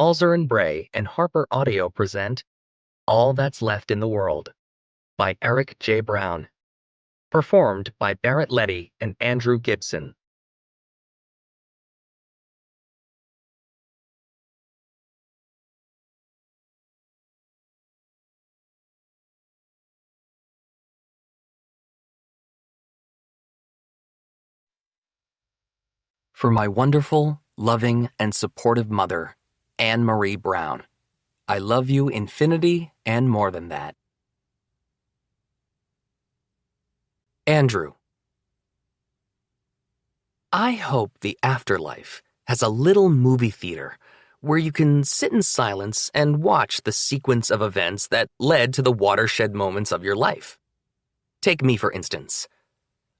Balzer and Bray and Harper Audio present All That's Left in the World by Erik J. Brown. Performed by Barrett Letty and Andrew Gibson. For my wonderful, loving, and supportive mother, Anne Marie Brown, I love you infinity and more than that. Andrew. I hope the afterlife has a little movie theater where you can sit in silence and watch the sequence of events that led to the watershed moments of your life. Take me, for instance.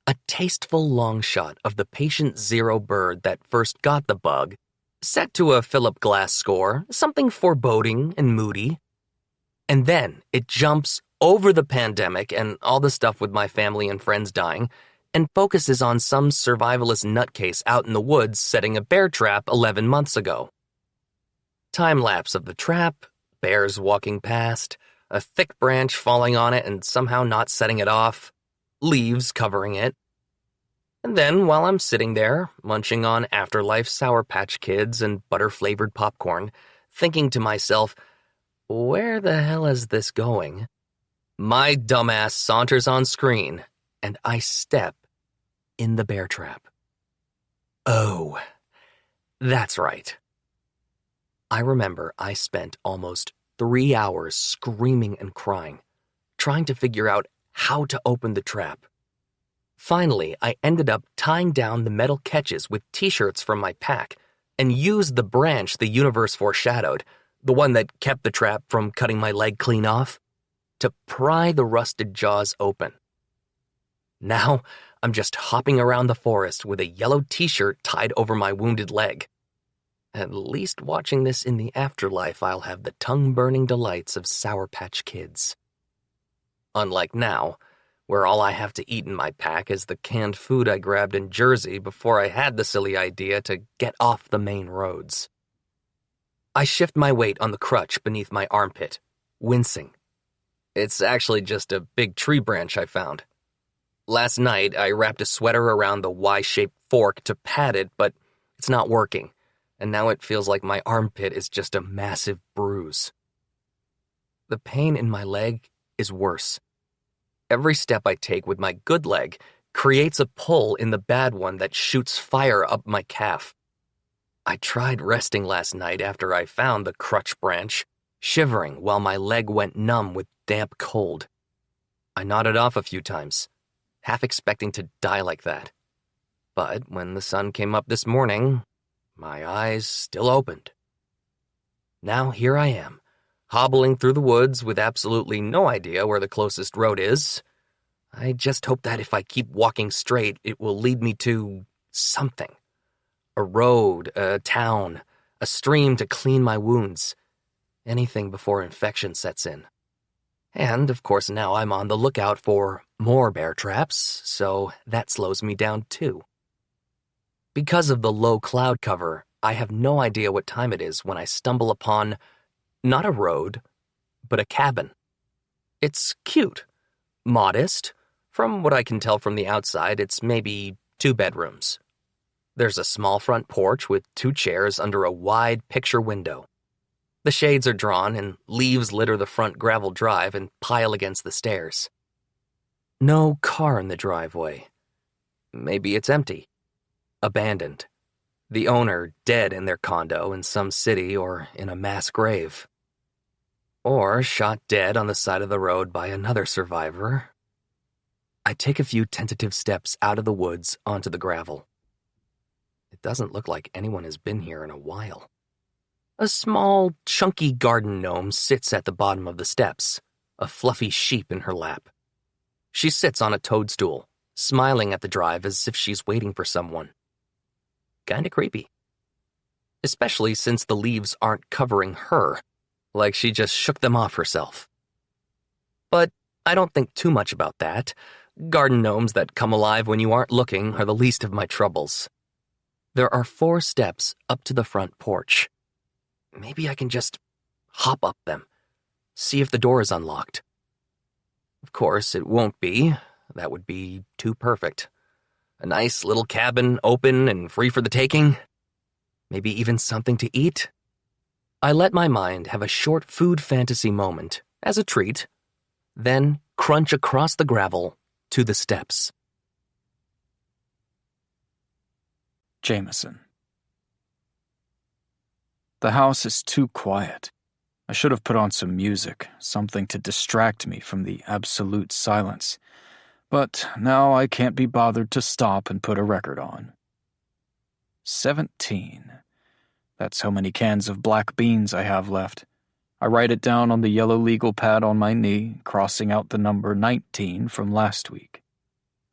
A tasteful long shot of the patient zero bird that first got the bug, set to a Philip Glass score, something foreboding and moody. And then it jumps over the pandemic and all the stuff with my family and friends dying, and focuses on some survivalist nutcase out in the woods setting a bear trap 11 months ago. Time-lapse of the trap, bears walking past, a thick branch falling on it and somehow not setting it off, leaves covering it. And then, while I'm sitting there, munching on Afterlife Sour Patch Kids and butter-flavored popcorn, thinking to myself, where the hell is this going? My dumbass saunters on screen, and I step in the bear trap. Oh, that's right. I remember I spent almost 3 hours screaming and crying, trying to figure out how to open the trap. Finally, I ended up tying down the metal catches with t-shirts from my pack and used the branch the universe foreshadowed, the one that kept the trap from cutting my leg clean off, to pry the rusted jaws open. Now, I'm just hopping around the forest with a yellow t-shirt tied over my wounded leg. At least watching this in the afterlife, I'll have the tongue-burning delights of Sour Patch Kids. Unlike now, where all I have to eat in my pack is the canned food I grabbed in Jersey before I had the silly idea to get off the main roads. I shift my weight on the crutch beneath my armpit, wincing. It's actually just a big tree branch I found. Last night, I wrapped a sweater around the Y-shaped fork to pad it, but it's not working, and now it feels like my armpit is just a massive bruise. The pain in my leg is worse. Every step I take with my good leg creates a pull in the bad one that shoots fire up my calf. I tried resting last night after I found the crutch branch, shivering while my leg went numb with damp cold. I nodded off a few times, half expecting to die like that. But when the sun came up this morning, my eyes still opened. Now here I am, hobbling through the woods with absolutely no idea where the closest road is. I just hope that if I keep walking straight, it will lead me to something. A road, a town, a stream to clean my wounds. Anything before infection sets in. And, of course, now I'm on the lookout for more bear traps, so that slows me down too. Because of the low cloud cover, I have no idea what time it is when I stumble upon not a road, but a cabin. It's cute, modest. From what I can tell from the outside, it's maybe 2 bedrooms. There's a small front porch with 2 chairs under a wide picture window. The shades are drawn and leaves litter the front gravel drive and pile against the stairs. No car in the driveway. Maybe it's empty. Abandoned. The owner dead in their condo in some city or in a mass grave. Or shot dead on the side of the road by another survivor. I take a few tentative steps out of the woods onto the gravel. It doesn't look like anyone has been here in a while. A small, chunky garden gnome sits at the bottom of the steps, a fluffy sheep in her lap. She sits on a toadstool, smiling at the drive as if she's waiting for someone. Kinda creepy. Especially since the leaves aren't covering her, like she just shook them off herself. But I don't think too much about that. Garden gnomes that come alive when you aren't looking are the least of my troubles. There are 4 steps up to the front porch. maybe I can just hop up them, see if the door is unlocked. Of course, it won't be. That would be too perfect. A nice little cabin, open and free for the taking. Maybe even something to eat. I let my mind have a short food fantasy moment as a treat, then crunch across the gravel to the steps. Jameson. The house is too quiet. I should have put on some music, something to distract me from the absolute silence. But now I can't be bothered to stop and put a record on. 17. That's how many cans of black beans I have left. I write it down on the yellow legal pad on my knee, crossing out the number 19 from last week.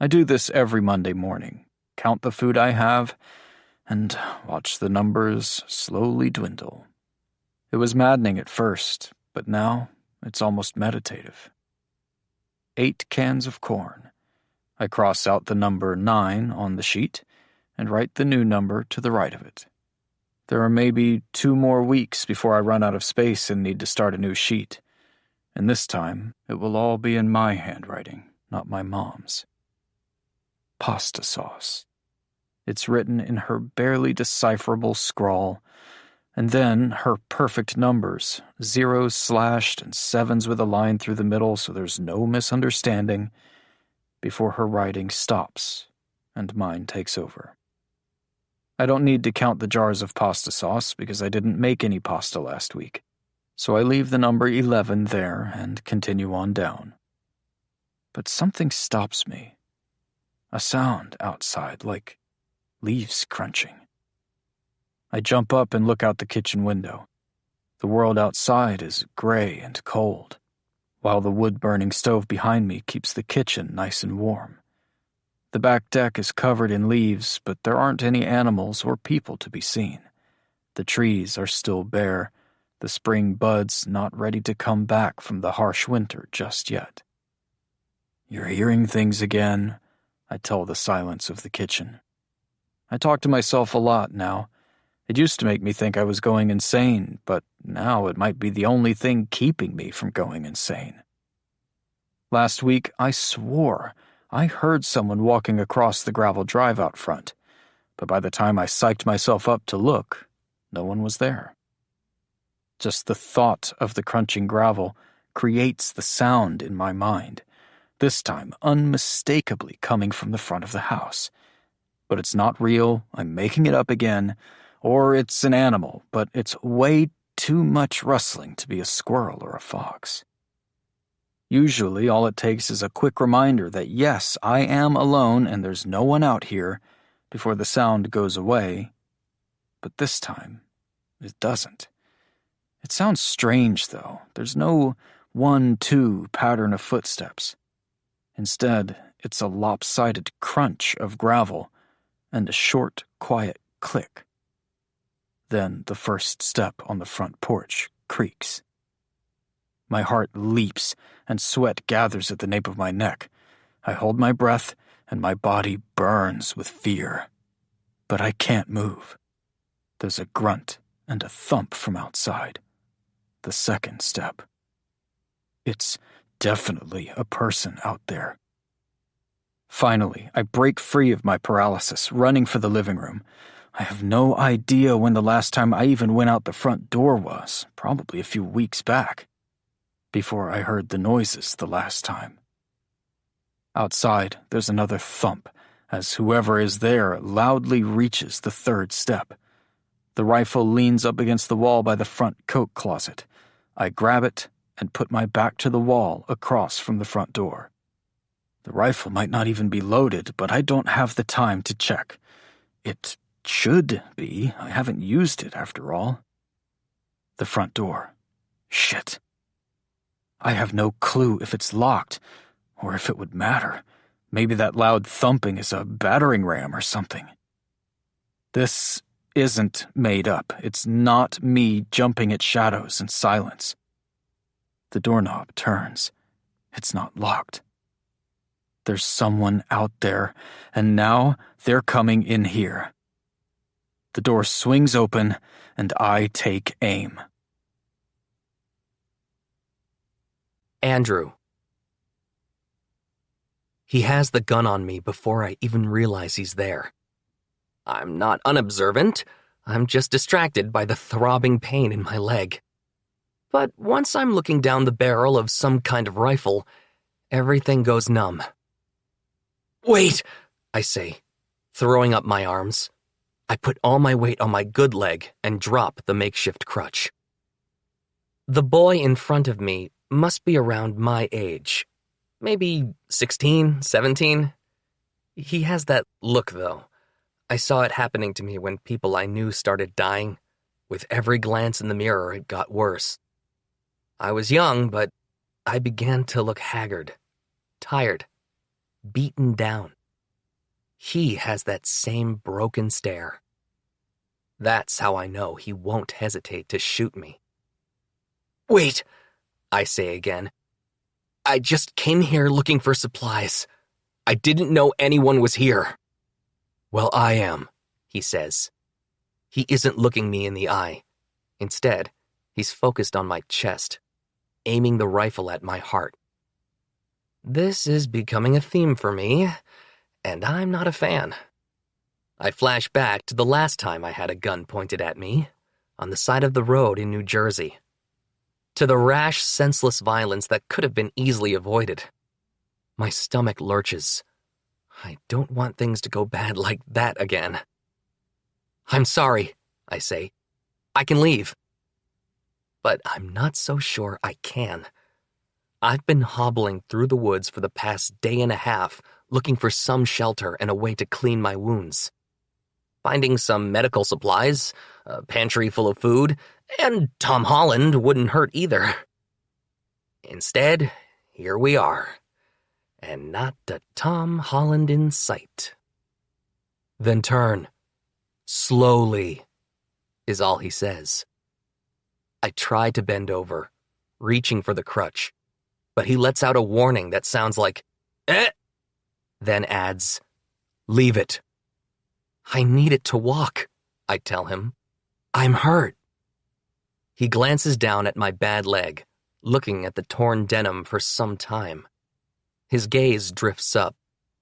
I do this every Monday morning, count the food I have, and watch the numbers slowly dwindle. It was maddening at first, but now it's almost meditative. 8 cans of corn. I cross out the number 9 on the sheet and write the new number to the right of it. There are maybe 2 more weeks before I run out of space and need to start a new sheet. And this time, it will all be in my handwriting, not my mom's. Pasta sauce. It's written in her barely decipherable scrawl, and then her perfect numbers, 0s slashed and 7s with a line through the middle so there's no misunderstanding, before her writing stops and mine takes over. I don't need to count the jars of pasta sauce because I didn't make any pasta last week, so I leave the number 11 there and continue on down. But something stops me. A sound outside, like leaves crunching. I jump up and look out the kitchen window. The world outside is gray and cold, while the wood-burning stove behind me keeps the kitchen nice and warm. The back deck is covered in leaves, but there aren't any animals or people to be seen. The trees are still bare, the spring buds not ready to come back from the harsh winter just yet. "You're hearing things again," I tell the silence of the kitchen. I talk to myself a lot now. It used to make me think I was going insane, but now it might be the only thing keeping me from going insane. Last week, I swore I heard someone walking across the gravel drive out front, but by the time I psyched myself up to look, no one was there. Just the thought of the crunching gravel creates the sound in my mind, this time unmistakably coming from the front of the house. But it's not real, I'm making it up again, or it's an animal, but it's way too much rustling to be a squirrel or a fox. Usually all it takes is a quick reminder that yes, I am alone and there's no one out here before the sound goes away, but this time it doesn't. It sounds strange though. There's no 1-2 pattern of footsteps. Instead, it's a lopsided crunch of gravel and a short, quiet click. Then the first step on the front porch creaks. My heart leaps and sweat gathers at the nape of my neck. I hold my breath and my body burns with fear. But I can't move. There's a grunt and a thump from outside. The second step. It's definitely a person out there. Finally, I break free of my paralysis, running for the living room. I have no idea when the last time I even went out the front door was, probably a few weeks back, before I heard the noises the last time. Outside, there's another thump, as whoever is there loudly reaches the third step. The rifle leans up against the wall by the front coat closet. I grab it and put my back to the wall across from the front door. The rifle might not even be loaded, but I don't have the time to check. It should be. I haven't used it after all. The front door. Shit. I have no clue if it's locked, or if it would matter. Maybe that loud thumping is a battering ram or something. This isn't made up. It's not me jumping at shadows in silence. The doorknob turns. It's not locked. There's someone out there, and now they're coming in here. The door swings open, and I take aim. Andrew. He has the gun on me before I even realize he's there. I'm not unobservant. I'm just distracted by the throbbing pain in my leg. But once I'm looking down the barrel of some kind of rifle, everything goes numb. Wait, I say, throwing up my arms. I put all my weight on my good leg and drop the makeshift crutch. The boy in front of me must be around my age. Maybe 16, 17. He has that look, though. I saw it happening to me when people I knew started dying. With every glance in the mirror, it got worse. I was young, but I began to look haggard, tired, beaten down. He has that same broken stare. That's how I know he won't hesitate to shoot me. Wait, I say again. I just came here looking for supplies. I didn't know anyone was here. Well, I am, he says. He isn't looking me in the eye. Instead, he's focused on my chest, aiming the rifle at my heart. This is becoming a theme for me, and I'm not a fan. I flash back to the last time I had a gun pointed at me, on the side of the road in New Jersey. To the rash, senseless violence that could have been easily avoided. My stomach lurches. I don't want things to go bad like that again. I'm sorry, I say. I can leave. But I'm not so sure I can. I've been hobbling through the woods for the past day and a half, looking for some shelter and a way to clean my wounds. Finding some medical supplies, a pantry full of food, and Tom Holland wouldn't hurt either. Instead, here we are, and not a Tom Holland in sight. Then turn. Slowly, is all he says. I try to bend over, reaching for the crutch, but he lets out a warning that sounds like, eh, then adds, leave it. I need it to walk, I tell him. I'm hurt. He glances down at my bad leg, looking at the torn denim for some time. His gaze drifts up,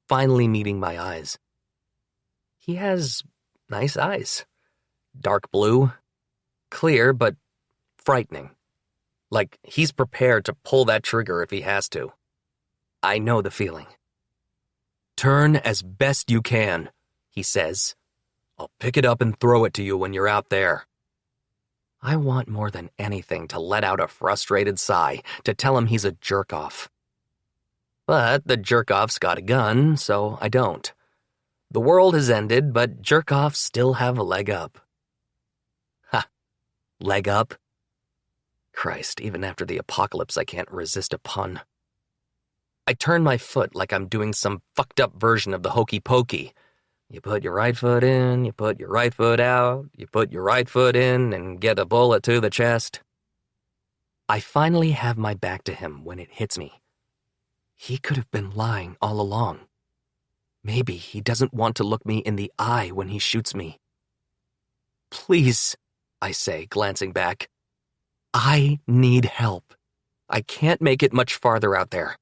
finally meeting my eyes. He has nice eyes. Dark blue, clear but frightening. Like he's prepared to pull that trigger if he has to. I know the feeling. Turn as best you can, he says. I'll pick it up and throw it to you when you're out there. I want more than anything to let out a frustrated sigh to tell him he's a jerk-off. But the jerk-off's got a gun, so I don't. The world has ended, but jerk-offs still have a leg up. Ha! Leg up? Christ, even after the apocalypse, I can't resist a pun. I turn my foot like I'm doing some fucked-up version of the hokey pokey. You put your right foot in, you put your right foot out, you put your right foot in and get a bullet to the chest. I finally have my back to him when it hits me. He could have been lying all along. Maybe he doesn't want to look me in the eye when he shoots me. Please, I say, glancing back. I need help. I can't make it much farther out there.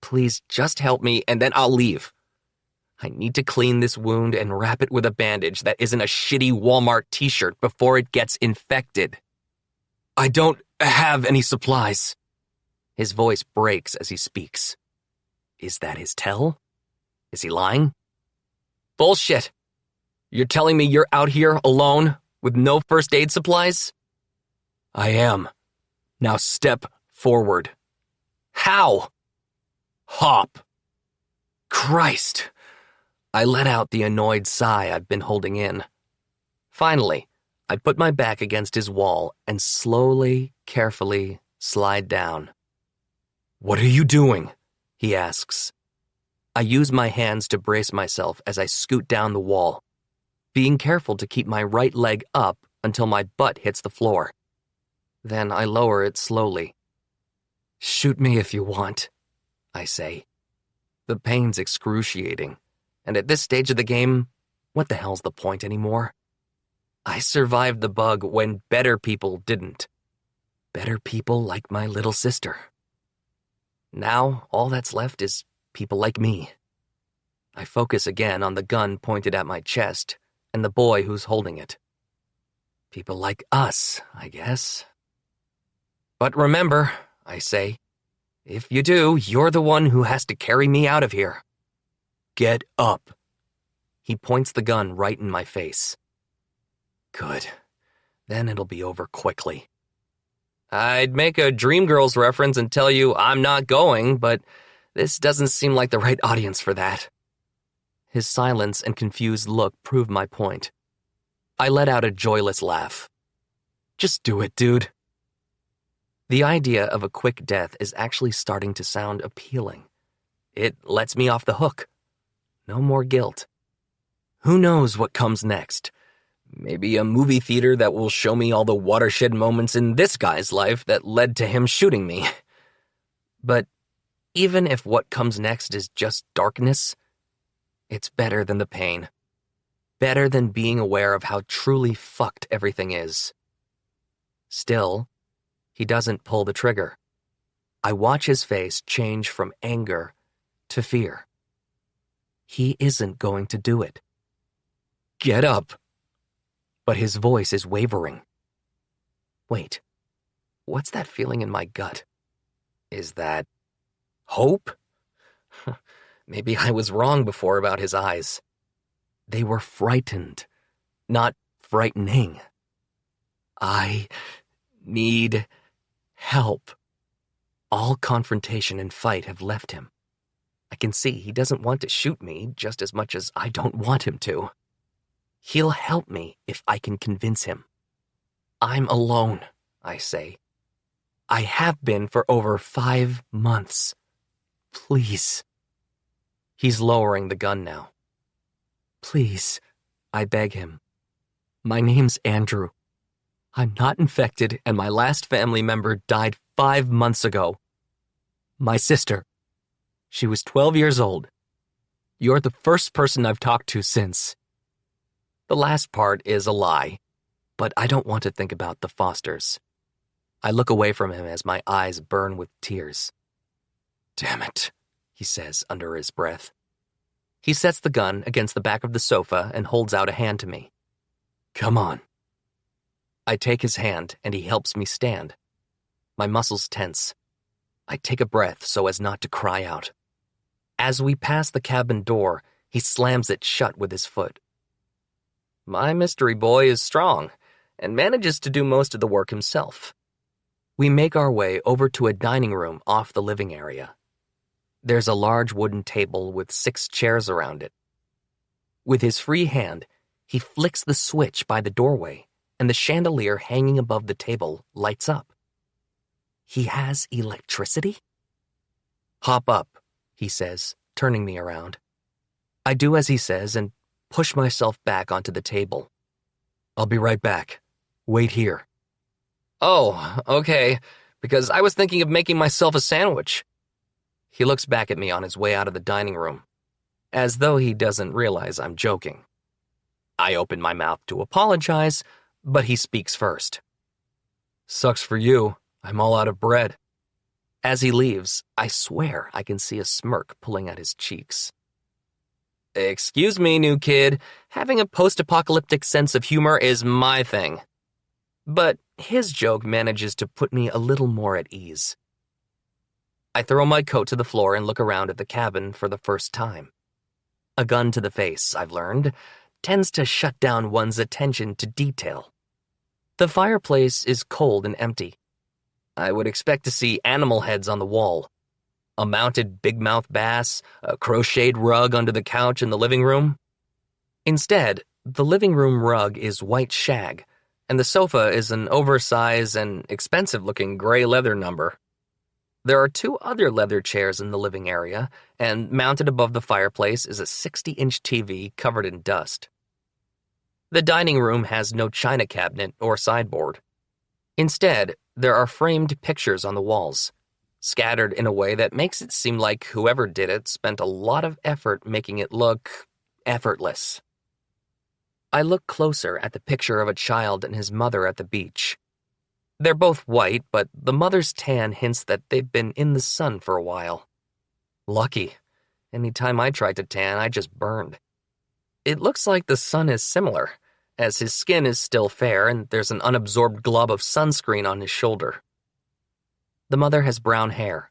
Please just help me and then I'll leave. I need to clean this wound and wrap it with a bandage that isn't a shitty Walmart t-shirt before it gets infected. I don't have any supplies. His voice breaks as he speaks. Is that his tell? Is he lying? Bullshit. You're telling me you're out here alone with no first aid supplies? I am. Now step forward. How? Hop. Christ. I let out the annoyed sigh I've been holding in. Finally, I put my back against his wall and slowly, carefully slide down. What are you doing? He asks. I use my hands to brace myself as I scoot down the wall, being careful to keep my right leg up until my butt hits the floor. Then I lower it slowly. Shoot me if you want, I say. The pain's excruciating, and at this stage of the game, what the hell's the point anymore? I survived the bug when better people didn't. Better people like my little sister. Now, all that's left is people like me. I focus again on the gun pointed at my chest and the boy who's holding it. People like us, I guess. But remember, I say, if you do, you're the one who has to carry me out of here. Get up. He points the gun right in my face. Good. Then it'll be over quickly. I'd make a Dreamgirls reference and tell you I'm not going, but this doesn't seem like the right audience for that. His silence and confused look prove my point. I let out a joyless laugh. Just do it, dude. The idea of a quick death is actually starting to sound appealing. It lets me off the hook. No more guilt. Who knows what comes next? Maybe a movie theater that will show me all the watershed moments in this guy's life that led to him shooting me. But even if what comes next is just darkness, it's better than the pain. Better than being aware of how truly fucked everything is. Still, he doesn't pull the trigger. I watch his face change from anger to fear. He isn't going to do it. Get up. But his voice is wavering. Wait, what's that feeling in my gut? Is that hope? Maybe I was wrong before about his eyes. They were frightened, not frightening. I need help. All confrontation and fight have left him. I can see he doesn't want to shoot me just as much as I don't want him to. He'll help me if I can convince him. I'm alone, I say. I have been for over 5 months. Please. He's lowering the gun now. Please, I beg him. My name's Andrew. I'm not infected, and my last family member died 5 months ago. My sister. She was 12 years old. You're the first person I've talked to since. The last part is a lie, but I don't want to think about the Fosters. I look away from him as my eyes burn with tears. Damn it, he says under his breath. He sets the gun against the back of the sofa and holds out a hand to me. Come on. I take his hand and he helps me stand. My muscles tense. I take a breath so as not to cry out. As we pass the cabin door, he slams it shut with his foot. My mystery boy is strong and manages to do most of the work himself. We make our way over to a dining room off the living area. There's a large wooden table with 6 chairs around it. With his free hand, he flicks the switch by the doorway, and the chandelier hanging above the table lights up. He has electricity? Hop up, he says, turning me around. I do as he says and push myself back onto the table. I'll be right back. Wait here. Oh, okay, because I was thinking of making myself a sandwich. He looks back at me on his way out of the dining room, as though he doesn't realize I'm joking. I open my mouth to apologize, but he speaks first. Sucks for you. I'm all out of bread. As he leaves, I swear I can see a smirk pulling at his cheeks. Excuse me, new kid. Having a post-apocalyptic sense of humor is my thing. But his joke manages to put me a little more at ease. I throw my coat to the floor and look around at the cabin for the first time. A gun to the face, I've learned, tends to shut down one's attention to detail. The fireplace is cold and empty. I would expect to see animal heads on the wall. A mounted big-mouth bass, a crocheted rug under the couch in the living room. Instead, the living room rug is white shag, and the sofa is an oversized and expensive-looking gray leather number. There are 2 other leather chairs in the living area, and mounted above the fireplace is a 60-inch TV covered in dust. The dining room has no china cabinet or sideboard. Instead, there are framed pictures on the walls, scattered in a way that makes it seem like whoever did it spent a lot of effort making it look effortless. I look closer at the picture of a child and his mother at the beach. They're both white, but the mother's tan hints that they've been in the sun for a while. Lucky. Any time I tried to tan, I just burned. It looks like the son is similar, as his skin is still fair and there's an unabsorbed glob of sunscreen on his shoulder. The mother has brown hair.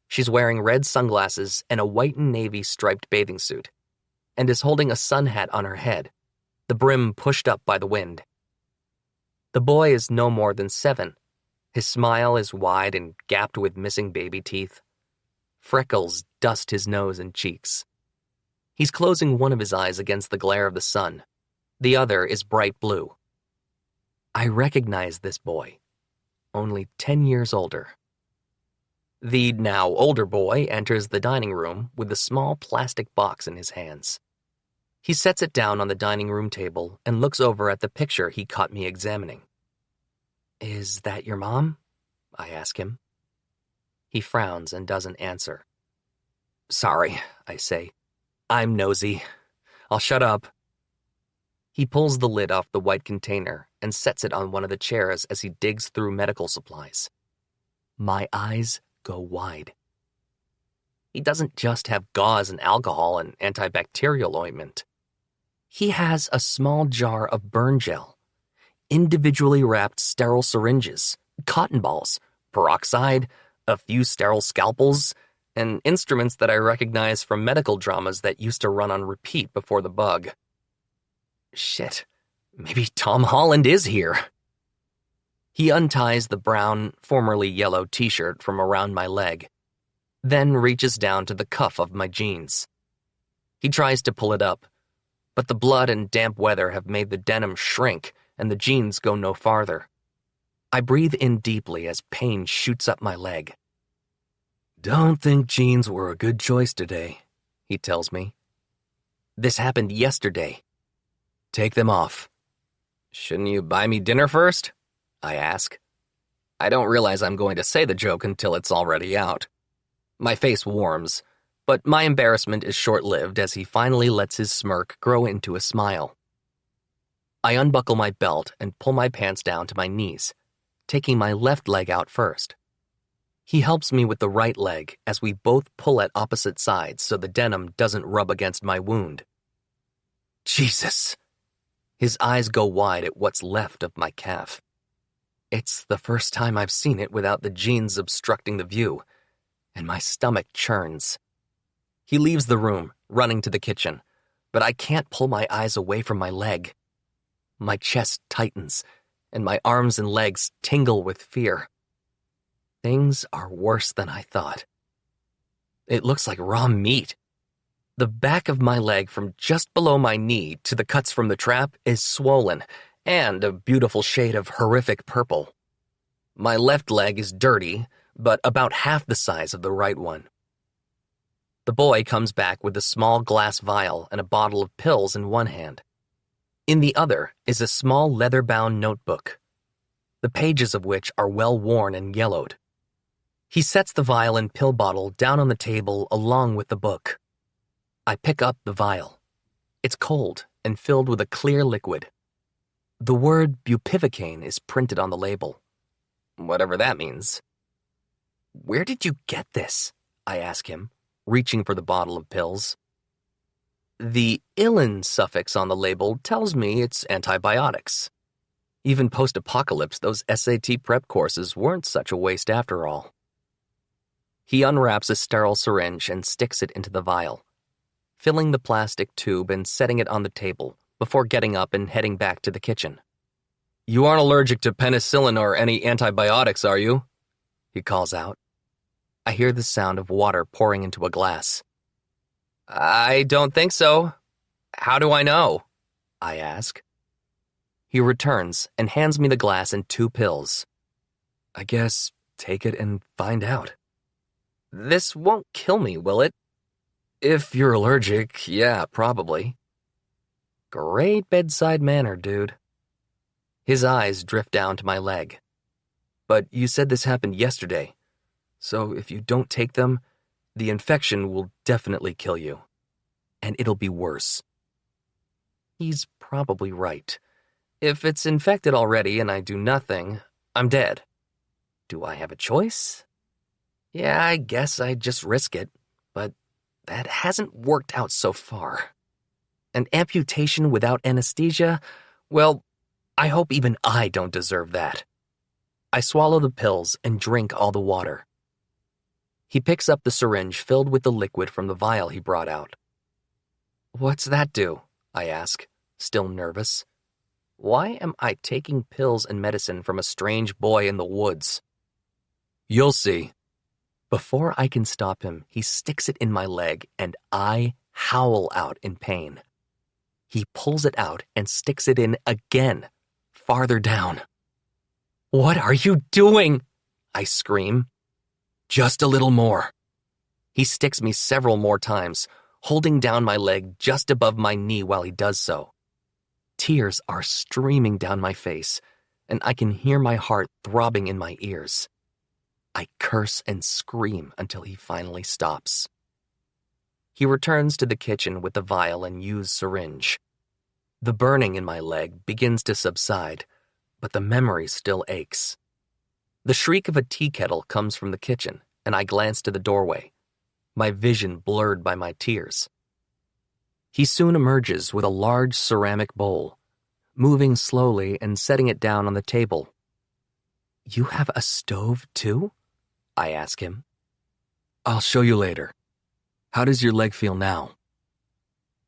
She's wearing red sunglasses and a white and navy striped bathing suit, and is holding a sun hat on her head, the brim pushed up by the wind. The boy is no more than 7. His smile is wide and gapped with missing baby teeth. Freckles dust his nose and cheeks. He's closing one of his eyes against the glare of the sun. The other is bright blue. I recognize this boy, only 10 years older. The now older boy enters the dining room with a small plastic box in his hands. He sets it down on the dining room table and looks over at the picture he caught me examining. "Is that your mom?" I ask him. He frowns and doesn't answer. "Sorry," I say. "I'm nosy. I'll shut up." He pulls the lid off the white container and sets it on one of the chairs as he digs through medical supplies. My eyes go wide. He doesn't just have gauze and alcohol and antibacterial ointment. He has a small jar of burn gel, individually wrapped sterile syringes, cotton balls, peroxide, a few sterile scalpels, and instruments that I recognize from medical dramas that used to run on repeat before the bug. Shit, maybe Tom Holland is here. He unties the brown, formerly yellow t-shirt from around my leg, then reaches down to the cuff of my jeans. He tries to pull it up, but the blood and damp weather have made the denim shrink and the jeans go no farther. I breathe in deeply as pain shoots up my leg. "Don't think jeans were a good choice today," he tells me. "This happened yesterday." "Take them off." "Shouldn't you buy me dinner first?" I ask. I don't realize I'm going to say the joke until it's already out. My face warms, but my embarrassment is short-lived as he finally lets his smirk grow into a smile. I unbuckle my belt and pull my pants down to my knees, taking my left leg out first. He helps me with the right leg as we both pull at opposite sides so the denim doesn't rub against my wound. Jesus! His eyes go wide at what's left of my calf. It's the first time I've seen it without the jeans obstructing the view, and my stomach churns. He leaves the room, running to the kitchen, but I can't pull my eyes away from my leg. My chest tightens, and my arms and legs tingle with fear. Things are worse than I thought. It looks like raw meat. The back of my leg from just below my knee to the cuts from the trap is swollen and a beautiful shade of horrific purple. My left leg is dirty, but about half the size of the right one. The boy comes back with a small glass vial and a bottle of pills in one hand. In the other is a small leather-bound notebook, the pages of which are well worn and yellowed. He sets the vial and pill bottle down on the table along with the book. I pick up the vial. It's cold and filled with a clear liquid. The word bupivacaine is printed on the label. Whatever that means. "Where did you get this?" I ask him, reaching for the bottle of pills. The "illin" suffix on the label tells me it's antibiotics. Even post-apocalypse, those SAT prep courses weren't such a waste after all. He unwraps a sterile syringe and sticks it into the vial, filling the plastic tube and setting it on the table before getting up and heading back to the kitchen. "You aren't allergic to penicillin or any antibiotics, are you?" he calls out. I hear the sound of water pouring into a glass. "I don't think so. How do I know?" I ask. He returns and hands me the glass and 2 pills. "I guess take it and find out." "This won't kill me, will it?" "If you're allergic, yeah, probably." Great bedside manner, dude. His eyes drift down to my leg. "But you said this happened yesterday, so if you don't take them, the infection will definitely kill you. And it'll be worse." He's probably right. If it's infected already and I do nothing, I'm dead. Do I have a choice? Yeah, I guess I'd just risk it, but that hasn't worked out so far. An amputation without anesthesia? Well, I hope even I don't deserve that. I swallow the pills and drink all the water. He picks up the syringe filled with the liquid from the vial he brought out. What's that do? I ask, still nervous. Why am I taking pills and medicine from a strange boy in the woods? You'll see. Before I can stop him, he sticks it in my leg and I howl out in pain. He pulls it out and sticks it in again, farther down. What are you doing? I scream. Just a little more. He sticks me several more times, holding down my leg just above my knee while he does so. Tears are streaming down my face, and I can hear my heart throbbing in my ears. I curse and scream until he finally stops. He returns to the kitchen with the vial and used syringe. The burning in my leg begins to subside, but the memory still aches. The shriek of a tea kettle comes from the kitchen, and I glance to the doorway, my vision blurred by my tears. He soon emerges with a large ceramic bowl, moving slowly and setting it down on the table. You have a stove, too? I ask him. I'll show you later. How does your leg feel now?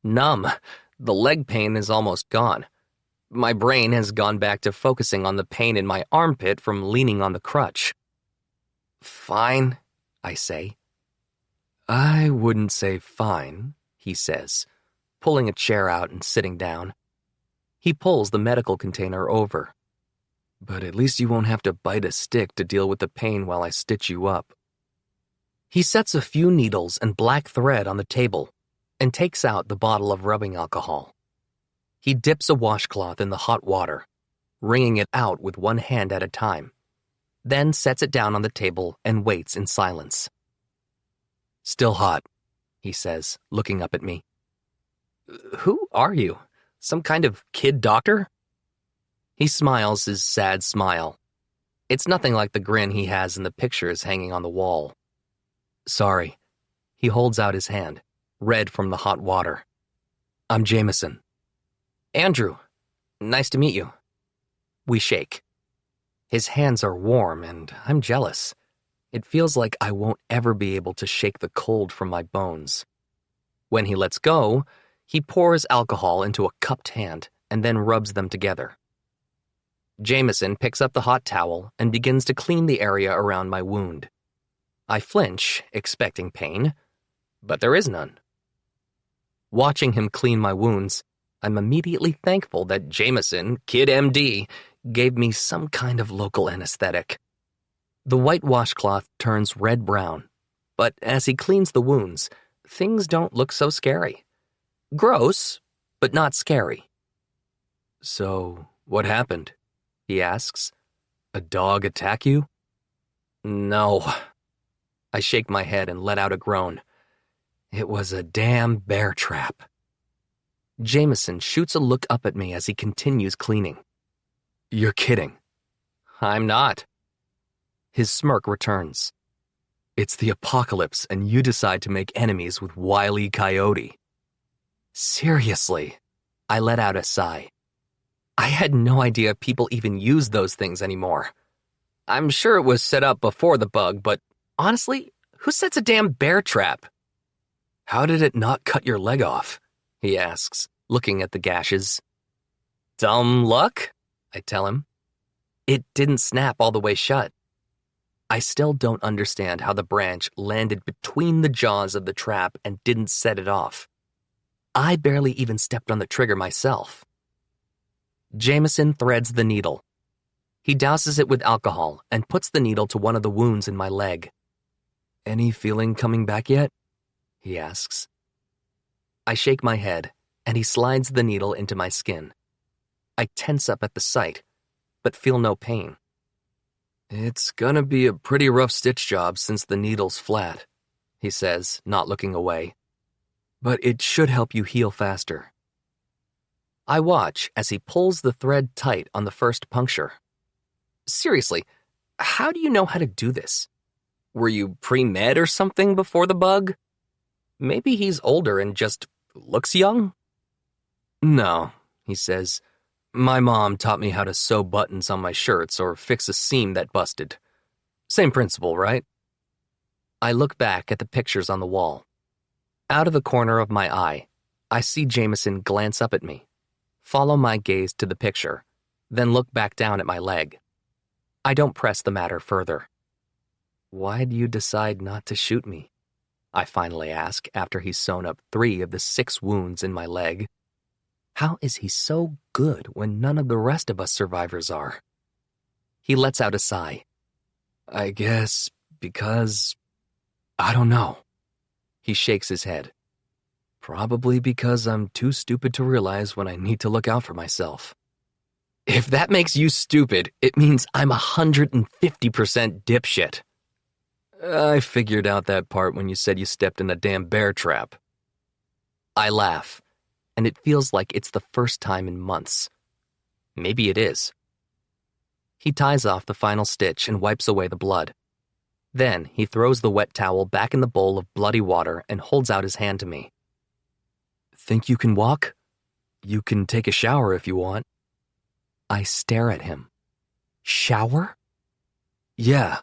Numb. The leg pain is almost gone. My brain has gone back to focusing on the pain in my armpit from leaning on the crutch. Fine, I say. I wouldn't say fine, he says, pulling a chair out and sitting down. He pulls the medical container over. But at least you won't have to bite a stick to deal with the pain while I stitch you up. He sets a few needles and black thread on the table and takes out the bottle of rubbing alcohol. He dips a washcloth in the hot water, wringing it out with one hand at a time, then sets it down on the table and waits in silence. Still hot, he says, looking up at me. Who are you? Some kind of kid doctor? He smiles his sad smile. It's nothing like the grin he has in the pictures hanging on the wall. Sorry. He holds out his hand, red from the hot water. I'm Jameson. Andrew, nice to meet you. We shake. His hands are warm and I'm jealous. It feels like I won't ever be able to shake the cold from my bones. When he lets go, he pours alcohol into a cupped hand and then rubs them together. Jameson picks up the hot towel and begins to clean the area around my wound. I flinch, expecting pain, but there is none. Watching him clean my wounds, I'm immediately thankful that Jameson, Kid MD, gave me some kind of local anesthetic. The white washcloth turns red-brown, but as he cleans the wounds, things don't look so scary. Gross, but not scary. So, what happened? He asks. A dog attack you? No. I shake my head and let out a groan. It was a damn bear trap. Jameson shoots a look up at me as he continues cleaning. You're kidding. I'm not. His smirk returns. It's the apocalypse and you decide to make enemies with Wile E. Coyote. Seriously, I let out a sigh. I had no idea people even used those things anymore. I'm sure it was set up before the bug, but honestly, who sets a damn bear trap? How did it not cut your leg off? He asks, looking at the gashes. Dumb luck, I tell him. It didn't snap all the way shut. I still don't understand how the branch landed between the jaws of the trap and didn't set it off. I barely even stepped on the trigger myself. Jameson threads the needle. He douses it with alcohol and puts the needle to one of the wounds in my leg. Any feeling coming back yet? He asks. I shake my head, and he slides the needle into my skin. I tense up at the sight, but feel no pain. It's gonna be a pretty rough stitch job since the needle's flat, he says, not looking away. But it should help you heal faster. I watch as he pulls the thread tight on the first puncture. Seriously, how do you know how to do this? Were you pre-med or something before the bug? Maybe he's older and just looks young? No, he says. My mom taught me how to sew buttons on my shirts or fix a seam that busted. Same principle, right? I look back at the pictures on the wall. Out of the corner of my eye, I see Jameson glance up at me, follow my gaze to the picture, then look back down at my leg. I don't press the matter further. Why'd you decide not to shoot me? I finally ask after he's sewn up 3 of the 6 wounds in my leg. How is he so good when none of the rest of us survivors are? He lets out a sigh. I guess because... I don't know. He shakes his head. Probably because I'm too stupid to realize when I need to look out for myself. If that makes you stupid, it means I'm 150% dipshit. I figured out that part when you said you stepped in a damn bear trap. I laugh, and it feels like it's the first time in months. Maybe it is. He ties off the final stitch and wipes away the blood. Then he throws the wet towel back in the bowl of bloody water and holds out his hand to me. Think you can walk? You can take a shower if you want. I stare at him. Shower? Yeah,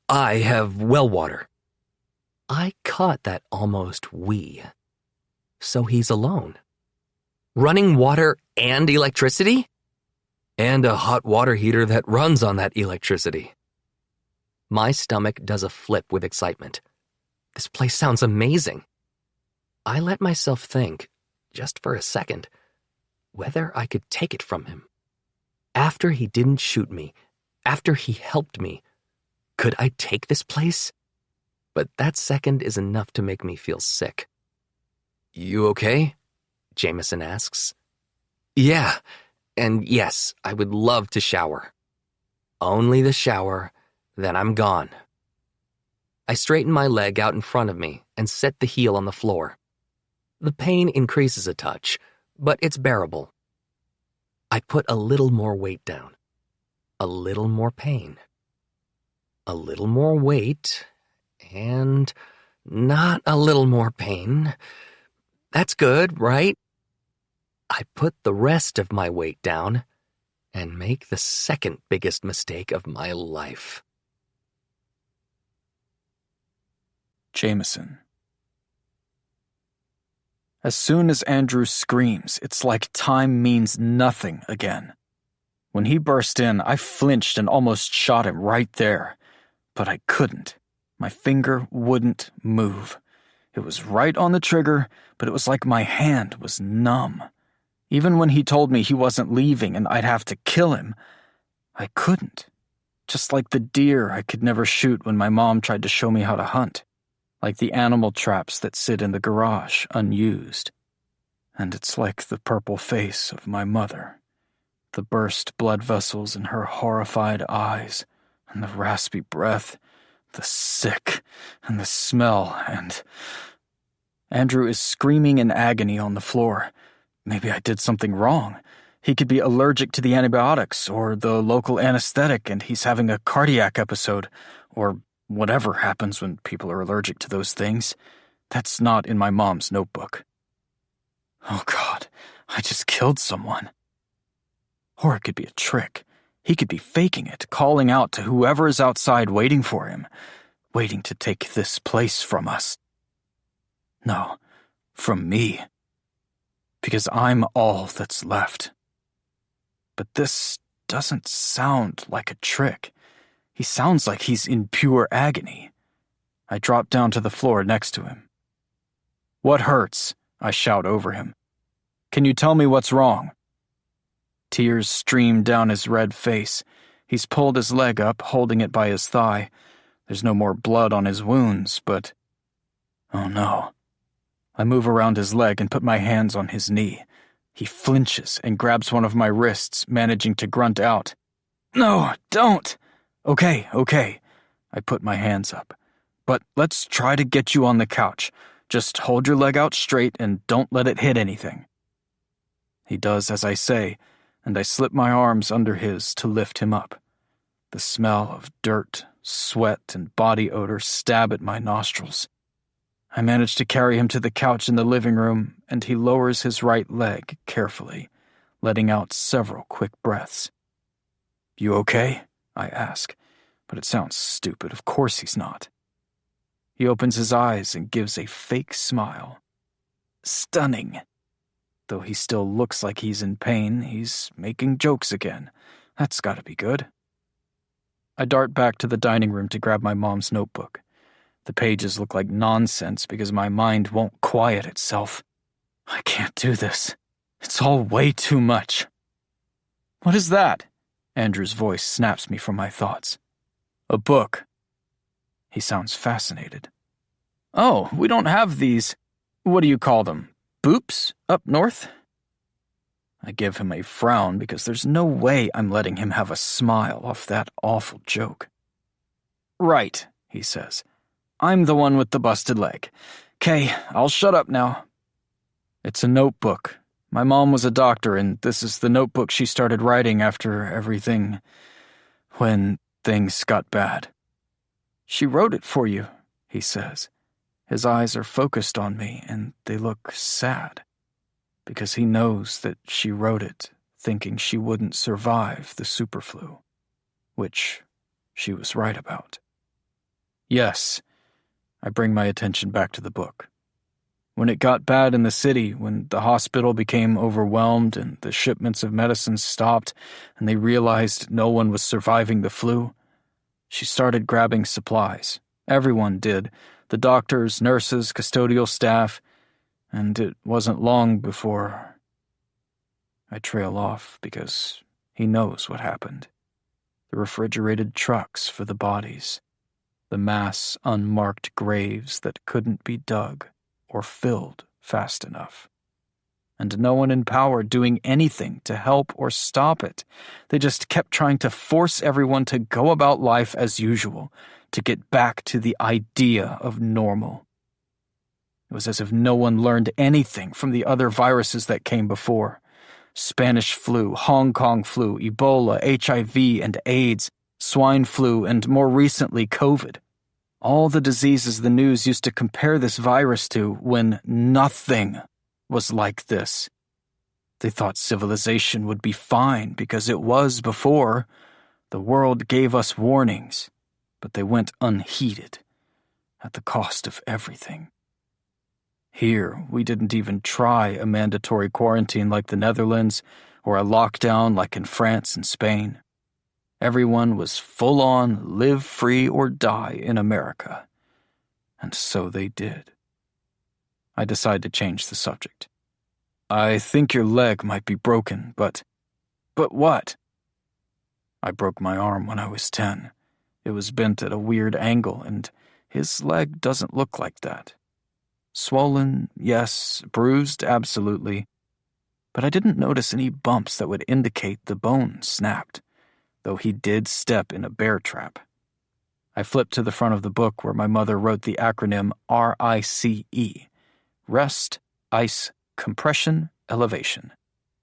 I have well water. I caught that almost we. So he's alone. Running water and electricity? And a hot water heater that runs on that electricity. My stomach does a flip with excitement. This place sounds amazing. I let myself think, just for a second, whether I could take it from him. After he didn't shoot me, after he helped me, could I take this place? But that second is enough to make me feel sick. You okay? Jameson asks. Yeah, and yes, I would love to shower. Only the shower, then I'm gone. I straighten my leg out in front of me and set the heel on the floor. The pain increases a touch, but it's bearable. I put a little more weight down. A little more pain. A little more weight, and not a little more pain. That's good, right? I put the rest of my weight down and make the second biggest mistake of my life. Jameson. As soon as Andrew screams, it's like time means nothing again. When he burst in, I flinched and almost shot him right there. But I couldn't. My finger wouldn't move. It was right on the trigger, but it was like my hand was numb. Even when he told me he wasn't leaving and I'd have to kill him, I couldn't. Just like the deer I could never shoot when my mom tried to show me how to hunt. Like the animal traps that sit in the garage, unused. And it's like the purple face of my mother. The burst blood vessels in her horrified eyes, and the raspy breath, the sick, and the smell, and... Andrew is screaming in agony on the floor. Maybe I did something wrong. He could be allergic to the antibiotics, or the local anesthetic, and he's having a cardiac episode, or whatever happens when people are allergic to those things. That's not in my mom's notebook. Oh God, I just killed someone. Or it could be a trick. He could be faking it, calling out to whoever is outside waiting for him, waiting to take this place from us. No, from me. Because I'm all that's left. But this doesn't sound like a trick. He sounds like he's in pure agony. I drop down to the floor next to him. What hurts? I shout over him. Can you tell me what's wrong? Tears stream down his red face. He's pulled his leg up, holding it by his thigh. There's no more blood on his wounds, but... Oh no. I move around his leg and put my hands on his knee. He flinches and grabs one of my wrists, managing to grunt out. No, don't! Okay. I put my hands up. But let's try to get you on the couch. Just hold your leg out straight and don't let it hit anything. He does as I say, and I slip my arms under his to lift him up. The smell of dirt, sweat, and body odor stab at my nostrils. I manage to carry him to the couch in the living room, and he lowers his right leg carefully, letting out several quick breaths. "You okay?" I ask, but it sounds stupid. Of course he's not. He opens his eyes and gives a fake smile. Stunning. Though he still looks like he's in pain, he's making jokes again. That's gotta be good. I dart back to the dining room to grab my mom's notebook. The pages look like nonsense because my mind won't quiet itself. I can't do this. It's all way too much. "What is that?" Andrew's voice snaps me from my thoughts. "A book." He sounds fascinated. "Oh, we don't have these, what do you call them, boops up north?" I give him a frown because there's no way I'm letting him have a smile off that awful joke. "Right," he says. "I'm the one with the busted leg. 'Kay, I'll shut up now." It's a notebook. My mom was a doctor, and this is the notebook she started writing after everything, when things got bad. "She wrote it for you," he says. His eyes are focused on me, and they look sad, because he knows that she wrote it thinking she wouldn't survive the superflu, which she was right about. "Yes." I bring my attention back to the book. "When it got bad in the city, when the hospital became overwhelmed and the shipments of medicines stopped and they realized no one was surviving the flu, she started grabbing supplies. Everyone did. The doctors, nurses, custodial staff. And it wasn't long before..." I trail off because he knows what happened. The refrigerated trucks for the bodies. The mass unmarked graves that couldn't be dug or filled fast enough. And no one in power doing anything to help or stop it. They just kept trying to force everyone to go about life as usual, to get back to the idea of normal. It was as if no one learned anything from the other viruses that came before. Spanish flu, Hong Kong flu, Ebola, HIV and AIDS, swine flu, and more recently COVID. All the diseases the news used to compare this virus to when nothing was like this. They thought civilization would be fine because it was before. The world gave us warnings, but they went unheeded at the cost of everything. Here, we didn't even try a mandatory quarantine like the Netherlands or a lockdown like in France and Spain. Everyone was full on live free or die in America. And so they did. I decide to change the subject. "I think your leg might be broken, but..." "But what?" "I broke my arm when I was 10. It was bent at a weird angle, and his leg doesn't look like that. Swollen, yes. Bruised, absolutely. But I didn't notice any bumps that would indicate the bone snapped, though he did step in a bear trap." I flipped to the front of the book where my mother wrote the acronym RICE. Rest, Ice, Compression, Elevation.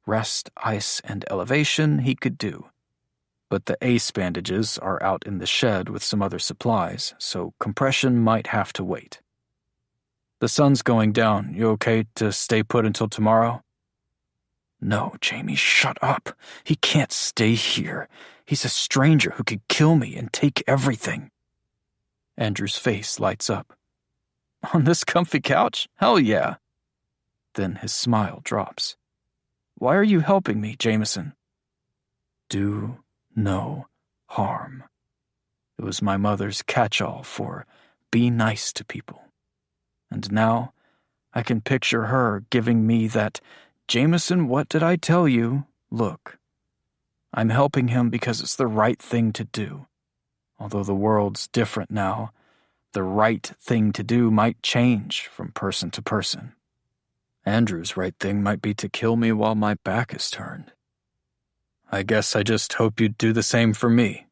Rest, ice, and elevation he could do. But the ACE bandages are out in the shed with some other supplies, so compression might have to wait. "The sun's going down. You okay to stay put until tomorrow?" "No, Jamie, shut up. He can't stay here. He's a stranger who could kill me and take everything." Andrew's face lights up. "On this comfy couch? Hell yeah." Then his smile drops. "Why are you helping me, Jameson?" Do no harm. It was my mother's catch-all for be nice to people. And now I can picture her giving me that "Jameson, what did I tell you?" look. I'm helping him because it's the right thing to do. Although the world's different now, the right thing to do might change from person to person. Andrew's right thing might be to kill me while my back is turned. I guess I just hope you'd do the same for me.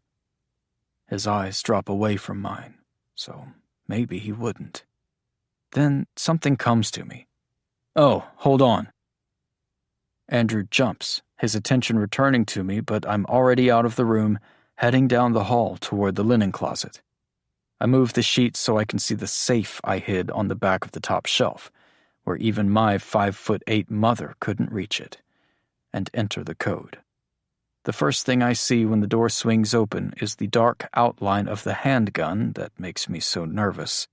His eyes drop away from mine, so maybe he wouldn't. Then something comes to me. Oh, hold on. Andrew jumps, his attention returning to me, but I'm already out of the room, heading down the hall toward the linen closet. I move the sheets so I can see the safe I hid on the back of the top shelf, where even my 5'8" mother couldn't reach it, and enter the code. The first thing I see when the door swings open is the dark outline of the handgun that makes me so nervous.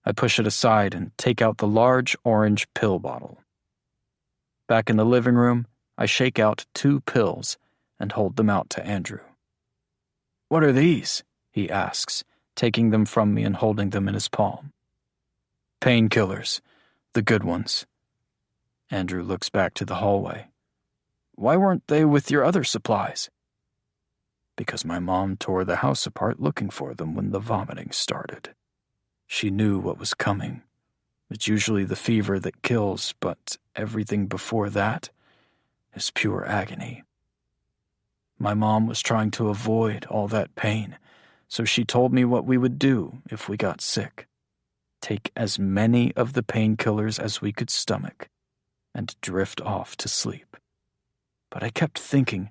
I push it aside and take out the large orange pill bottle. Back in the living room, I shake out 2 pills and hold them out to Andrew. "What are these?" he asks, taking them from me and holding them in his palm. "Painkillers, the good ones." Andrew looks back to the hallway. "Why weren't they with your other supplies?" "Because my mom tore the house apart looking for them when the vomiting started. She knew what was coming. It's usually the fever that kills, but everything before that is pure agony. My mom was trying to avoid all that pain, so she told me what we would do if we got sick. Take as many of the painkillers as we could stomach and drift off to sleep. But I kept thinking,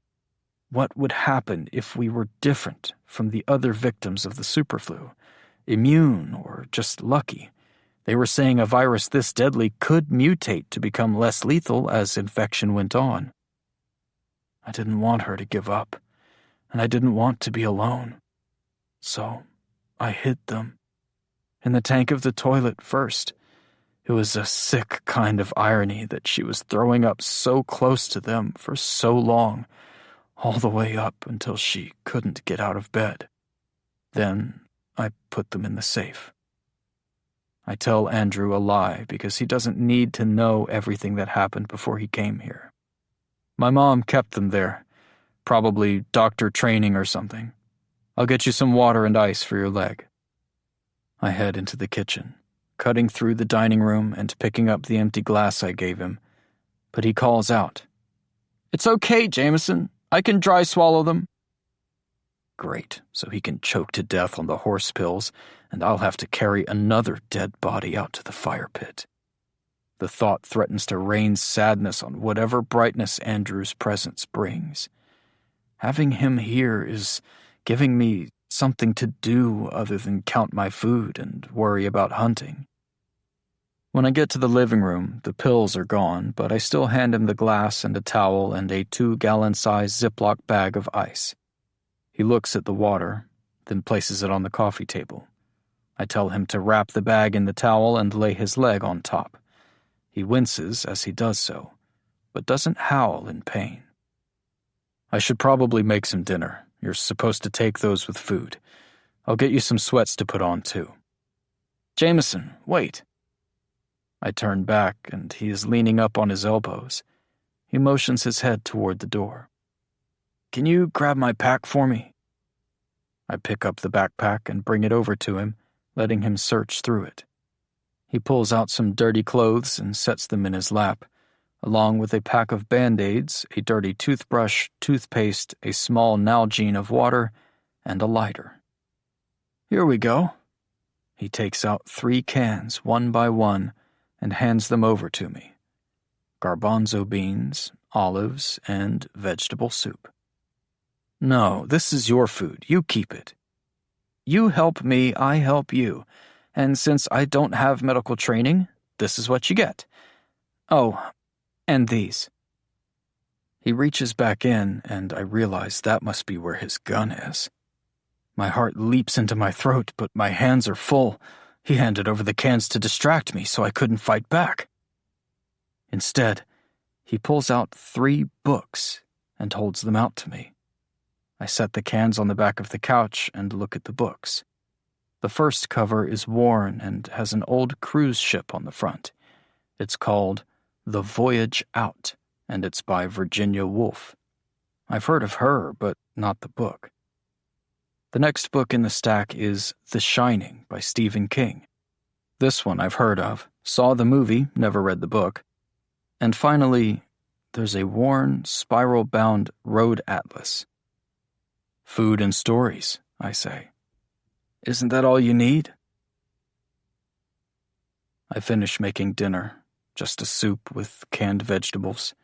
what would happen if we were different from the other victims of the superflu, immune or just lucky? They were saying a virus this deadly could mutate to become less lethal as infection went on. I didn't want her to give up, and I didn't want to be alone. So I hid them. In the tank of the toilet first. It was a sick kind of irony that she was throwing up so close to them for so long, all the way up until she couldn't get out of bed. Then I put them in the safe. I tell Andrew a lie because he doesn't need to know everything that happened before he came here. My mom kept them there, probably doctor training or something. I'll get you some water and ice for your leg. I head into the kitchen, cutting through the dining room and picking up the empty glass I gave him, but he calls out, "It's okay, Jameson. I can dry swallow them." Great, so he can choke to death on the horse pills, and I'll have to carry another dead body out to the fire pit. The thought threatens to rain sadness on whatever brightness Andrew's presence brings. Having him here is giving me something to do other than count my food and worry about hunting. When I get to the living room, the pills are gone, but I still hand him the glass and a towel and a 2-gallon-sized Ziploc bag of ice. He looks at the water, then places it on the coffee table. I tell him to wrap the bag in the towel and lay his leg on top. He winces as he does so, but doesn't howl in pain. "I should probably make some dinner. You're supposed to take those with food. I'll get you some sweats to put on, too." "Jameson, wait." I turn back, and he is leaning up on his elbows. He motions his head toward the door. "Can you grab my pack for me?" I pick up the backpack and bring it over to him, letting him search through it. He pulls out some dirty clothes and sets them in his lap, along with a pack of Band-Aids, a dirty toothbrush, toothpaste, a small Nalgene of water, and a lighter. "Here we go." He takes out 3 cans, one by one, and hands them over to me. Garbanzo beans, olives, and vegetable soup. "No, this is your food. You keep it. You help me, I help you. And since I don't have medical training, this is what you get. Oh, and these." He reaches back in, and I realize that must be where his gun is. My heart leaps into my throat, but my hands are full. He handed over the cans to distract me so I couldn't fight back. Instead, he pulls out 3 books and holds them out to me. I set the cans on the back of the couch and look at the books. The first cover is worn and has an old cruise ship on the front. It's called The Voyage Out, and it's by Virginia Woolf. I've heard of her, but not the book. The next book in the stack is The Shining by Stephen King. This one I've heard of, saw the movie, never read the book. And finally, there's a worn, spiral-bound road atlas. "Food and stories," I say. "Isn't that all you need?" I finish making dinner, just a soup with canned vegetables,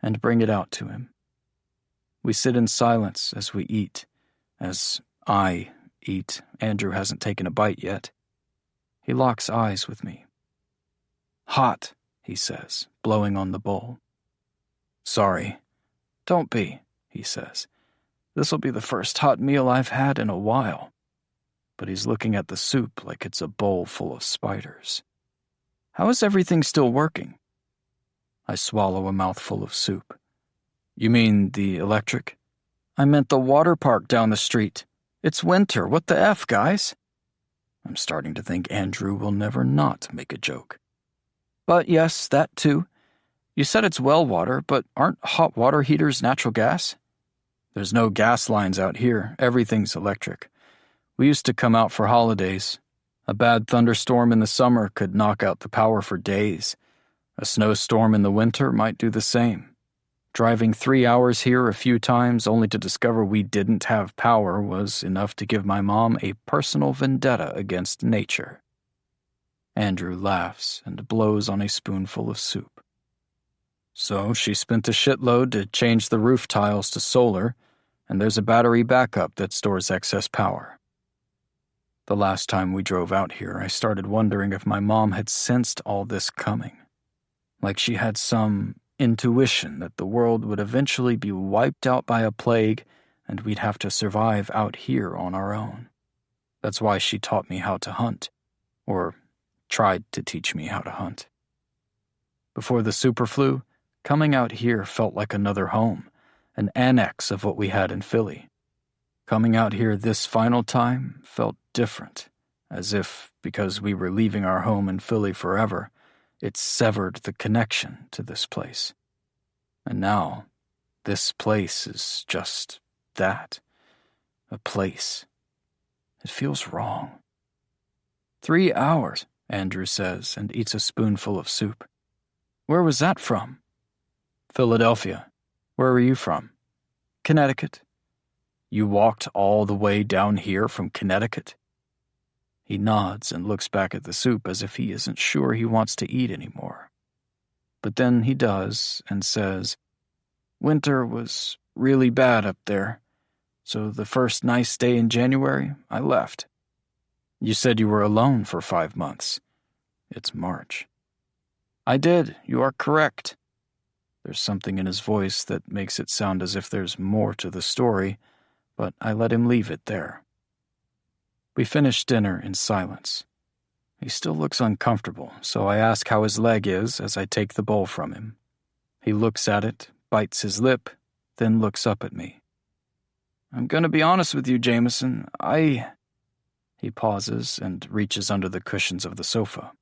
and bring it out to him. We sit in silence as we eat, as I eat. Andrew hasn't taken a bite yet. He locks eyes with me. "Hot," he says, blowing on the bowl. "Sorry." "Don't be," he says. "This'll be the first hot meal I've had in a while." But he's looking at the soup like it's a bowl full of spiders. "How is everything still working?" I swallow a mouthful of soup. "You mean the electric?" "I meant the water park down the street. It's winter. What the F, guys?" I'm starting to think Andrew will never not make a joke. "But yes, that too. You said it's well water, but aren't hot water heaters natural gas?" "There's no gas lines out here. Everything's electric. We used to come out for holidays. A bad thunderstorm in the summer could knock out the power for days. A snowstorm in the winter might do the same. Driving 3 hours here a few times only to discover we didn't have power was enough to give my mom a personal vendetta against nature." Andrew laughs and blows on a spoonful of soup. "So she spent a shitload to change the roof tiles to solar, and there's a battery backup that stores excess power." The last time we drove out here, I started wondering if my mom had sensed all this coming. Like she had some intuition that the world would eventually be wiped out by a plague and we'd have to survive out here on our own. That's why she taught me how to hunt, or tried to teach me how to hunt. Before the superflu, coming out here felt like another home, an annex of what we had in Philly. Coming out here this final time felt different, as if, because we were leaving our home in Philly forever, it severed the connection to this place. And now, this place is just that. A place. It feels wrong. 3 hours, Andrew says, and eats a spoonful of soup. "Where was that from?" "Philadelphia. Where were you from?" "Connecticut." "You walked all the way down here from Connecticut?" He nods and looks back at the soup as if he isn't sure he wants to eat anymore. But then he does and says, "Winter was really bad up there, so the first nice day in January, I left." "You said you were alone for 5 months. It's March." "I did. You are correct." There's something in his voice that makes it sound as if there's more to the story, but I let him leave it there. We finish dinner in silence. He still looks uncomfortable, so I ask how his leg is as I take the bowl from him. He looks at it, bites his lip, then looks up at me. "I'm going to be honest with you, Jameson. He pauses and reaches under the cushions of the sofa.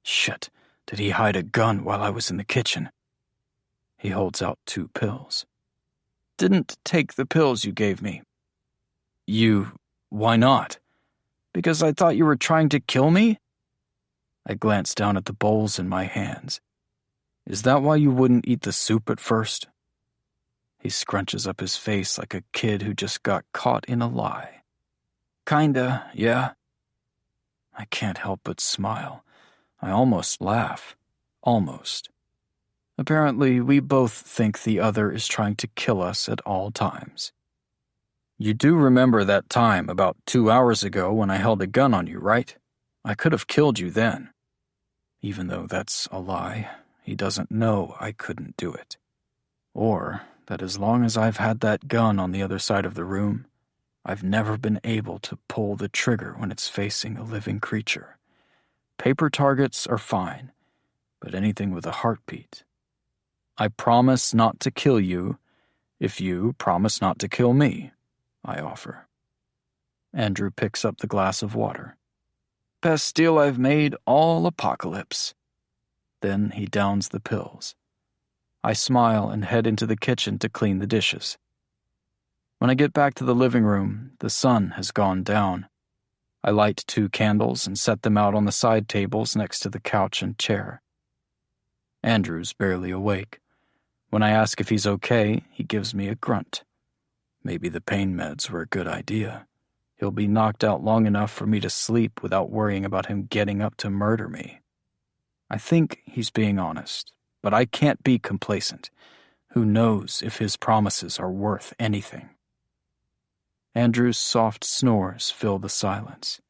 "Shit, did he hide a gun while I was in the kitchen?" He holds out 2 pills. "Didn't take the pills you gave me." Why not?" "Because I thought you were trying to kill me?" I glance down at the bowls in my hands. "Is that why you wouldn't eat the soup at first?" He scrunches up his face like a kid who just got caught in a lie. "Kinda, yeah." I can't help but smile. I almost laugh. Almost. Apparently, we both think the other is trying to kill us at all times. "You do remember that time about 2 hours ago when I held a gun on you, right? I could have killed you then." Even though that's a lie, he doesn't know I couldn't do it. Or that as long as I've had that gun on the other side of the room, I've never been able to pull the trigger when it's facing a living creature. Paper targets are fine, but anything with a heartbeat. "I promise not to kill you if you promise not to kill me," I offer. Andrew picks up the glass of water. "Best deal I've made all apocalypse." Then he downs the pills. I smile and head into the kitchen to clean the dishes. When I get back to the living room, the sun has gone down. I light 2 candles and set them out on the side tables next to the couch and chair. Andrew's barely awake. When I ask if he's okay, he gives me a grunt. Maybe the pain meds were a good idea. He'll be knocked out long enough for me to sleep without worrying about him getting up to murder me. I think he's being honest, but I can't be complacent. Who knows if his promises are worth anything? Andrew's soft snores fill the silence.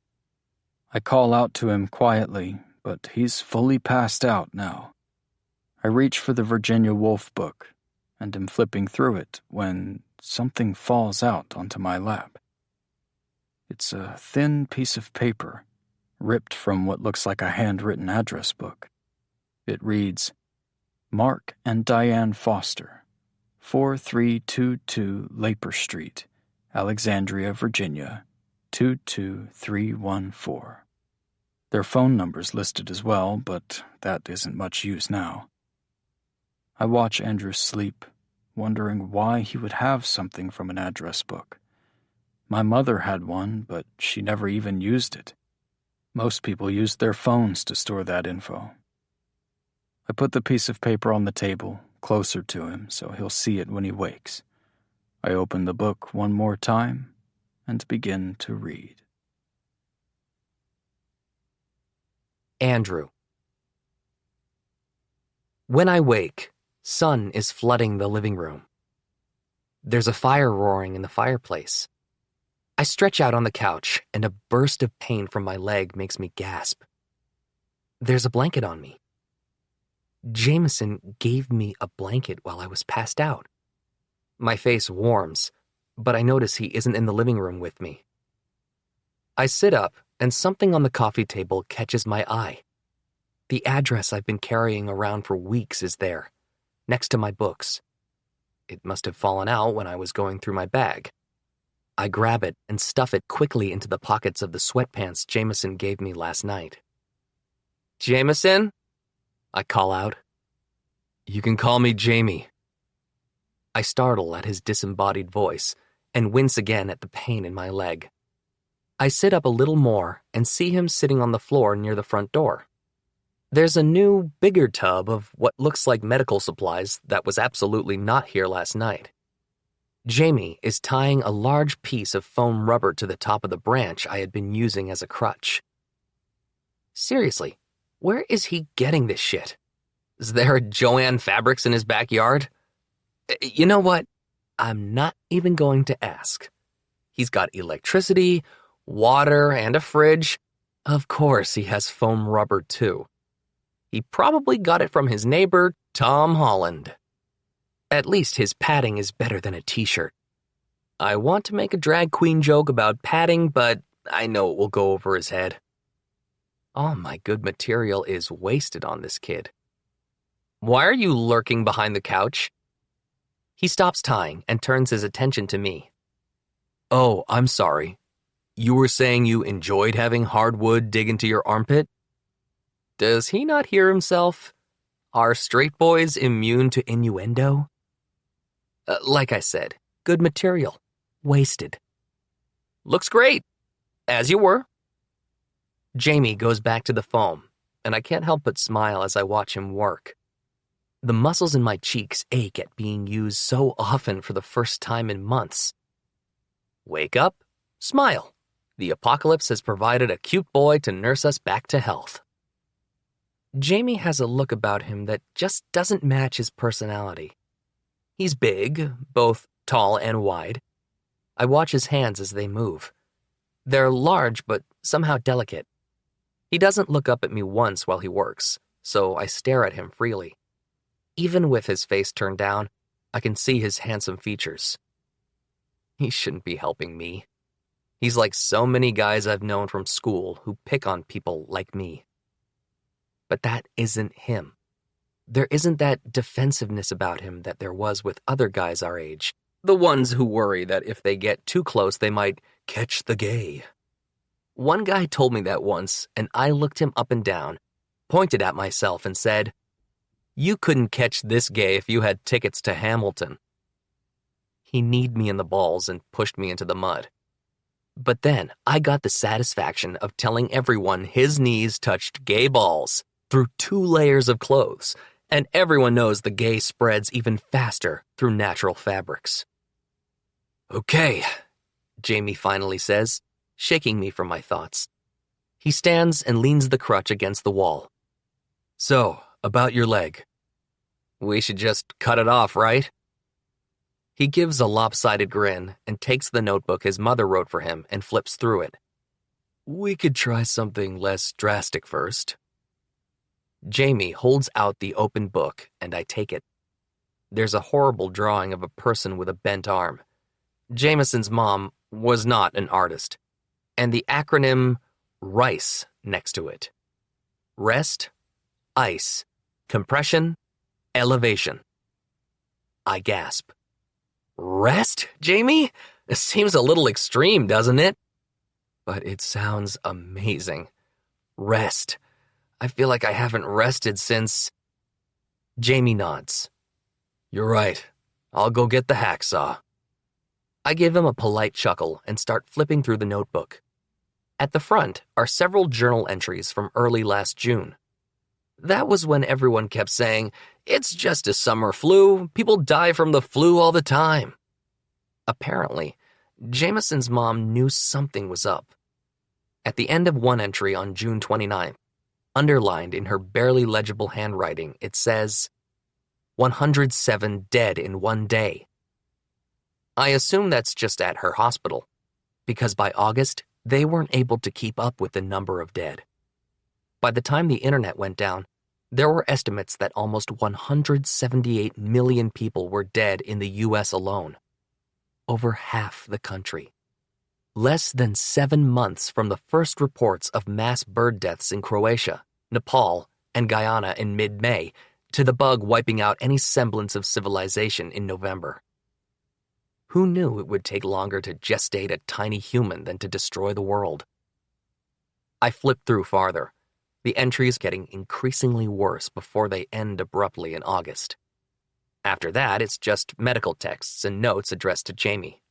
I call out to him quietly, but he's fully passed out now. I reach for the Virginia Woolf book and am flipping through it when something falls out onto my lap. It's a thin piece of paper, ripped from what looks like a handwritten address book. It reads, Mark and Diane Foster, 4322 Laper Street, Alexandria, Virginia, 22314. Their phone number's listed as well, but that isn't much use now. I watch Andrew sleep, wondering why he would have something from an address book. My mother had one, but she never even used it. Most people used their phones to store that info. I put the piece of paper on the table, closer to him, so he'll see it when he wakes. I open the book one more time and begin to read. Andrew. When I wake, sun is flooding the living room. There's a fire roaring in the fireplace. I stretch out on the couch, and a burst of pain from my leg makes me gasp. There's a blanket on me. Jameson gave me a blanket while I was passed out. My face warms, but I notice he isn't in the living room with me. I sit up, and something on the coffee table catches my eye. The address I've been carrying around for weeks is there, next to my books. It must have fallen out when I was going through my bag. I grab it and stuff it quickly into the pockets of the sweatpants Jameson gave me last night. Jameson? I call out. You can call me Jamie. I startle at his disembodied voice and wince again at the pain in my leg. I sit up a little more and see him sitting on the floor near the front door. There's a new, bigger tub of what looks like medical supplies that was absolutely not here last night. Jamie is tying a large piece of foam rubber to the top of the branch I had been using as a crutch. Seriously, where is he getting this shit? Is there a Joann Fabrics in his backyard? You know what? I'm not even going to ask. He's got electricity, water, and a fridge. Of course he has foam rubber too. He probably got it from his neighbor, Tom Holland. At least his padding is better than a t-shirt. I want to make a drag queen joke about padding, but I know it will go over his head. All my good material is wasted on this kid. Why are you lurking behind the couch? He stops tying and turns his attention to me. Oh, I'm sorry. You were saying you enjoyed having hardwood dig into your armpit? Does he not hear himself? Are straight boys immune to innuendo? Like I said, good material. Wasted. Looks great. As you were. Jamie goes back to the foam, and I can't help but smile as I watch him work. The muscles in my cheeks ache at being used so often for the first time in months. Wake up, smile. The apocalypse has provided a cute boy to nurse us back to health. Jamie has a look about him that just doesn't match his personality. He's big, both tall and wide. I watch his hands as they move. They're large but somehow delicate. He doesn't look up at me once while he works, so I stare at him freely. Even with his face turned down, I can see his handsome features. He shouldn't be helping me. He's like so many guys I've known from school who pick on people like me. But that isn't him. There isn't that defensiveness about him that there was with other guys our age, the ones who worry that if they get too close they might catch the gay. One guy told me that once, and I looked him up and down, pointed at myself and said, "You couldn't catch this gay if you had tickets to Hamilton." He kneed me in the balls and pushed me into the mud. But then I got the satisfaction of telling everyone his knees touched gay balls through 2 layers of clothes, and everyone knows the gay spreads even faster through natural fabrics. Okay, Jamie finally says, shaking me from my thoughts. He stands and leans the crutch against the wall. So, about your leg. We should just cut it off, right? He gives a lopsided grin and takes the notebook his mother wrote for him and flips through it. We could try something less drastic first. Jamie holds out the open book, and I take it. There's a horrible drawing of a person with a bent arm. Jameson's mom was not an artist, and the acronym RICE next to it. Rest, ice, compression, elevation. I gasp. Rest, Jamie? It seems a little extreme, doesn't it? But it sounds amazing. Rest. I feel like I haven't rested since... Jamie nods. You're right. I'll go get the hacksaw. I give him a polite chuckle and start flipping through the notebook. At the front are several journal entries from early last June. That was when everyone kept saying, it's just a summer flu. People die from the flu all the time. Apparently, Jameson's mom knew something was up. At the end of one entry on June 29th, underlined in her barely legible handwriting, it says, 107 dead in one day. I assume that's just at her hospital, because by August, they weren't able to keep up with the number of dead. By the time the internet went down, there were estimates that almost 178 million people were dead in the U.S. alone. Over half the country. Less than 7 months from the first reports of mass bird deaths in Croatia, Nepal, and Guyana in mid-May, to the bug wiping out any semblance of civilization in November. Who knew it would take longer to gestate a tiny human than to destroy the world? I flip through farther, the entries getting increasingly worse before they end abruptly in August. After that, it's just medical texts and notes addressed to Jamie.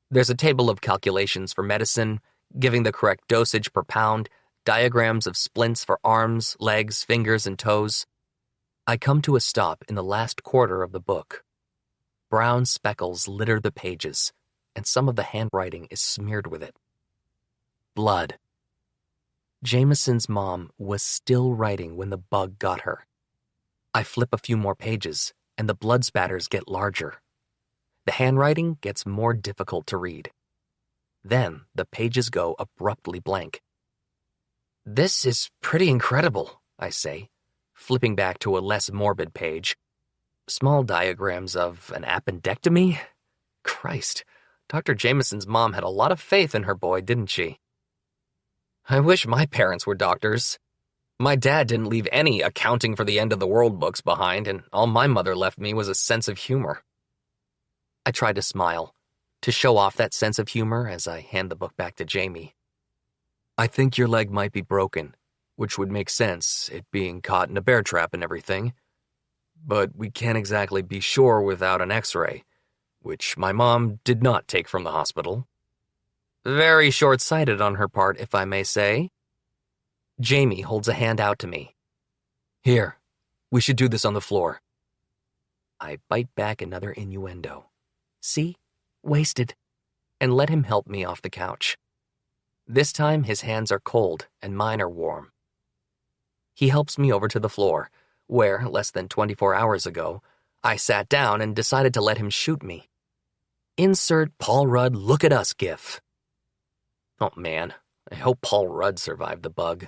There's a table of calculations for medicine, giving the correct dosage per pound, diagrams of splints for arms, legs, fingers, and toes. I come to a stop in the last quarter of the book. Brown speckles litter the pages, and some of the handwriting is smeared with it. Blood. Jameson's mom was still writing when the bug got her. I flip a few more pages, and the blood spatters get larger. The handwriting gets more difficult to read. Then the pages go abruptly blank. This is pretty incredible, I say, flipping back to a less morbid page. Small diagrams of an appendectomy? Christ, Dr. Jameson's mom had a lot of faith in her boy, didn't she? I wish my parents were doctors. My dad didn't leave any accounting for the end of the world books behind, and all my mother left me was a sense of humor. I try to smile, to show off that sense of humor as I hand the book back to Jamie. I think your leg might be broken, which would make sense, it being caught in a bear trap and everything. But we can't exactly be sure without an x-ray, which my mom did not take from the hospital. Very short-sighted on her part, if I may say. Jamie holds a hand out to me. Here, we should do this on the floor. I bite back another innuendo. See? Wasted. And let him help me off the couch. This time his hands are cold and mine are warm. He helps me over to the floor, where, less than 24 hours ago, I sat down and decided to let him shoot me. Insert Paul Rudd look at us gif. Oh man, I hope Paul Rudd survived the bug.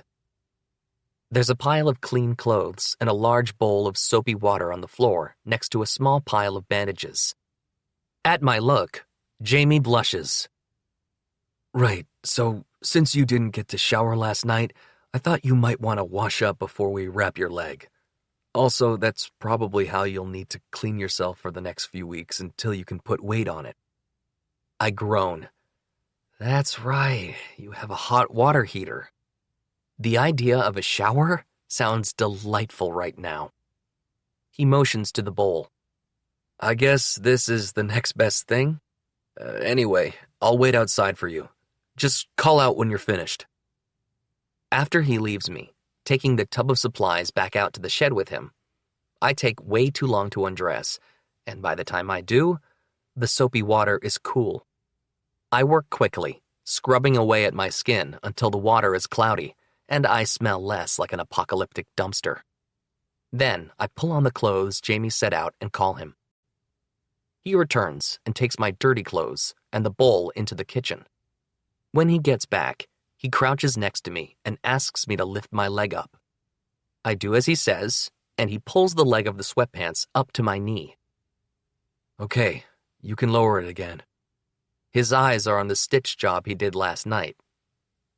There's a pile of clean clothes and a large bowl of soapy water on the floor next to a small pile of bandages. At my look, Jamie blushes. Right, so since you didn't get to shower last night, I thought you might want to wash up before we wrap your leg. Also, that's probably how you'll need to clean yourself for the next few weeks until you can put weight on it. I groan. That's right, you have a hot water heater. The idea of a shower sounds delightful right now. He motions to the bowl. I guess this is the next best thing? Anyway, I'll wait outside for you. Just call out when you're finished. After he leaves me, taking the tub of supplies back out to the shed with him, I take way too long to undress, and by the time I do, the soapy water is cool. I work quickly, scrubbing away at my skin until the water is cloudy, and I smell less like an apocalyptic dumpster. Then I pull on the clothes Jamie set out and call him. He returns and takes my dirty clothes and the bowl into the kitchen. When he gets back, he crouches next to me and asks me to lift my leg up. I do as he says, and he pulls the leg of the sweatpants up to my knee. Okay, you can lower it again. His eyes are on the stitch job he did last night.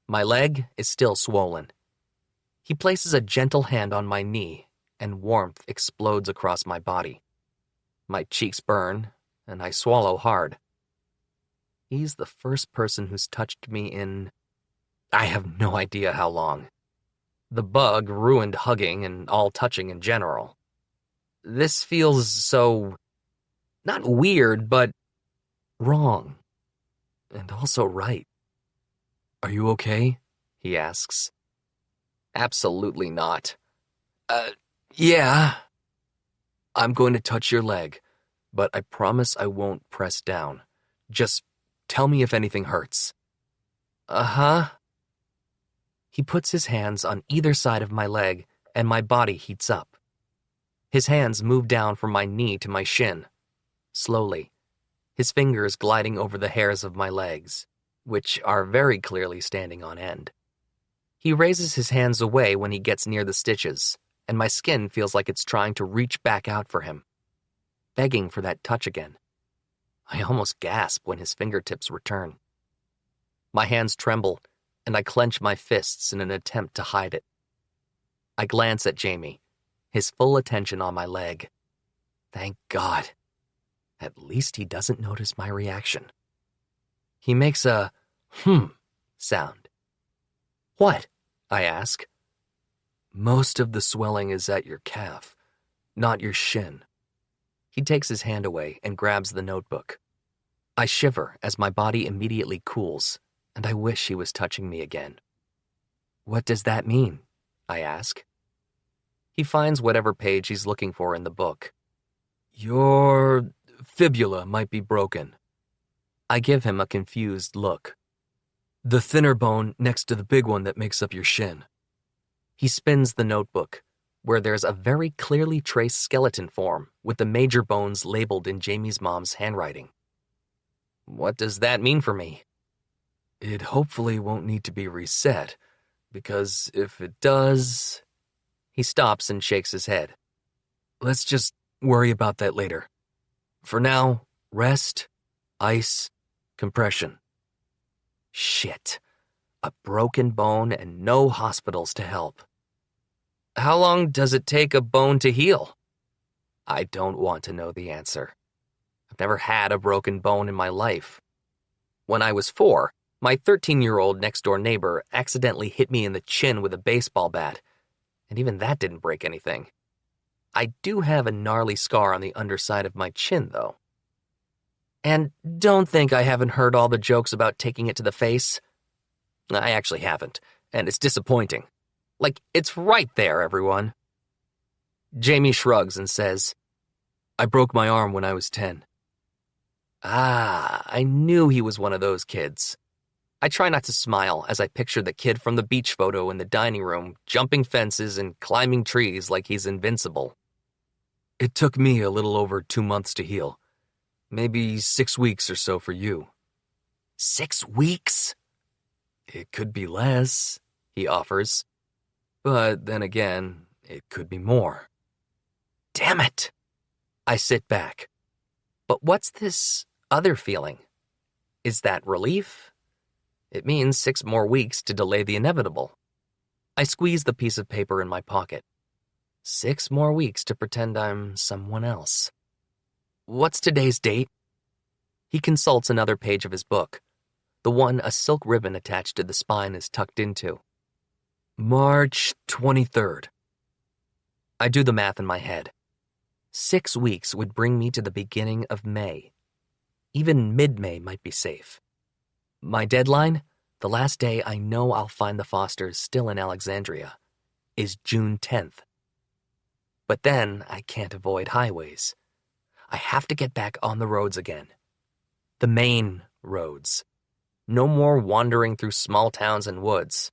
My leg is still swollen. He places a gentle hand on my knee, and warmth explodes across my body. My cheeks burn, and I swallow hard. He's the first person who's touched me in... I have no idea how long. The bug ruined hugging and all touching in general. This feels so... not weird, but wrong. And also right. Are you okay? He asks. Absolutely not. Yeah. I'm going to touch your leg, but I promise I won't press down. Just tell me if anything hurts. Uh-huh. He puts his hands on either side of my leg, and my body heats up. His hands move down from my knee to my shin. Slowly, his fingers gliding over the hairs of my legs, which are very clearly standing on end. He raises his hands away when he gets near the stitches, and my skin feels like it's trying to reach back out for him, begging for that touch again. I almost gasp when his fingertips return. My hands tremble, and I clench my fists in an attempt to hide it. I glance at Jamie, his full attention on my leg. Thank God. At least he doesn't notice my reaction. He makes a sound. What? I ask. Most of the swelling is at your calf, not your shin. He takes his hand away and grabs the notebook. I shiver as my body immediately cools, and I wish he was touching me again. What does that mean? I ask. He finds whatever page he's looking for in the book. Your fibula might be broken. I give him a confused look. The thinner bone next to the big one that makes up your shin. He spins the notebook, where there's a very clearly traced skeleton form with the major bones labeled in Jamie's mom's handwriting. What does that mean for me? It hopefully won't need to be reset, because if it does... He stops and shakes his head. Let's just worry about that later. For now, rest, ice, compression. Shit. A broken bone and no hospitals to help. How long does it take a bone to heal? I don't want to know the answer. I've never had a broken bone in my life. When I was 4, my 13-year-old next-door neighbor accidentally hit me in the chin with a baseball bat, and even that didn't break anything. I do have a gnarly scar on the underside of my chin, though. And don't think I haven't heard all the jokes about taking it to the face. I actually haven't, and it's disappointing. Like, it's right there, everyone. Jamie shrugs and says, I broke my arm when I was 10. I knew he was one of those kids. I try not to smile as I picture the kid from the beach photo in the dining room, jumping fences and climbing trees like he's invincible. It took me a little over 2 months to heal. Maybe 6 weeks or so for you. 6 weeks? It could be less, he offers. But then again, it could be more. Damn it! I sit back. But what's this other feeling? Is that relief? It means 6 more weeks to delay the inevitable. I squeeze the piece of paper in my pocket. 6 more weeks to pretend I'm someone else. What's today's date? He consults another page of his book, the one a silk ribbon attached to the spine is tucked into. March 23rd. I do the math in my head. 6 weeks would bring me to the beginning of May. Even mid-May might be safe. My deadline, the last day I know I'll find the Fosters still in Alexandria, is June 10th. But then I can't avoid highways. I have to get back on the roads again. The main roads. No more wandering through small towns and woods.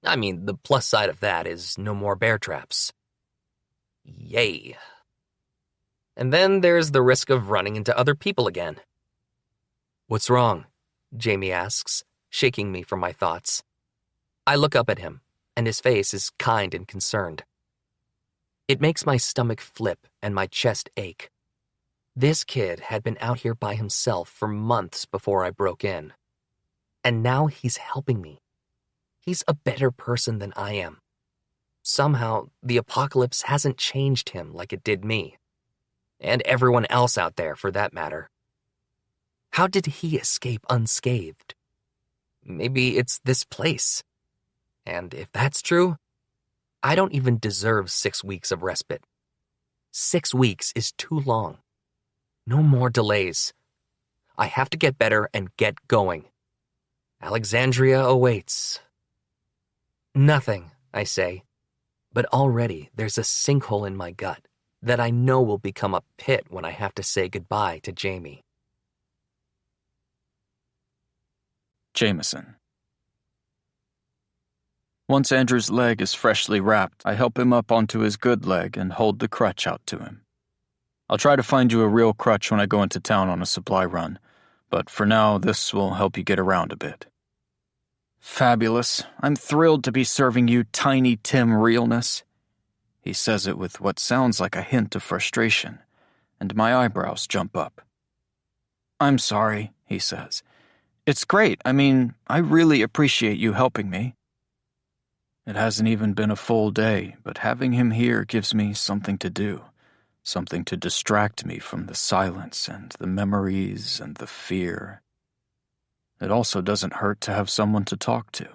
I mean, the plus side of that is no more bear traps. Yay. And then there's the risk of running into other people again. "What's wrong?" Jamie asks, shaking me from my thoughts. I look up at him, and his face is kind and concerned. It makes my stomach flip and my chest ache. This kid had been out here by himself for months before I broke in. And now he's helping me. He's a better person than I am. Somehow, the apocalypse hasn't changed him like it did me. And everyone else out there, for that matter. How did he escape unscathed? Maybe it's this place. And if that's true, I don't even deserve 6 weeks of respite. 6 weeks is too long. No more delays. I have to get better and get going. Alexandria awaits. Nothing, I say, but already there's a sinkhole in my gut that I know will become a pit when I have to say goodbye to Jamie. Jameson. Once Andrew's leg is freshly wrapped, I help him up onto his good leg and hold the crutch out to him. I'll try to find you a real crutch when I go into town on a supply run, but for now, this will help you get around a bit. Fabulous. I'm thrilled to be serving you Tiny Tim realness. He says it with what sounds like a hint of frustration, and my eyebrows jump up. I'm sorry, he says. It's great. I mean, I really appreciate you helping me. It hasn't even been a full day, but having him here gives me something to do. Something to distract me from the silence and the memories and the fear. It also doesn't hurt to have someone to talk to.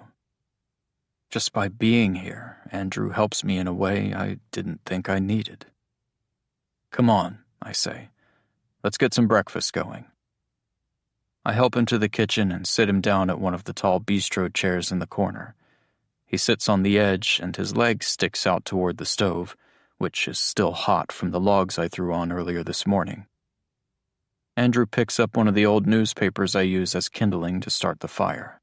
Just by being here, Andrew helps me in a way I didn't think I needed. Come on, I say. Let's get some breakfast going. I help him to the kitchen and sit him down at one of the tall bistro chairs in the corner. He sits on the edge and his leg sticks out toward the stove, which is still hot from the logs I threw on earlier this morning. Andrew picks up one of the old newspapers I use as kindling to start the fire.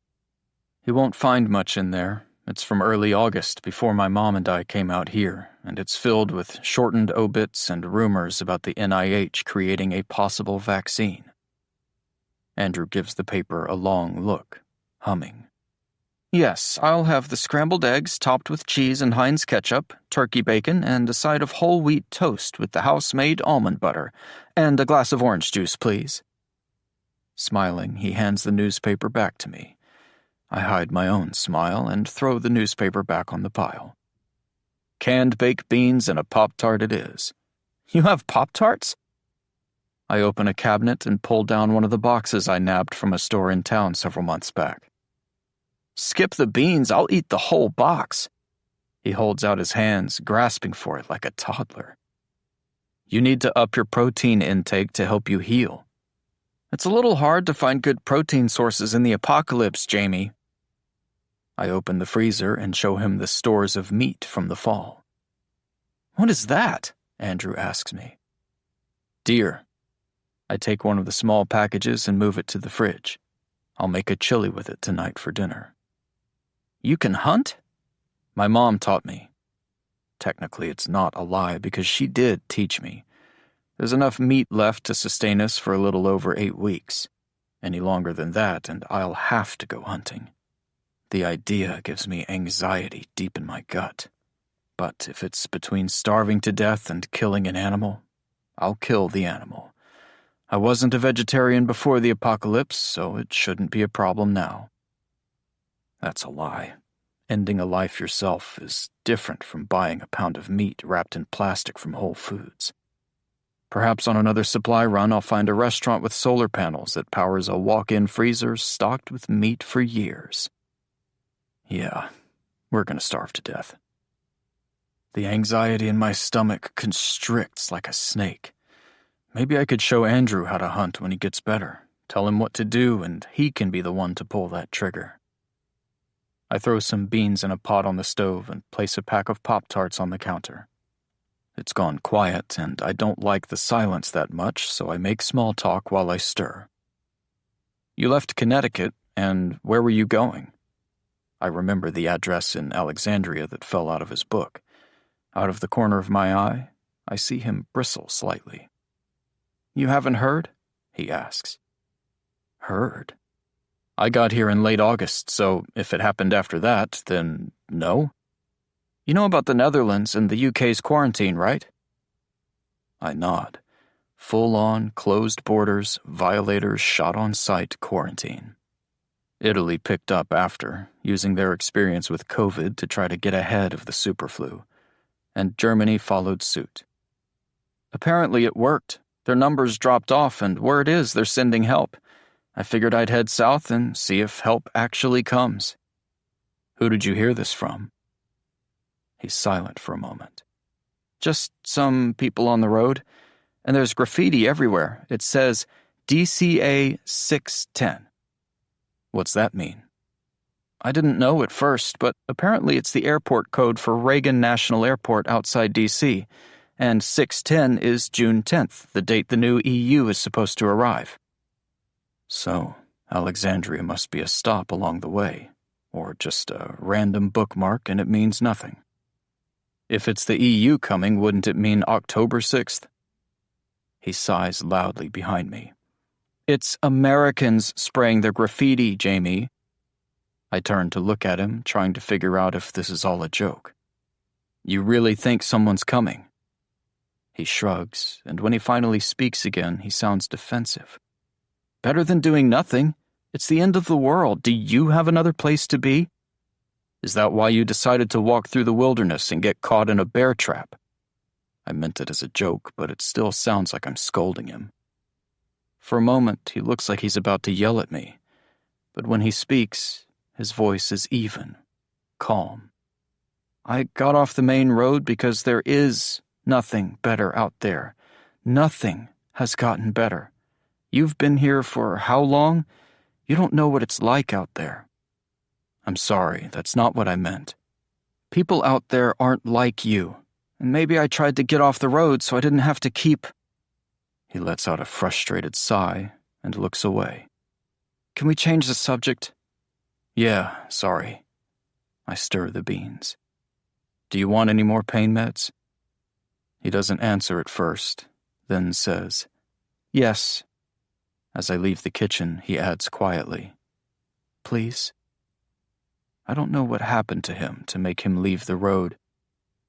He won't find much in there. It's from early August, before my mom and I came out here, and it's filled with shortened obits and rumors about the NIH creating a possible vaccine. Andrew gives the paper a long look, humming. Yes, I'll have the scrambled eggs topped with cheese and Heinz ketchup, turkey bacon, and a side of whole wheat toast with the house-made almond butter, and a glass of orange juice, please. Smiling, he hands the newspaper back to me. I hide my own smile and throw the newspaper back on the pile. Canned baked beans and a Pop-Tart it is. You have Pop-Tarts? I open a cabinet and pull down one of the boxes I nabbed from a store in town several months back. Skip the beans, I'll eat the whole box. He holds out his hands, grasping for it like a toddler. You need to up your protein intake to help you heal. It's a little hard to find good protein sources in the apocalypse, Jamie. I open the freezer and show him the stores of meat from the fall. What is that? Andrew asks me. Deer. I take one of the small packages and move it to the fridge. I'll make a chili with it tonight for dinner. You can hunt? My mom taught me. Technically, it's not a lie because she did teach me. There's enough meat left to sustain us for a little over 8 weeks. Any longer than that, and I'll have to go hunting. The idea gives me anxiety deep in my gut. But if it's between starving to death and killing an animal, I'll kill the animal. I wasn't a vegetarian before the apocalypse, so it shouldn't be a problem now. That's a lie. Ending a life yourself is different from buying a pound of meat wrapped in plastic from Whole Foods. Perhaps on another supply run I'll find a restaurant with solar panels that powers a walk-in freezer stocked with meat for years. Yeah, we're gonna starve to death. The anxiety in my stomach constricts like a snake. Maybe I could show Andrew how to hunt when he gets better, tell him what to do, and he can be the one to pull that trigger. I throw some beans in a pot on the stove and place a pack of Pop-Tarts on the counter. It's gone quiet, and I don't like the silence that much, so I make small talk while I stir. You left Connecticut, and where were you going? I remember the address in Alexandria that fell out of his book. Out of the corner of my eye, I see him bristle slightly. "You haven't heard?" he asks. "Heard? I got here in late August, so if it happened after that, then no. You know about the Netherlands and the UK's quarantine, right?" I nod. Full-on, closed borders, violators shot on sight quarantine. Italy picked up after, using their experience with COVID to try to get ahead of the superflu, and Germany followed suit. Apparently it worked. Their numbers dropped off, and word is they're sending help. I figured I'd head south and see if help actually comes. "Who did you hear this from?" He's silent for a moment. "Just some people on the road, and there's graffiti everywhere. It says DCA 610. "What's that mean?" "I didn't know at first, but apparently it's the airport code for Reagan National Airport outside D.C., and 610 is June 10th, the date the new EU is supposed to arrive." So, Alexandria must be a stop along the way, or just a random bookmark and it means nothing. If it's the EU coming, wouldn't it mean October 6th? He sighs loudly behind me. "It's Americans spraying their graffiti, Jamie." I turn to look at him, trying to figure out if this is all a joke. "You really think someone's coming?" He shrugs, and when he finally speaks again, he sounds defensive. "Better than doing nothing. It's the end of the world. Do you have another place to be? Is that why you decided to walk through the wilderness and get caught in a bear trap?" I meant it as a joke, but it still sounds like I'm scolding him. For a moment, he looks like he's about to yell at me, but when he speaks, his voice is even, calm. "I got off the main road because there is nothing better out there. Nothing has gotten better. You've been here for how long? You don't know what it's like out there." "I'm sorry, that's not what I meant. People out there aren't like you, and maybe I tried to get off the road so I didn't have to keep..." He lets out a frustrated sigh and looks away. "Can we change the subject?" "Yeah, sorry." I stir the beans. "Do you want any more pain meds?" He doesn't answer at first, then says, "Yes." As I leave the kitchen, he adds quietly, "Please?" I don't know what happened to him to make him leave the road,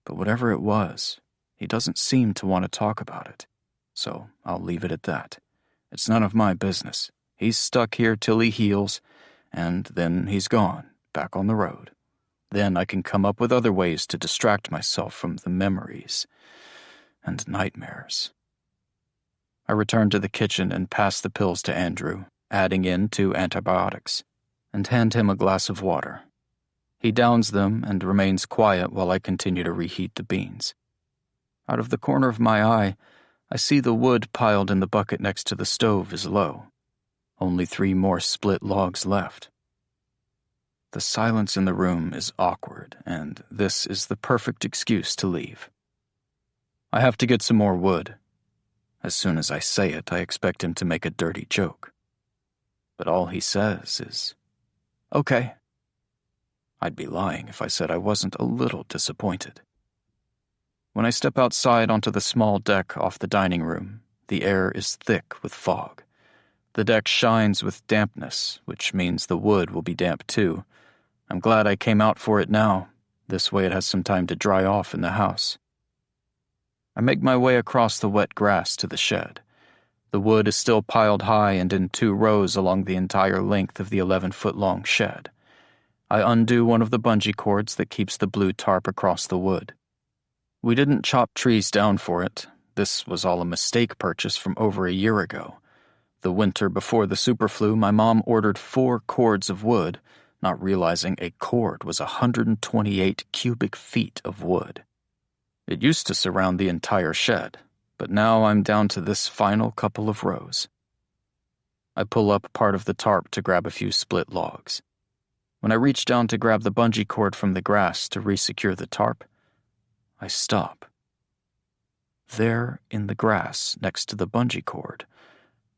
but whatever it was, he doesn't seem to want to talk about it, so I'll leave it at that. It's none of my business. He's stuck here till he heals, and then he's gone, back on the road. Then I can come up with other ways to distract myself from the memories and nightmares. I return to the kitchen and pass the pills to Andrew, adding in 2 antibiotics, and hand him a glass of water. He downs them and remains quiet while I continue to reheat the beans. Out of the corner of my eye, I see the wood piled in the bucket next to the stove is low. Only 3 more split logs left. The silence in the room is awkward, and this is the perfect excuse to leave. I have to get some more wood. As soon as I say it, I expect him to make a dirty joke. But all he says is, "Okay." I'd be lying if I said I wasn't a little disappointed. When I step outside onto the small deck off the dining room, the air is thick with fog. The deck shines with dampness, which means the wood will be damp too. I'm glad I came out for it now. This way it has some time to dry off in the house. I make my way across the wet grass to the shed. The wood is still piled high and in 2 rows along the entire length of the 11-foot-long shed. I undo one of the bungee cords that keeps the blue tarp across the wood. We didn't chop trees down for it. This was all a mistake purchase from over a year ago. The winter before the superflu, my mom ordered 4 cords of wood, not realizing a cord was 128 cubic feet of wood. It used to surround the entire shed, but now I'm down to this final couple of rows. I pull up part of the tarp to grab a few split logs. When I reach down to grab the bungee cord from the grass to resecure the tarp, I stop. There in the grass next to the bungee cord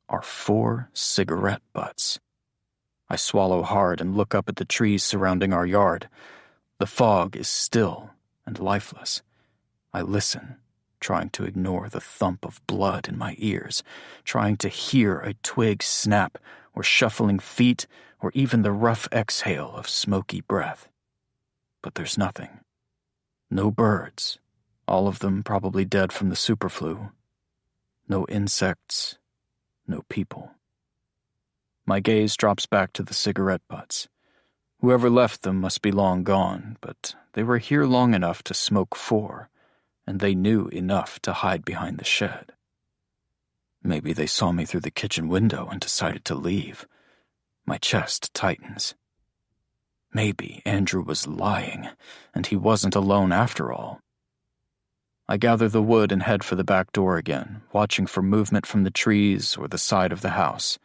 are 4 cigarette butts. I swallow hard and look up at the trees surrounding our yard. The fog is still and lifeless. I listen, trying to ignore the thump of blood in my ears, trying to hear a twig snap or shuffling feet or even the rough exhale of smoky breath. But there's nothing. No birds, all of them probably dead from the superflu. No insects, no people. My gaze drops back to the cigarette butts. Whoever left them must be long gone, but they were here long enough to smoke for, and they knew enough to hide behind the shed. Maybe they saw me through the kitchen window and decided to leave. My chest tightens. Maybe Andrew was lying, and he wasn't alone after all. I gather the wood and head for the back door again, watching for movement from the trees or the side of the house.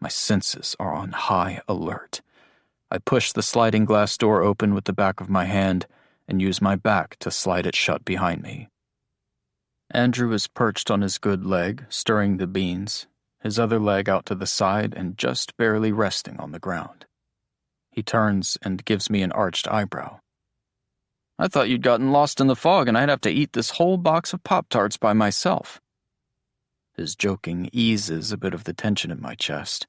My senses are on high alert. I push the sliding glass door open with the back of my hand and use my back to slide it shut behind me. Andrew is perched on his good leg, stirring the beans, his other leg out to the side and just barely resting on the ground. He turns and gives me an arched eyebrow. I thought you'd gotten lost in the fog and I'd have to eat this whole box of Pop-Tarts by myself. His joking eases a bit of the tension in my chest.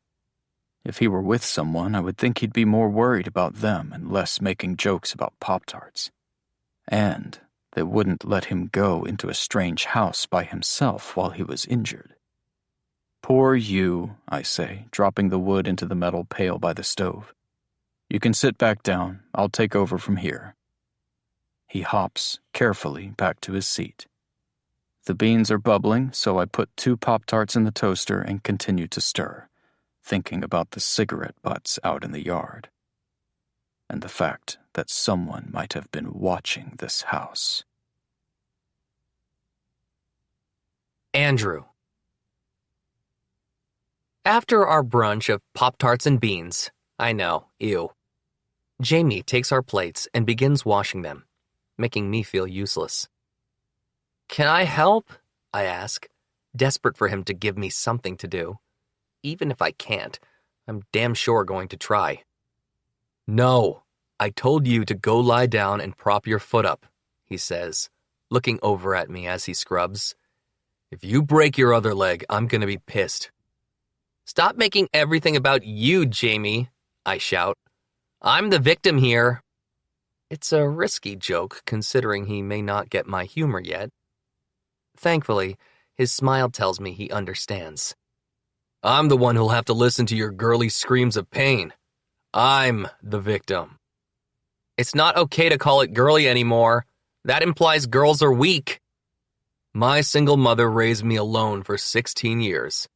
If he were with someone, I would think he'd be more worried about them and less making jokes about Pop-Tarts. And they wouldn't let him go into a strange house by himself while he was injured. Poor you, I say, dropping the wood into the metal pail by the stove. You can sit back down. I'll take over from here. He hops carefully back to his seat. The beans are bubbling, so I put 2 Pop-Tarts in the toaster and continue to stir, thinking about the cigarette butts out in the yard, and the fact that someone might have been watching this house. Andrew. After our brunch of Pop-Tarts and beans, I know, ew, Jamie takes our plates and begins washing them, making me feel useless. Can I help? I ask, desperate for him to give me something to do. Even if I can't, I'm damn sure going to try. No, I told you to go lie down and prop your foot up, he says, looking over at me as he scrubs. If you break your other leg, I'm going to be pissed. Stop making everything about you, Jamie, I shout. I'm the victim here. It's a risky joke, considering he may not get my humor yet. Thankfully, his smile tells me he understands. I'm the one who'll have to listen to your girly screams of pain. I'm the victim. It's not okay to call it girly anymore. That implies girls are weak. My single mother raised me alone for 16 years.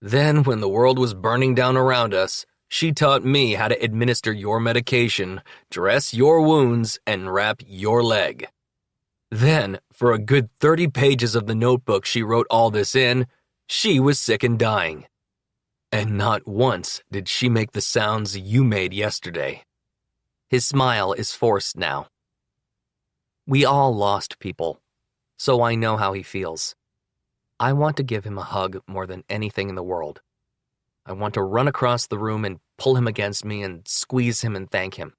Then, when the world was burning down around us, she taught me how to administer your medication, dress your wounds, and wrap your leg. Then, for a good 30 pages of the notebook she wrote all this in, she was sick and dying. And not once did she make the sounds you made yesterday. His smile is forced now. We all lost people, so I know how he feels. I want to give him a hug more than anything in the world. I want to run across the room and pull him against me and squeeze him and thank him.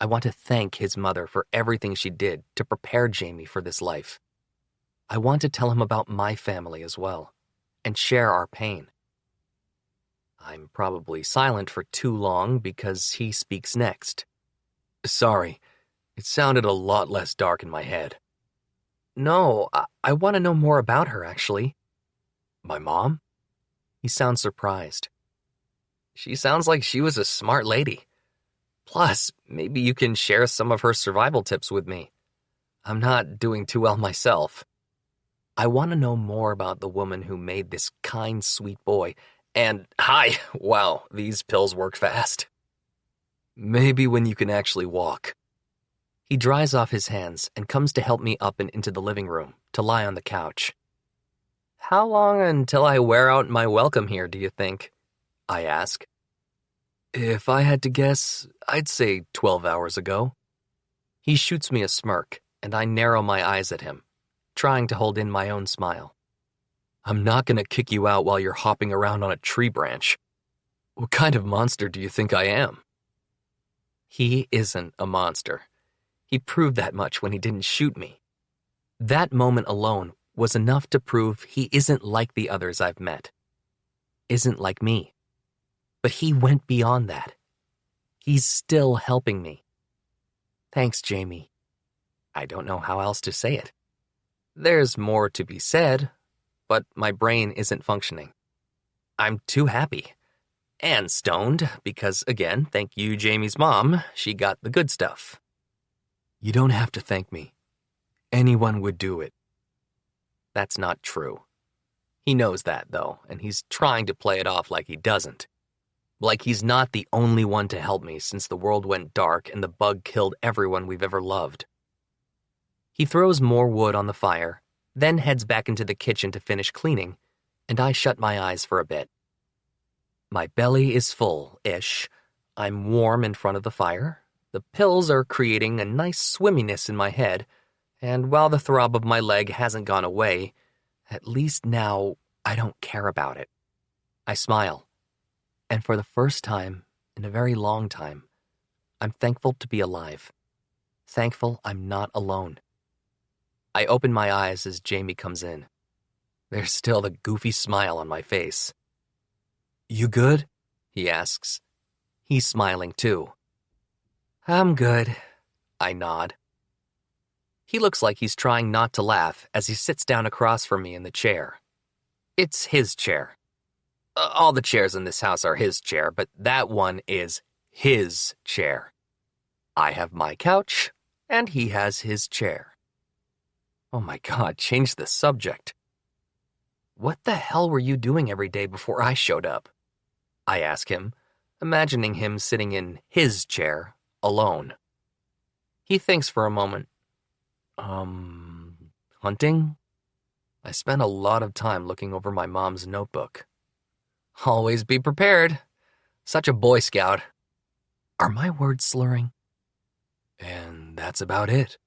I want to thank his mother for everything she did to prepare Jamie for this life. I want to tell him about my family as well, and share our pain. I'm probably silent for too long because he speaks next. Sorry, it sounded a lot less dark in my head. No, I want to know more about her, actually. My mom? He sounds surprised. She sounds like she was a smart lady. Plus, maybe you can share some of her survival tips with me. I'm not doing too well myself. I want to know more about the woman who made this kind, sweet boy. And, hi, wow, these pills work fast. Maybe when you can actually walk. He dries off his hands and comes to help me up and into the living room to lie on the couch. How long until I wear out my welcome here, do you think? I ask. If I had to guess, I'd say 12 hours ago. He shoots me a smirk, and I narrow my eyes at him, trying to hold in my own smile. I'm not going to kick you out while you're hopping around on a tree branch. What kind of monster do you think I am? He isn't a monster. He proved that much when he didn't shoot me. That moment alone was enough to prove he isn't like the others I've met. Isn't like me. But he went beyond that. He's still helping me. Thanks, Jamie. I don't know how else to say it. There's more to be said, but my brain isn't functioning. I'm too happy. And stoned, because again, thank you, Jamie's mom, she got the good stuff. You don't have to thank me. Anyone would do it. That's not true. He knows that, though, and he's trying to play it off like he doesn't. Like he's not the only one to help me since the world went dark and the bug killed everyone we've ever loved. He throws more wood on the fire, then heads back into the kitchen to finish cleaning, and I shut my eyes for a bit. My belly is full-ish. I'm warm in front of the fire. The pills are creating a nice swimminess in my head, and while the throb of my leg hasn't gone away, at least now I don't care about it. I smile, and for the first time in a very long time, I'm thankful to be alive. Thankful I'm not alone. I open my eyes as Jamie comes in. There's still the goofy smile on my face. You good? He asks. He's smiling too. I'm good. I nod. He looks like he's trying not to laugh as he sits down across from me in the chair. It's his chair. All the chairs in this house are his chair, but that one is his chair. I have my couch, and he has his chair. Oh my God, change the subject. What the hell were you doing every day before I showed up? I ask him, imagining him sitting in his chair, alone. He thinks for a moment. Hunting? I spent a lot of time looking over my mom's notebook. Always be prepared. Such a Boy Scout. Are my words slurring? And that's about it.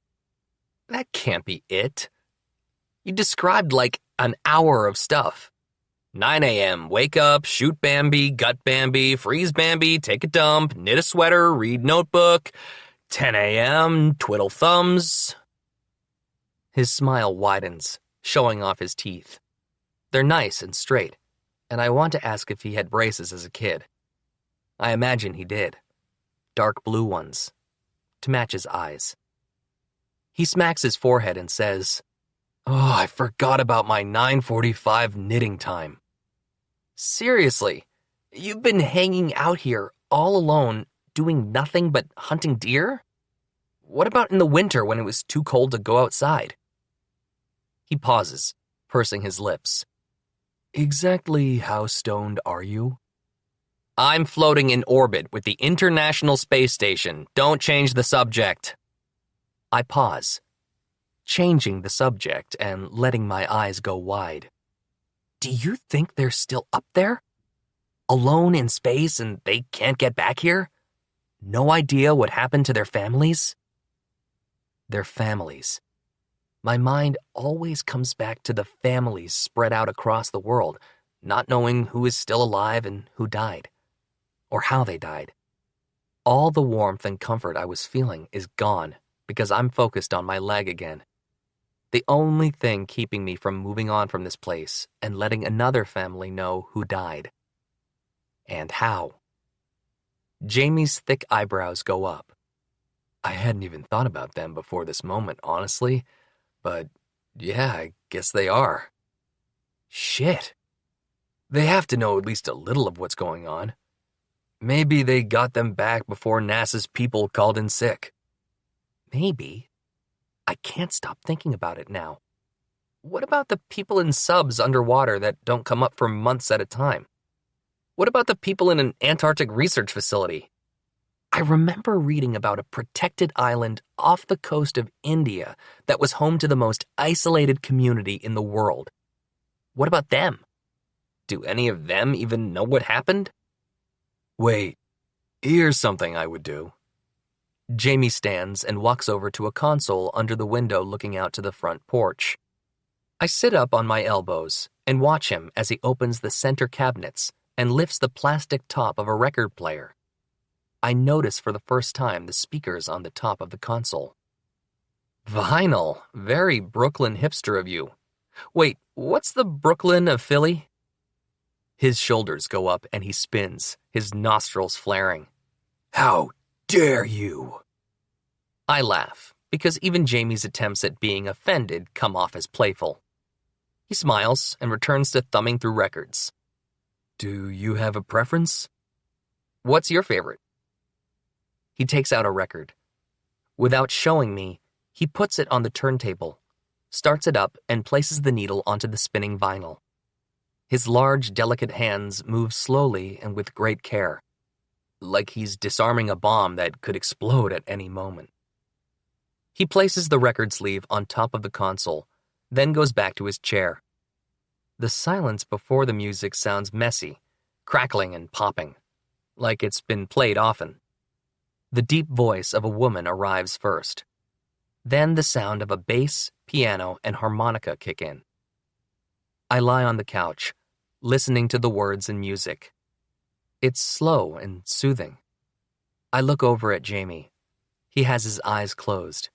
That can't be it. You described like an hour of stuff. 9 a.m., wake up, shoot Bambi, gut Bambi, freeze Bambi, take a dump, knit a sweater, read notebook. 10 a.m., twiddle thumbs. His smile widens, showing off his teeth. They're nice and straight, and I want to ask if he had braces as a kid. I imagine he did. Dark blue ones, to match his eyes. He smacks his forehead and says, "Oh, I forgot about my 9:45 knitting time." Seriously, you've been hanging out here all alone, doing nothing but hunting deer? What about in the winter when it was too cold to go outside? He pauses, pursing his lips. Exactly how stoned are you? I'm floating in orbit with the International Space Station. Don't change the subject. I pause, changing the subject and letting my eyes go wide. Do you think they're still up there? Alone in space and they can't get back here? No idea what happened to their families? Their families. My mind always comes back to the families spread out across the world, not knowing who is still alive and who died, or how they died. All the warmth and comfort I was feeling is gone because I'm focused on my leg again. The only thing keeping me from moving on from this place and letting another family know who died. And how. Jamie's thick eyebrows go up. I hadn't even thought about them before this moment, honestly. But, yeah, I guess they are. Shit. They have to know at least a little of what's going on. Maybe they got them back before NASA's people called in sick. Maybe. I can't stop thinking about it now. What about the people in subs underwater that don't come up for months at a time? What about the people in an Antarctic research facility? I remember reading about a protected island off the coast of India that was home to the most isolated community in the world. What about them? Do any of them even know what happened? Wait, here's something I would do. Jamie stands and walks over to a console under the window looking out to the front porch. I sit up on my elbows and watch him as he opens the center cabinets and lifts the plastic top of a record player. I notice for the first time the speakers on the top of the console. Vinyl. Very Brooklyn hipster of you. Wait, what's the Brooklyn of Philly? His shoulders go up and he spins, his nostrils flaring. How dare you? I laugh, because even Jamie's attempts at being offended come off as playful. He smiles and returns to thumbing through records. Do you have a preference? What's your favorite? He takes out a record. Without showing me, he puts it on the turntable, starts it up, and places the needle onto the spinning vinyl. His large, delicate hands move slowly and with great care, like he's disarming a bomb that could explode at any moment. He places the record sleeve on top of the console, then goes back to his chair. The silence before the music sounds messy, crackling and popping, like it's been played often. The deep voice of a woman arrives first. Then the sound of a bass, piano, and harmonica kick in. I lie on the couch, listening to the words and music. It's slow and soothing. I look over at Jamie. He has his eyes closed,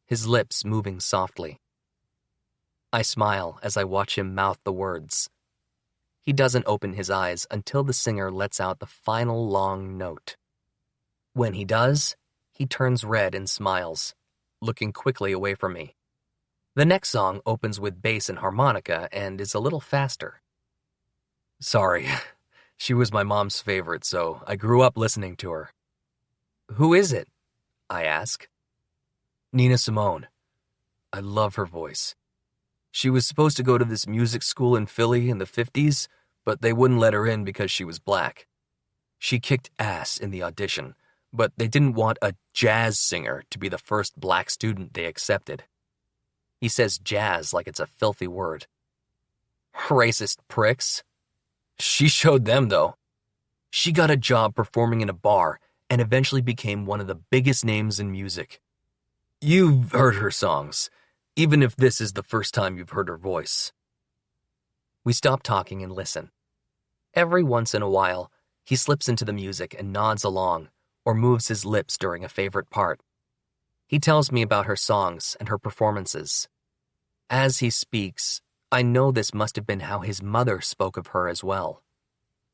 his lips moving softly. I smile as I watch him mouth the words. He doesn't open his eyes until the singer lets out the final long note. When he does, he turns red and smiles, looking quickly away from me. The next song opens with bass and harmonica and is a little faster. Sorry, she was my mom's favorite, so I grew up listening to her. Who is it? I ask. Nina Simone. I love her voice. She was supposed to go to this music school in Philly in the 50s, but they wouldn't let her in because she was black. She kicked ass in the audition, but they didn't want a jazz singer to be the first black student they accepted. He says jazz like it's a filthy word. Racist pricks. She showed them, though. She got a job performing in a bar and eventually became one of the biggest names in music. You've heard her songs, even if this is the first time you've heard her voice. We stop talking and listen. Every once in a while, he slips into the music and nods along, or moves his lips during a favorite part. He tells me about her songs and her performances. As he speaks, I know this must have been how his mother spoke of her as well,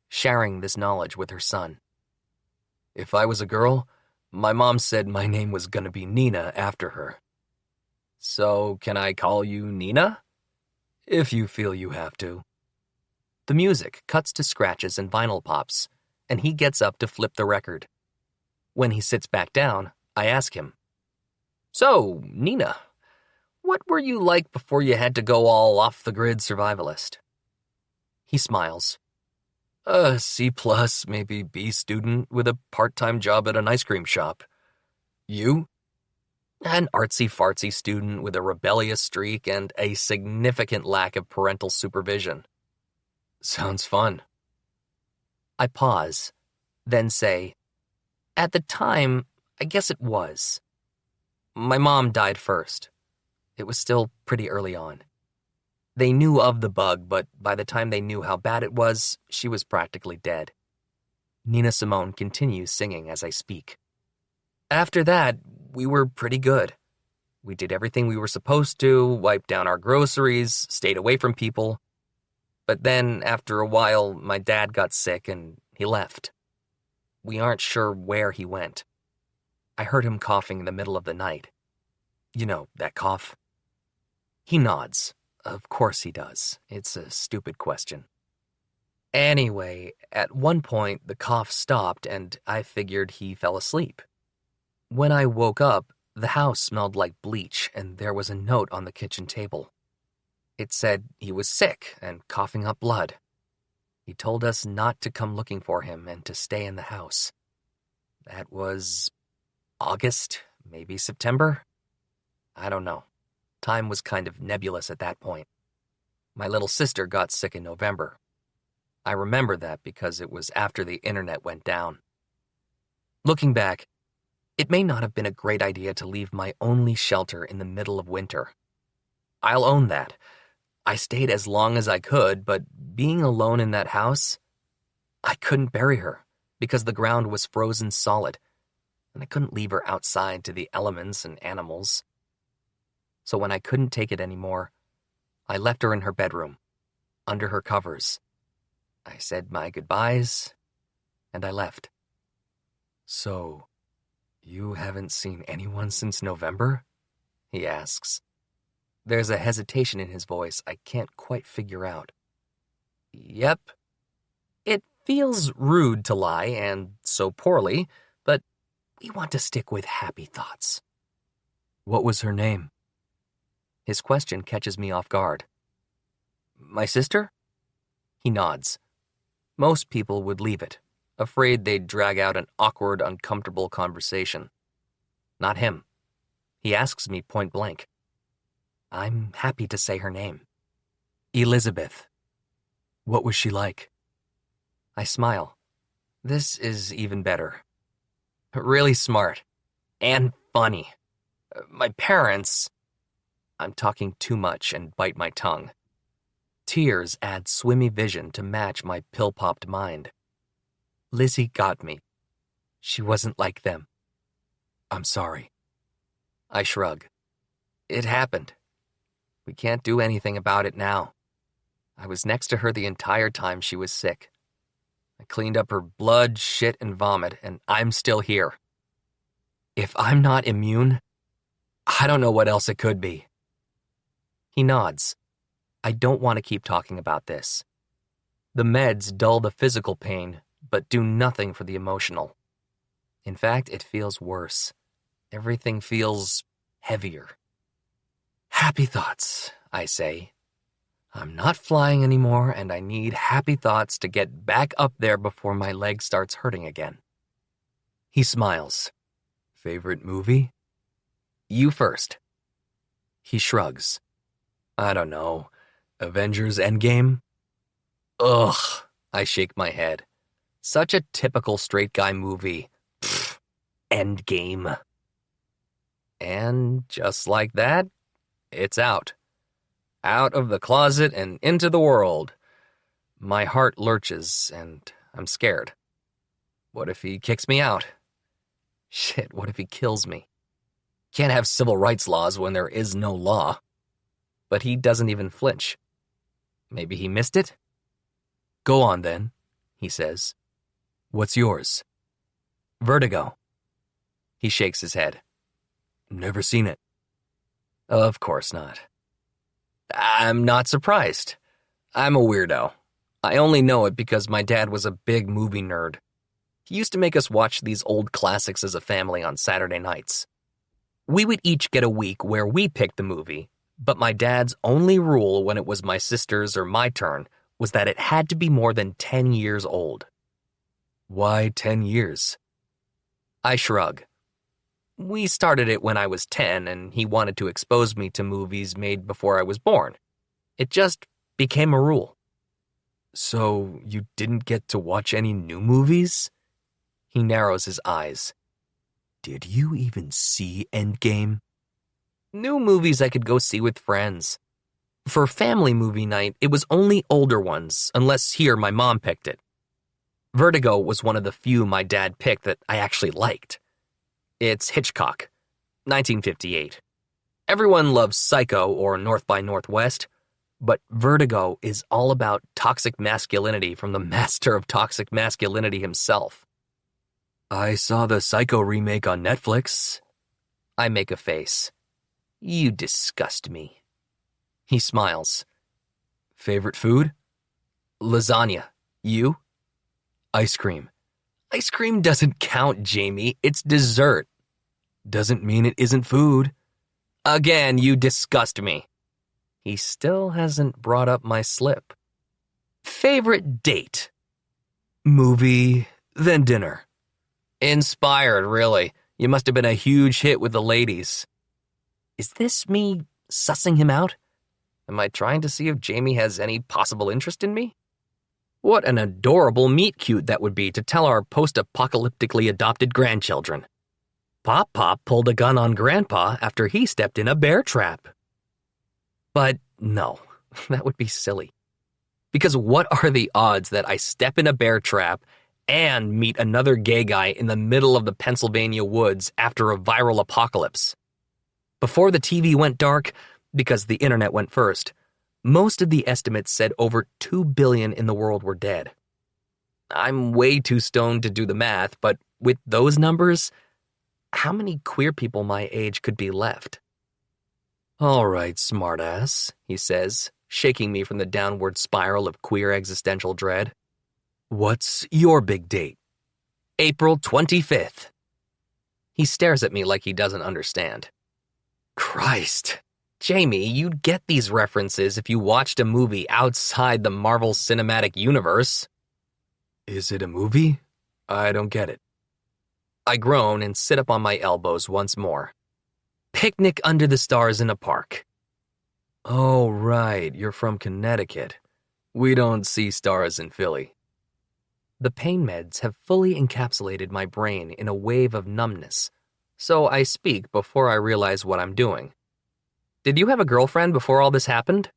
sharing this knowledge with her son. If I was a girl, my mom said my name was gonna be Nina after her. So can I call you Nina? If you feel you have to. The music cuts to scratches and vinyl pops, and he gets up to flip the record. When he sits back down, I ask him, So, Nina, what were you like before you had to go all off-the-grid survivalist? He smiles. A C+, maybe B student with a part-time job at an ice cream shop. You? An artsy-fartsy student with a rebellious streak and a significant lack of parental supervision. Sounds fun. I pause, then say, At the time, I guess it was. My mom died first. It was still pretty early on. They knew of the bug, but by the time they knew how bad it was, she was practically dead. Nina Simone continues singing as I speak. After that, we were pretty good. We did everything we were supposed to, wiped down our groceries, stayed away from people. But then, after a while, my dad got sick and he left. We aren't sure where he went. I heard him coughing in the middle of the night. You know, that cough. He nods. Of course he does. It's a stupid question. Anyway, at one point, the cough stopped and I figured he fell asleep. When I woke up, the house smelled like bleach and there was a note on the kitchen table. It said he was sick and coughing up blood. He told us not to come looking for him and to stay in the house. That was August, maybe September? I don't know. Time was kind of nebulous at that point. My little sister got sick in November. I remember that because it was after the internet went down. Looking back, it may not have been a great idea to leave my only shelter in the middle of winter. I'll own that. I stayed as long as I could, but being alone in that house, I couldn't bury her because the ground was frozen solid, and I couldn't leave her outside to the elements and animals. So when I couldn't take it anymore, I left her in her bedroom, under her covers. I said my goodbyes, and I left. So, you haven't seen anyone since November? He asks. There's a hesitation in his voice I can't quite figure out. Yep. It feels rude to lie, and so poorly, but we want to stick with happy thoughts. What was her name? His question catches me off guard. My sister? He nods. Most people would leave it, afraid they'd drag out an awkward, uncomfortable conversation. Not him. He asks me point blank. I'm happy to say her name. Elizabeth. What was she like? I smile. This is even better. Really smart. And funny. My parents... I'm talking too much and bite my tongue. Tears add swimmy vision to match my pill-popped mind. Lizzie got me. She wasn't like them. I'm sorry. I shrug. It happened. We can't do anything about it now. I was next to her the entire time she was sick. I cleaned up her blood, shit, and vomit, and I'm still here. If I'm not immune, I don't know what else it could be. He nods. I don't want to keep talking about this. The meds dull the physical pain, but do nothing for the emotional. In fact, it feels worse. Everything feels heavier. Happy thoughts, I say. I'm not flying anymore, and I need happy thoughts to get back up there before my leg starts hurting again. He smiles. Favorite movie? You first. He shrugs. I don't know. Avengers Endgame? Ugh, I shake my head. Such a typical straight guy movie. Pfft, Endgame. And just like that, it's out. Out of the closet and into the world. My heart lurches, and I'm scared. What if he kicks me out? Shit, what if he kills me? Can't have civil rights laws when there is no law. But he doesn't even flinch. Maybe he missed it? Go on then, he says. What's yours? Vertigo. He shakes his head. Never seen it. Of course not. I'm not surprised. I'm a weirdo. I only know it because my dad was a big movie nerd. He used to make us watch these old classics as a family on Saturday nights. We would each get a week where we picked the movie, but my dad's only rule when it was my sister's or my turn was that it had to be more than 10 years old. Why 10 years? I shrug. We started it when I was 10, and he wanted to expose me to movies made before I was born. It just became a rule. So you didn't get to watch any new movies? He narrows his eyes. Did you even see Endgame? New movies I could go see with friends. For family movie night, it was only older ones, unless here my mom picked it. Vertigo was one of the few my dad picked that I actually liked. It's Hitchcock, 1958. Everyone loves Psycho or North by Northwest, but Vertigo is all about toxic masculinity from the master of toxic masculinity himself. I saw the Psycho remake on Netflix. I make a face. You disgust me. He smiles. Favorite food? Lasagna. You? Ice cream. Ice cream doesn't count, Jamie. It's dessert. Doesn't mean it isn't food. Again, you disgust me. He still hasn't brought up my slip. Favorite date? Movie, then dinner. Inspired, really. You must have been a huge hit with the ladies. Is this me sussing him out? Am I trying to see if Jamie has any possible interest in me? What an adorable meet-cute that would be to tell our post-apocalyptically adopted grandchildren. Pop-Pop pulled a gun on Grandpa after he stepped in a bear trap. But no, that would be silly. Because what are the odds that I step in a bear trap and meet another gay guy in the middle of the Pennsylvania woods after a viral apocalypse? Before the TV went dark, because the internet went first, most of the estimates said over 2 billion in the world were dead. I'm way too stoned to do the math, but with those numbers, how many queer people my age could be left? All right, smartass, he says, shaking me from the downward spiral of queer existential dread. What's your big date? April 25th. He stares at me like he doesn't understand. Christ, Jamie, you'd get these references if you watched a movie outside the Marvel Cinematic Universe. Is it a movie? I don't get it. I groan and sit up on my elbows once more. Picnic under the stars in a park. Oh, right, you're from Connecticut. We don't see stars in Philly. The pain meds have fully encapsulated my brain in a wave of numbness, so I speak before I realize what I'm doing. Did you have a girlfriend before all this happened?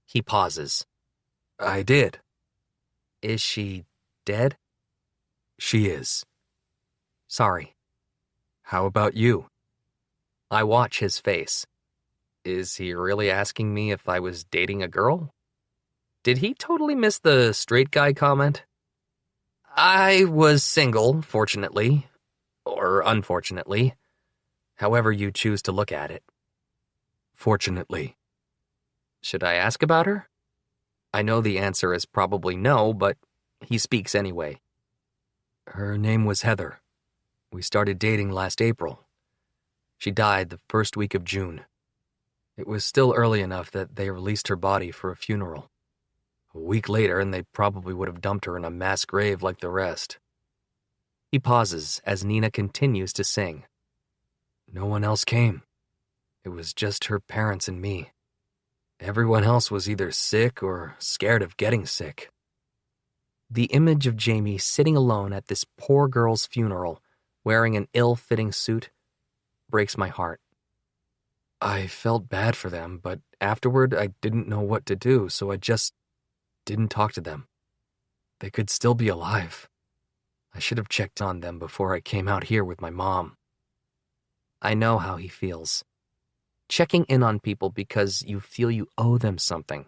He pauses. I did. Is she dead? She is. Sorry. How about you? I watch his face. Is he really asking me if I was dating a girl? Did he totally miss the straight guy comment? I was single, fortunately. Or unfortunately. However you choose to look at it. Fortunately. Should I ask about her? I know the answer is probably no, but he speaks anyway. Her name was Heather. We started dating last April. She died the first week of June. It was still early enough that they released her body for a funeral. A week later, and they probably would have dumped her in a mass grave like the rest. He pauses as Nina continues to sing. No one else came. It was just her parents and me. Everyone else was either sick or scared of getting sick. The image of Jamie sitting alone at this poor girl's funeral, wearing an ill-fitting suit, breaks my heart. I felt bad for them, but afterward I didn't know what to do, so I just didn't talk to them. They could still be alive. I should have checked on them before I came out here with my mom. I know how he feels. Checking in on people because you feel you owe them something.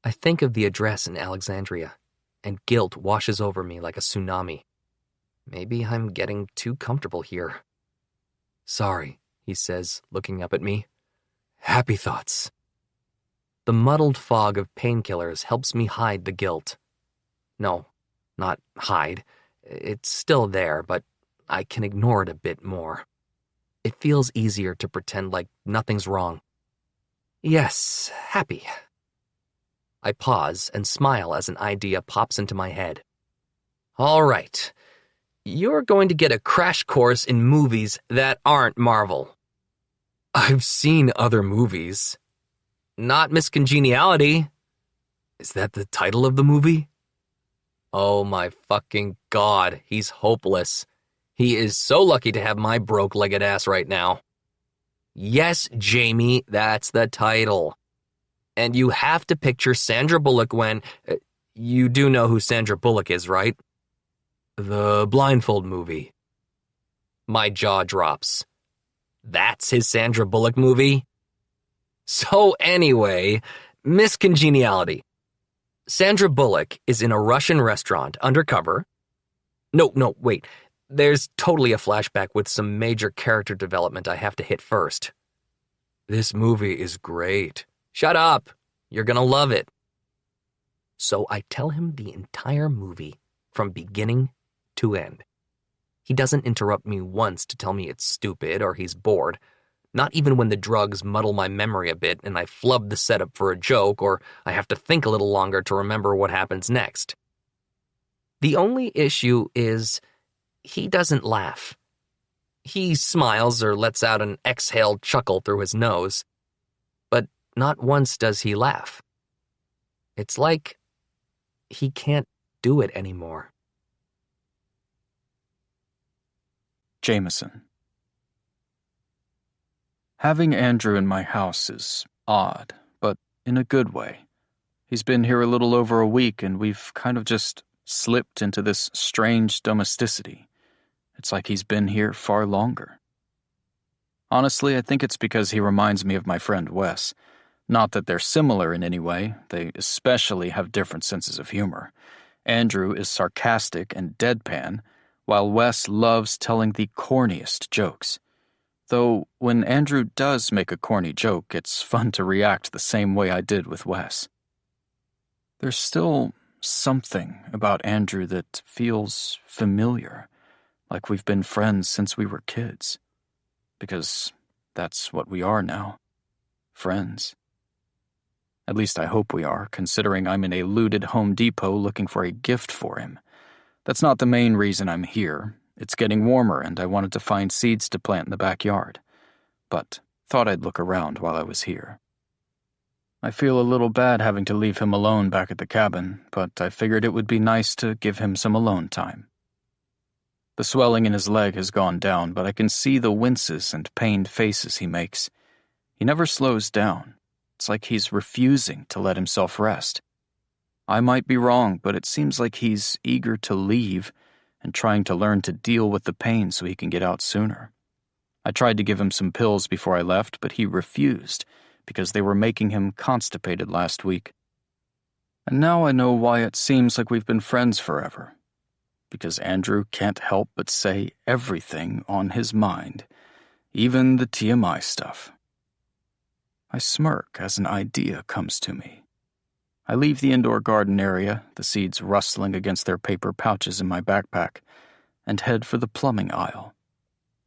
I think of the address in Alexandria, and guilt washes over me like a tsunami. Maybe I'm getting too comfortable here. Sorry, he says, looking up at me. Happy thoughts. The muddled fog of painkillers helps me hide the guilt. No, not hide. It's still there, but I can ignore it a bit more. It feels easier to pretend like nothing's wrong. Yes, happy. I pause and smile as an idea pops into my head. All right. You're going to get a crash course in movies that aren't Marvel. I've seen other movies. Not Miss Congeniality. Is that the title of the movie? Oh my fucking God, he's hopeless. He is so lucky to have my broke-legged ass right now. Yes, Jamie, that's the title. And you have to picture Sandra Bullock when... you do know who Sandra Bullock is, right? The Blindfold movie. My jaw drops. That's his Sandra Bullock movie? So anyway, Miss Congeniality. Sandra Bullock is in a Russian restaurant undercover. No, wait. There's totally a flashback with some major character development I have to hit first. This movie is great. Shut up. You're gonna love it. So I tell him the entire movie from beginning to end. He doesn't interrupt me once to tell me it's stupid or he's bored. Not even when the drugs muddle my memory a bit and I flub the setup for a joke or I have to think a little longer to remember what happens next. The only issue is he doesn't laugh. He smiles or lets out an exhaled chuckle through his nose, but not once does he laugh. It's like he can't do it anymore. Jameson. Having Andrew in my house is odd, but in a good way. He's been here a little over a week, and we've kind of just slipped into this strange domesticity. It's like he's been here far longer. Honestly, I think it's because he reminds me of my friend Wes. Not that they're similar in any way, they especially have different senses of humor. Andrew is sarcastic and deadpan, while Wes loves telling the corniest jokes. Though, when Andrew does make a corny joke, it's fun to react the same way I did with Wes. There's still something about Andrew that feels familiar, like we've been friends since we were kids. Because that's what we are now. Friends. At least I hope we are, considering I'm in a looted Home Depot looking for a gift for him. That's not the main reason I'm here. It's getting warmer and I wanted to find seeds to plant in the backyard. But thought I'd look around while I was here. I feel a little bad having to leave him alone back at the cabin, but I figured it would be nice to give him some alone time. The swelling in his leg has gone down, but I can see the winces and pained faces he makes. He never slows down. It's like he's refusing to let himself rest. I might be wrong, but it seems like he's eager to leave and trying to learn to deal with the pain so he can get out sooner. I tried to give him some pills before I left, but he refused because they were making him constipated last week. And now I know why it seems like we've been friends forever. Because Andrew can't help but say everything on his mind, even the TMI stuff. I smirk as an idea comes to me. I leave the indoor garden area, the seeds rustling against their paper pouches in my backpack, and head for the plumbing aisle.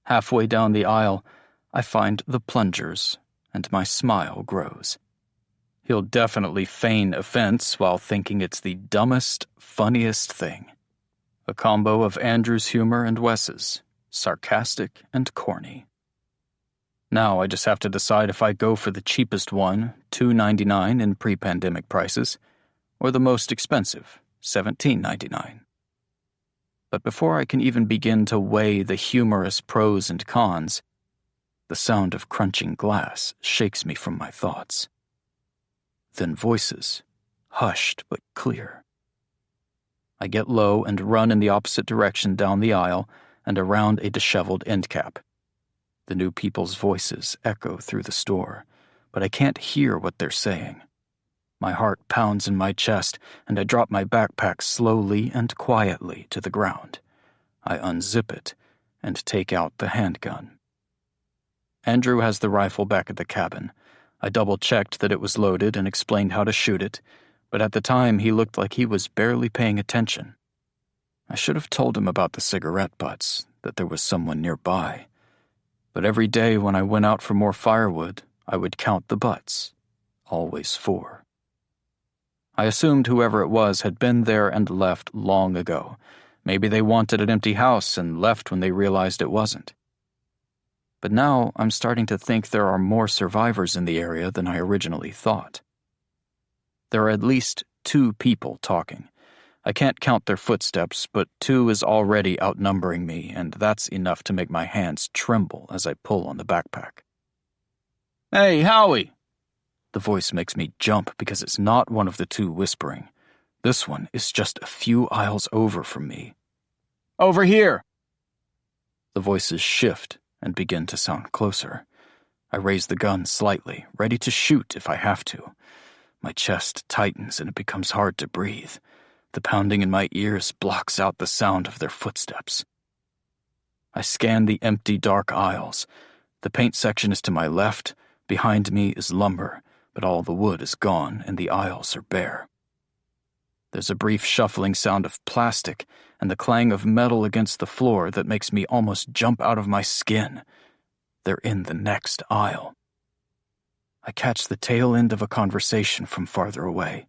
Halfway down the aisle, I find the plungers, and my smile grows. He'll definitely feign offense while thinking it's the dumbest, funniest thing. A combo of Andrew's humor and Wes's, sarcastic and corny. Now I just have to decide if I go for the cheapest one, $2.99 in pre-pandemic prices, or the most expensive, $17.99. But before I can even begin to weigh the humorous pros and cons, the sound of crunching glass shakes me from my thoughts. Then voices, hushed but clear. I get low and run in the opposite direction down the aisle and around a disheveled end cap. The new people's voices echo through the store, but I can't hear what they're saying. My heart pounds in my chest, and I drop my backpack slowly and quietly to the ground. I unzip it and take out the handgun. Andrew has the rifle back at the cabin. I double-checked that it was loaded and explained how to shoot it, but at the time he looked like he was barely paying attention. I should have told him about the cigarette butts, that there was someone nearby. But every day when I went out for more firewood, I would count the butts, always 4. I assumed whoever it was had been there and left long ago. Maybe they wanted an empty house and left when they realized it wasn't. But now I'm starting to think there are more survivors in the area than I originally thought. There are at least 2 people talking. I can't count their footsteps, but 2 is already outnumbering me, and that's enough to make my hands tremble as I pull on the backpack. "Hey, Howie!" The voice makes me jump because it's not one of the 2 whispering. This one is just a few aisles over from me. "Over here!" The voices shift and begin to sound closer. I raise the gun slightly, ready to shoot if I have to. My chest tightens and it becomes hard to breathe. The pounding in my ears blocks out the sound of their footsteps. I scan the empty, dark aisles. The paint section is to my left, behind me is lumber, but all the wood is gone and the aisles are bare. There's a brief shuffling sound of plastic and the clang of metal against the floor that makes me almost jump out of my skin. They're in the next aisle. I catch the tail end of a conversation from farther away.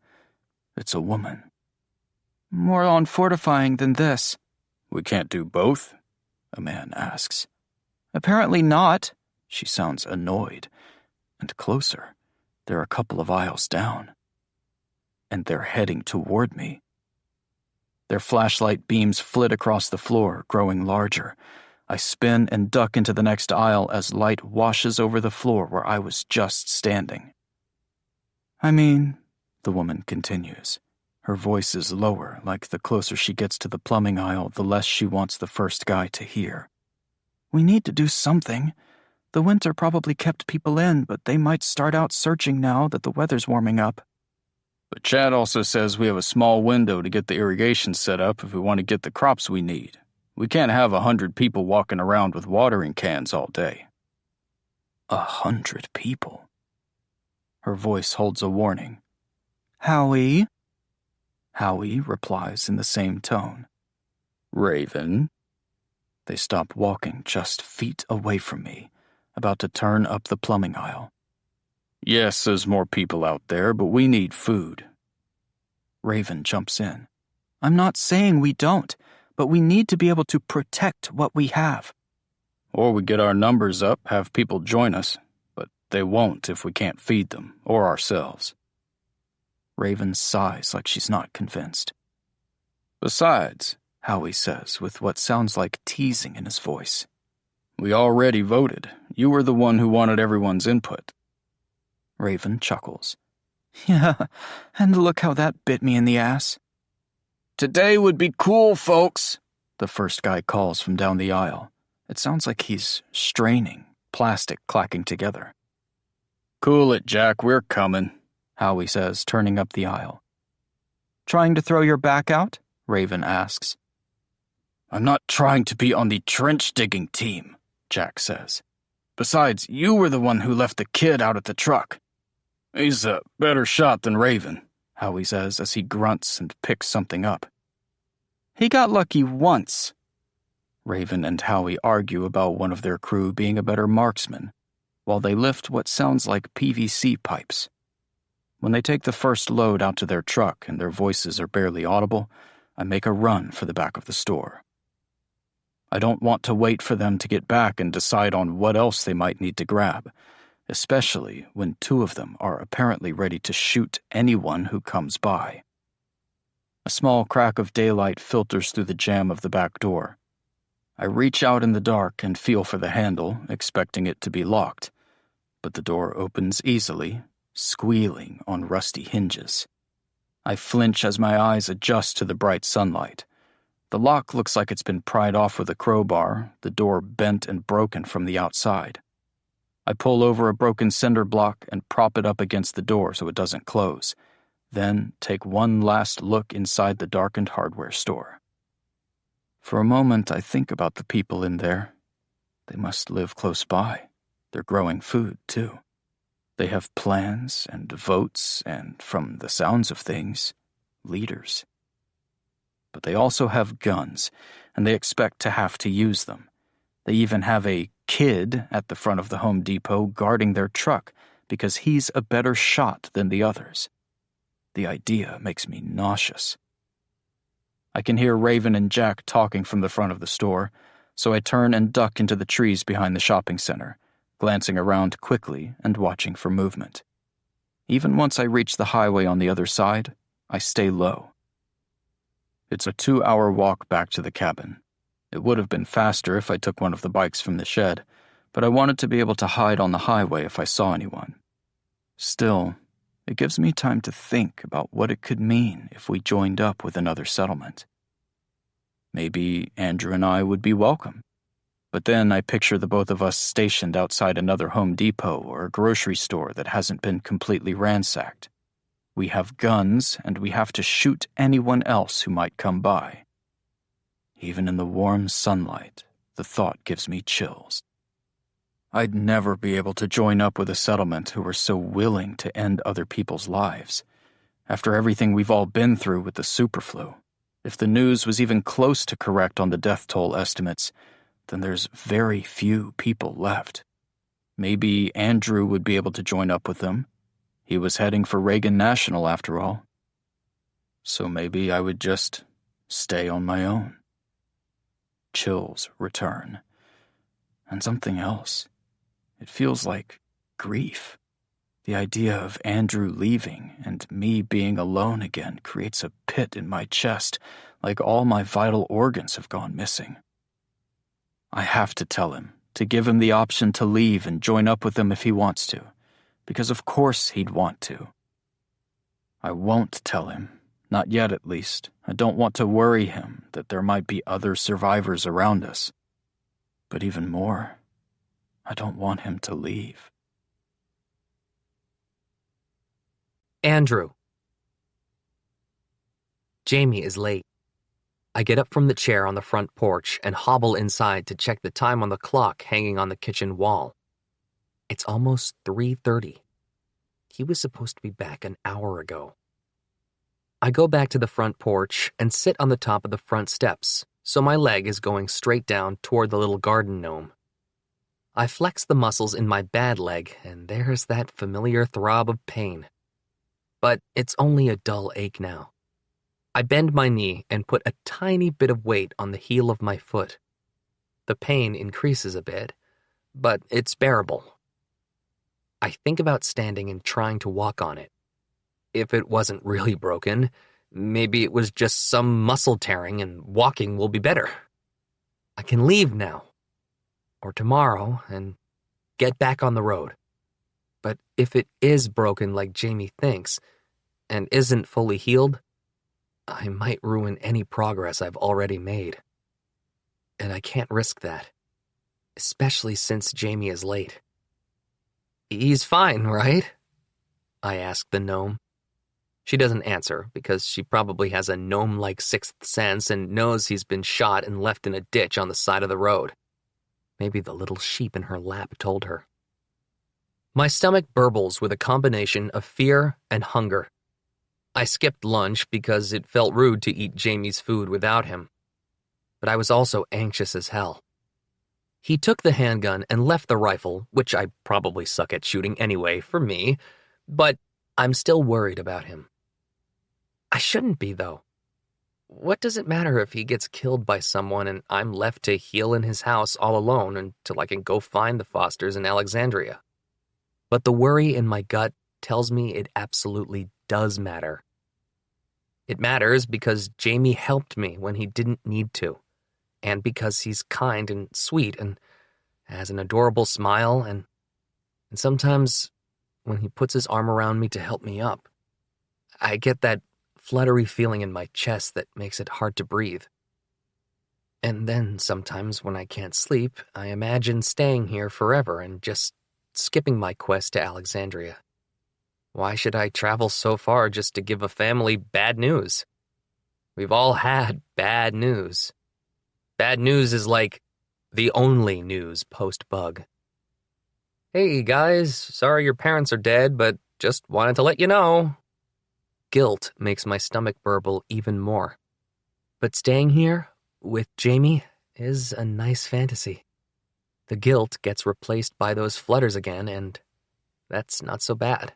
It's a woman. "More on fortifying than this." "We can't do both?" a man asks. "Apparently not." She sounds annoyed. And closer. They're a couple of aisles down. And they're heading toward me. Their flashlight beams flit across the floor, growing larger. I spin and duck into the next aisle as light washes over the floor where I was just standing. "I mean," the woman continues. Her voice is lower, like the closer she gets to the plumbing aisle, the less she wants the first guy to hear. "We need to do something. The winter probably kept people in, but they might start out searching now that the weather's warming up. But Chad also says we have a small window to get the irrigation set up if we want to get the crops we need. We can't have 100 people walking around with watering cans all day. 100 people? Her voice holds a warning. Howie? Howie replies in the same tone. Raven? They stop walking just feet away from me, about to turn up the plumbing aisle. Yes, there's more people out there, but we need food. Raven jumps in. I'm not saying we don't, but we need to be able to protect what we have. Or we get our numbers up, have people join us, but they won't if we can't feed them, or ourselves. Raven sighs like she's not convinced. Besides, Howie says with what sounds like teasing in his voice, we already voted. You were the one who wanted everyone's input. Raven chuckles. Yeah, and look how that bit me in the ass. Today would be cool, folks, the first guy calls from down the aisle. It sounds like he's straining, plastic clacking together. Cool it, Jack, we're coming, Howie says, turning up the aisle. Trying to throw your back out? Raven asks. I'm not trying to be on the trench-digging team, Jack says. Besides, you were the one who left the kid out at the truck. He's a better shot than Raven, Howie says as he grunts and picks something up. He got lucky once. Raven and Howie argue about one of their crew being a better marksman, while they lift what sounds like PVC pipes. When they take the first load out to their truck and their voices are barely audible, I make a run for the back of the store. I don't want to wait for them to get back and decide on what else they might need to grab, especially when two of them are apparently ready to shoot anyone who comes by. A small crack of daylight filters through the jamb of the back door. I reach out in the dark and feel for the handle, expecting it to be locked, but the door opens easily, squealing on rusty hinges. I flinch as my eyes adjust to the bright sunlight. The lock looks like it's been pried off with a crowbar, the door bent and broken from the outside. I pull over a broken cinder block and prop it up against the door so it doesn't close, then take one last look inside the darkened hardware store. For a moment, I think about the people in there. They must live close by. They're growing food, too. They have plans and votes and, from the sounds of things, leaders. But they also have guns, and they expect to have to use them. They even have a kid at the front of the Home Depot guarding their truck because he's a better shot than the others. The idea makes me nauseous. I can hear Raven and Jack talking from the front of the store, so I turn and duck into the trees behind the shopping center, glancing around quickly and watching for movement. Even once I reach the highway on the other side, I stay low. It's a 2-hour walk back to the cabin. It would have been faster if I took one of the bikes from the shed, but I wanted to be able to hide on the highway if I saw anyone. Still, it gives me time to think about what it could mean if we joined up with another settlement. Maybe Andrew and I would be welcome. But then I picture the both of us stationed outside another Home Depot or a grocery store that hasn't been completely ransacked. We have guns, and we have to shoot anyone else who might come by. Even in the warm sunlight, the thought gives me chills. I'd never be able to join up with a settlement who were so willing to end other people's lives. After everything we've all been through with the superflu, if the news was even close to correct on the death toll estimates, then there's very few people left. Maybe Andrew would be able to join up with them. He was heading for Reagan National after all. So maybe I would just stay on my own. Chills return. And something else. It feels like grief. The idea of Andrew leaving and me being alone again creates a pit in my chest, like all my vital organs have gone missing. I have to tell him, to give him the option to leave and join up with them if he wants to, because of course he'd want to. I won't tell him, not yet at least. I don't want to worry him that there might be other survivors around us. But even more, I don't want him to leave. Andrew. Jamie is late. I get up from the chair on the front porch and hobble inside to check the time on the clock hanging on the kitchen wall. It's almost 3:30. He was supposed to be back an hour ago. I go back to the front porch and sit on the top of the front steps, so my leg is going straight down toward the little garden gnome. I flex the muscles in my bad leg, and there's that familiar throb of pain. But it's only a dull ache now. I bend my knee and put a tiny bit of weight on the heel of my foot. The pain increases a bit, but it's bearable. I think about standing and trying to walk on it. If it wasn't really broken, maybe it was just some muscle tearing and walking will be better. I can leave now, or tomorrow, and get back on the road. But if it is broken like Jamie thinks, and isn't fully healed, I might ruin any progress I've already made. And I can't risk that, especially since Jamie is late. He's fine, right? I ask the gnome. She doesn't answer because she probably has a gnome-like sixth sense and knows he's been shot and left in a ditch on the side of the road. Maybe the little sheep in her lap told her. My stomach burbles with a combination of fear and hunger. I skipped lunch because it felt rude to eat Jamie's food without him. But I was also anxious as hell. He took the handgun and left the rifle, which I probably suck at shooting anyway, for me, but I'm still worried about him. I shouldn't be, though. What does it matter if he gets killed by someone and I'm left to heal in his house all alone until I can go find the Fosters in Alexandria? But the worry in my gut tells me it absolutely does matter. It matters because Jamie helped me when he didn't need to, and because he's kind and sweet and has an adorable smile, and sometimes when he puts his arm around me to help me up, I get that fluttery feeling in my chest that makes it hard to breathe. And then sometimes when I can't sleep, I imagine staying here forever and just skipping my quest to Alexandria. Why should I travel so far just to give a family bad news? We've all had bad news. Bad news is like the only news post-bug. Hey guys, sorry your parents are dead, but just wanted to let you know. Guilt makes my stomach burble even more. But staying here with Jamie is a nice fantasy. The guilt gets replaced by those flutters again, and that's not so bad.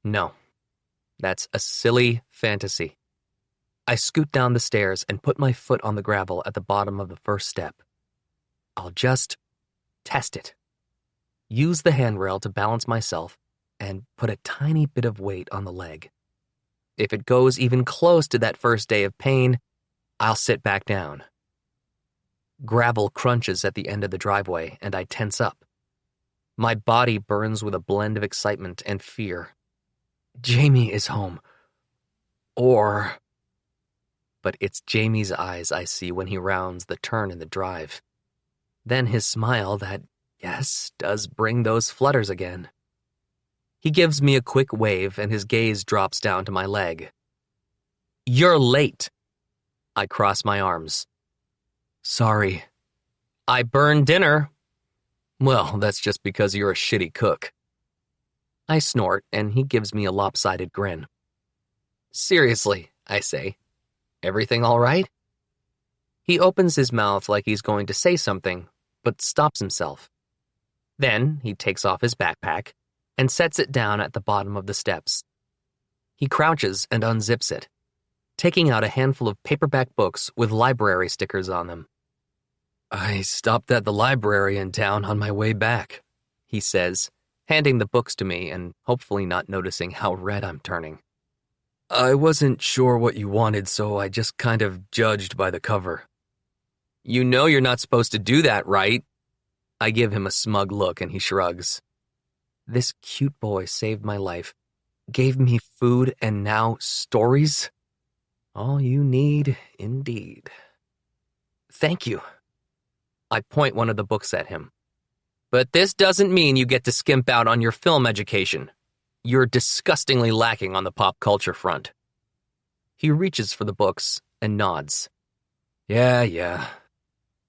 No, that's a silly fantasy. I scoot down the stairs and put my foot on the gravel at the bottom of the first step. I'll just test it. Use the handrail to balance myself and put a tiny bit of weight on the leg. If it goes even close to that first day of pain, I'll sit back down. Gravel crunches at the end of the driveway and I tense up. My body burns with a blend of excitement and fear. Jamie is home. But it's Jamie's eyes I see when he rounds the turn in the drive. Then his smile that, yes, does bring those flutters again. He gives me a quick wave and his gaze drops down to my leg. You're late. I cross my arms. Sorry. I burned dinner. Well, that's just because you're a shitty cook. I snort, and he gives me a lopsided grin. Seriously, I say. Everything all right? He opens his mouth like he's going to say something, but stops himself. Then he takes off his backpack and sets it down at the bottom of the steps. He crouches and unzips it, taking out a handful of paperback books with library stickers on them. I stopped at the library in town on my way back, he says, handing the books to me and hopefully not noticing how red I'm turning. I wasn't sure what you wanted, so I just kind of judged by the cover. You know you're not supposed to do that, right? I give him a smug look and he shrugs. This cute boy saved my life, gave me food, and now stories? All you need, indeed. Thank you. I point one of the books at him. But this doesn't mean you get to skimp out on your film education. You're disgustingly lacking on the pop culture front. He reaches for the books and nods. Yeah.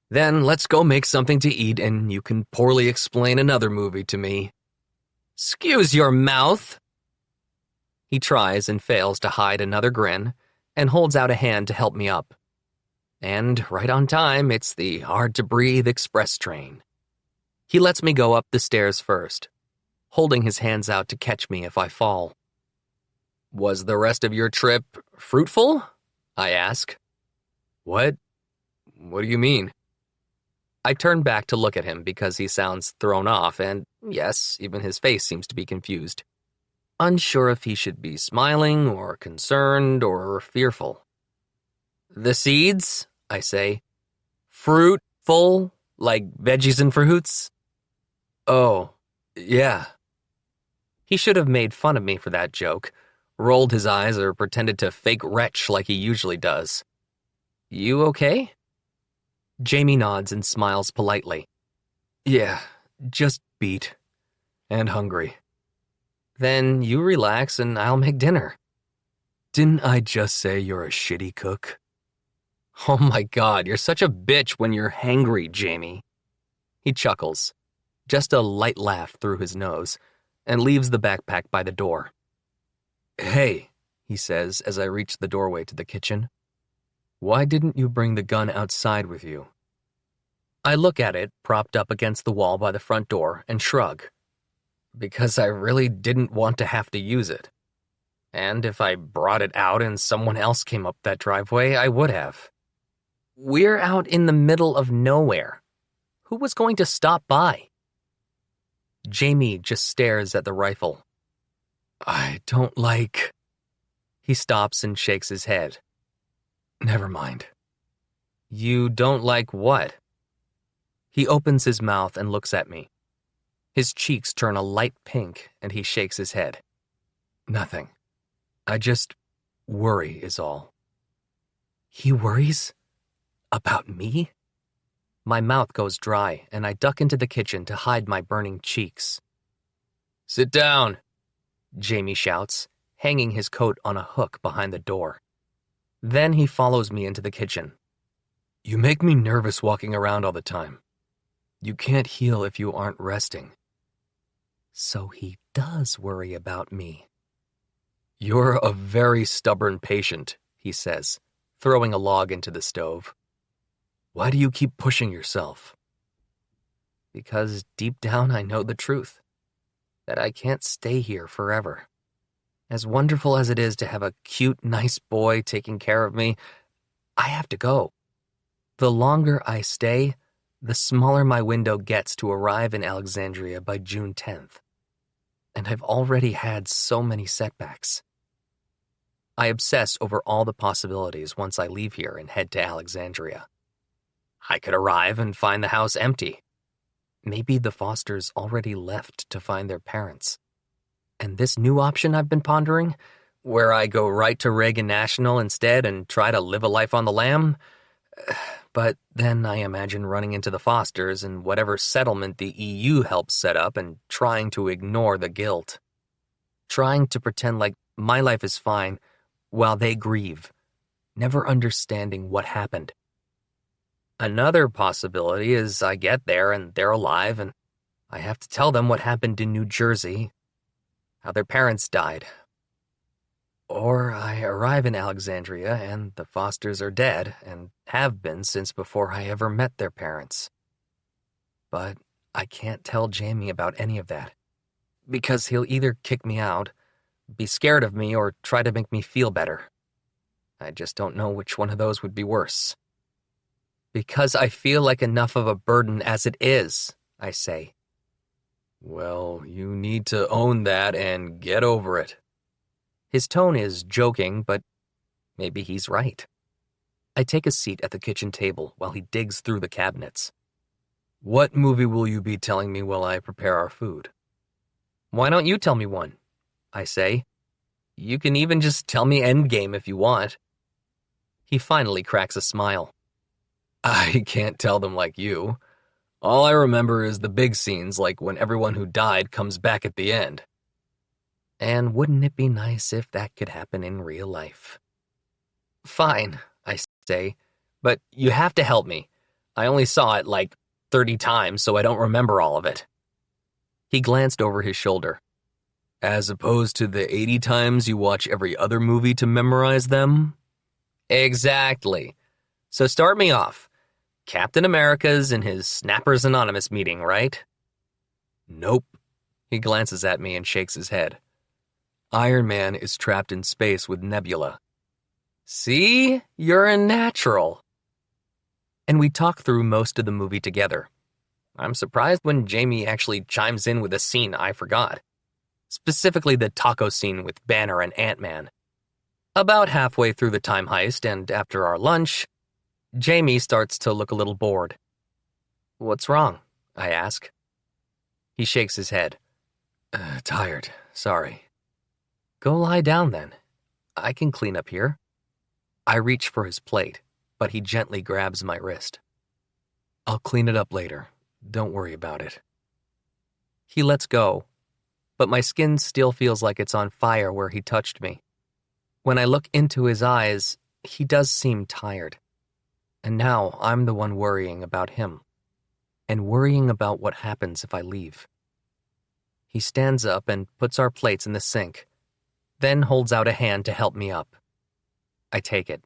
Then let's go make something to eat and you can poorly explain another movie to me. Excuse your mouth! He tries and fails to hide another grin and holds out a hand to help me up. And right on time, it's the hard-to-breathe express train. He lets me go up the stairs first, holding his hands out to catch me if I fall. Was the rest of your trip fruitful? I ask. What? What do you mean? I turn back to look at him because he sounds thrown off, and yes, even his face seems to be confused. Unsure if he should be smiling or concerned or fearful. The seeds, I say. Fruitful, like veggies and fruits? Oh, yeah. He should have made fun of me for that joke, rolled his eyes or pretended to fake retch like he usually does. You okay? Jamie nods and smiles politely. Yeah, just beat. And hungry. Then you relax and I'll make dinner. Didn't I just say you're a shitty cook? Oh my God, you're such a bitch when you're hangry, Jamie. He chuckles, just a light laugh through his nose, and leaves the backpack by the door. Hey, he says as I reach the doorway to the kitchen. Why didn't you bring the gun outside with you? I look at it, propped up against the wall by the front door, and shrug. Because I really didn't want to have to use it. And if I brought it out and someone else came up that driveway, I would have. We're out in the middle of nowhere. Who was going to stop by? Jamie just stares at the rifle. I don't like... He stops and shakes his head. Never mind. You don't like what? He opens his mouth and looks at me. His cheeks turn a light pink and he shakes his head. Nothing. I just worry is all. He worries? About me? My mouth goes dry and I duck into the kitchen to hide my burning cheeks. Sit down, Jamie shouts, hanging his coat on a hook behind the door. Then he follows me into the kitchen. You make me nervous walking around all the time. You can't heal if you aren't resting. So he does worry about me. You're a very stubborn patient, he says, throwing a log into the stove. Why do you keep pushing yourself? Because deep down I know the truth, that I can't stay here forever. As wonderful as it is to have a cute, nice boy taking care of me, I have to go. The longer I stay, the smaller my window gets to arrive in Alexandria by June 10th. And I've already had so many setbacks. I obsess over all the possibilities once I leave here and head to Alexandria. I could arrive and find the house empty. Maybe the Fosters already left to find their parents. And this new option I've been pondering, where I go right to Reagan National instead and try to live a life on the lam. But then I imagine running into the Fosters in whatever settlement the EU helps set up and trying to ignore the guilt. Trying to pretend like my life is fine while they grieve, never understanding what happened. Another possibility is I get there and they're alive and I have to tell them what happened in New Jersey, how their parents died. Or I arrive in Alexandria and the Fosters are dead and have been since before I ever met their parents. But I can't tell Jamie about any of that, because he'll either kick me out, be scared of me, or try to make me feel better. I just don't know which one of those would be worse. Because I feel like enough of a burden as it is, I say. Well, you need to own that and get over it. His tone is joking, but maybe he's right. I take a seat at the kitchen table while he digs through the cabinets. What movie will you be telling me while I prepare our food? Why don't you tell me one? I say. You can even just tell me Endgame if you want. He finally cracks a smile. I can't tell them like you. All I remember is the big scenes, like when everyone who died comes back at the end. And wouldn't it be nice if that could happen in real life? Fine, I say, but you have to help me. I only saw it like 30 times, so I don't remember all of it. He glanced over his shoulder. As opposed to the 80 times you watch every other movie to memorize them? Exactly. So start me off. Captain America's in his Snappers Anonymous meeting, right? Nope. He glances at me and shakes his head. Iron Man is trapped in space with Nebula. See? You're a natural. And we talk through most of the movie together. I'm surprised when Jamie actually chimes in with a scene I forgot. Specifically the taco scene with Banner and Ant-Man. About halfway through the time heist and after our lunch, Jamie starts to look a little bored. What's wrong? I ask. He shakes his head. Tired, sorry. Go lie down then. I can clean up here. I reach for his plate, but he gently grabs my wrist. I'll clean it up later. Don't worry about it. He lets go, but my skin still feels like it's on fire where he touched me. When I look into his eyes, he does seem tired. And now I'm the one worrying about him, and worrying about what happens if I leave. He stands up and puts our plates in the sink, then holds out a hand to help me up. I take it.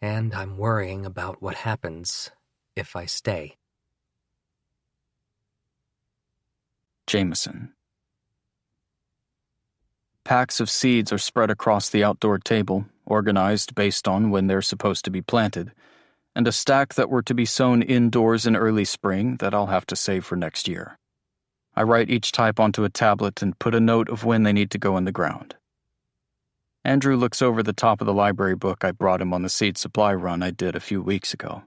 And I'm worrying about what happens if I stay. Jameson. Packs of seeds are spread across the outdoor table, organized based on when they're supposed to be planted, and a stack that were to be sown indoors in early spring that I'll have to save for next year. I write each type onto a tablet and put a note of when they need to go in the ground. Andrew looks over the top of the library book I brought him on the seed supply run I did a few weeks ago.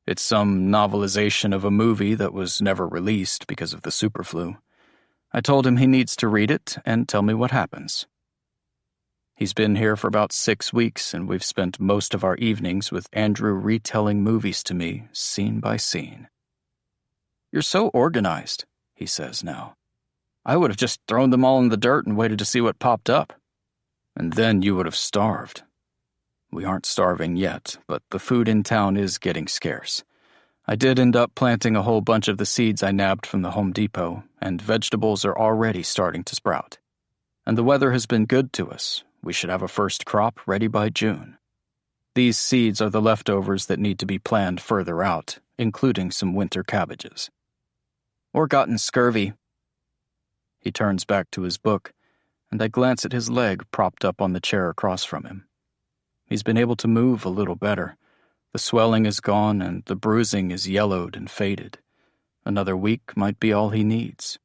It's some novelization of a movie that was never released because of the superflu. I told him he needs to read it and tell me what happens. He's been here for about 6 weeks, and we've spent most of our evenings with Andrew retelling movies to me, scene by scene. You're so organized, he says now. I would have just thrown them all in the dirt and waited to see what popped up. And then you would have starved. We aren't starving yet, but the food in town is getting scarce. I did end up planting a whole bunch of the seeds I nabbed from the Home Depot, and vegetables are already starting to sprout. And the weather has been good to us. We should have a first crop ready by June. These seeds are the leftovers that need to be planned further out, including some winter cabbages. Or gotten scurvy. He turns back to his book, and I glance at his leg propped up on the chair across from him. He's been able to move a little better. The swelling is gone, and the bruising is yellowed and faded. Another week might be all he needs.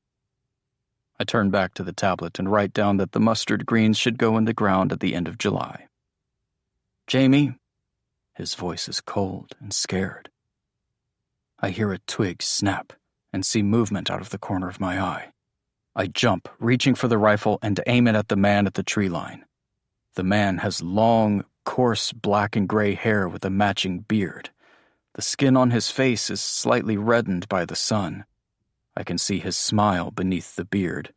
I turn back to the tablet and write down that the mustard greens should go in the ground at the end of July. Jamie, his voice is cold and scared. I hear a twig snap and see movement out of the corner of my eye. I jump, reaching for the rifle and aim it at the man at the tree line. The man has long, coarse black and gray hair with a matching beard. The skin on his face is slightly reddened by the sun. I can see his smile beneath the beard.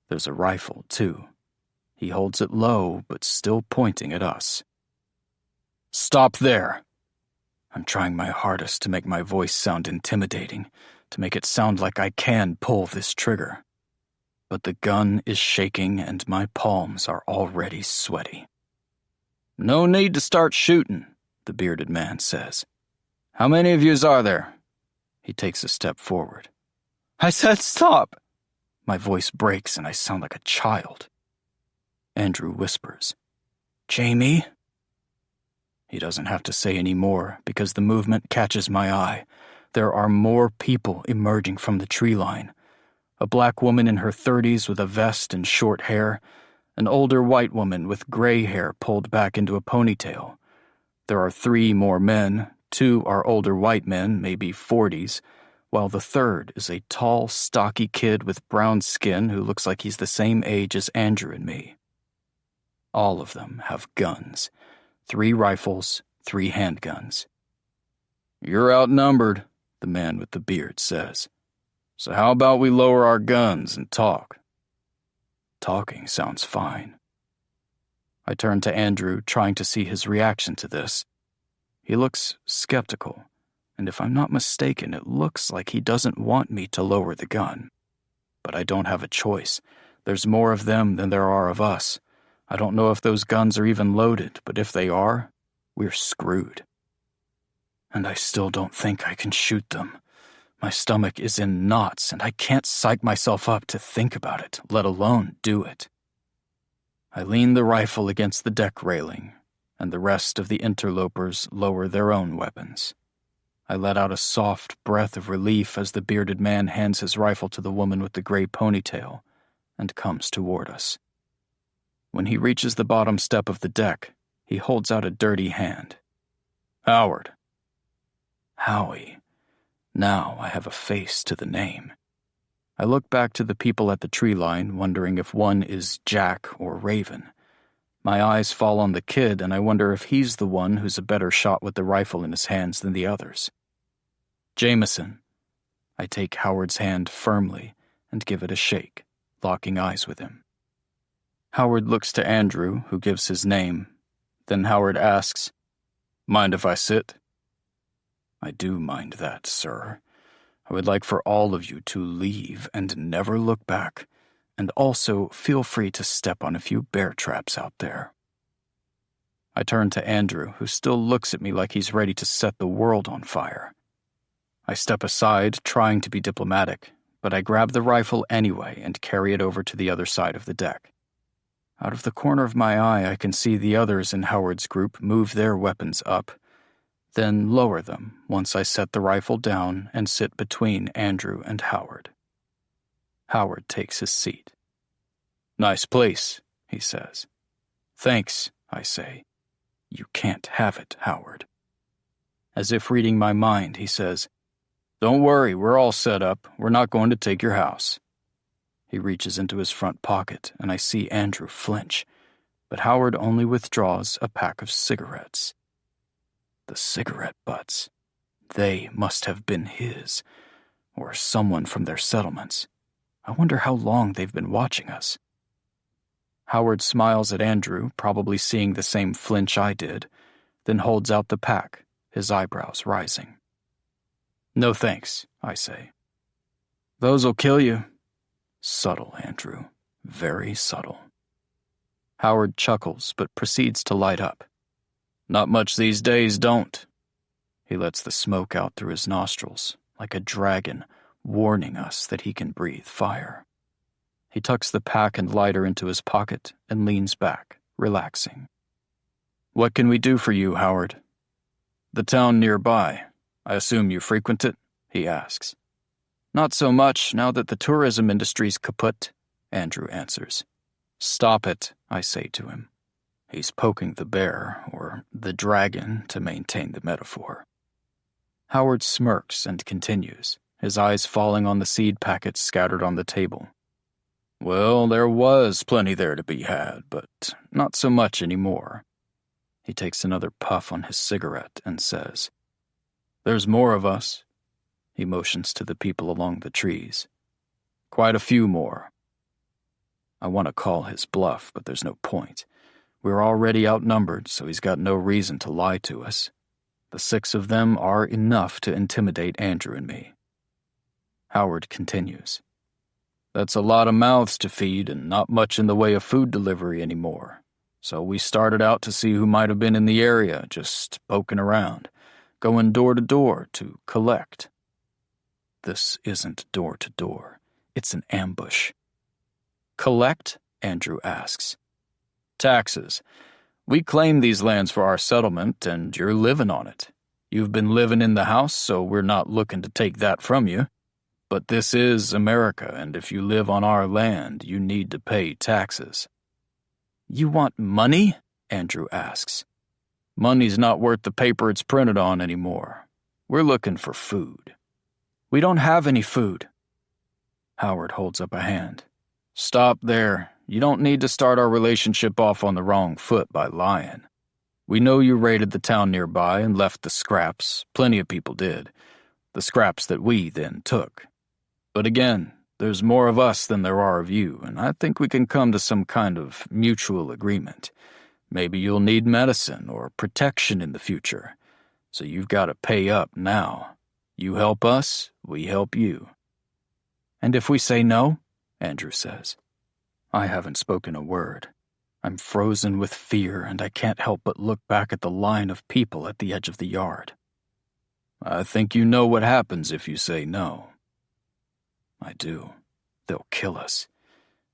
There's a rifle, too. He holds it low, but still pointing at us. Stop there! I'm trying my hardest to make my voice sound intimidating, to make it sound like I can pull this trigger. But the gun is shaking and my palms are already sweaty. No need to start shooting, the bearded man says. How many of yous are there? He takes a step forward. I said stop! My voice breaks and I sound like a child. Andrew whispers, Jamie? He doesn't have to say any more because the movement catches my eye. There are more people emerging from the tree line. A black woman in her 30s with a vest and short hair, an older white woman with gray hair pulled back into a ponytail. There are 3 more men, 2 are older white men, maybe 40s, while the third is a tall, stocky kid with brown skin who looks like he's the same age as Andrew and me. All of them have guns. 3 rifles, 3 handguns. You're outnumbered, the man with the beard says. So how about we lower our guns and talk? Talking sounds fine. I turn to Andrew, trying to see his reaction to this. He looks skeptical, and if I'm not mistaken, it looks like he doesn't want me to lower the gun. But I don't have a choice. There's more of them than there are of us. I don't know if those guns are even loaded, but if they are, we're screwed. And I still don't think I can shoot them. My stomach is in knots, and I can't psych myself up to think about it, let alone do it. I lean the rifle against the deck railing, and the rest of the interlopers lower their own weapons. I let out a soft breath of relief as the bearded man hands his rifle to the woman with the gray ponytail and comes toward us. When he reaches the bottom step of the deck, he holds out a dirty hand. Howard. Howie. Now I have a face to the name. I look back to the people at the tree line, wondering if one is Jack or Raven. My eyes fall on the kid, and I wonder if he's the one who's a better shot with the rifle in his hands than the others. Jameson. I take Howard's hand firmly and give it a shake, locking eyes with him. Howard looks to Andrew, who gives his name. Then Howard asks, Mind if I sit? I do mind that, sir. I would like for all of you to leave and never look back, and also feel free to step on a few bear traps out there. I turn to Andrew, who still looks at me like he's ready to set the world on fire. I step aside, trying to be diplomatic, but I grab the rifle anyway and carry it over to the other side of the deck. Out of the corner of my eye, I can see the others in Howard's group move their weapons up, then lower them once I set the rifle down and sit between Andrew and Howard. Howard takes his seat. Nice place, he says. Thanks, I say. You can't have it, Howard. As if reading my mind, he says, Don't worry, we're all set up. We're not going to take your house. He reaches into his front pocket, and I see Andrew flinch, but Howard only withdraws a pack of cigarettes. The cigarette butts. They must have been his, or someone from their settlements. I wonder how long they've been watching us. Howard smiles at Andrew, probably seeing the same flinch I did, then holds out the pack, his eyebrows rising. No thanks, I say. Those'll kill you. Subtle, Andrew. Very subtle. Howard chuckles, but proceeds to light up. Not much these days, don't. He lets the smoke out through his nostrils, like a dragon, warning us that he can breathe fire. He tucks the pack and lighter into his pocket and leans back, relaxing. What can we do for you, Howard? The town nearby. I assume you frequent it? He asks. Not so much now that the tourism industry's kaput, Andrew answers. Stop it, I say to him. He's poking the bear, or the dragon, to maintain the metaphor. Howard smirks and continues, his eyes falling on the seed packets scattered on the table. Well, there was plenty there to be had, but not so much anymore. He takes another puff on his cigarette and says, There's more of us. He motions to the people along the trees. Quite a few more. I want to call his bluff, but there's no point. We're already outnumbered, so he's got no reason to lie to us. The 6 of them are enough to intimidate Andrew and me. Howard continues. That's a lot of mouths to feed and not much in the way of food delivery anymore. So we started out to see who might have been in the area, just poking around, going door to door to collect. This isn't door to door. It's an ambush. Collect? Andrew asks. Taxes. We claim these lands for our settlement, and you're living on it. You've been living in the house, so we're not looking to take that from you. But this is America, and if you live on our land, you need to pay taxes. You want money? Andrew asks. Money's not worth the paper it's printed on anymore. We're looking for food. We don't have any food. Howard holds up a hand. Stop there. You don't need to start our relationship off on the wrong foot by lying. We know you raided the town nearby and left the scraps. Plenty of people did. the scraps that we then took. But again, there's more of us than there are of you, and I think we can come to some kind of mutual agreement. Maybe you'll need medicine or protection in the future, so you've got to pay up now. You help us, we help you." "And if we say no?" Andrew says. I haven't spoken a word. I'm frozen with fear, and I can't help but look back at the line of people at the edge of the yard. "I think you know what happens if you say no." I do. They'll kill us.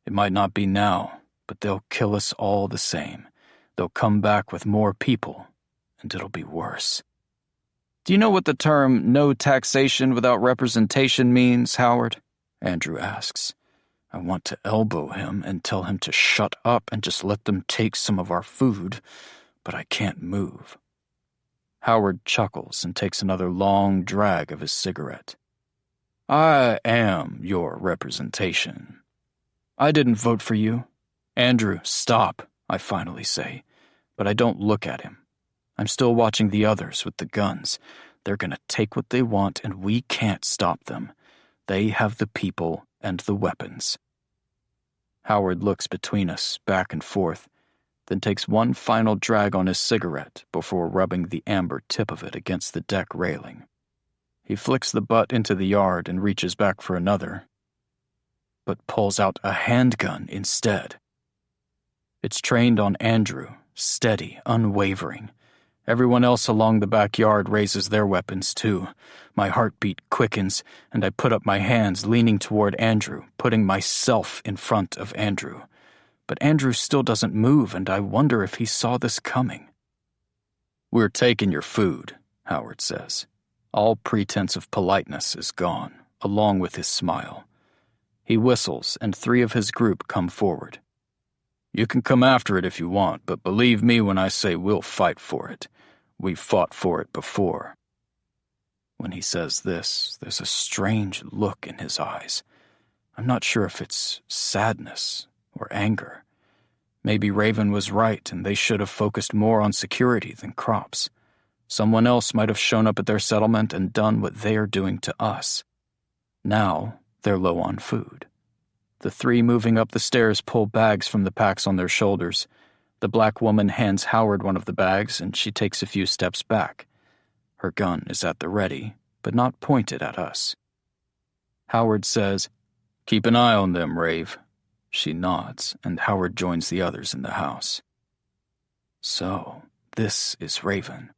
It might not be now, but they'll kill us all the same. They'll come back with more people, and it'll be worse. "Do you know what the term no taxation without representation means, Howard?" Andrew asks. I want to elbow him and tell him to shut up and just let them take some of our food, but I can't move. Howard chuckles and takes another long drag of his cigarette. "I am your representation." "I didn't vote for you." "Andrew, stop," I finally say, but I don't look at him. I'm still watching the others with the guns. They're gonna take what they want, and we can't stop them. They have the people and the weapons. Howard looks between us, back and forth, then takes one final drag on his cigarette before rubbing the amber tip of it against the deck railing. He flicks the butt into the yard and reaches back for another, but pulls out a handgun instead. It's trained on Andrew, steady, unwavering. Everyone else along the backyard raises their weapons too. My heartbeat quickens, and I put up my hands, leaning toward Andrew, putting myself in front of Andrew. But Andrew still doesn't move, and I wonder if he saw this coming. "We're taking your food," Howard says. All pretense of politeness is gone, along with his smile. He whistles, and 3 of his group come forward. "You can come after it if you want, but believe me when I say we'll fight for it. We've fought for it before." When he says this, there's a strange look in his eyes. I'm not sure if it's sadness or anger. Maybe Raven was right, and they should have focused more on security than crops. Someone else might have shown up at their settlement and done what they are doing to us. Now, they're low on food. The 3 moving up the stairs pull bags from the packs on their shoulders. The black woman hands Howard one of the bags, and she takes a few steps back. Her gun is at the ready, but not pointed at us. Howard says, "Keep an eye on them, Rave." She nods, and Howard joins the others in the house. So, this is Raven.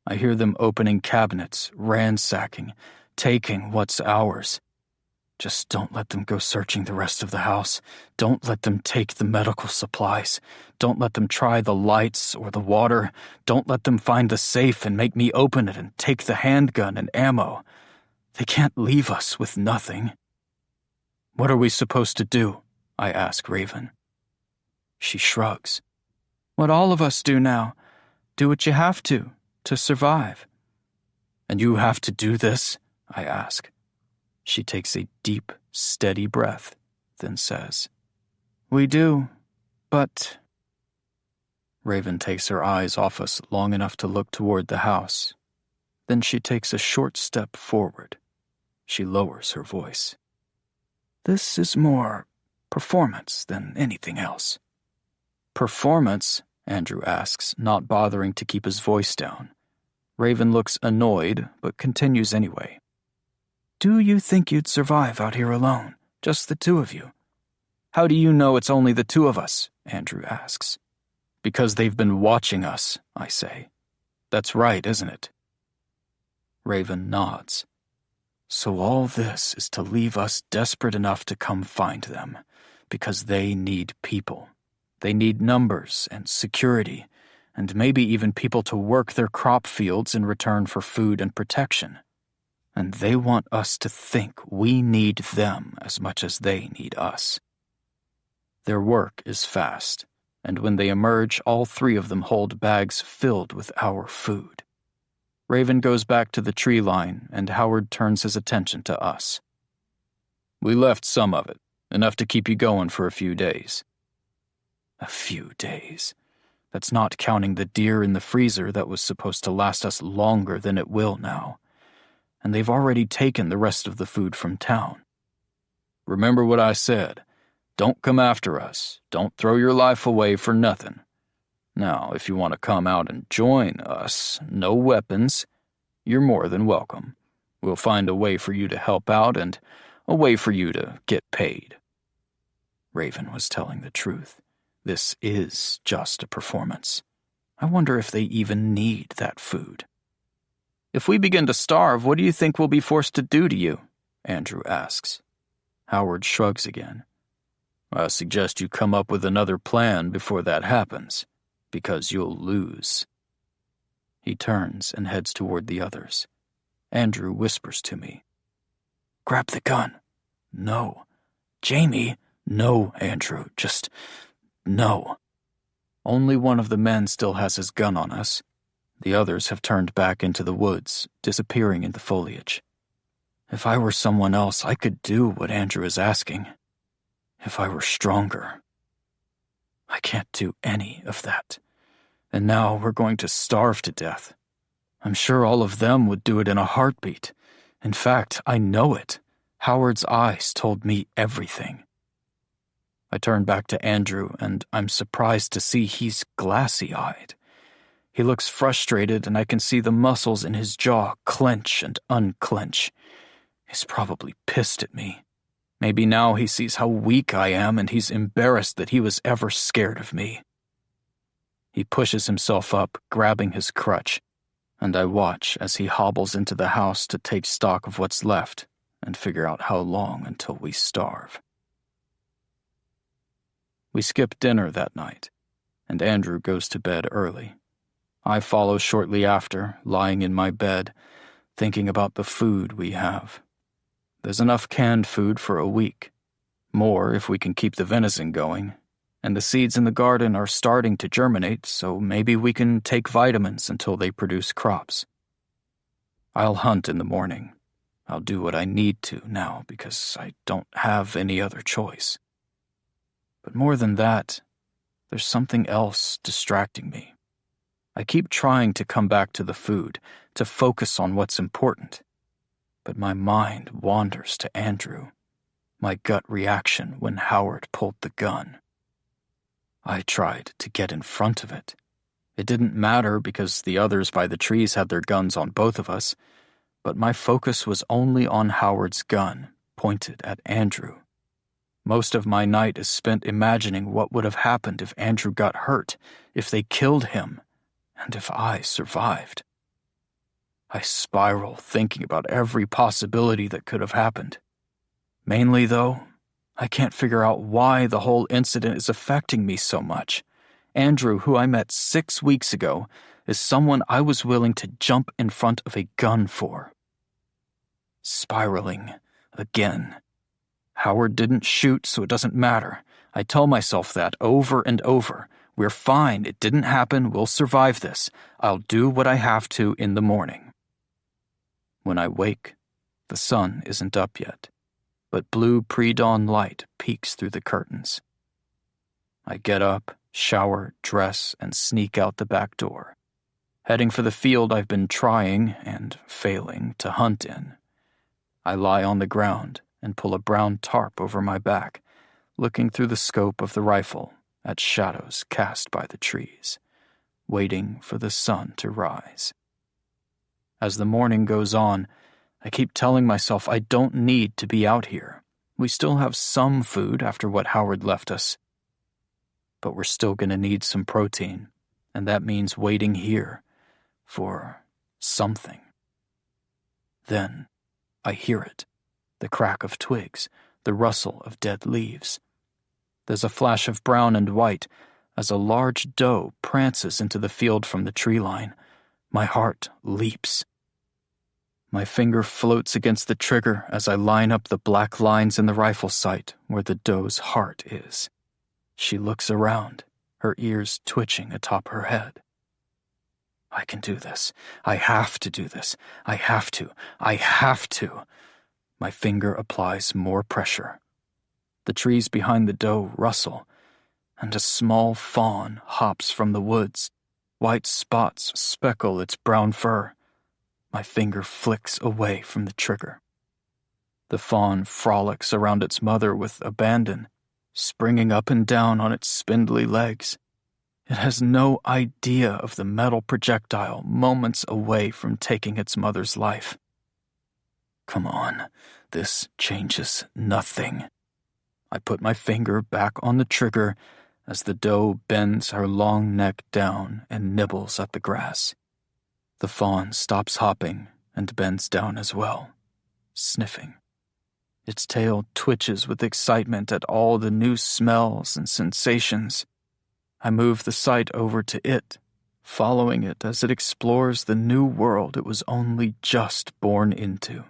I hear them opening cabinets, ransacking, taking what's ours. Just don't let them go searching the rest of the house. Don't let them take the medical supplies. Don't let them try the lights or the water. Don't let them find the safe and make me open it and take the handgun and ammo. They can't leave us with nothing. "What are we supposed to do?" I ask Raven. She shrugs. "What all of us do now. Do what you have to survive." "And you have to do this?" I ask. She takes a deep, steady breath, then says, "We do, but—" Raven takes her eyes off us long enough to look toward the house. Then she takes a short step forward. She lowers her voice. "This is more performance than anything else." "Performance?" Andrew asks, not bothering to keep his voice down. Raven looks annoyed, but continues anyway. "Do you think you'd survive out here alone, just the 2 of you?" "How do you know it's only the 2 of us?" Andrew asks. "Because they've been watching us," I say. "That's right, isn't it?" Raven nods. "So all this is to leave us desperate enough to come find them, because they need people. They need numbers and security, and maybe even people to work their crop fields in return for food and protection. And they want us to think we need them as much as they need us." Their work is fast, and when they emerge, all 3 of them hold bags filled with our food. Raven goes back to the tree line, and Howard turns his attention to us. "We left some of it, enough to keep you going for a few days." A few days. That's not counting the deer in the freezer that was supposed to last us longer than it will now. and they've already taken the rest of the food from town. Remember what I said. Don't come after us. Don't throw your life away for nothing. Now, if you want to come out and join us, no weapons, you're more than welcome. We'll find a way for you to help out and a way for you to get paid." Raven was telling the truth. This is just a performance. I wonder if they even need that food. "If we begin to starve, what do you think we'll be forced to do to you?" Andrew asks. Howard shrugs again. "I suggest you come up with another plan before that happens, because you'll lose." He turns and heads toward the others. Andrew whispers to me, "Grab the gun." "No." "Jamie." "No, Andrew, just no." Only one of the men still has his gun on us. The others have turned back into the woods, disappearing in the foliage. If I were someone else, I could do what Andrew is asking. If I were stronger. I can't do any of that. And now we're going to starve to death. I'm sure all of them would do it in a heartbeat. In fact, I know it. Howard's eyes told me everything. I turn back to Andrew, and I'm surprised to see he's glassy-eyed. He looks frustrated, and I can see the muscles in his jaw clench and unclench. He's probably pissed at me. Maybe now he sees how weak I am, and he's embarrassed that he was ever scared of me. He pushes himself up, grabbing his crutch, and I watch as he hobbles into the house to take stock of what's left and figure out how long until we starve. We skip dinner that night, and Andrew goes to bed early. I follow shortly after, lying in my bed, thinking about the food we have. There's enough canned food for a week. More if we can keep the venison going. And the seeds in the garden are starting to germinate, so maybe we can take vitamins until they produce crops. I'll hunt in the morning. I'll do what I need to now because I don't have any other choice. But more than that, there's something else distracting me. I keep trying to come back to the food, to focus on what's important. But my mind wanders to Andrew, my gut reaction when Howard pulled the gun. I tried to get in front of it. It didn't matter because the others by the trees had their guns on both of us, but my focus was only on Howard's gun, pointed at Andrew. Most of my night is spent imagining what would have happened if Andrew got hurt, if they killed him, and if I survived. I spiral thinking about every possibility that could have happened. Mainly, though, I can't figure out why the whole incident is affecting me so much. Andrew, who I met 6 weeks ago, is someone I was willing to jump in front of a gun for. Spiraling again. Howard didn't shoot, so it doesn't matter. I tell myself that over and over. We're fine. It didn't happen. We'll survive this. I'll do what I have to in the morning. When I wake, the sun isn't up yet, but blue pre-dawn light peeks through the curtains. I get up, shower, dress, and sneak out the back door, heading for the field I've been trying and failing to hunt in. I lie on the ground and pull a brown tarp over my back, looking through the scope of the rifle at shadows cast by the trees, waiting for the sun to rise. As the morning goes on, I keep telling myself I don't need to be out here. We still have some food after what Howard left us. But we're still going to need some protein, and that means waiting here for something. Then I hear it, the crack of twigs, the rustle of dead leaves. There's a flash of brown and white as a large doe prances into the field from the tree line. My heart leaps. My finger floats against the trigger as I line up the black lines in the rifle sight where the doe's heart is. She looks around, her ears twitching atop her head. I can do this. I have to do this. I have to. I have to. My finger applies more pressure. The trees behind the doe rustle, and a small fawn hops from the woods. White spots speckle its brown fur. My finger flicks away from the trigger. The fawn frolics around its mother with abandon, springing up and down on its spindly legs. It has no idea of the metal projectile moments away from taking its mother's life. Come on, this changes nothing. I put my finger back on the trigger as the doe bends her long neck down and nibbles at the grass. The fawn stops hopping and bends down as well, sniffing. Its tail twitches with excitement at all the new smells and sensations. I move the sight over to it, following it as it explores the new world it was only just born into.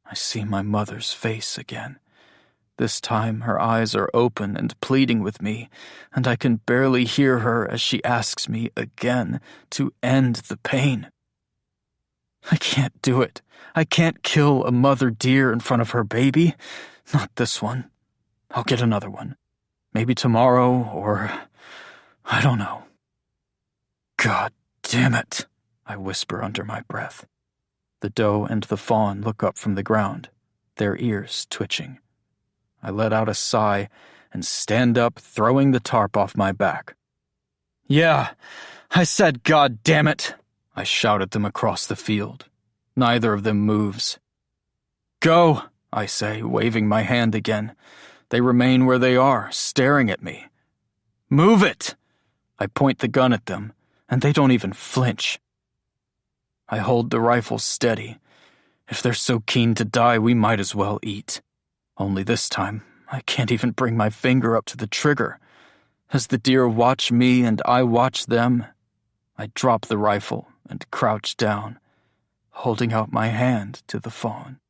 I see my mother's face again. This time her eyes are open and pleading with me, and I can barely hear her as she asks me again to end the pain. I can't do it. I can't kill a mother deer in front of her baby. Not this one. I'll get another one. Maybe tomorrow, or I don't know. God damn it, I whisper under my breath. The doe and the fawn look up from the ground, their ears twitching. I let out a sigh and stand up, throwing the tarp off my back. Yeah, I said God damn it, I shout at them across the field. Neither of them moves. Go, I say, waving my hand again. They remain where they are, staring at me. Move it! I point the gun at them, and they don't even flinch. I hold the rifle steady. If they're so keen to die, we might as well eat. Only this time, I can't even bring my finger up to the trigger. As the deer watch me and I watch them, I drop the rifle and crouch down, holding out my hand to the fawn.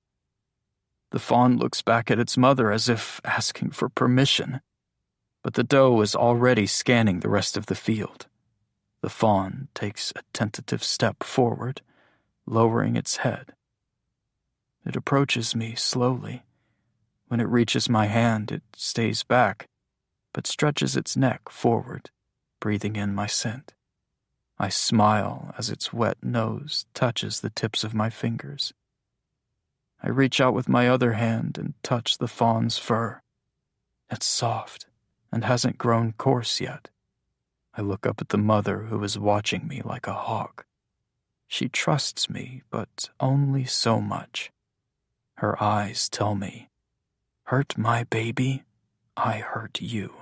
The fawn looks back at its mother as if asking for permission, but the doe is already scanning the rest of the field. The fawn takes a tentative step forward, lowering its head. It approaches me slowly. When it reaches my hand, it stays back, but stretches its neck forward, breathing in my scent. I smile as its wet nose touches the tips of my fingers. I reach out with my other hand and touch the fawn's fur. It's soft and hasn't grown coarse yet. I look up at the mother who is watching me like a hawk. She trusts me, but only so much. Her eyes tell me, hurt my baby, I hurt you.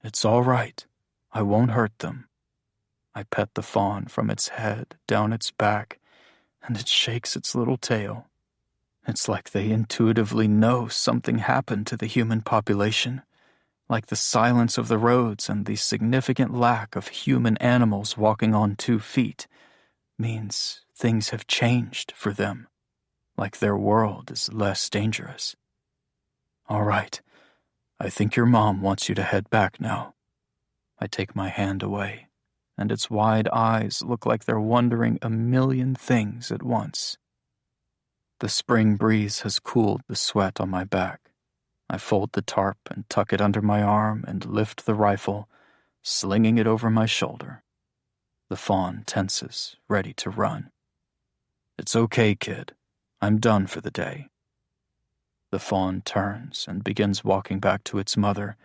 It's all right. I won't hurt them. I pet the fawn from its head down its back, and it shakes its little tail. It's like they intuitively know something happened to the human population, like the silence of the roads and the significant lack of human animals walking on 2 feet means things have changed for them, like their world is less dangerous. All right, I think your mom wants you to head back now. I take my hand away, and its wide eyes look like they're wondering a million things at once. The spring breeze has cooled the sweat on my back. I fold the tarp and tuck it under my arm and lift the rifle, slinging it over my shoulder. The fawn tenses, ready to run. It's okay, kid. I'm done for the day. The fawn turns and begins walking back to its mother,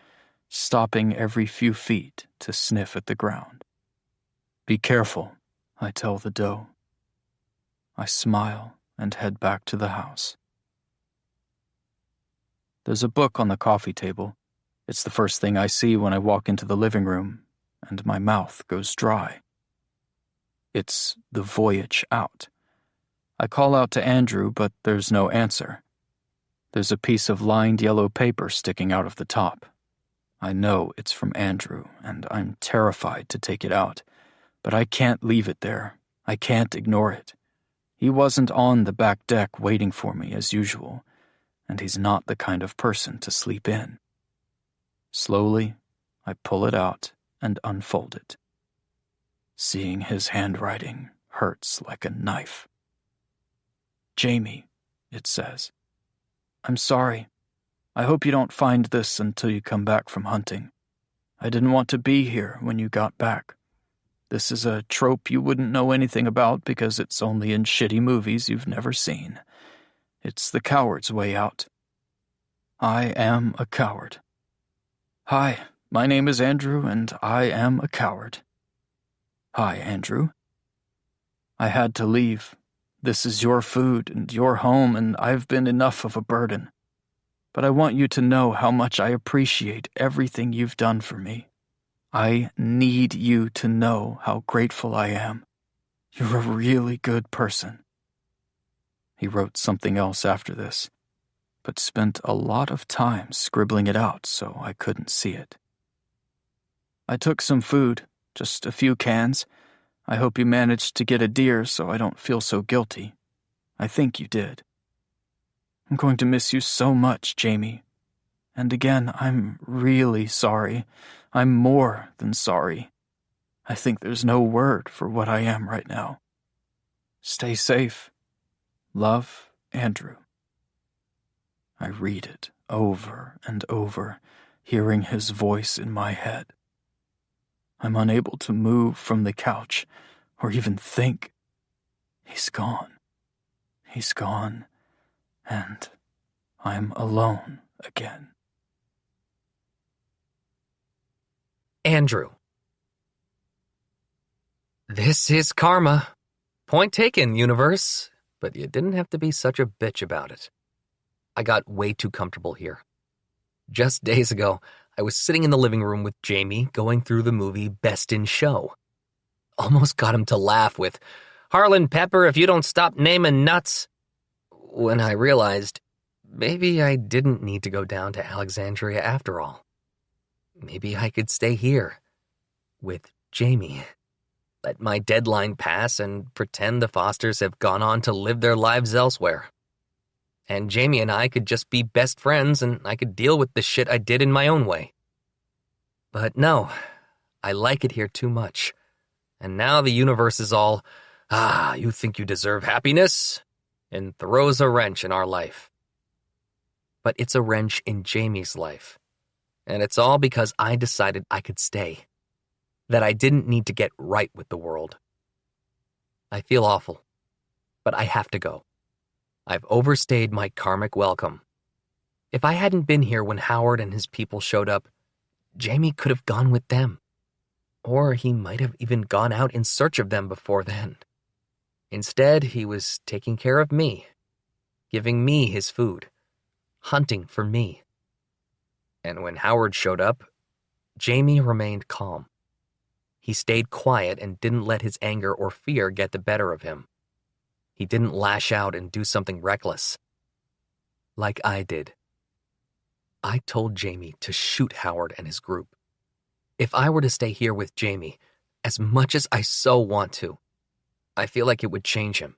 stopping every few feet to sniff at the ground. Be careful, I tell the doe. I smile and head back to the house. There's a book on the coffee table. It's the first thing I see when I walk into the living room, and my mouth goes dry. It's The Voyage Out. I call out to Andrew, but there's no answer. There's a piece of lined yellow paper sticking out of the top. I know it's from Andrew, and I'm terrified to take it out, but I can't leave it there. I can't ignore it. He wasn't on the back deck waiting for me as usual, and he's not the kind of person to sleep in. Slowly, I pull it out and unfold it. Seeing his handwriting hurts like a knife. Jamie, it says. I'm sorry. I hope you don't find this until you come back from hunting. I didn't want to be here when you got back. This is a trope you wouldn't know anything about because it's only in shitty movies you've never seen. It's the coward's way out. I am a coward. Hi, my name is Andrew, and I am a coward. Hi, Andrew. I had to leave. This is your food and your home, and I've been enough of a burden. But I want you to know how much I appreciate everything you've done for me. I need you to know how grateful I am. You're a really good person. He wrote something else after this, but spent a lot of time scribbling it out so I couldn't see it. I took some food, just a few cans. I hope you managed to get a deer so I don't feel so guilty. I think you did. I'm going to miss you so much, Jamie. And again, I'm really sorry. I'm more than sorry. I think there's no word for what I am right now. Stay safe. Love, Andrew. I read it over and over, hearing his voice in my head. I'm unable to move from the couch or even think. He's gone. He's gone, and I'm alone again. Andrew. This is karma. Point taken, universe. But you didn't have to be such a bitch about it. I got way too comfortable here. Just days ago, I was sitting in the living room with Jamie going through the movie Best in Show. Almost got him to laugh with, "Harlan Pepper, if you don't stop naming nuts," when I realized maybe I didn't need to go down to Alexandria after all. Maybe I could stay here with Jamie. Let my deadline pass and pretend the Fosters have gone on to live their lives elsewhere. And Jamie and I could just be best friends and I could deal with the shit I did in my own way. But no, I like it here too much. And now the universe is all, you think you deserve happiness? And throws a wrench in our life. But it's a wrench in Jamie's life. And it's all because I decided I could stay. That I didn't need to get right with the world. I feel awful, but I have to go. I've overstayed my karmic welcome. If I hadn't been here when Howard and his people showed up, Jamie could have gone with them. Or he might have even gone out in search of them before then. Instead, he was taking care of me, giving me his food, hunting for me. And when Howard showed up, Jamie remained calm. He stayed quiet and didn't let his anger or fear get the better of him. He didn't lash out and do something reckless. Like I did. I told Jamie to shoot Howard and his group. If I were to stay here with Jamie, as much as I so want to, I feel like it would change him.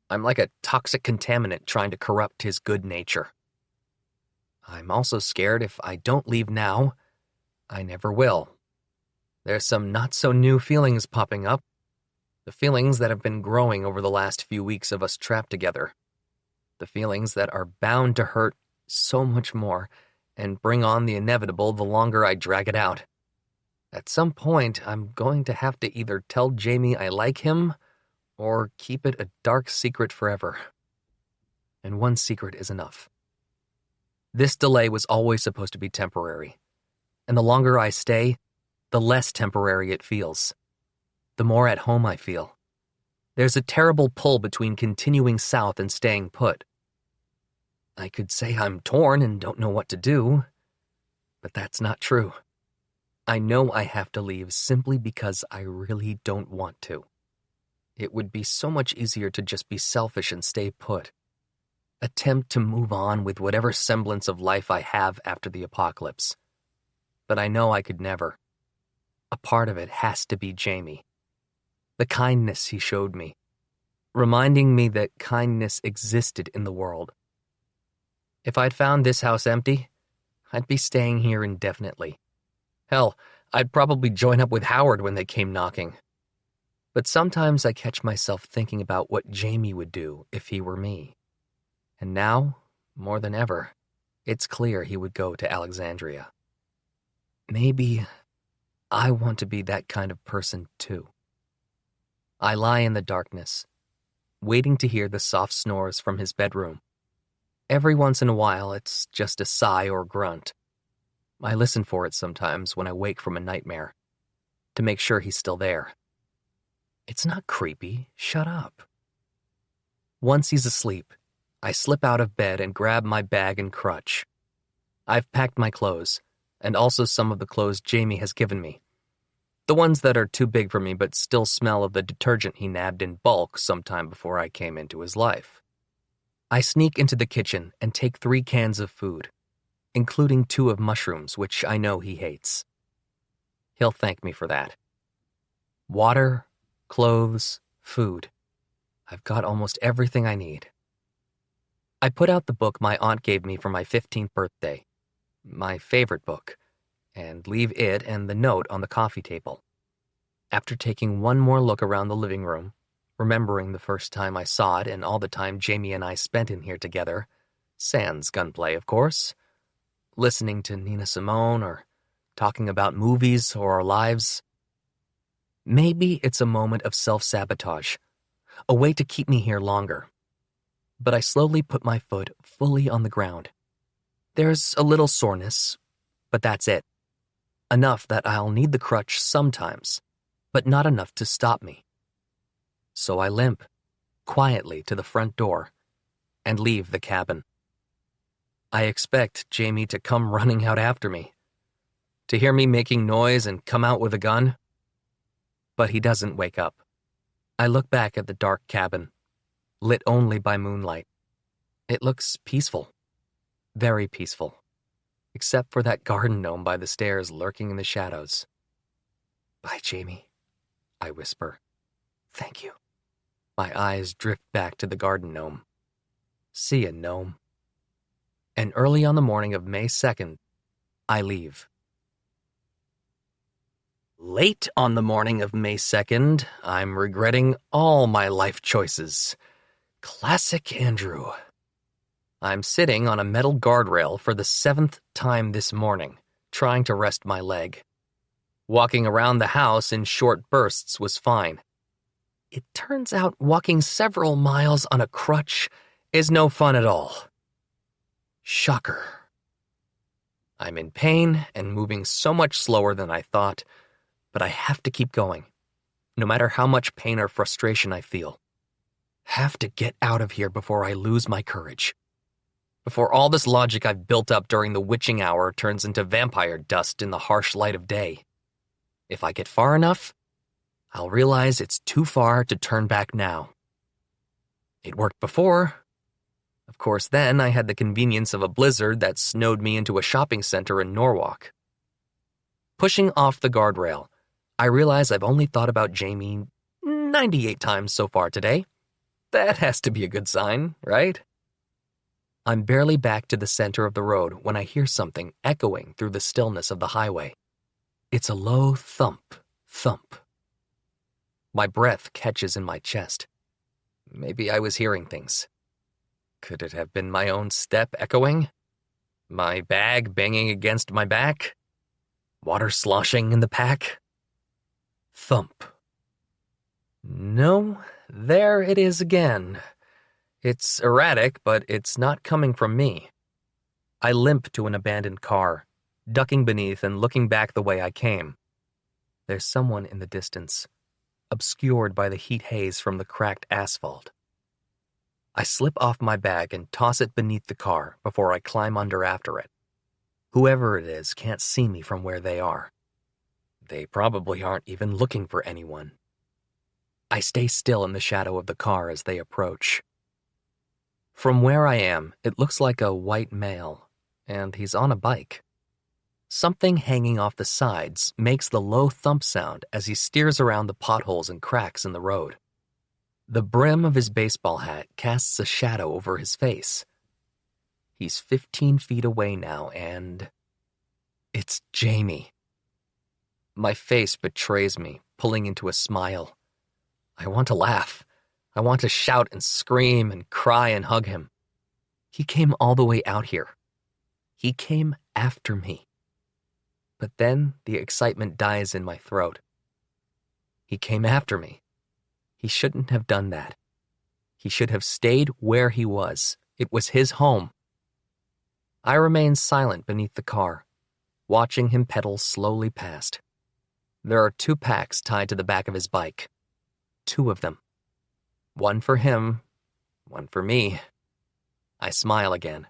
I'm like a toxic contaminant trying to corrupt his good nature. I'm also scared if I don't leave now, I never will. There's some not-so-new feelings popping up. The feelings that have been growing over the last few weeks of us trapped together. The feelings that are bound to hurt so much more and bring on the inevitable the longer I drag it out. At some point, I'm going to have to either tell Jamie I like him or keep it a dark secret forever. And one secret is enough. This delay was always supposed to be temporary. And the longer I stay, the less temporary it feels. The more at home I feel. There's a terrible pull between continuing south and staying put. I could say I'm torn and don't know what to do, but that's not true. I know I have to leave simply because I really don't want to. It would be so much easier to just be selfish and stay put. Attempt to move on with whatever semblance of life I have after the apocalypse. But I know I could never. A part of it has to be Jamie. The kindness he showed me, reminding me that kindness existed in the world. If I'd found this house empty, I'd be staying here indefinitely. Hell, I'd probably join up with Howard when they came knocking. But sometimes I catch myself thinking about what Jamie would do if he were me. And now, more than ever, it's clear he would go to Alexandria. Maybe I want to be that kind of person too. I lie in the darkness, waiting to hear the soft snores from his bedroom. Every once in a while, it's just a sigh or grunt. I listen for it sometimes when I wake from a nightmare, to make sure he's still there. It's not creepy. Shut up. Once he's asleep, I slip out of bed and grab my bag and crutch. I've packed my clothes, and also some of the clothes Jamie has given me. The ones that are too big for me but still smell of the detergent he nabbed in bulk sometime before I came into his life. I sneak into the kitchen and take 3 cans of food, including 2 of mushrooms, which I know he hates. He'll thank me for that. Water, clothes, food. I've got almost everything I need. I put out the book my aunt gave me for my 15th birthday, my favorite book, and leave it and the note on the coffee table. After taking one more look around the living room, remembering the first time I saw it and all the time Jamie and I spent in here together, sans gunplay, of course, listening to Nina Simone or talking about movies or our lives. Maybe it's a moment of self-sabotage, a way to keep me here longer. But I slowly put my foot fully on the ground. There's a little soreness, but that's it. Enough that I'll need the crutch sometimes, but not enough to stop me. So I limp, quietly to the front door, and leave the cabin. I expect Jamie to come running out after me, to hear me making noise and come out with a gun. But he doesn't wake up. I look back at the dark cabin, lit only by moonlight. It looks peaceful, very peaceful, except for that garden gnome by the stairs lurking in the shadows. "Bye, Jamie," I whisper. "Thank you." My eyes drift back to the garden gnome. "See ya, gnome." And early on the morning of May 2nd, I leave. Late on the morning of May 2nd, I'm regretting all my life choices. Classic Andrew. I'm sitting on a metal guardrail for the 7th time this morning, trying to rest my leg. Walking around the house in short bursts was fine. It turns out walking several miles on a crutch is no fun at all. Shocker. I'm in pain and moving so much slower than I thought, but I have to keep going, no matter how much pain or frustration I feel. Have to get out of here before I lose my courage. Before all this logic I've built up during the witching hour turns into vampire dust in the harsh light of day. If I get far enough, I'll realize it's too far to turn back now. It worked before. Of course, then I had the convenience of a blizzard that snowed me into a shopping center in Norwalk. Pushing off the guardrail, I realize I've only thought about Jamie 98 times so far today. That has to be a good sign, right? I'm barely back to the center of the road when I hear something echoing through the stillness of the highway. It's a low thump, thump. My breath catches in my chest. Maybe I was hearing things. Could it have been my own step echoing? My bag banging against my back? Water sloshing in the pack? Thump. No, there it is again. It's erratic, but it's not coming from me. I limp to an abandoned car, ducking beneath and looking back the way I came. There's someone in the distance, obscured by the heat haze from the cracked asphalt. I slip off my bag and toss it beneath the car before I climb under after it. Whoever it is can't see me from where they are. They probably aren't even looking for anyone. I stay still in the shadow of the car as they approach. From where I am, it looks like a white male, and he's on a bike. Something hanging off the sides makes the low thump sound as he steers around the potholes and cracks in the road. The brim of his baseball hat casts a shadow over his face. He's 15 feet away now, and it's Jamie. My face betrays me, pulling into a smile. I want to laugh. I want to shout and scream and cry and hug him. He came all the way out here. He came after me. But then the excitement dies in my throat. He came after me. He shouldn't have done that. He should have stayed where he was. It was his home. I remain silent beneath the car, watching him pedal slowly past. There are 2 packs tied to the back of his bike. 2 of them. One for him, one for me. I smile again,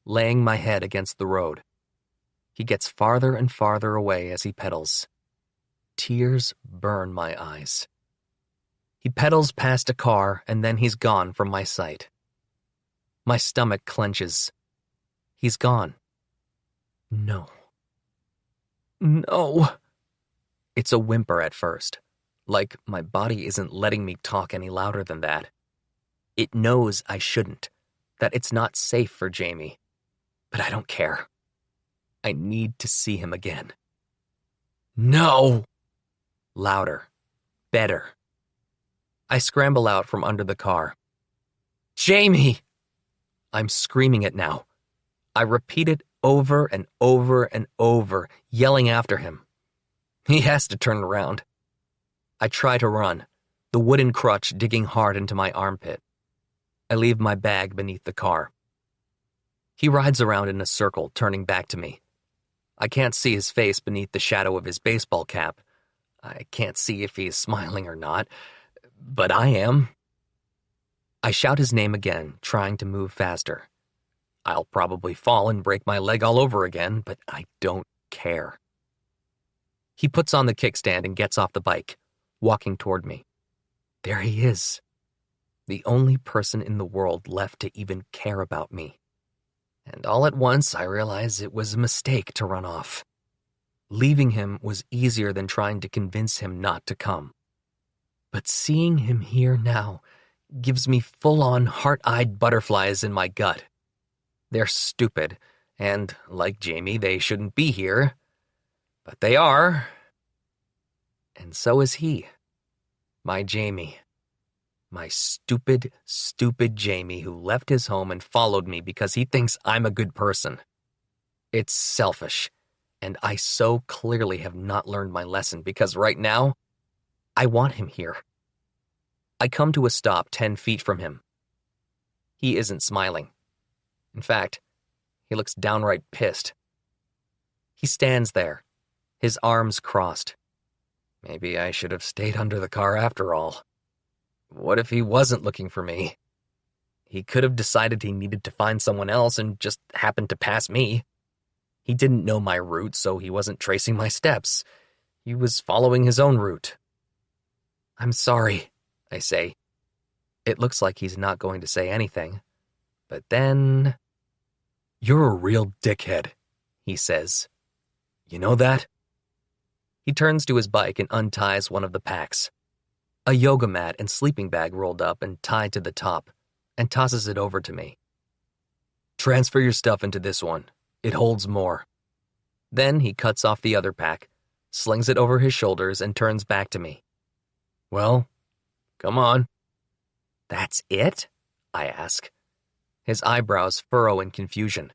laying my head against the road. He gets farther and farther away as he pedals. Tears burn my eyes. He pedals past a car and then he's gone from my sight. My stomach clenches. He's gone. No. No. It's a whimper at first, like my body isn't letting me talk any louder than that. It knows I shouldn't, that it's not safe for Jamie, but I don't care. I need to see him again. No! Louder. Better. I scramble out from under the car. Jamie! I'm screaming it now. I repeat it over and over and over, yelling after him. He has to turn around. I try to run, the wooden crutch digging hard into my armpit. I leave my bag beneath the car. He rides around in a circle, turning back to me. I can't see his face beneath the shadow of his baseball cap. I can't see if he is smiling or not, but I am. I shout his name again, trying to move faster. I'll probably fall and break my leg all over again, but I don't care. He puts on the kickstand and gets off the bike, walking toward me. There he is, the only person in the world left to even care about me. And all at once I realize it was a mistake to run off. Leaving him was easier than trying to convince him not to come. But seeing him here now gives me full-on heart-eyed butterflies in my gut. They're stupid, and, like Jamie, they shouldn't be here. But they are. And so is he. My Jamie. My stupid, stupid Jamie who left his home and followed me because he thinks I'm a good person. It's selfish, and I so clearly have not learned my lesson because right now, I want him here. I come to a stop 10 feet from him. He isn't smiling. In fact, he looks downright pissed. He stands there, his arms crossed. Maybe I should have stayed under the car after all. What if he wasn't looking for me? He could have decided he needed to find someone else and just happened to pass me. He didn't know my route, so he wasn't tracing my steps. He was following his own route. I'm sorry, I say. It looks like he's not going to say anything. But then... You're a real dickhead, he says. You know that? He turns to his bike and unties one of the packs. A yoga mat and sleeping bag rolled up and tied to the top, and tosses it over to me. Transfer your stuff into this one. It holds more. Then he cuts off the other pack, slings it over his shoulders, and turns back to me. Well, come on. That's it? I ask. His eyebrows furrow in confusion.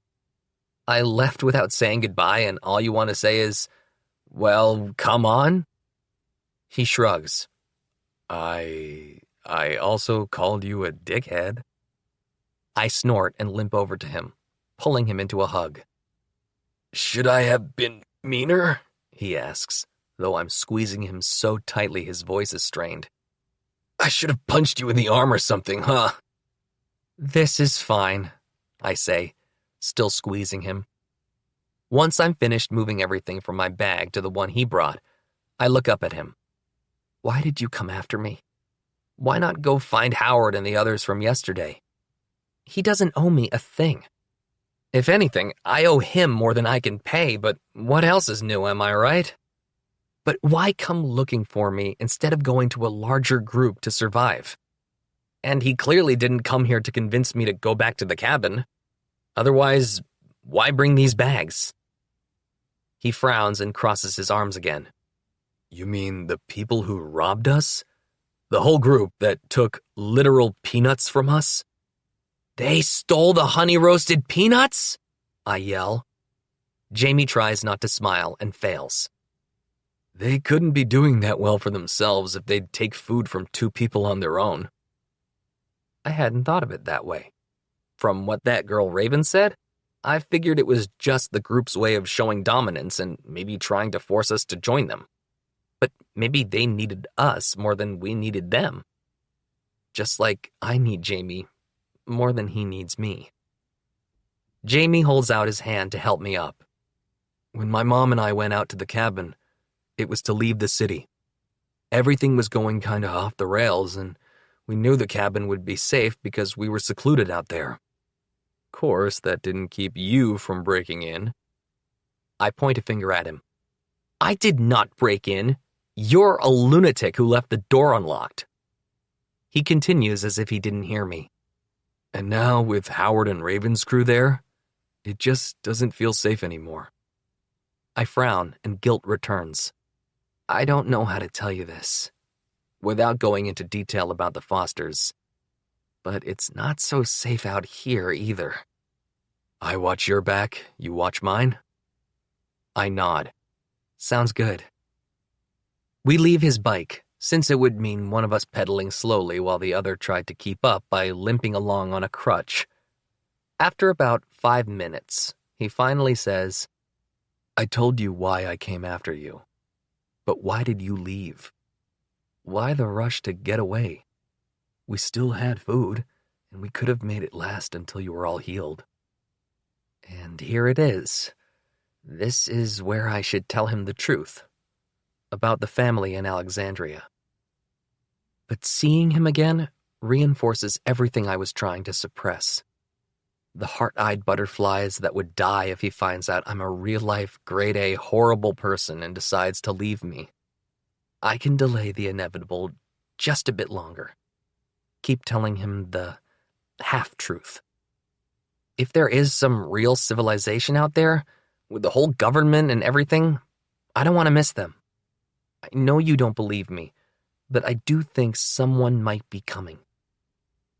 I left without saying goodbye, and all you want to say is, well, come on? He shrugs. I also called you a dickhead. I snort and limp over to him, pulling him into a hug. Should I have been meaner? He asks, though I'm squeezing him so tightly his voice is strained. I should have punched you in the arm or something, huh? This is fine, I say, still squeezing him. Once I'm finished moving everything from my bag to the one he brought, I look up at him. Why did you come after me? Why not go find Howard and the others from yesterday? He doesn't owe me a thing. If anything, I owe him more than I can pay, but what else is new, am I right? But why come looking for me instead of going to a larger group to survive? And he clearly didn't come here to convince me to go back to the cabin. Otherwise, why bring these bags? He frowns and crosses his arms again. You mean the people who robbed us? The whole group that took literal peanuts from us? They stole the honey-roasted peanuts? I yell. Jamie tries not to smile and fails. They couldn't be doing that well for themselves if they'd take food from 2 people on their own. I hadn't thought of it that way. From what that girl Raven said, I figured it was just the group's way of showing dominance and maybe trying to force us to join them. But maybe they needed us more than we needed them. Just like I need Jamie more than he needs me. Jamie holds out his hand to help me up. When my mom and I went out to the cabin, it was to leave the city. Everything was going kind of off the rails, and we knew the cabin would be safe because we were secluded out there. Of course, that didn't keep you from breaking in. I point a finger at him. I did not break in. You're a lunatic who left the door unlocked. He continues as if he didn't hear me. And now, with Howard and Raven's crew there, it just doesn't feel safe anymore. I frown and guilt returns. I don't know how to tell you this, without going into detail about the Fosters, but it's not so safe out here either. I watch your back, you watch mine? I nod. Sounds good. We leave his bike, since it would mean one of us pedaling slowly while the other tried to keep up by limping along on a crutch. After about 5 minutes, he finally says, I told you why I came after you, but why did you leave? Why the rush to get away? We still had food, and we could have made it last until you were all healed. And here it is. This is where I should tell him the truth about the family in Alexandria. But seeing him again reinforces everything I was trying to suppress. The heart-eyed butterflies that would die if he finds out I'm a real-life, grade-A, horrible person and decides to leave me. I can delay the inevitable just a bit longer. Keep telling him the half-truth. If there is some real civilization out there, with the whole government and everything, I don't want to miss them. I know you don't believe me, but I do think someone might be coming.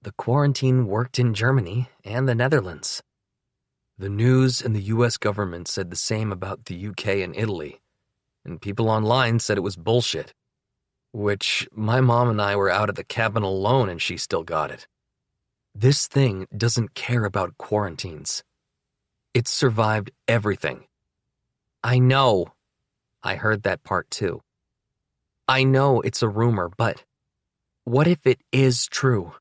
The quarantine worked in Germany and the Netherlands. The news and the US government said the same about the UK and Italy, and people online said it was bullshit. Which, my mom and I were out at the cabin alone and she still got it. This thing doesn't care about quarantines. It's survived everything. I know. I heard that part too. I know it's a rumor, but what if it is true?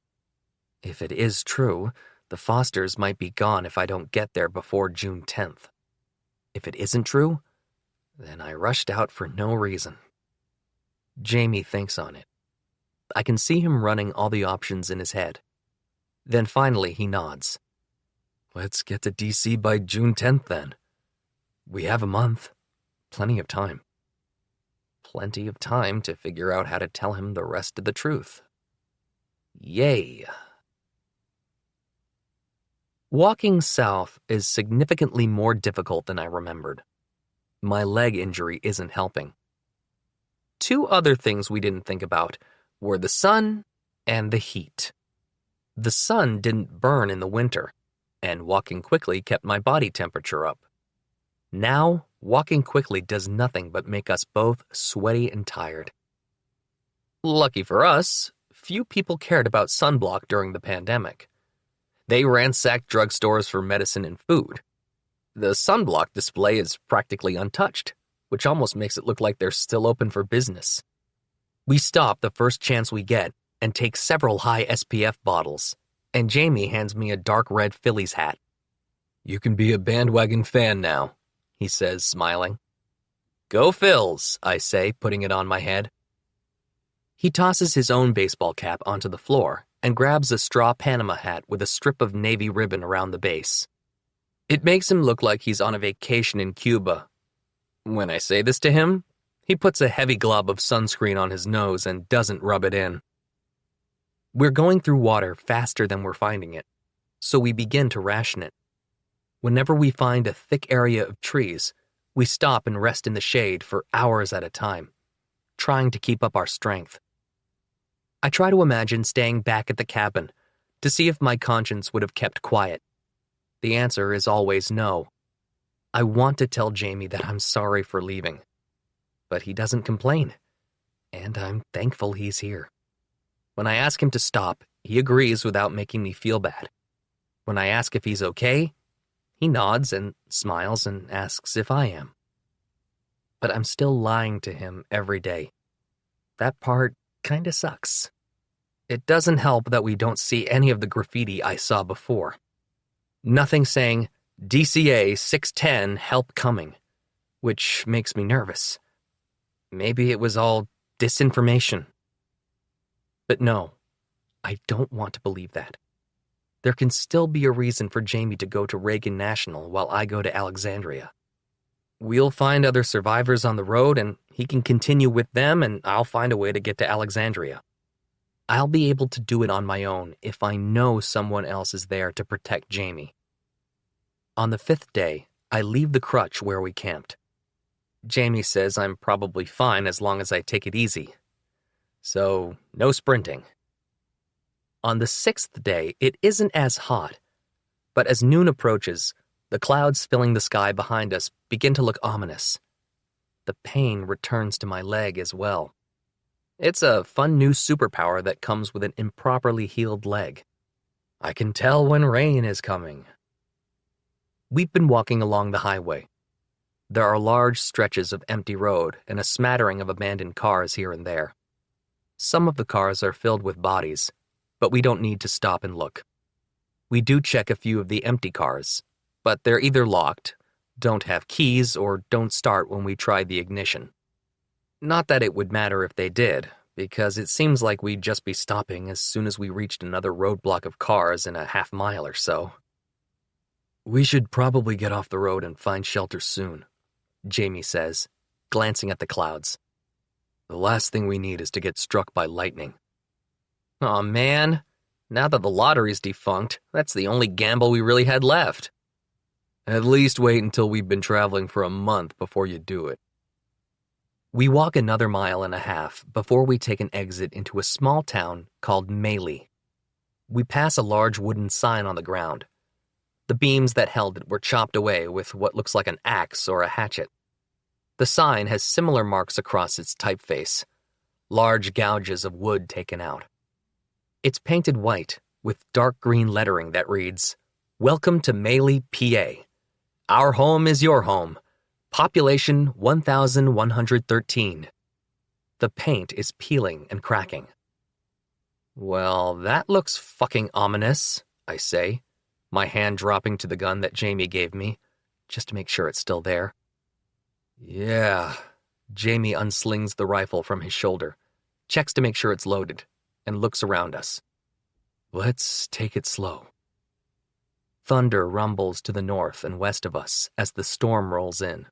If it is true, the Fosters might be gone if I don't get there before June 10th. If it isn't true, then I rushed out for no reason. Jamie thinks on it. I can see him running all the options in his head. Then finally he nods. Let's get to DC by June 10th then. We have a month. Plenty of time. Plenty of time to figure out how to tell him the rest of the truth. Yay. Walking south is significantly more difficult than I remembered. My leg injury isn't helping. 2 other things we didn't think about were the sun and the heat. The sun didn't burn in the winter, and walking quickly kept my body temperature up. Now, walking quickly does nothing but make us both sweaty and tired. Lucky for us, few people cared about sunblock during the pandemic. They ransacked drugstores for medicine and food. The sunblock display is practically untouched, which almost makes it look like they're still open for business. We stop the first chance we get and take several high SPF bottles, and Jamie hands me a dark red Phillies hat. You can be a bandwagon fan now, he says, smiling. Go Phils, I say, putting it on my head. He tosses his own baseball cap onto the floor and grabs a straw Panama hat with a strip of navy ribbon around the base. It makes him look like he's on a vacation in Cuba. When I say this to him, he puts a heavy glob of sunscreen on his nose and doesn't rub it in. We're going through water faster than we're finding it, so we begin to ration it. Whenever we find a thick area of trees, we stop and rest in the shade for hours at a time, trying to keep up our strength. I try to imagine staying back at the cabin to see if my conscience would have kept quiet. The answer is always no. I want to tell Jamie that I'm sorry for leaving, but he doesn't complain, and I'm thankful he's here. When I ask him to stop, he agrees without making me feel bad. When I ask if he's okay, he nods and smiles and asks if I am. But I'm still lying to him every day. That part kinda sucks. It doesn't help that we don't see any of the graffiti I saw before. Nothing saying, DCA 610 help coming, which makes me nervous. Maybe it was all disinformation. But no, I don't want to believe that. There can still be a reason for Jamie to go to Reagan National while I go to Alexandria. We'll find other survivors on the road and he can continue with them and I'll find a way to get to Alexandria. I'll be able to do it on my own if I know someone else is there to protect Jamie. On the 5th day, I leave the crutch where we camped. Jamie says I'm probably fine as long as I take it easy. So, no sprinting. On the 6th day, it isn't as hot, but as noon approaches, the clouds filling the sky behind us begin to look ominous. The pain returns to my leg as well. It's a fun new superpower that comes with an improperly healed leg. I can tell when rain is coming. We've been walking along the highway. There are large stretches of empty road and a smattering of abandoned cars here and there. Some of the cars are filled with bodies, but we don't need to stop and look. We do check a few of the empty cars, but they're either locked, don't have keys, or don't start when we try the ignition. Not that it would matter if they did, because it seems like we'd just be stopping as soon as we reached another roadblock of cars in a half mile or so. We should probably get off the road and find shelter soon, Jamie says, glancing at the clouds. The last thing we need is to get struck by lightning. Aw, man. Now that the lottery's defunct, that's the only gamble we really had left. At least wait until we've been traveling for a month before you do it. We walk another 1.5 miles before we take an exit into a small town called Maley. We pass a large wooden sign on the ground. The beams that held it were chopped away with what looks like an axe or a hatchet. The sign has similar marks across its typeface, large gouges of wood taken out. It's painted white with dark green lettering that reads, "Welcome to Maley, PA. Our home is your home. Population 1,113. The paint is peeling and cracking. Well, that looks fucking ominous, I say, my hand dropping to the gun that Jamie gave me, just to make sure it's still there. Yeah. Jamie unslings the rifle from his shoulder, checks to make sure it's loaded, and looks around us. Let's take it slow. Thunder rumbles to the north and west of us as the storm rolls in.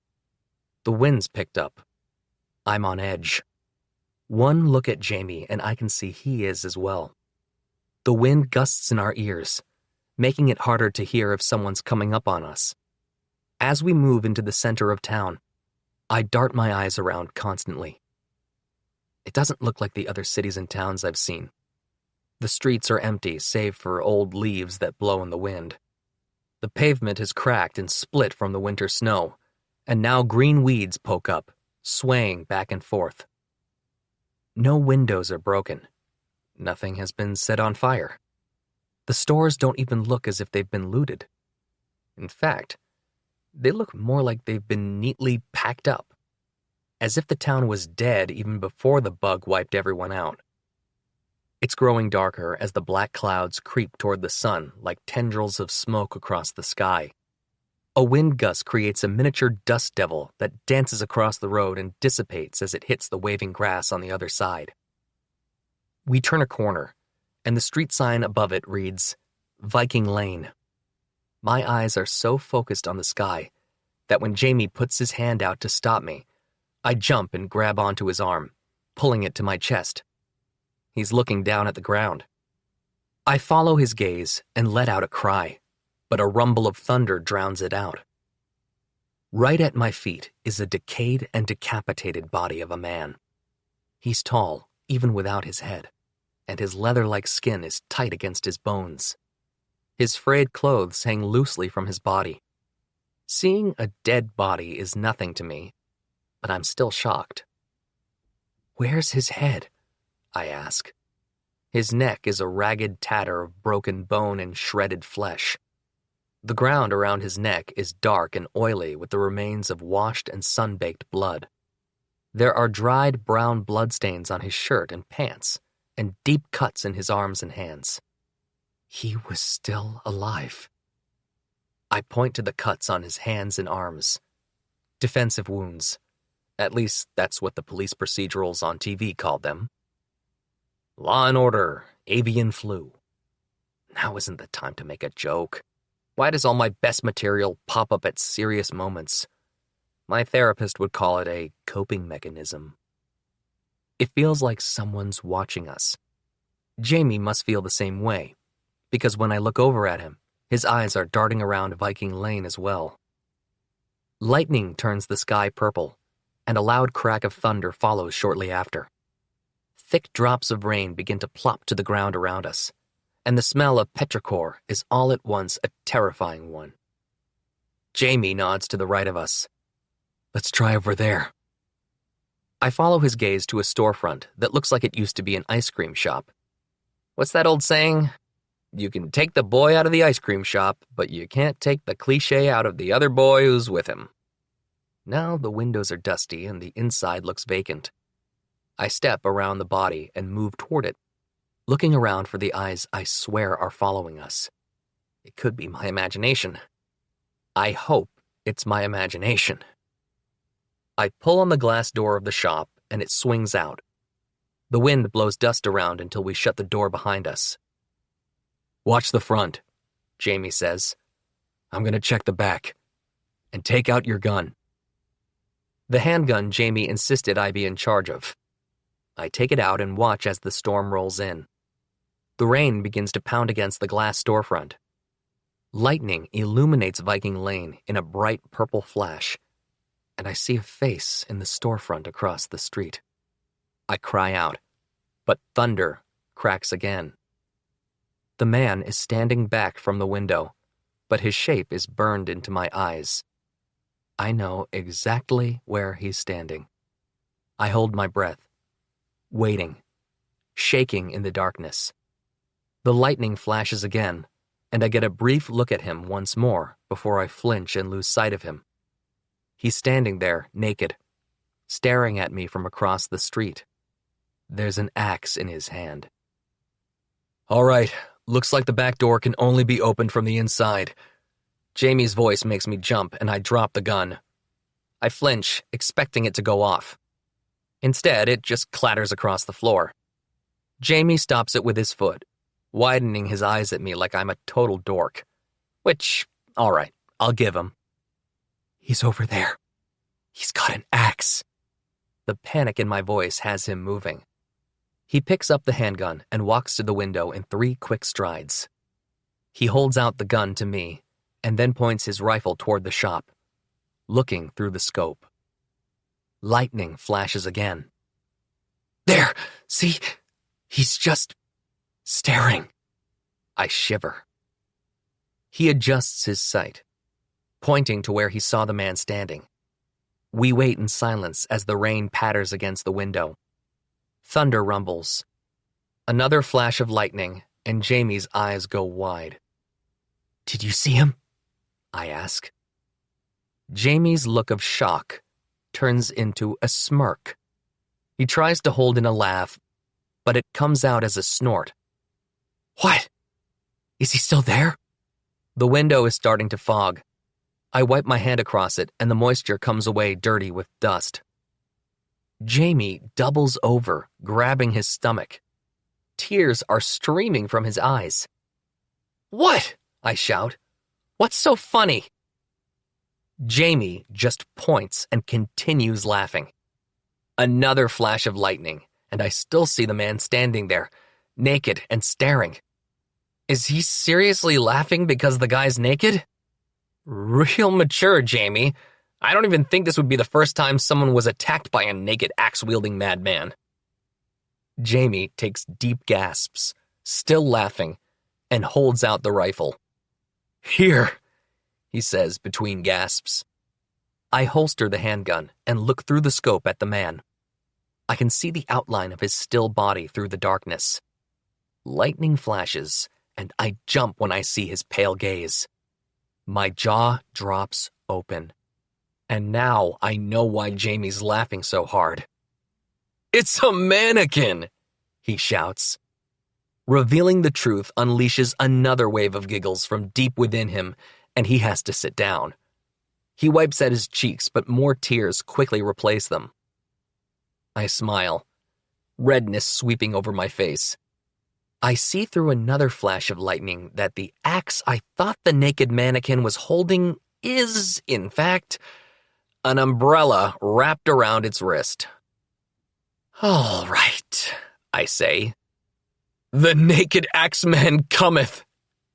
The wind's picked up. I'm on edge. One look at Jamie and I can see he is as well. The wind gusts in our ears, making it harder to hear if someone's coming up on us. As we move into the center of town, I dart my eyes around constantly. It doesn't look like the other cities and towns I've seen. The streets are empty save for old leaves that blow in the wind. The pavement has cracked and split from the winter snow, and now green weeds poke up, swaying back and forth. No windows are broken. Nothing has been set on fire. The stores don't even look as if they've been looted. In fact, they look more like they've been neatly packed up, as if the town was dead even before the bug wiped everyone out. It's growing darker as the black clouds creep toward the sun like tendrils of smoke across the sky. A wind gust creates a miniature dust devil that dances across the road and dissipates as it hits the waving grass on the other side. We turn a corner, and the street sign above it reads, Viking Lane. My eyes are so focused on the sky that when Jamie puts his hand out to stop me, I jump and grab onto his arm, pulling it to my chest. He's looking down at the ground. I follow his gaze and let out a cry, but a rumble of thunder drowns it out. Right at my feet is a decayed and decapitated body of a man. He's tall, even without his head, and his leather-like skin is tight against his bones. His frayed clothes hang loosely from his body. Seeing a dead body is nothing to me, but I'm still shocked. "Where's his head?" I ask. His neck is a ragged tatter of broken bone and shredded flesh. The ground around his neck is dark and oily with the remains of washed and sun-baked blood. There are dried brown bloodstains on his shirt and pants, and deep cuts in his arms and hands. He was still alive. I point to the cuts on his hands and arms. Defensive wounds. At least that's what the police procedurals on TV called them. Law and Order, avian flu. Now isn't the time to make a joke. Why does all my best material pop up at serious moments? My therapist would call it a coping mechanism. It feels like someone's watching us. Jamie must feel the same way, because when I look over at him, his eyes are darting around Viking Lane as well. Lightning turns the sky purple, and a loud crack of thunder follows shortly after. Thick drops of rain begin to plop to the ground around us, and the smell of petrichor is all at once a terrifying one. Jamie nods to the right of us. "Let's try over there." I follow his gaze to a storefront that looks like it used to be an ice cream shop. What's that old saying? You can take the boy out of the ice cream shop, but you can't take the cliché out of the other boy who's with him. Now the windows are dusty and the inside looks vacant. I step around the body and move toward it, looking around for the eyes I swear are following us. It could be my imagination. I hope it's my imagination. I pull on the glass door of the shop and it swings out. The wind blows dust around until we shut the door behind us. "Watch the front," Jamie says. "I'm going to check the back. And take out your gun." The handgun Jamie insisted I be in charge of. I take it out and watch as the storm rolls in. The rain begins to pound against the glass storefront. Lightning illuminates Viking Lane in a bright purple flash, and I see a face in the storefront across the street. I cry out, but thunder cracks again. The man is standing back from the window, but his shape is burned into my eyes. I know exactly where he's standing. I hold my breath, waiting, shaking in the darkness. The lightning flashes again, and I get a brief look at him once more before I flinch and lose sight of him. He's standing there, naked, staring at me from across the street. There's an axe in his hand. "All right, looks like the back door can only be opened from the inside." Jamie's voice makes me jump, and I drop the gun. I flinch, expecting it to go off. Instead, it just clatters across the floor. Jamie stops it with his foot, widening his eyes at me like I'm a total dork. Which, all right, I'll give him. "He's over there. He's got an axe." The panic in my voice has him moving. He picks up the handgun and walks to the window in 3 quick strides. He holds out the gun to me and then points his rifle toward the shop, looking through the scope. Lightning flashes again. "There! See? He's just staring." I shiver. He adjusts his sight, pointing to where he saw the man standing. We wait in silence as the rain patters against the window. Thunder rumbles. Another flash of lightning, and Jamie's eyes go wide. "Did you see him?" I ask. Jamie's look of shock turns into a smirk. He tries to hold in a laugh, but it comes out as a snort. "What? Is he still there?" The window is starting to fog. I wipe my hand across it, and the moisture comes away dirty with dust. Jamie doubles over, grabbing his stomach. Tears are streaming from his eyes. "What?" I shout. "What's so funny?" Jamie just points and continues laughing. Another flash of lightning, and I still see the man standing there, naked and staring. Is he seriously laughing because the guy's naked? Real mature, Jamie. I don't even think this would be the first time someone was attacked by a naked axe-wielding madman. Jamie takes deep gasps, still laughing, and holds out the rifle. "Here, he says between gasps. I holster the handgun and look through the scope at the man. I can see the outline of his still body through the darkness. Lightning flashes, and I jump when I see his pale gaze. My jaw drops open. And now I know why Jamie's laughing so hard. "It's a mannequin!" he shouts. Revealing the truth unleashes another wave of giggles from deep within him, and he has to sit down. He wipes at his cheeks, but more tears quickly replace them. I smile, redness sweeping over my face. I see through another flash of lightning that the axe I thought the naked mannequin was holding is, in fact, an umbrella wrapped around its wrist. "All right," I say. "The naked axeman cometh."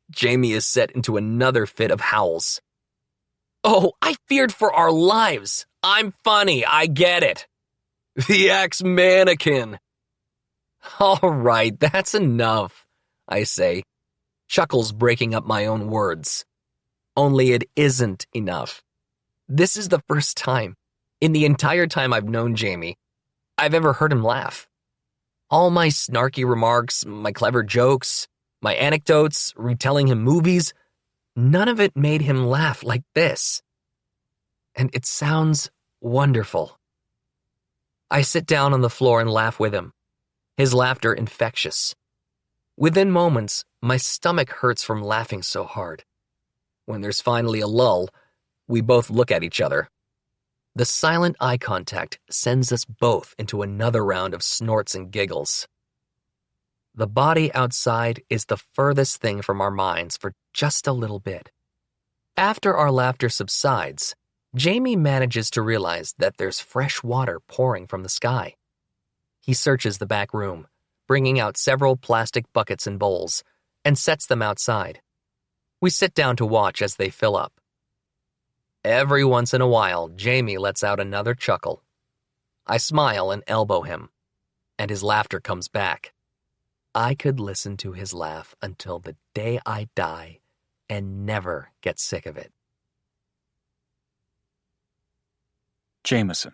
Jamie is set into another fit of howls. "Oh, I feared for our lives. I'm funny, I get it." "The axe mannequin." "All right, that's enough," I say, chuckles breaking up my own words. Only it isn't enough. This is the first time, in the entire time I've known Jamie, I've ever heard him laugh. All my snarky remarks, my clever jokes, my anecdotes, retelling him movies, none of it made him laugh like this. And it sounds wonderful. I sit down on the floor and laugh with him, his laughter infectious. Within moments, my stomach hurts from laughing so hard. When there's finally a lull, we both look at each other. The silent eye contact sends us both into another round of snorts and giggles. The body outside is the furthest thing from our minds for just a little bit. After our laughter subsides, Jamie manages to realize that there's fresh water pouring from the sky. He searches the back room, bringing out several plastic buckets and bowls, and sets them outside. We sit down to watch as they fill up. Every once in a while, Jamie lets out another chuckle. I smile and elbow him, and his laughter comes back. I could listen to his laugh until the day I die and never get sick of it. Jameson.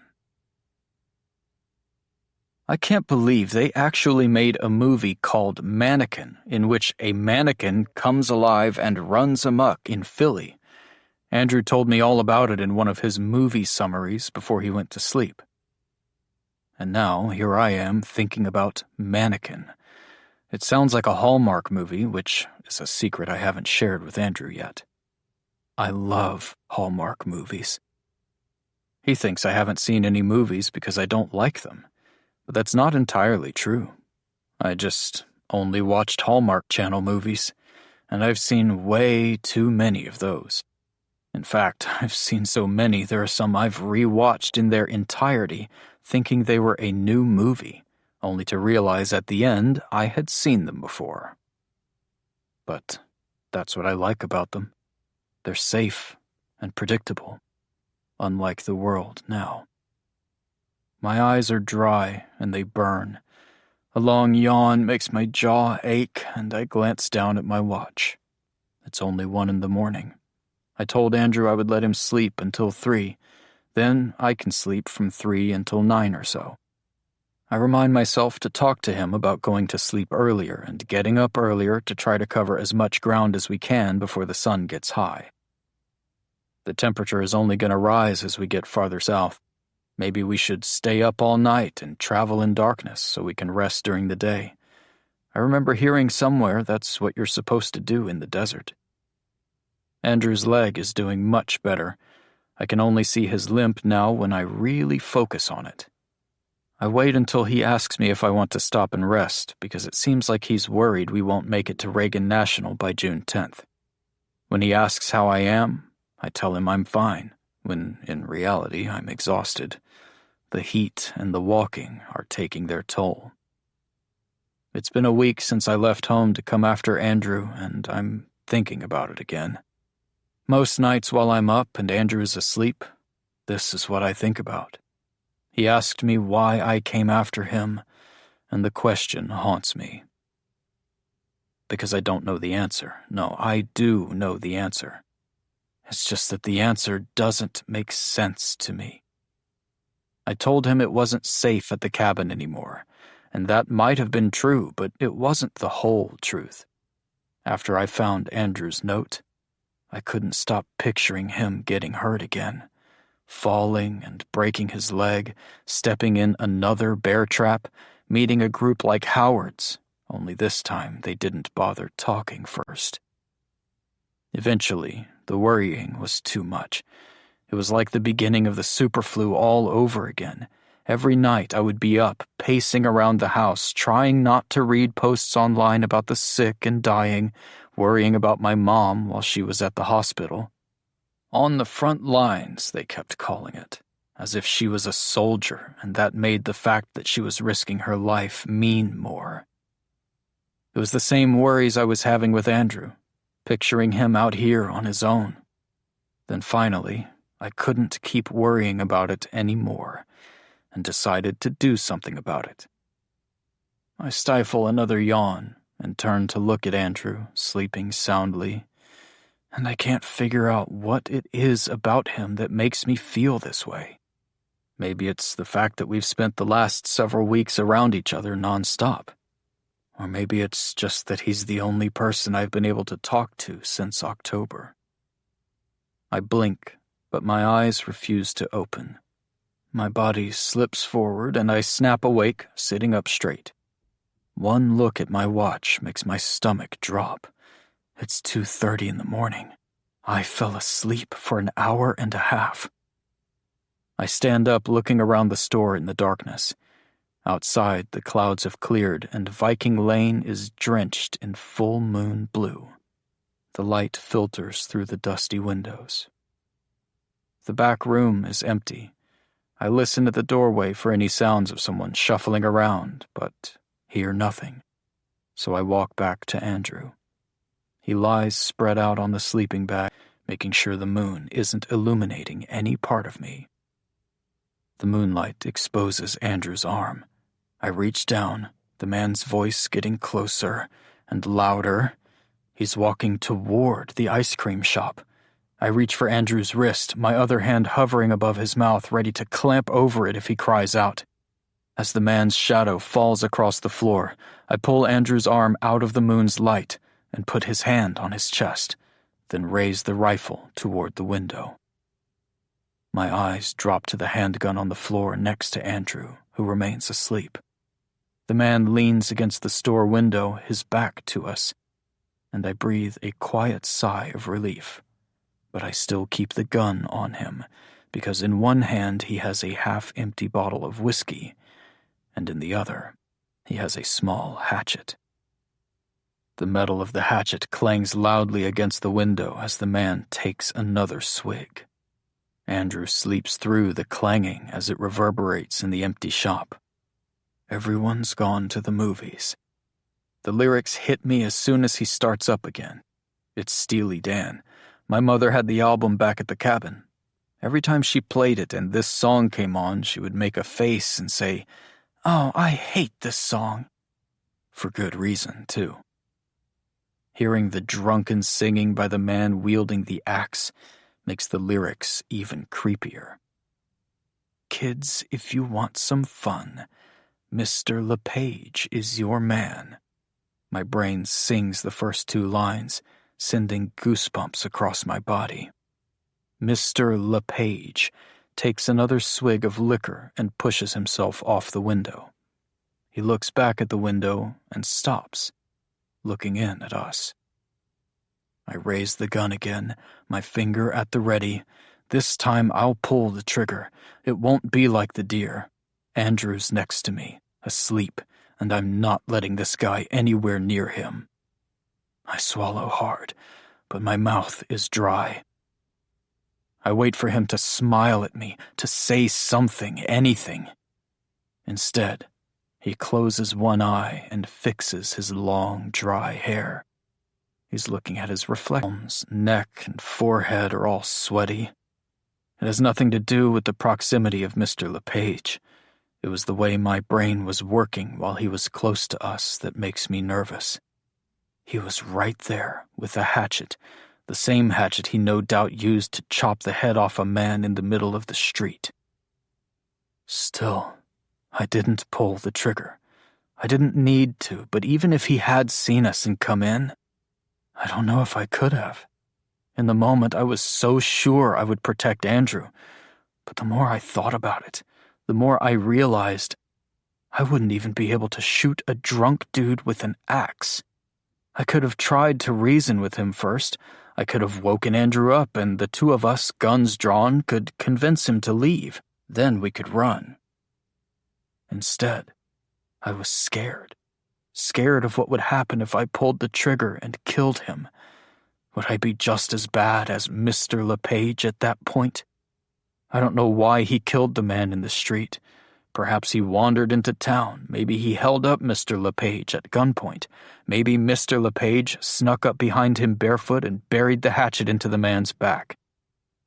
I can't believe they actually made a movie called Mannequin, in which a mannequin comes alive and runs amok in Philly. Andrew told me all about it in one of his movie summaries before he went to sleep. And now, here I am thinking about Mannequin. It sounds like a Hallmark movie, which is a secret I haven't shared with Andrew yet. I love Hallmark movies. He thinks I haven't seen any movies because I don't like them, but that's not entirely true. I just only watched Hallmark Channel movies, and I've seen way too many of those. In fact, I've seen so many there are some I've rewatched in their entirety, thinking they were a new movie, only to realize at the end I had seen them before. But that's what I like about them. They're safe and predictable, unlike the world now. My eyes are dry and they burn. A long yawn makes my jaw ache, and I glance down at my watch. It's only 1 a.m. I told Andrew I would let him sleep until 3. Then I can sleep from 3 until 9 or so. I remind myself to talk to him about going to sleep earlier and getting up earlier to try to cover as much ground as we can before the sun gets high. The temperature is only going to rise as we get farther south. Maybe we should stay up all night and travel in darkness so we can rest during the day. I remember hearing somewhere that's what you're supposed to do in the desert. Andrew's leg is doing much better. I can only see his limp now when I really focus on it. I wait until he asks me if I want to stop and rest, because it seems like he's worried we won't make it to Reagan National by June 10th. When he asks how I am, I tell him I'm fine, when in reality I'm exhausted. The heat and the walking are taking their toll. It's been a week since I left home to come after Andrew, and I'm thinking about it again. Most nights while I'm up and Andrew is asleep, this is what I think about. He asked me why I came after him, and the question haunts me. Because I don't know the answer. No, I do know the answer. It's just that the answer doesn't make sense to me. I told him it wasn't safe at the cabin anymore, and that might have been true, but it wasn't the whole truth. After I found Andrew's note, I couldn't stop picturing him getting hurt again, falling and breaking his leg, stepping in another bear trap, meeting a group like Howard's, only this time they didn't bother talking first. Eventually, the worrying was too much. It was like the beginning of the superflu all over again. Every night I would be up, pacing around the house, trying not to read posts online about the sick and dying, worrying about my mom while she was at the hospital. On the front lines, they kept calling it, as if she was a soldier, and that made the fact that she was risking her life mean more. It was the same worries I was having with Andrew, picturing him out here on his own. Then finally, I couldn't keep worrying about it anymore, and decided to do something about it. I stifle another yawn and turn to look at Andrew, sleeping soundly, and I can't figure out what it is about him that makes me feel this way. Maybe it's the fact that we've spent the last several weeks around each other nonstop. Or maybe it's just that he's the only person I've been able to talk to since October. I blink, but my eyes refuse to open. My body slips forward and I snap awake, sitting up straight. One look at my watch makes my stomach drop. It's 2:30 in the morning. I fell asleep for an hour and a half. I stand up looking around the store in the darkness. Outside, the clouds have cleared and Viking Lane is drenched in full moon blue. The light filters through the dusty windows. The back room is empty. I listen at the doorway for any sounds of someone shuffling around, but hear nothing. So I walk back to Andrew. He lies spread out on the sleeping bag, making sure the moon isn't illuminating any part of me. The moonlight exposes Andrew's arm. I reach down, the man's voice getting closer and louder. He's walking toward the ice cream shop. I reach for Andrew's wrist, my other hand hovering above his mouth, ready to clamp over it if he cries out. As the man's shadow falls across the floor, I pull Andrew's arm out of the moon's light and put his hand on his chest, then raise the rifle toward the window. My eyes drop to the handgun on the floor next to Andrew, who remains asleep. The man leans against the store window, his back to us, and I breathe a quiet sigh of relief. But I still keep the gun on him, because in one hand he has a half-empty bottle of whiskey, and in the other he has a small hatchet. The metal of the hatchet clangs loudly against the window as the man takes another swig. Andrew sleeps through the clanging as it reverberates in the empty shop. Everyone's gone to the movies. The lyrics hit me as soon as he starts up again. It's Steely Dan. My mother had the album back at the cabin. Every time she played it and this song came on, she would make a face and say, "Oh, I hate this song." For good reason, too. Hearing the drunken singing by the man wielding the axe makes the lyrics even creepier. "Kids, if you want some fun, Mr. LePage is your man." My brain sings the first two lines, sending goosebumps across my body. Mr. LePage takes another swig of liquor and pushes himself off the window. He looks back at the window and stops, looking in at us. I raise the gun again, my finger at the ready. This time I'll pull the trigger. It won't be like the deer. Andrew's next to me, asleep, and I'm not letting this guy anywhere near him. I swallow hard, but my mouth is dry. I wait for him to smile at me, to say something, anything. Instead, he closes one eye and fixes his long, dry hair. He's looking at his reflections. Neck and forehead are all sweaty. It has nothing to do with the proximity of Mr. LePage. It was the way my brain was working while he was close to us that makes me nervous. He was right there with the hatchet, the same hatchet he no doubt used to chop the head off a man in the middle of the street. Still, I didn't pull the trigger. I didn't need to, but even if he had seen us and come in, I don't know if I could have. In the moment, I was so sure I would protect Andrew, but the more I thought about it, the more I realized I wouldn't even be able to shoot a drunk dude with an axe. I could have tried to reason with him first. I could have woken Andrew up, and the two of us, guns drawn, could convince him to leave. Then we could run. Instead, I was scared. Scared of what would happen if I pulled the trigger and killed him. Would I be just as bad as Mr. LePage at that point? I don't know why he killed the man in the street. Perhaps he wandered into town. Maybe he held up Mr. LePage at gunpoint. Maybe Mr. LePage snuck up behind him barefoot and buried the hatchet into the man's back.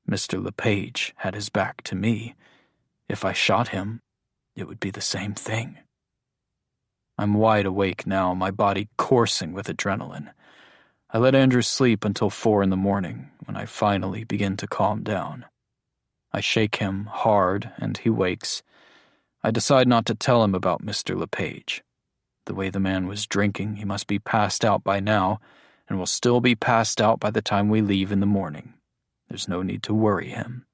Mr. LePage had his back to me. If I shot him, it would be the same thing. I'm wide awake now, my body coursing with adrenaline. I let Andrew sleep until 4 a.m, when I finally begin to calm down. I shake him hard, and he wakes. I decide not to tell him about Mr. LePage. The way the man was drinking, he must be passed out by now, and will still be passed out by the time we leave in the morning. There's no need to worry him.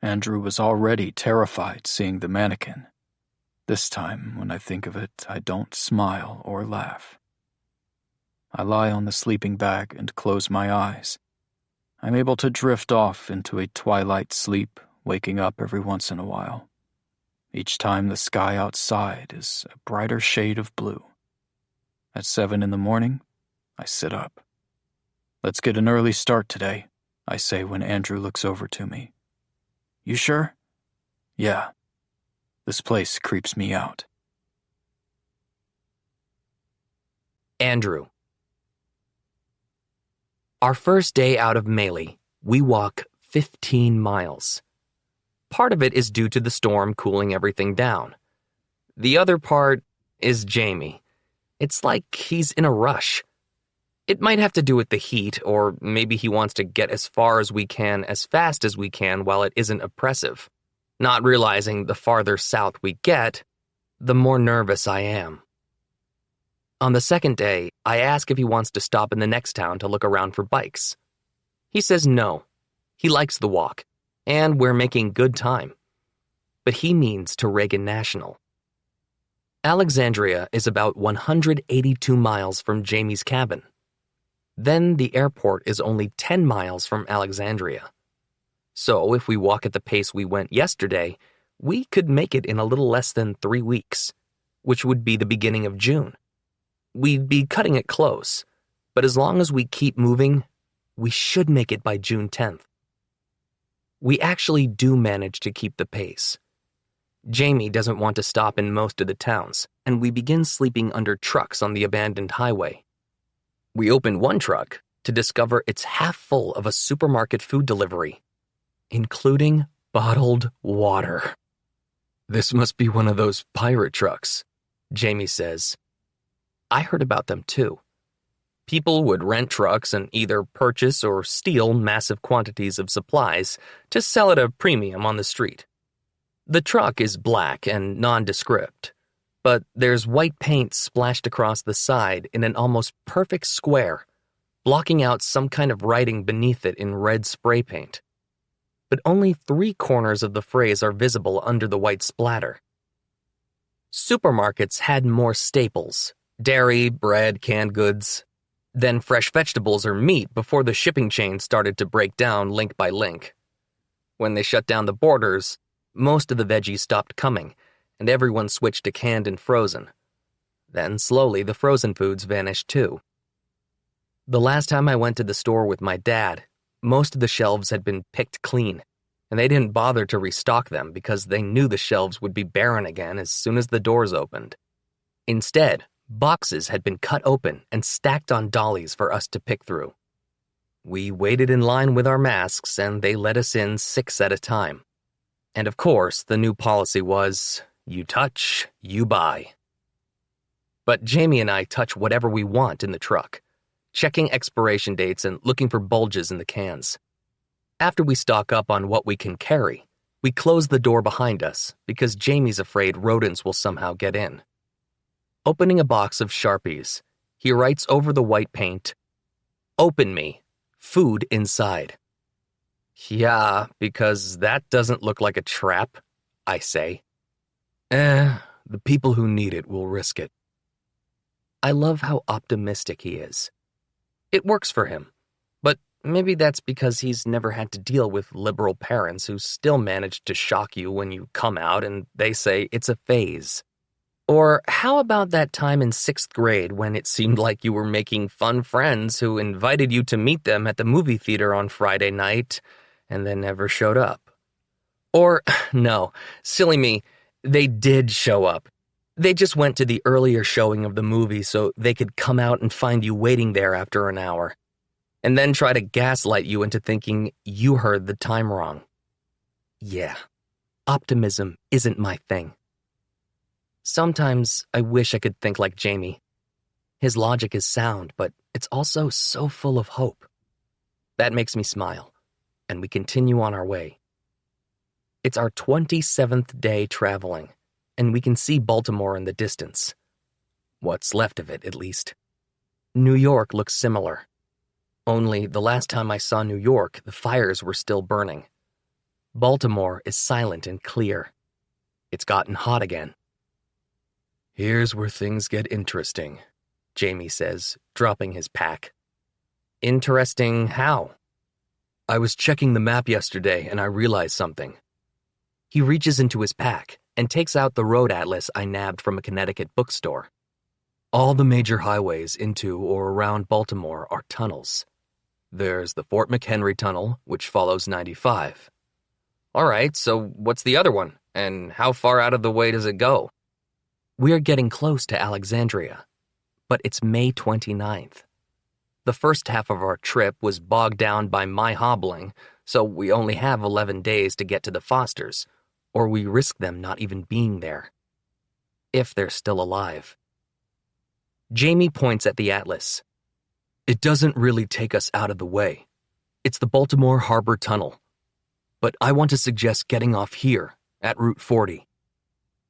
Andrew was already terrified seeing the mannequin. This time, when I think of it, I don't smile or laugh. I lie on the sleeping bag and close my eyes. I'm able to drift off into a twilight sleep, waking up every once in a while. Each time the sky outside is a brighter shade of blue. At 7 a.m, I sit up. "Let's get an early start today," I say when Andrew looks over to me. "You sure?" "Yeah. This place creeps me out." Andrew. Our first day out of Maley, we walk 15 miles. Part of it is due to the storm cooling everything down. The other part is Jamie. It's like he's in a rush. It might have to do with the heat, or maybe he wants to get as far as we can as fast as we can while it isn't oppressive, not realizing the farther south we get, the more nervous I am. On the second day, I ask if he wants to stop in the next town to look around for bikes. He says no. He likes the walk, and we're making good time. But he means to Reagan National. Alexandria is about 182 miles from Jamie's cabin. Then the airport is only 10 miles from Alexandria. So if we walk at the pace we went yesterday, we could make it in a little less than 3 weeks, which would be the beginning of June. We'd be cutting it close, but as long as we keep moving, we should make it by June 10th. We actually do manage to keep the pace. Jamie doesn't want to stop in most of the towns, and we begin sleeping under trucks on the abandoned highway. We open one truck to discover it's half full of a supermarket food delivery, including bottled water. "This must be one of those pirate trucks," Jamie says. I heard about them too. People would rent trucks and either purchase or steal massive quantities of supplies to sell at a premium on the street. The truck is black and nondescript, but there's white paint splashed across the side in an almost perfect square, blocking out some kind of writing beneath it in red spray paint. But only 3 corners of the phrase are visible under the white splatter. Supermarkets had more staples: dairy, bread, canned goods, then fresh vegetables or meat before the shipping chain started to break down link by link. When they shut down the borders, most of the veggies stopped coming, and everyone switched to canned and frozen. Then slowly the frozen foods vanished too. The last time I went to the store with my dad, most of the shelves had been picked clean, and they didn't bother to restock them because they knew the shelves would be barren again as soon as the doors opened. Instead, boxes had been cut open and stacked on dollies for us to pick through. We waited in line with our masks, and they let us in 6 at a time. And of course, the new policy was, you touch, you buy. But Jamie and I touch whatever we want in the truck. checking expiration dates and looking for bulges in the cans. After we stock up on what we can carry, we close the door behind us because Jamie's afraid rodents will somehow get in. Opening a box of Sharpies, he writes over the white paint, "Open me, food inside." "Yeah, because that doesn't look like a trap," I say. The people who need it will risk it." I love how optimistic he is. It works for him, but maybe that's because he's never had to deal with liberal parents who still manage to shock you when you come out and they say it's a phase. Or how about that time in 6th grade when it seemed like you were making fun friends who invited you to meet them at the movie theater on Friday night and then never showed up? Or, no, silly me, they did show up. They just went to the earlier showing of the movie so they could come out and find you waiting there after an hour, and then try to gaslight you into thinking you heard the time wrong. Yeah, optimism isn't my thing. Sometimes I wish I could think like Jamie. His logic is sound, but it's also so full of hope. That makes me smile, and we continue on our way. It's our 27th day traveling, and we can see Baltimore in the distance. What's left of it, at least. New York looks similar. Only the last time I saw New York, the fires were still burning. Baltimore is silent and clear. It's gotten hot again. "Here's where things get interesting," Jamie says, dropping his pack. "Interesting how?" "I was checking the map yesterday and I realized something." He reaches into his pack and takes out the road atlas I nabbed from a Connecticut bookstore. "All the major highways into or around Baltimore are tunnels. There's the Fort McHenry Tunnel, which follows 95. All right, so what's the other one, and how far out of the way does it go?" We are getting close to Alexandria, but it's May 29th. The first half of our trip was bogged down by my hobbling, so we only have 11 days to get to the Fosters, or we risk them not even being there. If they're still alive. Jamie points at the atlas. "It doesn't really take us out of the way. It's the Baltimore Harbor Tunnel. But I want to suggest getting off here, at Route 40.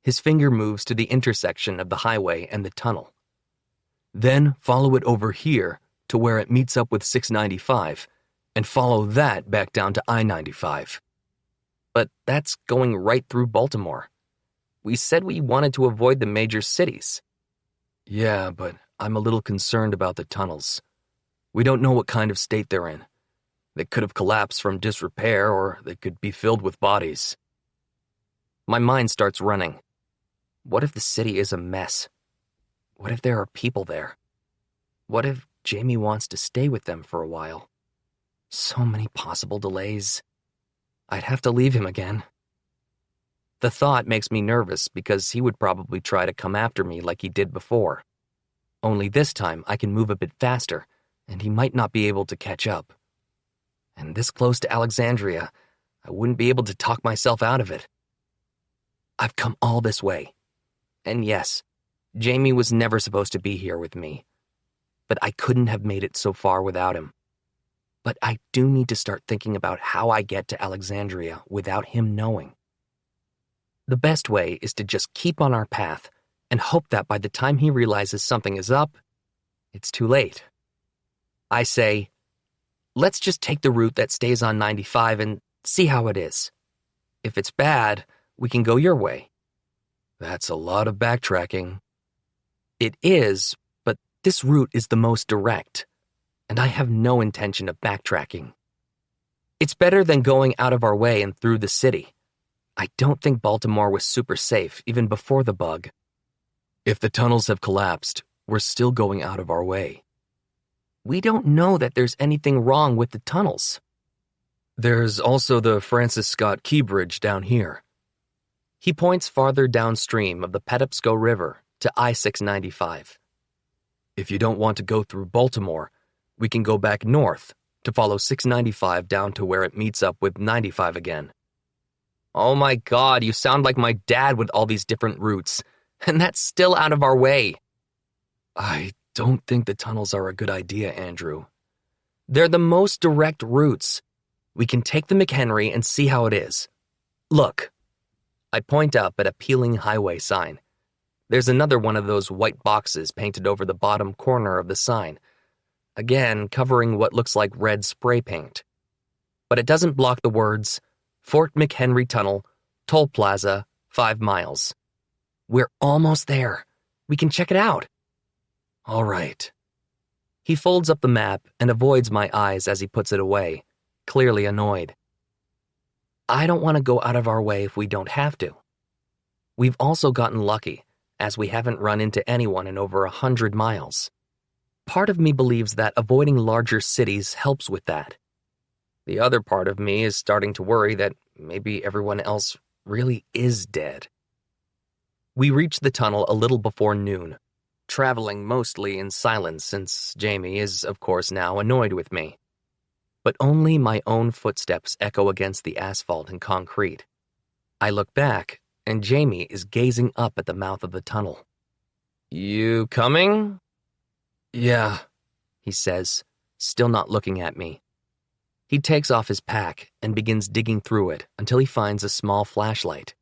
His finger moves to the intersection of the highway and the tunnel. "Then follow it over here to where it meets up with 695, and follow that back down to I-95. But that's going right through Baltimore. We said we wanted to avoid the major cities." "Yeah, but I'm a little concerned about the tunnels. We don't know what kind of state they're in. They could have collapsed from disrepair, or they could be filled with bodies." My mind starts running. What if the city is a mess? What if there are people there? What if Jamie wants to stay with them for a while? So many possible delays. I'd have to leave him again. The thought makes me nervous because he would probably try to come after me like he did before. Only this time I can move a bit faster, and he might not be able to catch up. And this close to Alexandria, I wouldn't be able to talk myself out of it. I've come all this way. And yes, Jamie was never supposed to be here with me. But I couldn't have made it so far without him. But I do need to start thinking about how I get to Alexandria without him knowing. The best way is to just keep on our path and hope that by the time he realizes something is up, it's too late. I say, let's just take the route that stays on 95 and see how it is. If it's bad, we can go your way. That's a lot of backtracking. It is, but this route is the most direct, and I have no intention of backtracking. It's better than going out of our way and through the city. I don't think Baltimore was super safe even before the bug. If the tunnels have collapsed, we're still going out of our way. We don't know that there's anything wrong with the tunnels. There's also the Francis Scott Key Bridge down here. He points farther downstream of the Petapsco River to I-695. If you don't want to go through Baltimore, we can go back north to follow 695 down to where it meets up with 95 again. Oh my God, you sound like my dad with all these different routes, and that's still out of our way. I don't think the tunnels are a good idea, Andrew. They're the most direct routes. We can take the McHenry and see how it is. Look. I point up at a peeling highway sign. There's another one of those white boxes painted over the bottom corner of the sign, again covering what looks like red spray paint. But it doesn't block the words, Fort McHenry Tunnel, Toll Plaza, 5 miles. We're almost there. We can check it out. All right. He folds up the map and avoids my eyes as he puts it away, clearly annoyed. I don't want to go out of our way if we don't have to. We've also gotten lucky, as we haven't run into anyone in over 100 miles. Part of me believes that avoiding larger cities helps with that. The other part of me is starting to worry that maybe everyone else really is dead. We reach the tunnel a little before noon, traveling mostly in silence since Jamie is, of course, now annoyed with me. But only my own footsteps echo against the asphalt and concrete. I look back, and Jamie is gazing up at the mouth of the tunnel. You coming? Yeah, he says, still not looking at me. He takes off his pack and begins digging through it until he finds a small flashlight.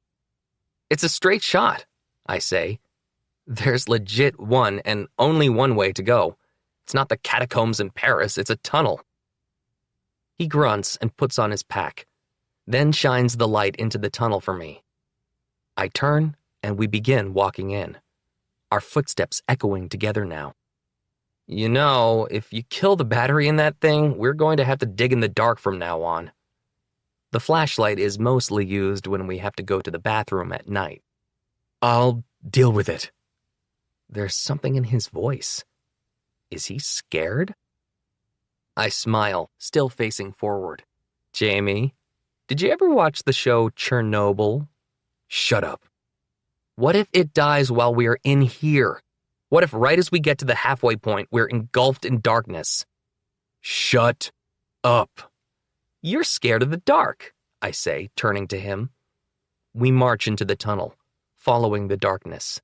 It's a straight shot, I say. There's legit one and only one way to go. It's not the catacombs in Paris, it's a tunnel. He grunts and puts on his pack, then shines the light into the tunnel for me. I turn and we begin walking in, our footsteps echoing together now. You know, if you kill the battery in that thing, we're going to have to dig in the dark from now on. The flashlight is mostly used when we have to go to the bathroom at night. I'll deal with it. There's something in his voice. Is he scared? I smile, still facing forward. Jamie, did you ever watch the show Chernobyl? Shut up. What if it dies while we're in here? What if right as we get to the halfway point, we're engulfed in darkness? Shut up. You're scared of the dark, I say, turning to him. We march into the tunnel, following the darkness.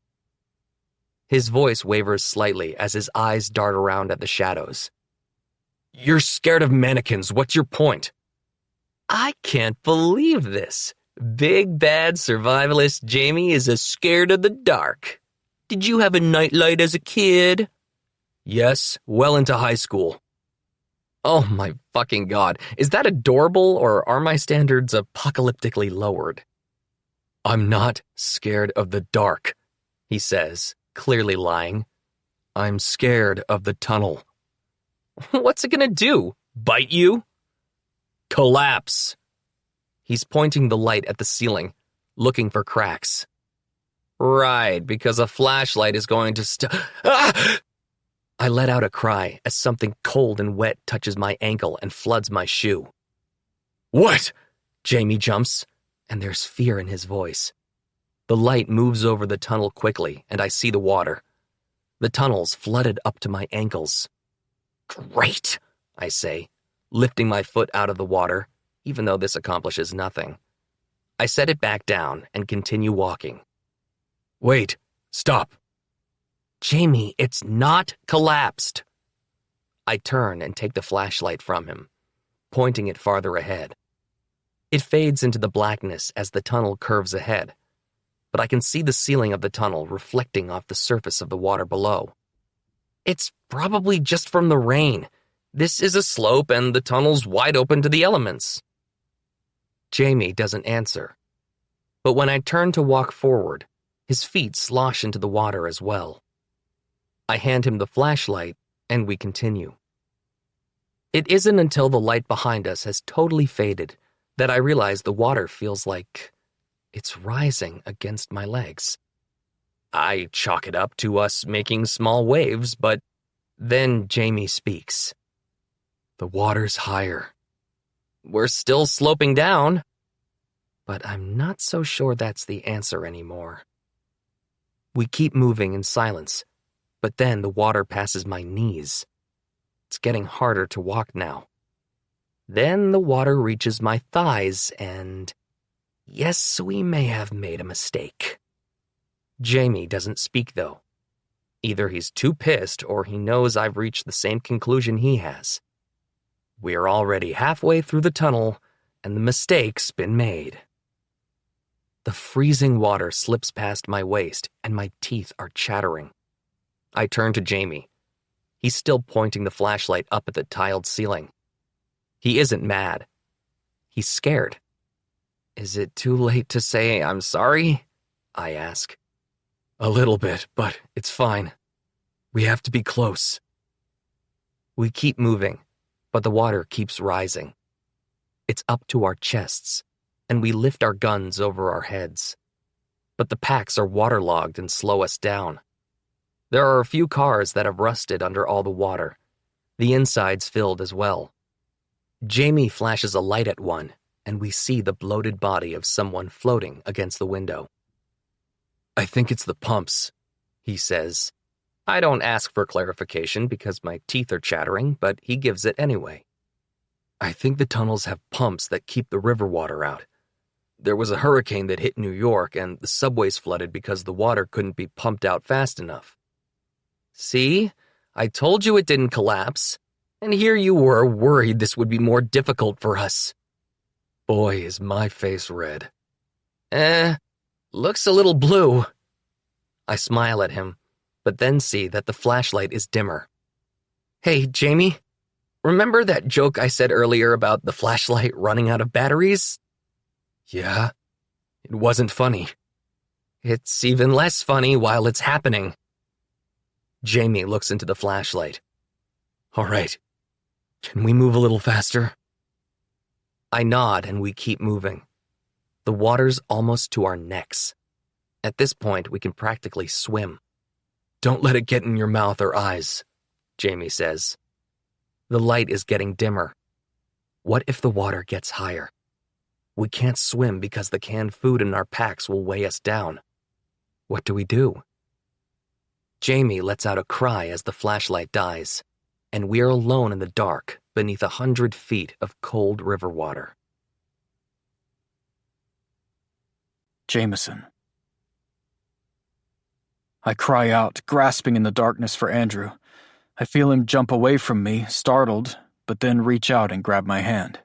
His voice wavers slightly as his eyes dart around at the shadows. You're scared of mannequins. What's your point? I can't believe this. Big bad survivalist Jamie is as scared of the dark. Did you have a nightlight as a kid? Yes, well into high school. Oh my fucking God. Is that adorable or are my standards apocalyptically lowered? I'm not scared of the dark, he says, clearly lying. I'm scared of the tunnel. What's it gonna do? Bite you? Collapse. He's pointing the light at the ceiling, looking for cracks. Right, because a flashlight is going to Ah! I let out a cry as something cold and wet touches my ankle and floods my shoe. What? Jamie jumps, and there's fear in his voice. The light moves over the tunnel quickly, and I see the water. The tunnel's flooded up to my ankles. Great, I say, lifting my foot out of the water, even though this accomplishes nothing. I set it back down and continue walking. Wait, stop. Jamie, it's not collapsed. I turn and take the flashlight from him, pointing it farther ahead. It fades into the blackness as the tunnel curves ahead, but I can see the ceiling of the tunnel reflecting off the surface of the water below. It's probably just from the rain. This is a slope and the tunnel's wide open to the elements. Jamie doesn't answer, but when I turn to walk forward, his feet slosh into the water as well. I hand him the flashlight, and we continue. It isn't until the light behind us has totally faded that I realize the water feels like it's rising against my legs. I chalk it up to us making small waves, but then Jamie speaks. The water's higher. We're still sloping down, but I'm not so sure that's the answer anymore. We keep moving in silence, but then the water passes my knees. It's getting harder to walk now. Then the water reaches my thighs and, yes, we may have made a mistake. Jamie doesn't speak though. Either he's too pissed or he knows I've reached the same conclusion he has. We're already halfway through the tunnel, and the mistake's been made. The freezing water slips past my waist, and my teeth are chattering. I turn to Jamie. He's still pointing the flashlight up at the tiled ceiling. He isn't mad. He's scared. Is it too late to say I'm sorry? I ask. A little bit, but it's fine. We have to be close. We keep moving, but the water keeps rising. It's up to our chests, and we lift our guns over our heads. But the packs are waterlogged and slow us down. There are a few cars that have rusted under all the water. The inside's filled as well. Jamie flashes a light at one, and we see the bloated body of someone floating against the window. I think it's the pumps, he says. I don't ask for clarification because my teeth are chattering, but he gives it anyway. I think the tunnels have pumps that keep the river water out. There was a hurricane that hit New York, and the subways flooded because the water couldn't be pumped out fast enough. See? I told you it didn't collapse, and here you were worried this would be more difficult for us. Boy, is my face red. Looks a little blue. I smile at him, but then see that the flashlight is dimmer. Hey, Jamie, remember that joke I said earlier about the flashlight running out of batteries? Yeah, it wasn't funny. It's even less funny while it's happening. Jamie looks into the flashlight. All right, can we move a little faster? I nod and we keep moving. The water's almost to our necks. At this point, we can practically swim. Don't let it get in your mouth or eyes, Jamie says. The light is getting dimmer. What if the water gets higher? We can't swim because the canned food in our packs will weigh us down. What do we do? Jamie lets out a cry as the flashlight dies, and we're alone in the dark beneath 100 feet of cold river water. Jameson. I cry out, grasping in the darkness for Andrew. I feel him jump away from me, startled, but then reach out and grab my hand.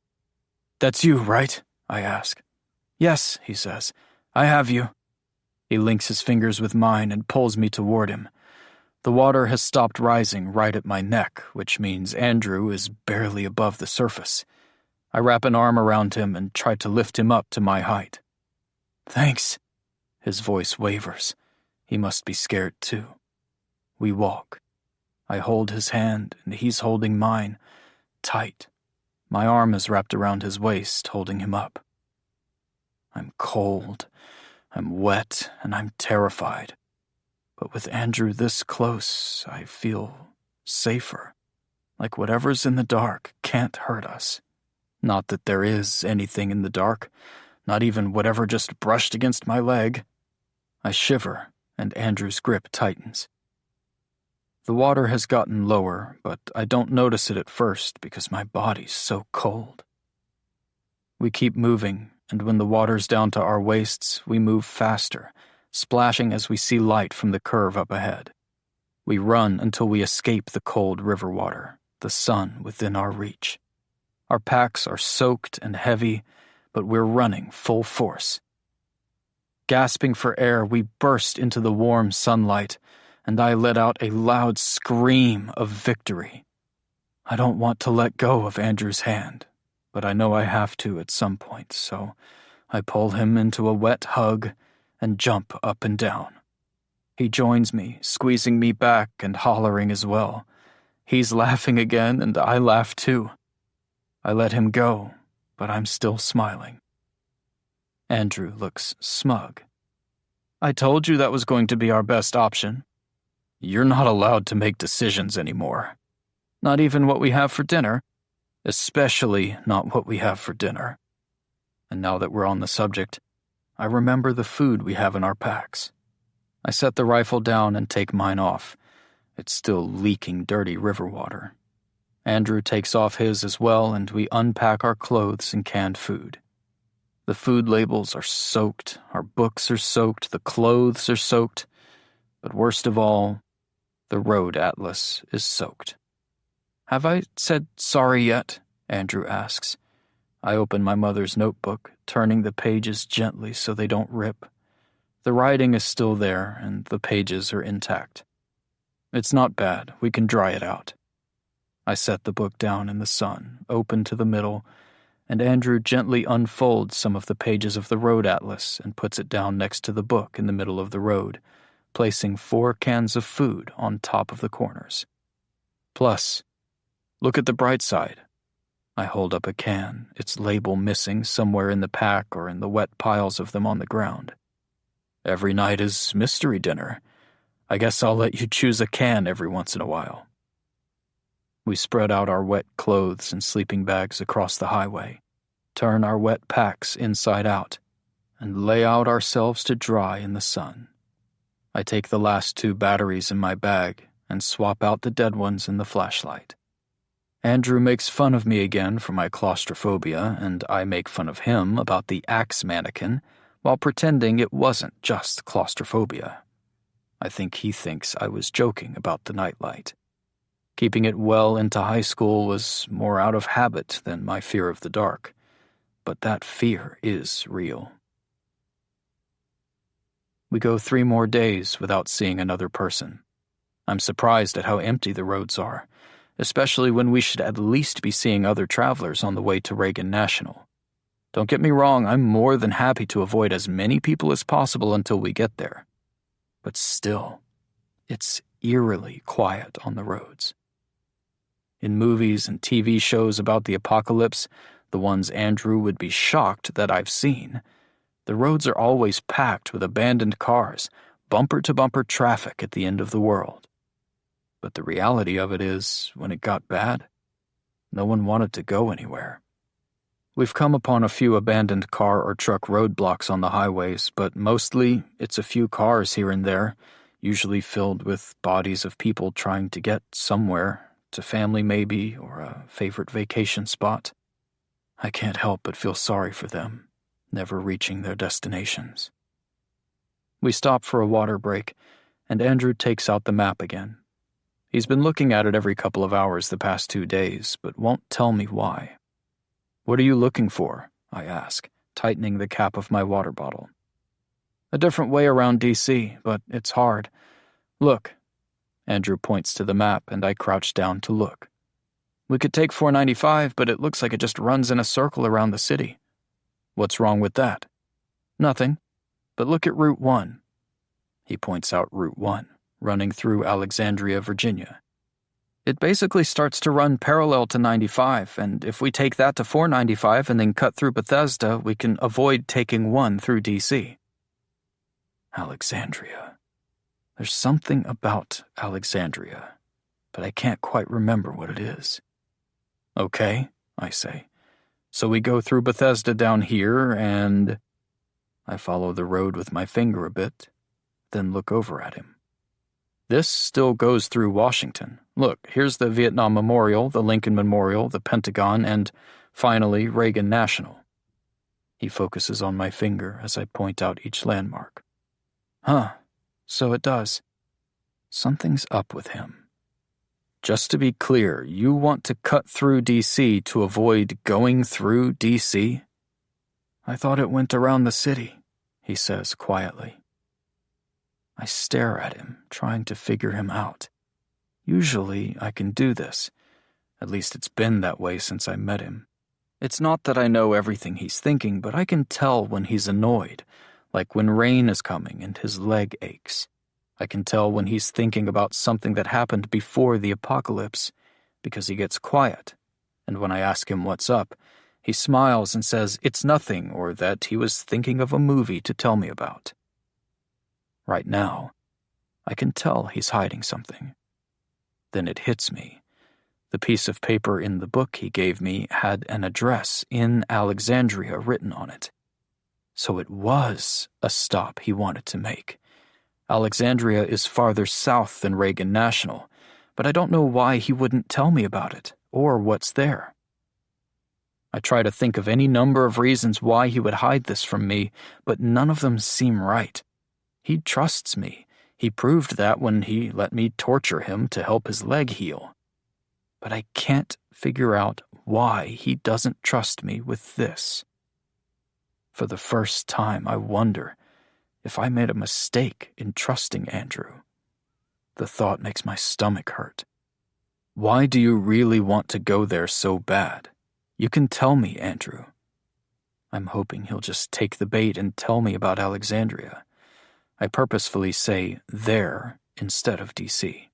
That's you, right? I ask. Yes, he says. I have you. He links his fingers with mine and pulls me toward him. The water has stopped rising right at my neck, which means Andrew is barely above the surface. I wrap an arm around him and try to lift him up to my height. Thanks. His voice wavers. He must be scared too. We walk. I hold his hand, and he's holding mine, tight. My arm is wrapped around his waist, holding him up. I'm cold, I'm wet, and I'm terrified. But with Andrew this close, I feel safer. Like whatever's in the dark can't hurt us. Not that there is anything in the dark, not even whatever just brushed against my leg. I shiver, and Andrew's grip tightens. The water has gotten lower, but I don't notice it at first because my body's so cold. We keep moving, and when the water's down to our waists, we move faster, splashing as we see light from the curve up ahead. We run until we escape the cold river water, the sun within our reach. Our packs are soaked and heavy, but we're running full force. Gasping for air, we burst into the warm sunlight, and I let out a loud scream of victory. I don't want to let go of Andrew's hand, but I know I have to at some point, so I pull him into a wet hug and jump up and down. He joins me, squeezing me back and hollering as well. He's laughing again, and I laugh too. I let him go, but I'm still smiling. Andrew looks smug. I told you that was going to be our best option. You're not allowed to make decisions anymore. Not even what we have for dinner. Especially not what we have for dinner. And now that we're on the subject, I remember the food we have in our packs. I set the rifle down and take mine off. It's still leaking dirty river water. Andrew takes off his as well, and we unpack our clothes and canned food. The food labels are soaked, our books are soaked, the clothes are soaked, but worst of all, The road atlas is soaked. "Have I said sorry yet?" Andrew asks. I open my mother's notebook, turning the pages gently so they don't rip. The writing is still there, and the pages are intact. "It's not bad. We can dry it out." I set the book down in the sun, open to the middle, and Andrew gently unfolds some of the pages of the road atlas and puts it down next to the book in the middle of the road, placing 4 cans of food on top of the corners. "Plus, look at the bright side." I hold up a can, its label missing somewhere in the pack or in the wet piles of them on the ground. "Every night is mystery dinner. I guess I'll let you choose a can every once in a while." We spread out our wet clothes and sleeping bags across the highway, turn our wet packs inside out, and lay out ourselves to dry in the sun. I take the last 2 batteries in my bag and swap out the dead ones in the flashlight. Andrew makes fun of me again for my claustrophobia, and I make fun of him about the axe mannequin while pretending it wasn't just claustrophobia. I think he thinks I was joking about the nightlight. Keeping it well into high school was more out of habit than my fear of the dark, but that fear is real. We go 3 more days without seeing another person. I'm surprised at how empty the roads are, especially when we should at least be seeing other travelers on the way to Reagan National. Don't get me wrong, I'm more than happy to avoid as many people as possible until we get there. But still, it's eerily quiet on the roads. In movies and TV shows about the apocalypse, the ones Andrew would be shocked that I've seen, the roads are always packed with abandoned cars, bumper-to-bumper traffic at the end of the world. But the reality of it is, when it got bad, no one wanted to go anywhere. We've come upon a few abandoned car or truck roadblocks on the highways, but mostly it's a few cars here and there, usually filled with bodies of people trying to get somewhere, to family maybe, or a favorite vacation spot. I can't help but feel sorry for them, never reaching their destinations. We stop for a water break, and Andrew takes out the map again. He's been looking at it every couple of hours the past 2 days, but won't tell me why. "What are you looking for?" I ask, tightening the cap of my water bottle. "A different way around DC, but it's hard. Look." Andrew points to the map, and I crouch down to look. "We could take 495, but it looks like it just runs in a circle around the city." "What's wrong with that?" "Nothing. But look at Route 1. He points out Route 1, running through Alexandria, Virginia. "It basically starts to run parallel to 95, and if we take that to 495 and then cut through Bethesda, we can avoid taking 1 through DC. Alexandria. There's something about Alexandria, but I can't quite remember what it is. "Okay," I say. "So we go through Bethesda down here, and..." I follow the road with my finger a bit, then look over at him. "This still goes through Washington. Look, here's the Vietnam Memorial, the Lincoln Memorial, the Pentagon, and, finally, Reagan National." He focuses on my finger as I point out each landmark. "Huh, so it does. Something's up with him. Just to be clear, you want to cut through DC to avoid going through DC? "I thought it went around the city," he says quietly. I stare at him, trying to figure him out. Usually I can do this. At least it's been that way since I met him. It's not that I know everything he's thinking, but I can tell when he's annoyed, like when rain is coming and his leg aches. I can tell when he's thinking about something that happened before the apocalypse, because he gets quiet, and when I ask him what's up, he smiles and says it's nothing, or that he was thinking of a movie to tell me about. Right now, I can tell he's hiding something. Then it hits me. The piece of paper in the book he gave me had an address in Alexandria written on it. So it was a stop he wanted to make. Alexandria is farther south than Reagan National, but I don't know why he wouldn't tell me about it, or what's there. I try to think of any number of reasons why he would hide this from me, but none of them seem right. He trusts me. He proved that when he let me torture him to help his leg heal. But I can't figure out why he doesn't trust me with this. For the first time, I wonder if I made a mistake in trusting Andrew. The thought makes my stomach hurt. Why do you really want to go there so bad? You can tell me, Andrew. I'm hoping he'll just take the bait and tell me about Alexandria. I purposefully say there instead of D.C.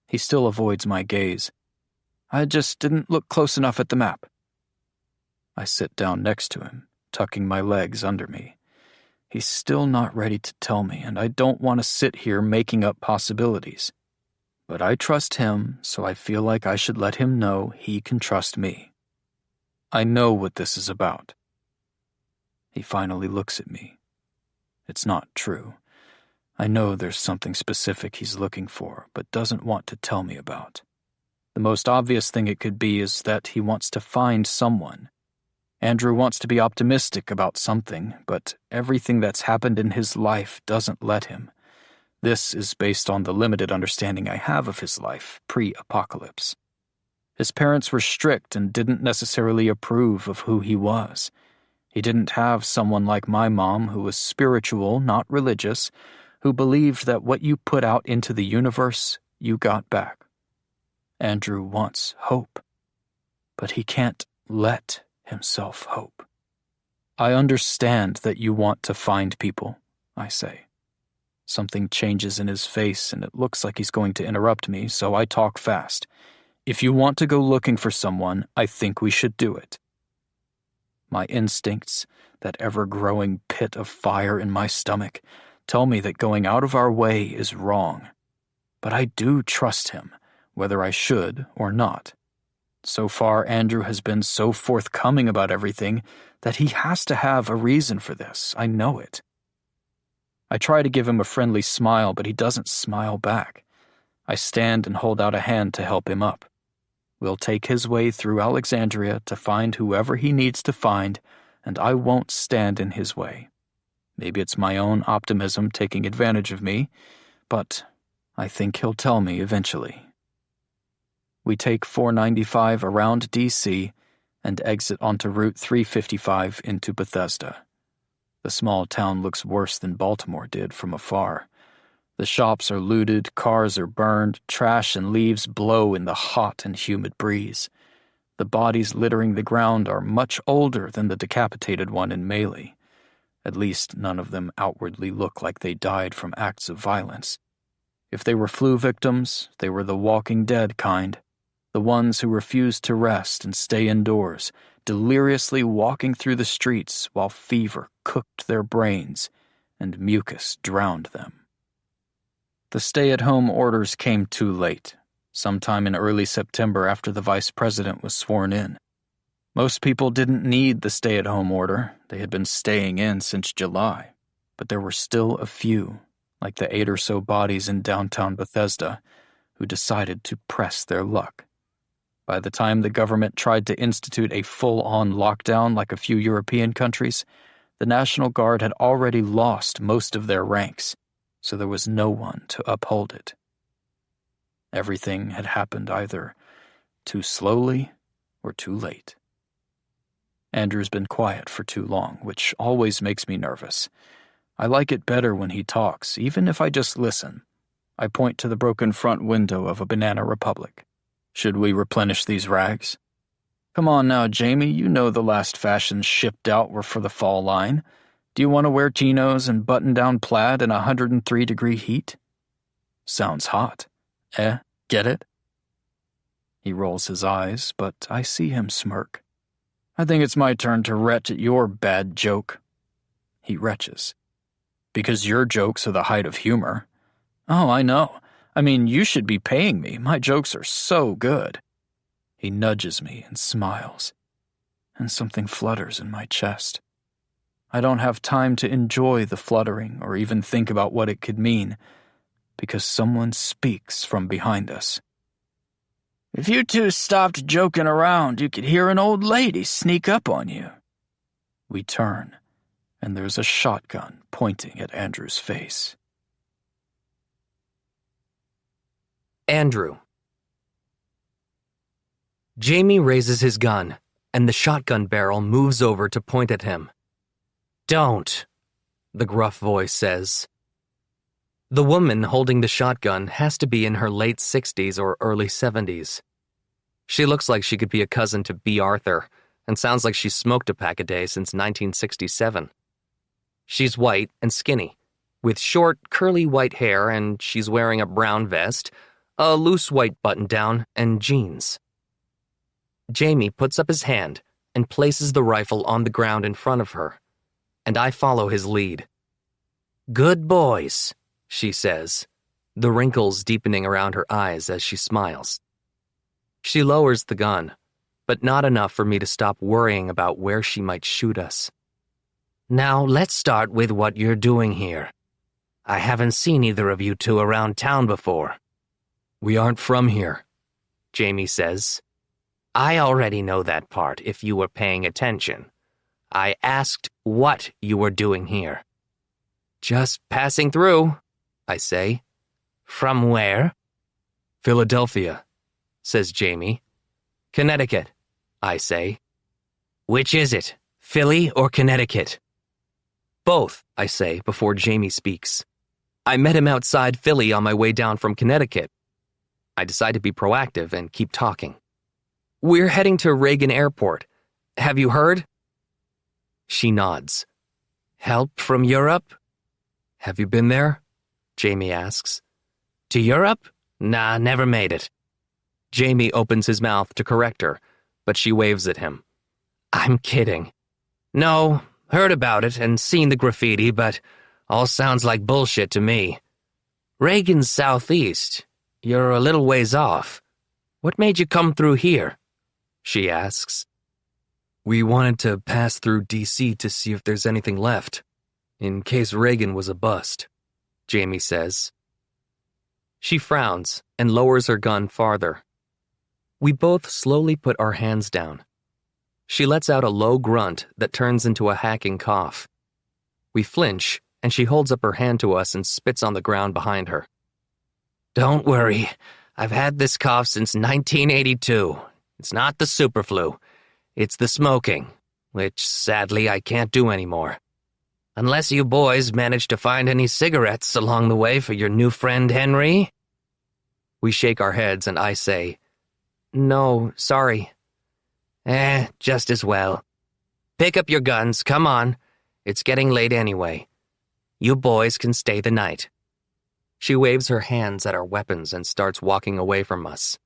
He still avoids my gaze. I just didn't look close enough at the map. I sit down next to him, tucking my legs under me. He's still not ready to tell me, and I don't want to sit here making up possibilities. But I trust him, so I feel like I should let him know he can trust me. I know what this is about. He finally looks at me. It's not true. I know there's something specific he's looking for, but doesn't want to tell me about. The most obvious thing it could be is that he wants to find someone. Andrew wants to be optimistic about something, but everything that's happened in his life doesn't let him. This is based on the limited understanding I have of his life, pre-apocalypse. His parents were strict and didn't necessarily approve of who he was. He didn't have someone like my mom who was spiritual, not religious, who believed that what you put out into the universe, you got back. Andrew wants hope, but he can't let himself hope. I understand that you want to find people, I say. Something changes in his face and it looks like he's going to interrupt me, so I talk fast. If you want to go looking for someone, I think we should do it. My instincts, that ever-growing pit of fire in my stomach, tell me that going out of our way is wrong. But I do trust him, whether I should or not. So far, Andrew has been so forthcoming about everything that he has to have a reason for this. I know it. I try to give him a friendly smile, but he doesn't smile back. I stand and hold out a hand to help him up. We'll take his way through Alexandria to find whoever he needs to find, and I won't stand in his way. Maybe it's my own optimism taking advantage of me, but I think he'll tell me eventually. We take 495 around D.C. and exit onto Route 355 into Bethesda. The small town looks worse than Baltimore did from afar. The shops are looted, cars are burned, trash and leaves blow in the hot and humid breeze. The bodies littering the ground are much older than the decapitated one in Melee. At least none of them outwardly look like they died from acts of violence. If they were flu victims, they were the Walking Dead kind. The ones who refused to rest and stay indoors, deliriously walking through the streets while fever cooked their brains and mucus drowned them. The stay-at-home orders came too late, sometime in early September after the vice president was sworn in. Most people didn't need the stay-at-home order. They had been staying in since July. But there were still a few, like the 8 or so bodies in downtown Bethesda, who decided to press their luck. By the time the government tried to institute a full-on lockdown like a few European countries, the National Guard had already lost most of their ranks, so there was no one to uphold it. Everything had happened either too slowly or too late. Andrew's been quiet for too long, which always makes me nervous. I like it better when he talks, even if I just listen. I point to the broken front window of a Banana Republic. Should we replenish these rags? Come on now, Jamie, you know the last fashions shipped out were for the fall line. Do you want to wear chinos and button-down plaid in 103-degree heat? Sounds hot. Get it? He rolls his eyes, but I see him smirk. I think it's my turn to retch at your bad joke. He retches. Because your jokes are the height of humor. Oh, I know. I mean, you should be paying me. My jokes are so good. He nudges me and smiles, and something flutters in my chest. I don't have time to enjoy the fluttering or even think about what it could mean, because someone speaks from behind us. If you two stopped joking around, you could hear an old lady sneak up on you. We turn, and there's a shotgun pointing at Andrew's face. Andrew. Jamie raises his gun, and the shotgun barrel moves over to point at him. "Don't," the gruff voice says. The woman holding the shotgun has to be in her late 60s or early 70s. She looks like she could be a cousin to B. Arthur, and sounds like she's smoked a pack a day since 1967. She's white and skinny, with short, curly white hair, and she's wearing a brown vest, a loose white button-down, and jeans. Jamie puts up his hand and places the rifle on the ground in front of her, and I follow his lead. "Good boys," she says, the wrinkles deepening around her eyes as she smiles. She lowers the gun, but not enough for me to stop worrying about where she might shoot us. "Now let's start with what you're doing here. I haven't seen either of you two around town before." "We aren't from here," Jamie says. "I already know that part if you were paying attention. I asked what you were doing here." "Just passing through," I say. "From where?" "Philadelphia," says Jamie. "Connecticut," I say. "Which is it, Philly or Connecticut?" "Both," I say before Jamie speaks. "I met him outside Philly on my way down from Connecticut." I decide to be proactive and keep talking. "We're heading to Reagan Airport. Have you heard?" She nods. "Help from Europe?" "Have you been there?" Jamie asks. "To Europe? Nah, never made it." Jamie opens his mouth to correct her, but she waves at him. "I'm kidding. No, heard about it and seen the graffiti, but all sounds like bullshit to me. Reagan's southeast. You're a little ways off. What made you come through here?" she asks. "We wanted to pass through D.C. to see if there's anything left, in case Reagan was a bust," Jamie says. She frowns and lowers her gun farther. We both slowly put our hands down. She lets out a low grunt that turns into a hacking cough. We flinch, and she holds up her hand to us and spits on the ground behind her. "Don't worry. I've had this cough since 1982. It's not the superflu. It's the smoking, which sadly I can't do anymore. Unless you boys managed to find any cigarettes along the way for your new friend Henry?" We shake our heads and I say, "No, sorry." Just as well. Pick up your guns, come on. It's getting late anyway. You boys can stay the night." She waves her hands at our weapons and starts walking away from us.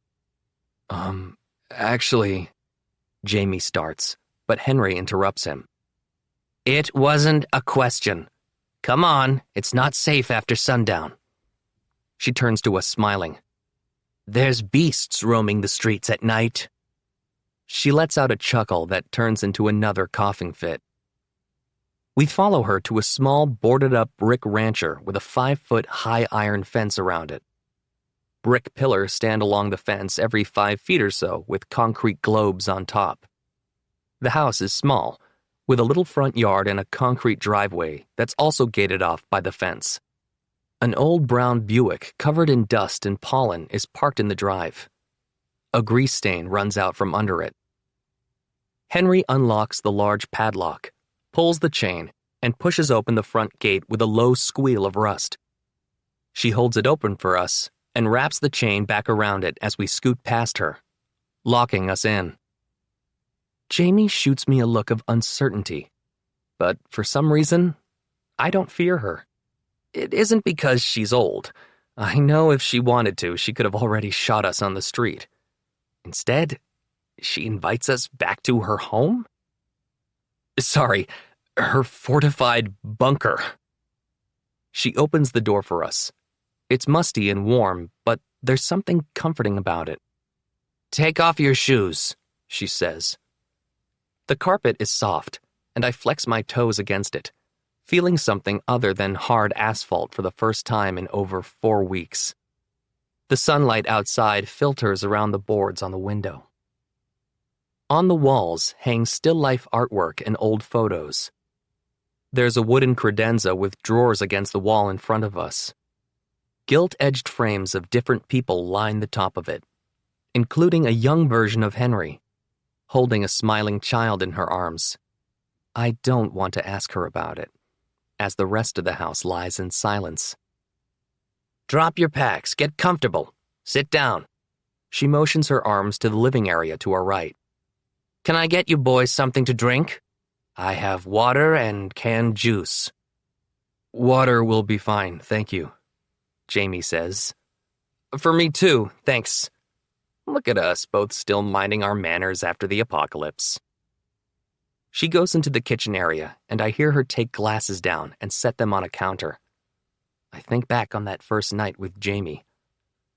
Actually," Jamie starts, but Henry interrupts him. "It wasn't a question. Come on, it's not safe after sundown." She turns to us smiling. "There's beasts roaming the streets at night." She lets out a chuckle that turns into another coughing fit. We follow her to a small boarded-up brick rancher with a 5-foot high iron fence around it. Brick pillars stand along the fence every 5 feet or so with concrete globes on top. The house is small, with a little front yard and a concrete driveway that's also gated off by the fence. An old brown Buick covered in dust and pollen is parked in the drive. A grease stain runs out from under it. Henry unlocks the large padlock, pulls the chain, and pushes open the front gate with a low squeal of rust. She holds it open for us and wraps the chain back around it as we scoot past her, locking us in. Jamie shoots me a look of uncertainty, but for some reason, I don't fear her. It isn't because she's old. I know if she wanted to, she could have already shot us on the street. Instead, she invites us back to her home? Sorry, her fortified bunker. She opens the door for us. It's musty and warm, but there's something comforting about it. "Take off your shoes," she says. The carpet is soft, and I flex my toes against it, feeling something other than hard asphalt for the first time in over 4 weeks. The sunlight outside filters around the boards on the window. On the walls hang still-life artwork and old photos. There's a wooden credenza with drawers against the wall in front of us. Gilt-edged frames of different people line the top of it, including a young version of Henry, holding a smiling child in her arms. I don't want to ask her about it, as the rest of the house lies in silence. Drop your packs, get comfortable, sit down. She motions her arms to the living area to our right. Can I get you boys something to drink? I have water and canned juice. Water will be fine, thank you, Jamie says. For me too, thanks. Look at us, both still minding our manners after the apocalypse. She goes into the kitchen area, and I hear her take glasses down and set them on a counter. I think back on that first night with Jamie,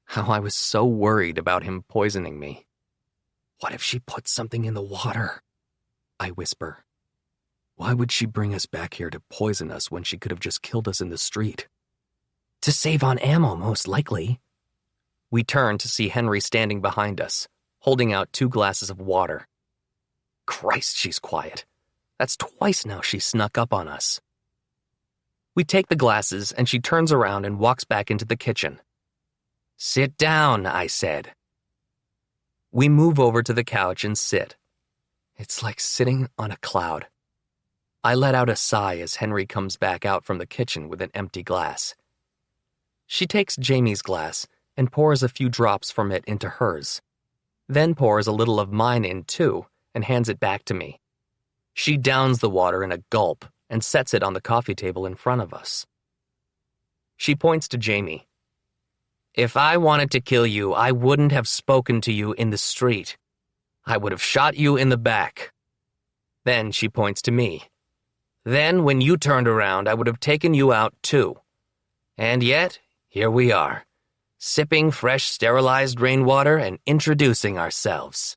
how I was so worried about him poisoning me. What if she put something in the water? I whisper. Why would she bring us back here to poison us when she could have just killed us in the street? To save on ammo, most likely. We turn to see Henry standing behind us, holding out 2 glasses of water. Christ, she's quiet. That's twice now she snuck up on us. We take the glasses, and she turns around and walks back into the kitchen. Sit down, I said. We move over to the couch and sit. It's like sitting on a cloud. I let out a sigh as Henry comes back out from the kitchen with an empty glass. She takes Jamie's glass and pours a few drops from it into hers, then pours a little of mine in too and hands it back to me. She downs the water in a gulp and sets it on the coffee table in front of us. She points to Jamie. If I wanted to kill you, I wouldn't have spoken to you in the street. I would have shot you in the back. Then she points to me. Then, when you turned around, I would have taken you out too. And yet, here we are, sipping fresh sterilized rainwater and introducing ourselves.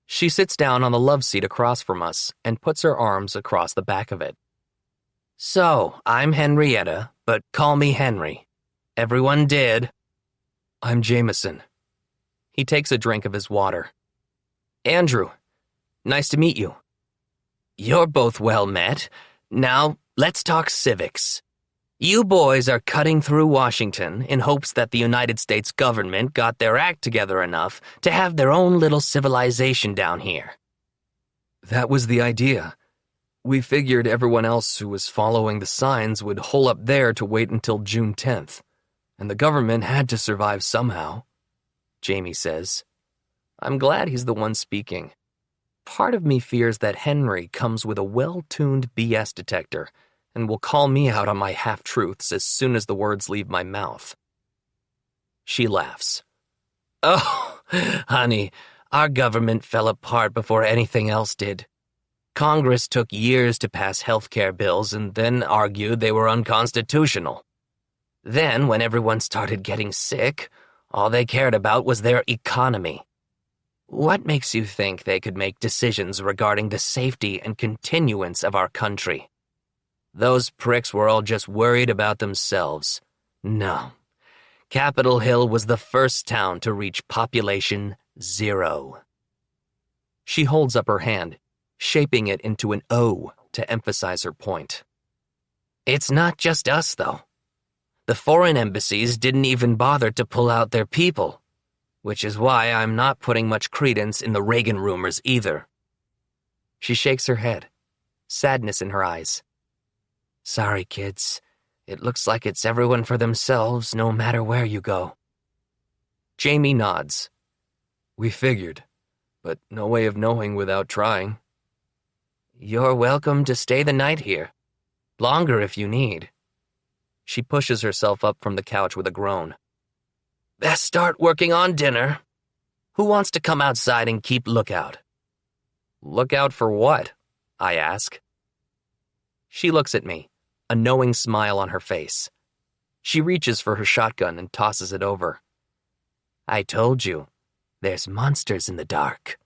She sits down on the love seat across from us and puts her arms across the back of it. So, I'm Henrietta, but call me Henry. Everyone did. I'm Jameson. He takes a drink of his water. Andrew, nice to meet you. You're both well met. Now, let's talk civics. You boys are cutting through Washington in hopes that the United States government got their act together enough to have their own little civilization down here. That was the idea. We figured everyone else who was following the signs would hole up there to wait until June 10th, and the government had to survive somehow, Jamie says. I'm glad he's the one speaking. Part of me fears that Henry comes with a well-tuned BS detector and will call me out on my half-truths as soon as the words leave my mouth. She laughs. Oh, honey, our government fell apart before anything else did. Congress took years to pass health care bills and then argued they were unconstitutional. Then, when everyone started getting sick, all they cared about was their economy. What makes you think they could make decisions regarding the safety and continuance of our country? Those pricks were all just worried about themselves. No. Capitol Hill was the first town to reach population 0. She holds up her hand, shaping it into an O to emphasize her point. It's not just us, though. The foreign embassies didn't even bother to pull out their people, which is why I'm not putting much credence in the Reagan rumors either. She shakes her head, sadness in her eyes. Sorry, kids. It looks like it's everyone for themselves, no matter where you go. Jamie nods. We figured, but no way of knowing without trying. You're welcome to stay the night here. Longer if you need. She pushes herself up from the couch with a groan. Best start working on dinner. Who wants to come outside and keep lookout? Lookout for what? I ask. She looks at me, a knowing smile on her face. She reaches for her shotgun and tosses it over. I told you, there's monsters in the dark.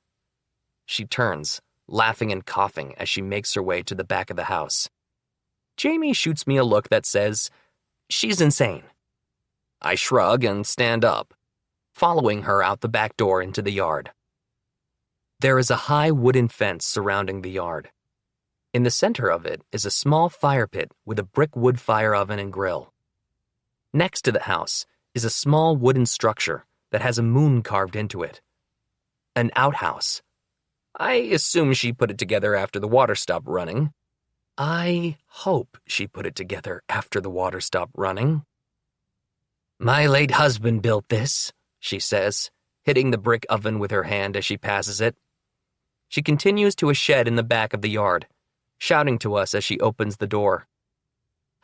She turns, laughing and coughing as she makes her way to the back of the house. Jamie shoots me a look that says, she's insane. I shrug and stand up, following her out the back door into the yard. There is a high wooden fence surrounding the yard. In the center of it is a small fire pit with a brick wood fire oven and grill. Next to the house is a small wooden structure that has a moon carved into it. An outhouse. I assume she put it together after the water stopped running. I hope she put it together after the water stopped running. My late husband built this, she says, hitting the brick oven with her hand as she passes it. She continues to a shed in the back of the yard, shouting to us as she opens the door.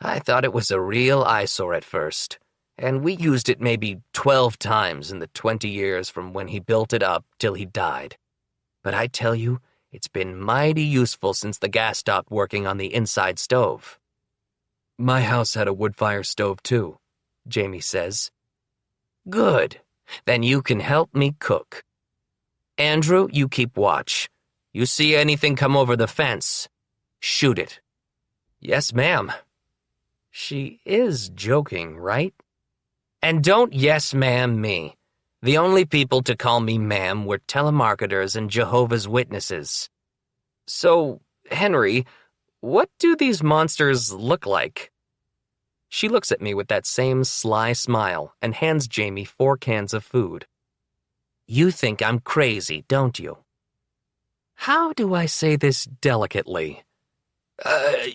I thought it was a real eyesore at first, and we used it maybe 12 times in the 20 years from when he built it up till he died. But I tell you, it's been mighty useful since the gas stopped working on the inside stove. My house had a wood-fire stove too, Jamie says. Good. Then you can help me cook. Andrew, you keep watch. You see anything come over the fence, shoot it. Yes, ma'am. She is joking, right? And don't yes, ma'am me. The only people to call me ma'am were telemarketers and Jehovah's Witnesses. So, Henry, what do these monsters look like? She looks at me with that same sly smile and hands Jamie 4 cans of food. You think I'm crazy, don't you? How do I say this delicately?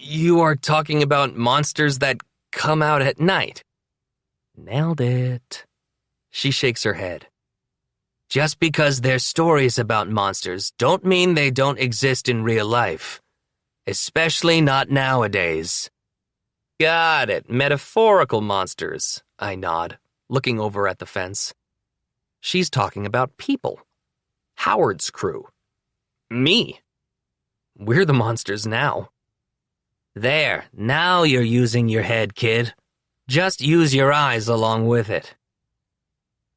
You are talking about monsters that come out at night. Nailed it. She shakes her head. Just because there's stories about monsters don't mean they don't exist in real life. Especially not nowadays. Got it. Metaphorical monsters, I nod, looking over at the fence. She's talking about people. Howard's crew. Me. We're the monsters now. There, now you're using your head, kid. Just use your eyes along with it.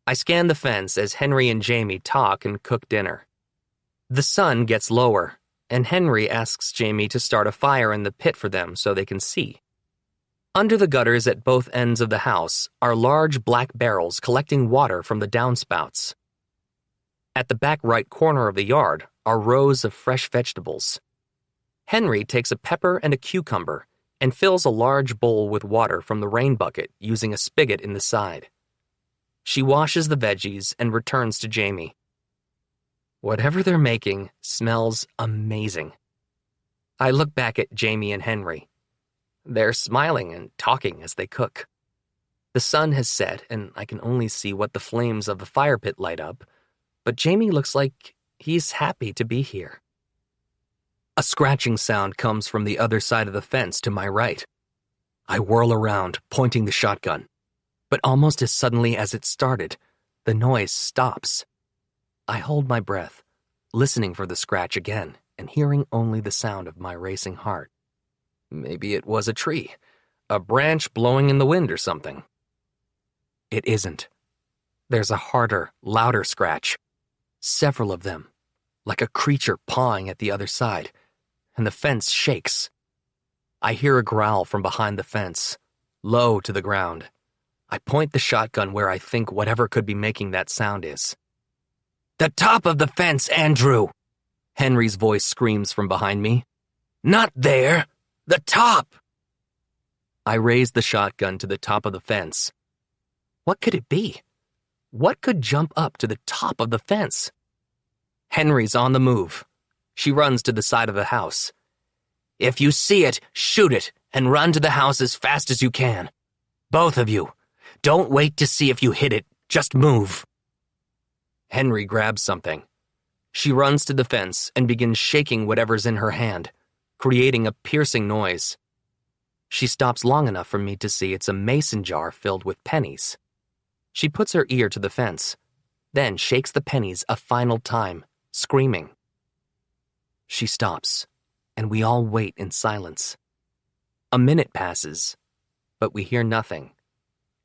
I scan the fence as Henry and Jamie talk and cook dinner. The sun gets lower, and Henry asks Jamie to start a fire in the pit for them so they can see. Under the gutters at both ends of the house are large black barrels collecting water from the downspouts. At the back right corner of the yard are rows of fresh vegetables. Henry takes a pepper and a cucumber and fills a large bowl with water from the rain bucket using a spigot in the side. She washes the veggies and returns to Jamie. Whatever they're making smells amazing. I look back at Jamie and Henry. They're smiling and talking as they cook. The sun has set and I can only see what the flames of the fire pit light up, but Jamie looks like he's happy to be here. A scratching sound comes from the other side of the fence to my right. I whirl around, pointing the shotgun. But almost as suddenly as it started, the noise stops. I hold my breath, listening for the scratch again and hearing only the sound of my racing heart. Maybe it was a tree, a branch blowing in the wind or something. It isn't. There's a harder, louder scratch. Several of them, like a creature pawing at the other side, and the fence shakes. I hear a growl from behind the fence, low to the ground. I point the shotgun where I think whatever could be making that sound is. The top of the fence, Andrew! Henry's voice screams from behind me. Not there! The top! I raise the shotgun to the top of the fence. What could it be? What could jump up to the top of the fence? Henry's on the move. She runs to the side of the house. If you see it, shoot it and run to the house as fast as you can. Both of you. Don't wait to see if you hit it. Just move. Henry grabs something. She runs to the fence and begins shaking whatever's in her hand, creating a piercing noise. She stops long enough for me to see it's a mason jar filled with pennies. She puts her ear to the fence, then shakes the pennies a final time, screaming. She stops, and we all wait in silence. A minute passes, but we hear nothing,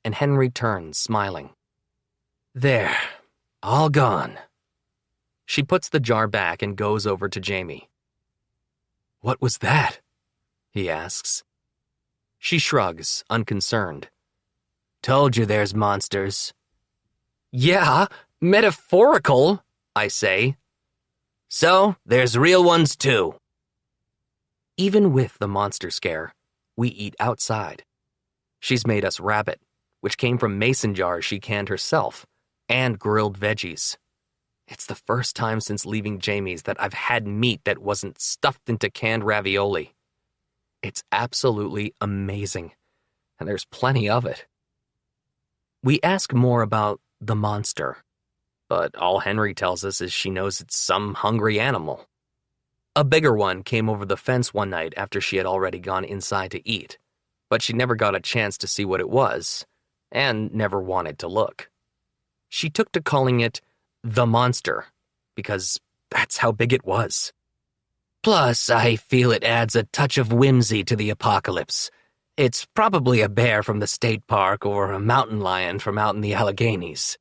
and Henry turns, smiling. There, all gone. She puts the jar back and goes over to Jamie. What was that? He asks. She shrugs, unconcerned. Told you there's monsters. Yeah, metaphorical, I say. So, there's real ones too. Even with the monster scare, we eat outside. She's made us rabbit, which came from mason jars she canned herself, and grilled veggies. It's the first time since leaving Jamie's that I've had meat that wasn't stuffed into canned ravioli. It's absolutely amazing, and there's plenty of it. We ask more about the monster, but all Henry tells us is she knows it's some hungry animal. A bigger one came over the fence one night after she had already gone inside to eat, but she never got a chance to see what it was, and never wanted to look. She took to calling it the monster, because that's how big it was. Plus, I feel it adds a touch of whimsy to the apocalypse. It's probably a bear from the state park or a mountain lion from out in the Alleghenies.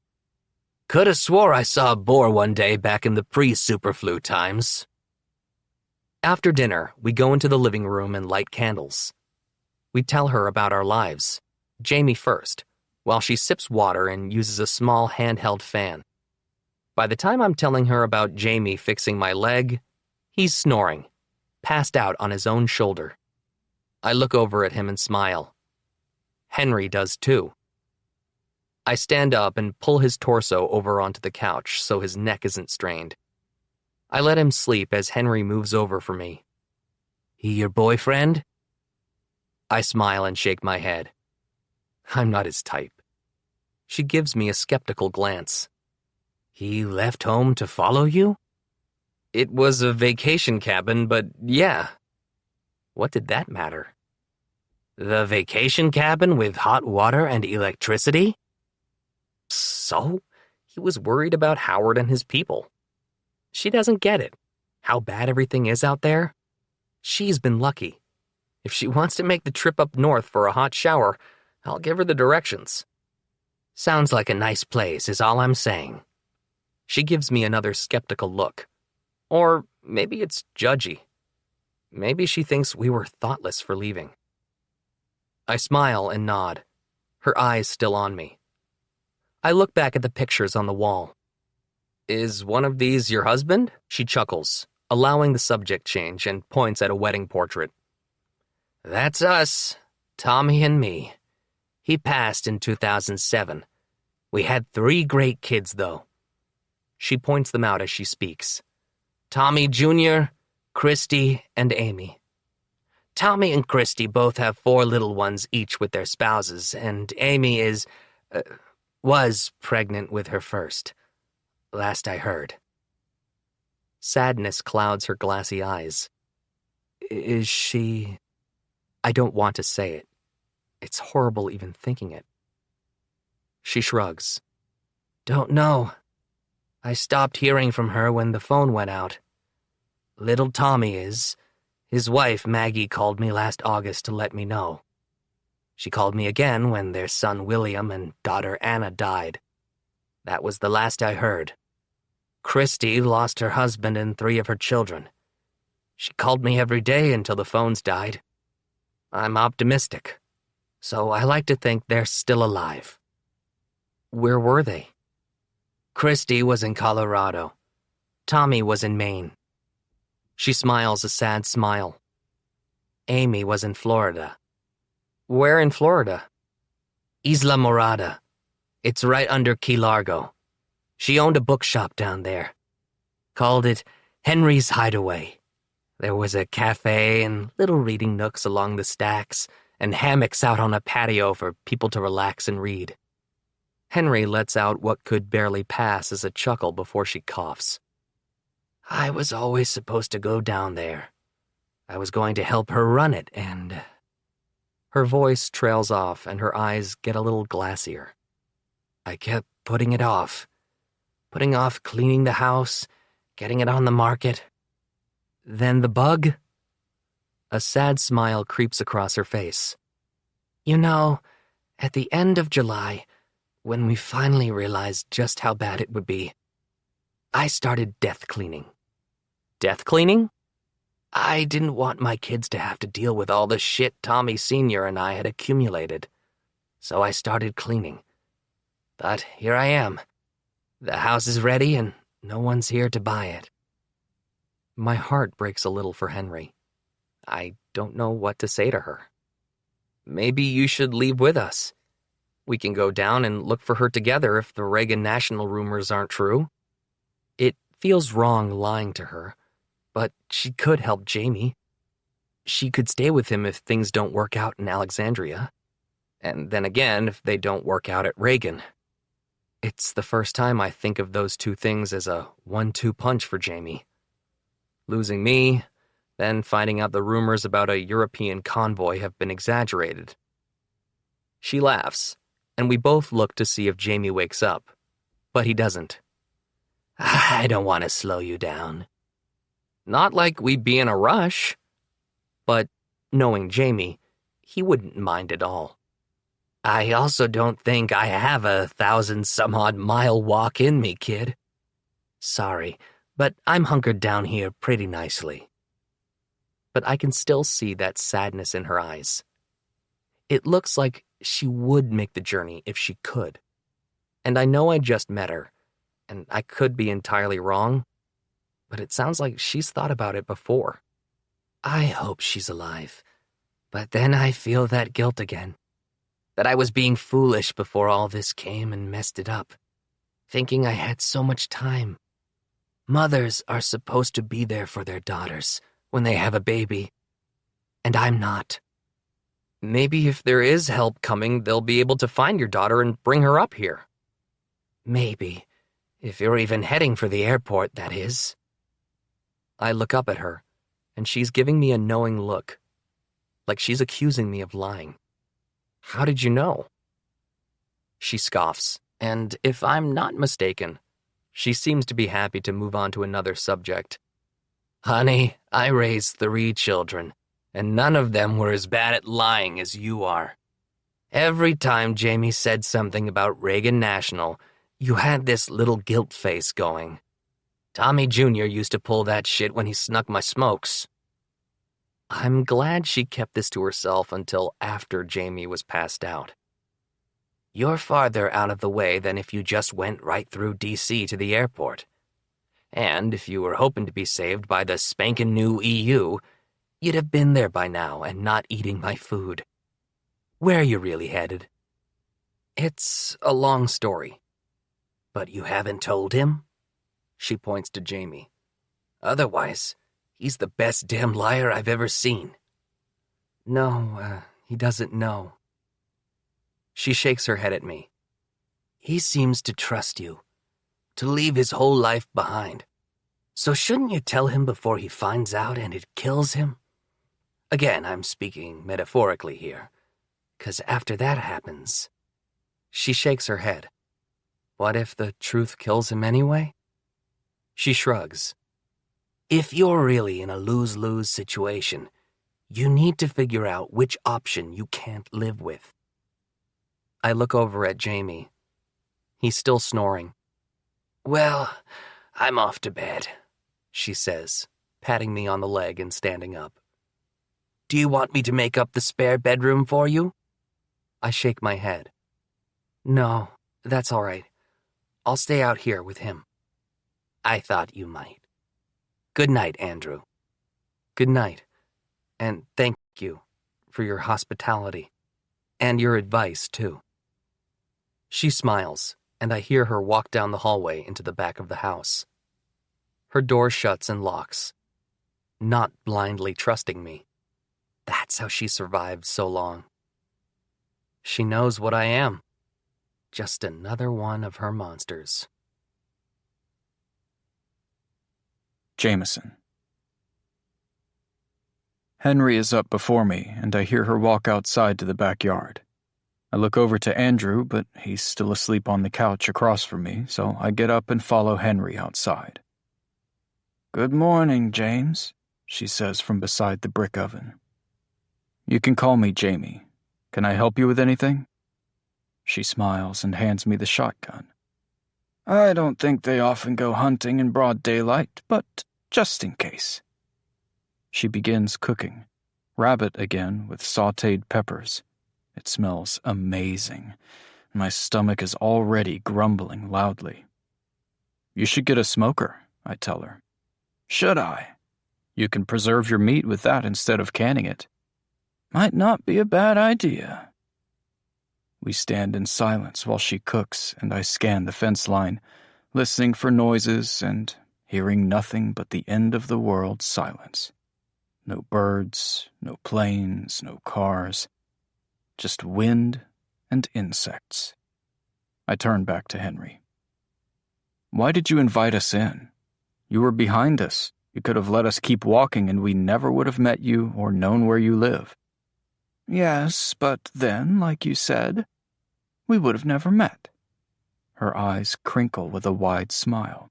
Coulda swore I saw a boar one day back in the pre-superflu times. After dinner, we go into the living room and light candles. We tell her about our lives, Jamie first, while she sips water and uses a small handheld fan. By the time I'm telling her about Jamie fixing my leg, he's snoring, passed out on his own shoulder. I look over at him and smile. Henry does too. I stand up and pull his torso over onto the couch so his neck isn't strained. I let him sleep as Henry moves over for me. He your boyfriend? I smile and shake my head. I'm not his type. She gives me a skeptical glance. He left home to follow you? It was a vacation cabin, but yeah. What did that matter? The vacation cabin with hot water and electricity? So? He was worried about Howard and his people. She doesn't get it. How bad everything is out there. She's been lucky. If she wants to make the trip up north for a hot shower, I'll give her the directions. Sounds like a nice place is all I'm saying. She gives me another skeptical look. Or maybe it's judgy. Maybe she thinks we were thoughtless for leaving. I smile and nod, her eyes still on me. I look back at the pictures on the wall. Is one of these your husband? She chuckles, allowing the subject change, and points at a wedding portrait. That's us, Tommy and me. He passed in 2007. We had 3 great kids, though. She points them out as she speaks. Tommy Jr., Christy, and Amy. Tommy and Christy both have 4 little ones each with their spouses, and Amy was pregnant with her first. Last I heard. Sadness clouds her glassy eyes. Is she... I don't want to say it. It's horrible even thinking it. She shrugs. Don't know. I stopped hearing from her when the phone went out. Little Tommy is. His wife, Maggie, called me last August to let me know. She called me again when their son William and daughter Anna died. That was the last I heard. Christy lost her husband and 3 of her children. She called me every day until the phones died. I'm optimistic, so I like to think they're still alive. Where were they? Christy was in Colorado. Tommy was in Maine. She smiles a sad smile. Amy was in Florida. Where in Florida? Isla Morada. It's right under Key Largo. She owned a bookshop down there. Called it Henry's Hideaway. There was a cafe and little reading nooks along the stacks, and hammocks out on a patio for people to relax and read. Henry lets out what could barely pass as a chuckle before she coughs. I was always supposed to go down there. I was going to help her run it, and... Her voice trails off and her eyes get a little glassier. I kept putting it off. Putting off cleaning the house, getting it on the market. Then the bug? A sad smile creeps across her face. You know, at the end of July, when we finally realized just how bad it would be, I started death cleaning. Death cleaning? I didn't want my kids to have to deal with all the shit Tommy Sr. and I had accumulated, so I started cleaning. But here I am. The house is ready and no one's here to buy it. My heart breaks a little for Henry. I don't know what to say to her. Maybe you should leave with us. We can go down and look for her together if the Reagan National rumors aren't true. It feels wrong lying to her, but she could help Jamie. She could stay with him if things don't work out in Alexandria. And then again, if they don't work out at Reagan. It's the first time I think of those two things as a 1-2 punch for Jamie. Losing me, then finding out the rumors about a European convoy have been exaggerated. She laughs, and we both look to see if Jamie wakes up, but he doesn't. I don't want to slow you down. Not like we'd be in a rush, but knowing Jamie, he wouldn't mind at all. I also don't think I have a 1,000-some-odd-mile walk in me, kid. Sorry, but I'm hunkered down here pretty nicely. But I can still see that sadness in her eyes. It looks like she would make the journey if she could. And I know I just met her, and I could be entirely wrong, but it sounds like she's thought about it before. I hope she's alive, but then I feel that guilt again. That I was being foolish before all this came and messed it up, thinking I had so much time. Mothers are supposed to be there for their daughters when they have a baby, and I'm not. Maybe if there is help coming, they'll be able to find your daughter and bring her up here. Maybe, if you're even heading for the airport, that is. I look up at her, and she's giving me a knowing look, like she's accusing me of lying. How did you know? She scoffs, and if I'm not mistaken, she seems to be happy to move on to another subject. Honey, I raised 3 children, and none of them were as bad at lying as you are. Every time Jamie said something about Reagan National, you had this little guilt face going. Tommy Jr. used to pull that shit when he snuck my smokes. I'm glad she kept this to herself until after Jamie was passed out. You're farther out of the way than if you just went right through D.C. to the airport. And if you were hoping to be saved by the spankin' new EU, you'd have been there by now and not eating my food. Where are you really headed? It's a long story. But you haven't told him? She points to Jamie. Otherwise, he's the best damn liar I've ever seen. No, he doesn't know. She shakes her head at me. He seems to trust you, to leave his whole life behind. So shouldn't you tell him before he finds out and it kills him? Again, I'm speaking metaphorically here, 'cause after that happens... She shakes her head. What if the truth kills him anyway? She shrugs. If you're really in a lose-lose situation, you need to figure out which option you can't live with. I look over at Jamie. He's still snoring. Well, I'm off to bed, she says, patting me on the leg and standing up. Do you want me to make up the spare bedroom for you? I shake my head. No, that's all right. I'll stay out here with him. I thought you might. Good night, Andrew. Good night, and thank you for your hospitality, and your advice, too. She smiles, and I hear her walk down the hallway into the back of the house. Her door shuts and locks, not blindly trusting me. That's how she survived so long. She knows what I am. Just another one of her monsters. Jameson. Henry is up before me, and I hear her walk outside to the backyard. I look over to Andrew, but he's still asleep on the couch across from me, so I get up and follow Henry outside. Good morning, James, she says from beside the brick oven. You can call me Jamie. Can I help you with anything? She smiles and hands me the shotgun. I don't think they often go hunting in broad daylight, but just in case. She begins cooking. Rabbit again with sautéed peppers. It smells amazing. My stomach is already grumbling loudly. You should get a smoker, I tell her. Should I? You can preserve your meat with that instead of canning it. Might not be a bad idea. We stand in silence while she cooks and I scan the fence line, listening for noises and hearing nothing but the end of the world silence. No birds, no planes, no cars, just wind and insects. I turn back to Henry. Why did you invite us in? You were behind us. You could have let us keep walking and we never would have met you or known where you live. Yes, but then, like you said, we would have never met. Her eyes crinkle with a wide smile.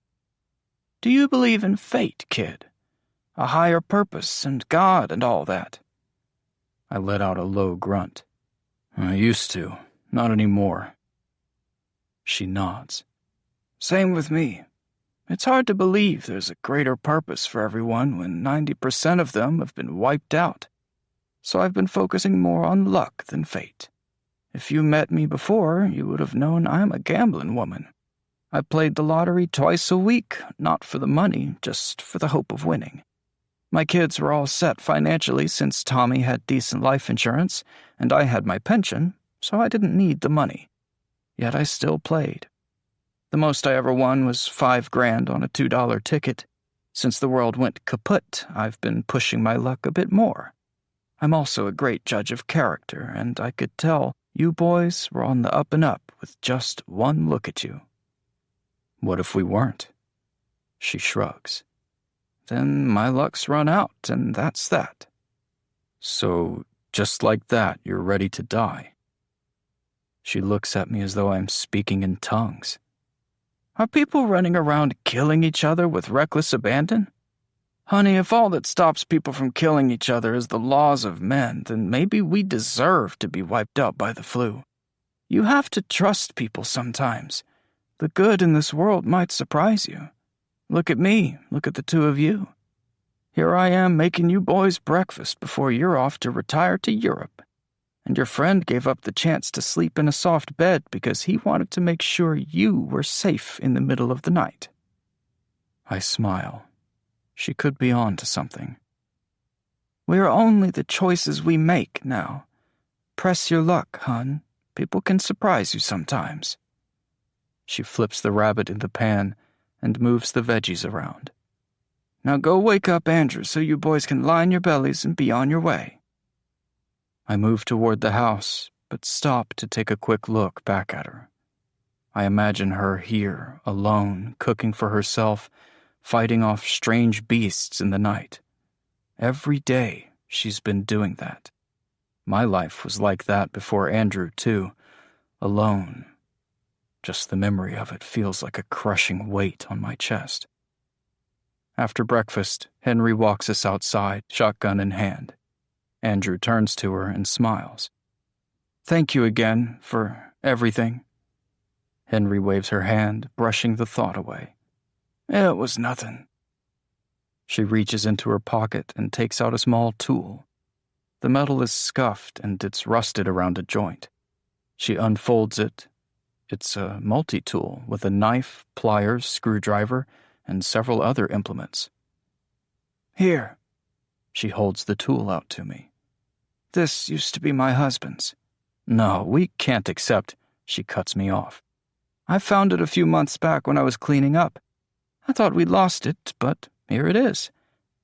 Do you believe in fate, kid? A higher purpose and God and all that? I let out a low grunt. I used to, not anymore. She nods. Same with me. It's hard to believe there's a greater purpose for everyone when 90% of them have been wiped out. So I've been focusing more on luck than fate. If you met me before, you would have known I'm a gambling woman. I played the lottery twice a week, not for the money, just for the hope of winning. My kids were all set financially since Tommy had decent life insurance, and I had my pension, so I didn't need the money. Yet I still played. The most I ever won was $5,000 on a $2 ticket. Since the world went kaput, I've been pushing my luck a bit more. I'm also a great judge of character, and I could tell you boys were on the up and up with just one look at you. What if we weren't? She shrugs. Then my luck's run out, and that's that. So, just like that, you're ready to die. She looks at me as though I'm speaking in tongues. Are people running around killing each other with reckless abandon? Honey, if all that stops people from killing each other is the laws of men, then maybe we deserve to be wiped out by the flu. You have to trust people sometimes. The good in this world might surprise you. Look at me, look at the two of you. Here I am making you boys breakfast before you're off to retire to Europe. And your friend gave up the chance to sleep in a soft bed because he wanted to make sure you were safe in the middle of the night. I smile. She could be on to something. We're only the choices we make now. Press your luck, hun. People can surprise you sometimes. She flips the rabbit in the pan and moves the veggies around. Now go wake up Andrew so you boys can line your bellies and be on your way. I move toward the house, but stop to take a quick look back at her. I imagine her here, alone, cooking for herself, fighting off strange beasts in the night. Every day she's been doing that. My life was like that before Andrew, too, alone. Just the memory of it feels like a crushing weight on my chest. After breakfast, Henry walks us outside, shotgun in hand. Andrew turns to her and smiles. Thank you again for everything. Henry waves her hand, brushing the thought away. It was nothing. She reaches into her pocket and takes out a small tool. The metal is scuffed and it's rusted around a joint. She unfolds it. It's a multi-tool with a knife, pliers, screwdriver, and several other implements. Here. She holds the tool out to me. This used to be my husband's. No, we can't accept. She cuts me off. I found it a few months back when I was cleaning up. I thought we'd lost it, but here it is.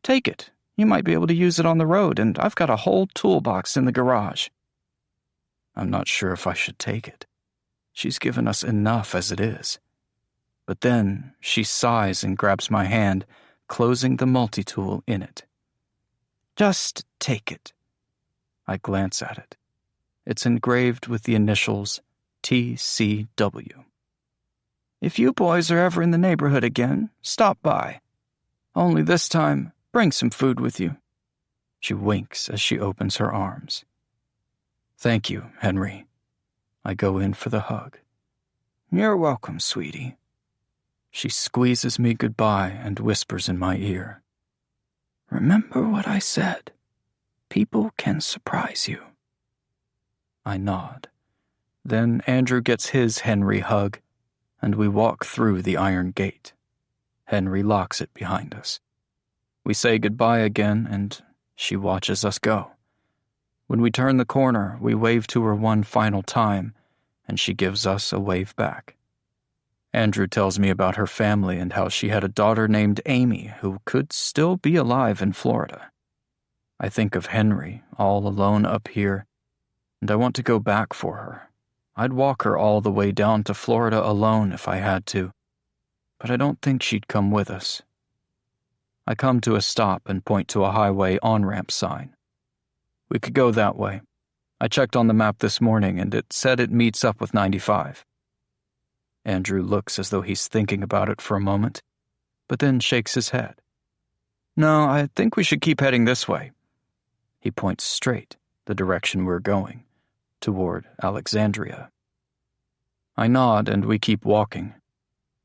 Take it. You might be able to use it on the road, and I've got a whole toolbox in the garage. I'm not sure if I should take it. She's given us enough as it is. But then she sighs and grabs my hand, closing the multi-tool in it. Just take it. I glance at it. It's engraved with the initials TCW. If you boys are ever in the neighborhood again, stop by. Only this time, bring some food with you. She winks as she opens her arms. Thank you, Henry. I go in for the hug. You're welcome, sweetie. She squeezes me goodbye and whispers in my ear. Remember what I said. People can surprise you. I nod. Then Andrew gets his Henry hug, and we walk through the iron gate. Henry locks it behind us. We say goodbye again, and she watches us go. When we turn the corner, we wave to her one final time, and she gives us a wave back. Andrew tells me about her family and how she had a daughter named Amy who could still be alive in Florida. I think of Henry, all alone up here, and I want to go back for her. I'd walk her all the way down to Florida alone if I had to, but I don't think she'd come with us. I come to a stop and point to a highway on-ramp sign. We could go that way. I checked on the map this morning and it said it meets up with 95. Andrew looks as though he's thinking about it for a moment, but then shakes his head. No, I think we should keep heading this way. He points straight, the direction we're going, toward Alexandria. I nod and we keep walking,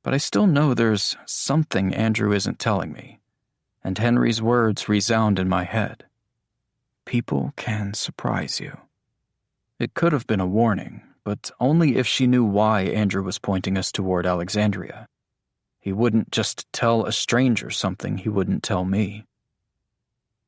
but I still know there's something Andrew isn't telling me, and Henry's words resound in my head. People can surprise you. It could have been a warning, but only if she knew why Andrew was pointing us toward Alexandria. He wouldn't just tell a stranger something he wouldn't tell me.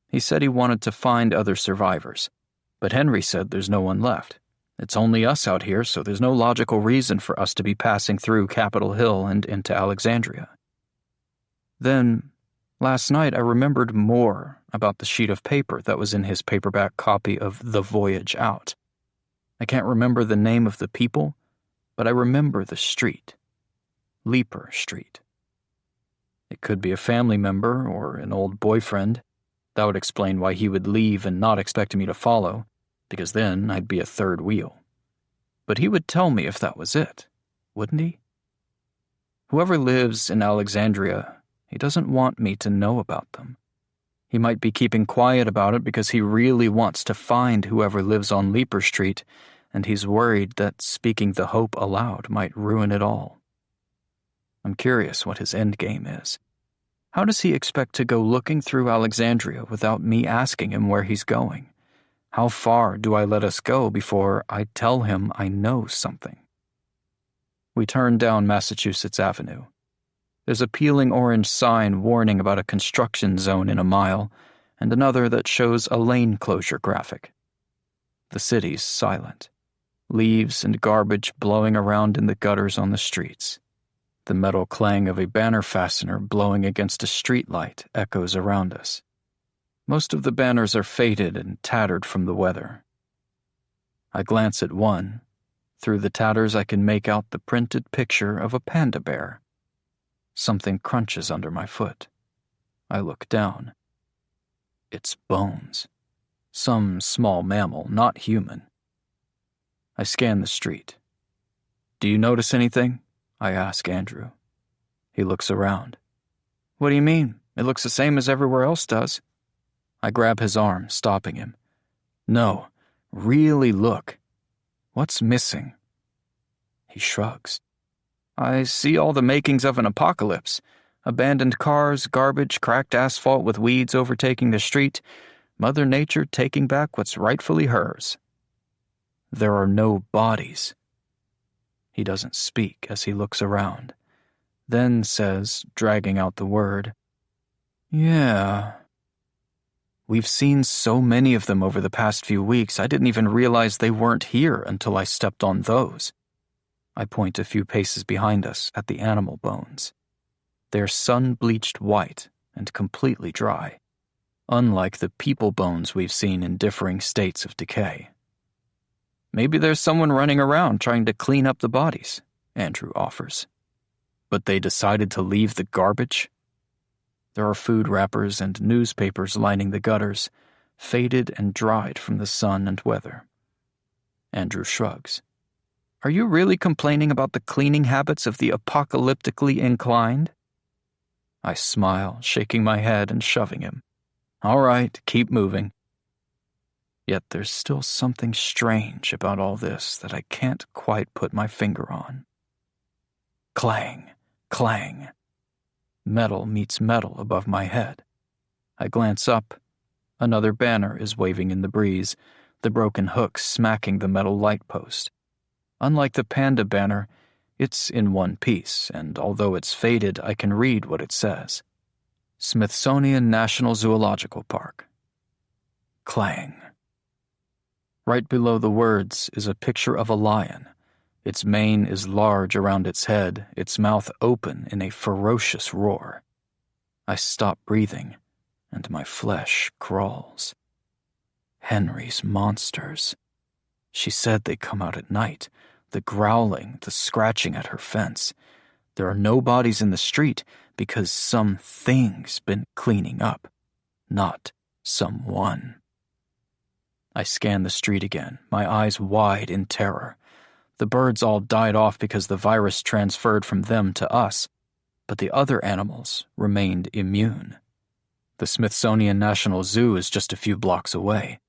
He said he wanted to find other survivors, but Henry said there's no one left. It's only us out here, so there's no logical reason for us to be passing through Capitol Hill and into Alexandria. Then, last night I remembered more about the sheet of paper that was in his paperback copy of The Voyage Out. I can't remember the name of the people, but I remember the street. Leaper Street. It could be a family member or an old boyfriend. That would explain why he would leave and not expect me to follow, because then I'd be a third wheel. But he would tell me if that was it, wouldn't he? Whoever lives in Alexandria, he doesn't want me to know about them. He might be keeping quiet about it because he really wants to find whoever lives on Leaper Street, and he's worried that speaking the hope aloud might ruin it all. I'm curious what his endgame is. How does he expect to go looking through Alexandria without me asking him where he's going? How far do I let us go before I tell him I know something? We turn down Massachusetts Avenue. There's a peeling orange sign warning about a construction zone in a mile, and another that shows a lane closure graphic. The city's silent. Leaves and garbage blowing around in the gutters on the streets. The metal clang of a banner fastener blowing against a streetlight echoes around us. Most of the banners are faded and tattered from the weather. I glance at one. Through the tatters I can make out the printed picture of a panda bear. Something crunches under my foot. I look down. It's bones. Some small mammal, not human. I scan the street. Do you notice anything? I ask Andrew. He looks around. What do you mean? It looks the same as everywhere else does. I grab his arm, stopping him. No, really look. What's missing? He shrugs. I see all the makings of an apocalypse. Abandoned cars, garbage, cracked asphalt with weeds overtaking the street. Mother Nature taking back what's rightfully hers. There are no bodies. He doesn't speak as he looks around, then says, dragging out the word, Yeah. We've seen so many of them over the past few weeks, I didn't even realize they weren't here until I stepped on those. I point a few paces behind us at the animal bones. They're sun-bleached white and completely dry, unlike the people bones we've seen in differing states of decay. Maybe there's someone running around trying to clean up the bodies, Andrew offers. But they decided to leave the garbage? There are food wrappers and newspapers lining the gutters, faded and dried from the sun and weather. Andrew shrugs. Are you really complaining about the cleaning habits of the apocalyptically inclined? I smile, shaking my head and shoving him. All right, keep moving. Yet there's still something strange about all this that I can't quite put my finger on. Clang, clang. Metal meets metal above my head. I glance up. Another banner is waving in the breeze, the broken hook smacking the metal light post. Unlike the panda banner, it's in one piece, and although it's faded, I can read what it says. Smithsonian National Zoological Park. Clang. Right below the words is a picture of a lion, Its mane is large around its head, its mouth open in a ferocious roar. I stop breathing, and my flesh crawls. Henry's monsters. She said they come out at night, the growling, the scratching at her fence. There are no bodies in the street because something's been cleaning up, not someone. I scan the street again, my eyes wide in terror. The birds all died off because the virus transferred from them to us, but the other animals remained immune. The Smithsonian National Zoo is just a few blocks away.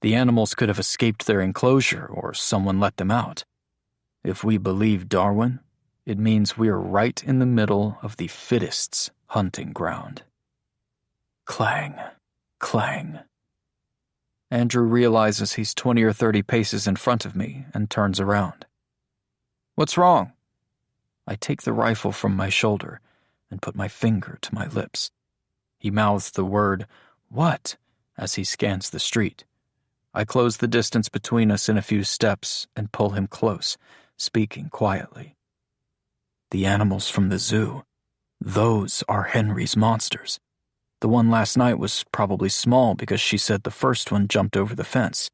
The animals could have escaped their enclosure or someone let them out. If we believe Darwin, it means we're right in the middle of the fittest's hunting ground. Clang, clang. Andrew realizes he's 20 or 30 paces in front of me and turns around. What's wrong? I take the rifle from my shoulder and put my finger to my lips. He mouths the word, "What?" as he scans the street. I close the distance between us in a few steps and pull him close, speaking quietly. The animals from the zoo, those are Henry's monsters. The one last night was probably small because she said the first one jumped over the fence.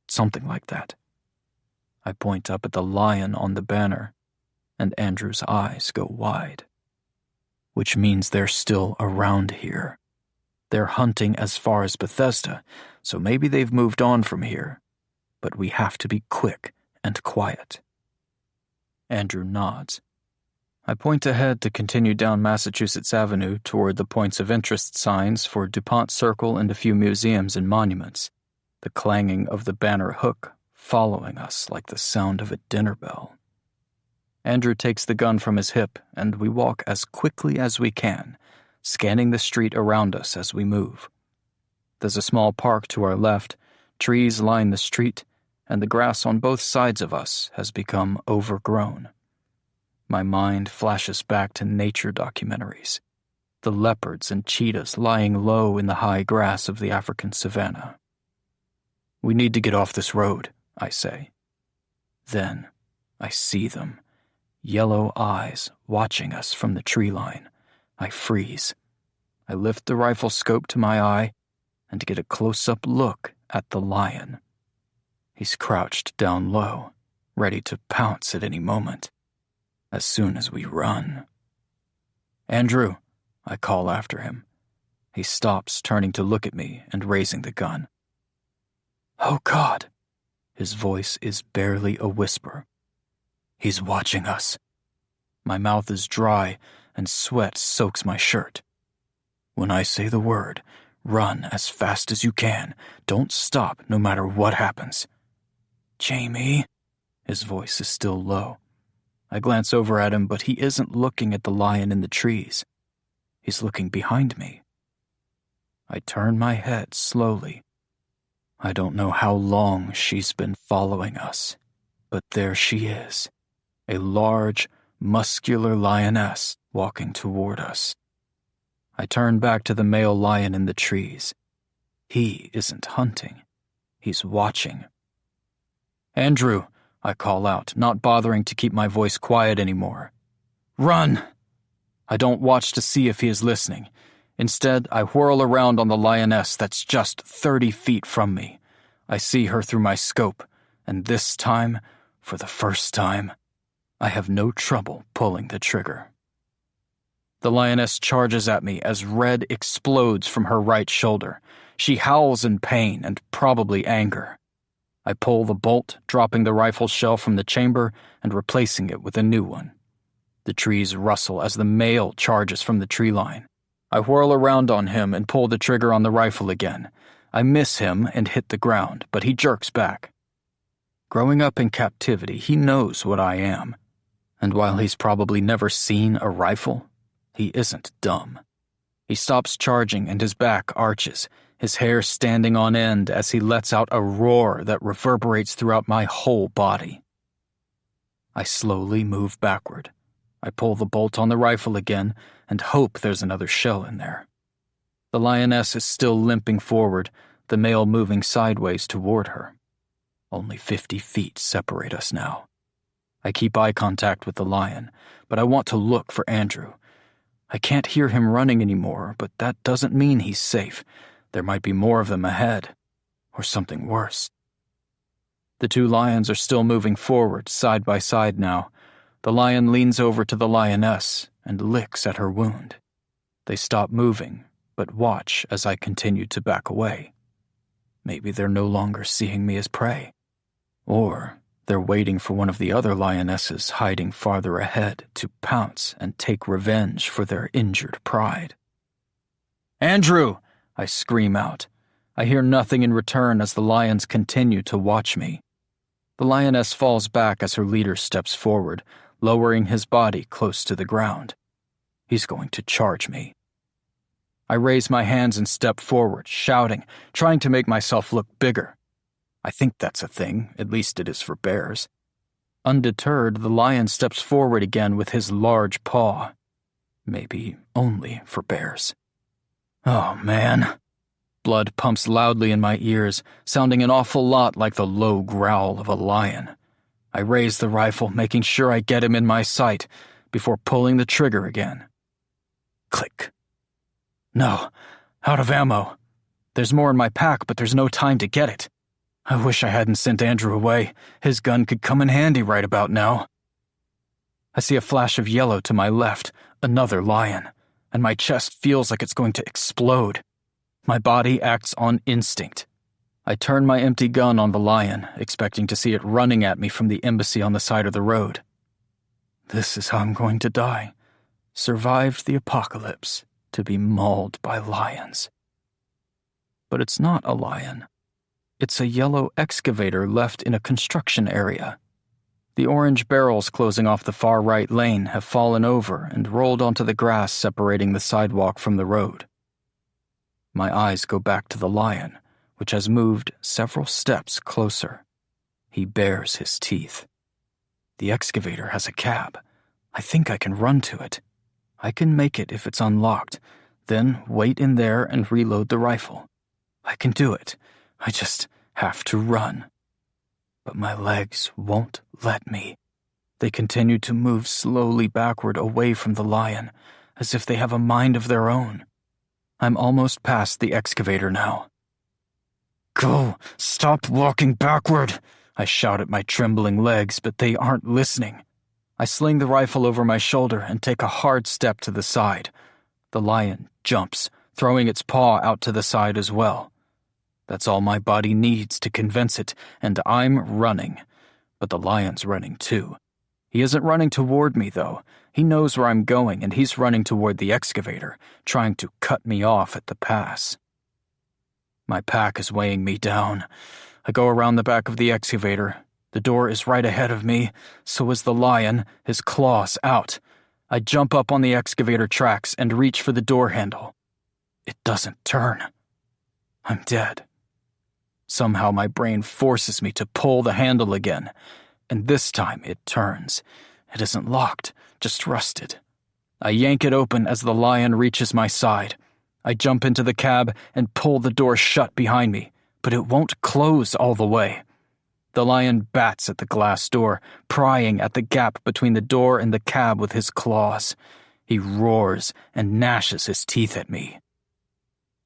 Something like that. I point up at the lion on the banner, and Andrew's eyes go wide. Which means they're still around here. They're hunting as far as Bethesda, so maybe they've moved on from here. But we have to be quick and quiet. Andrew nods. I point ahead to continue down Massachusetts Avenue toward the points of interest signs for DuPont Circle and a few museums and monuments, the clanging of the banner hook following us like the sound of a dinner bell. Andrew takes the gun from his hip, and we walk as quickly as we can, scanning the street around us as we move. There's a small park to our left, trees line the street, and the grass on both sides of us has become overgrown. My mind flashes back to nature documentaries, the leopards and cheetahs lying low in the high grass of the African savanna. We need to get off this road, I say. Then I see them, yellow eyes watching us from the tree line. I freeze. I lift the rifle scope to my eye and get a close-up look at the lion. He's crouched down low, ready to pounce at any moment. As soon as we run. Andrew, I call after him. He stops, turning to look at me and raising the gun. Oh, God. His voice is barely a whisper. He's watching us. My mouth is dry and sweat soaks my shirt. When I say the word, run as fast as you can. Don't stop no matter what happens. Jamie. His voice is still low. I glance over at him, but he isn't looking at the lion in the trees. He's looking behind me. I turn my head slowly. I don't know how long she's been following us, but there she is, a large, muscular lioness walking toward us. I turn back to the male lion in the trees. He isn't hunting. He's watching. Andrew, I call out, not bothering to keep my voice quiet anymore. Run! I don't watch to see if he is listening. Instead, I whirl around on the lioness that's just 30 feet from me. I see her through my scope, and this time, for the first time, I have no trouble pulling the trigger. The lioness charges at me as red explodes from her right shoulder. She howls in pain and probably anger. I pull the bolt, dropping the rifle shell from the chamber and replacing it with a new one. The trees rustle as the male charges from the tree line. I whirl around on him and pull the trigger on the rifle again. I miss him and hit the ground, but he jerks back. Growing up in captivity, he knows what I am. And while he's probably never seen a rifle, he isn't dumb. He stops charging and his back arches, his hair standing on end as he lets out a roar that reverberates throughout my whole body. I slowly move backward. I pull the bolt on the rifle again and hope there's another shell in there. The lioness is still limping forward, the male moving sideways toward her. Only 50 feet separate us now. I keep eye contact with the lion, but I want to look for Andrew. I can't hear him running anymore, but that doesn't mean he's safe. There might be more of them ahead, or something worse. The two lions are still moving forward, side by side now. The lion leans over to the lioness and licks at her wound. They stop moving, but watch as I continue to back away. Maybe they're no longer seeing me as prey. Or they're waiting for one of the other lionesses hiding farther ahead to pounce and take revenge for their injured pride. "Andrew!" I scream out. I hear nothing in return as the lions continue to watch me. The lioness falls back as her leader steps forward, lowering his body close to the ground. He's going to charge me. I raise my hands and step forward, shouting, trying to make myself look bigger. I think that's a thing, at least it is for bears. Undeterred, the lion steps forward again with his large paw. Maybe only for bears. Oh, man. Blood pumps loudly in my ears, sounding an awful lot like the low growl of a lion. I raise the rifle, making sure I get him in my sight, before pulling the trigger again. Click. No, out of ammo. There's more in my pack, but there's no time to get it. I wish I hadn't sent Andrew away. His gun could come in handy right about now. I see a flash of yellow to my left, another lion, and my chest feels like it's going to explode. My body acts on instinct. I turn my empty gun on the lion, expecting to see it running at me from the embassy on the side of the road. This is how I'm going to die. Survived the apocalypse to be mauled by lions. But it's not a lion. It's a yellow excavator left in a construction area. The orange barrels closing off the far right lane have fallen over and rolled onto the grass separating the sidewalk from the road. My eyes go back to the lion, which has moved several steps closer. He bares his teeth. The excavator has a cab. I think I can run to it. I can make it if it's unlocked, then wait in there and reload the rifle. I can do it. I just have to run. But my legs won't let me. They continue to move slowly backward away from the lion, as if they have a mind of their own. I'm almost past the excavator now. Go! Stop walking backward! I shout at my trembling legs, but they aren't listening. I sling the rifle over my shoulder and take a hard step to the side. The lion jumps, throwing its paw out to the side as well. That's all my body needs to convince it, and I'm running. But the lion's running too. He isn't running toward me, though. He knows where I'm going, and he's running toward the excavator, trying to cut me off at the pass. My pack is weighing me down. I go around the back of the excavator. The door is right ahead of me, so is the lion, his claws out. I jump up on the excavator tracks and reach for the door handle. It doesn't turn. I'm dead. Somehow my brain forces me to pull the handle again, and this time it turns. It isn't locked, just rusted. I yank it open as the lion reaches my side. I jump into the cab and pull the door shut behind me, but it won't close all the way. The lion bats at the glass door, prying at the gap between the door and the cab with his claws. He roars and gnashes his teeth at me.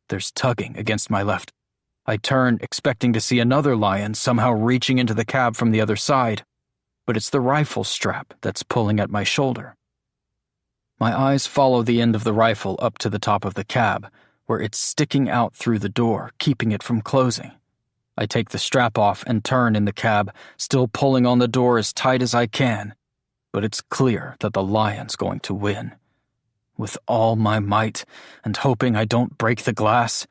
There's tugging against my left. I turn, expecting to see another lion somehow reaching into the cab from the other side, but it's the rifle strap that's pulling at my shoulder. My eyes follow the end of the rifle up to the top of the cab, where it's sticking out through the door, keeping it from closing. I take the strap off and turn in the cab, still pulling on the door as tight as I can, but it's clear that the lion's going to win. With all my might, and hoping I don't break the glass,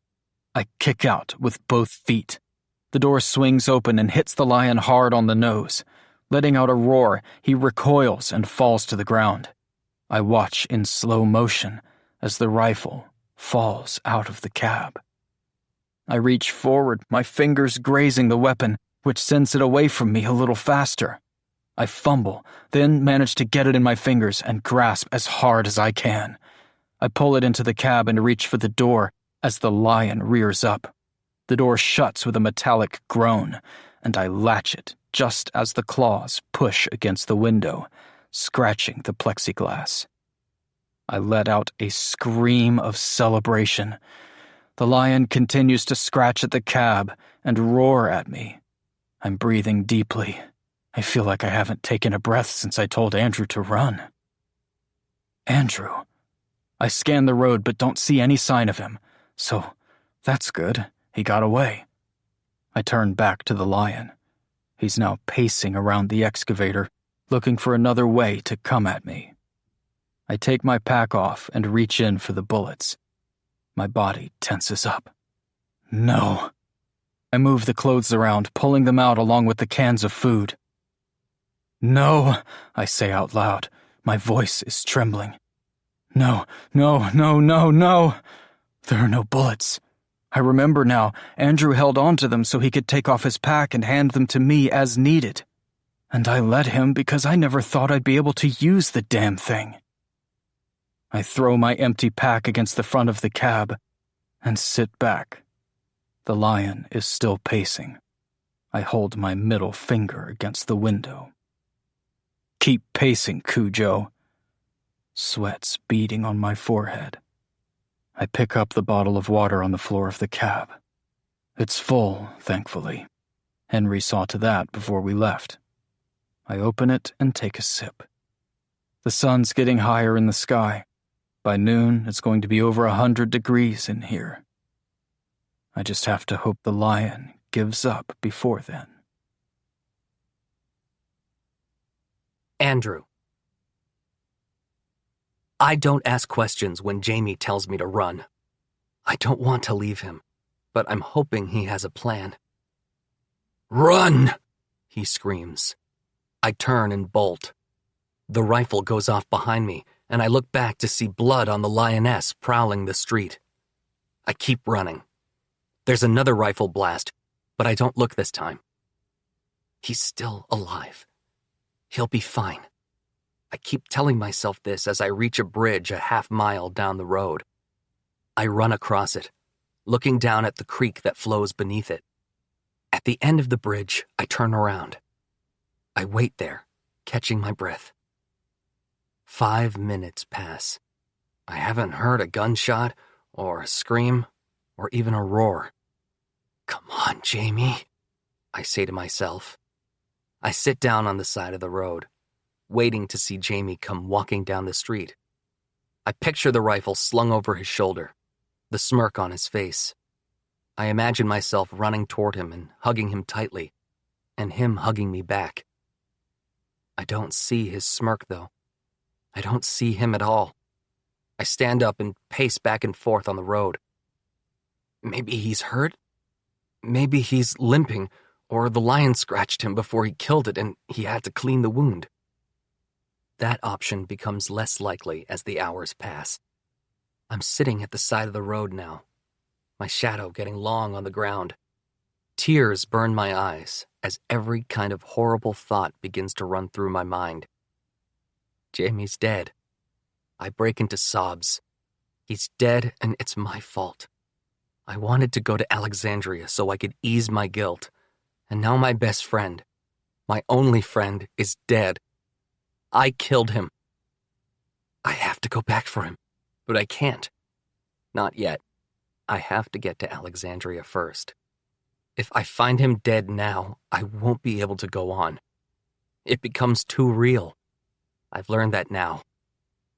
I kick out with both feet. The door swings open and hits the lion hard on the nose. Letting out a roar, he recoils and falls to the ground. I watch in slow motion as the rifle falls out of the cab. I reach forward, my fingers grazing the weapon, which sends it away from me a little faster. I fumble, then manage to get it in my fingers and grasp as hard as I can. I pull it into the cab and reach for the door as the lion rears up. The door shuts with a metallic groan, and I latch it just as the claws push against the window, scratching the plexiglass. I let out a scream of celebration. The lion continues to scratch at the cab and roar at me. I'm breathing deeply. I feel like I haven't taken a breath since I told Andrew to run. Andrew. I scan the road but don't see any sign of him, so that's good. He got away. I turn back to the lion. He's now pacing around the excavator, looking for another way to come at me. I take my pack off and reach in for the bullets. My body tenses up. No. I move the clothes around, pulling them out along with the cans of food. No, I say out loud. My voice is trembling. No. There are no bullets. I remember now, Andrew held on to them so he could take off his pack and hand them to me as needed. And I let him because I never thought I'd be able to use the damn thing. I throw my empty pack against the front of the cab and sit back. The lion is still pacing. I hold my middle finger against the window. Keep pacing, Cujo. Sweat's beading on my forehead. I pick up the bottle of water on the floor of the cab. It's full, thankfully. Henry saw to that before we left. I open it and take a sip. The sun's getting higher in the sky. By noon, it's going to be over 100 degrees in here. I just have to hope the lion gives up before then. Andrew. I don't ask questions when Jamie tells me to run. I don't want to leave him, but I'm hoping he has a plan. Run! He screams. I turn and bolt. The rifle goes off behind me, and I look back to see blood on the lioness prowling the street. I keep running. There's another rifle blast, but I don't look this time. He's still alive. He'll be fine. I keep telling myself this as I reach a bridge a half-mile down the road. I run across it, looking down at the creek that flows beneath it. At the end of the bridge, I turn around. I wait there, catching my breath. 5 minutes pass. I haven't heard a gunshot, or a scream, or even a roar. Come on, Jamie, I say to myself. I sit down on the side of the road, waiting to see Jamie come walking down the street. I picture the rifle slung over his shoulder, the smirk on his face. I imagine myself running toward him and hugging him tightly, and him hugging me back. I don't see his smirk, though. I don't see him at all. I stand up and pace back and forth on the road. Maybe he's hurt? Maybe he's limping, or the lion scratched him before he killed it and he had to clean the wound. That option becomes less likely as the hours pass. I'm sitting at the side of the road now, my shadow getting long on the ground. Tears burn my eyes as every kind of horrible thought begins to run through my mind. Jamie's dead. I break into sobs. He's dead and it's my fault. I wanted to go to Alexandria so I could ease my guilt, and now my best friend, my only friend, is dead. I killed him. I have to go back for him, but I can't. Not yet. I have to get to Alexandria first. If I find him dead now, I won't be able to go on. It becomes too real. I've learned that now.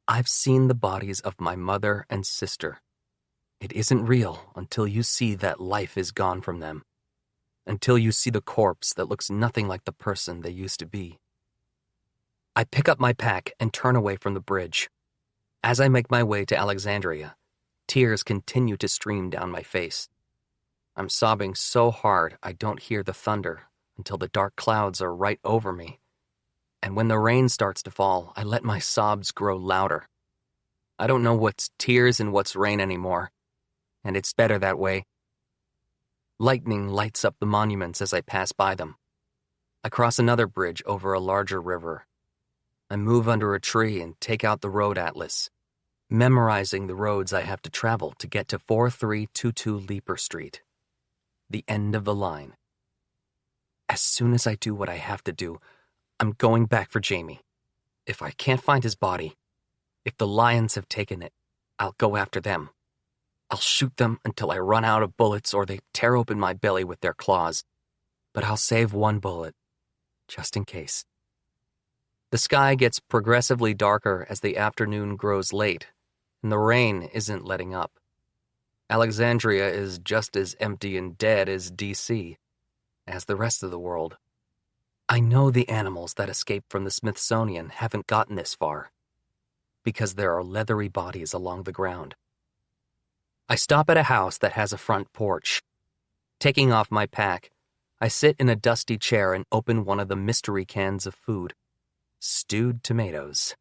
I've seen the bodies of my mother and sister. It isn't real until you see that life is gone from them. Until you see the corpse that looks nothing like the person they used to be. I pick up my pack and turn away from the bridge. As I make my way to Alexandria, tears continue to stream down my face. I'm sobbing so hard I don't hear the thunder until the dark clouds are right over me. And when the rain starts to fall, I let my sobs grow louder. I don't know what's tears and what's rain anymore, and it's better that way. Lightning lights up the monuments as I pass by them. I cross another bridge over a larger river. I move under a tree and take out the road atlas, memorizing the roads I have to travel to get to 4322 Leaper Street, the end of the line. As soon as I do what I have to do, I'm going back for Jamie. If I can't find his body, if the lions have taken it, I'll go after them. I'll shoot them until I run out of bullets or they tear open my belly with their claws. But I'll save one bullet, just in case. The sky gets progressively darker as the afternoon grows late, and the rain isn't letting up. Alexandria is just as empty and dead as D.C., as the rest of the world. I know the animals that escaped from the Smithsonian haven't gotten this far, because there are leathery bodies along the ground. I stop at a house that has a front porch. Taking off my pack, I sit in a dusty chair and open one of the mystery cans of food. Stewed tomatoes.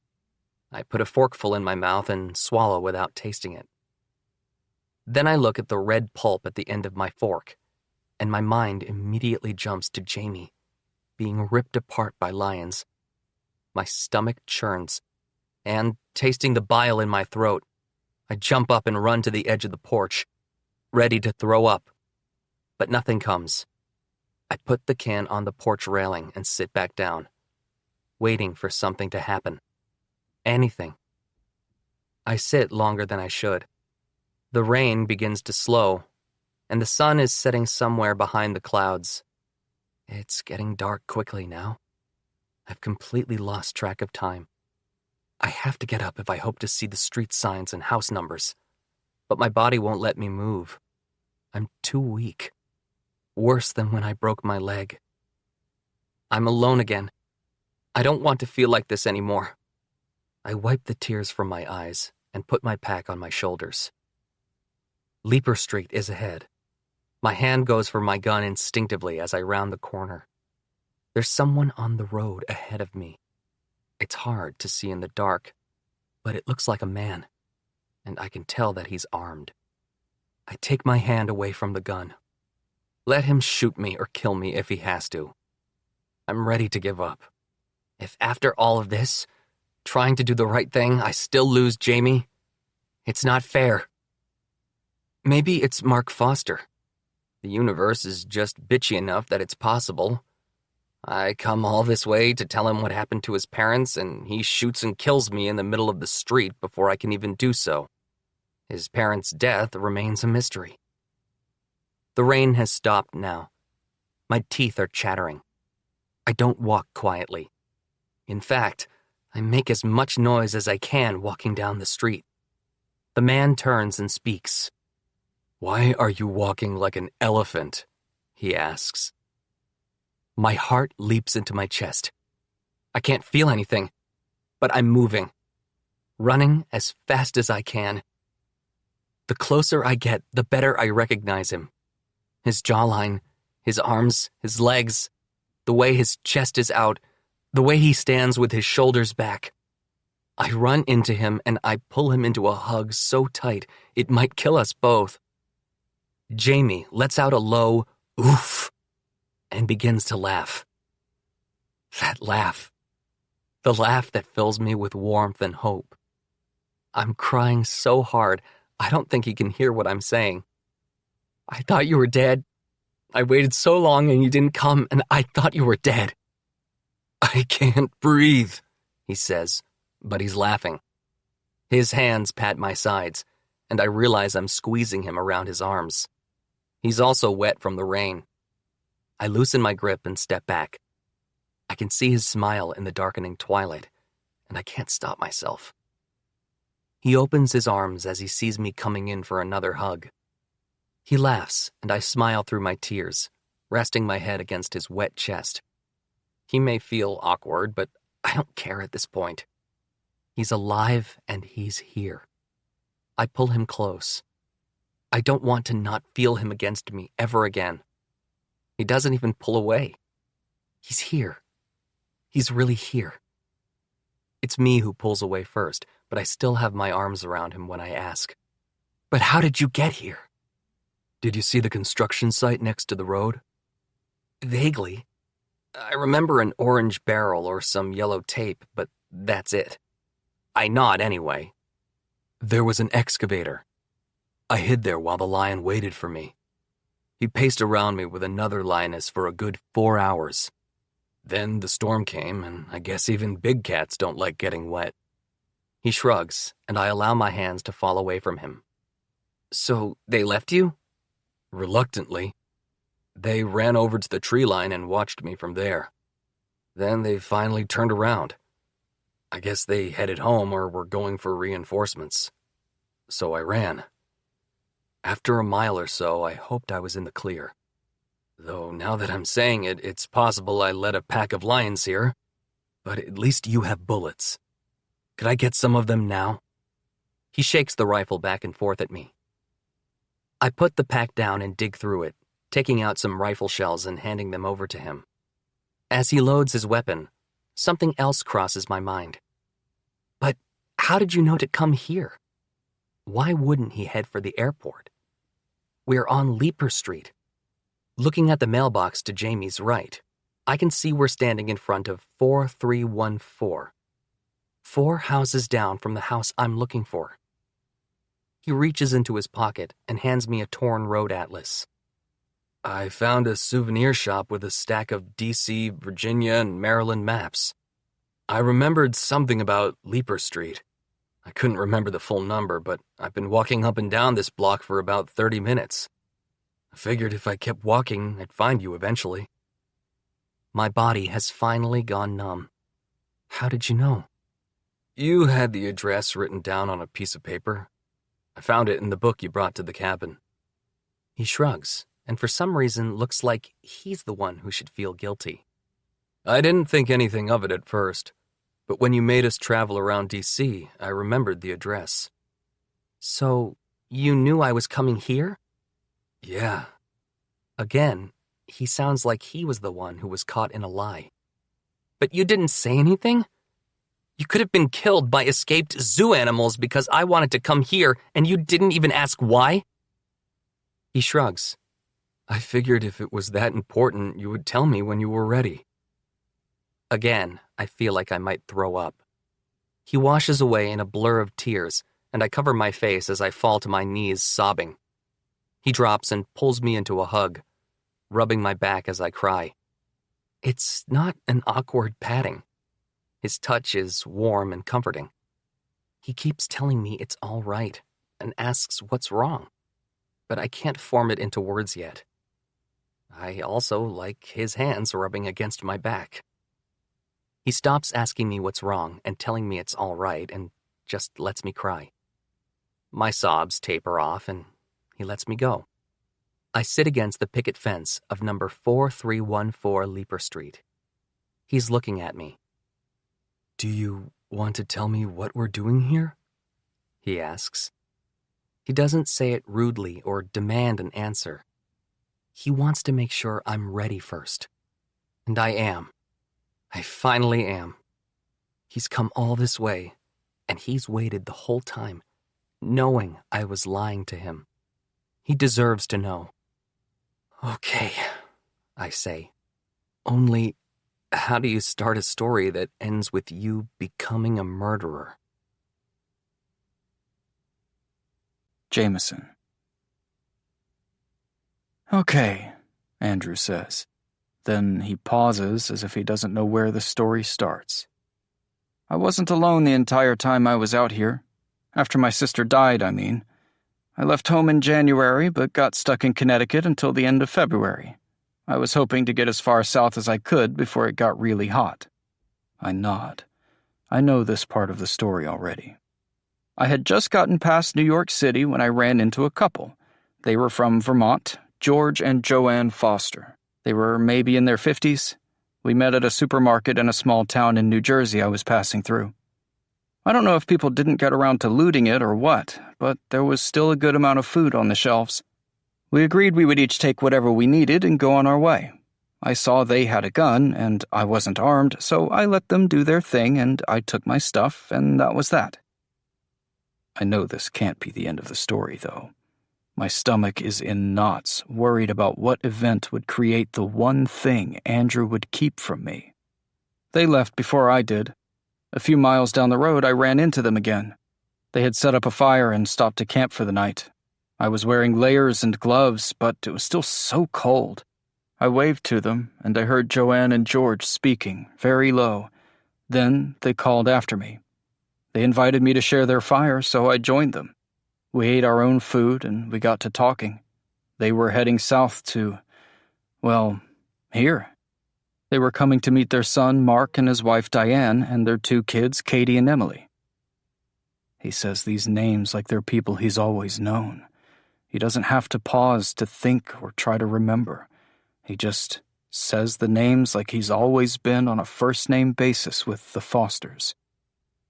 I put a forkful in my mouth and swallow without tasting it. Then I look at the red pulp at the end of my fork, and my mind immediately jumps to Jamie, being ripped apart by lions. My stomach churns, and, tasting the bile in my throat, I jump up and run to the edge of the porch, ready to throw up. But nothing comes. I put the can on the porch railing and sit back down, waiting for something to happen. Anything. I sit longer than I should. The rain begins to slow, and the sun is setting somewhere behind the clouds. It's getting dark quickly now. I've completely lost track of time. I have to get up if I hope to see the street signs and house numbers, but my body won't let me move. I'm too weak. Worse than when I broke my leg. I'm alone again. I don't want to feel like this anymore. I wipe the tears from my eyes and put my pack on my shoulders. Leaper Street is ahead. My hand goes for my gun instinctively as I round the corner. There's someone on the road ahead of me. It's hard to see in the dark, but it looks like a man, and I can tell that he's armed. I take my hand away from the gun. Let him shoot me or kill me if he has to. I'm ready to give up. If after all of this, trying to do the right thing, I still lose Jamie, it's not fair. Maybe it's Mark Foster. The universe is just bitchy enough that it's possible. I come all this way to tell him what happened to his parents, and he shoots and kills me in the middle of the street before I can even do so. His parents' death remains a mystery. The rain has stopped now. My teeth are chattering. I don't walk quietly. In fact, I make as much noise as I can walking down the street. The man turns and speaks. "Why are you walking like an elephant?" he asks. My heart leaps into my chest. I can't feel anything, but I'm moving, running as fast as I can. The closer I get, the better I recognize him. His jawline, his arms, his legs, the way his chest is out, the way he stands with his shoulders back. I run into him and I pull him into a hug so tight it might kill us both. Jamie lets out a low oof and begins to laugh. That laugh. The laugh that fills me with warmth and hope. I'm crying so hard, I don't think he can hear what I'm saying. "I thought you were dead. I waited so long and you didn't come, and I thought you were dead." "I can't breathe," he says, but he's laughing. His hands pat my sides, and I realize I'm squeezing him around his arms. He's also wet from the rain. I loosen my grip and step back. I can see his smile in the darkening twilight, and I can't stop myself. He opens his arms as he sees me coming in for another hug. He laughs, and I smile through my tears, resting my head against his wet chest. He may feel awkward, but I don't care at this point. He's alive, and he's here. I pull him close. I don't want to not feel him against me ever again. He doesn't even pull away. He's here. He's really here. It's me who pulls away first, but I still have my arms around him when I ask, "But how did you get here?" "Did you see the construction site next to the road?" "Vaguely. I remember an orange barrel or some yellow tape, but that's it." I nod anyway. "There was an excavator. I hid there while the lion waited for me. He paced around me with another lioness for a good 4 hours. Then the storm came, and I guess even big cats don't like getting wet. He shrugs, and I allow my hands to fall away from him. So they left you? Reluctantly. They ran over to the tree line and watched me from there. Then they finally turned around. I guess they headed home or were going for reinforcements. So I ran. After a mile or so, I hoped I was in the clear. Though now that I'm saying it, it's possible I led a pack of lions here. But at least you have bullets. Could I get some of them now? He shakes the rifle back and forth at me. I put the pack down and dig through it, taking out some rifle shells and handing them over to him. As he loads his weapon, something else crosses my mind. But how did you know to come here? Why wouldn't he head for the airport? We're on Leaper Street. Looking at the mailbox to Jamie's right, I can see we're standing in front of 4314. 4 houses down from the house I'm looking for. He reaches into his pocket and hands me a torn road atlas. I found a souvenir shop with a stack of D.C., Virginia, and Maryland maps. I remembered something about Leaper Street. I couldn't remember the full number, but I've been walking up and down this block for about 30 minutes. I figured if I kept walking, I'd find you eventually. My body has finally gone numb. How did you know? You had the address written down on a piece of paper. I found it in the book you brought to the cabin. He shrugs, and for some reason looks like he's the one who should feel guilty. I didn't think anything of it at first, but when you made us travel around D.C., I remembered the address. So, you knew I was coming here? Yeah. Again, he sounds like he was the one who was caught in a lie. But you didn't say anything? You could have been killed by escaped zoo animals because I wanted to come here and you didn't even ask why? He shrugs. I figured if it was that important, you would tell me when you were ready. Again, I feel like I might throw up. He washes away in a blur of tears, and I cover my face as I fall to my knees sobbing. He drops and pulls me into a hug, rubbing my back as I cry. It's not an awkward patting. His touch is warm and comforting. He keeps telling me it's all right and asks what's wrong, but I can't form it into words yet. I also like his hands rubbing against my back. He stops asking me what's wrong and telling me it's all right and just lets me cry. My sobs taper off and he lets me go. I sit against the picket fence of number 4314 Leaper Street. He's looking at me. Do you want to tell me what we're doing here? He asks. He doesn't say it rudely or demand an answer. He wants to make sure I'm ready first. And I am. I finally am. He's come all this way, and he's waited the whole time, knowing I was lying to him. He deserves to know. Okay, I say. Only, how do you start a story that ends with you becoming a murderer? Jameson. Okay, Andrew says. Then he pauses as if he doesn't know where the story starts. I wasn't alone the entire time I was out here. After my sister died, I mean. I left home in January, but got stuck in Connecticut until the end of February. I was hoping to get as far south as I could before it got really hot. I nod. I know this part of the story already. I had just gotten past New York City when I ran into a couple. They were from Vermont, George and Joanne Foster. They were maybe in their 50s. We met at a supermarket in a small town in New Jersey I was passing through. I don't know if people didn't get around to looting it or what, but there was still a good amount of food on the shelves. We agreed we would each take whatever we needed and go on our way. I saw they had a gun, and I wasn't armed, so I let them do their thing, and I took my stuff, and that was that. I know this can't be the end of the story, though. My stomach is in knots, worried about what event would create the one thing Andrew would keep from me. They left before I did. A few miles down the road, I ran into them again. They had set up a fire and stopped to camp for the night. I was wearing layers and gloves, but it was still so cold. I waved to them, and I heard Joanne and George speaking, very low. Then they called after me. They invited me to share their fire, so I joined them. We ate our own food, and we got to talking. They were heading south to, well, here. They were coming to meet their son, Mark, and his wife, Diane, and their 2 kids, Katie and Emily. He says these names like they're people he's always known. He doesn't have to pause to think or try to remember. He just says the names like he's always been on a first-name basis with the Fosters.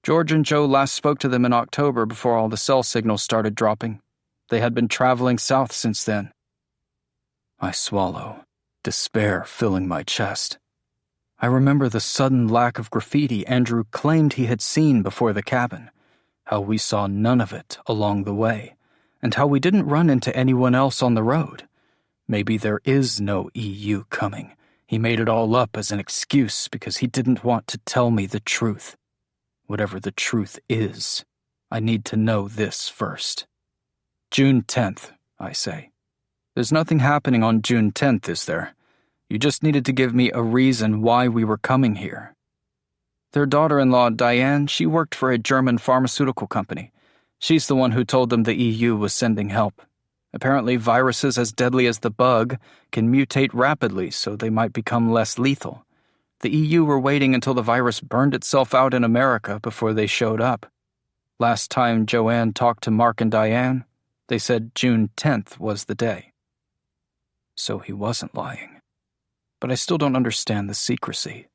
George and Joe last spoke to them in October before all the cell signals started dropping. They had been traveling south since then. I swallow, despair filling my chest. I remember the sudden lack of graffiti Andrew claimed he had seen before the cabin, how we saw none of it along the way, and how we didn't run into anyone else on the road. Maybe there is no EU coming. He made it all up as an excuse because he didn't want to tell me the truth. Whatever the truth is, I need to know this first. June 10th, I say. There's nothing happening on June 10th, is there? You just needed to give me a reason why we were coming here. Their daughter-in-law, Diane, she worked for a German pharmaceutical company. She's the one who told them the EU was sending help. Apparently, viruses as deadly as the bug can mutate rapidly, so they might become less lethal. The EU were waiting until the virus burned itself out in America before they showed up. Last time Joanne talked to Mark and Diane, they said June 10th was the day. So he wasn't lying. But I still don't understand the secrecy.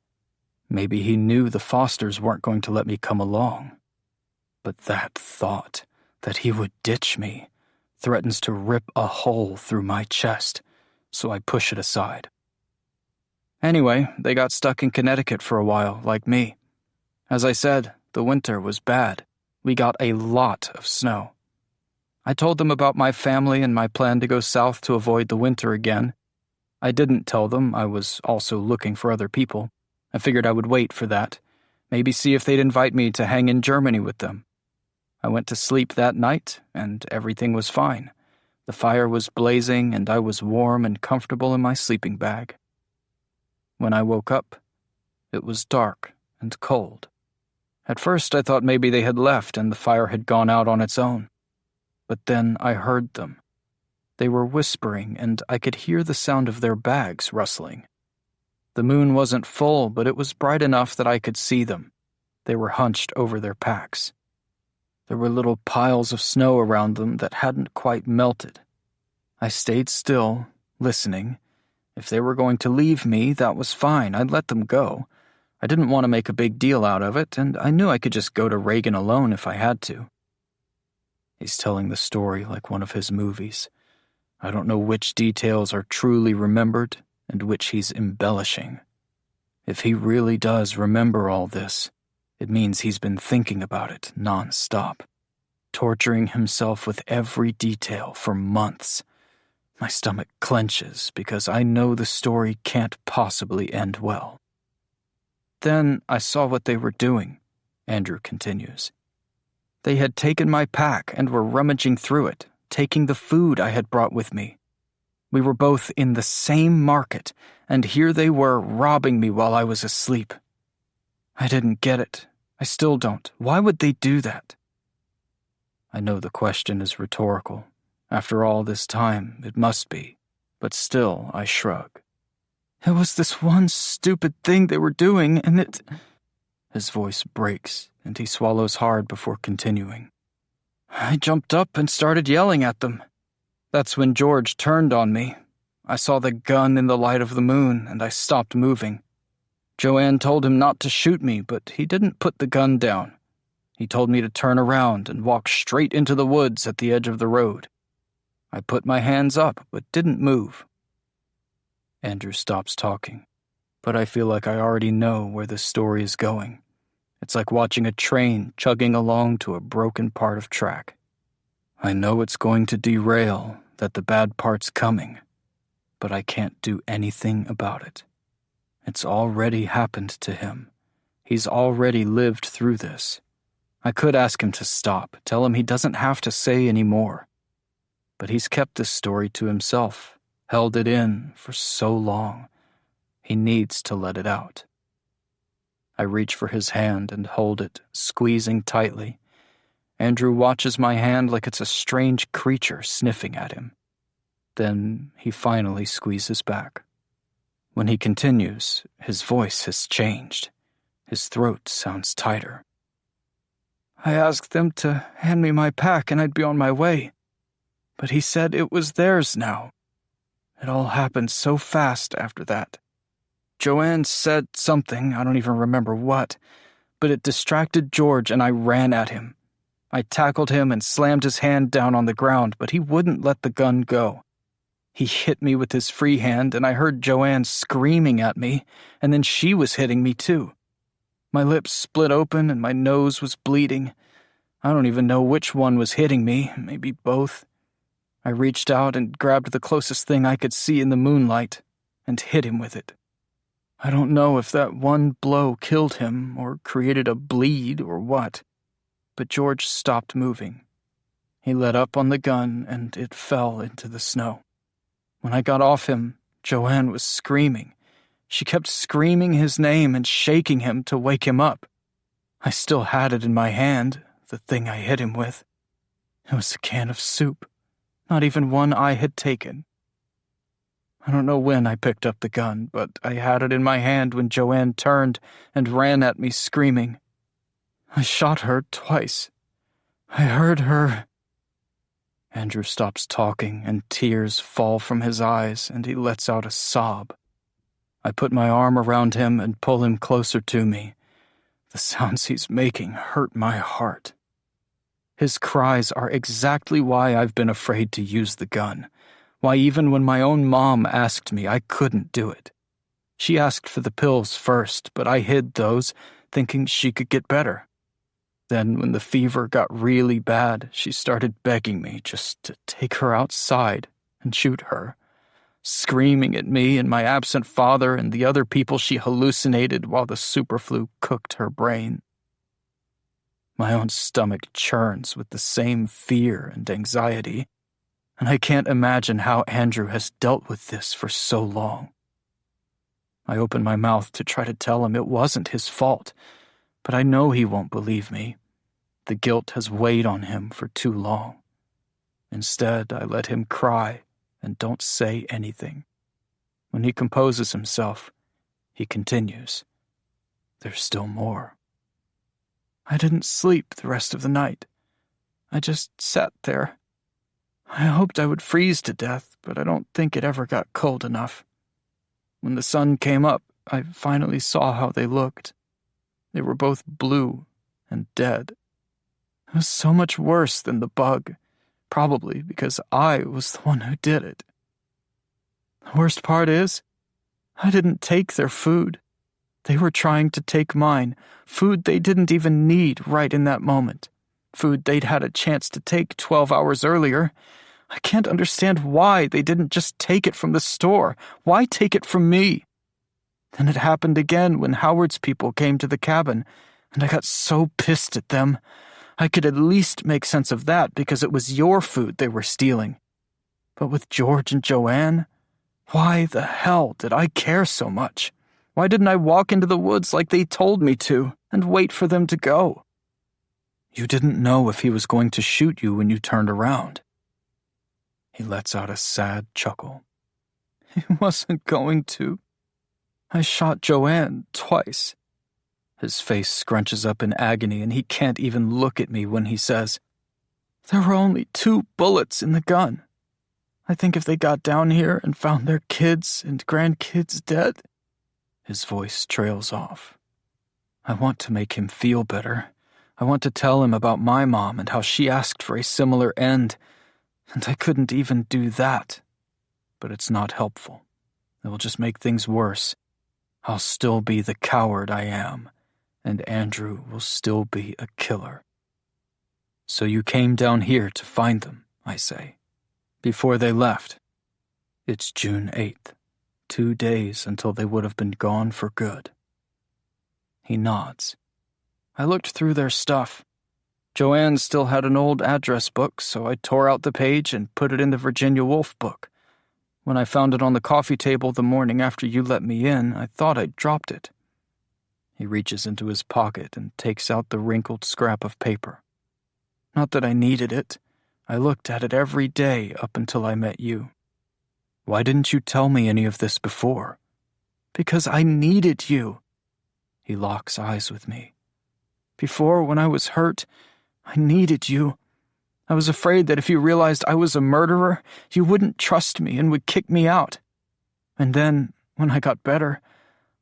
Maybe he knew the Fosters weren't going to let me come along. But that thought, that he would ditch me, threatens to rip a hole through my chest, so I push it aside. Anyway, they got stuck in Connecticut for a while, like me. As I said, the winter was bad. We got a lot of snow. I told them about my family and my plan to go south to avoid the winter again. I didn't tell them I was also looking for other people. I figured I would wait for that, maybe see if they'd invite me to hang in Germany with them. I went to sleep that night, and everything was fine. The fire was blazing, and I was warm and comfortable in my sleeping bag. When I woke up, it was dark and cold. At first, I thought maybe they had left and the fire had gone out on its own. But then I heard them. They were whispering, and I could hear the sound of their bags rustling. The moon wasn't full, but it was bright enough that I could see them. They were hunched over their packs. There were little piles of snow around them that hadn't quite melted. I stayed still, listening. If they were going to leave me, that was fine. I'd let them go. I didn't want to make a big deal out of it, and I knew I could just go to Reagan alone if I had to. He's telling the story like one of his movies. I don't know which details are truly remembered and which he's embellishing. If he really does remember all this, it means he's been thinking about it non-stop, torturing himself with every detail for months. My stomach clenches because I know the story can't possibly end well. Then I saw what they were doing, Andrew continues. They had taken my pack and were rummaging through it, taking the food I had brought with me. We were both in the same market, and here they were robbing me while I was asleep. I didn't get it. I still don't. Why would they do that? I know the question is rhetorical. After all this time, it must be. But still, I shrug. It was this one stupid thing they were doing, and it... His voice breaks, and he swallows hard before continuing. I jumped up and started yelling at them. That's when George turned on me. I saw the gun in the light of the moon, and I stopped moving. Joanne told him not to shoot me, but he didn't put the gun down. He told me to turn around and walk straight into the woods at the edge of the road. I put my hands up, but didn't move. Andrew stops talking, but I feel like I already know where this story is going. It's like watching a train chugging along to a broken part of track. I know it's going to derail, that the bad part's coming, but I can't do anything about it. It's already happened to him. He's already lived through this. I could ask him to stop, tell him he doesn't have to say any more. But he's kept this story to himself, held it in for so long. He needs to let it out. I reach for his hand and hold it, squeezing tightly. Andrew watches my hand like it's a strange creature sniffing at him. Then he finally squeezes back. When he continues, his voice has changed. His throat sounds tighter. I asked them to hand me my pack and I'd be on my way. But he said it was theirs now. It all happened so fast after that. Joanne said something, I don't even remember what, but it distracted George and I ran at him. I tackled him and slammed his hand down on the ground, but he wouldn't let the gun go. He hit me with his free hand and I heard Joanne screaming at me, and then she was hitting me too. My lips split open and my nose was bleeding. I don't even know which one was hitting me, maybe both. I reached out and grabbed the closest thing I could see in the moonlight and hit him with it. I don't know if that one blow killed him or created a bleed or what, but George stopped moving. He let up on the gun and it fell into the snow. When I got off him, Joanne was screaming. She kept screaming his name and shaking him to wake him up. I still had it in my hand, the thing I hit him with. It was a can of soup. Not even one I had taken. I don't know when I picked up the gun, but I had it in my hand when Joanne turned and ran at me screaming. I shot her twice. I heard her. Andrew stops talking and tears fall from his eyes and he lets out a sob. I put my arm around him and pull him closer to me. The sounds he's making hurt my heart. His cries are exactly why I've been afraid to use the gun, why even when my own mom asked me, I couldn't do it. She asked for the pills first, but I hid those, thinking she could get better. Then when the fever got really bad, she started begging me just to take her outside and shoot her, screaming at me and my absent father and the other people she hallucinated while the superflu cooked her brain. My own stomach churns with the same fear and anxiety, and I can't imagine how Andrew has dealt with this for so long. I open my mouth to try to tell him it wasn't his fault, but I know he won't believe me. The guilt has weighed on him for too long. Instead, I let him cry and don't say anything. When he composes himself, he continues. There's still more. I didn't sleep the rest of the night. I just sat there. I hoped I would freeze to death, but I don't think it ever got cold enough. When the sun came up, I finally saw how they looked. They were both blue and dead. It was so much worse than the bug, probably because I was the one who did it. The worst part is, I didn't take their food. They were trying to take mine, food they didn't even need right in that moment, food they'd had a chance to take 12 hours earlier. I can't understand why they didn't just take it from the store. Why take it from me? Then it happened again when Howard's people came to the cabin, and I got so pissed at them. I could at least make sense of that because it was your food they were stealing. But with George and Joanne, why the hell did I care so much? Why didn't I walk into the woods like they told me to and wait for them to go? You didn't know if he was going to shoot you when you turned around. He lets out a sad chuckle. He wasn't going to. I shot Joanne twice. His face scrunches up in agony and he can't even look at me when he says, There were only 2 bullets in the gun. I think if they got down here and found their kids and grandkids dead. His voice trails off. I want to make him feel better. I want to tell him about my mom and how she asked for a similar end, and I couldn't even do that. But it's not helpful. It will just make things worse. I'll still be the coward I am, and Andrew will still be a killer. So you came down here to find them, I say, before they left. It's June 8th. 2 days until they would have been gone for good. He nods. I looked through their stuff. Joanne still had an old address book, so I tore out the page and put it in the Virginia Woolf book. When I found it on the coffee table the morning after you let me in, I thought I'd dropped it. He reaches into his pocket and takes out the wrinkled scrap of paper. Not that I needed it. I looked at it every day up until I met you. Why didn't you tell me any of this before? Because I needed you. He locks eyes with me. Before, when I was hurt, I needed you. I was afraid that if you realized I was a murderer, you wouldn't trust me and would kick me out. And then, when I got better,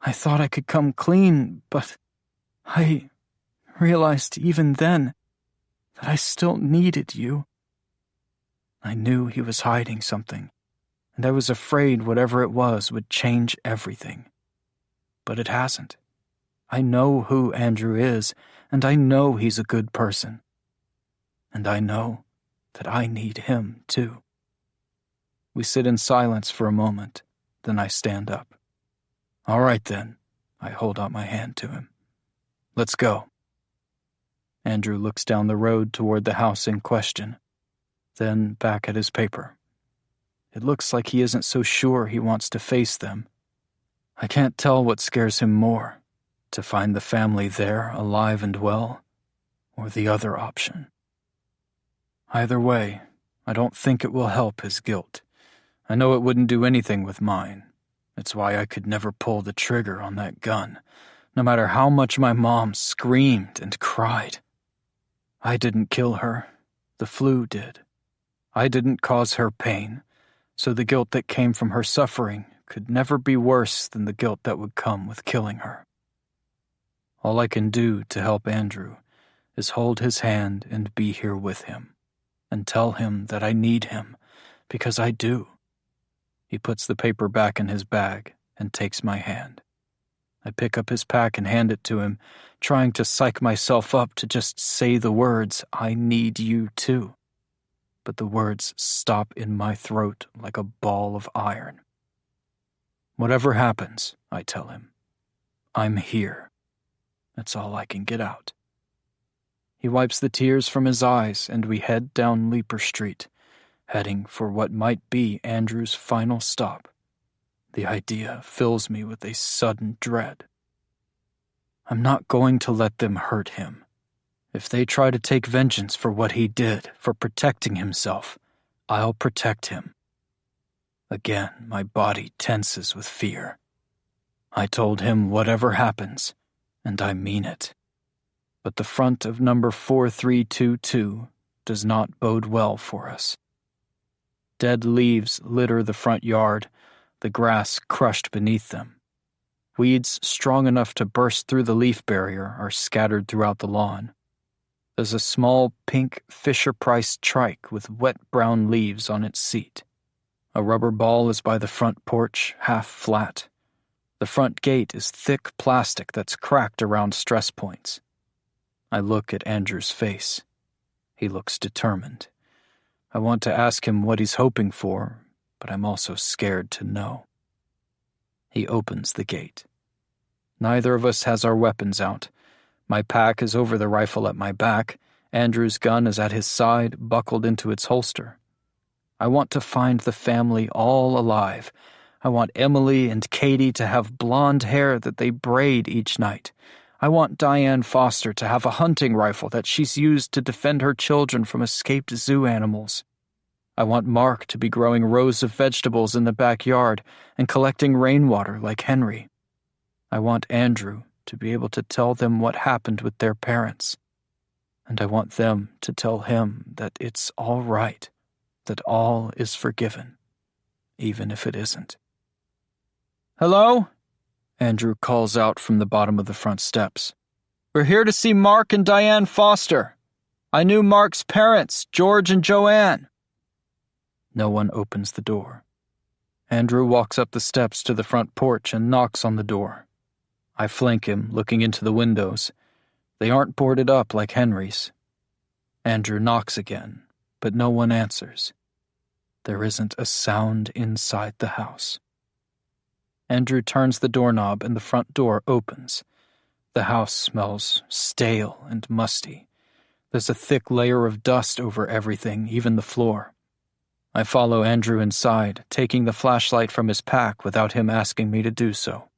I thought I could come clean, but I realized even then that I still needed you. I knew he was hiding something, and I was afraid whatever it was would change everything. But it hasn't. I know who Andrew is, and I know he's a good person. And I know that I need him, too. We sit in silence for a moment, then I stand up. All right, then. I hold out my hand to him. Let's go. Andrew looks down the road toward the house in question, then back at his paper. It looks like he isn't so sure he wants to face them. I can't tell what scares him more, to find the family there, alive and well, or the other option. Either way, I don't think it will help his guilt. I know it wouldn't do anything with mine. It's why I could never pull the trigger on that gun, no matter how much my mom screamed and cried. I didn't kill her. The flu did. I didn't cause her pain, so the guilt that came from her suffering could never be worse than the guilt that would come with killing her. All I can do to help Andrew is hold his hand and be here with him, and tell him that I need him, because I do. He puts the paper back in his bag and takes my hand. I pick up his pack and hand it to him, trying to psych myself up to just say the words, I need you too. But the words stop in my throat like a ball of iron. Whatever happens, I tell him, I'm here. That's all I can get out. He wipes the tears from his eyes, and we head down Leaper Street, heading for what might be Andrew's final stop. The idea fills me with a sudden dread. I'm not going to let them hurt him. If they try to take vengeance for what he did, for protecting himself, I'll protect him. Again, my body tenses with fear. I told him whatever happens, and I mean it. But the front of number 4322 does not bode well for us. Dead leaves litter the front yard, the grass crushed beneath them. Weeds strong enough to burst through the leaf barrier are scattered throughout the lawn. There's a small pink Fisher-Price trike with wet brown leaves on its seat. A rubber ball is by the front porch, half flat. The front gate is thick plastic that's cracked around stress points. I look at Andrew's face. He looks determined. I want to ask him what he's hoping for, but I'm also scared to know. He opens the gate. Neither of us has our weapons out. My pack is over the rifle at my back. Andrew's gun is at his side, buckled into its holster. I want to find the family all alive. I want Emily and Katie to have blonde hair that they braid each night. I want Diane Foster to have a hunting rifle that she's used to defend her children from escaped zoo animals. I want Mark to be growing rows of vegetables in the backyard and collecting rainwater like Henry. I want Andrew to be able to tell them what happened with their parents. And I want them to tell him that it's all right, that all is forgiven, even if it isn't. Hello? Andrew calls out from the bottom of the front steps. We're here to see Mark and Diane Foster. I knew Mark's parents, George and Joanne. No one opens the door. Andrew walks up the steps to the front porch and knocks on the door. I flank him, looking into the windows. They aren't boarded up like Henry's. Andrew knocks again, but no one answers. There isn't a sound inside the house. Andrew turns the doorknob and the front door opens. The house smells stale and musty. There's a thick layer of dust over everything, even the floor. I follow Andrew inside, taking the flashlight from his pack without him asking me to do so.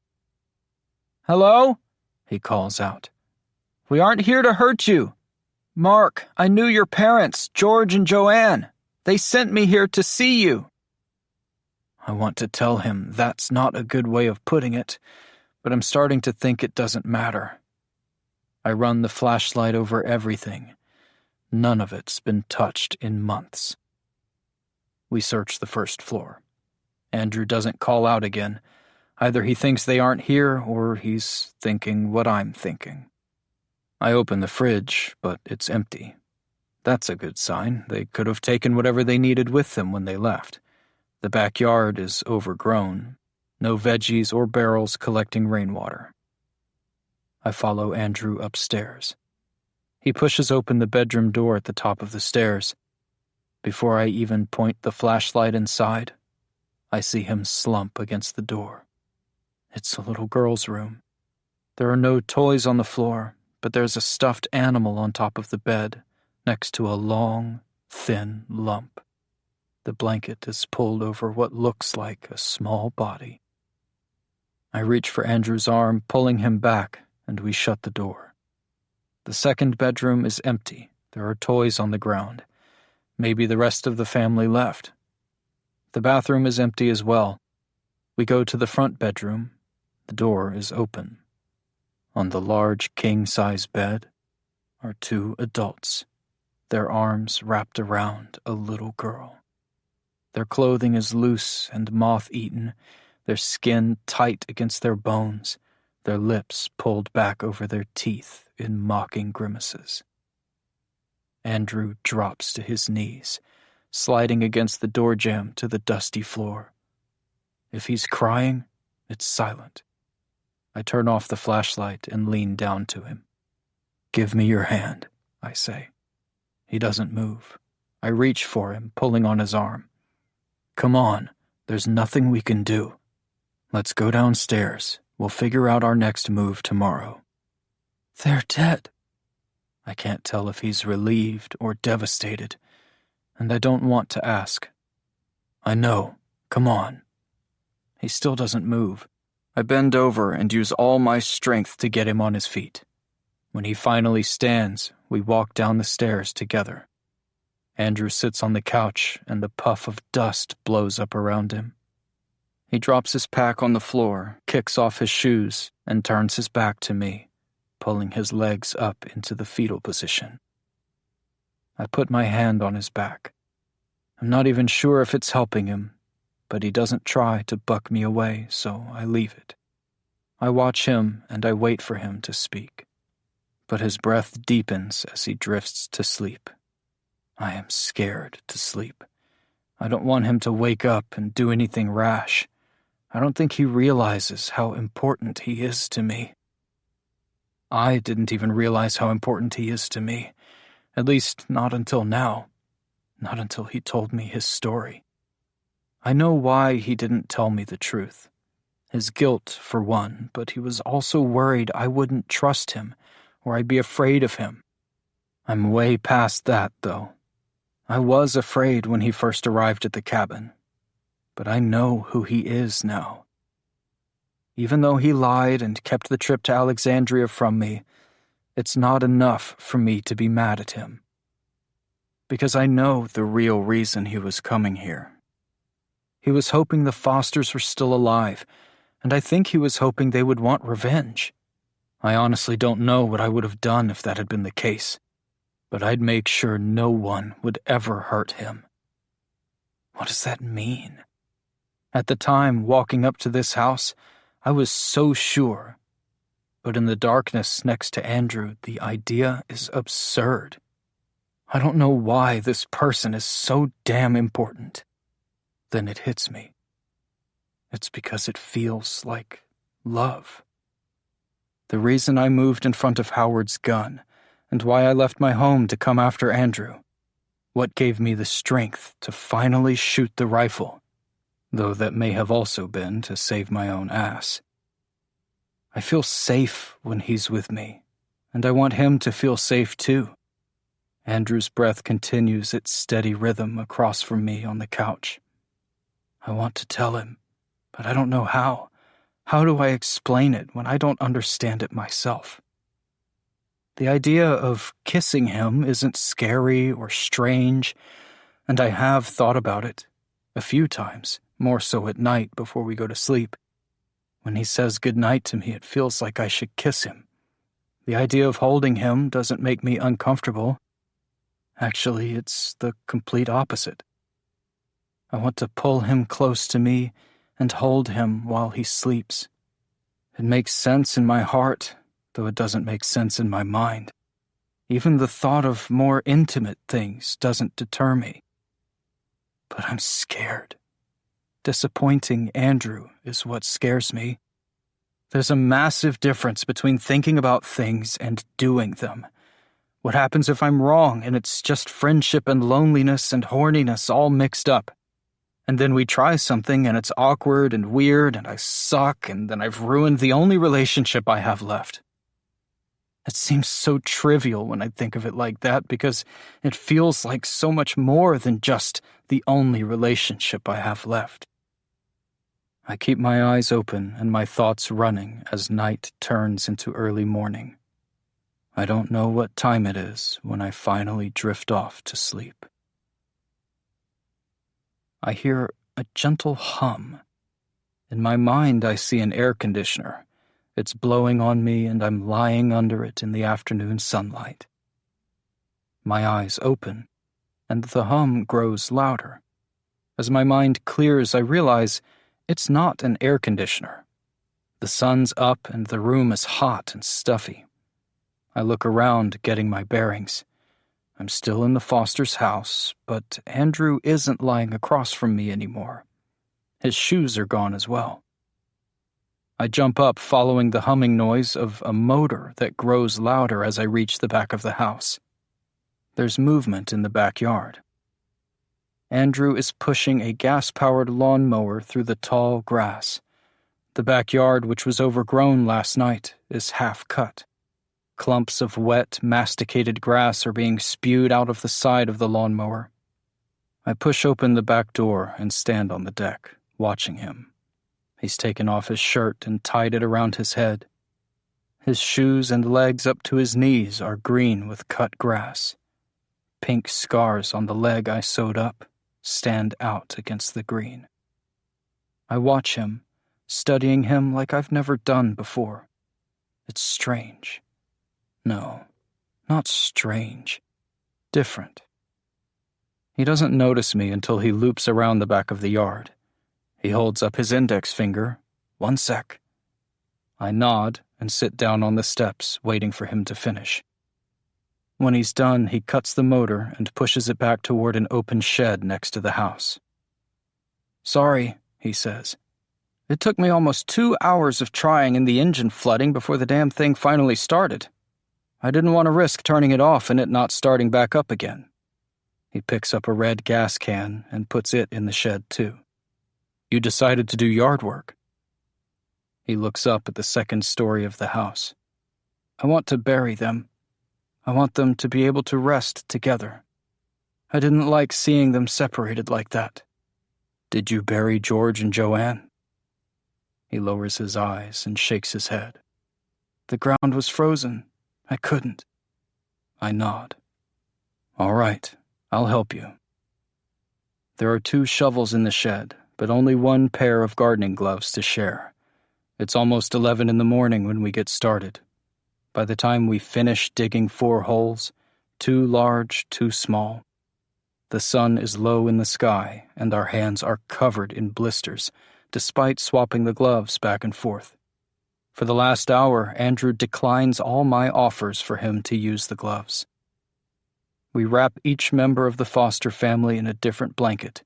"Hello?" he calls out. "We aren't here to hurt you. Mark, I knew your parents, George and Joanne. They sent me here to see you." I want to tell him that's not a good way of putting it, but I'm starting to think it doesn't matter. I run the flashlight over everything. None of it's been touched in months. We search the first floor. Andrew doesn't call out again. Either he thinks they aren't here, or he's thinking what I'm thinking. I open the fridge, but it's empty. That's a good sign. They could have taken whatever they needed with them when they left. The backyard is overgrown. No veggies or barrels collecting rainwater. I follow Andrew upstairs. He pushes open the bedroom door at the top of the stairs. Before I even point the flashlight inside, I see him slump against the door. It's a little girl's room. There are no toys on the floor, but there's a stuffed animal on top of the bed, next to a long, thin lump. The blanket is pulled over what looks like a small body. I reach for Andrew's arm, pulling him back, and we shut the door. The second bedroom is empty. There are toys on the ground. Maybe the rest of the family left. The bathroom is empty as well. We go to the front bedroom. The door is open. On the large king-size bed are two adults, their arms wrapped around a little girl. Their clothing is loose and moth-eaten, their skin tight against their bones, their lips pulled back over their teeth in mocking grimaces. Andrew drops to his knees, sliding against the door jamb to the dusty floor. If he's crying, it's silent. I turn off the flashlight and lean down to him. "Give me your hand," I say. He doesn't move. I reach for him, pulling on his arm. "Come on, there's nothing we can do. Let's go downstairs. We'll figure out our next move tomorrow." "They're dead." I can't tell if he's relieved or devastated, and I don't want to ask. "I know. Come on." He still doesn't move. I bend over and use all my strength to get him on his feet. When he finally stands, we walk down the stairs together. Andrew sits on the couch, and a puff of dust blows up around him. He drops his pack on the floor, kicks off his shoes, and turns his back to me, pulling his legs up into the fetal position. I put my hand on his back. I'm not even sure if it's helping him, but he doesn't try to buck me away, so I leave it. I watch him, and I wait for him to speak. But his breath deepens as he drifts to sleep. I am scared to sleep. I don't want him to wake up and do anything rash. I don't think he realizes how important he is to me. I didn't even realize how important he is to me, at least not until now, not until he told me his story. I know why he didn't tell me the truth. His guilt, for one, but he was also worried I wouldn't trust him, or I'd be afraid of him. I'm way past that, though. I was afraid when he first arrived at the cabin, but I know who he is now. Even though he lied and kept the trip to Alexandria from me, it's not enough for me to be mad at him. Because I know the real reason he was coming here. He was hoping the Fosters were still alive, and I think he was hoping they would want revenge. I honestly don't know what I would have done if that had been the case, but I'd make sure no one would ever hurt him. What does that mean? At the time, walking up to this house, I was so sure. But in the darkness next to Andrew, the idea is absurd. I don't know why this person is so damn important. Then it hits me. It's because it feels like love. The reason I moved in front of Howard's gun, and why I left my home to come after Andrew. What gave me the strength to finally shoot the rifle, though that may have also been to save my own ass. I feel safe when he's with me, and I want him to feel safe too. Andrew's breath continues its steady rhythm across from me on the couch. I want to tell him, but I don't know how. How do I explain it when I don't understand it myself? The idea of kissing him isn't scary or strange, and I have thought about it a few times, more so at night before we go to sleep. When he says goodnight to me, it feels like I should kiss him. The idea of holding him doesn't make me uncomfortable. Actually, it's the complete opposite. I want to pull him close to me and hold him while he sleeps. It makes sense in my heart, though it doesn't make sense in my mind. Even the thought of more intimate things doesn't deter me. But I'm scared. Disappointing Andrew is what scares me. There's a massive difference between thinking about things and doing them. What happens if I'm wrong and it's just friendship and loneliness and horniness all mixed up? And then we try something and it's awkward and weird and I suck and then I've ruined the only relationship I have left. It seems so trivial when I think of it like that because it feels like so much more than just the only relationship I have left. I keep my eyes open and my thoughts running as night turns into early morning. I don't know what time it is when I finally drift off to sleep. I hear a gentle hum. In my mind, I see an air conditioner. It's blowing on me and I'm lying under it in the afternoon sunlight. My eyes open, and the hum grows louder. As my mind clears, I realize it's not an air conditioner. The sun's up and the room is hot and stuffy. I look around, getting my bearings. I'm still in the Foster's house, but Andrew isn't lying across from me anymore. His shoes are gone as well. I jump up, following the humming noise of a motor that grows louder as I reach the back of the house. There's movement in the backyard. Andrew is pushing a gas-powered lawnmower through the tall grass. The backyard, which was overgrown last night, is half cut. Clumps of wet, masticated grass are being spewed out of the side of the lawnmower. I push open the back door and stand on the deck, watching him. He's taken off his shirt and tied it around his head. His shoes and legs up to his knees are green with cut grass. Pink scars on the leg I sewed up stand out against the green. I watch him, studying him like I've never done before. It's strange. No, not strange. Different. He doesn't notice me until he loops around the back of the yard. He holds up his index finger. 1 sec. I nod and sit down on the steps, waiting for him to finish. When he's done, he cuts the motor and pushes it back toward an open shed next to the house. Sorry, he says. It took me almost 2 hours of trying and the engine flooding before the damn thing finally started. I didn't want to risk turning it off and it not starting back up again. He picks up a red gas can and puts it in the shed too. You decided to do yard work. He looks up at the second story of the house. I want to bury them. I want them to be able to rest together. I didn't like seeing them separated like that. Did you bury George and Joanne? He lowers his eyes and shakes his head. The ground was frozen. I couldn't. I nod. All right, I'll help you. There are 2 shovels in the shed, but only 1 pair of gardening gloves to share. It's almost 11 in the morning when we get started. By the time we finish digging 4 holes, 2 large, 2 small, the sun is low in the sky and our hands are covered in blisters, despite swapping the gloves back and forth. For the last hour, Andrew declines all my offers for him to use the gloves. We wrap each member of the Foster family in a different blanket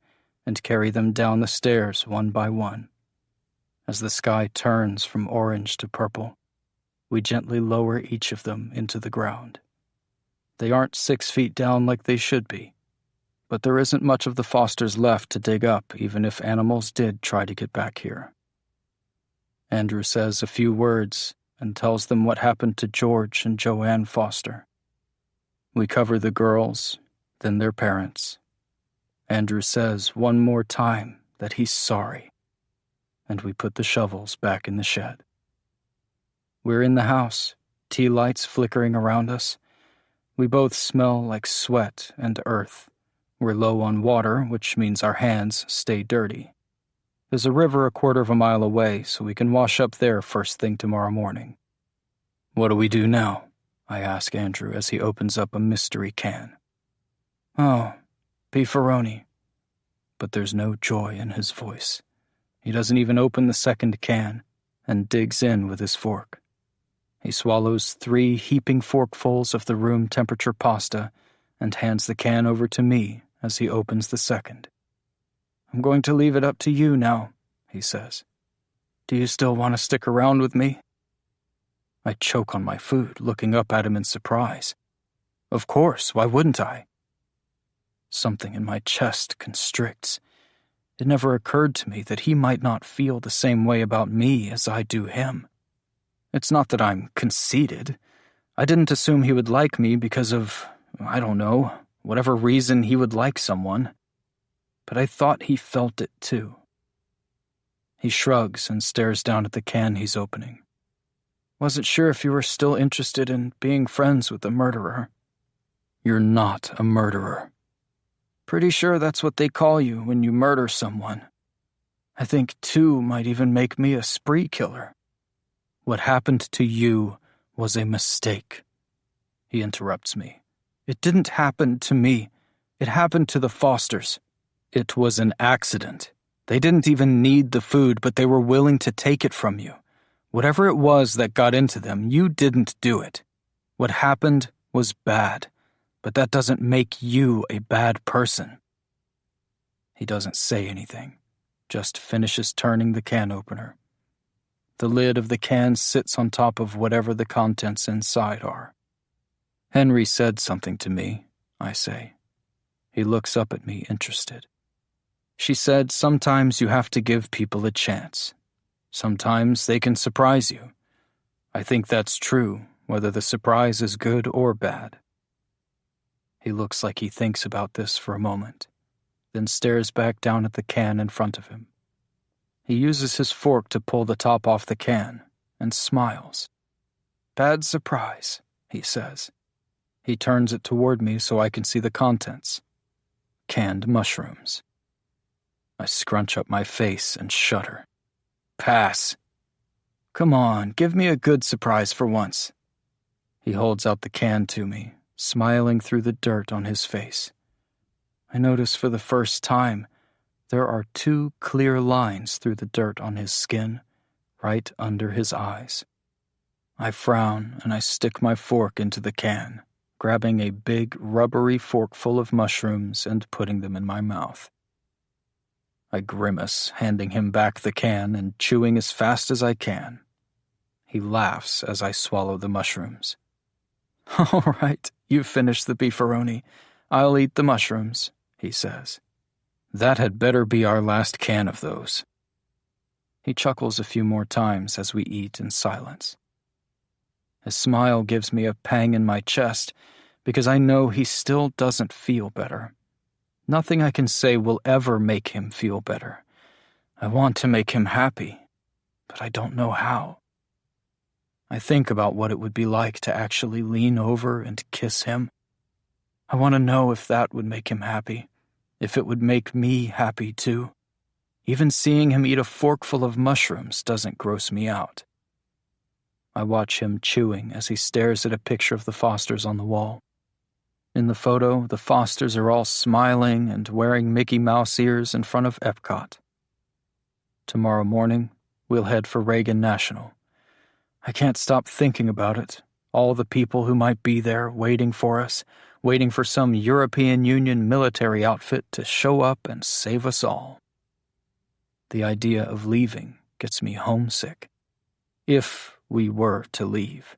and carry them down the stairs one by one. As the sky turns from orange to purple, we gently lower each of them into the ground. They aren't 6 feet down like they should be, but there isn't much of the Fosters left to dig up even if animals did try to get back here. Andrew says a few words and tells them what happened to George and Joanne Foster. We cover the girls, then their parents. Andrew says one more time that he's sorry, and we put the shovels back in the shed. We're in the house, tea lights flickering around us. We both smell like sweat and earth. We're low on water, which means our hands stay dirty. There's a river a quarter of a mile away, so we can wash up there first thing tomorrow morning. What do we do now? I ask Andrew as he opens up a mystery can. Oh, beefaroni. But there's no joy in his voice. He doesn't even open the second can and digs in with his fork. He swallows 3 heaping forkfuls of the room temperature pasta and hands the can over to me as he opens the second. I'm going to leave it up to you now, he says. Do you still want to stick around with me? I choke on my food, looking up at him in surprise. Of course, why wouldn't I? Something in my chest constricts. It never occurred to me that he might not feel the same way about me as I do him. It's not that I'm conceited. I didn't assume he would like me because of, I don't know, whatever reason he would like someone. But I thought he felt it too. He shrugs and stares down at the can he's opening. Wasn't sure if you were still interested in being friends with the murderer. You're not a murderer. Pretty sure that's what they call you when you murder someone. I think 2 might even make me a spree killer. What happened to you was a mistake. He interrupts me. It didn't happen to me. It happened to the Fosters. It was an accident. They didn't even need the food, but they were willing to take it from you. Whatever it was that got into them, you didn't do it. What happened was bad, but that doesn't make you a bad person. He doesn't say anything, just finishes turning the can opener. The lid of the can sits on top of whatever the contents inside are. Henry said something to me, I say. He looks up at me, interested. She said sometimes you have to give people a chance. Sometimes they can surprise you. I think that's true, whether the surprise is good or bad. He looks like he thinks about this for a moment, then stares back down at the can in front of him. He uses his fork to pull the top off the can and smiles. Bad surprise, he says. He turns it toward me so I can see the contents. Canned mushrooms. I scrunch up my face and shudder. Pass. Come on, give me a good surprise for once. He holds out the can to me, smiling through the dirt on his face. I notice for the first time there are 2 clear lines through the dirt on his skin, right under his eyes. I frown and I stick my fork into the can, grabbing a big, rubbery forkful of mushrooms and putting them in my mouth. I grimace, handing him back the can and chewing as fast as I can. He laughs as I swallow the mushrooms. All right, you've finished the beefaroni. I'll eat the mushrooms, he says. That had better be our last can of those. He chuckles a few more times as we eat in silence. His smile gives me a pang in my chest because I know he still doesn't feel better. Nothing I can say will ever make him feel better. I want to make him happy, but I don't know how. I think about what it would be like to actually lean over and kiss him. I want to know if that would make him happy, if it would make me happy too. Even seeing him eat a forkful of mushrooms doesn't gross me out. I watch him chewing as he stares at a picture of the Fosters on the wall. In the photo, the Fosters are all smiling and wearing Mickey Mouse ears in front of Epcot. Tomorrow morning, we'll head for Reagan National. I can't stop thinking about it. All the people who might be there waiting for us, waiting for some European Union military outfit to show up and save us all. The idea of leaving gets me homesick. If we were to leave.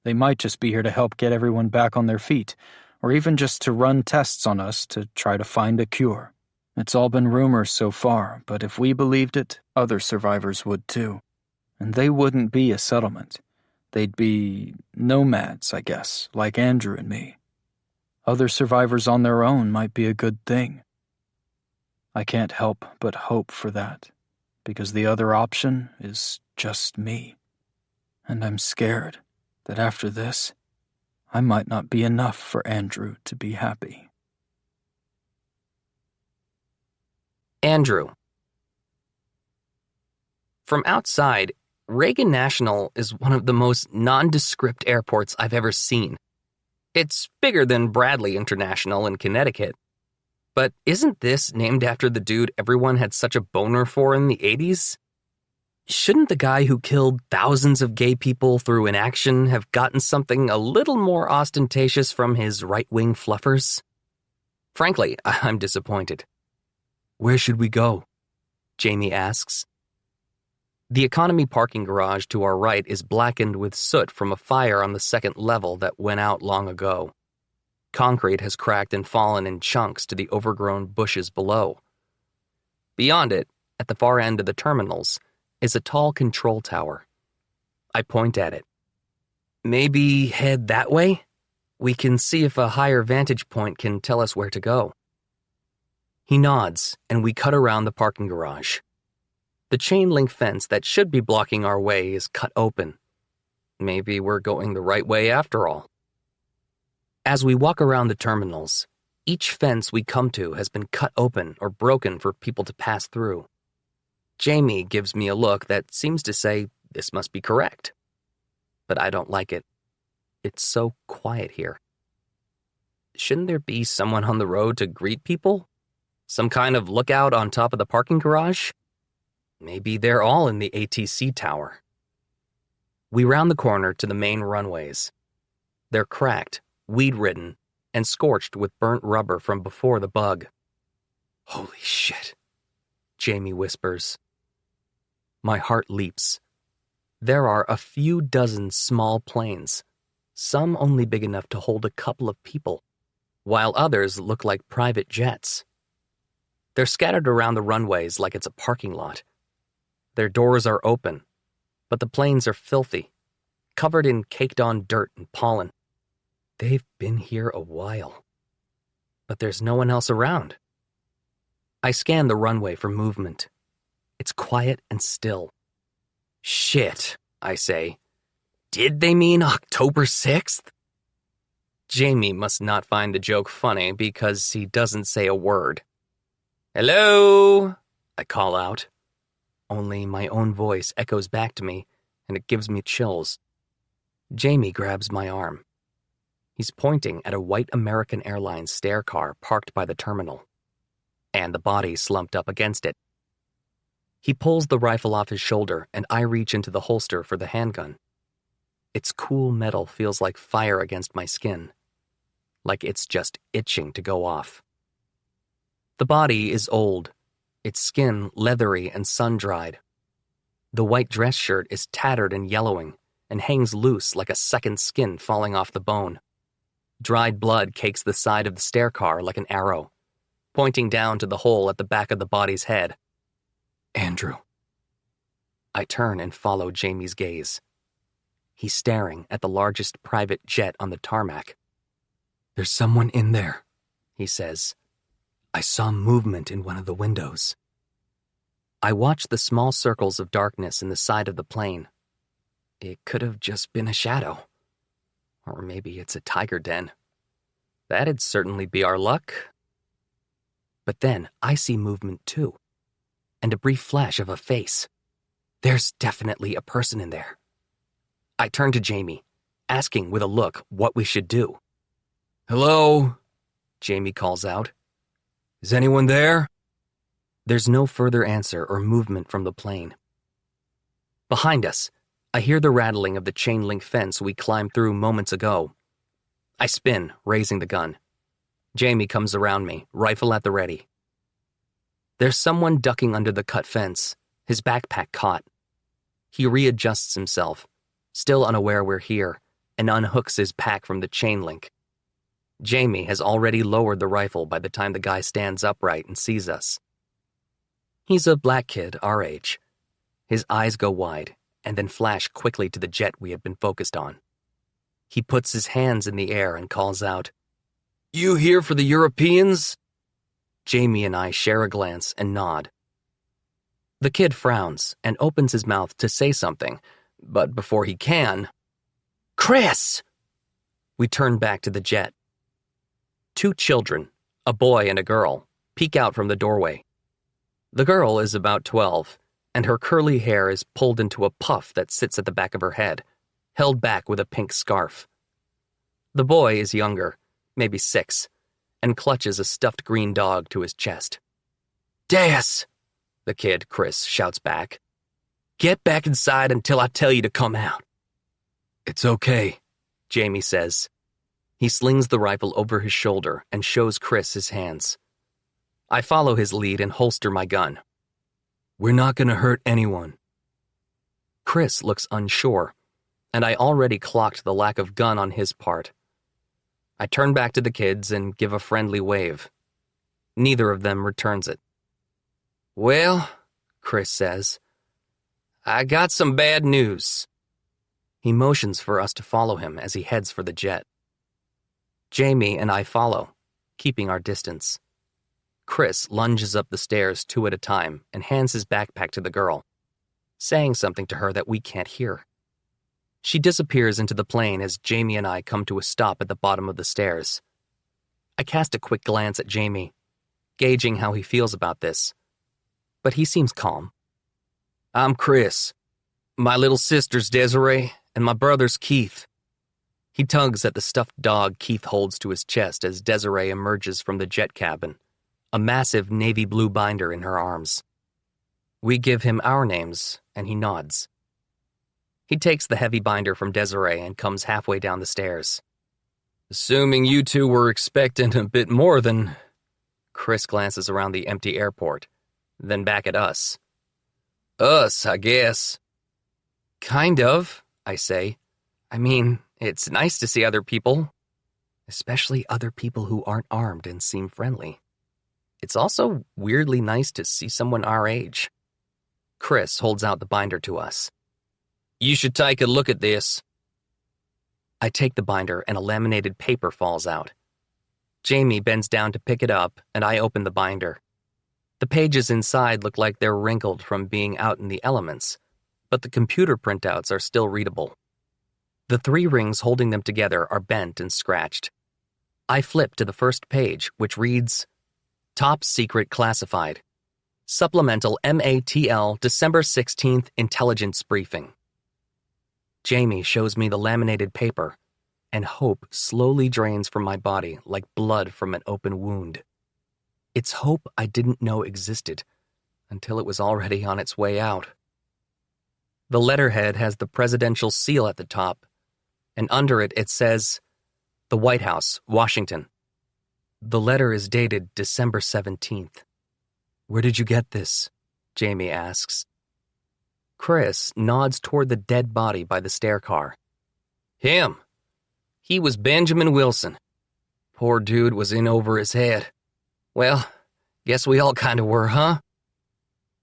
They might just be here to help get everyone back on their feet, or even just to run tests on us to try to find a cure. It's all been rumors so far, but if we believed it, other survivors would too. And they wouldn't be a settlement. They'd be nomads, I guess, like Andrew and me. Other survivors on their own might be a good thing. I can't help but hope for that, because the other option is just me. And I'm scared that after this, I might not be enough for Andrew to be happy. Andrew. From outside, Reagan National is one of the most nondescript airports I've ever seen. It's bigger than Bradley International in Connecticut. But isn't this named after the dude everyone had such a boner for in the 80s? Shouldn't the guy who killed thousands of gay people through inaction have gotten something a little more ostentatious from his right-wing fluffers? Frankly, I'm disappointed. Where should we go? Jamie asks. The economy parking garage to our right is blackened with soot from a fire on the second level that went out long ago. Concrete has cracked and fallen in chunks to the overgrown bushes below. Beyond it, at the far end of the terminals, is a tall control tower. I point at it. Maybe head that way? We can see if a higher vantage point can tell us where to go. He nods, and we cut around the parking garage. The chain-link fence that should be blocking our way is cut open. Maybe we're going the right way after all. As we walk around the terminals, each fence we come to has been cut open or broken for people to pass through. Jamie gives me a look that seems to say this must be correct. But I don't like it. It's so quiet here. Shouldn't there be someone on the road to greet people? Some kind of lookout on top of the parking garage? Maybe they're all in the ATC tower. We round the corner to the main runways. They're cracked, weed-ridden, and scorched with burnt rubber from before the bug. Holy shit, Jamie whispers. My heart leaps. There are a few dozen small planes, some only big enough to hold a couple of people, while others look like private jets. They're scattered around the runways like it's a parking lot. Their doors are open, but the planes are filthy, covered in caked-on dirt and pollen. They've been here a while. But there's no one else around. I scan the runway for movement. It's quiet and still. Shit, I say. Did they mean October 6th? Jamie must not find the joke funny because he doesn't say a word. Hello, I call out. Only my own voice echoes back to me, and it gives me chills. Jamie grabs my arm. He's pointing at a white American Airlines stair car parked by the terminal, and the body slumped up against it. He pulls the rifle off his shoulder, and I reach into the holster for the handgun. Its cool metal feels like fire against my skin, like it's just itching to go off. The body is old, its skin leathery and sun-dried. The white dress shirt is tattered and yellowing and hangs loose like a second skin falling off the bone. Dried blood cakes the side of the stair car like an arrow, pointing down to the hole at the back of the body's head. Andrew. I turn and follow Jamie's gaze. He's staring at the largest private jet on the tarmac. There's someone in there, he says. I saw movement in one of the windows. I watch the small circles of darkness in the side of the plane. It could have just been a shadow. Or maybe it's a tiger den. That'd certainly be our luck. But then I see movement too, and a brief flash of a face. There's definitely a person in there. I turn to Jamie, asking with a look what we should do. Hello, Jamie calls out. Is anyone there? There's no further answer or movement from the plane. Behind us, I hear the rattling of the chain-link fence we climbed through moments ago. I spin, raising the gun. Jamie comes around me, rifle at the ready. There's someone ducking under the cut fence, his backpack caught. He readjusts himself, still unaware we're here, and unhooks his pack from the chain link. Jamie has already lowered the rifle by the time the guy stands upright and sees us. He's a black kid our age. His eyes go wide, and then flash quickly to the jet we had been focused on. He puts his hands in the air and calls out, You here for the Europeans? Jamie and I share a glance and nod. The kid frowns and opens his mouth to say something, but before he can, Chris! We turn back to the jet. 2 children, a boy and a girl, peek out from the doorway. The girl is about 12, and her curly hair is pulled into a puff that sits at the back of her head, held back with a pink scarf. The boy is younger, maybe 6, and clutches a stuffed green dog to his chest. Deus! The kid, Chris, shouts back. Get back inside until I tell you to come out. It's okay, Jamie says. He slings the rifle over his shoulder and shows Chris his hands. I follow his lead and holster my gun. We're not going to hurt anyone. Chris looks unsure, and I already clocked the lack of gun on his part. I turn back to the kids and give a friendly wave. Neither of them returns it. Well, Chris says, I got some bad news. He motions for us to follow him as he heads for the jet. Jamie and I follow, keeping our distance. Chris lunges up the stairs 2 at a time and hands his backpack to the girl, saying something to her that we can't hear. She disappears into the plane as Jamie and I come to a stop at the bottom of the stairs. I cast a quick glance at Jamie, gauging how he feels about this, but he seems calm. I'm Chris. My little sister's Desiree, and my brother's Keith. He tugs at the stuffed dog Keith holds to his chest as Desiree emerges from the jet cabin, a massive navy blue binder in her arms. We give him our names, and he nods. He takes the heavy binder from Desiree and comes halfway down the stairs. Assuming you 2 were expecting a bit more than... Chris glances around the empty airport, then back at us. Us, I guess. Kind of, I say. I mean, it's nice to see other people, especially other people who aren't armed and seem friendly. It's also weirdly nice to see someone our age. Chris holds out the binder to us. You should take a look at this. I take the binder and a laminated paper falls out. Jamie bends down to pick it up and I open the binder. The pages inside look like they're wrinkled from being out in the elements, but the computer printouts are still readable. The 3 rings holding them together are bent and scratched. I flip to the first page, which reads, Top Secret Classified. Supplemental MATL December 16th Intelligence Briefing. Jamie shows me the laminated paper, and hope slowly drains from my body like blood from an open wound. It's hope I didn't know existed until it was already on its way out. The letterhead has the presidential seal at the top, and under it says, The White House, Washington. The letter is dated December 17th. Where did you get this? Jamie asks. Chris nods toward the dead body by the stair car. Him. He was Benjamin Wilson. Poor dude was in over his head. Well, guess we all kind of were, huh?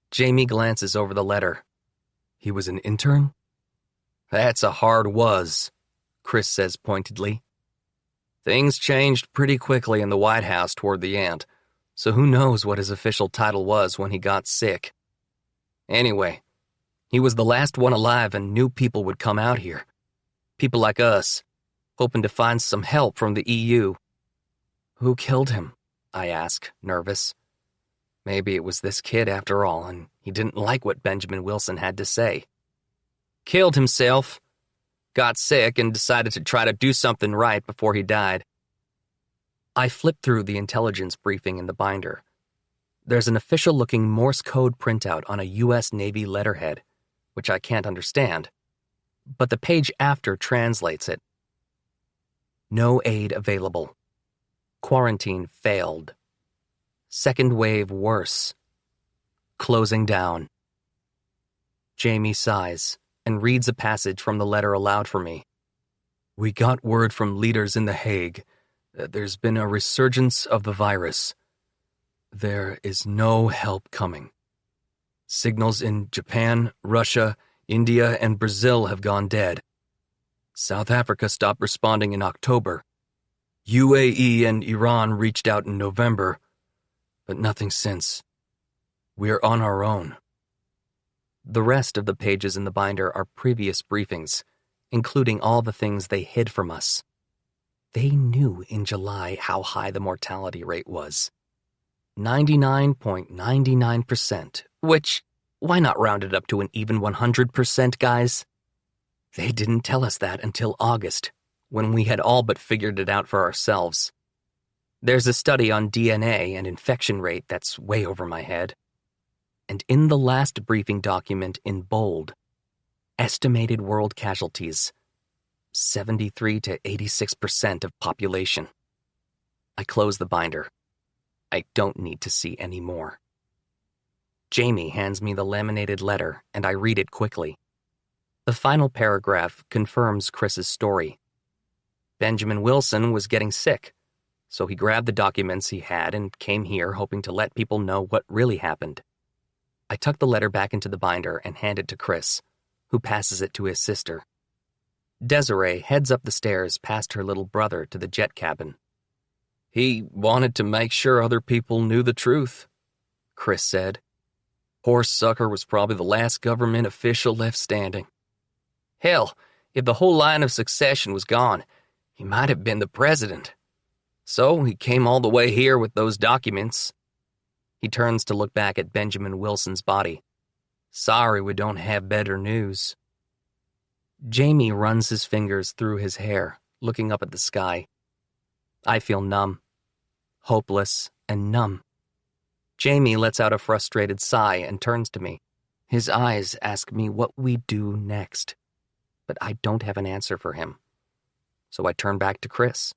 Jamie glances over the letter. He was an intern? That's a hard was, Chris says pointedly. Things changed pretty quickly in the White House toward the end, so who knows what his official title was when he got sick. Anyway, he was the last one alive and knew people would come out here. People like us, hoping to find some help from the EU. Who killed him? I ask, nervous. Maybe it was this kid after all, and he didn't like what Benjamin Wilson had to say. Killed himself. Got sick and decided to try to do something right before he died. I flip through the intelligence briefing in the binder. There's an official-looking Morse code printout on a U.S. Navy letterhead, which I can't understand, but the page after translates it. No aid available. Quarantine failed. Second wave worse. Closing down. Jamie sighs and reads a passage from the letter aloud for me. We got word from leaders in The Hague that there's been a resurgence of the virus. There is no help coming. Signals in Japan, Russia, India, and Brazil have gone dead. South Africa stopped responding in October. UAE and Iran reached out in November, but nothing since. We're on our own. The rest of the pages in the binder are previous briefings, including all the things they hid from us. They knew in July how high the mortality rate was. 99.99%, which, why not round it up to an even 100%, guys? They didn't tell us that until August, when we had all but figured it out for ourselves. There's a study on DNA and infection rate that's way over my head. And in the last briefing document in bold, estimated world casualties, 73 to 86% of population. I close the binder. I don't need to see any more. Jamie hands me the laminated letter, and I read it quickly. The final paragraph confirms Chris's story. Benjamin Wilson was getting sick, so he grabbed the documents he had and came here hoping to let people know what really happened. I tuck the letter back into the binder and hand it to Chris, who passes it to his sister. Desiree heads up the stairs past her little brother to the jet cabin. He wanted to make sure other people knew the truth, Chris said. Poor sucker was probably the last government official left standing. Hell, if the whole line of succession was gone, he might have been the president. So he came all the way here with those documents. He turns to look back at Benjamin Wilson's body. Sorry we don't have better news. Jamie runs his fingers through his hair, looking up at the sky. I feel numb. Hopeless and numb. Jamie lets out a frustrated sigh and turns to me. His eyes ask me what we do next, but I don't have an answer for him. So I turn back to Chris.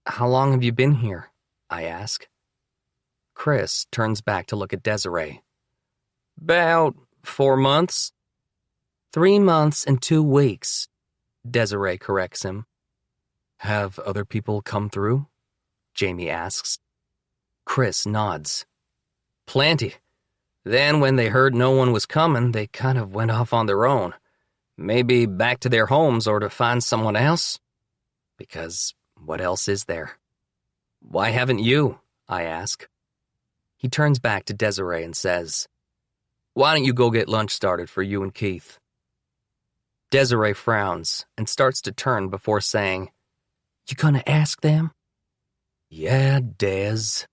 How long have you been here? I ask. Chris turns back to look at Desiree. About 4 months. 3 months and 2 weeks, Desiree corrects him. Have other people come through? Jamie asks. Chris nods. Plenty. Then when they heard no one was coming, they kind of went off on their own. Maybe back to their homes or to find someone else. Because what else is there? Why haven't you? I ask. He turns back to Desiree and says, Why don't you go get lunch started for you and Keith? Desiree frowns and starts to turn before saying, You gonna ask them? Yeah, Des.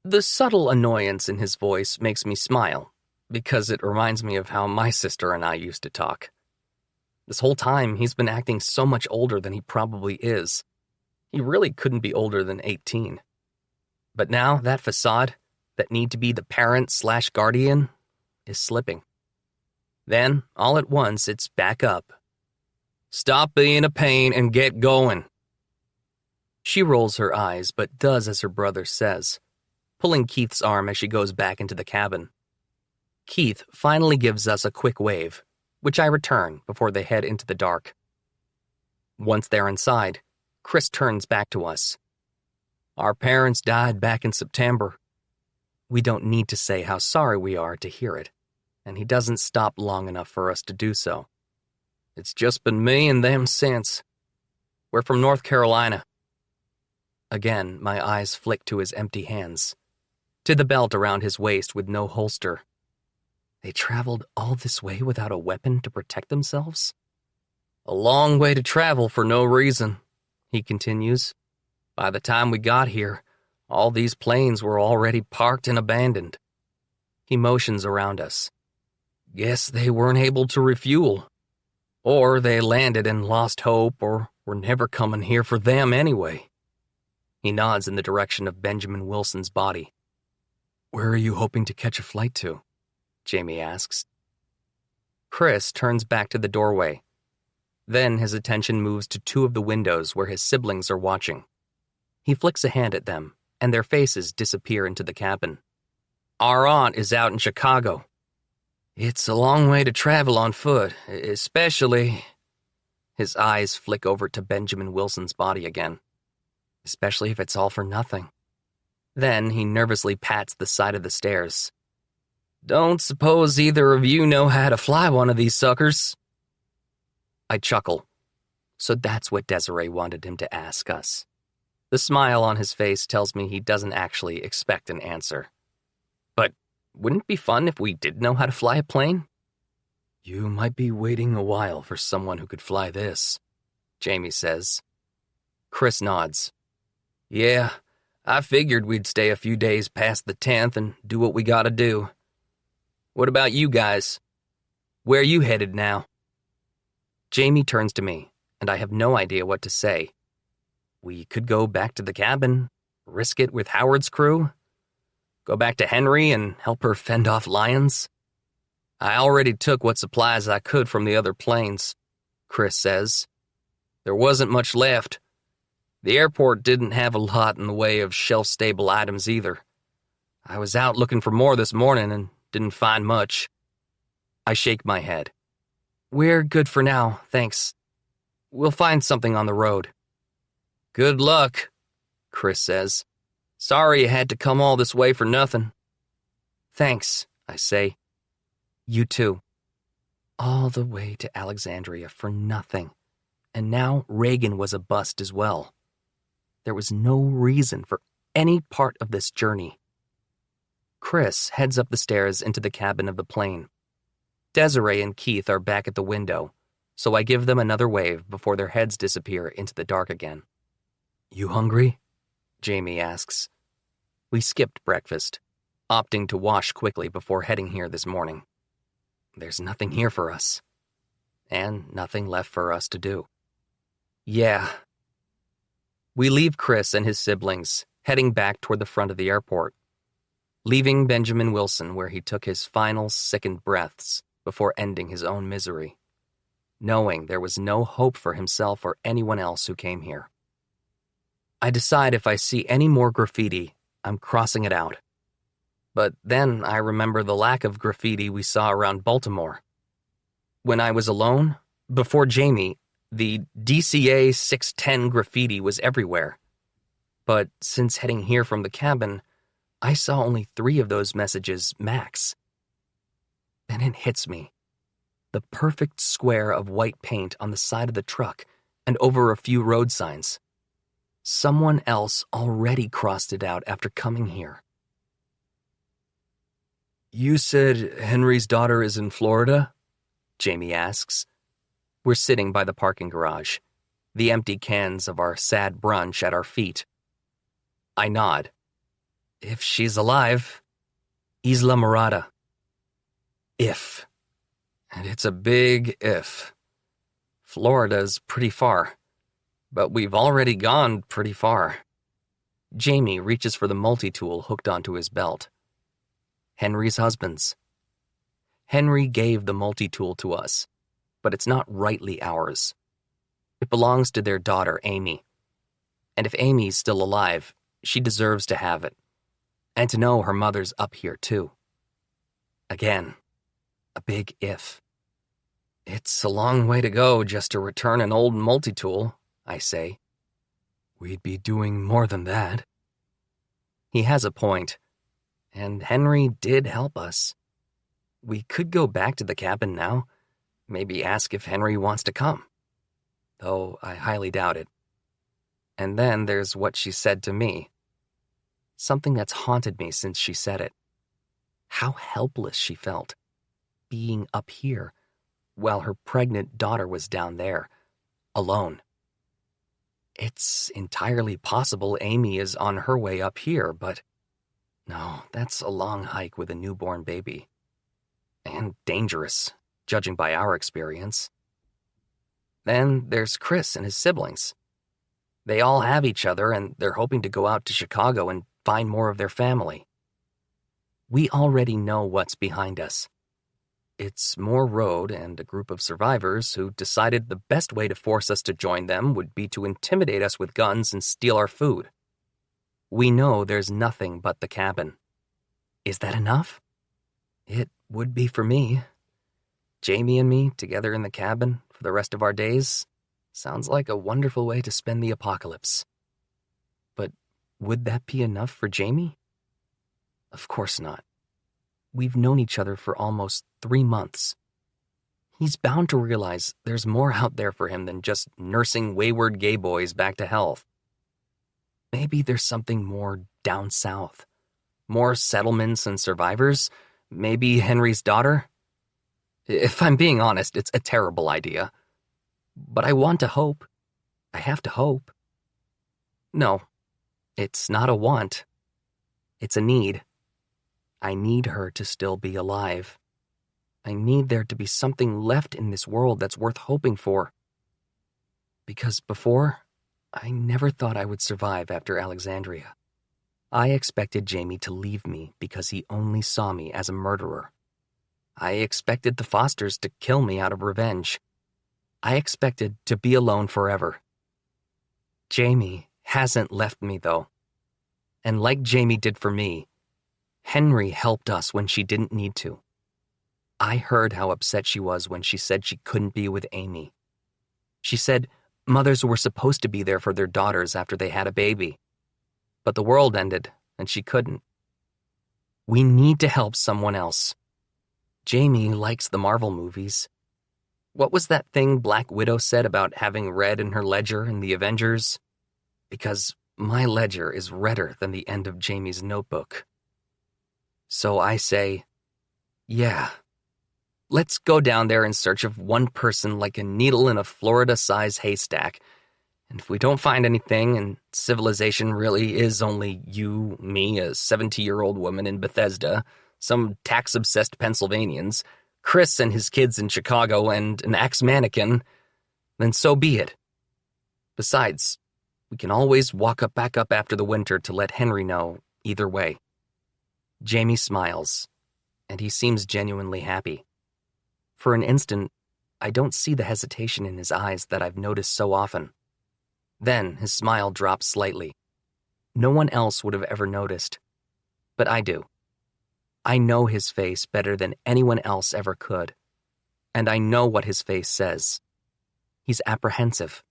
The subtle annoyance in his voice makes me smile, because it reminds me of how my sister and I used to talk. This whole time, he's been acting so much older than he probably is. He really couldn't be older than 18. But now, that facade, that need to be the parent/guardian, is slipping. Then, all at once, it's back up. Stop being a pain and get going. She rolls her eyes, but does as her brother says, pulling Keith's arm as she goes back into the cabin. Keith finally gives us a quick wave, which I return before they head into the dark. Once they're inside, Chris turns back to us. Our parents died back in September. We don't need to say how sorry we are to hear it, and he doesn't stop long enough for us to do so. It's just been me and them since. We're from North Carolina. Again, my eyes flick to his empty hands, to the belt around his waist with no holster. They traveled all this way without a weapon to protect themselves? A long way to travel for no reason, he continues. By the time we got here, all these planes were already parked and abandoned. He motions around us. Guess they weren't able to refuel. Or they landed and lost hope, or were never coming here for them anyway. He nods in the direction of Benjamin Wilson's body. Where are you hoping to catch a flight to? Jamie asks. Chris turns back to the doorway. Then his attention moves to 2 of the windows where his siblings are watching. He flicks a hand at them, and their faces disappear into the cabin. Our aunt is out in Chicago. It's a long way to travel on foot, especially... His eyes flick over to Benjamin Wilson's body again. Especially if it's all for nothing. Then he nervously pats the side of the stairs. Don't suppose either of you know how to fly one of these suckers? I chuckle. So that's what Desiree wanted him to ask us. The smile on his face tells me he doesn't actually expect an answer. But wouldn't it be fun if we did know how to fly a plane? You might be waiting a while for someone who could fly this, Jamie says. Chris nods. Yeah, I figured we'd stay a few days past the 10th and do what we gotta do. What about you guys? Where are you headed now? Jamie turns to me, and I have no idea what to say. We could go back to the cabin, risk it with Howard's crew, go back to Henry and help her fend off lions. I already took what supplies I could from the other planes, Chris says. There wasn't much left. The airport didn't have a lot in the way of shelf-stable items either. I was out looking for more this morning and didn't find much. I shake my head. We're good for now, thanks. We'll find something on the road. Good luck, Chris says. Sorry you had to come all this way for nothing. Thanks, I say. You too. All the way to Alexandria for nothing. And now Reagan was a bust as well. There was no reason for any part of this journey. Chris heads up the stairs into the cabin of the plane. Desiree and Keith are back at the window, so I give them another wave before their heads disappear into the dark again. You hungry? Jamie asks. We skipped breakfast, opting to wash quickly before heading here this morning. There's nothing here for us, and nothing left for us to do. Yeah. We leave Chris and his siblings, heading back toward the front of the airport, leaving Benjamin Wilson where he took his final sickened breaths before ending his own misery, knowing there was no hope for himself or anyone else who came here. I decide if I see any more graffiti, I'm crossing it out. But then I remember the lack of graffiti we saw around Baltimore. When I was alone, before Jamie, the DCA 610 graffiti was everywhere. But since heading here from the cabin, I saw only 3 of those messages max. Then it hits me. The perfect square of white paint on the side of the truck and over a few road signs. Someone else already crossed it out after coming here. You said Henry's daughter is in Florida? Jamie asks. We're sitting by the parking garage, the empty cans of our sad brunch at our feet. I nod. If she's alive, Isla Morada. If. And it's a big if. Florida's pretty far, but we've already gone pretty far. Jamie reaches for the multi-tool hooked onto his belt. Henry's husband's. Henry gave the multi-tool to us, but it's not rightly ours. It belongs to their daughter, Amy. And if Amy's still alive, she deserves to have it. And to know her mother's up here, too. Again, a big if. It's a long way to go just to return an old multi-tool, I say. We'd be doing more than that. He has a point, and Henry did help us. We could go back to the cabin now, maybe ask if Henry wants to come. Though I highly doubt it. And then there's what she said to me. Something that's haunted me since she said it. How helpless she felt, being up here, while her pregnant daughter was down there, alone. It's entirely possible Amy is on her way up here, but no, that's a long hike with a newborn baby. And dangerous, judging by our experience. Then there's Chris and his siblings. They all have each other, and they're hoping to go out to Chicago and find more of their family. We already know what's behind us. It's more road and a group of survivors who decided the best way to force us to join them would be to intimidate us with guns and steal our food. We know there's nothing but the cabin. Is that enough? It would be for me. Jamie and me together in the cabin for the rest of our days sounds like a wonderful way to spend the apocalypse. But would that be enough for Jamie? Of course not. We've known each other for almost 3 months. He's bound to realize there's more out there for him than just nursing wayward gay boys back to health. maybe there's something more down south. More settlements and survivors. Maybe Henry's daughter. If I'm being honest, it's a terrible idea. But I want to hope. I have to hope. No, it's not a want. It's a need. I need her to still be alive. I need there to be something left in this world that's worth hoping for. Because before, I never thought I would survive after Alexandria. I expected Jamie to leave me because he only saw me as a murderer. I expected the Fosters to kill me out of revenge. I expected to be alone forever. Jamie hasn't left me, though. And like Jamie did for me, Henry helped us when she didn't need to. I heard how upset she was when she said she couldn't be with Amy. She said mothers were supposed to be there for their daughters after they had a baby. But the world ended, and she couldn't. We need to help someone else. Jamie likes the Marvel movies. What was that thing Black Widow said about having red in her ledger in the Avengers? Because my ledger is redder than the end of Jamie's notebook. So I say, yeah, let's go down there in search of one person like a needle in a Florida-sized haystack. And if we don't find anything, and civilization really is only you, me, a 70-year-old woman in Bethesda, some tax-obsessed Pennsylvanians, Chris and his kids in Chicago, and an axe mannequin, then so be it. Besides, we can always walk back up after the winter to let Henry know either way. Jamie smiles, and he seems genuinely happy. For an instant, I don't see the hesitation in his eyes that I've noticed so often. Then his smile drops slightly. No one else would have ever noticed, but I do. I know his face better than anyone else ever could, and I know what his face says. He's apprehensive,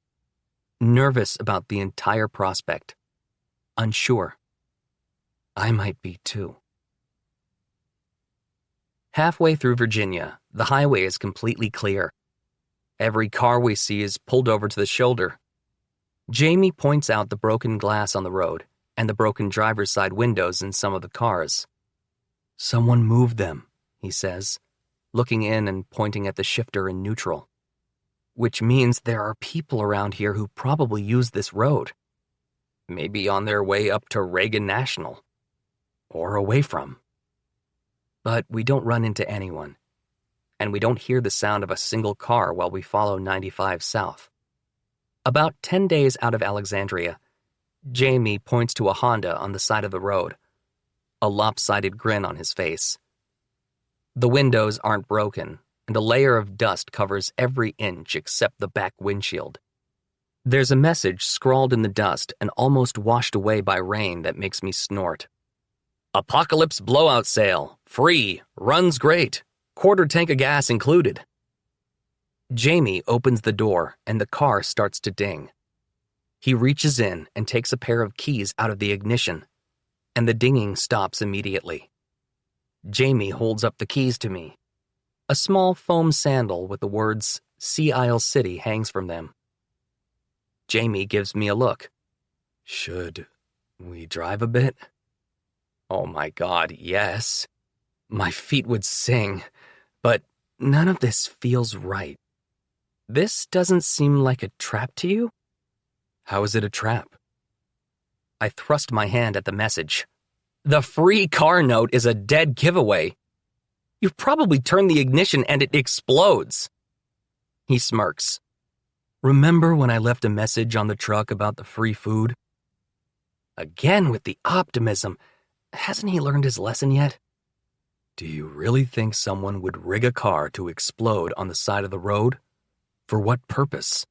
nervous about the entire prospect, unsure. I might be too. Halfway through Virginia, the highway is completely clear. Every car we see is pulled over to the shoulder. Jamie points out the broken glass on the road and the broken driver's side windows in some of the cars. Someone moved them, he says, looking in and pointing at the shifter in neutral. Which means there are people around here who probably use this road. Maybe on their way up to Reagan National. Or away from. But we don't run into anyone. And we don't hear the sound of a single car while we follow 95 south. About 10 days out of Alexandria, Jamie points to a Honda on the side of the road, a lopsided grin on his face. The windows aren't broken, and a layer of dust covers every inch except the back windshield. There's a message scrawled in the dust and almost washed away by rain that makes me snort. Apocalypse blowout sale. Free. Runs great. Quarter tank of gas included. Jamie opens the door and the car starts to ding. He reaches in and takes a pair of keys out of the ignition, and the dinging stops immediately. Jamie holds up the keys to me. A small foam sandal with the words Sea Isle City hangs from them. Jamie gives me a look. Should we drive a bit? Oh my God, yes. My feet would sing, but none of this feels right. This doesn't seem like a trap to you? How is it a trap? I thrust my hand at the message. The free car note is a dead giveaway. You've probably turned the ignition and it explodes. He smirks. Remember when I left a message on the truck about the free food? Again with the optimism. Hasn't he learned his lesson yet? Do you really think someone would rig a car to explode on the side of the road? For what purpose?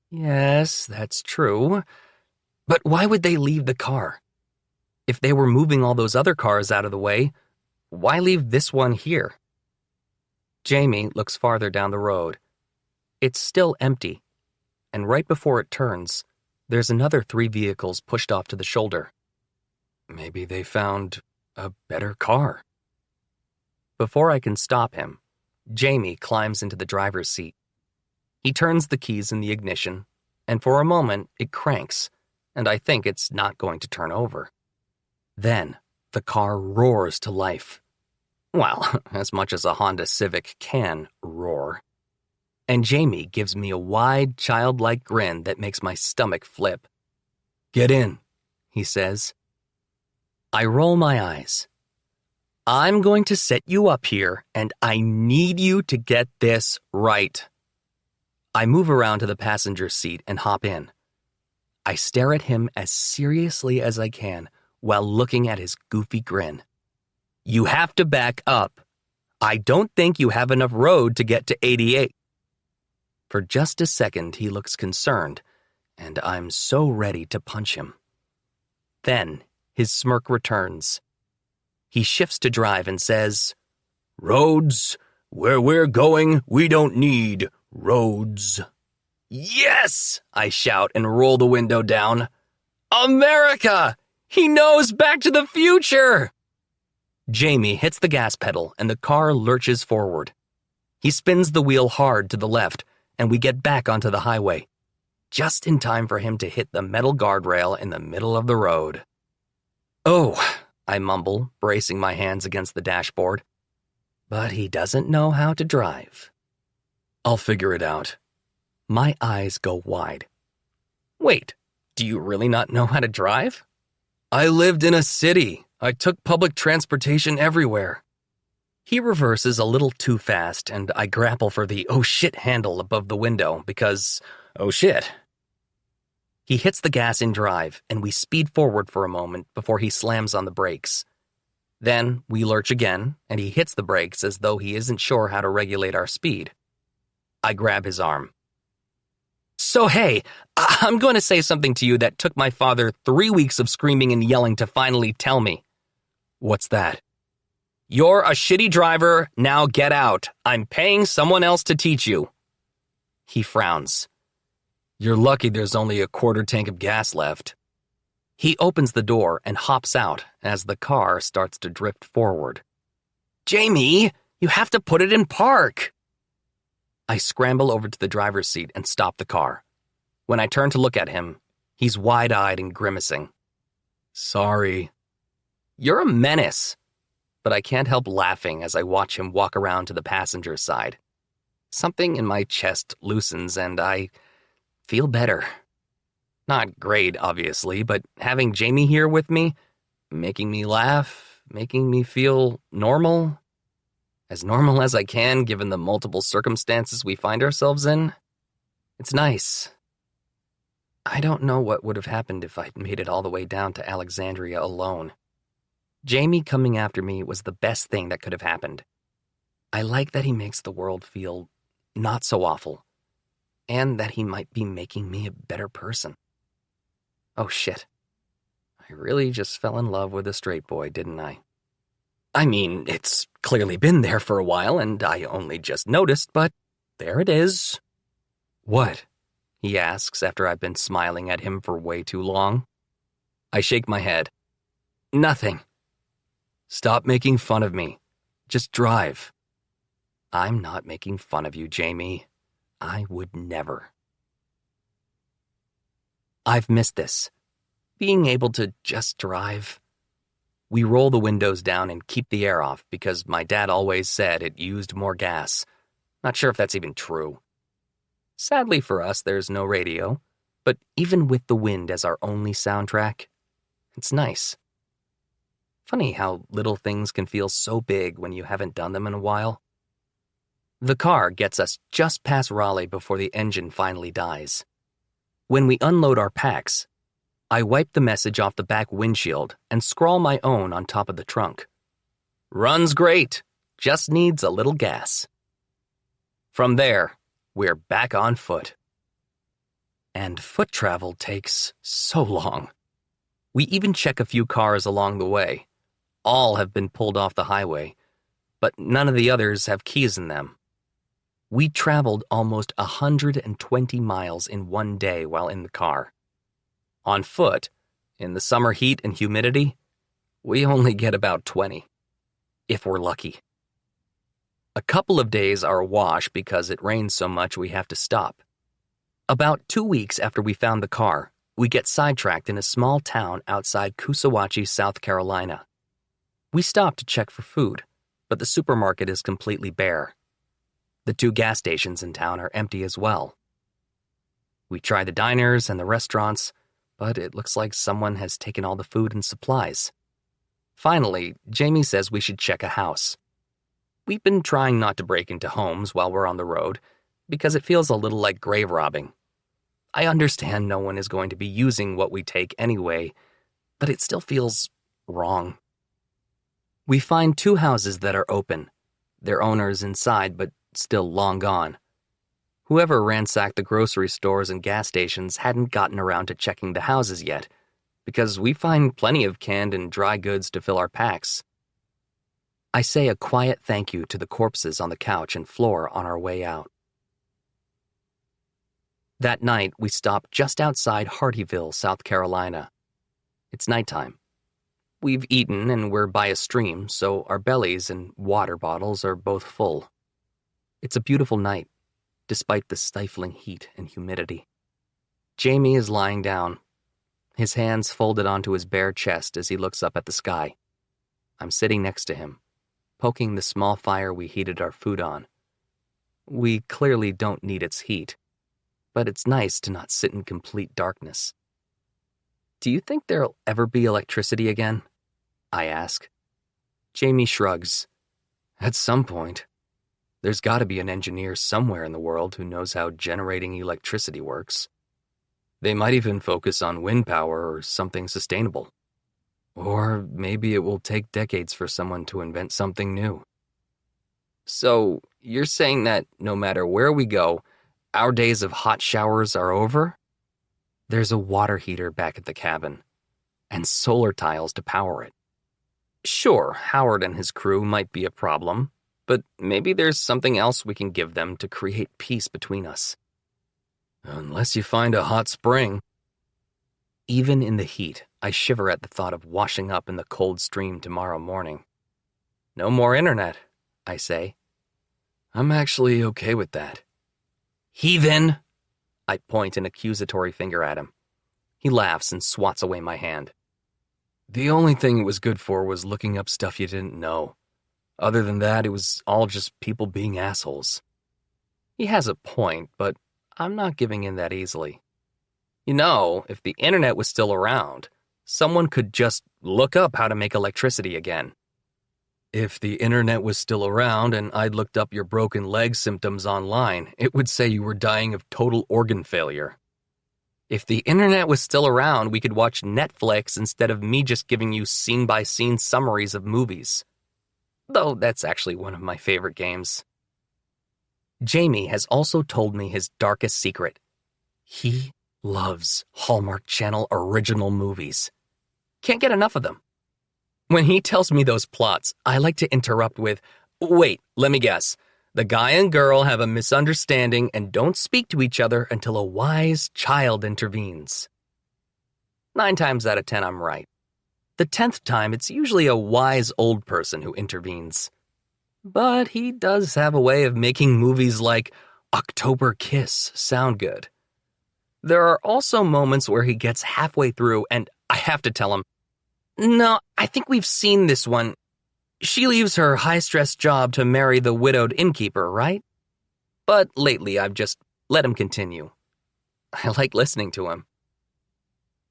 Yes, that's true. But why would they leave the car? If they were moving all those other cars out of the way, why leave this one here? Jamie looks farther down the road. It's still empty, and right before it turns, there's another 3 vehicles pushed off to the shoulder. Maybe they found a better car. Before I can stop him, Jamie climbs into the driver's seat. He turns the keys in the ignition, and for a moment it cranks, and I think it's not going to turn over. Then, the car roars to life. Well, as much as a Honda Civic can roar. And Jamie gives me a wide, childlike grin that makes my stomach flip. "Get in," he says. I roll my eyes. "I'm going to set you up here, and I need you to get this right." I move around to the passenger seat and hop in. I stare at him as seriously as I can while looking at his goofy grin. "You have to back up. I don't think you have enough road to get to 88. For just a second, he looks concerned, and I'm so ready to punch him. Then, his smirk returns. He shifts to drive and says, "Roads? Where we're going, we don't need roads." "Yes!" I shout and roll the window down. "America! He knows Back to the Future!" Jamie hits the gas pedal and the car lurches forward. He spins the wheel hard to the left, and we get back onto the highway, just in time for him to hit the metal guardrail in the middle of the road. "Oh," I mumble, bracing my hands against the dashboard. But he doesn't know how to drive. "I'll figure it out." My eyes go wide. "Wait, do you really not know how to drive?" "I lived in a city. I took public transportation everywhere." He reverses a little too fast, and I grapple for the "oh shit" handle above the window because, oh shit. He hits the gas in drive, and we speed forward for a moment before he slams on the brakes. Then we lurch again, and he hits the brakes as though he isn't sure how to regulate our speed. I grab his arm. "So hey, I'm going to say something to you that took my father 3 weeks of screaming and yelling to finally tell me." "What's that?" "You're a shitty driver, now get out. I'm paying someone else to teach you." He frowns. "You're lucky there's only a quarter tank of gas left." He opens the door and hops out as the car starts to drift forward. "Jamie, you have to put it in park." I scramble over to the driver's seat and stop the car. When I turn to look at him, he's wide-eyed and grimacing. "Sorry." "You're a menace." But I can't help laughing as I watch him walk around to the passenger side. Something in my chest loosens and I feel better. Not great, obviously, but having Jamie here with me, making me laugh, making me feel normal. As normal as I can given the multiple circumstances we find ourselves in. It's nice. I don't know what would have happened if I'd made it all the way down to Alexandria alone. Jamie coming after me was the best thing that could have happened. I like that he makes the world feel not so awful, and that he might be making me a better person. Oh shit. I really just fell in love with a straight boy, didn't I? I mean, it's clearly been there for a while, and I only just noticed, but there it is. "What?" he asks after I've been smiling at him for way too long. I shake my head. "Nothing." "Stop making fun of me. Just drive." "I'm not making fun of you, Jamie. I would never." I've missed this. Being able to just drive. We roll the windows down and keep the air off because my dad always said it used more gas. Not sure if that's even true. Sadly for us, there's no radio, but even with the wind as our only soundtrack, it's nice. Funny how little things can feel so big when you haven't done them in a while. The car gets us just past Raleigh before the engine finally dies. When we unload our packs, I wipe the message off the back windshield and scrawl my own on top of the trunk. "Runs great, just needs a little gas." From there, we're back on foot. And foot travel takes so long. We even check a few cars along the way. All have been pulled off the highway, but none of the others have keys in them. We traveled almost 120 miles in one day while in the car. On foot, in the summer heat and humidity, we only get about 20, if we're lucky. A couple of days are a wash because it rains so much we have to stop. About 2 weeks after we found the car, we get sidetracked in a small town outside Coosawhatchie, South Carolina. We stop to check for food, but the supermarket is completely bare. The 2 gas stations in town are empty as well. We try the diners and the restaurants, but it looks like someone has taken all the food and supplies. Finally, Jamie says we should check a house. We've been trying not to break into homes while we're on the road because it feels a little like grave robbing. I understand no one is going to be using what we take anyway, but it still feels wrong. We find 2 houses that are open. Their owners inside, but still long gone. Whoever ransacked the grocery stores and gas stations hadn't gotten around to checking the houses yet, because we find plenty of canned and dry goods to fill our packs. I say a quiet thank you to the corpses on the couch and floor on our way out. That night, we stop just outside Hardyville, South Carolina. It's nighttime. We've eaten and we're by a stream, so our bellies and water bottles are both full. It's a beautiful night, despite the stifling heat and humidity. Jamie is lying down, his hands folded onto his bare chest as he looks up at the sky. I'm sitting next to him, poking the small fire we heated our food on. We clearly don't need its heat, but it's nice to not sit in complete darkness. Do you think there'll ever be electricity again? I ask. Jamie shrugs. At some point. There's got to be an engineer somewhere in the world who knows how generating electricity works. They might even focus on wind power or something sustainable. Or maybe it will take decades for someone to invent something new. So, you're saying that no matter where we go, our days of hot showers are over? There's a water heater back at the cabin, and solar tiles to power it. Sure, Howard and his crew might be a problem, but maybe there's something else we can give them to create peace between us. Unless you find a hot spring. Even in the heat, I shiver at the thought of washing up in the cold stream tomorrow morning. No more internet, I say. I'm actually okay with that. Heathen! I point an accusatory finger at him. He laughs and swats away my hand. The only thing it was good for was looking up stuff you didn't know. Other than that, it was all just people being assholes. He has a point, but I'm not giving in that easily. You know, if the internet was still around, someone could just look up how to make electricity again. If the internet was still around and I'd looked up your broken leg symptoms online, it would say you were dying of total organ failure. If the internet was still around, we could watch Netflix instead of me just giving you scene-by-scene summaries of movies. Though that's actually one of my favorite games. Jamie has also told me his darkest secret. He loves Hallmark Channel original movies. Can't get enough of them. When he tells me those plots, I like to interrupt with, wait, let me guess. The guy and girl have a misunderstanding and don't speak to each other until a wise child intervenes. 9 times out of 10, I'm right. The 10th time, it's usually a wise old person who intervenes. But he does have a way of making movies like October Kiss sound good. There are also moments where he gets halfway through and I have to tell him, no, I think we've seen this one. She leaves her high-stress job to marry the widowed innkeeper, right? But lately I've just let him continue. I like listening to him.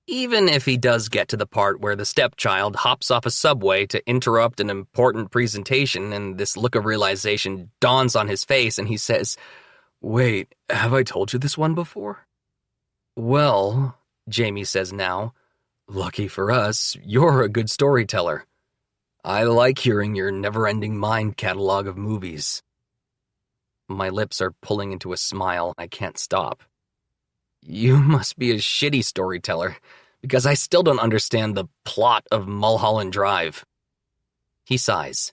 Even if he does get to the part where the stepchild hops off a subway to interrupt an important presentation and this look of realization dawns on his face and he says, wait, have I told you this one before? Well, Jamie says now, lucky for us, you're a good storyteller. I like hearing your never-ending mind catalog of movies. My lips are pulling into a smile I can't stop. You must be a shitty storyteller, because I still don't understand the plot of Mulholland Drive. He sighs.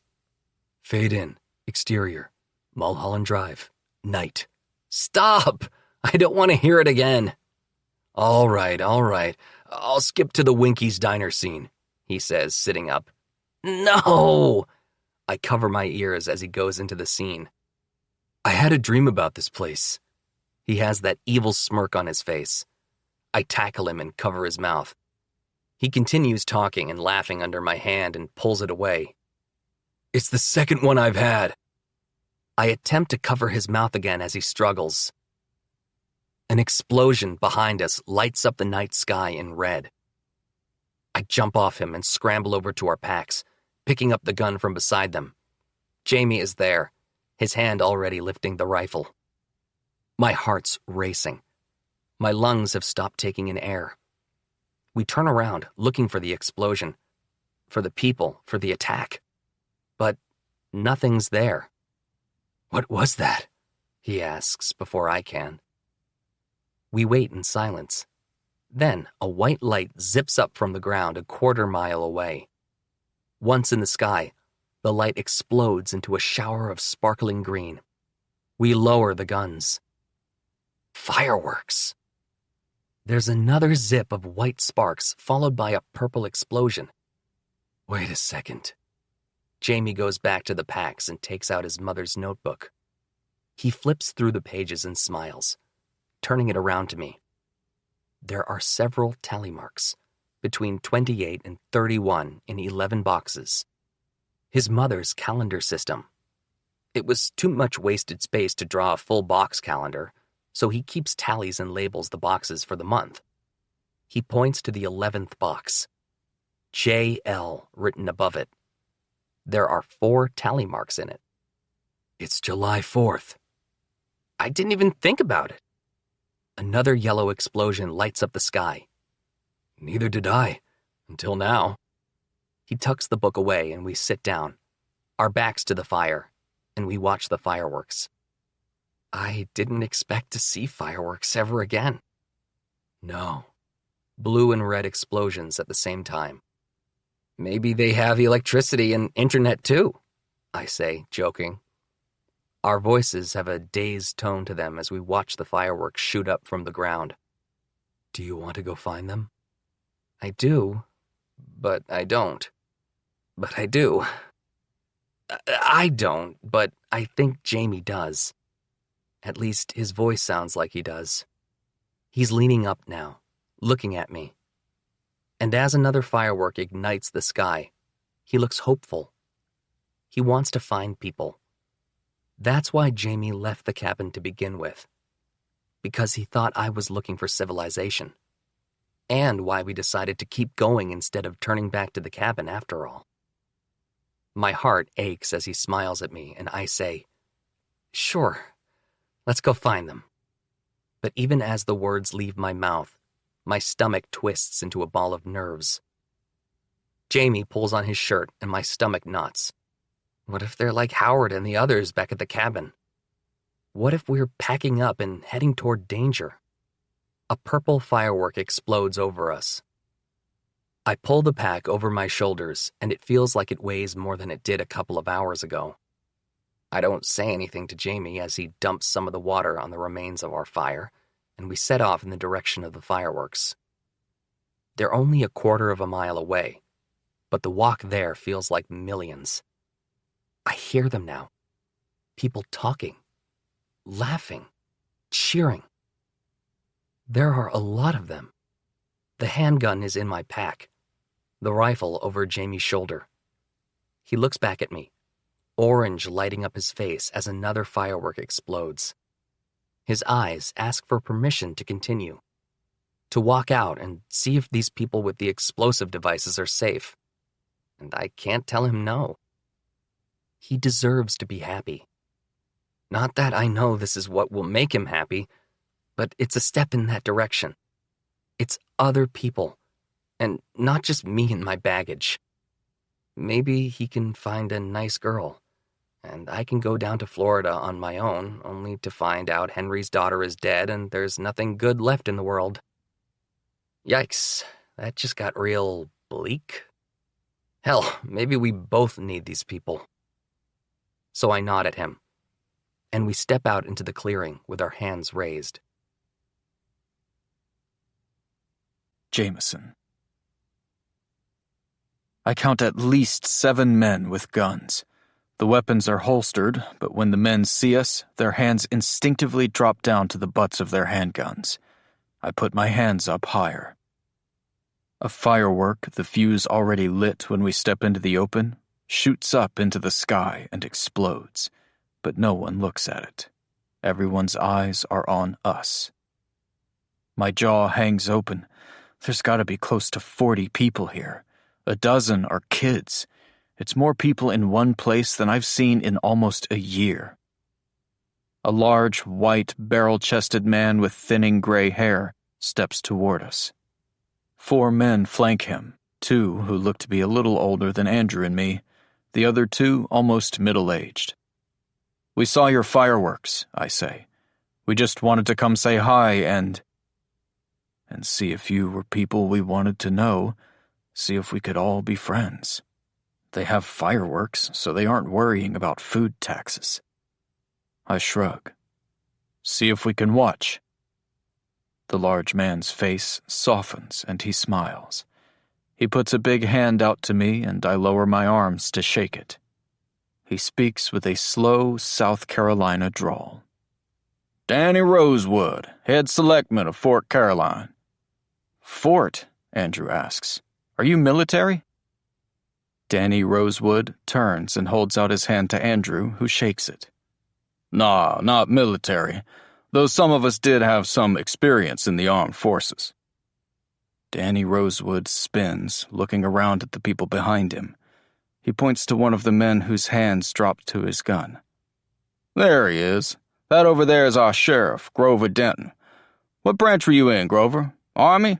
Fade in, exterior, Mulholland Drive, night. Stop! I don't want to hear it again. All right. I'll skip to the Winky's diner scene, he says, sitting up. No! I cover my ears as he goes into the scene. I had a dream about this place. He has that evil smirk on his face. I tackle him and cover his mouth. He continues talking and laughing under my hand and pulls it away. It's the second one I've had. I attempt to cover his mouth again as he struggles. An explosion behind us lights up the night sky in red. I jump off him and scramble over to our packs, picking up the gun from beside them. Jamie is there, his hand already lifting the rifle. My heart's racing. My lungs have stopped taking in air. We turn around, looking for the explosion, for the people, for the attack. But nothing's there. What was that? He asks before I can. We wait in silence. Then a white light zips up from the ground a quarter-mile away. Once in the sky, the light explodes into a shower of sparkling green. We lower the guns. Fireworks! There's another zip of white sparks followed by a purple explosion. Wait a second. Jamie goes back to the packs and takes out his mother's notebook. He flips through the pages and smiles, turning it around to me. There are several tally marks, between 28 and 31 in 11 boxes. His mother's calendar system. It was too much wasted space to draw a full box calendar, so he keeps tallies and labels the boxes for the month. He points to the 11th box. JL written above it. There are 4 tally marks in it. It's July 4th. I didn't even think about it. Another yellow explosion lights up the sky. Neither did I, until now. He tucks the book away and we sit down, our backs to the fire, and we watch the fireworks. I didn't expect to see fireworks ever again. No. Blue and red explosions at the same time. Maybe they have electricity and internet too, I say, joking. Our voices have a dazed tone to them as we watch the fireworks shoot up from the ground. Do you want to go find them? I do, but I don't. But I do. I don't, but I think Jamie does. At least his voice sounds like he does. He's leaning up now, looking at me. And as another firework ignites the sky, he looks hopeful. He wants to find people. That's why Jamie left the cabin to begin with. Because he thought I was looking for civilization. And why we decided to keep going instead of turning back to the cabin after all. My heart aches as he smiles at me, and I say, Sure, let's go find them. But even as the words leave my mouth, my stomach twists into a ball of nerves. Jamie pulls on his shirt, and my stomach knots. What if they're like Howard and the others back at the cabin? What if we're packing up and heading toward danger? A purple firework explodes over us. I pull the pack over my shoulders, and it feels like it weighs more than it did a couple of hours ago. I don't say anything to Jamie as he dumps some of the water on the remains of our fire, and we set off in the direction of the fireworks. They're only a quarter of a mile away, but the walk there feels like millions. I hear them now. People talking, laughing, cheering. There are a lot of them. The handgun is in my pack, the rifle over Jamie's shoulder. He looks back at me, orange lighting up his face as another firework explodes. His eyes ask for permission to continue, to walk out and see if these people with the explosive devices are safe. And I can't tell him no. He deserves to be happy. Not that I know this is what will make him happy, but it's a step in that direction. It's other people, and not just me and my baggage. Maybe he can find a nice girl, and I can go down to Florida on my own, only to find out Henry's daughter is dead and there's nothing good left in the world. Yikes, that just got real bleak. Hell, maybe we both need these people. So I nod at him, and we step out into the clearing with our hands raised. Jameson. I count at least 7 men with guns. The weapons are holstered, but when the men see us, their hands instinctively drop down to the butts of their handguns. I put my hands up higher. A firework, the fuse already lit when we step into the open, shoots up into the sky and explodes, but no one looks at it. Everyone's eyes are on us. My jaw hangs open. There's got to be close to 40 people here. A dozen are kids. It's more people in one place than I've seen in almost a year. A large, white, barrel-chested man with thinning gray hair steps toward us. 4 men flank him, 2 who look to be a little older than Andrew and me, the other 2 almost middle-aged. "We saw your fireworks," I say. "We just wanted to come say hi and see if you were people we wanted to know, see if we could all be friends. They have fireworks, so they aren't worrying about food taxes." I shrug. "See if we can watch." The large man's face softens and he smiles. He puts a big hand out to me and I lower my arms to shake it. He speaks with a slow South Carolina drawl. "Danny Rosewood, head selectman of Fort Caroline." "Fort?" Andrew asks. "Are you military?" Danny Rosewood turns and holds out his hand to Andrew, who shakes it. "Nah, not military, though some of us did have some experience in the armed forces." Danny Rosewood spins, looking around at the people behind him. He points to one of the men whose hands dropped to his gun. "There he is. That over there is our sheriff, Grover Denton. What branch were you in, Grover? Army?"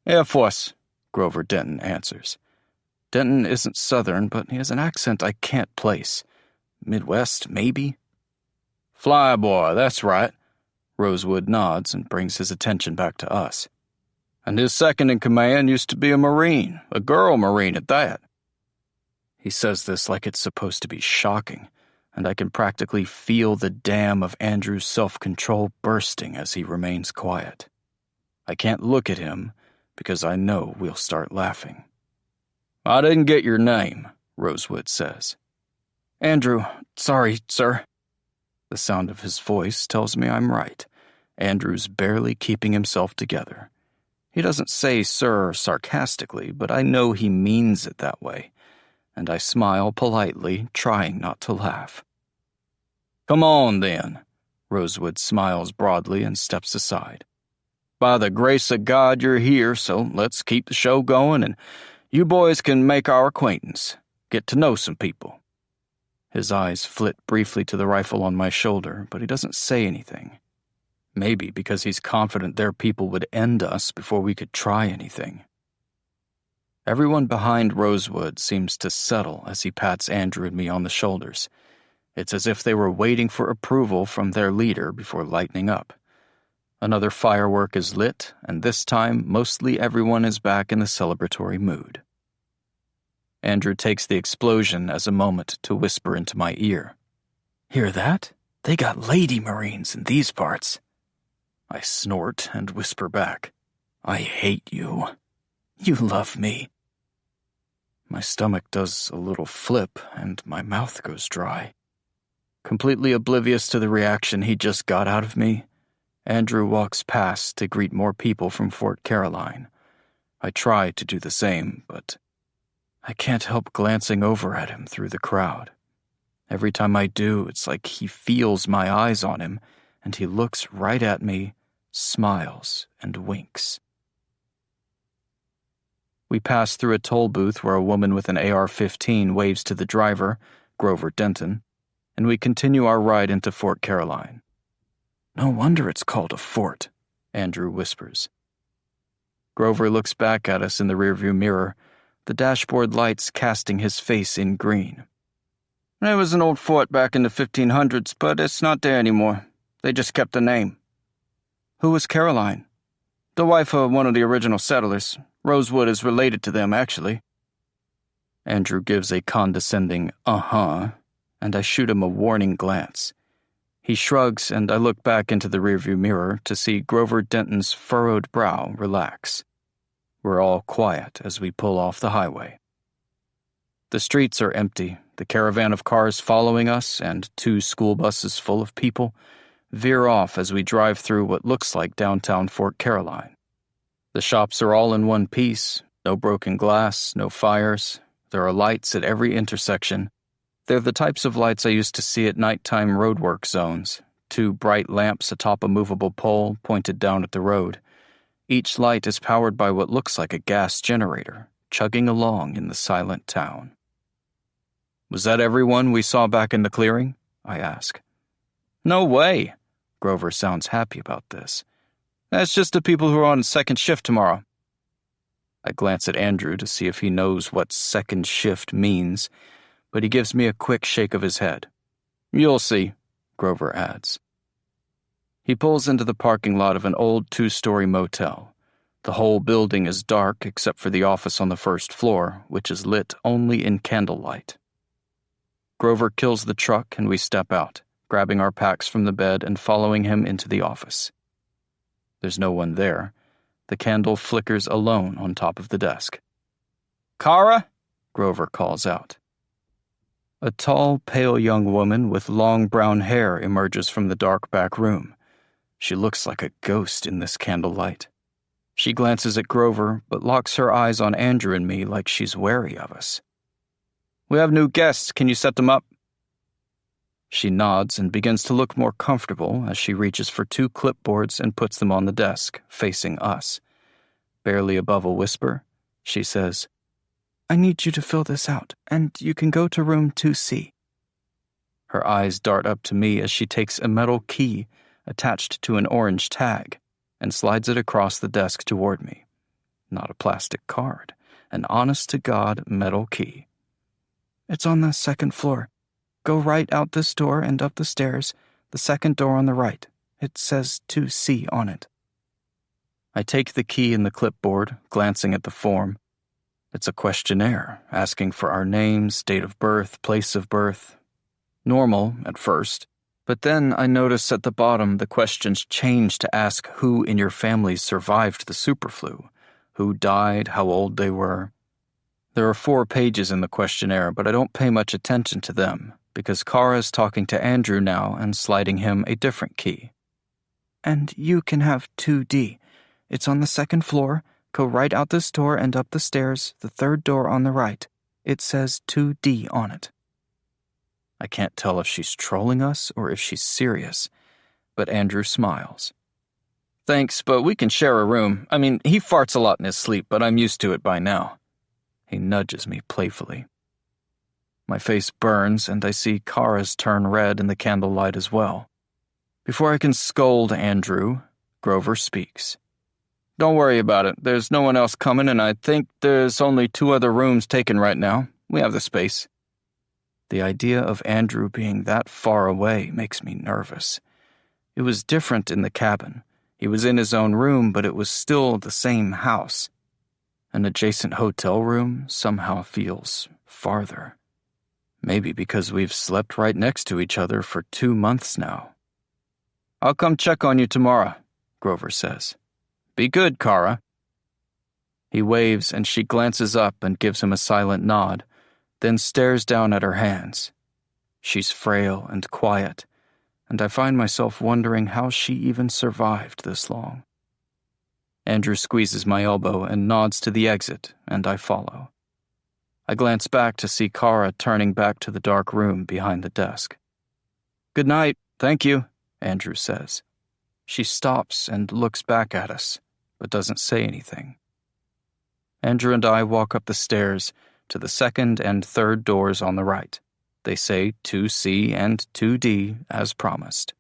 "Air Force," Grover Denton answers. Denton isn't Southern, but he has an accent I can't place. Midwest, maybe? "Flyboy, that's right." Rosewood nods and brings his attention back to us. "And his second in command used to be a Marine, a girl Marine at that." He says this like it's supposed to be shocking, and I can practically feel the dam of Andrew's self-control bursting as he remains quiet. I can't look at him because I know we'll start laughing. "I didn't get your name," Rosewood says. "Andrew, sorry, sir." The sound of his voice tells me I'm right. Andrew's barely keeping himself together. He doesn't say sir sarcastically, but I know he means it that way, and I smile politely, trying not to laugh. "Come on, then." Rosewood smiles broadly and steps aside. "By the grace of God, you're here, so let's keep the show going, and you boys can make our acquaintance, get to know some people." His eyes flit briefly to the rifle on my shoulder, but he doesn't say anything. Maybe because he's confident their people would end us before we could try anything. Everyone behind Rosewood seems to settle as he pats Andrew and me on the shoulders. It's as if they were waiting for approval from their leader before lightening up. Another firework is lit, and this time mostly everyone is back in the celebratory mood. Andrew takes the explosion as a moment to whisper into my ear. "Hear that? They got lady Marines in these parts." I snort and whisper back, "I hate you. You love me." My stomach does a little flip and my mouth goes dry. Completely oblivious to the reaction he just got out of me, Andrew walks past to greet more people from Fort Caroline. I try to do the same, but I can't help glancing over at him through the crowd. Every time I do, it's like he feels my eyes on him, and he looks right at me, smiles, and winks. We pass through a toll booth where a woman with an AR-15 waves to the driver, Grover Denton, and we continue our ride into Fort Caroline. "No wonder it's called a fort," Andrew whispers. Grover looks back at us in the rearview mirror, the dashboard lights casting his face in green. "It was an old fort back in the 1500s, but it's not there anymore. They just kept the name." "Who was Caroline?" "The wife of one of the original settlers. Rosewood is related to them, actually." Andrew gives a condescending uh-huh, and I shoot him a warning glance. He shrugs, and I look back into the rearview mirror to see Grover Denton's furrowed brow relax. We're all quiet as we pull off the highway. The streets are empty, the caravan of cars following us, and 2 school buses full of people, veer off as we drive through what looks like downtown Fort Caroline. The shops are all in one piece, no broken glass, no fires. There are lights at every intersection. They're the types of lights I used to see at nighttime roadwork zones, 2 bright lamps atop a movable pole pointed down at the road. Each light is powered by what looks like a gas generator, chugging along in the silent town. "Was that everyone we saw back in the clearing?" I ask. "No way." Grover sounds happy about this. "That's just the people who are on second shift tomorrow." I glance at Andrew to see if he knows what second shift means, but he gives me a quick shake of his head. "You'll see," Grover adds. He pulls into the parking lot of an old 2-story motel. The whole building is dark except for the office on the first floor, which is lit only in candlelight. Grover kills the truck and we step out, grabbing our packs from the bed and following him into the office. There's no one there. The candle flickers alone on top of the desk. "Kara?" Grover calls out. A tall, pale young woman with long brown hair emerges from the dark back room. She looks like a ghost in this candlelight. She glances at Grover, but locks her eyes on Andrew and me like she's wary of us. "We have new guests. Can you set them up?" She nods and begins to look more comfortable as she reaches for 2 clipboards and puts them on the desk, facing us. Barely above a whisper, she says, "I need you to fill this out, and you can go to room 2C. Her eyes dart up to me as she takes a metal key attached to an orange tag and slides it across the desk toward me. Not a plastic card, an honest-to-God metal key. "It's on the second floor. Go right out this door and up the stairs, the second door on the right. It says 2C on it." I take the key in the clipboard, glancing at the form. It's a questionnaire, asking for our names, date of birth, place of birth. Normal at first, but then I notice at the bottom the questions change to ask who in your family survived the superflu, who died, how old they were. There are 4 pages in the questionnaire, but I don't pay much attention to them, because Kara's talking to Andrew now and sliding him a different key. "And you can have 2D. It's on the second floor. Go right out this door and up the stairs, the third door on the right. It says 2D on it." I can't tell if she's trolling us or if she's serious, but Andrew smiles. "Thanks, but we can share a room. I mean, he farts a lot in his sleep, but I'm used to it by now." He nudges me playfully. My face burns, and I see Kara's turn red in the candlelight as well. Before I can scold Andrew, Grover speaks. "Don't worry about it. There's no one else coming, and I think there's only 2 other rooms taken right now. We have the space." The idea of Andrew being that far away makes me nervous. It was different in the cabin. He was in his own room, but it was still the same house. An adjacent hotel room somehow feels farther. Maybe because we've slept right next to each other for 2 months now. "I'll come check on you tomorrow," Grover says. "Be good, Kara." He waves and she glances up and gives him a silent nod, then stares down at her hands. She's frail and quiet, and I find myself wondering how she even survived this long. Andrew squeezes my elbow and nods to the exit, and I follow. I glance back to see Kara turning back to the dark room behind the desk. "Good night, thank you," Andrew says. She stops and looks back at us, but doesn't say anything. Andrew and I walk up the stairs to the second and third doors on the right. They say 2C and 2D as promised.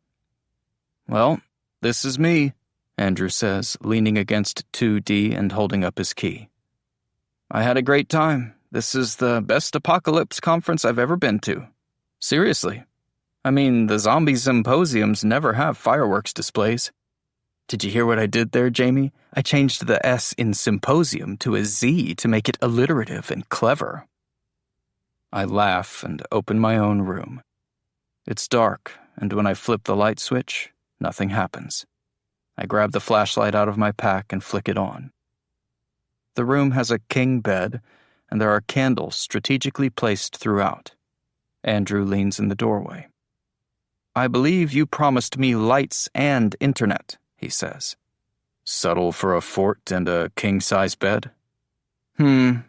"Well, this is me," Andrew says, leaning against 2D and holding up his key. "I had a great time. This is the best apocalypse conference I've ever been to. Seriously. I mean, the zombie symposiums never have fireworks displays. Did you hear what I did there, Jamie? I changed the S in symposium to a Z to make it alliterative and clever." I laugh and open my own room. It's dark, and when I flip the light switch, nothing happens. I grab the flashlight out of my pack and flick it on. The room has a king bed, and there are candles strategically placed throughout. Andrew leans in the doorway. I believe you promised me lights and internet, he says. Subtle for a fort and a king-size bed? I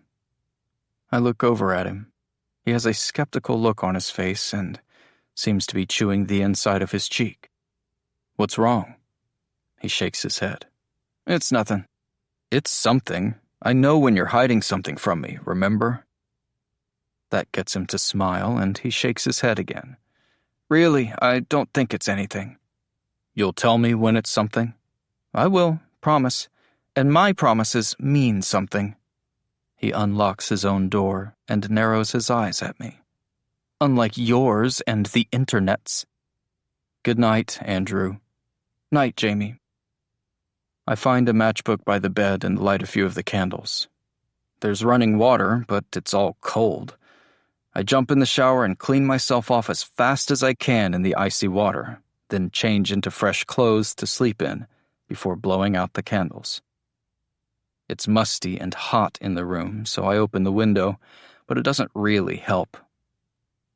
look over at him. He has a skeptical look on his face and seems to be chewing the inside of his cheek. What's wrong? He shakes his head. It's nothing. It's something. I know when you're hiding something from me, remember? That gets him to smile, and he shakes his head again. Really, I don't think it's anything. You'll tell me when it's something? I will, promise. And my promises mean something. He unlocks his own door and narrows his eyes at me. Unlike yours and the internet's. Good night, Andrew. Night, Jamie. I find a matchbook by the bed and light a few of the candles. There's running water, but it's all cold. I jump in the shower and clean myself off as fast as I can in the icy water, then change into fresh clothes to sleep in before blowing out the candles. It's musty and hot in the room, so I open the window, but it doesn't really help.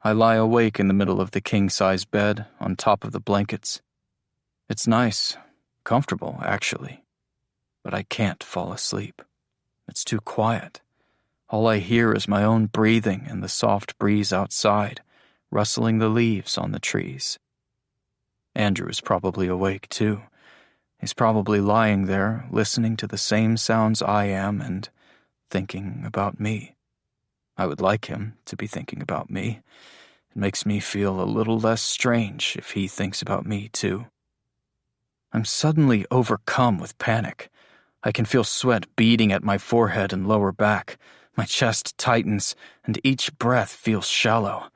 I lie awake in the middle of the king-size bed, on top of the blankets. It's nice, comfortable, actually, but I can't fall asleep. It's too quiet. All I hear is my own breathing and the soft breeze outside, rustling the leaves on the trees. Andrew is probably awake, too. He's probably lying there, listening to the same sounds I am and thinking about me. I would like him to be thinking about me. It makes me feel a little less strange if he thinks about me, too. I'm suddenly overcome with panic. I can feel sweat beading at my forehead and lower back. My chest tightens, and each breath feels shallow.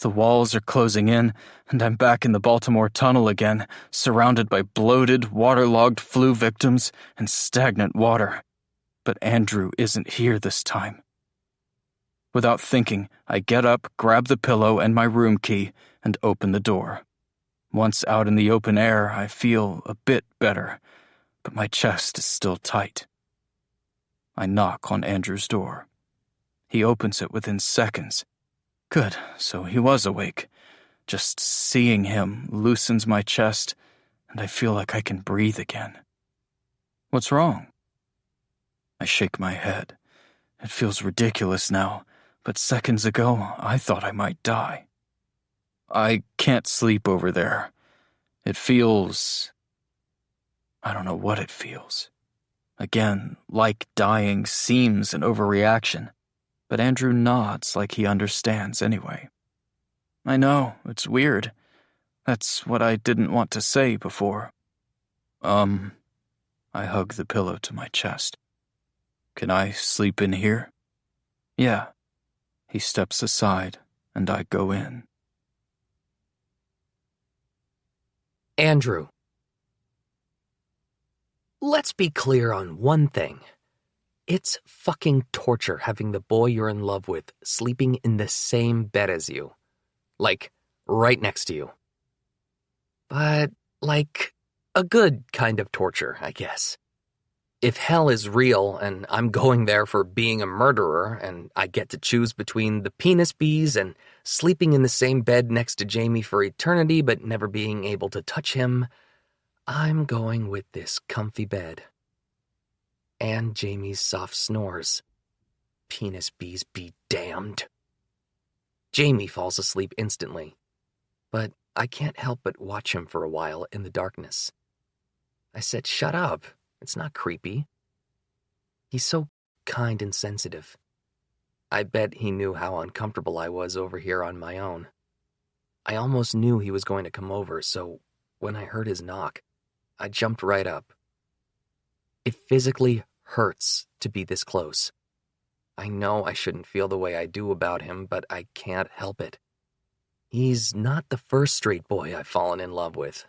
The walls are closing in, and I'm back in the Baltimore tunnel again, surrounded by bloated, waterlogged flu victims and stagnant water. But Andrew isn't here this time. Without thinking, I get up, grab the pillow and my room key, and open the door. Once out in the open air, I feel a bit better, but my chest is still tight. I knock on Andrew's door. He opens it within seconds. Good, so he was awake. Just seeing him loosens my chest, and I feel like I can breathe again. What's wrong? I shake my head. It feels ridiculous now, but seconds ago I thought I might die. I can't sleep over there. It feels... I don't know what it feels. Again, like dying seems an overreaction, but Andrew nods like he understands anyway. I know, it's weird. That's what I didn't want to say before. I hug the pillow to my chest. Can I sleep in here? Yeah. He steps aside, and I go in. Andrew. Let's be clear on one thing. It's fucking torture having the boy you're in love with sleeping in the same bed as you. Like, right next to you. But, like, a good kind of torture, I guess. If hell is real and I'm going there for being a murderer and I get to choose between the penis bees and sleeping in the same bed next to Jamie for eternity but never being able to touch him, I'm going with this comfy bed. And Jamie's soft snores. Penis bees be damned. Jamie falls asleep instantly, but I can't help but watch him for a while in the darkness. I said, shut up. It's not creepy. He's so kind and sensitive. I bet he knew how uncomfortable I was over here on my own. I almost knew he was going to come over, so when I heard his knock, I jumped right up. It physically hurts to be this close. I know I shouldn't feel the way I do about him, but I can't help it. He's not the first straight boy I've fallen in love with.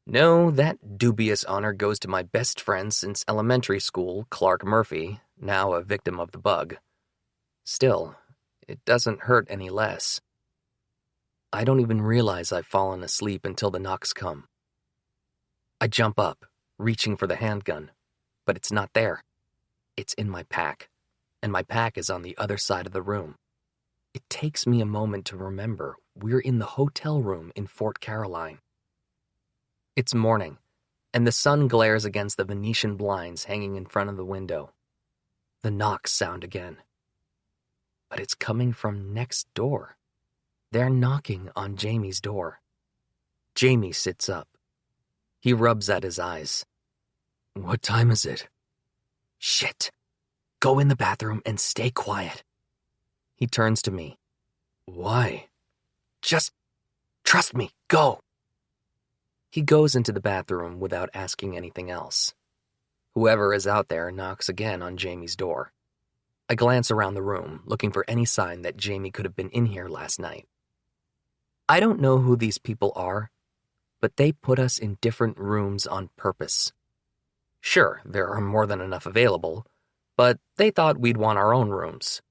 No, that dubious honor goes to my best friend since elementary school, Clark Murphy, now a victim of the bug. Still, it doesn't hurt any less. I don't even realize I've fallen asleep until the knocks come. I jump up, reaching for the handgun, but it's not there. It's in my pack, and my pack is on the other side of the room. It takes me a moment to remember we're in the hotel room in Fort Caroline. It's morning, and the sun glares against the Venetian blinds hanging in front of the window. The knocks sound again. But it's coming from next door. They're knocking on Jamie's door. Jamie sits up. He rubs at his eyes. What time is it? Shit. Go in the bathroom and stay quiet. He turns to me. Why? Just trust me. Go. He goes into the bathroom without asking anything else. Whoever is out there knocks again on Jamie's door. I glance around the room, looking for any sign that Jamie could have been in here last night. I don't know who these people are, but they put us in different rooms on purpose. Sure, there are more than enough available, but they thought we'd want our own rooms.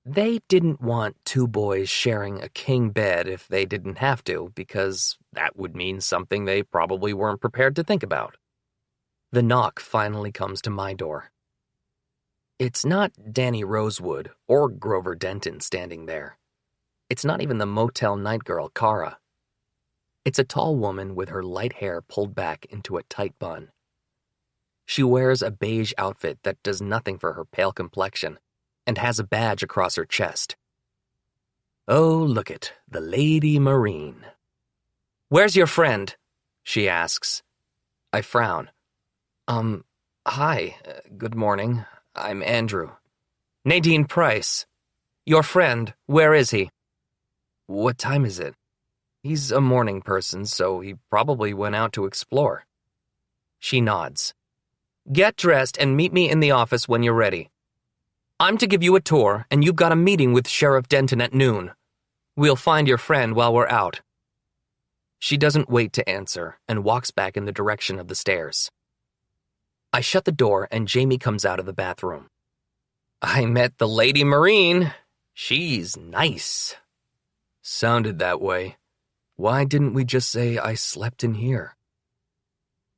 They didn't want two boys sharing a king bed if they didn't have to, because that would mean something they probably weren't prepared to think about. The knock finally comes to my door. It's not Danny Rosewood or Grover Denton standing there. It's not even the motel night girl, Kara. It's a tall woman with her light hair pulled back into a tight bun. She wears a beige outfit that does nothing for her pale complexion and has a badge across her chest. Oh, look it, the Lady Marine. Where's your friend? She asks. I frown. Hi, good morning. I'm Andrew. Nadine Price. Your friend, where is he? What time is it? He's a morning person, so he probably went out to explore. She nods. Get dressed and meet me in the office when you're ready. I'm to give you a tour, and you've got a meeting with Sheriff Denton at noon. We'll find your friend while we're out. She doesn't wait to answer and walks back in the direction of the stairs. I shut the door and Jamie comes out of the bathroom. I met the Lady Marine. She's nice. Sounded that way. Why didn't we just say I slept in here?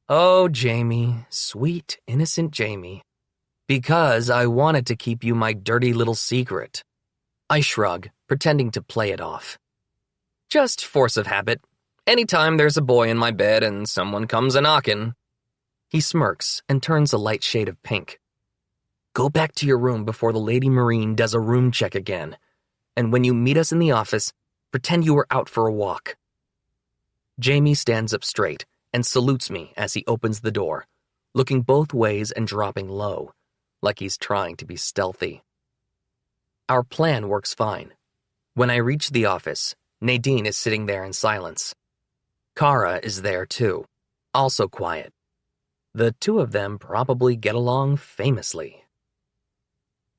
Oh, Jamie, sweet, innocent Jamie. Because I wanted to keep you my dirty little secret. I shrug, pretending to play it off. Just force of habit. Anytime there's a boy in my bed and someone comes a-knockin'. He smirks and turns a light shade of pink. Go back to your room before the Lady Marine does a room check again. And when you meet us in the office, pretend you were out for a walk. Jamie stands up straight and salutes me as he opens the door, looking both ways and dropping low, like he's trying to be stealthy. Our plan works fine. When I reach the office, Nadine is sitting there in silence. Kara is there too, also quiet. The two of them probably get along famously.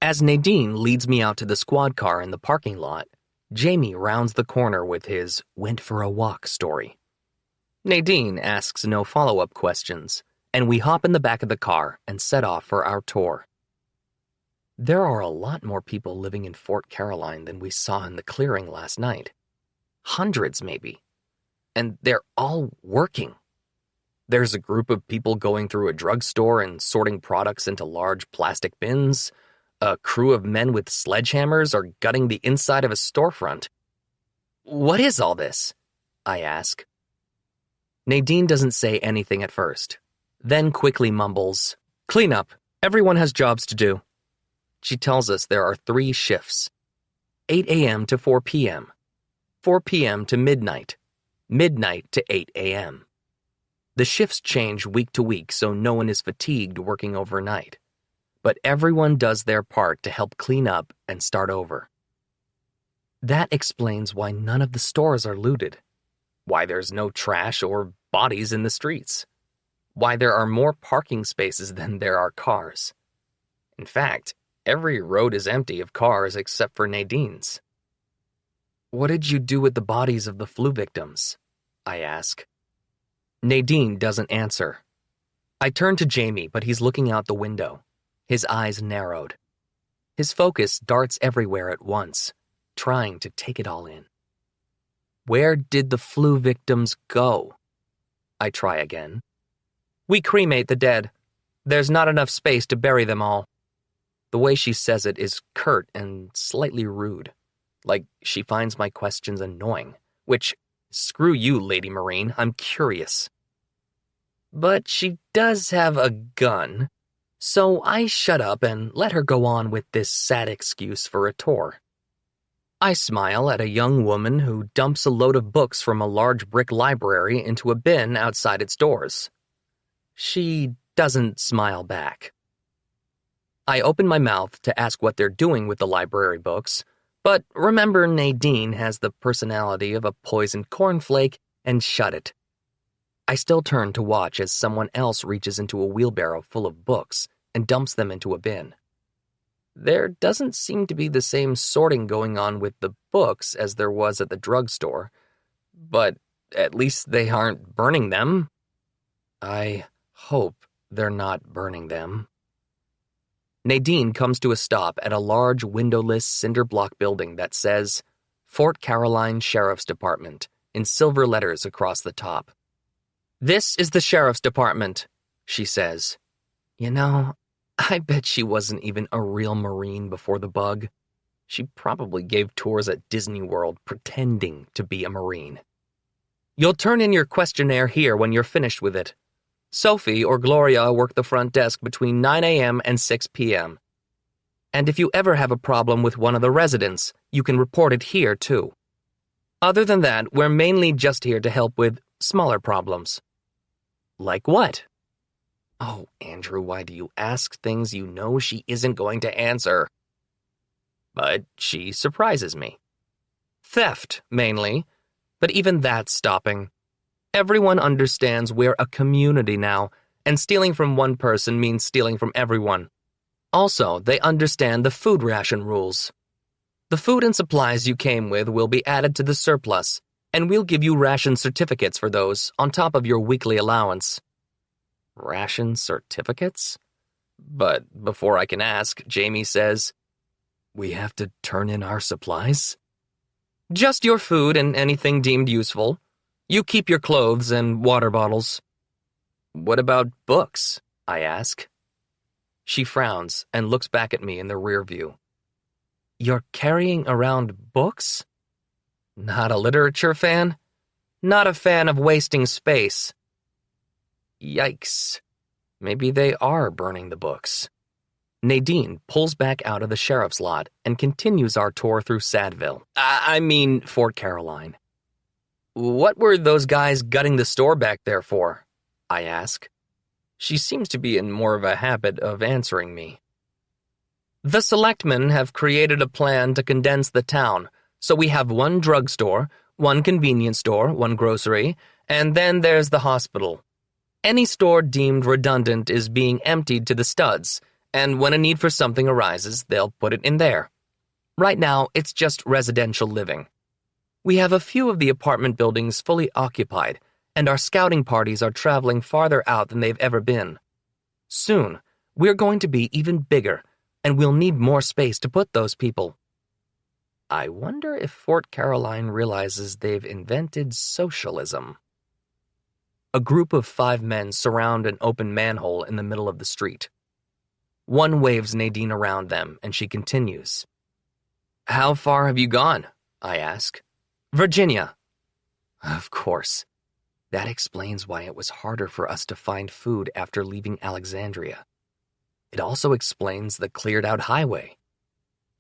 As Nadine leads me out to the squad car in the parking lot, Jamie rounds the corner with his went for a walk story. Nadine asks no follow-up questions, and we hop in the back of the car and set off for our tour. There are a lot more people living in Fort Caroline than we saw in the clearing last night. Hundreds, maybe. And they're all working. There's a group of people going through a drugstore and sorting products into large plastic bins. A crew of men with sledgehammers are gutting the inside of a storefront. What is all this? I ask. Nadine doesn't say anything at first, then quickly mumbles, Clean up. Everyone has jobs to do. She tells us there are 3 shifts. 8 a.m. to 4 p.m. 4 p.m. to midnight. Midnight to 8 a.m. The shifts change week to week, so no one is fatigued working overnight. But everyone does their part to help clean up and start over. That explains why none of the stores are looted, why there's no trash or bodies in the streets, why there are more parking spaces than there are cars. In fact, every road is empty of cars except for Nadine's. What did you do with the bodies of the flu victims? I ask. Nadine doesn't answer. I turn to Jamie, but he's looking out the window, his eyes narrowed. His focus darts everywhere at once, trying to take it all in. Where did the flu victims go? I try again. We cremate the dead. There's not enough space to bury them all. The way she says it is curt and slightly rude. like she finds my questions annoying, which, screw you, Lady Marine, I'm curious. But she does have a gun, so I shut up and let her go on with this sad excuse for a tour. I smile at a young woman who dumps a load of books from a large brick library into a bin outside its doors. She doesn't smile back. I open my mouth to ask what they're doing with the library books, but remember Nadine has the personality of a poisoned cornflake and shut it. I still turn to watch as someone else reaches into a wheelbarrow full of books and dumps them into a bin. There doesn't seem to be the same sorting going on with the books as there was at the drugstore, but at least they aren't burning them. I hope they're not burning them. Nadine comes to a stop at a large windowless cinder block building that says Fort Caroline Sheriff's Department in silver letters across the top. "This is the Sheriff's Department," she says. You know, I bet she wasn't even a real Marine before the bug. She probably gave tours at Disney World pretending to be a Marine. "You'll turn in your questionnaire here when you're finished with it. Sophie or Gloria work the front desk between 9 a.m. and 6 p.m. And if you ever have a problem with one of the residents, you can report it here, too. Other than that, we're mainly just here to help with smaller problems." "Like what?" "Oh, Andrew, why do you ask things you know she isn't going to answer?" But she surprises me. "Theft, mainly, but even that's stopping. Everyone understands we're a community now, and stealing from one person means stealing from everyone. Also, they understand the food ration rules. The food and supplies you came with will be added to the surplus, and we'll give you ration certificates for those on top of your weekly allowance." Ration certificates? But before I can ask, Jamie says, "We have to turn in our supplies?" "Just your food and anything deemed useful. You keep your clothes and water bottles." "What about books?" I ask. She frowns and looks back at me in the rear view. "You're carrying around books? Not a literature fan? Not a fan of wasting space?" Yikes. Maybe they are burning the books. Nadine pulls back out of the sheriff's lot and continues our tour through Sadville. I mean, Fort Caroline. "What were those guys gutting the store back there for?" I ask. She seems to be in more of a habit of answering me. "The selectmen have created a plan to condense the town, so we have one drugstore, one convenience store, one grocery, and then there's the hospital. Any store deemed redundant is being emptied to the studs, and when a need for something arises, they'll put it in there. Right now, it's just residential living. We have a few of the apartment buildings fully occupied, and our scouting parties are traveling farther out than they've ever been. Soon, we're going to be even bigger, and we'll need more space to put those people." I wonder if Fort Caroline realizes they've invented socialism. A group of 5 men surround an open manhole in the middle of the street. One waves Nadine around them, and she continues. "How far have you gone?" I ask. "Virginia." Of course. That explains why it was harder for us to find food after leaving Alexandria. It also explains the cleared-out highway.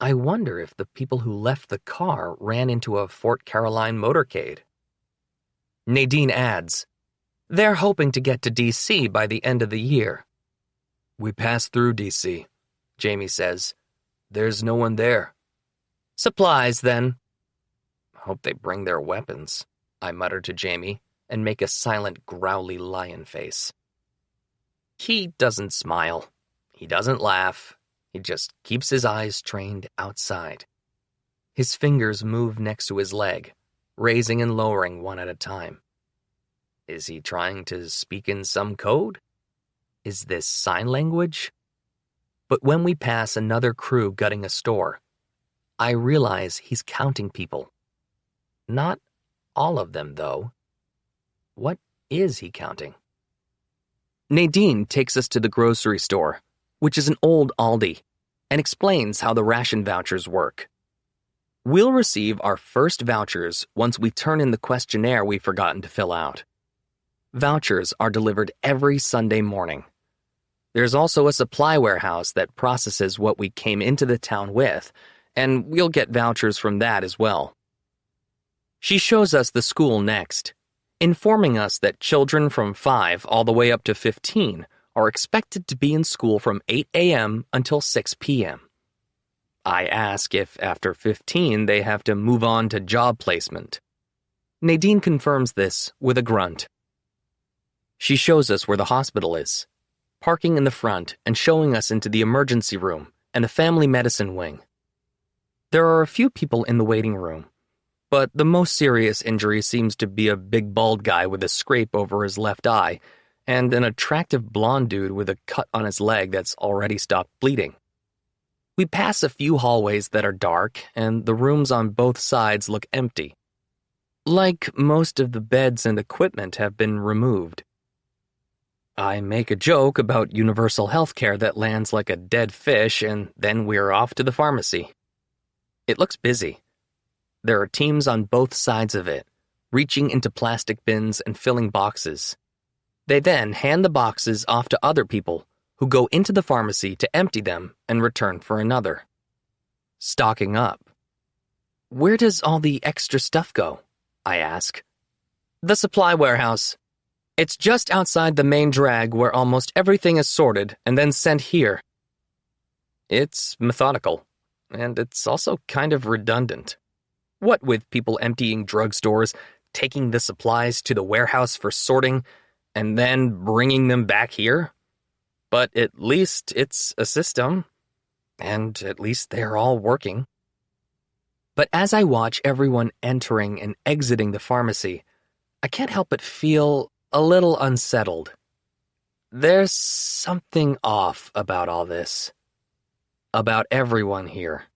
I wonder if the people who left the car ran into a Fort Caroline motorcade. Nadine adds, "They're hoping to get to D.C. by the end of the year." "We passed through D.C., Jamie says. There's no one there." "Supplies, then." "Hope they bring their weapons," I mutter to Jamie and make a silent, growly lion face. He doesn't smile. He doesn't laugh. He just keeps his eyes trained outside. His fingers move next to his leg, raising and lowering one at a time. Is he trying to speak in some code? Is this sign language? But when we pass another crew gutting a store, I realize he's counting people. Not all of them, though. What is he counting? Nadine takes us to the grocery store, which is an old Aldi, and explains how the ration vouchers work. We'll receive our first vouchers once we turn in the questionnaire we've forgotten to fill out. Vouchers are delivered every Sunday morning. There's also a supply warehouse that processes what we came into the town with, and we'll get vouchers from that as well. She shows us the school next, informing us that children from 5 all the way up to 15 are expected to be in school from 8 a.m. until 6 p.m. I ask if after 15 they have to move on to job placement. Nadine confirms this with a grunt. She shows us where the hospital is, parking in the front and showing us into the emergency room and the family medicine wing. There are a few people in the waiting room, but the most serious injury seems to be a big bald guy with a scrape over his left eye and an attractive blonde dude with a cut on his leg that's already stopped bleeding. We pass a few hallways that are dark, and the rooms on both sides look empty. Like most of the beds and equipment have been removed. I make a joke about universal health care that lands like a dead fish, and then we're off to the pharmacy. It looks busy. There are teams on both sides of it, reaching into plastic bins and filling boxes. They then hand the boxes off to other people who go into the pharmacy to empty them and return for another. Stocking up. Where does all the extra stuff go? I ask. The supply warehouse. It's just outside the main drag where almost everything is sorted and then sent here. It's methodical, and it's also kind of redundant. What with people emptying drugstores, taking the supplies to the warehouse for sorting, and then bringing them back here? But at least it's a system, and at least they're all working. But as I watch everyone entering and exiting the pharmacy, I can't help but feel a little unsettled. There's something off about all this. About everyone here.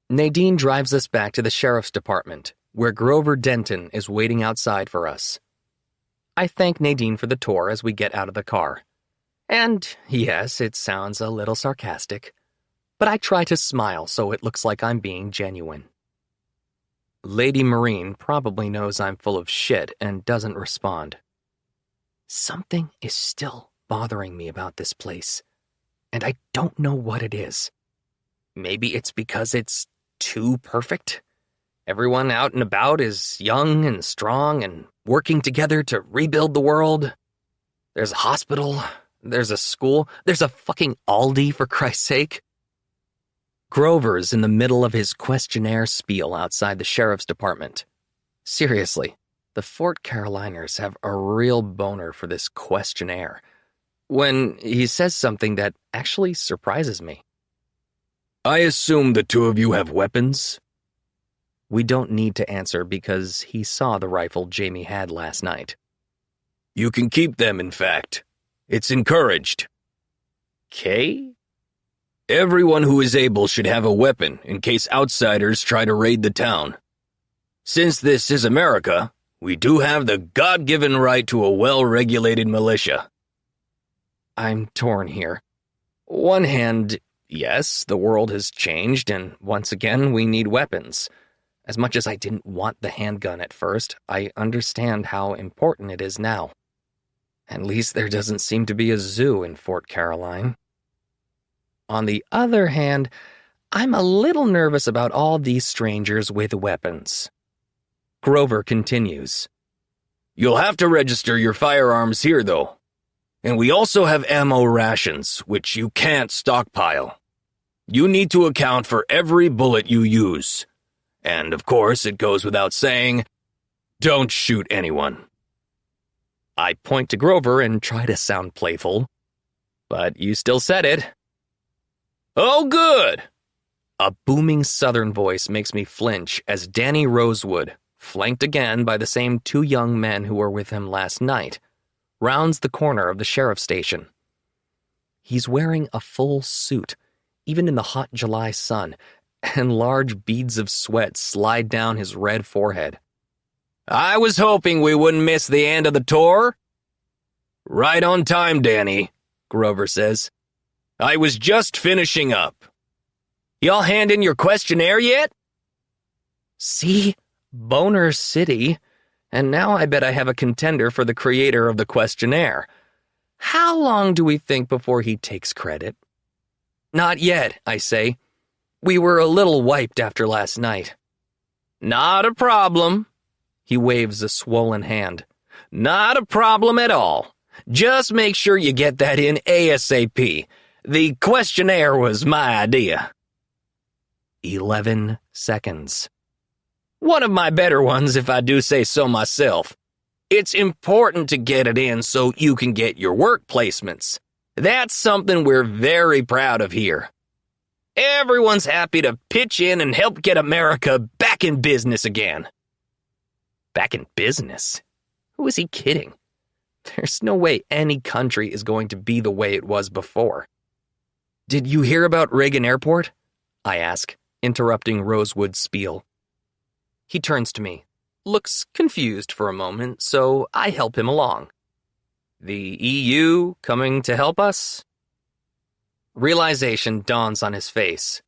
Nadine drives us back to the sheriff's department, where Grover Denton is waiting outside for us. I thank Nadine for the tour as we get out of the car. And, yes, it sounds a little sarcastic, but I try to smile so it looks like I'm being genuine. Lady Marine probably knows I'm full of shit and doesn't respond. Something is still bothering me about this place, and I don't know what it is. Maybe it's because it's too perfect. Everyone out and about is young and strong and working together to rebuild the world. There's a hospital, there's a school, there's a fucking Aldi, for Christ's sake. Grover's in the middle of his questionnaire spiel outside the sheriff's department. Seriously, the Fort Caroliners have a real boner for this questionnaire, when he says something that actually surprises me. I assume the two of you have weapons? We don't need to answer because he saw the rifle Jamie had last night. You can keep them, in fact. It's encouraged. Okay? Everyone who is able should have a weapon in case outsiders try to raid the town. Since this is America, we do have the God-given right to a well-regulated militia. I'm torn here. One hand, yes, the world has changed, and once again we need weapons. As much as I didn't want the handgun at first, I understand how important it is now. At least there doesn't seem to be a zoo in Fort Caroline. On the other hand, I'm a little nervous about all these strangers with weapons. Grover continues. You'll have to register your firearms here, though. And we also have ammo rations, which you can't stockpile. You need to account for every bullet you use. And, of course, it goes without saying, don't shoot anyone. I point to Grover and try to sound playful. But you still said it. Oh, good! A booming southern voice makes me flinch as Danny Rosewood, flanked again by the same two young men who were with him last night, rounds the corner of the sheriff's station. He's wearing a full suit, even in the hot July sun, and large beads of sweat slide down his red forehead. I was hoping we wouldn't miss the end of the tour. Right on time, Danny, Grover says. I was just finishing up. Y'all hand in your questionnaire yet? See? Boner City. And now I bet I have a contender for the creator of the questionnaire. How long do we think before he takes credit? Not yet, I say. We were a little wiped after last night. Not a problem. He waves a swollen hand. Not a problem at all. Just make sure you get that in ASAP. The questionnaire was my idea. 11 seconds. One of my better ones, if I do say so myself. It's important to get it in so you can get your work placements. That's something we're very proud of here. Everyone's happy to pitch in and help get America back in business again. Back in business? Who is he kidding? There's no way any country is going to be the way it was before. Did you hear about Reagan Airport? I ask, interrupting Rosewood's spiel. He turns to me, looks confused for a moment, so I help him along. The EU coming to help us? Realization dawns on his face.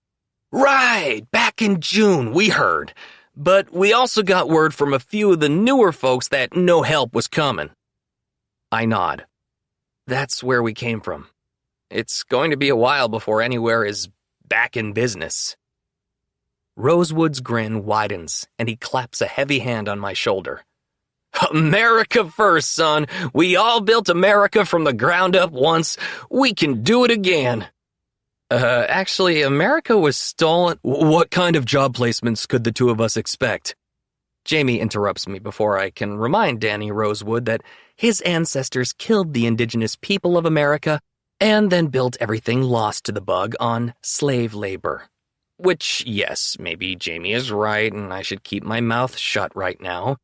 Right, back in June, we heard. But we also got word from a few of the newer folks that no help was coming. I nod. That's where we came from. It's going to be a while before anywhere is back in business. Rosewood's grin widens, and he claps a heavy hand on my shoulder. America first, son. We all built America from the ground up once. We can do it again. Actually, America was stolen. What kind of job placements could the two of us expect? Jamie interrupts me before I can remind Danny Rosewood that his ancestors killed the indigenous people of America and then built everything lost to the bug on slave labor. Which, yes, maybe Jamie is right and I should keep my mouth shut right now.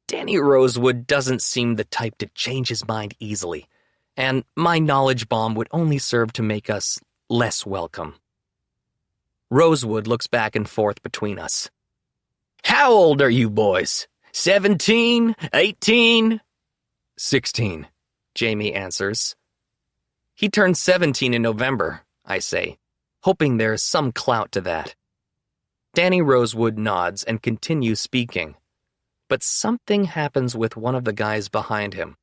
Danny Rosewood doesn't seem the type to change his mind easily, and my knowledge bomb would only serve to make us less welcome. Rosewood looks back and forth between us. How old are you boys? 17? 18? 16, Jamie answers. He turns 17 in November, I say, hoping there's some clout to that. Danny Rosewood nods and continues speaking, but something happens with one of the guys behind him.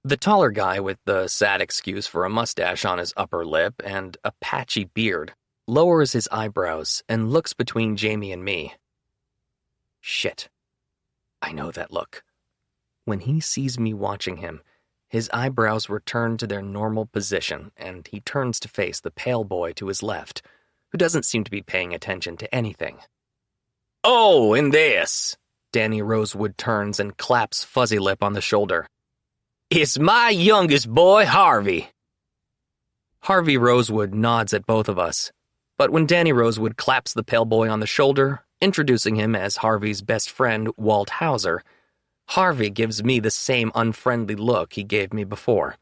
The taller guy with the sad excuse for a mustache on his upper lip and a patchy beard lowers his eyebrows and looks between Jamie and me. Shit. I know that look. When he sees me watching him, his eyebrows return to their normal position, and he turns to face the pale boy to his left, who doesn't seem to be paying attention to anything. Oh, and this! Danny Rosewood turns and claps Fuzzy Lip on the shoulder. It's my youngest boy, Harvey. Harvey Rosewood nods at both of us, but when Danny Rosewood claps the pale boy on the shoulder, introducing him as Harvey's best friend, Walt Hauser, Harvey gives me the same unfriendly look he gave me before.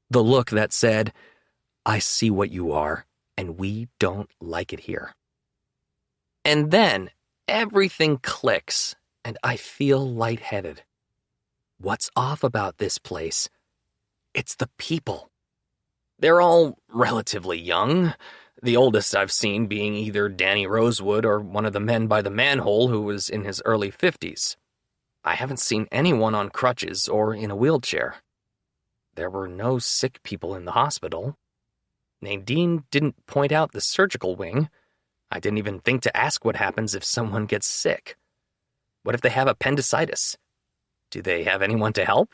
The look that said, I see what you are, and we don't like it here. And then everything clicks, and I feel lightheaded. What's off about this place? It's the people. They're all relatively young, the oldest I've seen being either Danny Rosewood or one of the men by the manhole who was in his early 50s. I haven't seen anyone on crutches or in a wheelchair. There were no sick people in the hospital. Nadine didn't point out the surgical wing. I didn't even think to ask what happens if someone gets sick. What if they have appendicitis? Do they have anyone to help?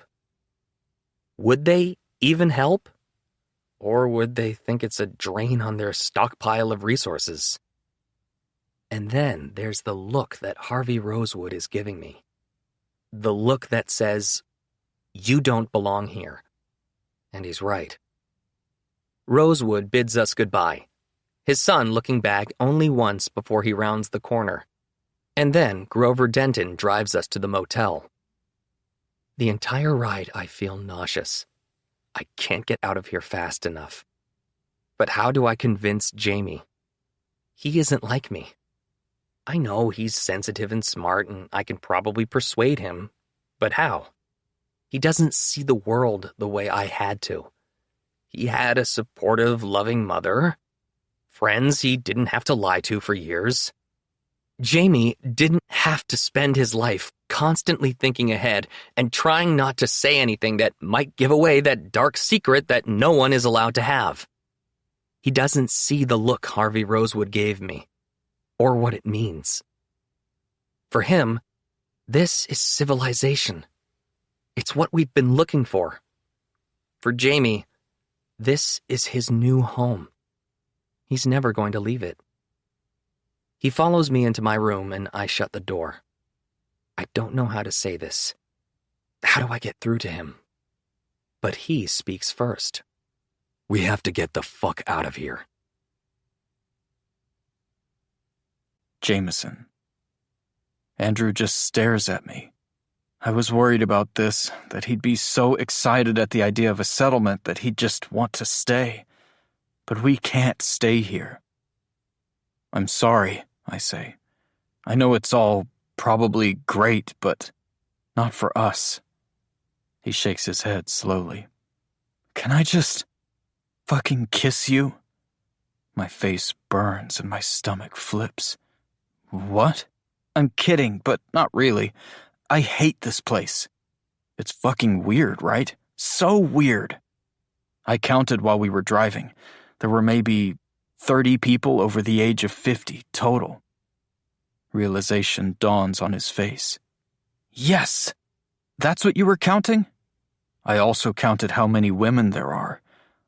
Would they even help? Or would they think it's a drain on their stockpile of resources? And then there's the look that Harvey Rosewood is giving me. The look that says, you don't belong here. And he's right. Rosewood bids us goodbye, his son looking back only once before he rounds the corner. And then Grover Denton drives us to the motel. The entire ride I feel nauseous. I can't get out of here fast enough. But how do I convince Jamie? He isn't like me. I know he's sensitive and smart, and I can probably persuade him. But how? He doesn't see the world the way I had to. He had a supportive, loving mother, friends he didn't have to lie to for years. Jamie didn't have to spend his life constantly thinking ahead and trying not to say anything that might give away that dark secret that no one is allowed to have. He doesn't see the look Harvey Rosewood gave me, or what it means. For him, this is civilization. It's what we've been looking for. For Jamie, this is his new home. He's never going to leave it. He follows me into my room and I shut the door. I don't know how to say this. How do I get through to him? But he speaks first. We have to get the fuck out of here. Jameson. Andrew just stares at me. I was worried about this, that he'd be so excited at the idea of a settlement that he'd just want to stay. But we can't stay here. I'm sorry, I say. I know it's all probably great, but not for us. He shakes his head slowly. Can I just fucking kiss you? My face burns and my stomach flips. What? I'm kidding, but not really. I hate this place. It's fucking weird, right? So weird. I counted while we were driving. There were maybe 30 people over the age of 50 total. Realization dawns on his face. Yes! That's what you were counting? I also counted how many women there are.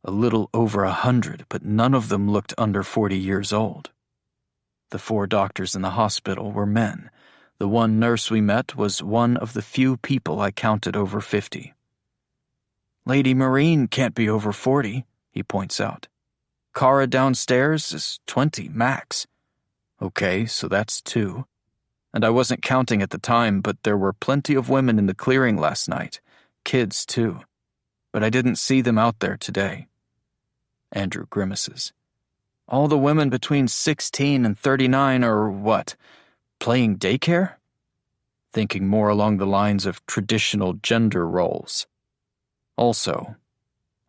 A little over 100, but none of them looked under 40 years old. The 4 doctors in the hospital were men. The one nurse we met was one of the few people I counted over 50. Lady Marine can't be over 40, he points out. Kara downstairs is 20 max. Okay, so that's 2. And I wasn't counting at the time, but there were plenty of women in the clearing last night. Kids, too. But I didn't see them out there today. Andrew grimaces. All the women between 16 and 39 are what? Playing daycare? Thinking more along the lines of traditional gender roles. Also,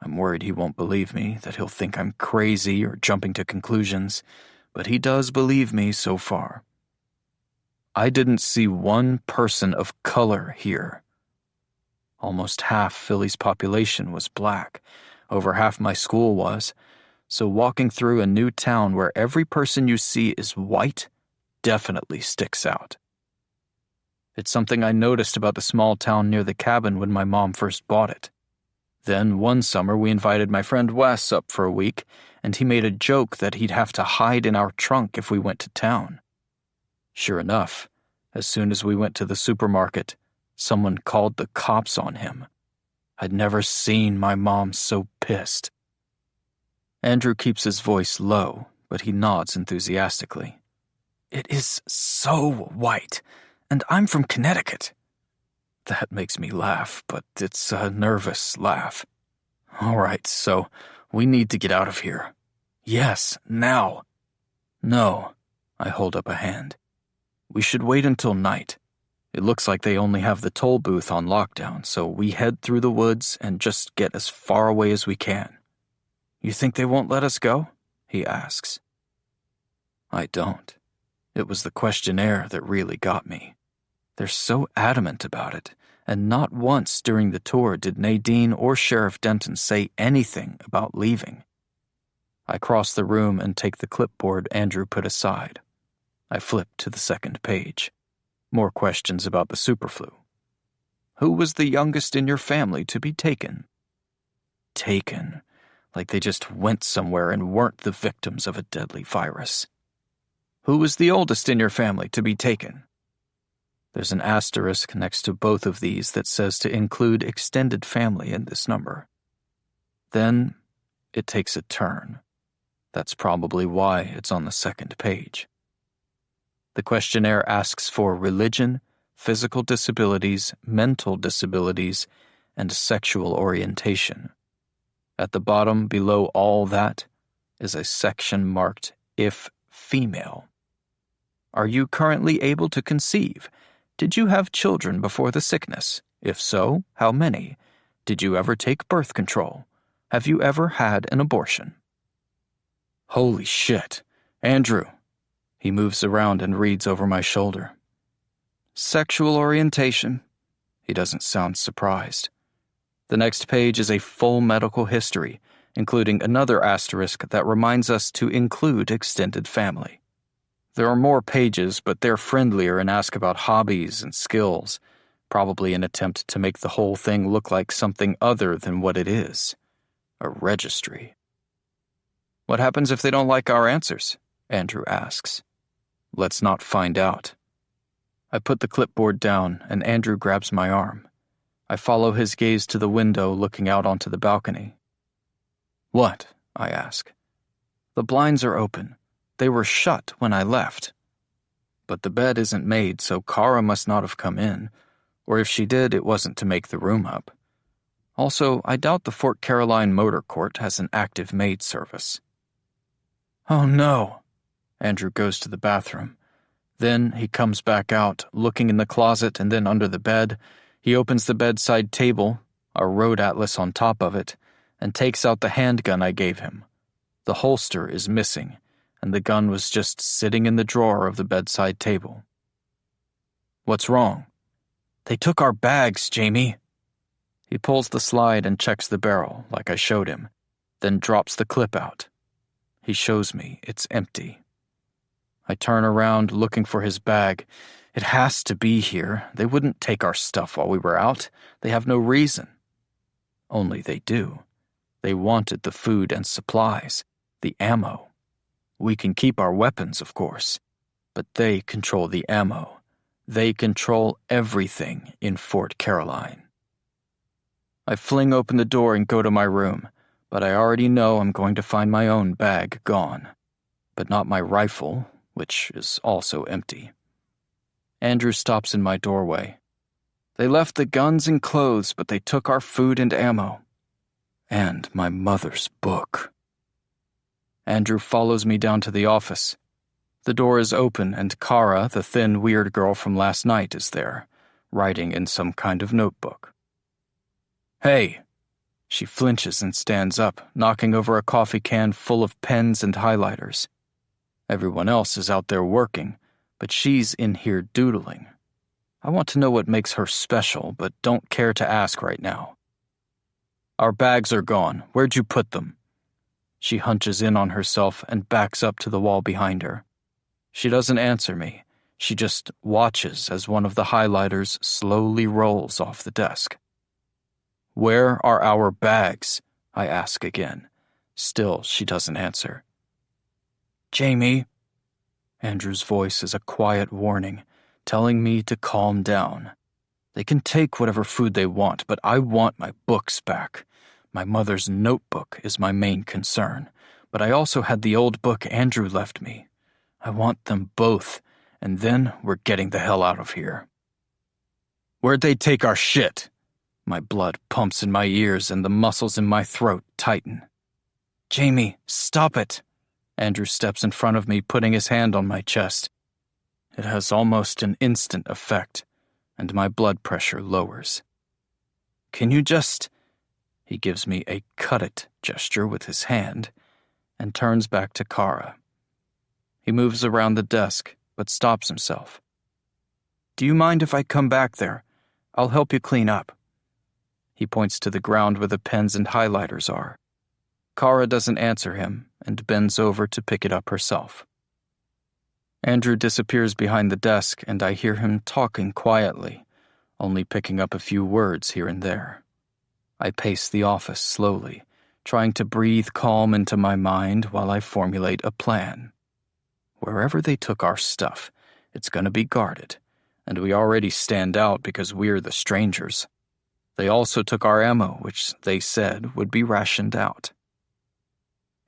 I'm worried he won't believe me, that he'll think I'm crazy or jumping to conclusions, but he does believe me so far. I didn't see one person of color here. Almost half Philly's population was black. Over half my school was. So walking through a new town where every person you see is white definitely sticks out. It's something I noticed about the small town near the cabin when my mom first bought it. Then one summer we invited my friend Wes up for a week, and he made a joke that he'd have to hide in our trunk if we went to town. Sure enough, as soon as we went to the supermarket, someone called the cops on him. I'd never seen my mom so pissed. Andrew keeps his voice low, but he nods enthusiastically. It is so white, and I'm from Connecticut. That makes me laugh, but it's a nervous laugh. All right, so we need to get out of here. Yes, now. No, I hold up a hand. We should wait until night. It looks like they only have the toll booth on lockdown, so we head through the woods and just get as far away as we can. You think they won't let us go? He asks. I don't. It was the questionnaire that really got me. They're so adamant about it, and not once during the tour did Nadine or Sheriff Denton say anything about leaving. I cross the room and take the clipboard Andrew put aside. I flip to the second page. More questions about the superflu. Who was the youngest in your family to be taken? Taken. Like they just went somewhere and weren't the victims of a deadly virus. Who was the oldest in your family to be taken? There's an asterisk next to both of these that says to include extended family in this number. Then it takes a turn. That's probably why it's on the second page. The questionnaire asks for religion, physical disabilities, mental disabilities, and sexual orientation. At the bottom, below all that, is a section marked "If Female." Are you currently able to conceive? Did you have children before the sickness? If so, how many? Did you ever take birth control? Have you ever had an abortion? Holy shit. Andrew, He moves around and reads over my shoulder. Sexual orientation. He doesn't sound surprised. The next page is a full medical history, including another asterisk that reminds us to include extended family. There are more pages, but they're friendlier and ask about hobbies and skills, probably an attempt to make the whole thing look like something other than what it is, a registry. What happens if they don't like our answers? Andrew asks. Let's not find out. I put the clipboard down, and Andrew grabs my arm. I follow his gaze to the window looking out onto the balcony. What? I ask. The blinds are open. They were shut when I left. But the bed isn't made, so Kara must not have come in, or if she did, it wasn't to make the room up. Also, I doubt the Fort Caroline Motor Court has an active maid service. Oh no! Andrew goes to the bathroom. Then he comes back out, looking in the closet and then under the bed. He opens the bedside table, a road atlas on top of it, and takes out the handgun I gave him. The holster is missing, and the gun was just sitting in the drawer of the bedside table. What's wrong? They took our bags, Jamie. He pulls the slide and checks the barrel, like I showed him, then drops the clip out. He shows me it's empty. I turn around looking for his bag. It has to be here. They wouldn't take our stuff while we were out. They have no reason. Only they do. They wanted the food and supplies, the ammo. We can keep our weapons, of course, but they control the ammo. They control everything in Fort Caroline. I fling open the door and go to my room, but I already know I'm going to find my own bag gone. But not my rifle, which is also empty. Andrew stops in my doorway. They left the guns and clothes, but they took our food and ammo. And my mother's book. Andrew follows me down to the office. The door is open, and Kara, the thin, weird girl from last night, is there, writing in some kind of notebook. Hey! She flinches and stands up, knocking over a coffee can full of pens and highlighters. Everyone else is out there working, but she's in here doodling. I want to know what makes her special, but don't care to ask right now. Our bags are gone. Where'd you put them? She hunches in on herself and backs up to the wall behind her. She doesn't answer me. She just watches as one of the highlighters slowly rolls off the desk. Where are our bags? I ask again. Still, she doesn't answer. Jamie. Andrew's voice is a quiet warning, telling me to calm down. They can take whatever food they want, but I want my books back. My mother's notebook is my main concern, but I also had the old book Andrew left me. I want them both, and then we're getting the hell out of here. Where'd they take our shit? My blood pumps in my ears and the muscles in my throat tighten. Jamie, stop it. Andrew steps in front of me, putting his hand on my chest. It has almost an instant effect, and my blood pressure lowers. Can you just... He gives me a cut-it gesture with his hand and turns back to Kara. He moves around the desk, but stops himself. Do you mind if I come back there? I'll help you clean up. He points to the ground where the pens and highlighters are. Kara doesn't answer him and bends over to pick it up herself. Andrew disappears behind the desk, and I hear him talking quietly, only picking up a few words here and there. I pace the office slowly, trying to breathe calm into my mind while I formulate a plan. Wherever they took our stuff, it's going to be guarded, and we already stand out because we're the strangers. They also took our ammo, which they said would be rationed out.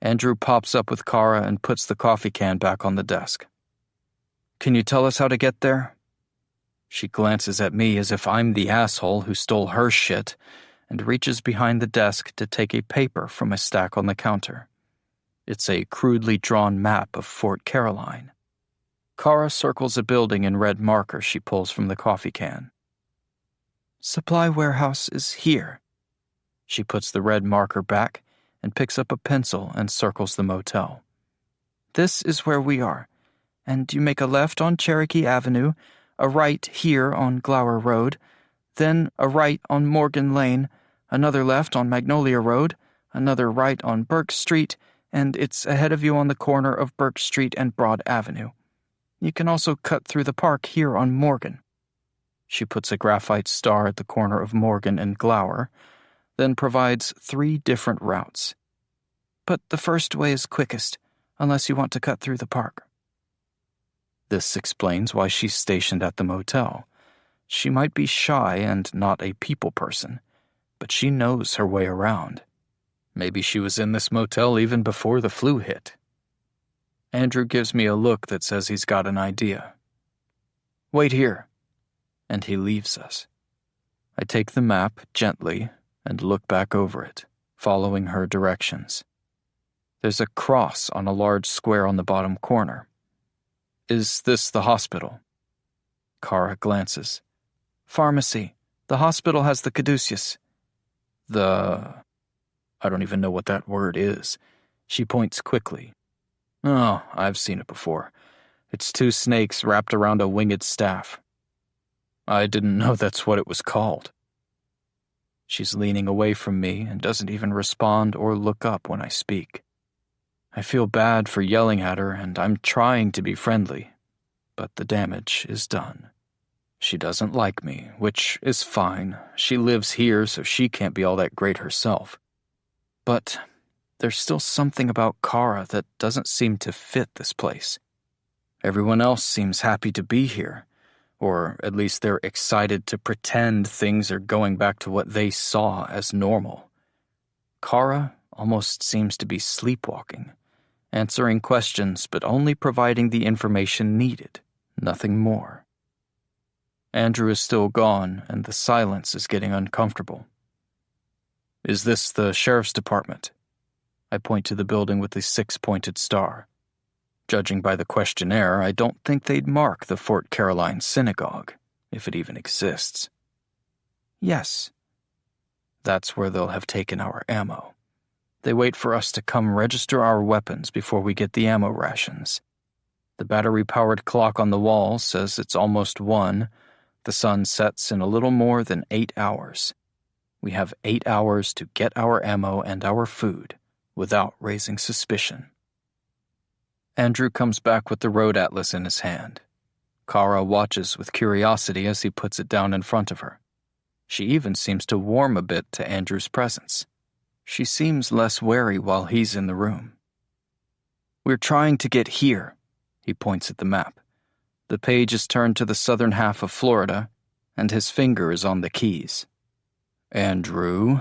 Andrew pops up with Kara and puts the coffee can back on the desk. Can you tell us how to get there? She glances at me as if I'm the asshole who stole her shit and reaches behind the desk to take a paper from a stack on the counter. It's a crudely drawn map of Fort Caroline. Kara circles a building in red marker she pulls from the coffee can. Supply warehouse is here. She puts the red marker back and picks up a pencil and circles the motel. This is where we are, and you make a left on Cherokee Avenue, a right here on Glower Road, then a right on Morgan Lane, another left on Magnolia Road, another right on Burke Street, and it's ahead of you on the corner of Burke Street and Broad Avenue. You can also cut through the park here on Morgan." She puts a graphite star at the corner of Morgan and Glower, then provides 3 different routes. "But the first way is quickest, unless you want to cut through the park." This explains why she's stationed at the motel. She might be shy and not a people person, but she knows her way around. Maybe she was in this motel even before the flu hit. Andrew gives me a look that says he's got an idea. "Wait here," and he leaves us. I take the map gently and look back over it, following her directions. There's a cross on a large square on the bottom corner. "Is this the hospital?" Kara glances. "Pharmacy. The hospital has the caduceus." I don't even know what that word is. She points quickly. "Oh, I've seen it before. It's 2 snakes wrapped around a winged staff." "I didn't know that's what it was called." She's leaning away from me and doesn't even respond or look up when I speak. I feel bad for yelling at her, and I'm trying to be friendly, but the damage is done. She doesn't like me, which is fine. She lives here, so she can't be all that great herself. But there's still something about Kara that doesn't seem to fit this place. Everyone else seems happy to be here, or at least they're excited to pretend things are going back to what they saw as normal. Kara almost seems to be sleepwalking, answering questions but only providing the information needed, nothing more. Andrew is still gone, and the silence is getting uncomfortable. "Is this the sheriff's department?" I point to the building with the 6-pointed star. Judging by the questionnaire, I don't think they'd mark the Fort Caroline Synagogue, if it even exists. "Yes." "That's where they'll have taken our ammo. They wait for us to come register our weapons before we get the ammo rations. The battery-powered clock on the wall says it's almost 1. The sun sets in a little more than 8 hours. We have 8 hours to get our ammo and our food without raising suspicion." Andrew comes back with the road atlas in his hand. Kara watches with curiosity as he puts it down in front of her. She even seems to warm a bit to Andrew's presence. She seems less wary while he's in the room. "We're trying to get here," he points at the map. The page is turned to the southern half of Florida, and his finger is on the keys. "Andrew,"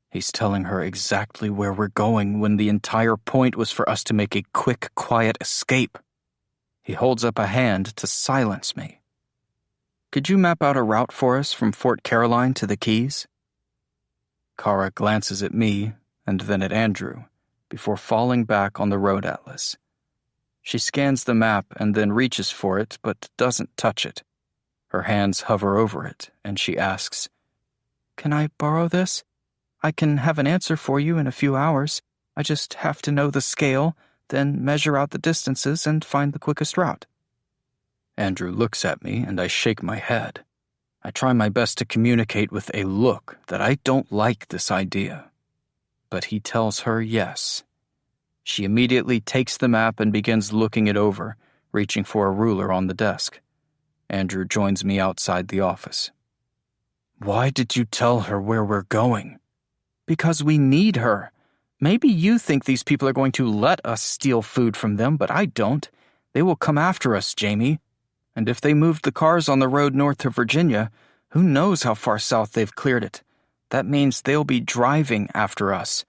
he's telling her exactly where we're going when the entire point was for us to make a quick, quiet escape. He holds up a hand to silence me. "Could you map out a route for us from Fort Caroline to the Keys?" Kara glances at me and then at Andrew before falling back on the road atlas. She scans the map and then reaches for it but doesn't touch it. Her hands hover over it, and she asks, "Can I borrow this? I can have an answer for you in a few hours. I just have to know the scale, then measure out the distances and find the quickest route." Andrew looks at me, and I shake my head. I try my best to communicate with a look that I don't like this idea. But he tells her yes. She immediately takes the map and begins looking it over, reaching for a ruler on the desk. Andrew joins me outside the office. "Why did you tell her where we're going?" "Because we need her. Maybe you think these people are going to let us steal food from them, but I don't. They will come after us, Jamie. And if they moved the cars on the road north to Virginia, who knows how far south they've cleared it. That means they'll be driving after us.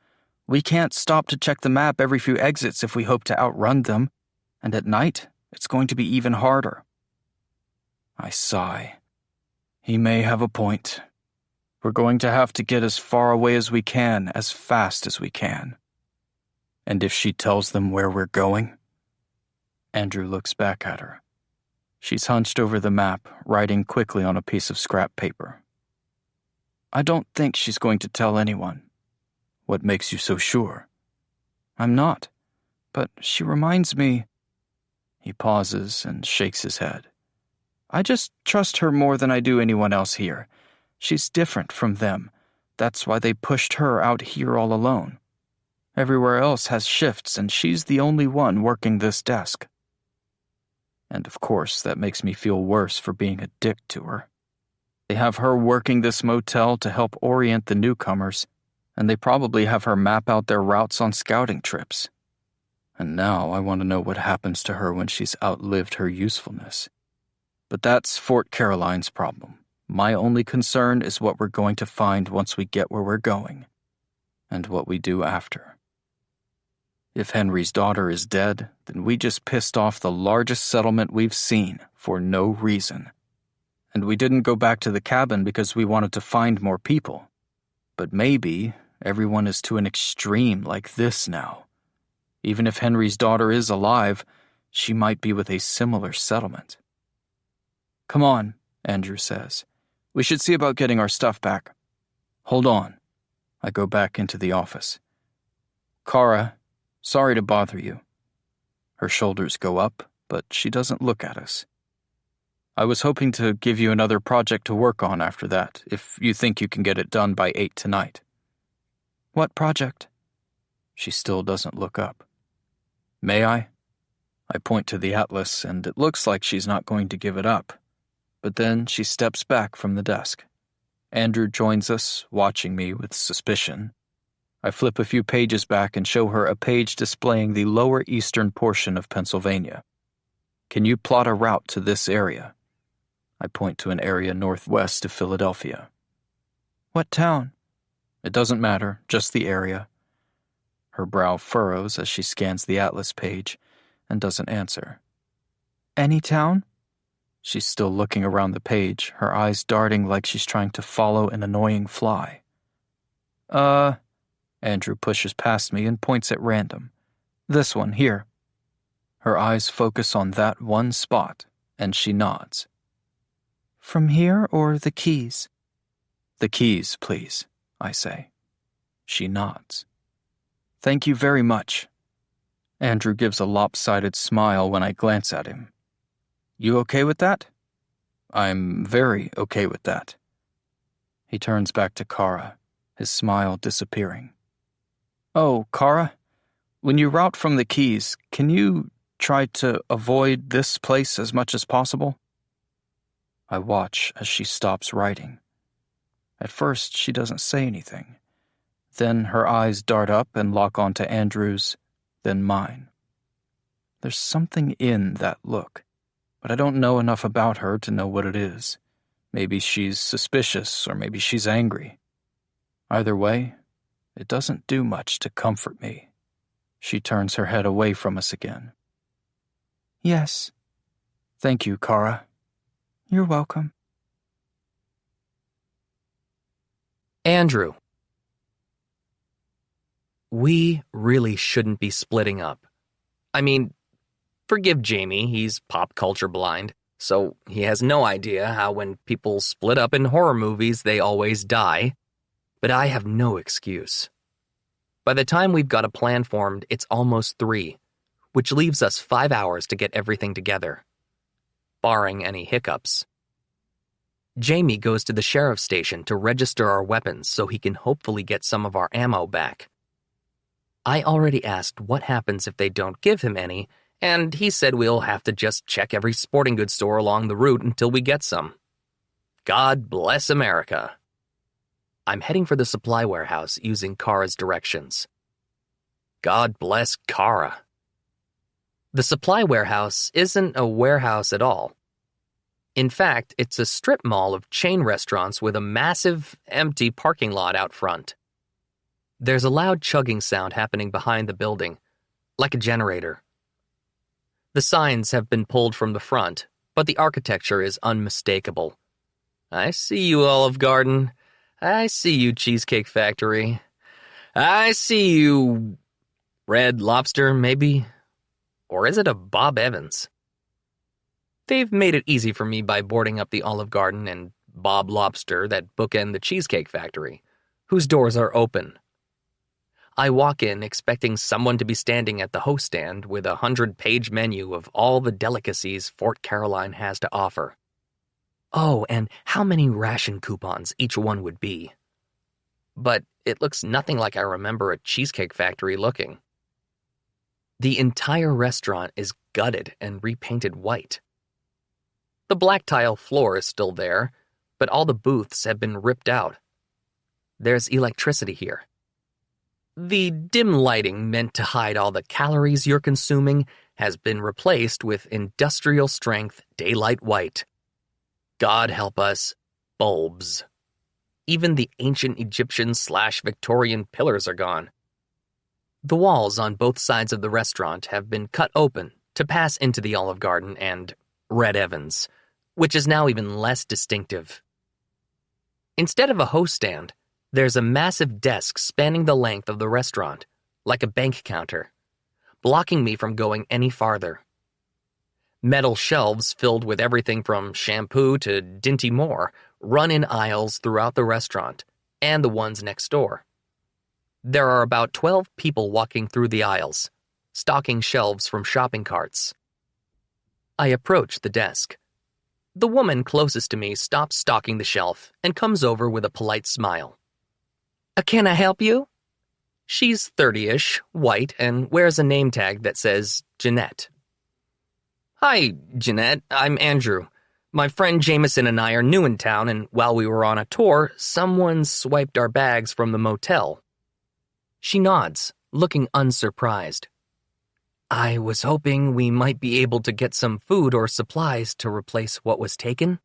We can't stop to check the map every few exits if we hope to outrun them. And at night, it's going to be even harder." I sigh. He may have a point. We're going to have to get as far away as we can, as fast as we can. And if she tells them where we're going? Andrew looks back at her. She's hunched over the map, writing quickly on a piece of scrap paper. "I don't think she's going to tell anyone." "What makes you so sure?" "I'm not. But she reminds me..." He pauses and shakes his head. I just trust her more than I do anyone else here. She's different from them. That's why they pushed her out here all alone. Everywhere else has shifts, and she's the only one working this desk. And of course, that makes me feel worse for being a dick to her. They have her working this motel to help orient the newcomers, and they probably have her map out their routes on scouting trips. And now I want to know what happens to her when she's outlived her usefulness. But that's Fort Caroline's problem. My only concern is what we're going to find once we get where we're going, and what we do after. If Henry's daughter is dead, then we just pissed off the largest settlement we've seen for no reason. And we didn't go back to the cabin because we wanted to find more people. But maybe everyone is to an extreme like this now. Even if Henry's daughter is alive, she might be with a similar settlement. Come on, Andrew says. We should see about getting our stuff back. Hold on. I go back into the office. Kara, sorry to bother you. Her shoulders go up, but she doesn't look at us. I was hoping to give you another project to work on after that, if you think you can get it done by 8 tonight. What project? She still doesn't look up. May I? I point to the atlas, and it looks like she's not going to give it up. But then she steps back from the desk. Andrew joins us, watching me with suspicion. I flip a few pages back and show her a page displaying the lower eastern portion of Pennsylvania. Can you plot a route to this area? I point to an area northwest of Philadelphia. What town? It doesn't matter, just the area. Her brow furrows as she scans the atlas page and doesn't answer. Any town? She's still looking around the page, her eyes darting like she's trying to follow an annoying fly. Andrew pushes past me and points at random. This one, here. Her eyes focus on that one spot, and she nods. From here or the Keys? The Keys, please, I say. She nods. Thank you very much. Andrew gives a lopsided smile when I glance at him. You okay with that? I'm very okay with that. He turns back to Kara, his smile disappearing. Oh, Kara, when you route from the Keys, can you try to avoid this place as much as possible? I watch as she stops writing. At first, she doesn't say anything. Then her eyes dart up and lock onto Andrew's, then mine. There's something in that look, but I don't know enough about her to know what it is. Maybe she's suspicious, or maybe she's angry. Either way, it doesn't do much to comfort me. She turns her head away from us again. Yes. Thank you, Kara. You're welcome. Andrew. We really shouldn't be splitting up. I mean, forgive Jamie, he's pop culture blind, so he has no idea how when people split up in horror movies they always die. But I have no excuse. By the time we've got a plan formed, it's almost 3, which leaves us 5 hours to get everything together, barring any hiccups. Jamie goes to the sheriff's station to register our weapons so he can hopefully get some of our ammo back. I already asked what happens if they don't give him any, and he said we'll have to just check every sporting goods store along the route until we get some. God bless America. I'm heading for the supply warehouse using Kara's directions. God bless Kara. The supply warehouse isn't a warehouse at all. In fact, it's a strip mall of chain restaurants with a massive, empty parking lot out front. There's a loud chugging sound happening behind the building, like a generator. The signs have been pulled from the front, but the architecture is unmistakable. I see you, Olive Garden. I see you, Cheesecake Factory. I see you, Red Lobster, maybe? Or is it a Bob Evans? They've made it easy for me by boarding up the Olive Garden and Bob Lobster that bookend the Cheesecake Factory, whose doors are open. I walk in expecting someone to be standing at the host stand with a 100-page menu of all the delicacies Fort Caroline has to offer. Oh, and how many ration coupons each one would be. But it looks nothing like I remember a Cheesecake Factory looking. The entire restaurant is gutted and repainted white. The black tile floor is still there, but all the booths have been ripped out. There's electricity here. The dim lighting meant to hide all the calories you're consuming has been replaced with industrial-strength daylight white. God help us, bulbs. Even the ancient Egyptian/Victorian pillars are gone. The walls on both sides of the restaurant have been cut open to pass into the Olive Garden and Red Evans, which is now even less distinctive. Instead of a host stand, there's a massive desk spanning the length of the restaurant, like a bank counter, blocking me from going any farther. Metal shelves filled with everything from shampoo to Dinty Moore run in aisles throughout the restaurant and the ones next door. There are about 12 people walking through the aisles, stocking shelves from shopping carts. I approach the desk. The woman closest to me stops stocking the shelf and comes over with a polite smile. Can I help you? She's 30-ish, white, and wears a name tag that says Jeanette. Hi, Jeanette. I'm Andrew. My friend Jameson and I are new in town, and while we were on a tour, someone swiped our bags from the motel. She nods, looking unsurprised. I was hoping we might be able to get some food or supplies to replace what was taken.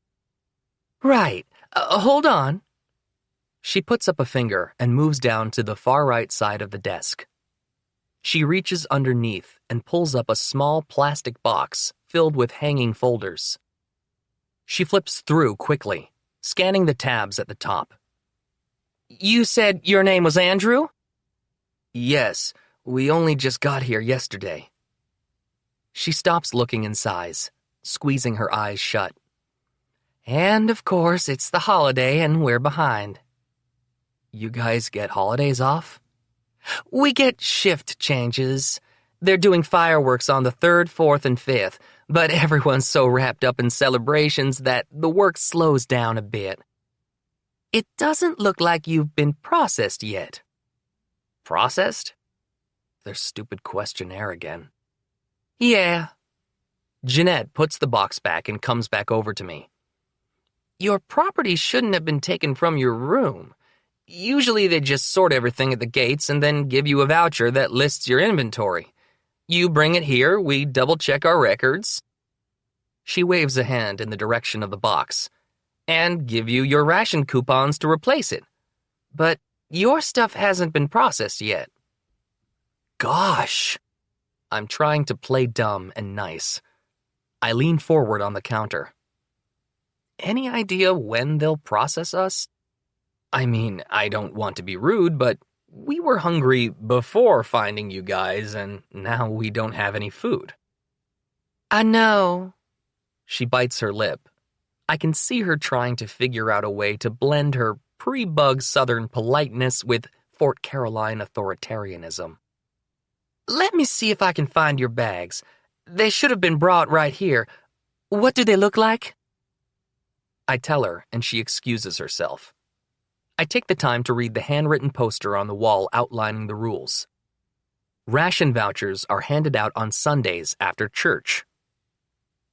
Right. Hold on. She puts up a finger and moves down to the far right side of the desk. She reaches underneath and pulls up a small plastic box filled with hanging folders. She flips through quickly, scanning the tabs at the top. You said your name was Andrew? Yes, we only just got here yesterday. She stops looking and sighs, squeezing her eyes shut. And of course, it's the holiday and we're behind. You guys get holidays off? We get shift changes. They're doing fireworks on the 3rd, 4th, and 5th, but everyone's so wrapped up in celebrations that the work slows down a bit. It doesn't look like you've been processed yet. Processed? Their stupid questionnaire again. Yeah. Jeanette puts the box back and comes back over to me. Your property shouldn't have been taken from your room. Usually they just sort everything at the gates and then give you a voucher that lists your inventory. You bring it here, we double-check our records. She waves a hand in the direction of the box, and give you your ration coupons to replace it. But your stuff hasn't been processed yet. Gosh! I'm trying to play dumb and nice. I lean forward on the counter. Any idea when they'll process us? I mean, I don't want to be rude, but we were hungry before finding you guys, and now we don't have any food. I know. She bites her lip. I can see her trying to figure out a way to blend her pre-bug Southern politeness with Fort Caroline authoritarianism. Let me see if I can find your bags. They should have been brought right here. What do they look like? I tell her, and she excuses herself. I take the time to read the handwritten poster on the wall outlining the rules. Ration vouchers are handed out on Sundays after church.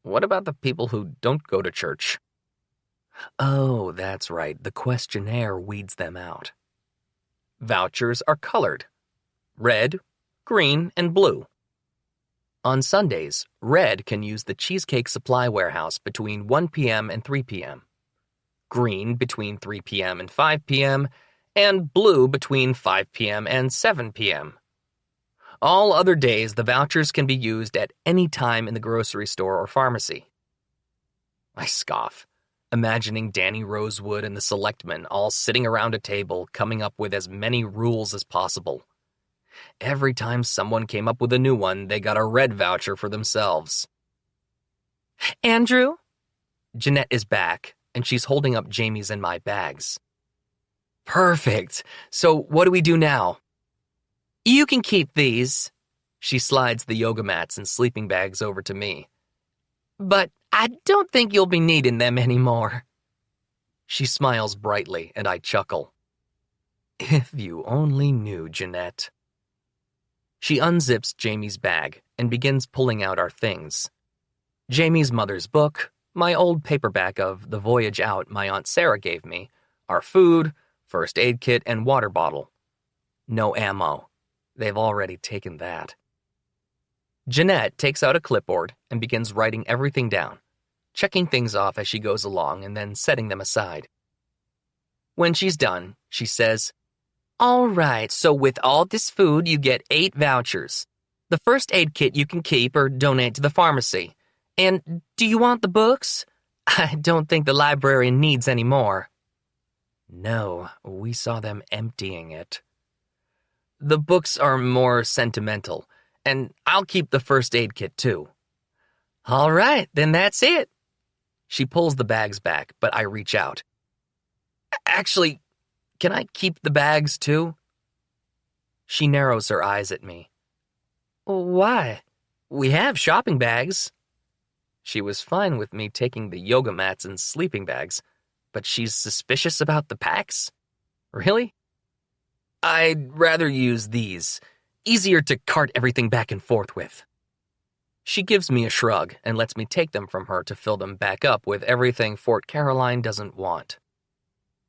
What about the people who don't go to church? Oh, that's right, the questionnaire weeds them out. Vouchers are colored: red, green, and blue. On Sundays, red can use the Cheesecake Supply Warehouse between 1 p.m. and 3 p.m., green between 3 p.m. and 5 p.m., and blue between 5 p.m. and 7 p.m. All other days, the vouchers can be used at any time in the grocery store or pharmacy. I scoff, imagining Danny Rosewood and the selectmen all sitting around a table coming up with as many rules as possible. Every time someone came up with a new one, they got a red voucher for themselves. Andrew? Jeanette is back, and she's holding up Jamie's and my bags. Perfect. So what do we do now? You can keep these. She slides the yoga mats and sleeping bags over to me. But I don't think you'll be needing them anymore. She smiles brightly, and I chuckle. If you only knew, Jeanette. She unzips Jamie's bag and begins pulling out our things. Jamie's mother's book, my old paperback of The Voyage Out my Aunt Sarah gave me, our food, first aid kit, and water bottle. No ammo. They've already taken that. Jeanette takes out a clipboard and begins writing everything down, checking things off as she goes along and then setting them aside. When she's done, she says, All right, so with all this food, you get 8 vouchers. The first aid kit you can keep or donate to the pharmacy. And do you want the books? I don't think the library needs any more. No, we saw them emptying it. The books are more sentimental, and I'll keep the first aid kit too. All right, then that's it. She pulls the bags back, but I reach out. Actually, can I keep the bags too? She narrows her eyes at me. Why? We have shopping bags. She was fine with me taking the yoga mats and sleeping bags, but she's suspicious about the packs? Really? I'd rather use these. Easier to cart everything back and forth with. She gives me a shrug and lets me take them from her to fill them back up with everything Fort Caroline doesn't want.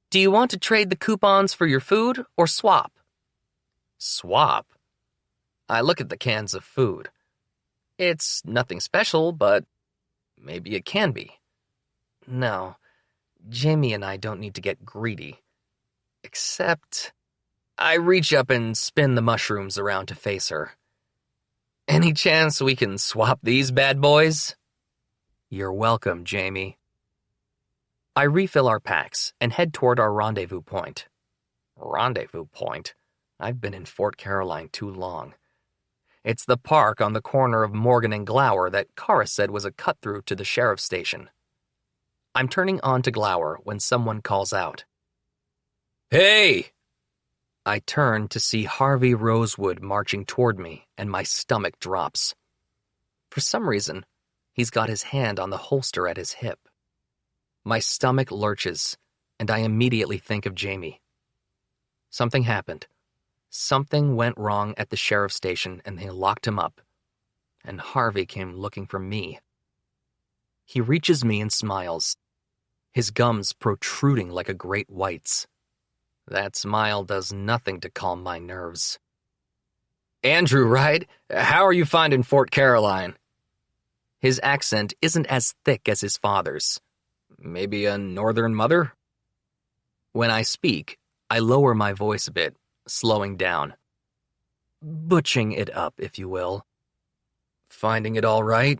Do you want to trade the coupons for your food or swap? Swap? I look at the cans of food. It's nothing special, but maybe it can be. No, Jamie and I don't need to get greedy. Except I reach up and spin the mushrooms around to face her. Any chance we can swap these bad boys? You're welcome, Jamie. I refill our packs and head toward our rendezvous point. Rendezvous point? I've been in Fort Caroline too long. It's the park on the corner of Morgan and Glower that Kara said was a cut-through to the sheriff's station. I'm turning on to Glower when someone calls out. Hey! I turn to see Harvey Rosewood marching toward me, and my stomach drops. For some reason, he's got his hand on the holster at his hip. My stomach lurches, and I immediately think of Jamie. Something happened. Something went wrong at the sheriff's station, and they locked him up. And Harvey came looking for me. He reaches me and smiles, his gums protruding like a great white's. That smile does nothing to calm my nerves. Andrew, right? How are you finding Fort Caroline? His accent isn't as thick as his father's. Maybe a northern mother? When I speak, I lower my voice a bit, slowing down. Butching it up, if you will. Finding it all right?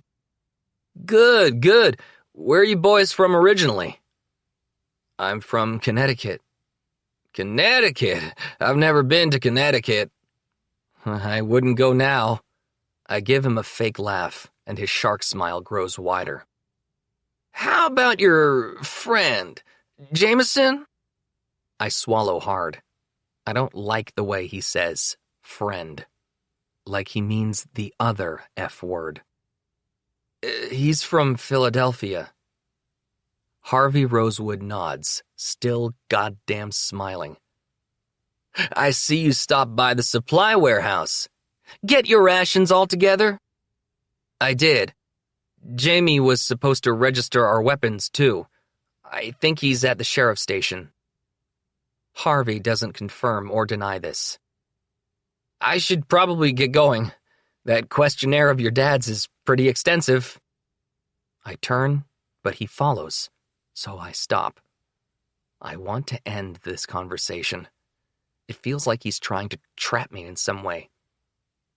Good, good. Where are you boys from originally? I'm from Connecticut. Connecticut? I've never been to Connecticut. I wouldn't go now. I give him a fake laugh, and his shark smile grows wider. How about your friend, Jameson? I swallow hard. I don't like the way he says friend. Like he means the other F word. He's from Philadelphia. Harvey Rosewood nods, still goddamn smiling. I see you stopped by the supply warehouse. Get your rations all together? I did. Jamie was supposed to register our weapons, too. I think he's at the sheriff's station. Harvey doesn't confirm or deny this. I should probably get going. That questionnaire of your dad's is pretty extensive. I turn, but he follows, so I stop. I want to end this conversation. It feels like he's trying to trap me in some way.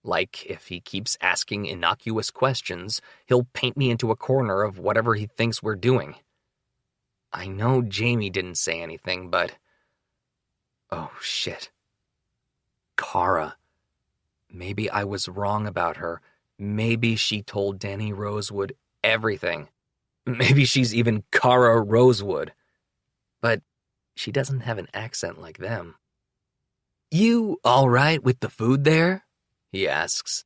Like, if he keeps asking innocuous questions, he'll paint me into a corner of whatever he thinks we're doing. I know Jamie didn't say anything, but... Oh, shit. Kara. Maybe I was wrong about her. Maybe she told Danny Rosewood everything. Maybe she's even Kara Rosewood. But she doesn't have an accent like them. You all right with the food there? He asks.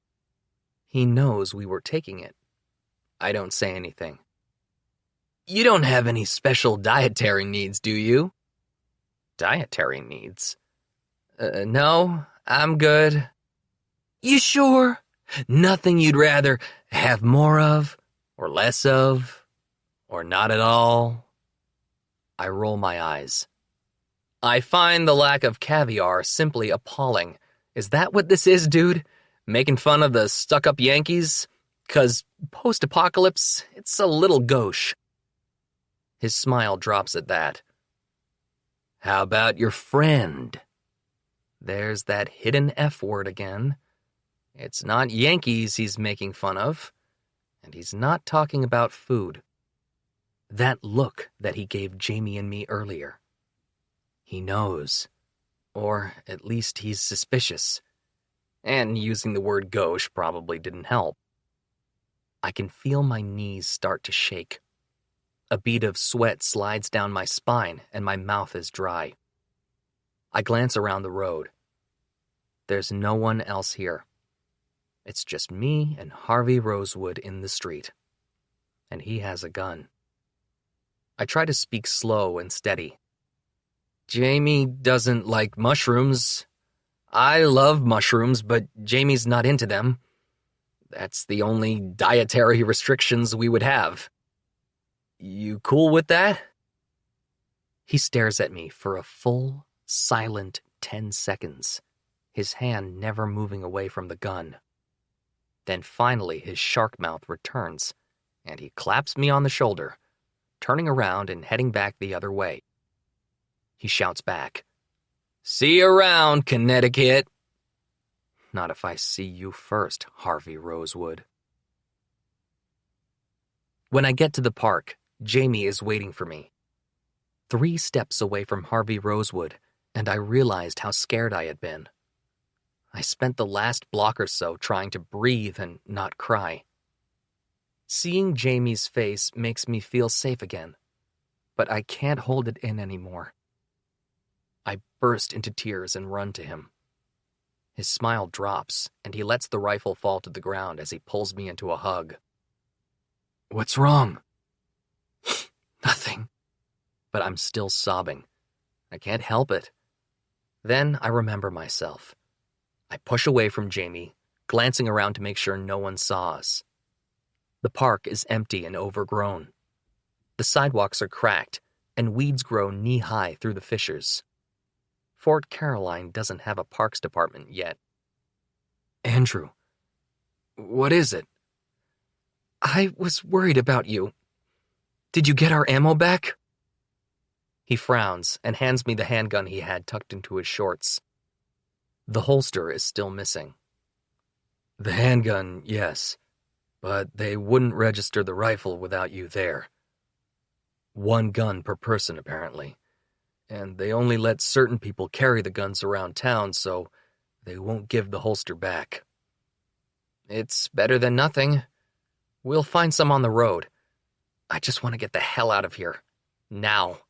He knows we were taking it. I don't say anything. You don't have any special dietary needs, do you? Dietary needs? No, I'm good. You sure? Nothing you'd rather have more of, or less of, or not at all? I roll my eyes. I find the lack of caviar simply appalling. Is that what this is, dude? Making fun of the stuck-up Yankees? 'Cause post-apocalypse, it's a little gauche. His smile drops at that. How about your friend? There's that hidden F word again. It's not Yankees he's making fun of, and he's not talking about food. That look that he gave Jamie and me earlier. He knows, or at least he's suspicious, and using the word gauche probably didn't help. I can feel my knees start to shake. A bead of sweat slides down my spine, and my mouth is dry. I glance around the road. There's no one else here. It's just me and Harvey Rosewood in the street. And he has a gun. I try to speak slow and steady. Jamie doesn't like mushrooms. I love mushrooms, but Jamie's not into them. That's the only dietary restrictions we would have. You cool with that? He stares at me for a full, silent 10 seconds, his hand never moving away from the gun. Then finally his shark mouth returns, and he claps me on the shoulder, turning around and heading back the other way. He shouts back, "See you around, Connecticut." Not if I see you first, Harvey Rosewood. When I get to the park, Jamie is waiting for me. 3 steps away from Harvey Rosewood, and I realized how scared I had been. I spent the last block or so trying to breathe and not cry. Seeing Jamie's face makes me feel safe again, but I can't hold it in anymore. I burst into tears and run to him. His smile drops, and he lets the rifle fall to the ground as he pulls me into a hug. What's wrong? Nothing. But I'm still sobbing. I can't help it. Then I remember myself. I push away from Jamie, glancing around to make sure no one saw us. The park is empty and overgrown. The sidewalks are cracked, and weeds grow knee-high through the fissures. Fort Caroline doesn't have a parks department yet. Andrew, what is it? I was worried about you. Did you get our ammo back? He frowns and hands me the handgun he had tucked into his shorts. The holster is still missing. The handgun, yes, but they wouldn't register the rifle without you there. 1 gun per person, apparently. And they only let certain people carry the guns around town, so they won't give the holster back. It's better than nothing. We'll find some on the road. I just want to get the hell out of here. Now.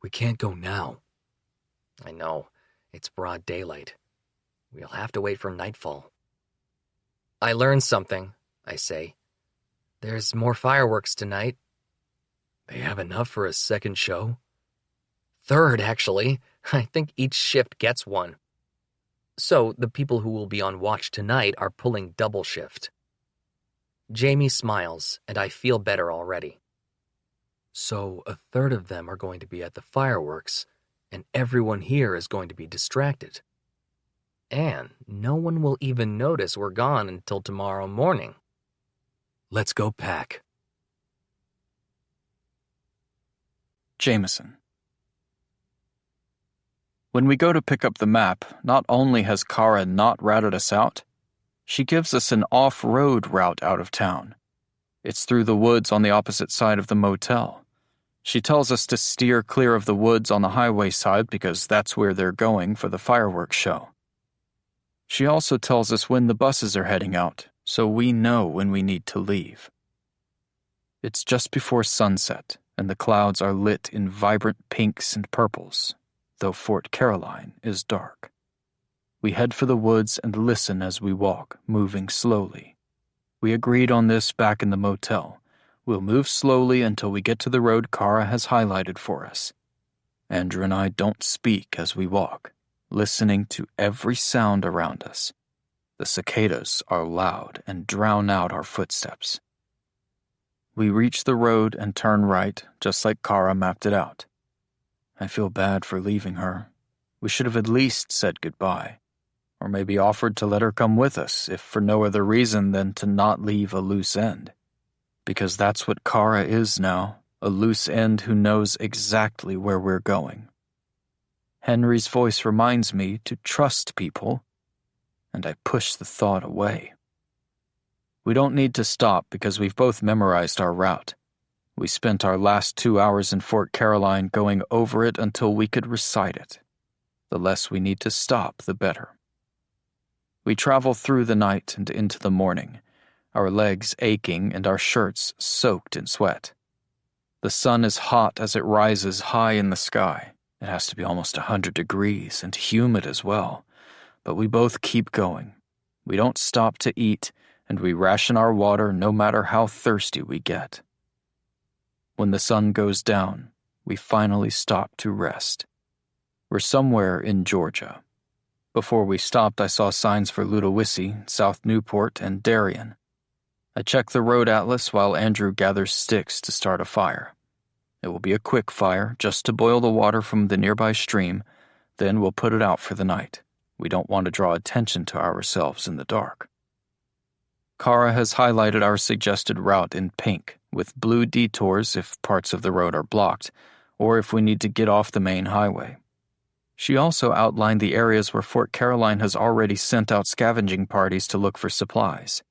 We can't go now. I know. It's broad daylight. We'll have to wait for nightfall. I learned something, I say. There's more fireworks tonight. They have enough for a second show? 3rd, actually. I think each shift gets one. So the people who will be on watch tonight are pulling double shift. Jamie smiles, and I feel better already. So 1/3 of them are going to be at the fireworks, and everyone here is going to be distracted. And no one will even notice we're gone until tomorrow morning. Let's go pack. Jameson. When we go to pick up the map, not only has Kara not routed us out, she gives us an off-road route out of town. It's through the woods on the opposite side of the motel. She tells us to steer clear of the woods on the highway side because that's where they're going for the fireworks show. She also tells us when the buses are heading out, so we know when we need to leave. It's just before sunset, and the clouds are lit in vibrant pinks and purples, though Fort Caroline is dark. We head for the woods and listen as we walk, moving slowly. We agreed on this back in the motel. We'll move slowly until we get to the road Kara has highlighted for us. Andrew and I don't speak as we walk, listening to every sound around us. The cicadas are loud and drown out our footsteps. We reach the road and turn right, just like Kara mapped it out. I feel bad for leaving her. We should have at least said goodbye, or maybe offered to let her come with us, if for no other reason than to not leave a loose end. Because that's what Kara is now, a loose end who knows exactly where we're going. Henry's voice reminds me to trust people, and I push the thought away. We don't need to stop because we've both memorized our route. We spent our last 2 hours in Fort Caroline going over it until we could recite it. The less we need to stop, the better. We travel through the night and into the morning, our legs aching and our shirts soaked in sweat. The sun is hot as it rises high in the sky. It has to be almost 100 degrees and humid as well, but we both keep going. We don't stop to eat, and we ration our water no matter how thirsty we get. When the sun goes down, we finally stop to rest. We're somewhere in Georgia. Before we stopped, I saw signs for Ludowici, South Newport, and Darien. I check the road atlas while Andrew gathers sticks to start a fire. It will be a quick fire, just to boil the water from the nearby stream, then we'll put it out for the night. We don't want to draw attention to ourselves in the dark. Kara has highlighted our suggested route in pink, with blue detours if parts of the road are blocked, or if we need to get off the main highway. She also outlined the areas where Fort Caroline has already sent out scavenging parties to look for supplies.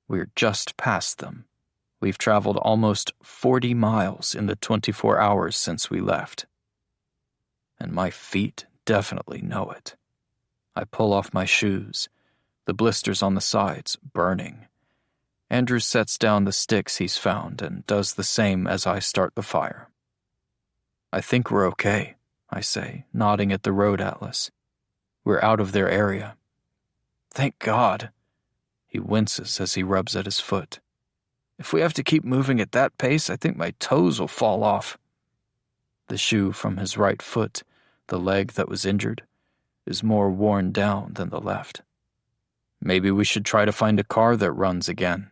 We're just past them. We've traveled almost 40 miles in the 24 hours since we left. And my feet definitely know it. I pull off my shoes, the blisters on the sides burning. Andrew sets down the sticks he's found and does the same as I start the fire. I think we're okay, I say, nodding at the road atlas. We're out of their area. Thank God. He winces as he rubs at his foot. If we have to keep moving at that pace, I think my toes will fall off. The shoe from his right foot, the leg that was injured, is more worn down than the left. Maybe we should try to find a car that runs again.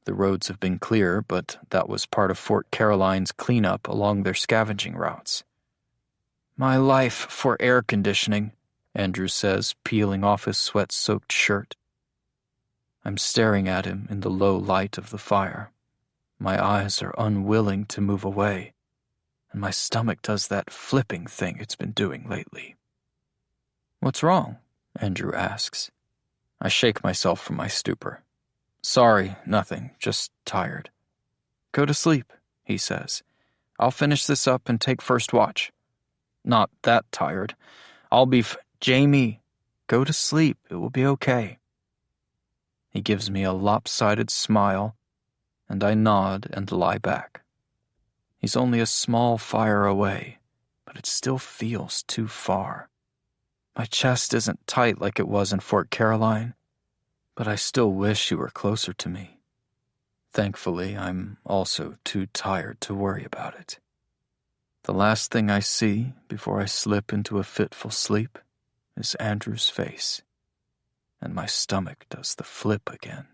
The roads have been clear, but that was part of Fort Caroline's cleanup along their scavenging routes. My life for air conditioning, Andrew says, peeling off his sweat-soaked shirt. I'm staring at him in the low light of the fire. My eyes are unwilling to move away, and my stomach does that flipping thing it's been doing lately. What's wrong? Andrew asks. I shake myself from my stupor. Sorry, nothing, just tired. Go to sleep, he says. I'll finish this up and take first watch. Not that tired. I'll be Jamie, go to sleep, it will be okay. He gives me a lopsided smile, and I nod and lie back. He's only a small fire away, but it still feels too far. My chest isn't tight like it was in Fort Caroline, but I still wish you were closer to me. Thankfully, I'm also too tired to worry about it. The last thing I see before I slip into a fitful sleep is Andrew's face, and my stomach does the flip again.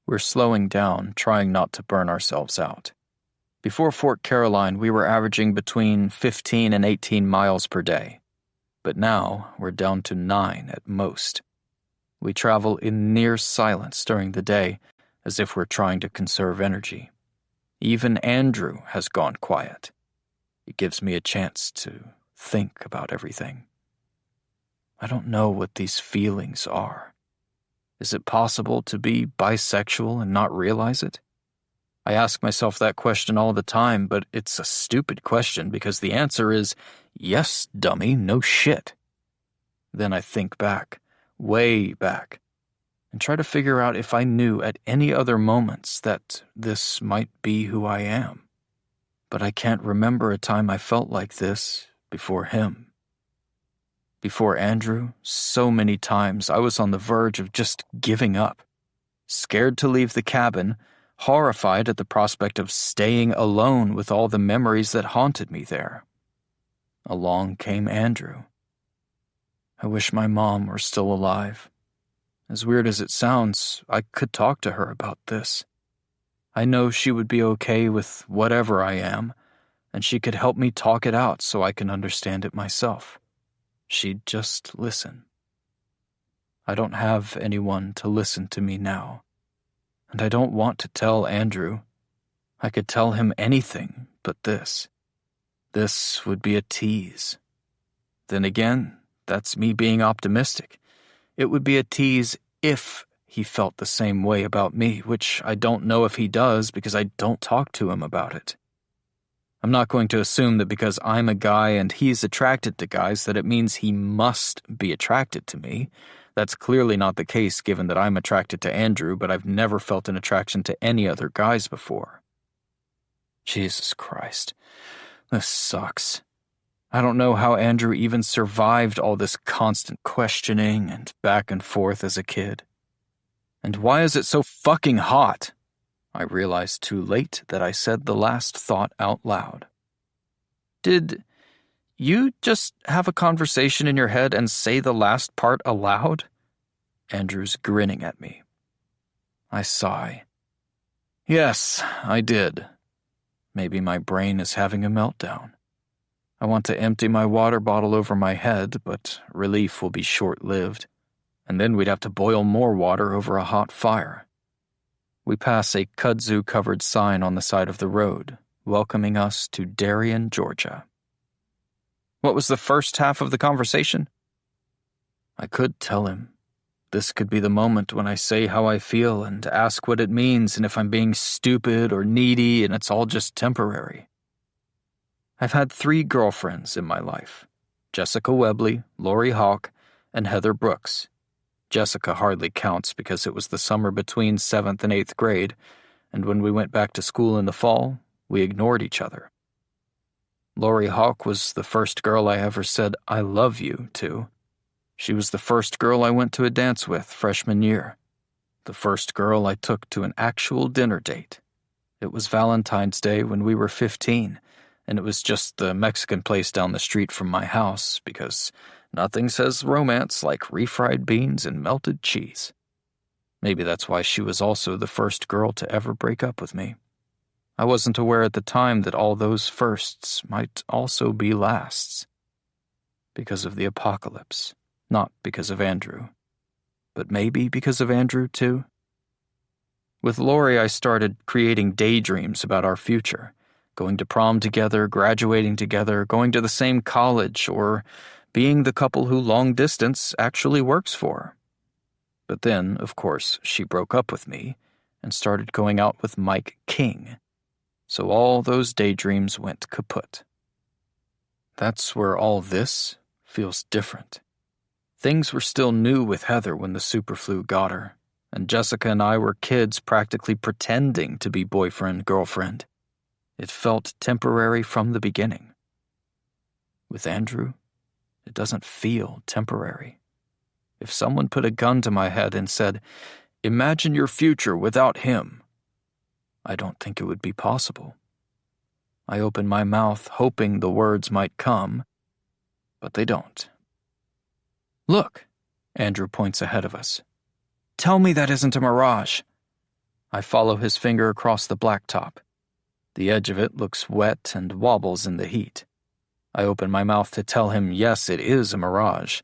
We're slowing down, trying not to burn ourselves out. Before Fort Caroline, we were averaging between 15 and 18 miles per day, but now we're down to 9 at most. We travel in near silence during the day, as if we're trying to conserve energy. Even Andrew has gone quiet. It gives me a chance to think about everything. I don't know what these feelings are. Is it possible to be bisexual and not realize it? I ask myself that question all the time, but it's a stupid question because the answer is, yes, dummy, no shit. Then I think back, way back, and try to figure out if I knew at any other moments that this might be who I am. But I can't remember a time I felt like this before him. Before Andrew, so many times I was on the verge of just giving up, scared to leave the cabin, horrified at the prospect of staying alone with all the memories that haunted me there. Along came Andrew. I wish my mom were still alive. As weird as it sounds, I could talk to her about this. I know she would be okay with whatever I am, and she could help me talk it out so I can understand it myself. She'd just listen. I don't have anyone to listen to me now, and I don't want to tell Andrew. I could tell him anything but this. This would be a tease. Then again, that's me being optimistic. It would be a tease if he felt the same way about me, which I don't know if he does because I don't talk to him about it. I'm not going to assume that because I'm a guy and he's attracted to guys that it means he must be attracted to me. That's clearly not the case given that I'm attracted to Andrew, but I've never felt an attraction to any other guys before. Jesus Christ. This sucks. I don't know how Andrew even survived all this constant questioning and back and forth as a kid. And why is it so fucking hot? I realized too late that I said the last thought out loud. Did you just have a conversation in your head and say the last part aloud? Andrew's grinning at me. I sigh. Yes, I did. Maybe my brain is having a meltdown. I want to empty my water bottle over my head, but relief will be short-lived, and then we'd have to boil more water over a hot fire. We pass a kudzu-covered sign on the side of the road, welcoming us to Darien, Georgia. What was the first half of the conversation? I could tell him. This could be the moment when I say how I feel and ask what it means and if I'm being stupid or needy and it's all just temporary. I've had 3 girlfriends in my life: Jessica Webley, Lori Hawk, and Heather Brooks. Jessica hardly counts because it was the summer between 7th and 8th grade, and when we went back to school in the fall, we ignored each other. Lori Hawk was the first girl I ever said I love you to. She was the first girl I went to a dance with freshman year. The first girl I took to an actual dinner date. It was Valentine's Day when we were 15, and it was just the Mexican place down the street from my house because nothing says romance like refried beans and melted cheese. Maybe that's why she was also the first girl to ever break up with me. I wasn't aware at the time that all those firsts might also be lasts. Because of the apocalypse, not because of Andrew. But maybe because of Andrew, too. With Lori, I started creating daydreams about our future, going to prom together, graduating together, going to the same college, or being the couple who long distance actually works for. But then, of course, she broke up with me and started going out with Mike King. So all those daydreams went kaput. That's where all this feels different. Things were still new with Heather when the superflu got her, and Jessica and I were kids practically pretending to be boyfriend-girlfriend. It felt temporary from the beginning. With Andrew, it doesn't feel temporary. If someone put a gun to my head and said, "Imagine your future without him," I don't think it would be possible. I open my mouth hoping the words might come, but they don't. Look, Andrew points ahead of us. Tell me that isn't a mirage. I follow his finger across the blacktop. The edge of it looks wet and wobbles in the heat. I open my mouth to tell him, yes, it is a mirage.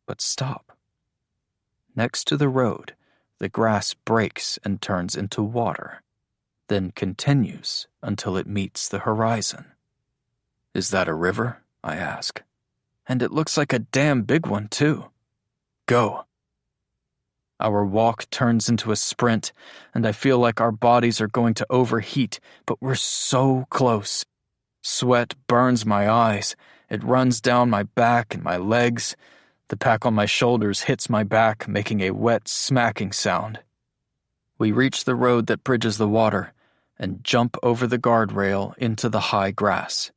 But stop. Next to the road, the grass breaks and turns into water, then continues until it meets the horizon. Is that a river? I ask. And it looks like a damn big one, too. Go. Our walk turns into a sprint, and I feel like our bodies are going to overheat, but we're so close. Sweat burns my eyes. It runs down my back and my legs. The pack on my shoulders hits my back, making a wet, smacking sound. We reach the road that bridges the water and jump over the guardrail into the high grass.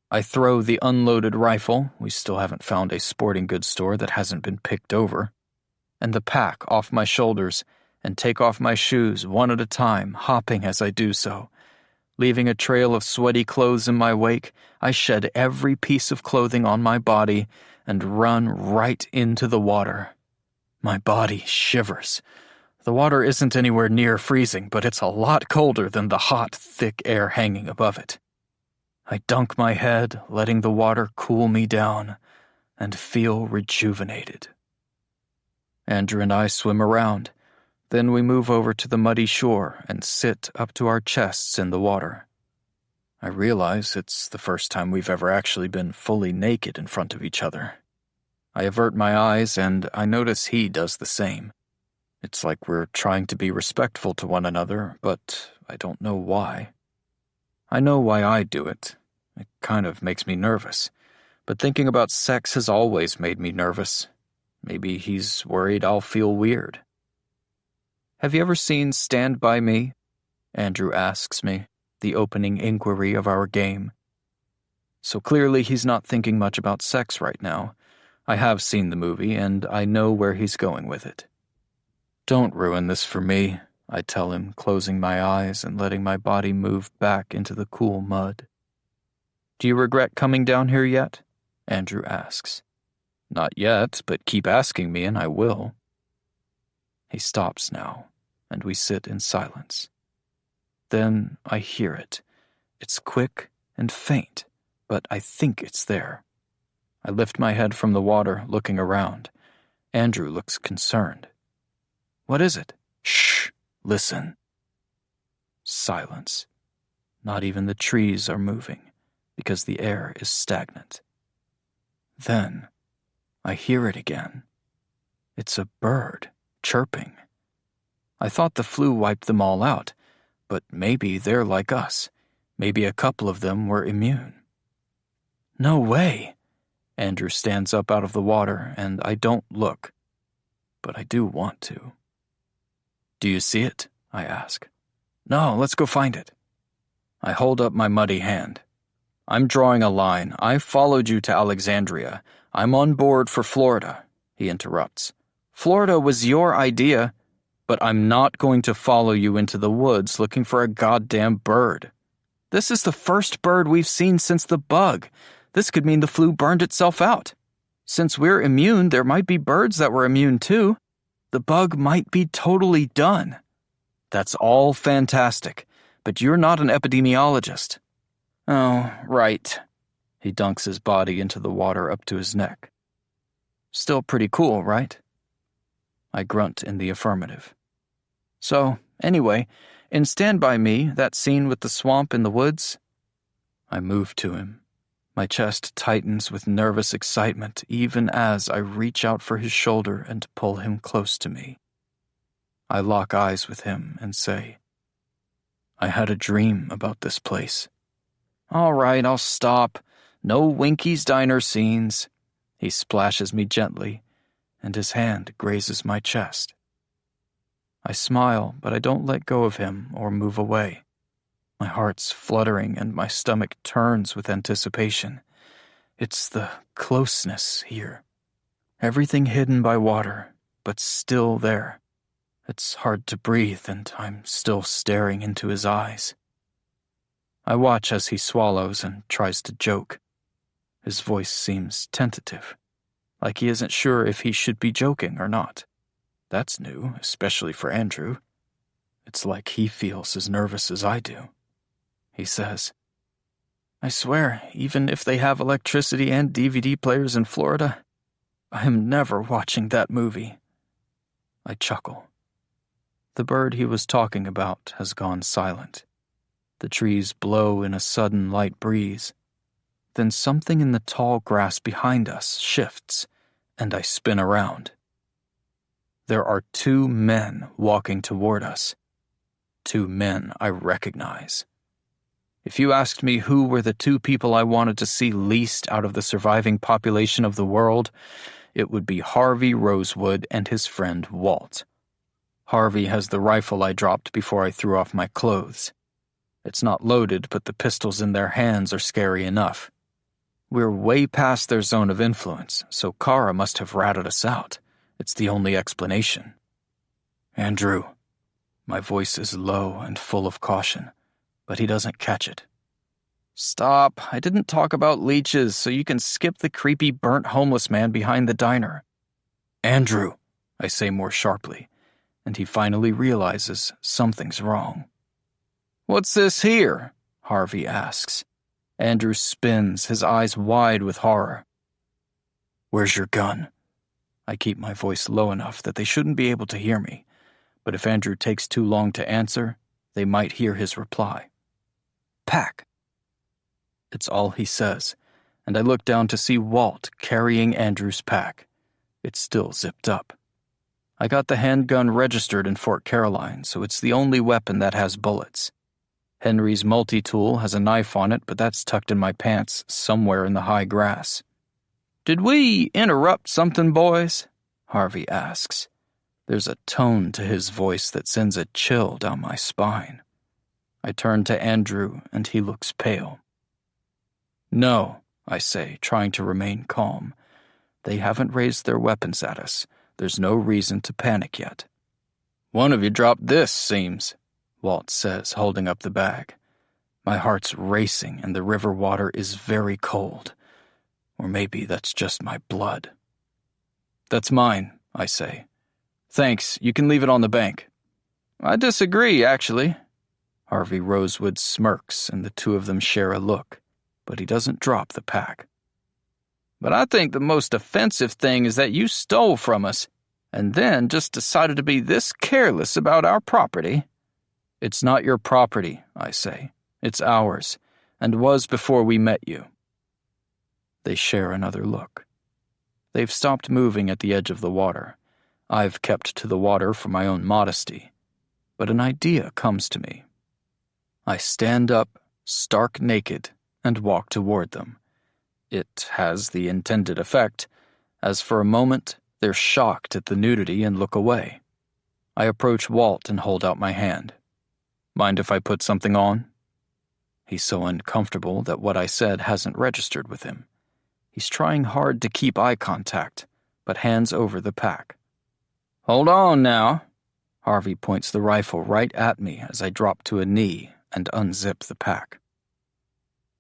I throw the unloaded rifle — we still haven't found a sporting goods store that hasn't been picked over — and the pack off my shoulders and take off my shoes one at a time, hopping as I do so. Leaving a trail of sweaty clothes in my wake, I shed every piece of clothing on my body and run right into the water. My body shivers. The water isn't anywhere near freezing, but it's a lot colder than the hot, thick air hanging above it. I dunk my head, letting the water cool me down, and feel rejuvenated. Andrew and I swim around. Then we move over to the muddy shore and sit up to our chests in the water. I realize it's the first time we've ever actually been fully naked in front of each other. I avert my eyes, and I notice he does the same. It's like we're trying to be respectful to one another, but I don't know why. I know why I do it. It kind of makes me nervous. But thinking about sex has always made me nervous. Maybe he's worried I'll feel weird. "Have you ever seen Stand By Me?" Andrew asks me, the opening inquiry of our game. So clearly he's not thinking much about sex right now. I have seen the movie, and I know where he's going with it. "Don't ruin this for me," I tell him, closing my eyes and letting my body move back into the cool mud. "Do you regret coming down here yet?" Andrew asks. "Not yet, but keep asking me and I will." He stops now, and we sit in silence. Then I hear it. It's quick and faint, but I think it's there. I lift my head from the water, looking around. Andrew looks concerned. "What is it?" "Shh! Listen." Silence. Not even the trees are moving, because the air is stagnant. Then I hear it again. It's a bird, chirping. I thought the flu wiped them all out, but maybe they're like us. Maybe a couple of them were immune. "No way!" Andrew stands up out of the water, and I don't look, but I do want to. "Do you see it?" I ask. "No, let's go find it." I hold up my muddy hand. "I'm drawing a line. I followed you to Alexandria. I'm on board for Florida," he interrupts. "Florida was your idea, but I'm not going to follow you into the woods looking for a goddamn bird. This is the first bird we've seen since the bug. This could mean the flu burned itself out. Since we're immune, there might be birds that were immune too. The bug might be totally done. That's all fantastic, but you're not an epidemiologist." "Oh, right." He dunks his body into the water up to his neck. "Still pretty cool, right?" I grunt in the affirmative. "So, anyway, in Stand By Me, that scene with the swamp in the woods..." I move to him. My chest tightens with nervous excitement even as I reach out for his shoulder and pull him close to me. I lock eyes with him and say, "I had a dream about this place." "All right, I'll stop. No Winky's Diner scenes." He splashes me gently, and his hand grazes my chest. I smile, but I don't let go of him or move away. My heart's fluttering and my stomach turns with anticipation. It's the closeness here. Everything hidden by water, but still there. It's hard to breathe, and I'm still staring into his eyes. I watch as he swallows and tries to joke. His voice seems tentative, like he isn't sure if he should be joking or not. That's new, especially for Andrew. It's like he feels as nervous as I do. He says, "I swear, even if they have electricity and DVD players in Florida, I am never watching that movie." I chuckle. The bird he was talking about has gone silent. The trees blow in a sudden light breeze. Then something in the tall grass behind us shifts, and I spin around. There are 2 men walking toward us. 2 men I recognize. If you asked me who were the 2 people I wanted to see least out of the surviving population of the world, it would be Harvey Rosewood and his friend Walt. Harvey has the rifle I dropped before I threw off my clothes. It's not loaded, but the pistols in their hands are scary enough. We're way past their zone of influence, so Kara must have ratted us out. It's the only explanation. Andrew. My voice is low and full of caution, but he doesn't catch it. Stop. I didn't talk about leeches, so you can skip the creepy burnt homeless man behind the diner. Andrew, I say more sharply, and he finally realizes something's wrong. What's this here? Harvey asks. Andrew spins, his eyes wide with horror. Where's your gun? I keep my voice low enough that they shouldn't be able to hear me, but if Andrew takes too long to answer, they might hear his reply. Pack. It's all he says, and I look down to see Walt carrying Andrew's pack. It's still zipped up. I got the handgun registered in Fort Caroline, so it's the only weapon that has bullets. Henry's multi-tool has a knife on it, but that's tucked in my pants somewhere in the high grass. Did we interrupt something, boys? Harvey asks. There's a tone to his voice that sends a chill down my spine. I turn to Andrew, and he looks pale. No, I say, trying to remain calm. They haven't raised their weapons at us. There's no reason to panic yet. One of you dropped this, seems, Walt says, holding up the bag. My heart's racing and the river water is very cold. Or maybe that's just my blood. That's mine, I say. Thanks, you can leave it on the bank. I disagree, actually. Harvey Rosewood smirks and the two of them share a look, but he doesn't drop the pack. But I think the most offensive thing is that you stole from us and then just decided to be this careless about our property. It's not your property, I say. It's ours, and was before we met you. They share another look. They've stopped moving at the edge of the water. I've kept to the water for my own modesty. But an idea comes to me. I stand up, stark naked, and walk toward them. It has the intended effect, as for a moment they're shocked at the nudity and look away. I approach Walt and hold out my hand. Mind if I put something on? He's so uncomfortable that what I said hasn't registered with him. He's trying hard to keep eye contact, but hands over the pack. Hold on now. Harvey points the rifle right at me as I drop to a knee and unzip the pack.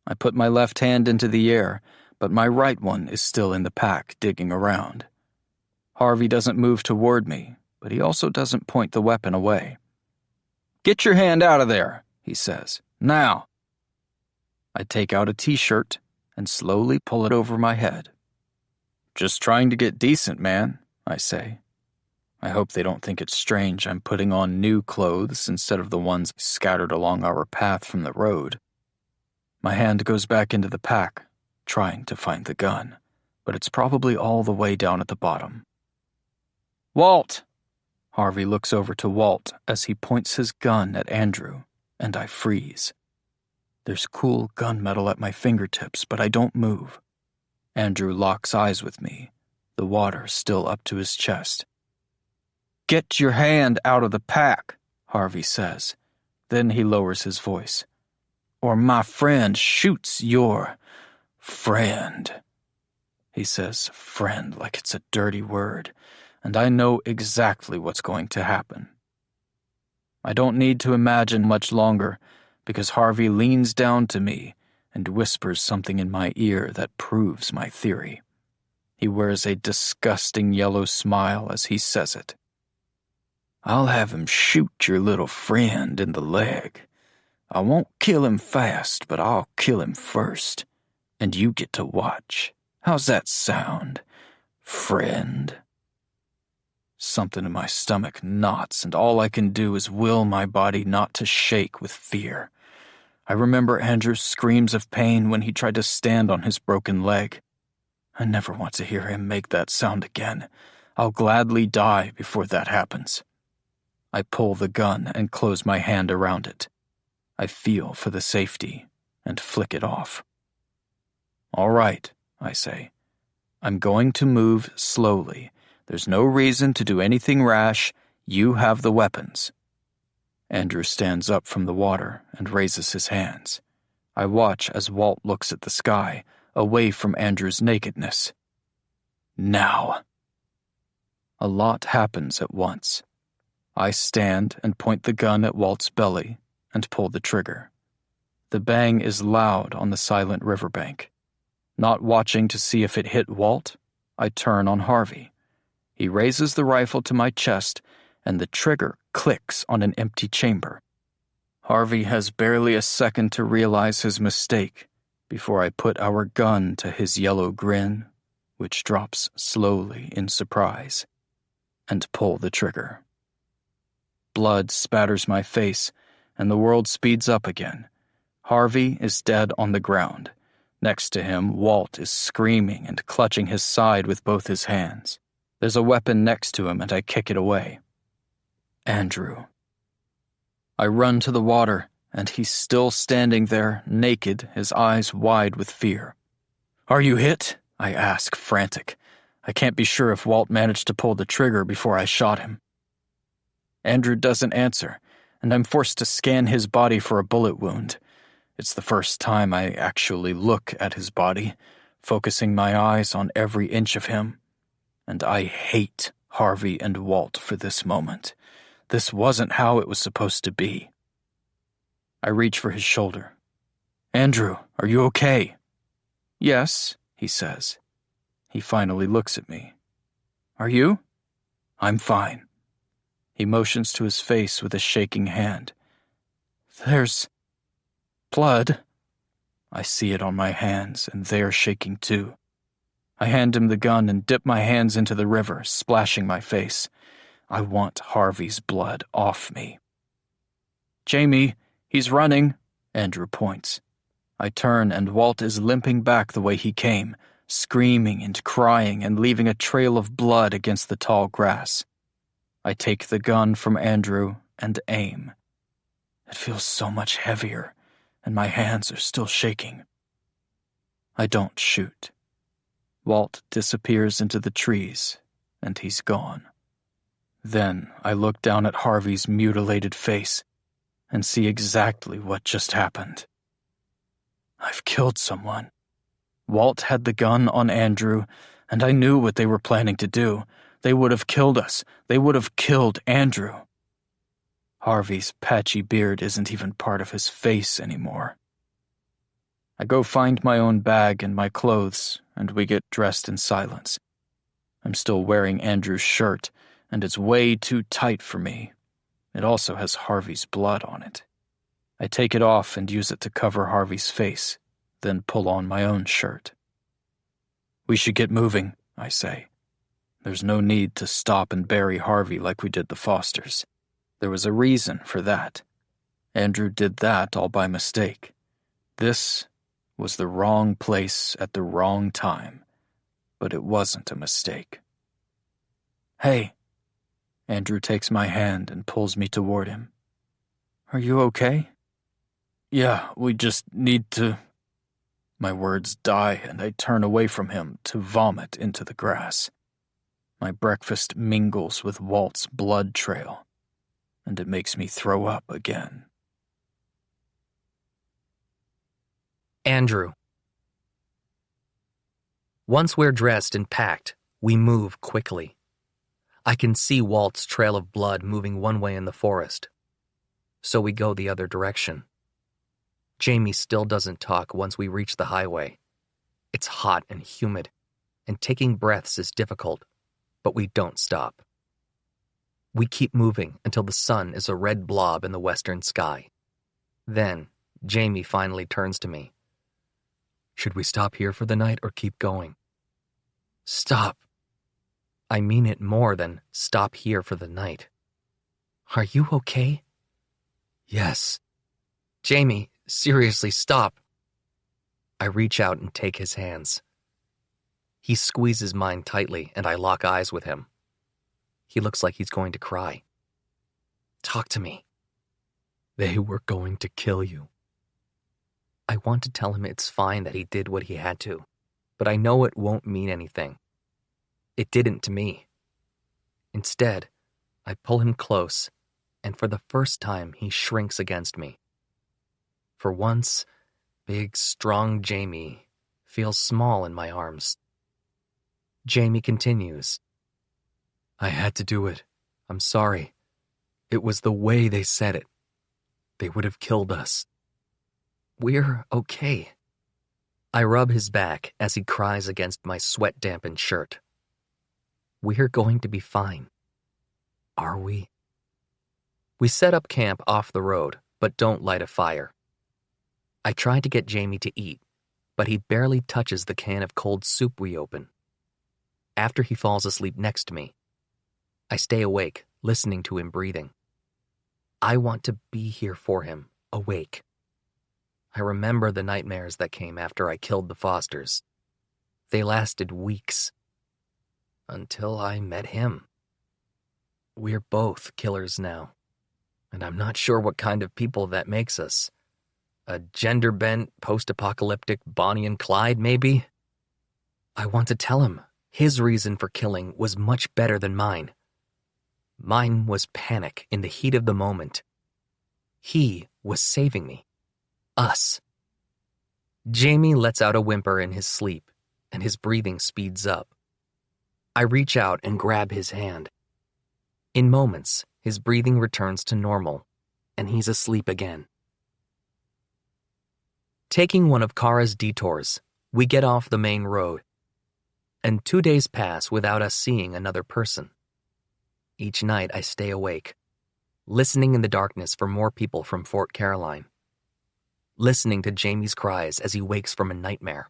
I put my left hand into the air, but my right one is still in the pack, digging around. Harvey doesn't move toward me, but he also doesn't point the weapon away. Get your hand out of there, he says. Now. I take out a t-shirt and slowly pull it over my head. Just trying to get decent, man, I say. I hope they don't think it's strange I'm putting on new clothes instead of the ones scattered along our path from the road. My hand goes back into the pack, trying to find the gun, but it's probably all the way down at the bottom. Walt! Harvey looks over to Walt as he points his gun at Andrew, and I freeze. There's cool gunmetal at my fingertips, but I don't move. Andrew locks eyes with me, the water still up to his chest. Get your hand out of the pack, Harvey says. Then he lowers his voice. Or my friend shoots your friend. He says friend like it's a dirty word, and I know exactly what's going to happen. I don't need to imagine much longer, because Harvey leans down to me and whispers something in my ear that proves my theory. He wears a disgusting yellow smile as he says it. I'll have him shoot your little friend in the leg. I won't kill him fast, but I'll kill him first. And you get to watch. How's that sound, friend? Something in my stomach knots, and all I can do is will my body not to shake with fear. I remember Andrew's screams of pain when he tried to stand on his broken leg. I never want to hear him make that sound again. I'll gladly die before that happens. I pull the gun and close my hand around it. I feel for the safety and flick it off. All right, I say. I'm going to move slowly. There's no reason to do anything rash. You have the weapons. Andrew stands up from the water and raises his hands. I watch as Walt looks at the sky, away from Andrew's nakedness. Now. A lot happens at once. I stand and point the gun at Walt's belly and pull the trigger. The bang is loud on the silent riverbank. Not watching to see if it hit Walt, I turn on Harvey. He raises the rifle to my chest, and the trigger clicks on an empty chamber. Harvey has barely a second to realize his mistake before I put our gun to his yellow grin, which drops slowly in surprise, and pull the trigger. Blood spatters my face, and the world speeds up again. Harvey is dead on the ground. Next to him, Walt is screaming and clutching his side with both his hands. There's a weapon next to him, and I kick it away. Andrew. I run to the water, and he's still standing there, naked, his eyes wide with fear. "Are you hit?" I ask, frantic. I can't be sure if Walt managed to pull the trigger before I shot him. Andrew doesn't answer, and I'm forced to scan his body for a bullet wound. It's the first time I actually look at his body, focusing my eyes on every inch of him. And I hate Harvey and Walt for this moment. This wasn't how it was supposed to be. I reach for his shoulder. "Andrew, are you okay?" "Yes," he says. He finally looks at me. "Are you?" "I'm fine." He motions to his face with a shaking hand. "There's blood." I see it on my hands, and they're shaking too. I hand him the gun and dip my hands into the river, splashing my face. I want Harvey's blood off me. "Jamie, he's running," Andrew points. I turn, and Walt is limping back the way he came, screaming and crying and leaving a trail of blood against the tall grass. I take the gun from Andrew and aim. It feels so much heavier, and my hands are still shaking. I don't shoot. Walt disappears into the trees, and he's gone. Then I look down at Harvey's mutilated face and see exactly what just happened. I've killed someone. Walt had the gun on Andrew, and I knew what they were planning to do. They would have killed us. They would have killed Andrew. Harvey's patchy beard isn't even part of his face anymore. I go find my own bag and my clothes, and we get dressed in silence. I'm still wearing Andrew's shirt, and it's way too tight for me. It also has Harvey's blood on it. I take it off and use it to cover Harvey's face, then pull on my own shirt. "We should get moving," I say. There's no need to stop and bury Harvey like we did the Fosters. There was a reason for that. Andrew did that all by mistake. This was the wrong place at the wrong time, but it wasn't a mistake. "Hey." Andrew takes my hand and pulls me toward him. "Are you okay?" "Yeah, we just need to..." My words die, and I turn away from him to vomit into the grass. My breakfast mingles with Walt's blood trail, and it makes me throw up again. Andrew. Once we're dressed and packed, we move quickly. I can see Walt's trail of blood moving one way in the forest. So we go the other direction. Jamie still doesn't talk once we reach the highway. It's hot and humid, and taking breaths is difficult, but we don't stop. We keep moving until the sun is a red blob in the western sky. Then, Jamie finally turns to me. "Should we stop here for the night or keep going?" "Stop." I mean it more than stop here for the night. "Are you okay?" "Yes." "Jamie, seriously, stop." I reach out and take his hands. He squeezes mine tightly, and I lock eyes with him. He looks like he's going to cry. "Talk to me." "They were going to kill you." I want to tell him it's fine that he did what he had to, but I know it won't mean anything. It didn't to me. Instead, I pull him close, and for the first time he shrinks against me. For once, big, strong Jamie feels small in my arms. Jamie continues. I had to do it. I'm sorry. It was the way they said it. They would have killed us. We're okay. I rub his back as he cries against my sweat-dampened shirt. We're going to be fine. Are we? We set up camp off the road, but don't light a fire. I try to get Jamie to eat, but he barely touches the can of cold soup we open. After he falls asleep next to me, I stay awake, listening to him breathing. I want to be here for him, awake. I remember the nightmares that came after I killed the Fosters. They lasted weeks. Until I met him. We're both killers now, and I'm not sure what kind of people that makes us. A gender-bent, post-apocalyptic Bonnie and Clyde, maybe? I want to tell him his reason for killing was much better than mine. Mine was panic in the heat of the moment. He was saving me. Us. Jamie lets out a whimper in his sleep, and his breathing speeds up. I reach out and grab his hand. In moments, his breathing returns to normal, and he's asleep again. Taking one of Kara's detours, we get off the main road, and 2 days pass without us seeing another person. Each night I stay awake, listening in the darkness for more people from Fort Caroline, listening to Jamie's cries as he wakes from a nightmare.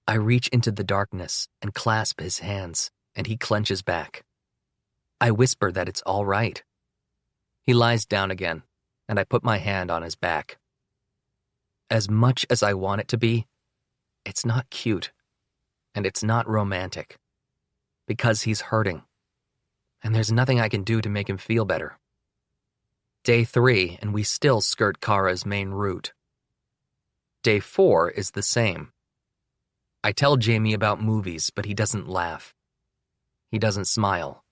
I reach into the darkness and clasp his hands, and he clenches back. I whisper that it's all right. He lies down again, and I put my hand on his back. As much as I want it to be, it's not cute, and it's not romantic, because he's hurting, and there's nothing I can do to make him feel better. Day 3, and we still skirt Kara's main route. Day 4 is the same. I tell Jamie about movies, but he doesn't laugh. He doesn't smile.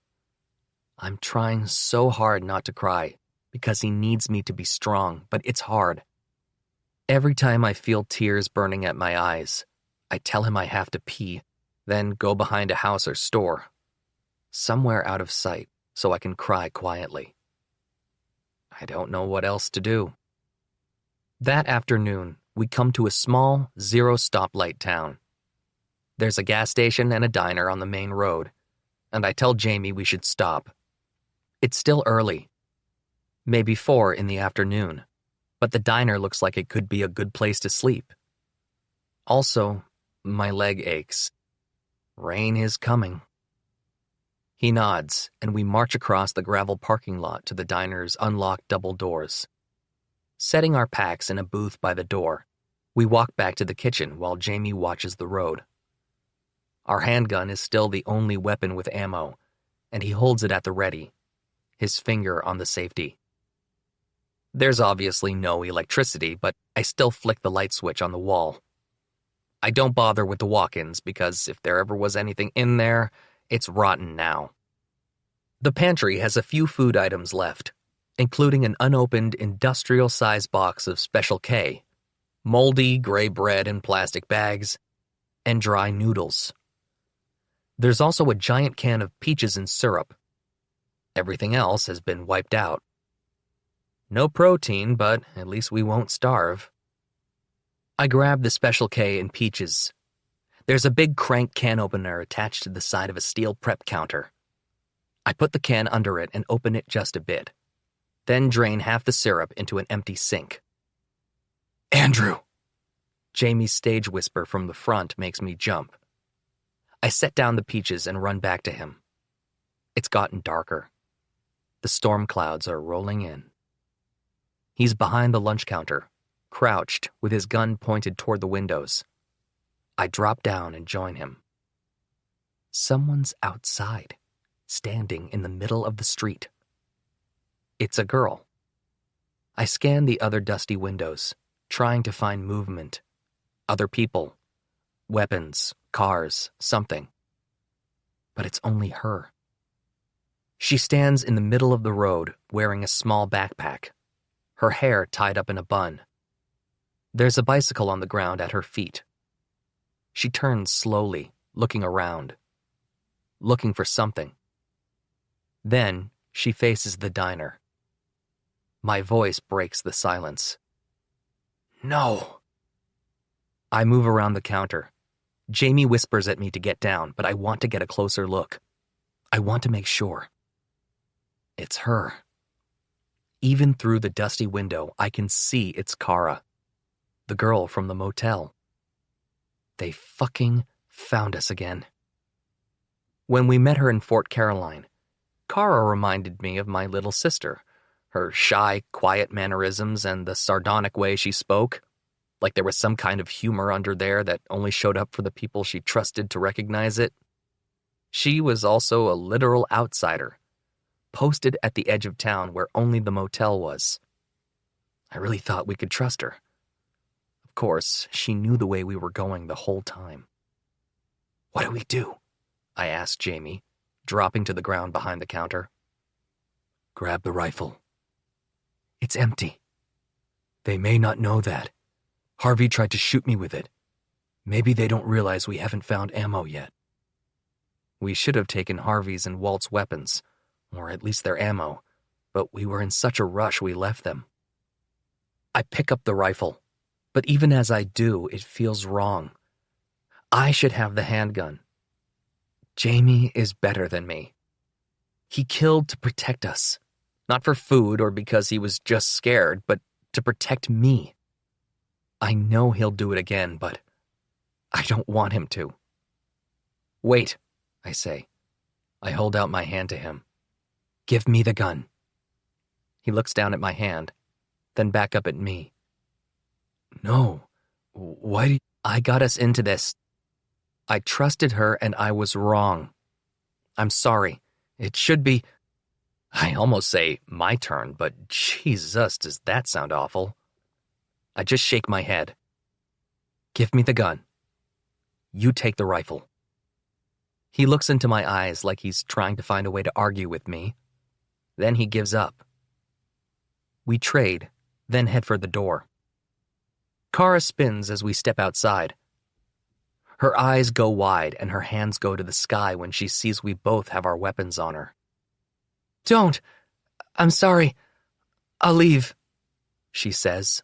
I'm trying so hard not to cry, because he needs me to be strong, but it's hard. Every time I feel tears burning at my eyes, I tell him I have to pee, then go behind a house or store, somewhere out of sight, so I can cry quietly. I don't know what else to do. That afternoon, we come to a small, zero-stoplight town. There's a gas station and a diner on the main road, and I tell Jamie we should stop. It's still early, maybe 4 in the afternoon, but the diner looks like it could be a good place to sleep. Also, my leg aches. Rain is coming. He nods, and we march across the gravel parking lot to the diner's unlocked double doors. Setting our packs in a booth by the door, we walk back to the kitchen while Jamie watches the road. Our handgun is still the only weapon with ammo, and he holds it at the ready, his finger on the safety. There's obviously no electricity, but I still flick the light switch on the wall. I don't bother with the walk-ins because if there ever was anything in there, it's rotten now. The pantry has a few food items left, including an unopened industrial-sized box of Special K, moldy gray bread in plastic bags, and dry noodles. There's also a giant can of peaches and syrup. Everything else has been wiped out. No protein, but at least we won't starve. I grab the Special K and peaches. There's a big crank can opener attached to the side of a steel prep counter. I put the can under it and open it just a bit, then drain half the syrup into an empty sink. Andrew! Jamie's stage whisper from the front makes me jump. I set down the peaches and run back to him. It's gotten darker. The storm clouds are rolling in. He's behind the lunch counter, crouched with his gun pointed toward the windows. I drop down and join him. Someone's outside, standing in the middle of the street. It's a girl. I scan the other dusty windows, trying to find movement, other people, weapons, cars, something. But it's only her. She stands in the middle of the road wearing a small backpack, her hair tied up in a bun. There's a bicycle on the ground at her feet. She turns slowly, looking around, looking for something. Then she faces the diner. My voice breaks the silence. No. I move around the counter. Jamie whispers at me to get down, but I want to get a closer look. I want to make sure. It's her. Even through the dusty window, I can see it's Kara, the girl from the motel. They fucking found us again. When we met her in Fort Caroline, Kara reminded me of my little sister, her shy, quiet mannerisms and the sardonic way she spoke, like there was some kind of humor under there that only showed up for the people she trusted to recognize it. She was also a literal outsider, posted at the edge of town where only the motel was. I really thought we could trust her. Of course, she knew the way we were going the whole time. What do we do? I asked Jamie, dropping to the ground behind the counter. Grab the rifle. It's empty. They may not know that. Harvey tried to shoot me with it. Maybe they don't realize we haven't found ammo yet. We should have taken Harvey's and Walt's weapons, or at least their ammo, but we were in such a rush we left them. I pick up the rifle, but even as I do, it feels wrong. I should have the handgun. Jamie is better than me. He killed to protect us, not for food or because he was just scared, but to protect me. I know he'll do it again, but I don't want him to. Wait, I say. I hold out my hand to him. Give me the gun. He looks down at my hand, then back up at me. No, why do you... I got us into this. I trusted her and I was wrong. I'm sorry. It should be... I almost say my turn, but Jesus, does that sound awful? I just shake my head. Give me the gun. You take the rifle. He looks into my eyes like he's trying to find a way to argue with me. Then he gives up. We trade, then head for the door. Kara spins as we step outside. Her eyes go wide and her hands go to the sky when she sees we both have our weapons on her. Don't! I'm sorry. I'll leave, she says.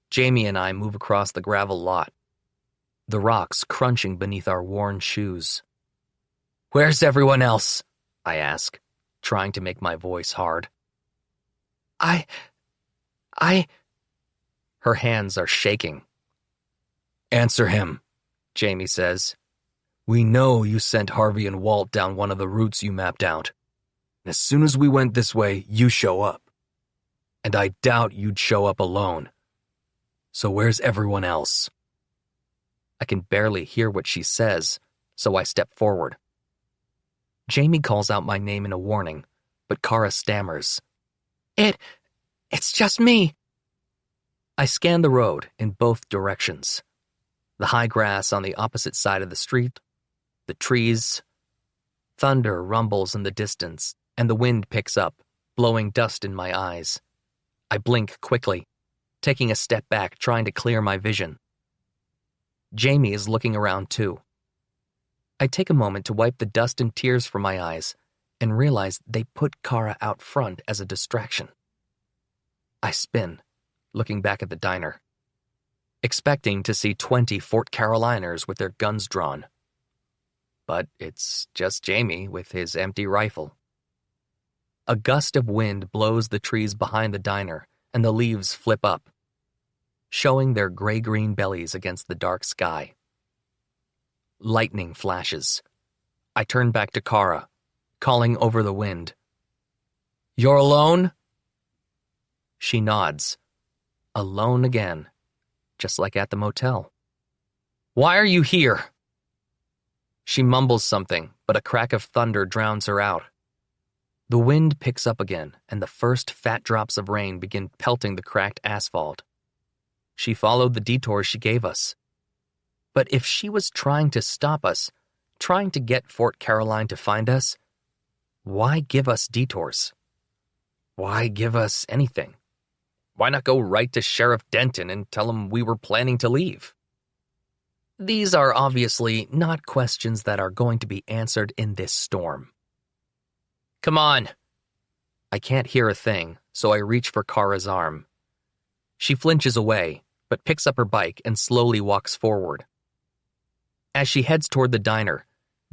Jamie and I move across the gravel lot, the rocks crunching beneath our worn shoes. Where's everyone else? I ask, trying to make my voice hard. I... Her hands are shaking. Answer him, Jamie says. We know you sent Harvey and Walt down one of the routes you mapped out. As soon as we went this way, you show up. And I doubt you'd show up alone. So where's everyone else? I can barely hear what she says, so I step forward. Jamie calls out my name in a warning, but Kara stammers. It's just me. I scan the road in both directions. The high grass on the opposite side of the street, the trees. Thunder rumbles in the distance, and the wind picks up, blowing dust in my eyes. I blink quickly, taking a step back, trying to clear my vision. Jamie is looking around too. I take a moment to wipe the dust and tears from my eyes and realize they put Kara out front as a distraction. I spin, looking back at the diner, expecting to see 20 Fort Caroliners with their guns drawn. But it's just Jamie with his empty rifle. A gust of wind blows the trees behind the diner, and the leaves flip up, showing their gray-green bellies against the dark sky. Lightning flashes. I turn back to Kara, calling over the wind. You're alone? She nods. Alone again, just like at the motel. Why are you here? She mumbles something, but a crack of thunder drowns her out. The wind picks up again, and the first fat drops of rain begin pelting the cracked asphalt. She followed the detour she gave us. But if she was trying to stop us, trying to get Fort Caroline to find us, why give us detours? Why give us anything? Why not go right to Sheriff Denton and tell him we were planning to leave? These are obviously not questions that are going to be answered in this storm. Come on. I can't hear a thing, so I reach for Kara's arm. She flinches away, but picks up her bike and slowly walks forward. As she heads toward the diner,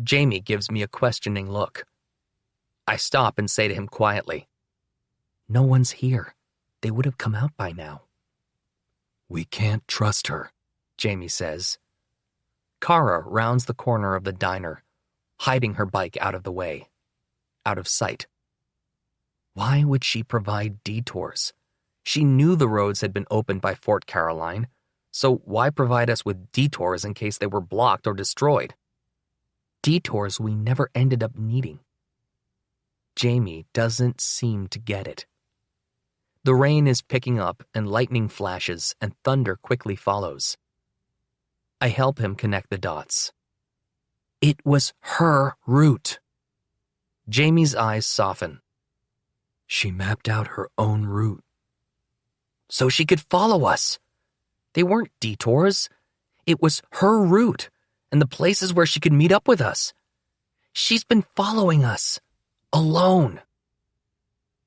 Jamie gives me a questioning look. I stop and say to him quietly, "No one's here. They would have come out by now." "We can't trust her," Jamie says. Kara rounds the corner of the diner, hiding her bike out of the way, out of sight. Why would she provide detours? She knew the roads had been opened by Fort Caroline, so why provide us with detours in case they were blocked or destroyed? Detours we never ended up needing. Jamie doesn't seem to get it. The rain is picking up and lightning flashes and thunder quickly follows. I help him connect the dots. It was her route. Jamie's eyes soften. She mapped out her own route. So she could follow us. They weren't detours. It was her route and the places where she could meet up with us. She's been following us. Alone.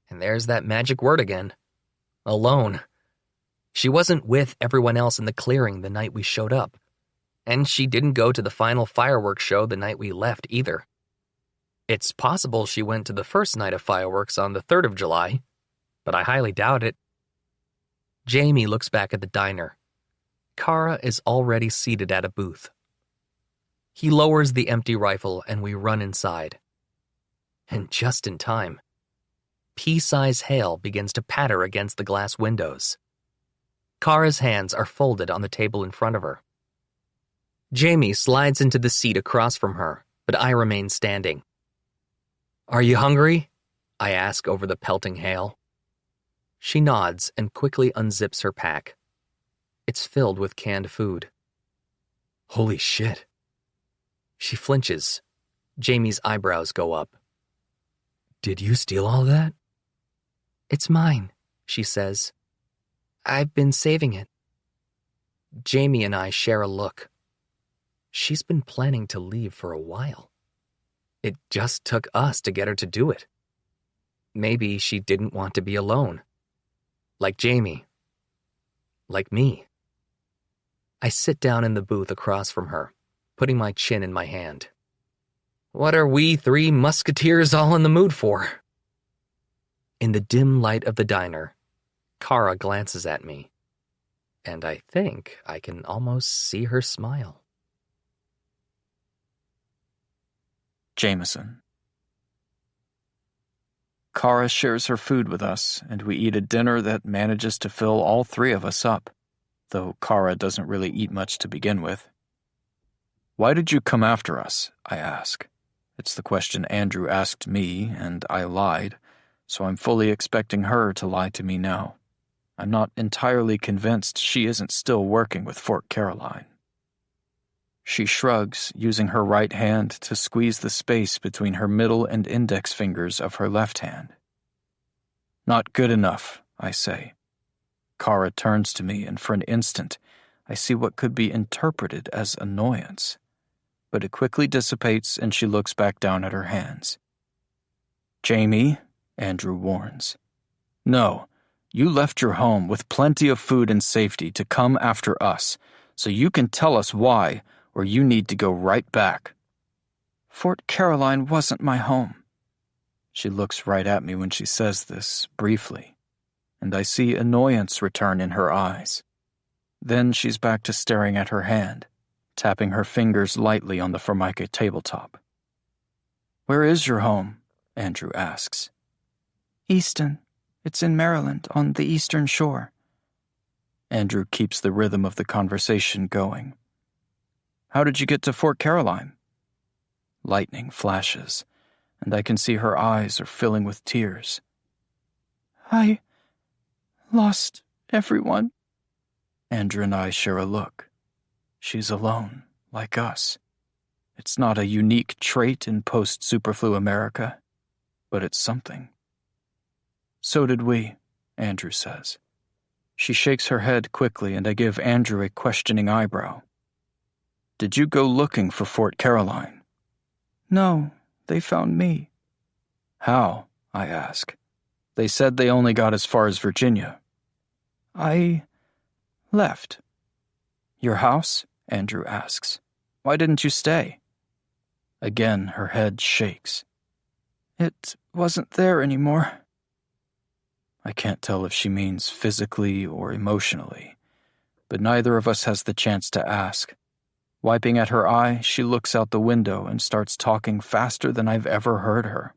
And there's that magic word again. Alone. She wasn't with everyone else in the clearing the night we showed up. And she didn't go to the final fireworks show the night we left either. It's possible she went to the first night of fireworks on the 3rd of July, but I highly doubt it. Jamie looks back at the diner. Kara is already seated at a booth. He lowers the empty rifle and we run inside. And just in time, pea-size hail begins to patter against the glass windows. Kara's hands are folded on the table in front of her. Jamie slides into the seat across from her, but I remain standing. "Are you hungry?" I ask over the pelting hail. She nods and quickly unzips her pack. It's filled with canned food. Holy shit. She flinches. Jamie's eyebrows go up. "Did you steal all that?" "It's mine," she says. "I've been saving it." Jamie and I share a look. She's been planning to leave for a while. It just took us to get her to do it. Maybe she didn't want to be alone. Like Jamie. Like me. I sit down in the booth across from her, putting my chin in my hand. What are we 3 musketeers all in the mood for? In the dim light of the diner, Kara glances at me, and I think I can almost see her smile. Jameson. Kara shares her food with us, and we eat a dinner that manages to fill all 3 of us up, though Kara doesn't really eat much to begin with. "Why did you come after us?" I ask. It's the question Andrew asked me, and I lied, so I'm fully expecting her to lie to me now. I'm not entirely convinced she isn't still working with Fort Caroline. She shrugs, using her right hand to squeeze the space between her middle and index fingers of her left hand. "Not good enough," I say. Kara turns to me, and for an instant, I see what could be interpreted as annoyance. But it quickly dissipates, and she looks back down at her hands. "Jamie," Andrew warns. "No, you left your home with plenty of food and safety to come after us, so you can tell us why, or you need to go right back." "Fort Caroline wasn't my home." She looks right at me when she says this, briefly, and I see annoyance return in her eyes. Then she's back to staring at her hand, tapping her fingers lightly on the Formica tabletop. "Where is your home?" Andrew asks. "Easton. It's in Maryland, on the eastern shore." Andrew keeps the rhythm of the conversation going. "How did you get to Fort Caroline?" Lightning flashes, and I can see her eyes are filling with tears. "I lost everyone." Andrew and I share a look. She's alone, like us. It's not a unique trait in post-superflu America, but it's something. "So did we," Andrew says. She shakes her head quickly, and I give Andrew a questioning eyebrow. Did you go looking for Fort Caroline? No, they found me. How? I ask. They said they only got as far as Virginia. I left. Your house? Andrew asks. Why didn't you stay? Again, her head shakes. It wasn't there anymore. I can't tell if she means physically or emotionally, but neither of us has the chance to ask. Wiping at her eye, she looks out the window and starts talking faster than I've ever heard her.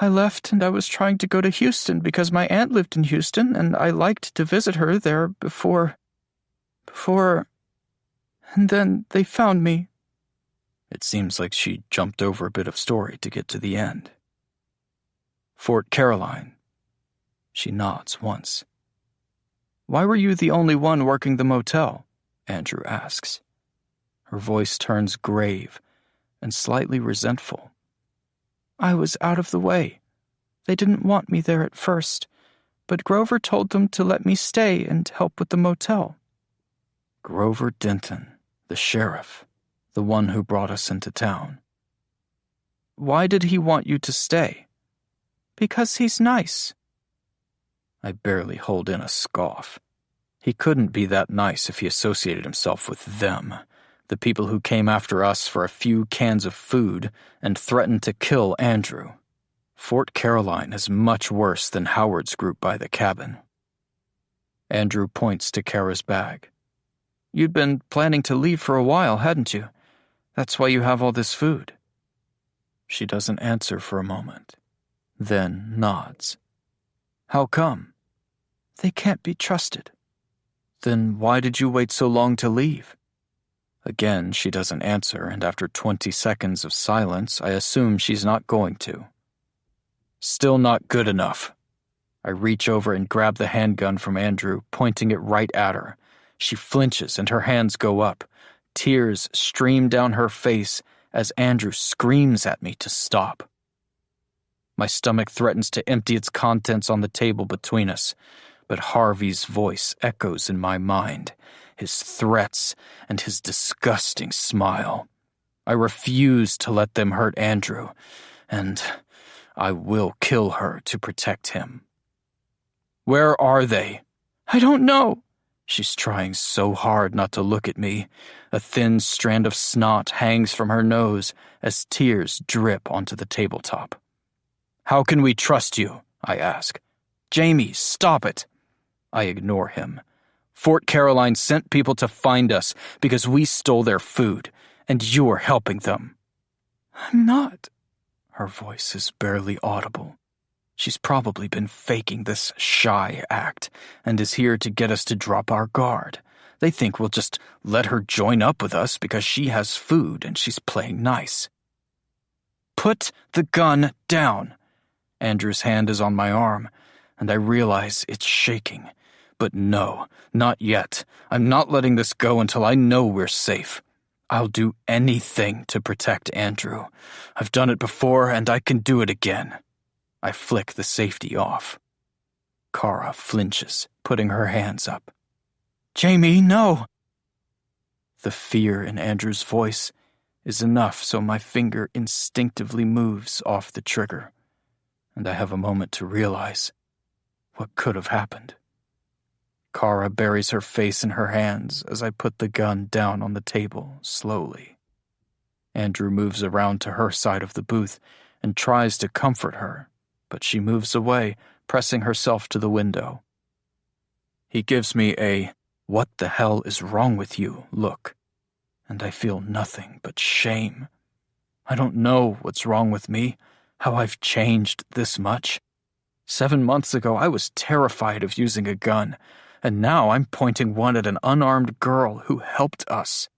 I left and I was trying to go to Houston because my aunt lived in Houston and I liked to visit her there before... And then they found me. It seems like she jumped over a bit of story to get to the end. Fort Caroline. She nods once. Why were you the only one working the motel? Andrew asks. Her voice turns grave and slightly resentful. I was out of the way. They didn't want me there at first, but Grover told them to let me stay and help with the motel. Grover Denton, the sheriff, the one who brought us into town. Why did he want you to stay? Because he's nice. I barely hold in a scoff. He couldn't be that nice if he associated himself with them, the people who came after us for a few cans of food and threatened to kill Andrew. Fort Caroline is much worse than Howard's group by the cabin. Andrew points to Kara's bag. You'd been planning to leave for a while, hadn't you? That's why you have all this food. She doesn't answer for a moment, then nods. How come? They can't be trusted. Then why did you wait so long to leave? Again, she doesn't answer, and after 20 seconds of silence, I assume she's not going to. Still not good enough. I reach over and grab the handgun from Andrew, pointing it right at her. She flinches and her hands go up. Tears stream down her face as Andrew screams at me to stop. My stomach threatens to empty its contents on the table between us, but Harvey's voice echoes in my mind, his threats and his disgusting smile. I refuse to let them hurt Andrew, and I will kill her to protect him. Where are they? I don't know. She's trying so hard not to look at me. A thin strand of snot hangs from her nose as tears drip onto the tabletop. How can we trust you? I ask. Jamie, stop it. I ignore him. Fort Caroline sent people to find us because we stole their food, and you're helping them. I'm not. Her voice is barely audible. She's probably been faking this shy act and is here to get us to drop our guard. They think we'll just let her join up with us because she has food and she's playing nice. Put the gun down. Andrew's hand is on my arm, and I realize it's shaking. But no, not yet. I'm not letting this go until I know we're safe. I'll do anything to protect Andrew. I've done it before, and I can do it again. I flick the safety off. Kara flinches, putting her hands up. Jamie, no! The fear in Andrew's voice is enough so my finger instinctively moves off the trigger, and I have a moment to realize what could have happened. Kara buries her face in her hands as I put the gun down on the table slowly. Andrew moves around to her side of the booth and tries to comfort her, but she moves away, pressing herself to the window. He gives me a, "What the hell is wrong with you?" look, and I feel nothing but shame. I don't know what's wrong with me, how I've changed this much. 7 months ago, I was terrified of using a gun, and now I'm pointing one at an unarmed girl who helped us.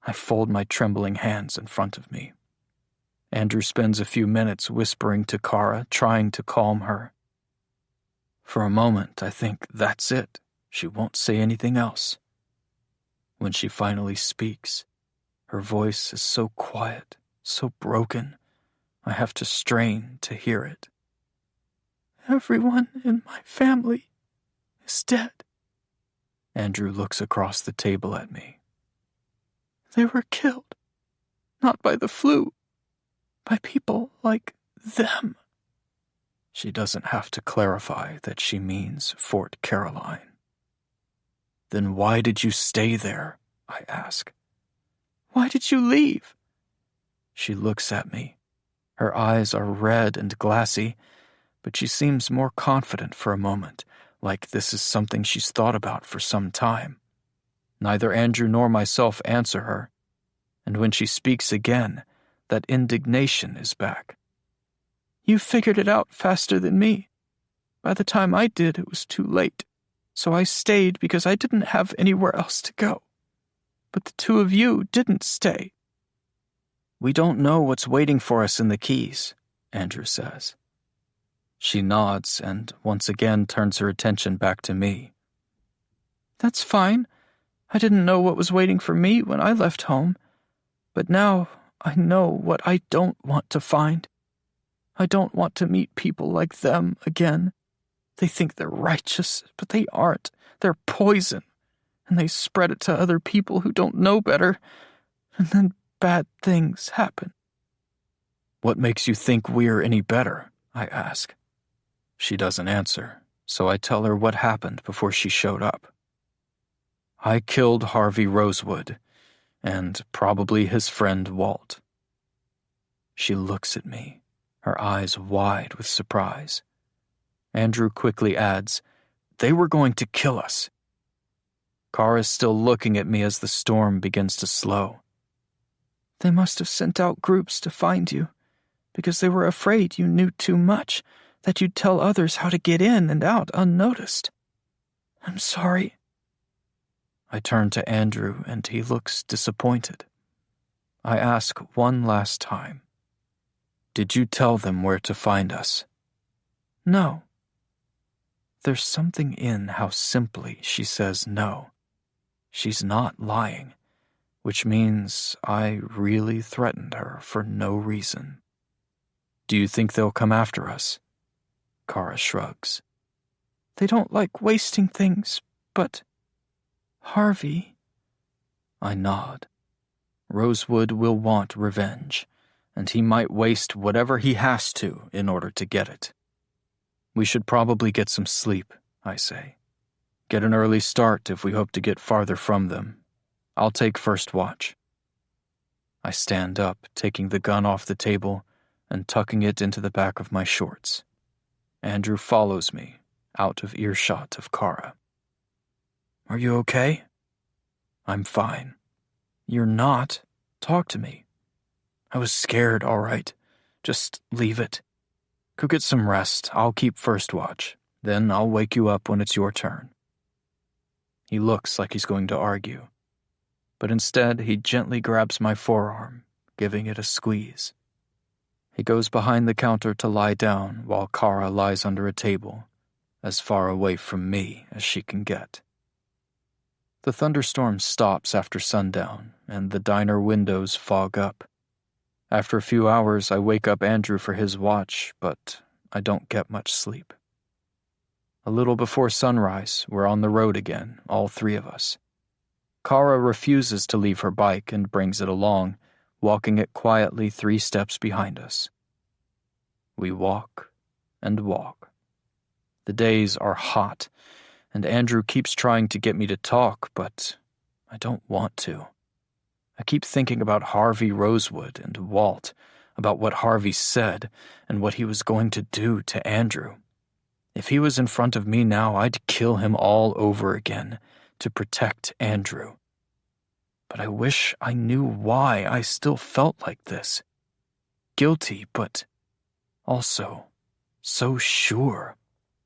I fold my trembling hands in front of me. Andrew spends a few minutes whispering to Kara, trying to calm her. For a moment, I think that's it. She won't say anything else. When she finally speaks, her voice is so quiet, so broken, I have to strain to hear it. Everyone in my family is dead. Andrew looks across the table at me. They were killed. Not by the flu. By people like them. She doesn't have to clarify that she means Fort Caroline. Then why did you stay there? I ask. Why did you leave? She looks at me. Her eyes are red and glassy, but she seems more confident for a moment, like this is something she's thought about for some time. Neither Andrew nor myself answer her, and when she speaks again, that indignation is back. You figured it out faster than me. By the time I did, it was too late, so I stayed because I didn't have anywhere else to go. But the two of you didn't stay. We don't know what's waiting for us in the Keys, Andrew says. She nods and once again turns her attention back to me. That's fine. I didn't know what was waiting for me when I left home, but now I know what I don't want to find. I don't want to meet people like them again. They think they're righteous, but they aren't. They're poison, and they spread it to other people who don't know better, and then bad things happen. What makes you think we're any better? I ask. She doesn't answer, so I tell her what happened before she showed up. I killed Harvey Rosewood, and probably his friend Walt. She looks at me, her eyes wide with surprise. Andrew quickly adds, They were going to kill us. Kara's still looking at me as the storm begins to slow. They must have sent out groups to find you, because they were afraid you knew too much, that you'd tell others how to get in and out unnoticed. I'm sorry. I turn to Andrew, and he looks disappointed. I ask one last time, Did you tell them where to find us? No. There's something in how simply she says no. She's not lying, which means I really threatened her for no reason. Do you think they'll come after us? Kara shrugs. They don't like wasting things, but Harvey. I nod. Rosewood will want revenge, and he might waste whatever he has to in order to get it. We should probably get some sleep, I say. Get an early start if we hope to get farther from them. I'll take first watch. I stand up, taking the gun off the table and tucking it into the back of my shorts. Andrew follows me, out of earshot of Kara. Are you okay? I'm fine. You're not. Talk to me. I was scared, all right. Just leave it. Go get some rest. I'll keep first watch. Then I'll wake you up when it's your turn. He looks like he's going to argue, but instead he gently grabs my forearm, giving it a squeeze. He goes behind the counter to lie down while Kara lies under a table, as far away from me as she can get. The thunderstorm stops after sundown, and the diner windows fog up. After a few hours, I wake up Andrew for his watch, but I don't get much sleep. A little before sunrise, we're on the road again, all three of us. Kara refuses to leave her bike and brings it along, walking it quietly 3 steps behind us. We walk and walk. The days are hot, and Andrew keeps trying to get me to talk, but I don't want to. I keep thinking about Harvey Rosewood and Walt, about what Harvey said and what he was going to do to Andrew. If he was in front of me now, I'd kill him all over again to protect Andrew. But I wish I knew why I still felt like this. Guilty, but also so sure,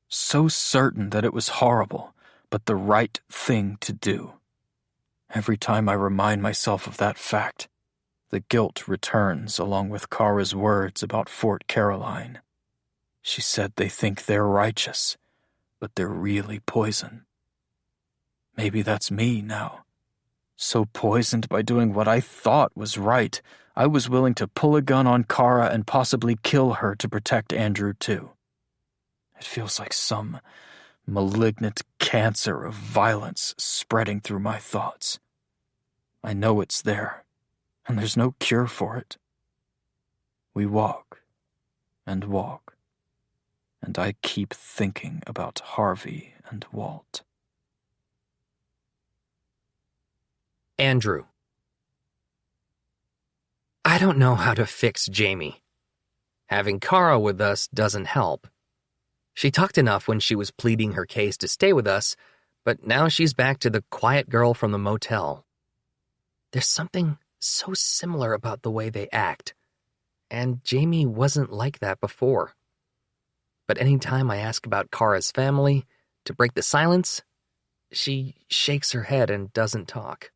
so certain that it was horrible, but the right thing to do. Every time I remind myself of that fact, the guilt returns along with Kara's words about Fort Caroline. She said they think they're righteous, but they're really poison. Maybe that's me now. So poisoned by doing what I thought was right, I was willing to pull a gun on Kara and possibly kill her to protect Andrew too. It feels like some malignant cancer of violence spreading through my thoughts. I know it's there, and there's no cure for it. We walk and walk, and I keep thinking about Harvey and Walt. Andrew. I don't know how to fix Jamie. Having Kara with us doesn't help. She talked enough when she was pleading her case to stay with us, but now she's back to the quiet girl from the motel. There's something so similar about the way they act, and Jamie wasn't like that before. But anytime I ask about Kara's family, to break the silence, she shakes her head and doesn't talk.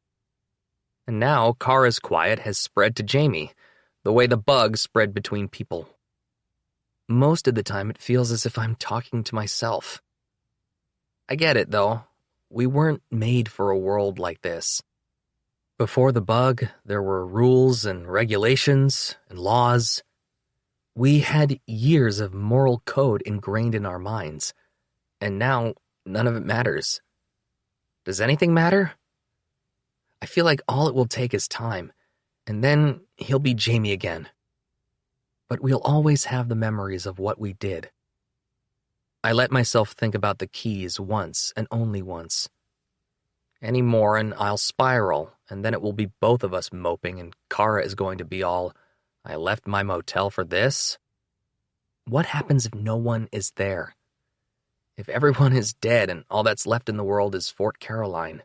And now Kara's quiet has spread to Jamie, the way the bug spread between people. Most of the time it feels as if I'm talking to myself. I get it, though. We weren't made for a world like this. Before the bug, there were rules and regulations and laws. We had years of moral code ingrained in our minds, and now none of it matters. Does anything matter? I feel like all it will take is time, and then he'll be Jamie again. But we'll always have the memories of what we did. I let myself think about the keys once and only once. Any more and I'll spiral, and then it will be both of us moping, and Kara is going to be all, I left my motel for this? What happens if no one is there? If everyone is dead and all that's left in the world is Fort Caroline?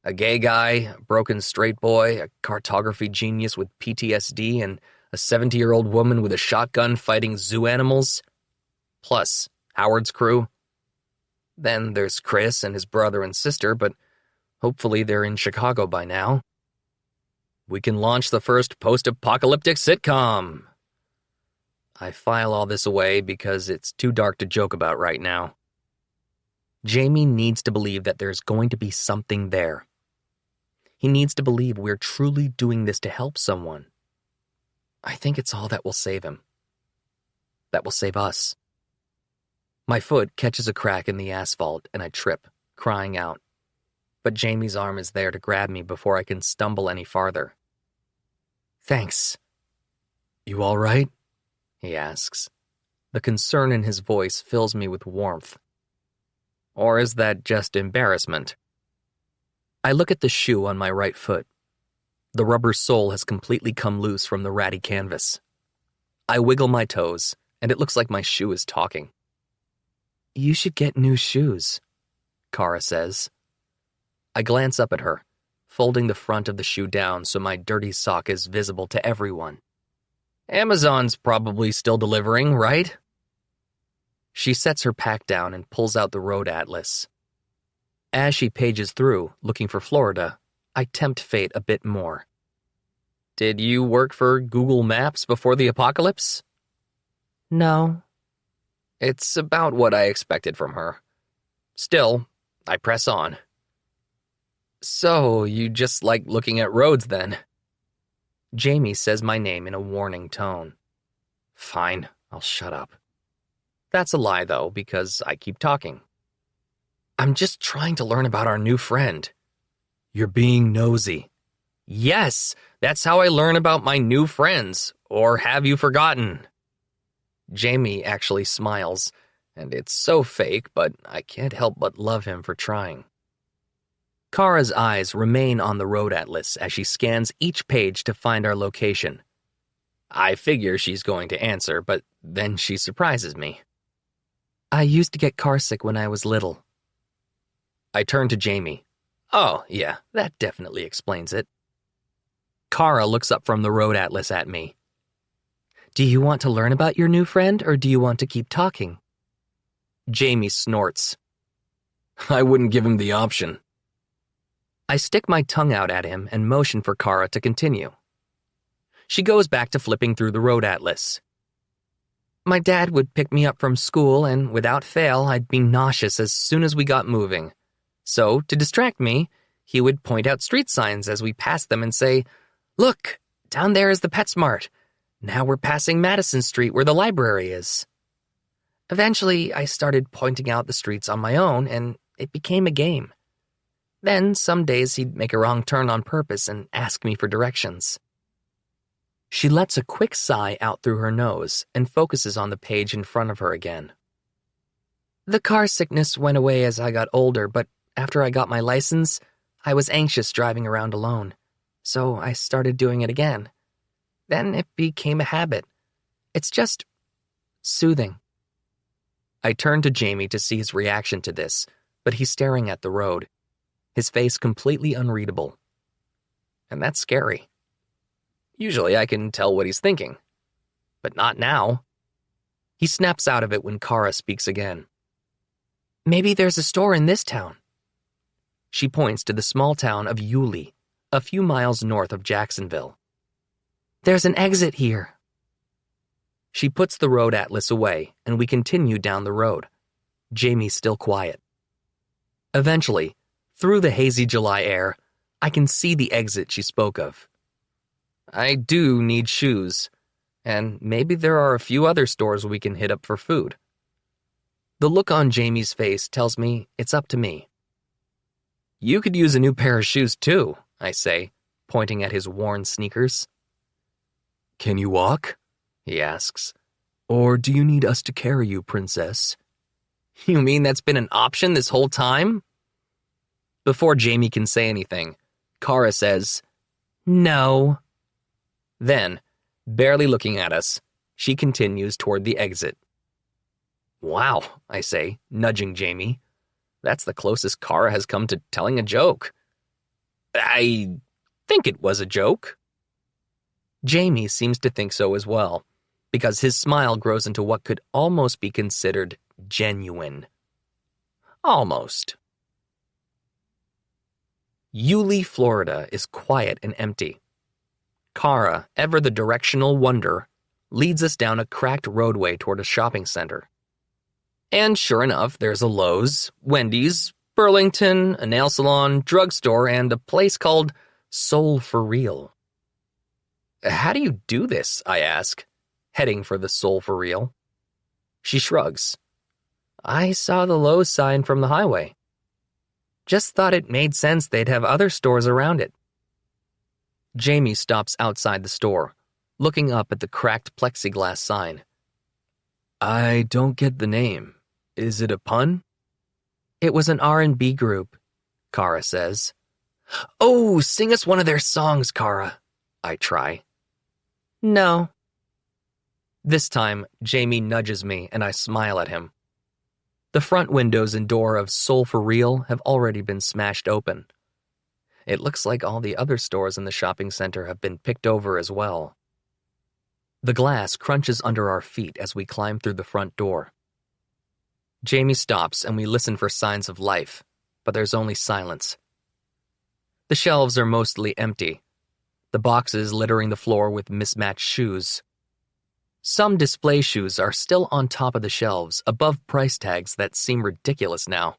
A gay guy, a broken straight boy, a cartography genius with PTSD, and a 70-year-old woman with a shotgun fighting zoo animals? Plus, Howard's crew. Then there's Chris and his brother and sister, but hopefully they're in Chicago by now. We can launch the first post-apocalyptic sitcom. I file all this away because it's too dark to joke about right now. Jamie needs to believe that there's going to be something there. He needs to believe we're truly doing this to help someone. I think it's all that will save him. That will save us. My foot catches a crack in the asphalt and I trip, crying out. But Jamie's arm is there to grab me before I can stumble any farther. Thanks. You all right? He asks. The concern in his voice fills me with warmth. Or is that just embarrassment? I look at the shoe on my right foot. The rubber sole has completely come loose from the ratty canvas. I wiggle my toes, and it looks like my shoe is talking. You should get new shoes, Kara says. I glance up at her, folding the front of the shoe down so my dirty sock is visible to everyone. Amazon's probably still delivering, right? She sets her pack down and pulls out the road atlas. As she pages through, looking for Florida, I tempt fate a bit more. Did you work for Google Maps before the apocalypse? No. It's about what I expected from her. Still, I press on. So, you just like looking at roads then? Jamie says my name in a warning tone. Fine, I'll shut up. That's a lie, though, because I keep talking. I'm just trying to learn about our new friend. You're being nosy. Yes, that's how I learn about my new friends. Or have you forgotten? Jamie actually smiles, and it's so fake, but I can't help but love him for trying. Kara's eyes remain on the road atlas as she scans each page to find our location. I figure she's going to answer, but then she surprises me. I used to get carsick when I was little. I turn to Jamie. Oh, yeah, that definitely explains it. Kara looks up from the road atlas at me. Do you want to learn about your new friend, or do you want to keep talking? Jamie snorts. I wouldn't give him the option. I stick my tongue out at him and motion for Kara to continue. She goes back to flipping through the road atlas. My dad would pick me up from school, and without fail, I'd be nauseous as soon as we got moving. So, to distract me, he would point out street signs as we passed them and say, Look, down there is the PetSmart. Now we're passing Madison Street where the library is. Eventually, I started pointing out the streets on my own, and it became a game. Then some days he'd make a wrong turn on purpose and ask me for directions. She lets a quick sigh out through her nose and focuses on the page in front of her again. The car sickness went away as I got older, but after I got my license, I was anxious driving around alone, so I started doing it again. Then it became a habit. It's just soothing. I turned to Jamie to see his reaction to this, but he's staring at the road, his face completely unreadable. And that's scary. Usually I can tell what he's thinking, but not now. He snaps out of it when Kara speaks again. Maybe there's a store in this town. She points to the small town of Yulee, a few miles north of Jacksonville. There's an exit here. She puts the road atlas away, and we continue down the road. Jamie's still quiet. Eventually, through the hazy July air, I can see the exit she spoke of. I do need shoes, and maybe there are a few other stores we can hit up for food. The look on Jamie's face tells me it's up to me. You could use a new pair of shoes too, I say, pointing at his worn sneakers. Can you walk? He asks. Or do you need us to carry you, princess? You mean that's been an option this whole time? Before Jamie can say anything, Kara says, No. Then, barely looking at us, she continues toward the exit. Wow, I say, nudging Jamie. That's the closest Kara has come to telling a joke. I think it was a joke. Jamie seems to think so as well, because his smile grows into what could almost be considered genuine. Almost. Yulee, Florida is quiet and empty. Kara, ever the directional wonder, leads us down a cracked roadway toward a shopping center. And sure enough, there's a Lowe's, Wendy's, Burlington, a nail salon, drugstore, and a place called Soul for Real. How do you do this? I ask, heading for the Soul for Real. She shrugs. I saw the Lowe's sign from the highway. Just thought it made sense they'd have other stores around it. Jamie stops outside the store, looking up at the cracked plexiglass sign. I don't get the name. Is it a pun? It was an R&B group, Kara says. Oh, sing us one of their songs, Kara, I try. No. This time, Jamie nudges me and I smile at him. The front windows and door of Soul for Real have already been smashed open. It looks like all the other stores in the shopping center have been picked over as well. The glass crunches under our feet as we climb through the front door. Jamie stops and we listen for signs of life, but there's only silence. The shelves are mostly empty, the boxes littering the floor with mismatched shoes. Some display shoes are still on top of the shelves, above price tags that seem ridiculous now.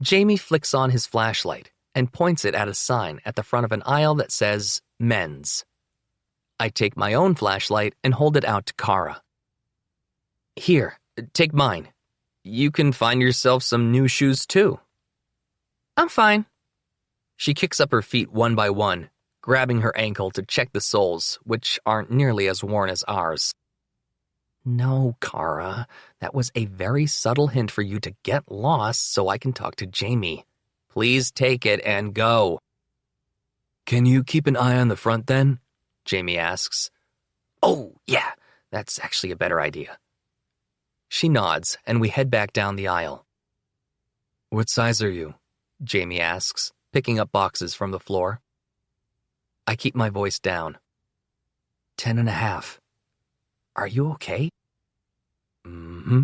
Jamie flicks on his flashlight and points it at a sign at the front of an aisle that says Men's. I take my own flashlight and hold it out to Kara. Here, take mine. You can find yourself some new shoes too. I'm fine. She kicks up her feet one by one, grabbing her ankle to check the soles, which aren't nearly as worn as ours. No, Kara, that was a very subtle hint for you to get lost so I can talk to Jamie. Please take it and go. Can you keep an eye on the front then? Jamie asks. Oh, yeah, that's actually a better idea. She nods, and we head back down the aisle. What size are you? Jamie asks, picking up boxes from the floor. I keep my voice down. 10.5. Are you okay? Mm-hmm.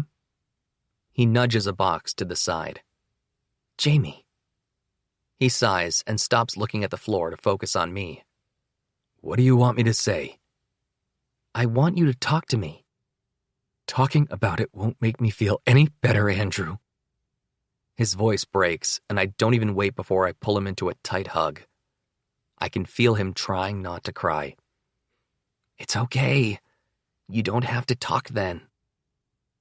He nudges a box to the side. Jamie. He sighs and stops looking at the floor to focus on me. What do you want me to say? I want you to talk to me. Talking about it won't make me feel any better, Andrew. His voice breaks, and I don't even wait before I pull him into a tight hug. I can feel him trying not to cry. It's okay. You don't have to talk then.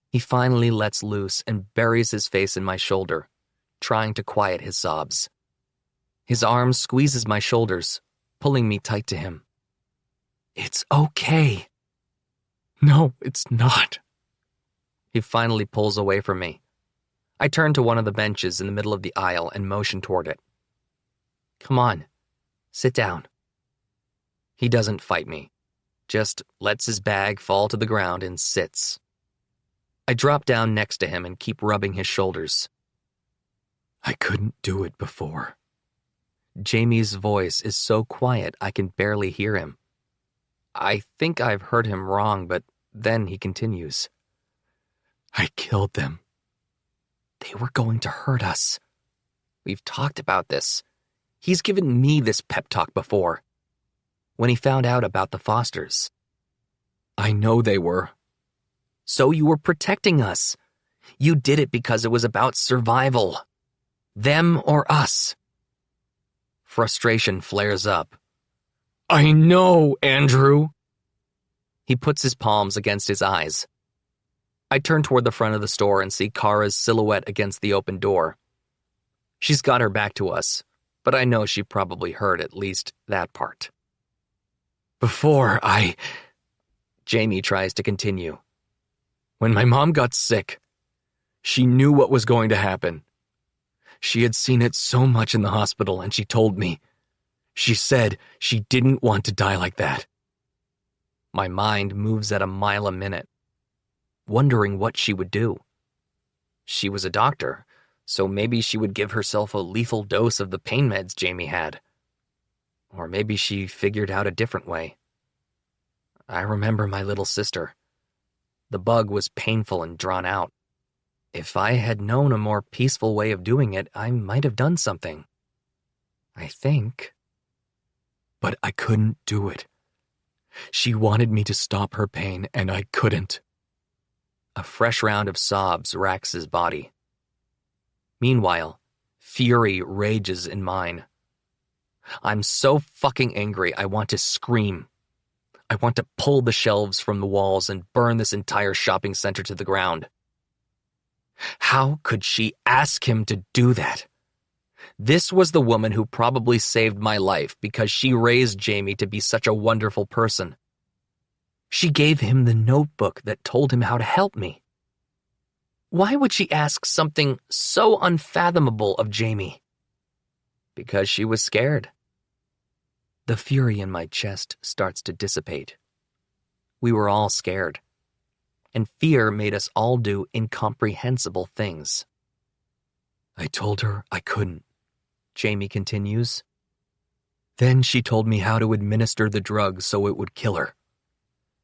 He finally lets loose and buries his face in my shoulder, trying to quiet his sobs. His arm squeezes my shoulders, pulling me tight to him. It's okay. No, it's not. He finally pulls away from me. I turn to one of the benches in the middle of the aisle and motion toward it. Come on, sit down. He doesn't fight me, just lets his bag fall to the ground and sits. I drop down next to him and keep rubbing his shoulders. I couldn't do it before. Jamie's voice is so quiet I can barely hear him. I think I've heard him wrong, but then he continues. I killed them. They were going to hurt us. We've talked about this. He's given me this pep talk before. When he found out about the Fosters. I know they were. So you were protecting us. You did it because it was about survival. Them or us. Frustration flares up. I know, Andrew. He puts his palms against his eyes. I turn toward the front of the store and see Kara's silhouette against the open door. She's got her back to us, but I know she probably heard at least that part. Jamie tries to continue. When my mom got sick, she knew what was going to happen. She had seen it so much in the hospital, and she told me. She said she didn't want to die like that. My mind moves at a mile a minute, wondering what she would do. She was a doctor, so maybe she would give herself a lethal dose of the pain meds Jamie had. Or maybe she figured out a different way. I remember my little sister. The bug was painful and drawn out. If I had known a more peaceful way of doing it, I might have done something. I think. But I couldn't do it. She wanted me to stop her pain, and I couldn't. A fresh round of sobs racks his body. Meanwhile, fury rages in mine. I'm so fucking angry I want to scream. I want to pull the shelves from the walls and burn this entire shopping center to the ground. How could she ask him to do that? This was the woman who probably saved my life because she raised Jamie to be such a wonderful person. She gave him the notebook that told him how to help me. Why would she ask something so unfathomable of Jamie? Because she was scared. The fury in my chest starts to dissipate. We were all scared, and fear made us all do incomprehensible things. I told her I couldn't, Jamie continues. Then she told me how to administer the drug so it would kill her.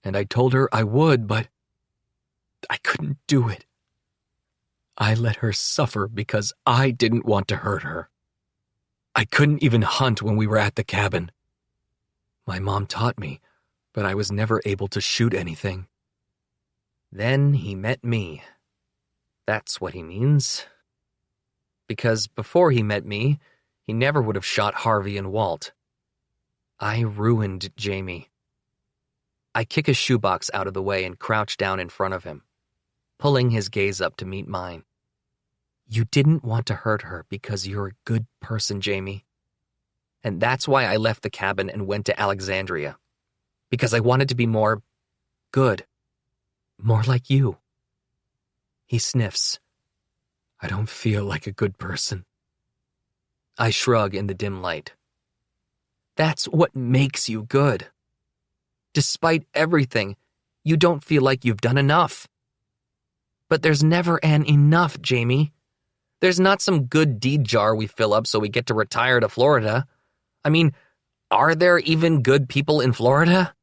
And I told her I would, but I couldn't do it. I let her suffer because I didn't want to hurt her. I couldn't even hunt when we were at the cabin. My mom taught me, but I was never able to shoot anything. Then he met me. That's what he means. Because before he met me, he never would have shot Harvey and Walt. I ruined Jamie. I kick his shoebox out of the way and crouch down in front of him, pulling his gaze up to meet mine. You didn't want to hurt her because you're a good person, Jamie. And that's why I left the cabin and went to Alexandria. Because I wanted to be more good. More like you. He sniffs. I don't feel like a good person. I shrug in the dim light. That's what makes you good. Despite everything, you don't feel like you've done enough. But there's never an enough, Jamie. There's not some good deed jar we fill up so we get to retire to Florida. I mean, are there even good people in Florida?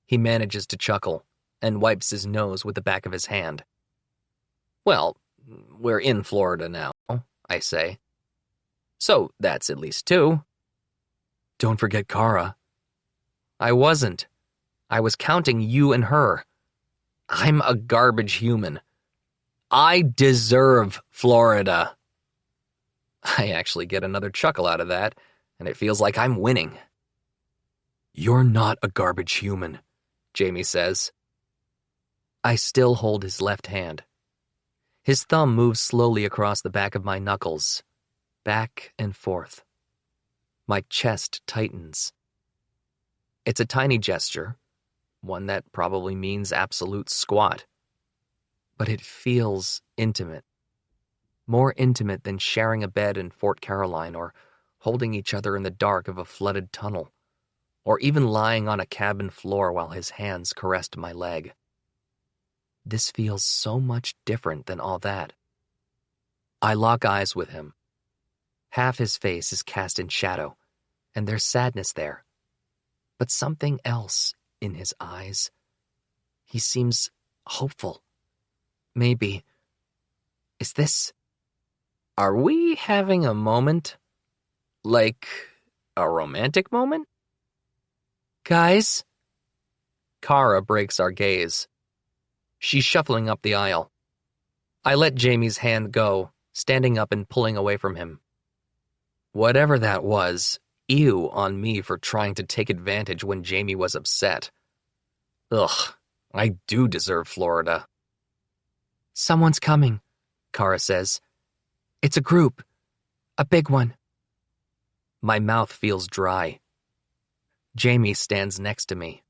He manages to chuckle and wipes his nose with the back of his hand. Well, we're in Florida now, I say. So that's at least two. Don't forget Kara. I wasn't. I was counting you and her. I'm a garbage human. I deserve Florida. I actually get another chuckle out of that, and it feels like I'm winning. You're not a garbage human, Jamie says. I still hold his left hand. His thumb moves slowly across the back of my knuckles, back and forth, My chest tightens. It's a tiny gesture, one that probably means absolute squat. But it feels intimate. More intimate than sharing a bed in Fort Caroline or holding each other in the dark of a flooded tunnel, or even lying on a cabin floor while his hands caressed my leg. This feels so much different than all that. I lock eyes with him. Half his face is cast in shadow, and there's sadness there. But something else in his eyes. He seems hopeful. Maybe. Is this... Are we having a moment? Like a romantic moment? Guys? Kara breaks our gaze. She's shuffling up the aisle. I let Jamie's hand go, standing up and pulling away from him. Whatever that was, ew on me for trying to take advantage when Jamie was upset. Ugh, I do deserve Florida. Someone's coming, Kara says. It's a group. A big one. My mouth feels dry. Jamie stands next to me.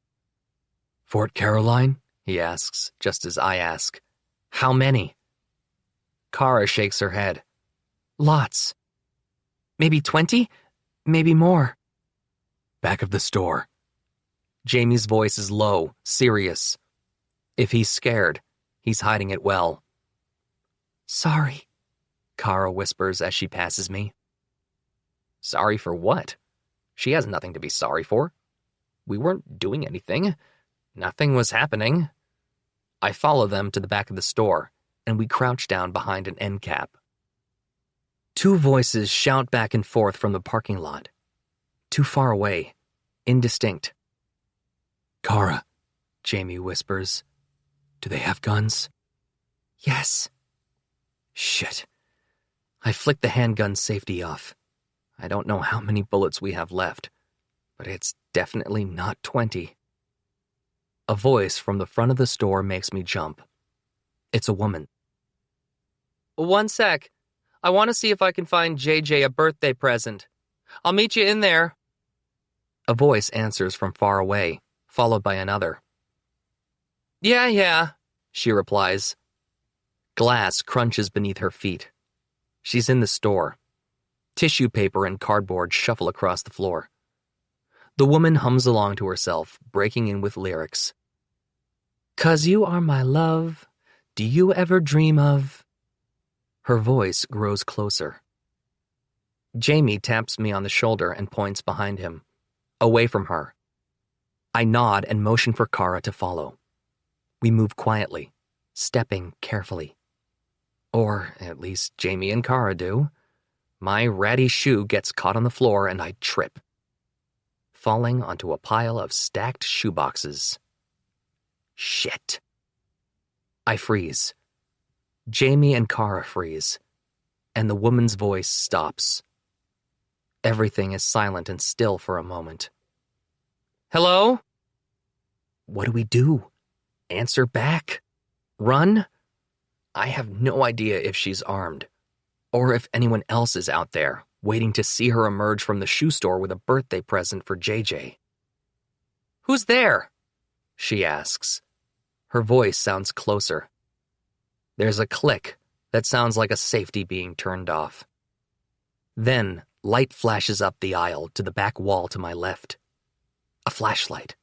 Fort Caroline? He asks, just as I ask. How many? Kara shakes her head. Lots. Maybe 20? Maybe more. Back of the store. Jamie's voice is low, serious. If he's scared, he's hiding it well. Sorry, Kara whispers as she passes me. Sorry for what? She has nothing to be sorry for. We weren't doing anything. Nothing was happening. I follow them to the back of the store, and we crouch down behind an end cap. Two voices shout back and forth from the parking lot. Too far away, indistinct. Kara, Jamie whispers. Do they have guns? Yes. Shit. I flick the handgun safety off. I don't know how many bullets we have left, but it's definitely not 20. A voice from the front of the store makes me jump. It's a woman. One sec. I want to see if I can find JJ a birthday present. I'll meet you in there. A voice answers from far away, followed by another. Yeah, she replies. Glass crunches beneath her feet. She's in the store. Tissue paper and cardboard shuffle across the floor. The woman hums along to herself, breaking in with lyrics. 'Cause you are my love, do you ever dream of... Her voice grows closer. Jamie taps me on the shoulder and points behind him, away from her. I nod and motion for Kara to follow. We move quietly, stepping carefully. Or at least Jamie and Kara do. My ratty shoe gets caught on the floor and I trip, falling onto a pile of stacked shoeboxes. Shit. I freeze. Jamie and Kara freeze, and the woman's voice stops. Everything is silent and still for a moment. Hello? What do we do? Answer back? Run? I have no idea if she's armed, or if anyone else is out there, waiting to see her emerge from the shoe store with a birthday present for JJ. Who's there? She asks. Her voice sounds closer. There's a click that sounds like a safety being turned off. Then, light flashes up the aisle to the back wall to my left. A flashlight.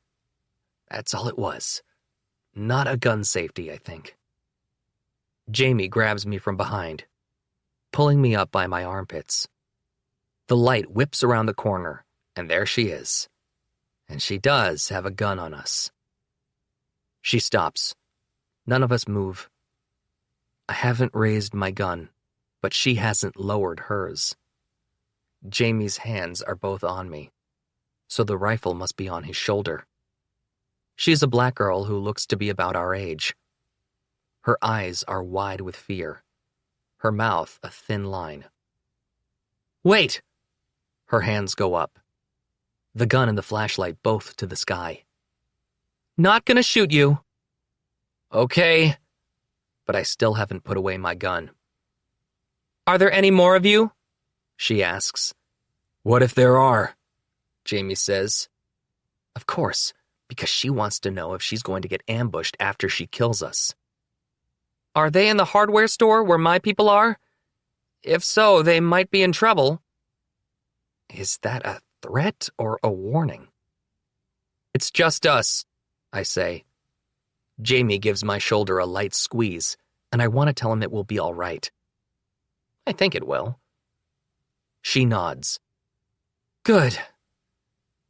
That's all it was. Not a gun safety, I think. Jamie grabs me from behind, pulling me up by my armpits. The light whips around the corner, and there she is. And she does have a gun on us. She stops. None of us move. I haven't raised my gun, but she hasn't lowered hers. Jamie's hands are both on me, so the rifle must be on his shoulder. She's a black girl who looks to be about our age. Her eyes are wide with fear. Her mouth a thin line. Wait! Her hands go up. The gun and the flashlight both to the sky. Not gonna shoot you. Okay. But I still haven't put away my gun. Are there any more of you? She asks. What if there are? Jamie says. Of course, because she wants to know if she's going to get ambushed after she kills us. Are they in the hardware store where my people are? If so, they might be in trouble. Is that a threat or a warning? It's just us, I say. Jamie gives my shoulder a light squeeze, and I want to tell him it will be all right. I think it will. She nods. Good.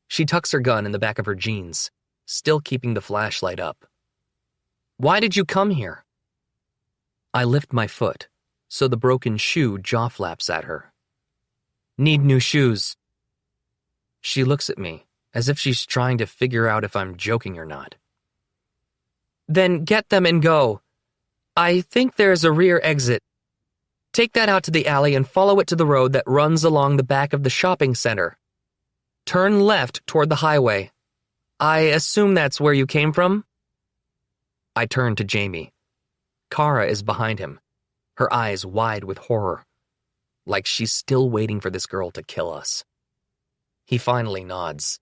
She tucks her gun in the back of her jeans, still keeping the flashlight up. Why did you come here? I lift my foot, so the broken shoe jaw flaps at her. Need new shoes. She looks at me, as if she's trying to figure out if I'm joking or not. Then get them and go. I think there's a rear exit. Take that out to the alley and follow it to the road that runs along the back of the shopping center. Turn left toward the highway. I assume that's where you came from? I turn to Jamie. Kara is behind him, her eyes wide with horror, like she's still waiting for this girl to kill us. He finally nods.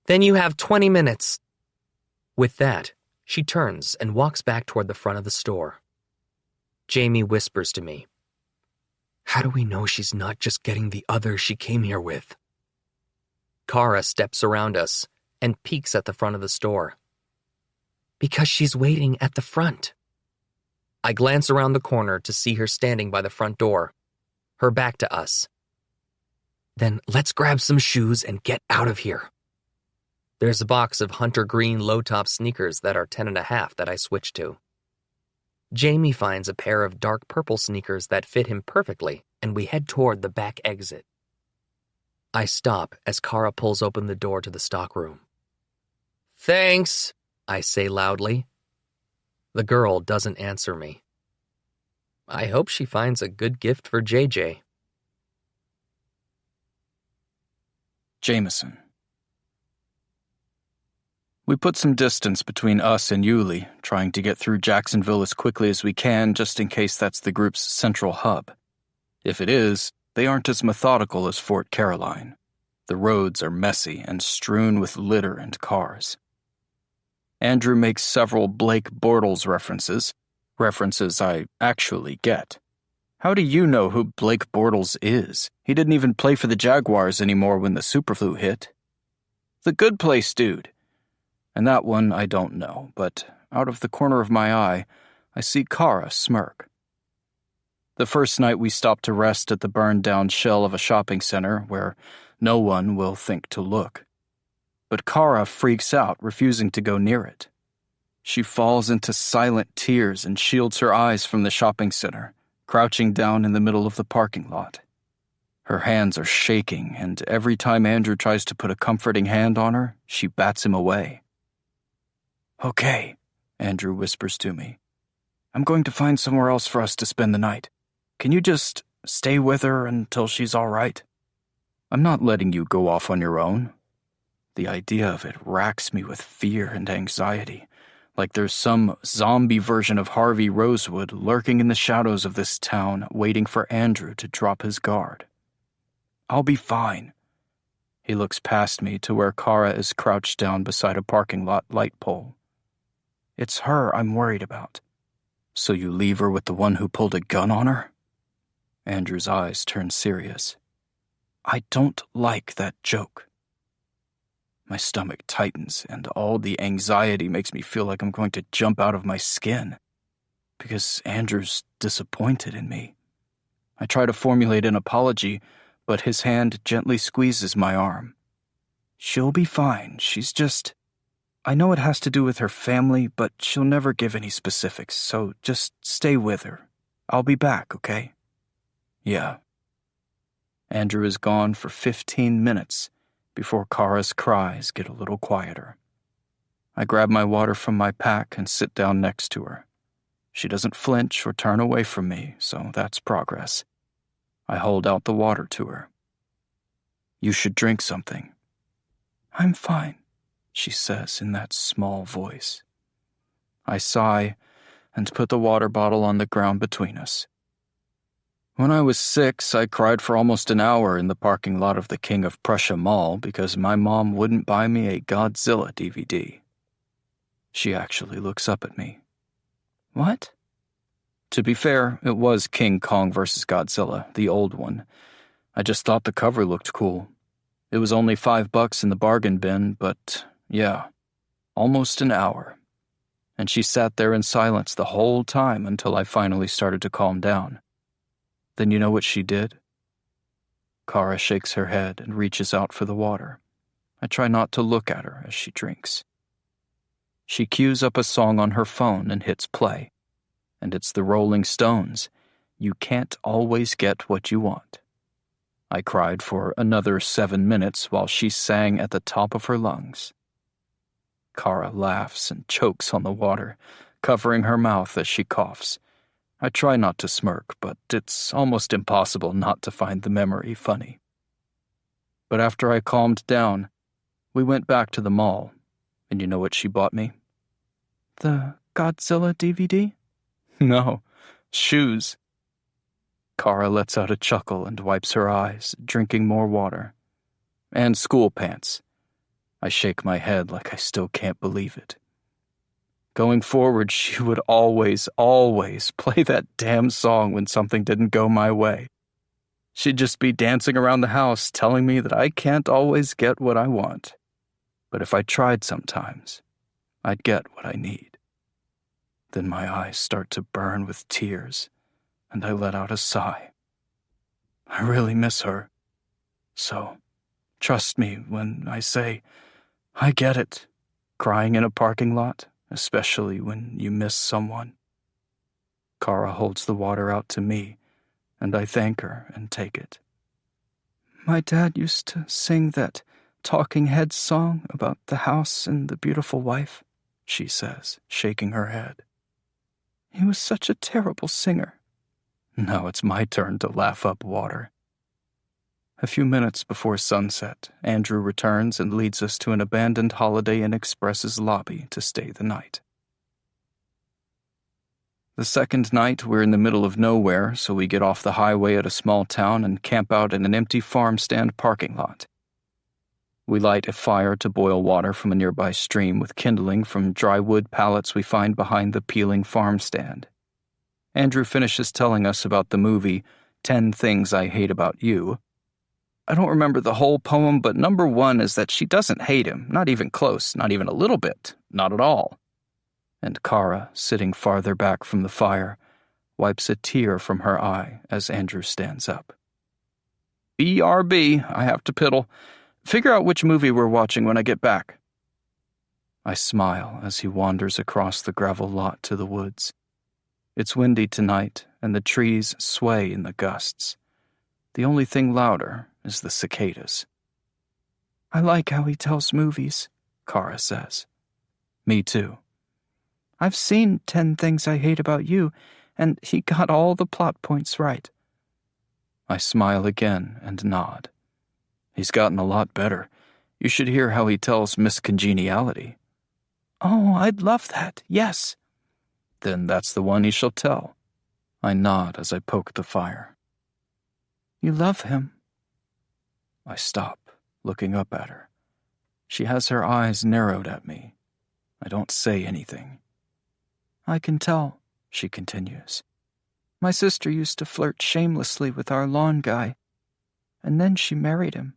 Then you have 20 minutes. With that, she turns and walks back toward the front of the store. Jamie whispers to me, How do we know she's not just getting the other she came here with? Kara steps around us and peeks at the front of the store. Because she's waiting at the front. I glance around the corner to see her standing by the front door, her back to us. Then let's grab some shoes and get out of here. There's a box of hunter green low-top sneakers that are 10.5 that I switch to. Jamie finds a pair of dark purple sneakers that fit him perfectly, and we head toward the back exit. I stop as Kara pulls open the door to the stockroom. Thanks, I say loudly. The girl doesn't answer me. I hope she finds a good gift for JJ. Jameson. We put some distance between us and Yulee, trying to get through Jacksonville as quickly as we can just in case that's the group's central hub. If it is, they aren't as methodical as Fort Caroline. The roads are messy and strewn with litter and cars. Andrew makes several Blake Bortles references I actually get. How do you know who Blake Bortles is? He didn't even play for the Jaguars anymore when the Superflu hit. The Good Place dude. And that one I don't know, but out of the corner of my eye, I see Kara smirk. The first night we stopped to rest at the burned-down shell of a shopping center where no one will think to look. But Kara freaks out, refusing to go near it. She falls into silent tears and shields her eyes from the shopping center, crouching down in the middle of the parking lot. Her hands are shaking, and every time Andrew tries to put a comforting hand on her, she bats him away. Okay, Andrew whispers to me. I'm going to find somewhere else for us to spend the night. Can you just stay with her until she's all right? I'm not letting you go off on your own. The idea of it racks me with fear and anxiety, like there's some zombie version of Harvey Rosewood lurking in the shadows of this town, waiting for Andrew to drop his guard. I'll be fine. He looks past me to where Kara is crouched down beside a parking lot light pole. It's her I'm worried about. So you leave her with the one who pulled a gun on her? Andrew's eyes turn serious. I don't like that joke. My stomach tightens, and all the anxiety makes me feel like I'm going to jump out of my skin. Because Andrew's disappointed in me. I try to formulate an apology, but his hand gently squeezes my arm. She'll be fine, she's just... I know it has to do with her family, but she'll never give any specifics, so just stay with her. I'll be back, okay? Yeah. Andrew is gone for 15 minutes before Kara's cries get a little quieter. I grab my water from my pack and sit down next to her. She doesn't flinch or turn away from me, so that's progress. I hold out the water to her. You should drink something. I'm fine, she says in that small voice. I sigh and put the water bottle on the ground between us. When I was 6, I cried for almost an hour in the parking lot of the King of Prussia Mall because my mom wouldn't buy me a Godzilla DVD. She actually looks up at me. What? To be fair, it was King Kong vs. Godzilla, the old one. I just thought the cover looked cool. It was only $5 in the bargain bin, but yeah, almost an hour. And she sat there in silence the whole time until I finally started to calm down. Then you know what she did? Kara shakes her head and reaches out for the water. I try not to look at her as she drinks. She cues up a song on her phone and hits play. And it's the Rolling Stones. You can't always get what you want. I cried for another 7 minutes while she sang at the top of her lungs. Kara laughs and chokes on the water, covering her mouth as she coughs. I try not to smirk, but it's almost impossible not to find the memory funny. But after I calmed down, we went back to the mall, and you know what she bought me? The Godzilla DVD? No, shoes. Kara lets out a chuckle and wipes her eyes, drinking more water. And school pants. I shake my head like I still can't believe it. Going forward, she would always play that damn song when something didn't go my way. She'd just be dancing around the house telling me that I can't always get what I want. But if I tried sometimes, I'd get what I need. Then my eyes start to burn with tears, and I let out a sigh. I really miss her. So, trust me when I say, I get it, crying in a parking lot, especially when you miss someone. Kara holds the water out to me, and I thank her and take it. My dad used to sing that Talking Heads song about the house and the beautiful wife, she says, shaking her head. He was such a terrible singer. Now it's my turn to laugh up water. A few minutes before sunset, Andrew returns and leads us to an abandoned Holiday Inn Express's lobby to stay the night. The second night, we're in the middle of nowhere, so we get off the highway at a small town and camp out in an empty farm stand parking lot. We light a fire to boil water from a nearby stream with kindling from dry wood pallets we find behind the peeling farm stand. Andrew finishes telling us about the movie 10 Things I Hate About You. I don't remember the whole poem, but number 1 is that she doesn't hate him, not even close, not even a little bit, not at all. And Kara, sitting farther back from the fire, wipes a tear from her eye as Andrew stands up. BRB, I have to piddle. Figure out which movie we're watching when I get back. I smile as he wanders across the gravel lot to the woods. It's windy tonight, and the trees sway in the gusts. The only thing louder is the cicadas. I like how he tells movies, Kara says. Me too. I've seen 10 Things I Hate About You, and he got all the plot points right. I smile again and nod. He's gotten a lot better. You should hear how he tells Miss Congeniality. Oh, I'd love that, yes. Then that's the one he shall tell. I nod as I poke the fire. You love him. I stop, looking up at her. She has her eyes narrowed at me. I don't say anything. I can tell, she continues. My sister used to flirt shamelessly with our lawn guy, and then she married him.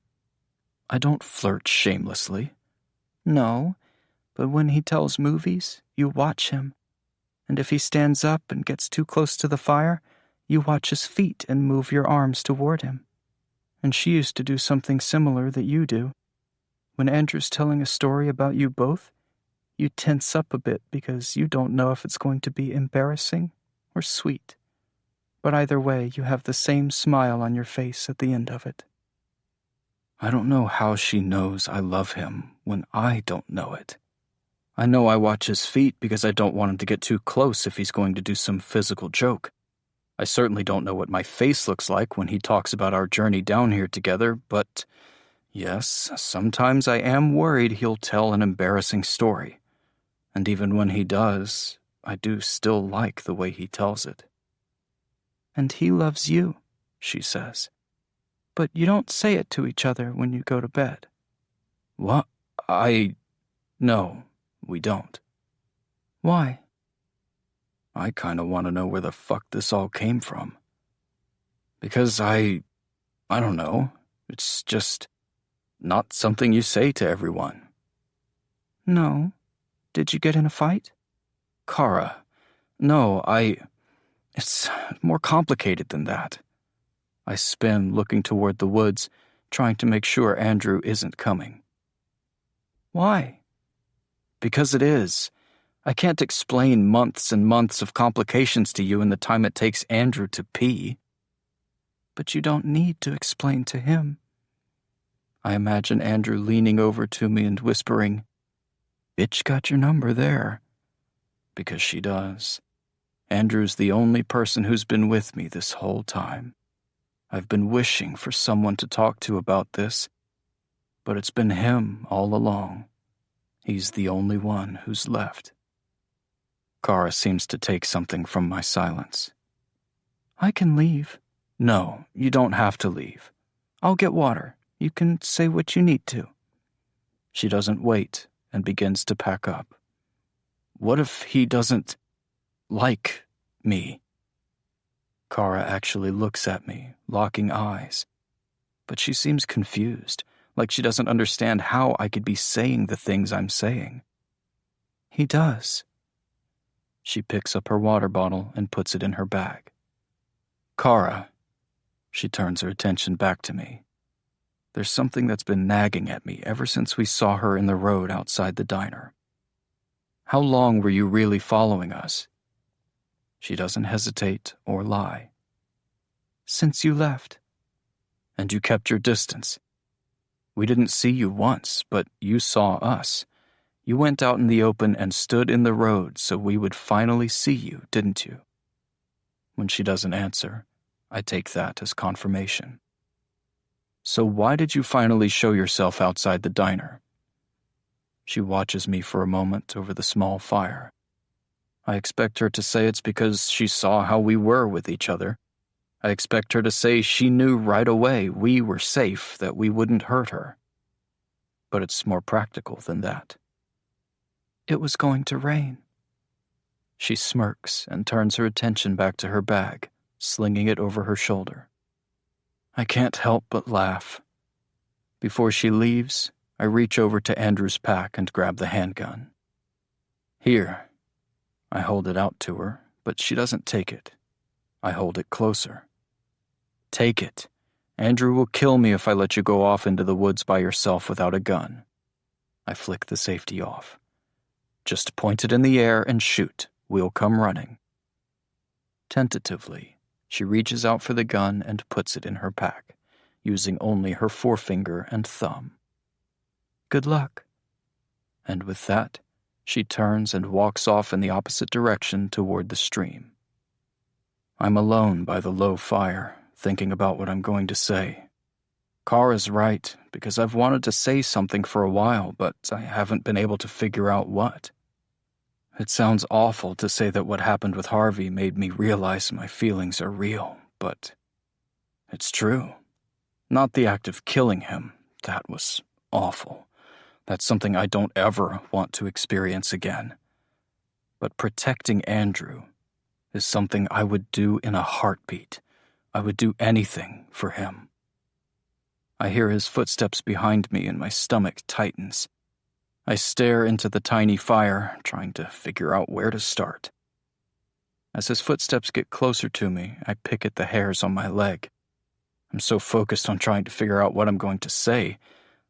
I don't flirt shamelessly. No, but when he tells movies, you watch him. And if he stands up and gets too close to the fire, you watch his feet and move your arms toward him. And she used to do something similar that you do. When Andrew's telling a story about you both, you tense up a bit because you don't know if it's going to be embarrassing or sweet. But either way, you have the same smile on your face at the end of it. I don't know how she knows I love him when I don't know it. I know I watch his feet because I don't want him to get too close if he's going to do some physical joke. I certainly don't know what my face looks like when he talks about our journey down here together, but yes, sometimes I am worried he'll tell an embarrassing story. And even when he does, I do still like the way he tells it. And he loves you, she says. But you don't say it to each other when you go to bed. What? No, we don't. Why? I kinda wanna know where the fuck this all came from. Because I don't know. It's just not something you say to everyone. No. Did you get in a fight? Kara, no, it's more complicated than that. I spin, looking toward the woods, trying to make sure Andrew isn't coming. Why? Because it is. I can't explain months and months of complications to you in the time it takes Andrew to pee. But you don't need to explain to him. I imagine Andrew leaning over to me and whispering, "Bitch got your number there." Because she does. Andrew's the only person who's been with me this whole time. I've been wishing for someone to talk to about this, but it's been him all along. He's the only one who's left. Kara seems to take something from my silence. I can leave. No, you don't have to leave. I'll get water. You can say what you need to. She doesn't wait and begins to pack up. What if he doesn't like me? Kara actually looks at me, locking eyes. But she seems confused, like she doesn't understand how I could be saying the things I'm saying. He does. She picks up her water bottle and puts it in her bag. Kara. She turns her attention back to me. There's something that's been nagging at me ever since we saw her in the road outside the diner. How long were you really following us? She doesn't hesitate or lie. Since you left. And you kept your distance. We didn't see you once, but you saw us. You went out in the open and stood in the road so we would finally see you, didn't you? When she doesn't answer, I take that as confirmation. So why did you finally show yourself outside the diner? She watches me for a moment over the small fire. I expect her to say it's because she saw how we were with each other. I expect her to say she knew right away we were safe, that we wouldn't hurt her. But it's more practical than that. It was going to rain. She smirks and turns her attention back to her bag, slinging it over her shoulder. I can't help but laugh. Before she leaves, I reach over to Andrew's pack and grab the handgun. Here. I hold it out to her, but she doesn't take it. I hold it closer. Take it. Andrew will kill me if I let you go off into the woods by yourself without a gun. I flick the safety off. Just point it in the air and shoot. We'll come running. Tentatively, she reaches out for the gun and puts it in her pack, using only her forefinger and thumb. Good luck. And with that, she turns and walks off in the opposite direction toward the stream. I'm alone by the low fire, thinking about what I'm going to say. Kara's right, because I've wanted to say something for a while, but I haven't been able to figure out what. It sounds awful to say that what happened with Harvey made me realize my feelings are real, but it's true. Not the act of killing him. That was awful. That's something I don't ever want to experience again. But protecting Andrew is something I would do in a heartbeat. I would do anything for him. I hear his footsteps behind me and my stomach tightens. I stare into the tiny fire, trying to figure out where to start. As his footsteps get closer to me, I pick at the hairs on my leg. I'm so focused on trying to figure out what I'm going to say,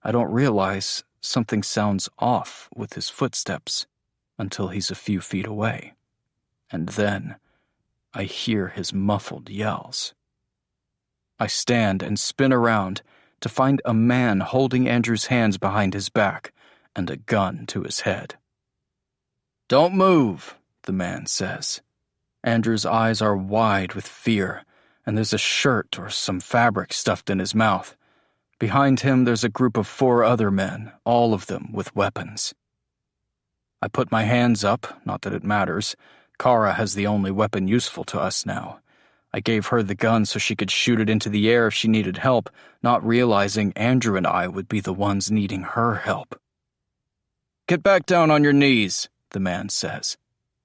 I don't realize something sounds off with his footsteps until he's a few feet away. And then I hear his muffled yells. I stand and spin around to find a man holding Andrew's hands behind his back and a gun to his head. "Don't move," the man says. Andrew's eyes are wide with fear, and there's a shirt or some fabric stuffed in his mouth. Behind him, there's a group of 4 other men, all of them with weapons. I put my hands up, not that it matters. Kara has the only weapon useful to us now. I gave her the gun so she could shoot it into the air if she needed help, not realizing Andrew and I would be the ones needing her help. "Get back down on your knees," the man says.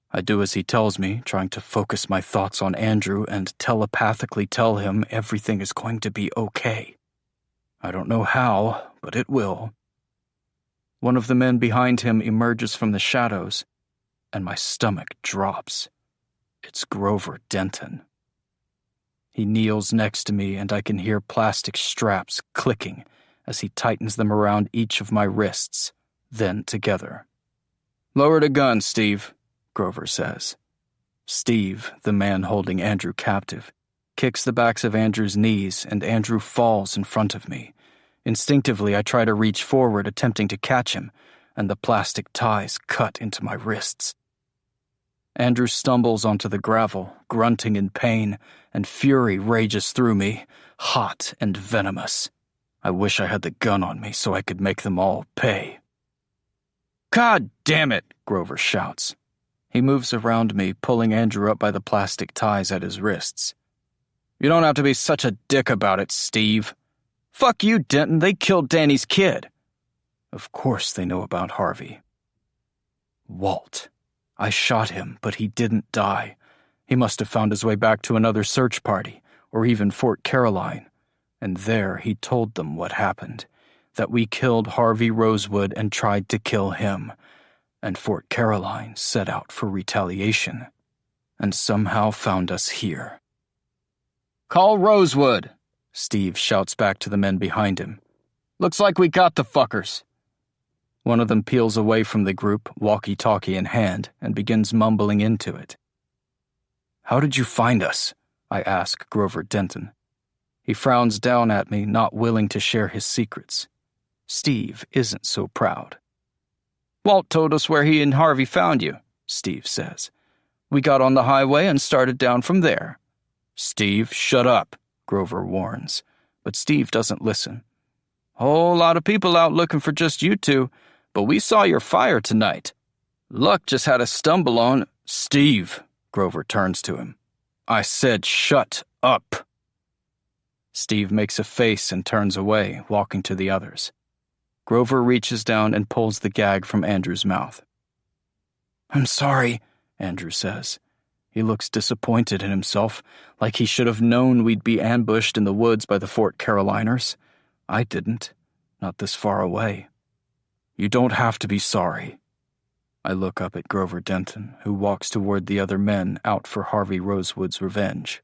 I do as he tells me, trying to focus my thoughts on Andrew and telepathically tell him everything is going to be okay. I don't know how, but it will. One of the men behind him emerges from the shadows, and my stomach drops. It's Grover Denton. He kneels next to me, and I can hear plastic straps clicking as he tightens them around each of my wrists, then together. "Lower the gun, Steve," Grover says. Steve, the man holding Andrew captive, kicks the backs of Andrew's knees, and Andrew falls in front of me. Instinctively, I try to reach forward, attempting to catch him, and the plastic ties cut into my wrists. Andrew stumbles onto the gravel, grunting in pain, and fury rages through me, hot and venomous. I wish I had the gun on me so I could make them all pay. "God damn it!" Grover shouts. He moves around me, pulling Andrew up by the plastic ties at his wrists. "You don't have to be such a dick about it, Steve. Fuck you, Denton, they killed Danny's kid." Of course they know about Harvey. Walt. I shot him, but he didn't die. He must have found his way back to another search party, or even Fort Caroline. And there he told them what happened, that we killed Harvey Rosewood and tried to kill him. And Fort Caroline set out for retaliation, and somehow found us here. "Call Rosewood," Steve shouts back to the men behind him. "Looks like we got the fuckers." One of them peels away from the group, walkie-talkie in hand, and begins mumbling into it. "How did you find us?" I ask Grover Denton. He frowns down at me, not willing to share his secrets. Steve isn't so proud. "Walt told us where he and Harvey found you," Steve says. "We got on the highway and started down from there." "Steve, shut up," Grover warns, but Steve doesn't listen. "Whole lot of people out looking for just you two, but we saw your fire tonight. Luck just had a stumble on—" "Steve," Grover turns to him. "I said shut up." Steve makes a face and turns away, walking to the others. Grover reaches down and pulls the gag from Andrew's mouth. "I'm sorry," Andrew says. He looks disappointed in himself, like he should have known we'd be ambushed in the woods by the Fort Caroliners. I didn't, not this far away. "You don't have to be sorry." I look up at Grover Denton, who walks toward the other men out for Harvey Rosewood's revenge.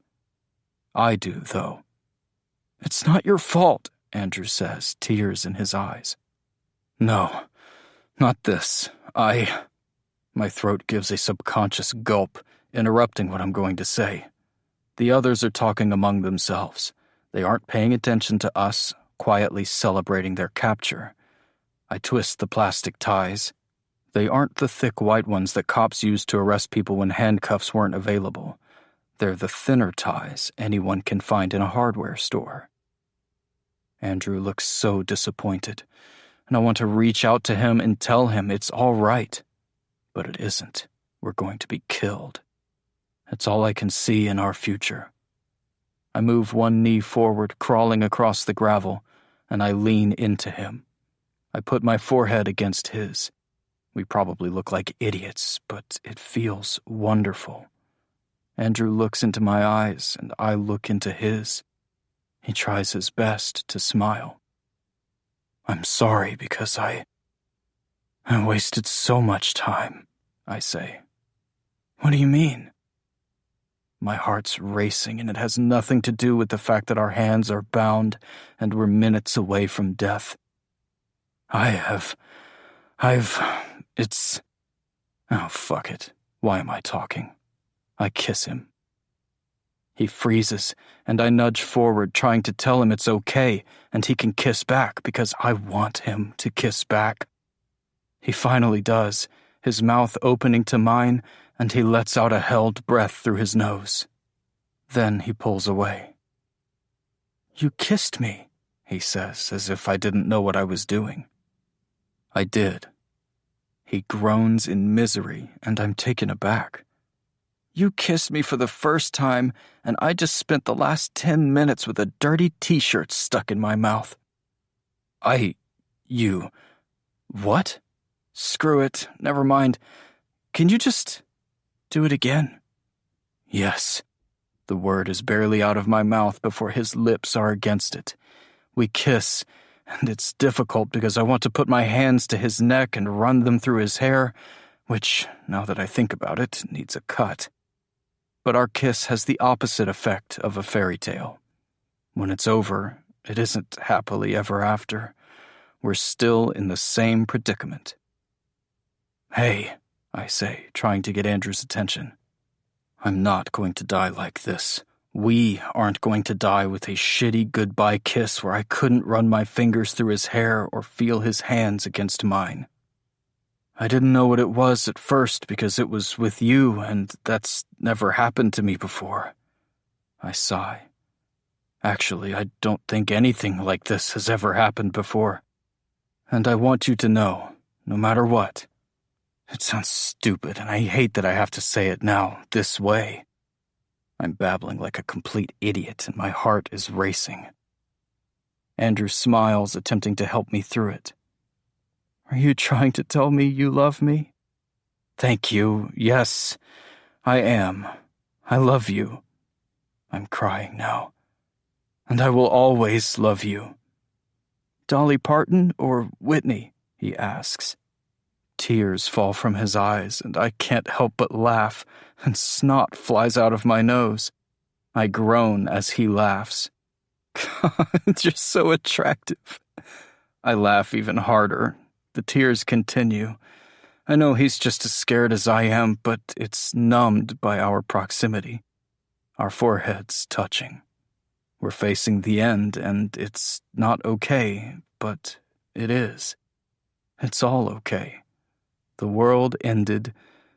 I do, though. "It's not your fault," Andrew says, tears in his eyes. "No, not this. My throat gives a subconscious gulp, interrupting what I'm going to say. The others are talking among themselves. They aren't paying attention to us, quietly celebrating their capture. I twist the plastic ties. They aren't the thick white ones that cops used to arrest people when handcuffs weren't available. They're the thinner ties anyone can find in a hardware store. Andrew looks so disappointed, and I want to reach out to him and tell him it's all right. But it isn't. We're going to be killed. It's all I can see in our future. I move one knee forward, crawling across the gravel, and I lean into him. I put my forehead against his. We probably look like idiots, but it feels wonderful. Andrew looks into my eyes, and I look into his. He tries his best to smile. "I'm sorry because I wasted so much time," I say. "What do you mean?" My heart's racing, and it has nothing to do with the fact that our hands are bound and we're minutes away from death. Oh, fuck it. Why am I talking? I kiss him. He freezes, and I nudge forward, trying to tell him it's okay, and he can kiss back because I want him to kiss back. He finally does, his mouth opening to mine, and he lets out a held breath through his nose. Then he pulls away. "You kissed me," he says, as if I didn't know what I was doing. I did. He groans in misery, and I'm taken aback. You kissed me for the first time, and I just spent the last 10 minutes with a dirty t-shirt stuck in my mouth. You... What? Screw it, never mind. Can you just do it again? Yes. The word is barely out of my mouth before his lips are against it. We kiss, and it's difficult because I want to put my hands to his neck and run them through his hair, which, now that I think about it, needs a cut. But our kiss has the opposite effect of a fairy tale. When it's over, it isn't happily ever after. We're still in the same predicament. Hey, I say, trying to get Andrew's attention. I'm not going to die like this. We aren't going to die with a shitty goodbye kiss where I couldn't run my fingers through his hair or feel his hands against mine. I didn't know what it was at first because it was with you, and that's never happened to me before. I sigh. Actually, I don't think anything like this has ever happened before. And I want you to know, no matter what. It sounds stupid, and I hate that I have to say it now, this way. I'm babbling like a complete idiot, and my heart is racing. Andrew smiles, attempting to help me through it. Are you trying to tell me you love me? Thank you. Yes, I am. I love you. I'm crying now. And I will always love you. Dolly Parton or Whitney? He asks. Tears fall from his eyes, and I can't help but laugh, and snot flies out of my nose. I groan as he laughs. God, you're so attractive. I laugh even harder. The tears continue. I know he's just as scared as I am, but it's numbed by our proximity. Our foreheads touching. We're facing the end, and it's not okay, but it is. It's all okay. The world ended,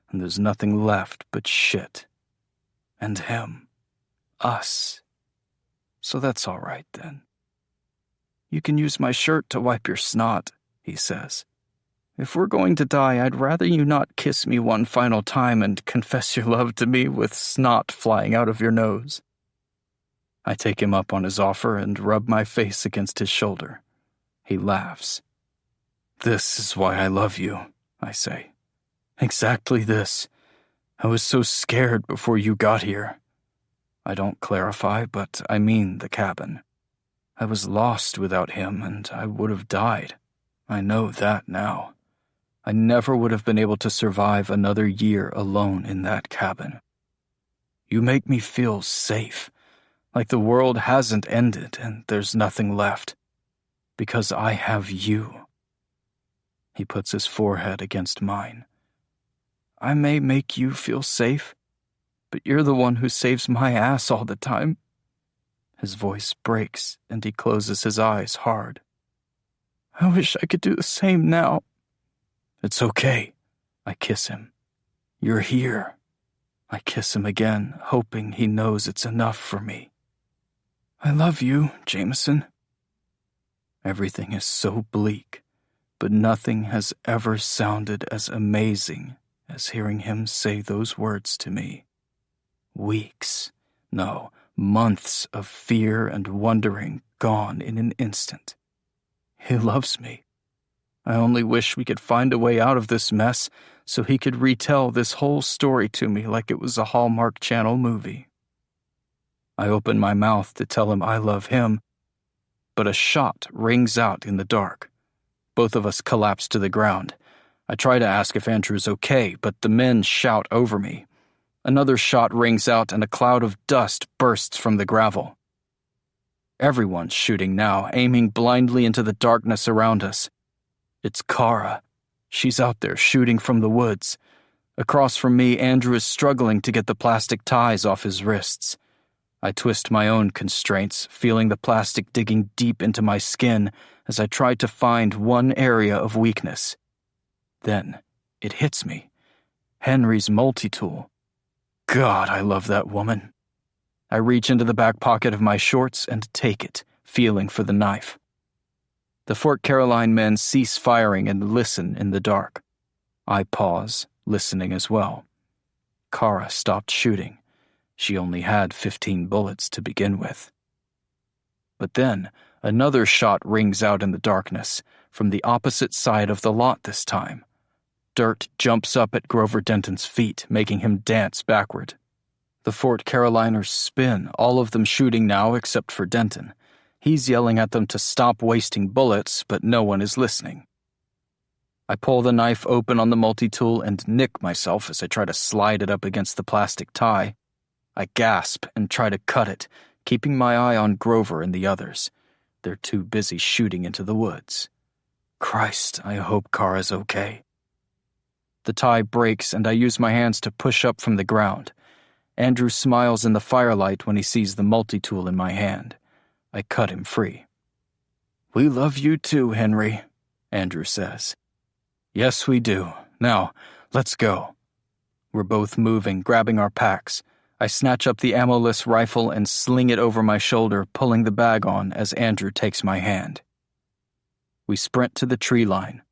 and there's nothing left but shit. And him. Us. So that's all right, then. You can use my shirt to wipe your snot, he says. If we're going to die, I'd rather you not kiss me one final time and confess your love to me with snot flying out of your nose. I take him up on his offer and rub my face against his shoulder. He laughs. This is why I love you, I say. Exactly this. I was so scared before you got here. I don't clarify, but I mean the cabin. I was lost without him, and I would have died. I know that now. I never would have been able to survive another year alone in that cabin. You make me feel safe, like the world hasn't ended and there's nothing left, because I have you. He puts his forehead against mine. I may make you feel safe, but you're the one who saves my ass all the time. His voice breaks, and he closes his eyes hard. I wish I could do the same now. It's okay. I kiss him. You're here. I kiss him again, hoping he knows it's enough for me. I love you, Jameson. Everything is so bleak, but nothing has ever sounded as amazing as hearing him say those words to me. Weeks, no, months of fear and wondering gone in an instant. He loves me. I only wish we could find a way out of this mess so he could retell this whole story to me like it was a Hallmark Channel movie. I open my mouth to tell him I love him, but a shot rings out in the dark. Both of us collapse to the ground. I try to ask if Andrew's okay, but the men shout over me. Another shot rings out and a cloud of dust bursts from the gravel. Everyone's shooting now, aiming blindly into the darkness around us. It's Kara. She's out there shooting from the woods. Across from me, Andrew is struggling to get the plastic ties off his wrists. I twist my own constraints, feeling the plastic digging deep into my skin as I try to find one area of weakness. Then it hits me. Henry's multi-tool. God, I love that woman. I reach into the back pocket of my shorts and take it, feeling for the knife. The Fort Caroline men cease firing and listen in the dark. I pause, listening as well. Kara stopped shooting. She only had 15 bullets to begin with. But then, another shot rings out in the darkness, from the opposite side of the lot this time. Dirt jumps up at Grover Denton's feet, making him dance backward. The Fort Caroliners spin, all of them shooting now except for Denton. He's yelling at them to stop wasting bullets, but no one is listening. I pull the knife open on the multi-tool and nick myself as I try to slide it up against the plastic tie. I gasp and try to cut it, keeping my eye on Grover and the others. They're too busy shooting into the woods. Christ, I hope Kara's okay. The tie breaks and I use my hands to push up from the ground. Andrew smiles in the firelight when he sees the multi-tool in my hand. I cut him free. "We love you too, Henry," Andrew says. "Yes, we do. Now, let's go." We're both moving, grabbing our packs. I snatch up the ammo-less rifle and sling it over my shoulder, pulling the bag on as Andrew takes my hand. We sprint to the tree line.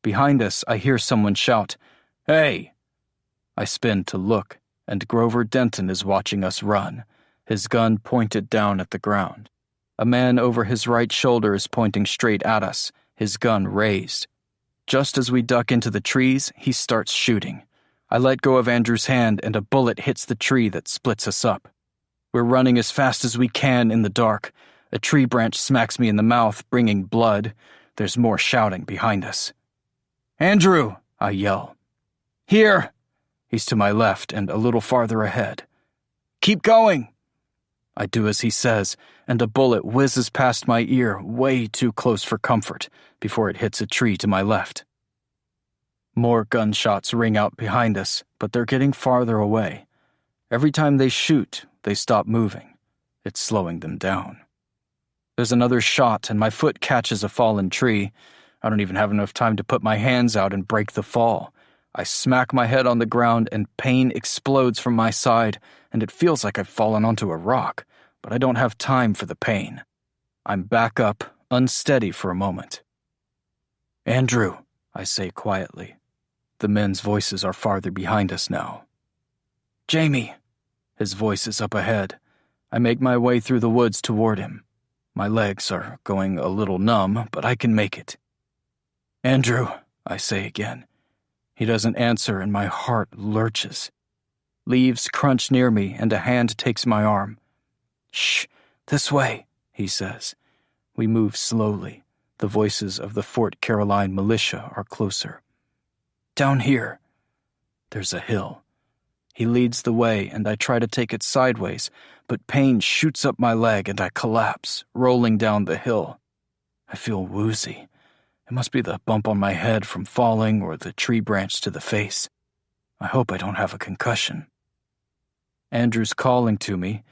Behind us, I hear someone shout, "Hey!" I spin to look, and Grover Denton is watching us run, his gun pointed down at the ground. A man over his right shoulder is pointing straight at us, his gun raised. Just as we duck into the trees, he starts shooting. I let go of Andrew's hand and a bullet hits the tree that splits us up. We're running as fast as we can in the dark. A tree branch smacks me in the mouth, bringing blood. There's more shouting behind us. "Andrew!" I yell. "Here!" He's to my left and a little farther ahead. "Keep going!" I do as he says, and a bullet whizzes past my ear, way too close for comfort, before it hits a tree to my left. More gunshots ring out behind us, but they're getting farther away. Every time they shoot, they stop moving. It's slowing them down. There's another shot, and my foot catches a fallen tree. I don't even have enough time to put my hands out and break the fall. I smack my head on the ground, and pain explodes from my side, and it feels like I've fallen onto a rock, but I don't have time for the pain. I'm back up, unsteady for a moment. "Andrew," I say quietly. The men's voices are farther behind us now. "Jamie!" His voice is up ahead. I make my way through the woods toward him. My legs are going a little numb, but I can make it. "Andrew," I say again. He doesn't answer, and my heart lurches. Leaves crunch near me, and a hand takes my arm. "Shh, this way," he says. We move slowly. The voices of the Fort Caroline militia are closer. "Down here." There's a hill. He leads the way, and I try to take it sideways, but pain shoots up my leg and I collapse, rolling down the hill. I feel woozy. It must be the bump on my head from falling or the tree branch to the face. I hope I don't have a concussion. Andrew's calling to me.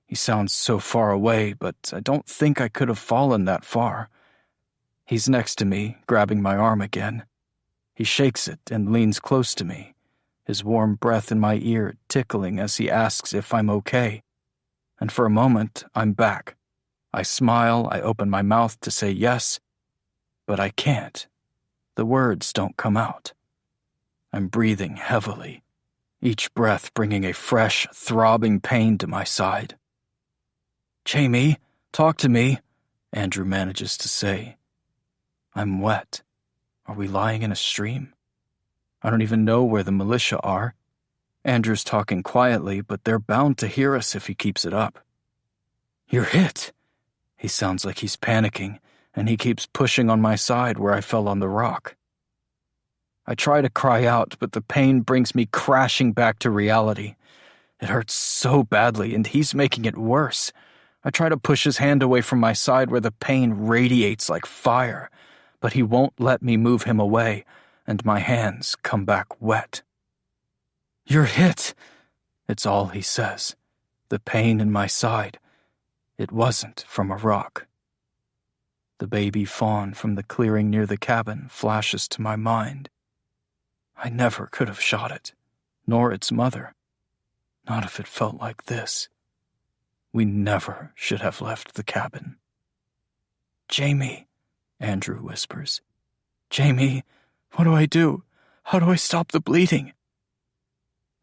He sounds so far away, but I don't think I could have fallen that far. He's next to me, grabbing my arm again. He shakes it and leans close to me, his warm breath in my ear tickling as he asks if I'm okay. And for a moment, I'm back. I smile, I open my mouth to say yes, but I can't. The words don't come out. I'm breathing heavily, each breath bringing a fresh, throbbing pain to my side. "Jamie, talk to me," Andrew manages to say. I'm wet. Are we lying in a stream? I don't even know where the militia are. Andrew's talking quietly, but they're bound to hear us if he keeps it up. "You're hit." He sounds like he's panicking, and he keeps pushing on my side where I fell on the rock. I try to cry out, but the pain brings me crashing back to reality. It hurts so badly, and he's making it worse. I try to push his hand away from my side where the pain radiates like fire, but he won't let me move him away, and my hands come back wet. "You're hit," it's all he says. The pain in my side. It wasn't from a rock. The baby fawn from the clearing near the cabin flashes to my mind. I never could have shot it, nor its mother. Not if it felt like this. We never should have left the cabin. "Jamie," Andrew whispers. "Jamie, what do I do? How do I stop the bleeding?"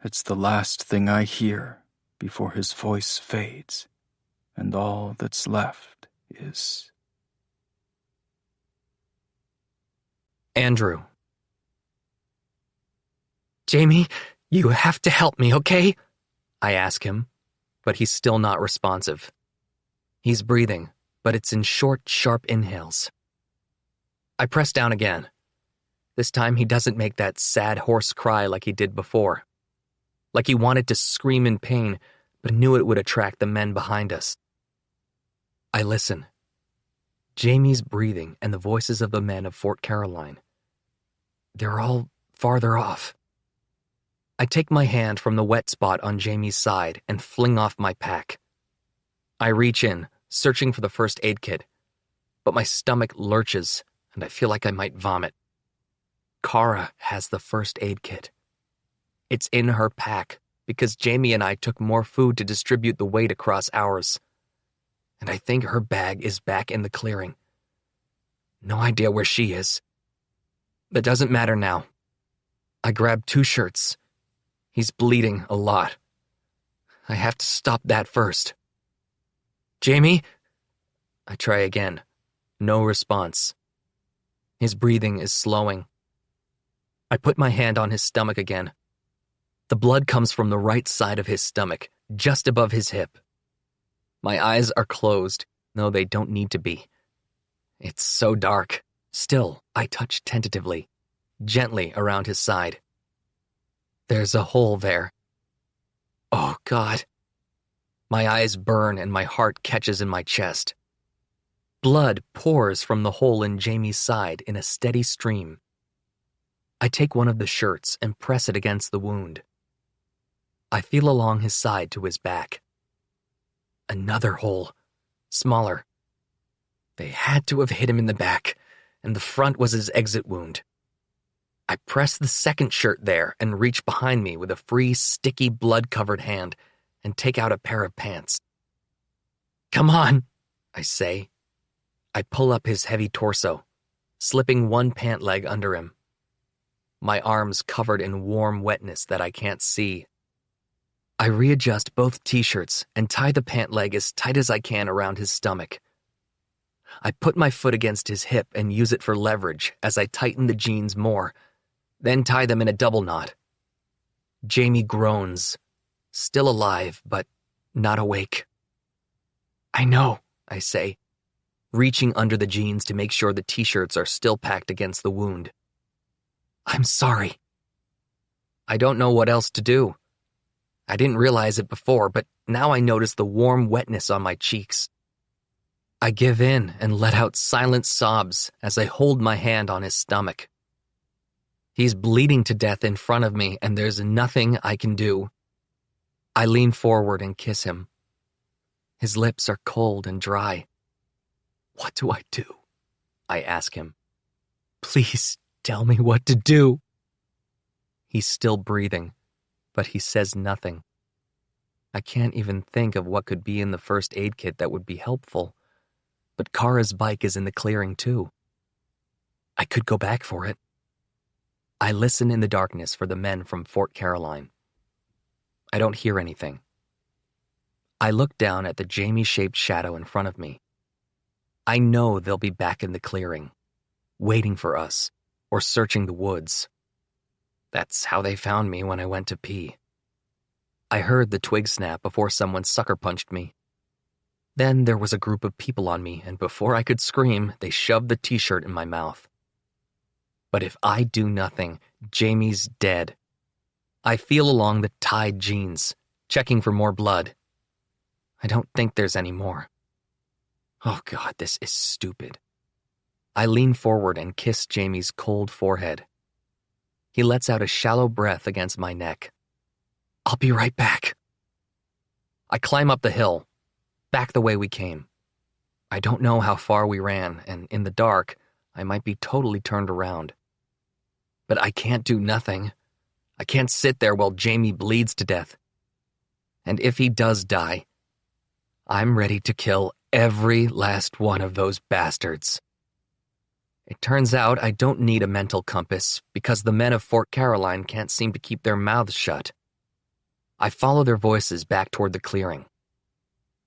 It's the last thing I hear before his voice fades, and all that's left is... Andrew. Jamie, you have to help me, okay? I ask him, but he's still not responsive. He's breathing, but it's in short, sharp inhales. I press down again. This time he doesn't make that sad hoarse cry like he did before. Like he wanted to scream in pain, but knew it would attract the men behind us. I listen. Jamie's breathing and the voices of the men of Fort Caroline. They're all farther off. I take my hand from the wet spot on Jamie's side and fling off my pack. I reach in, searching for the first aid kit, but my stomach lurches and I feel like I might vomit. Kara has the first aid kit. It's in her pack because Jamie and I took more food to distribute the weight across ours. And I think her bag is back in the clearing. No idea where she is. That doesn't matter now. I grab 2 shirts. He's bleeding a lot. I have to stop that first. Jamie? I try again. No response. His breathing is slowing. I put my hand on his stomach again. The blood comes from the right side of his stomach, just above his hip. My eyes are closed, though they don't need to be. It's so dark. Still, I touch tentatively, gently around his side. There's a hole there. Oh, God. My eyes burn and my heart catches in my chest. Blood pours from the hole in Jamie's side in a steady stream. I take one of the shirts and press it against the wound. I feel along his side to his back. Another hole, smaller. They had to have hit him in the back, and the front was his exit wound. I press the second shirt there and reach behind me with a free, sticky, blood-covered hand and take out a pair of pants. Come on, I say. I pull up his heavy torso, slipping one pant leg under him. My arms covered in warm wetness that I can't see. I readjust both t-shirts and tie the pant leg as tight as I can around his stomach. I put my foot against his hip and use it for leverage as I tighten the jeans more, then tie them in a double knot. Jamie groans, still alive, but not awake. I know, I say, reaching under the jeans to make sure the t-shirts are still packed against the wound. I'm sorry. I don't know what else to do. I didn't realize it before, but now I notice the warm wetness on my cheeks. I give in and let out silent sobs as I hold my hand on his stomach. He's bleeding to death in front of me, and there's nothing I can do. I lean forward and kiss him. His lips are cold and dry. What do I do? I ask him. Please tell me what to do. He's still breathing, but he says nothing. I can't even think of what could be in the first aid kit that would be helpful. But Kara's bike is in the clearing too. I could go back for it. I listen in the darkness for the men from Fort Caroline. I don't hear anything. I look down at the Jamie-shaped shadow in front of me. I know they'll be back in the clearing, waiting for us, or searching the woods. That's how they found me when I went to pee. I heard the twig snap before someone sucker punched me. Then there was a group of people on me, and before I could scream, they shoved the t-shirt in my mouth. But if I do nothing, Jamie's dead. I feel along the tied jeans, checking for more blood. I don't think there's any more. Oh God, this is stupid. I lean forward and kiss Jamie's cold forehead. He lets out a shallow breath against my neck. I'll be right back. I climb up the hill, back the way we came. I don't know how far we ran, and in the dark, I might be totally turned around. But I can't do nothing. I can't sit there while Jamie bleeds to death. And if he does die, I'm ready to kill every last one of those bastards. It turns out I don't need a mental compass because the men of Fort Caroline can't seem to keep their mouths shut. I follow their voices back toward the clearing.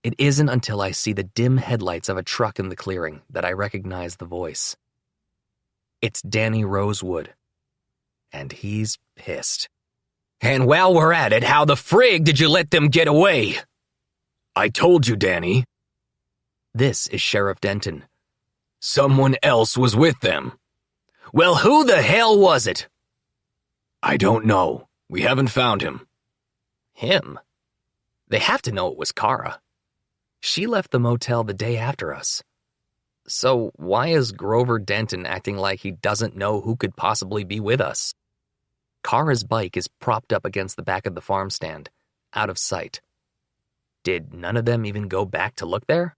It isn't until I see the dim headlights of a truck in the clearing that I recognize the voice. It's Danny Rosewood, and he's pissed. "And while we're at it, how the frig did you let them get away?" "I told you, Danny." This is Sheriff Denton. "Someone else was with them." "Well, who the hell was it?" "I don't know. We haven't found him." Him? They have to know it was Kara. She left the motel the day after us. So why is Grover Denton acting like he doesn't know who could possibly be with us? Kara's bike is propped up against the back of the farm stand, out of sight. Did none of them even go back to look there?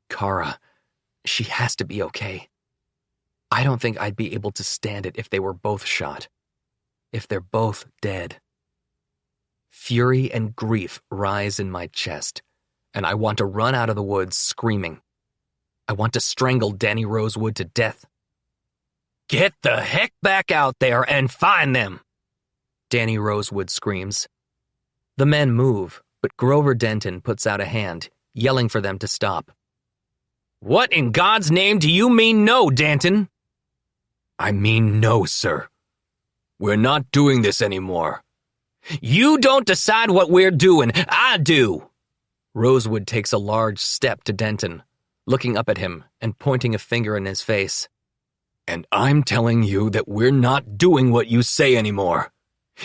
Kara, she has to be okay. I don't think I'd be able to stand it if they were both shot. If they're both dead. Fury and grief rise in my chest, and I want to run out of the woods screaming. I want to strangle Danny Rosewood to death. "Get the heck back out there and find them!" Danny Rosewood screams. The men move, but Grover Denton puts out a hand, yelling for them to stop. "What in God's name do you mean no, Denton?" "I mean no, sir. We're not doing this anymore." "You don't decide what we're doing. I do." Rosewood takes a large step to Denton, looking up at him and pointing a finger in his face. "And I'm telling you that we're not doing what you say anymore.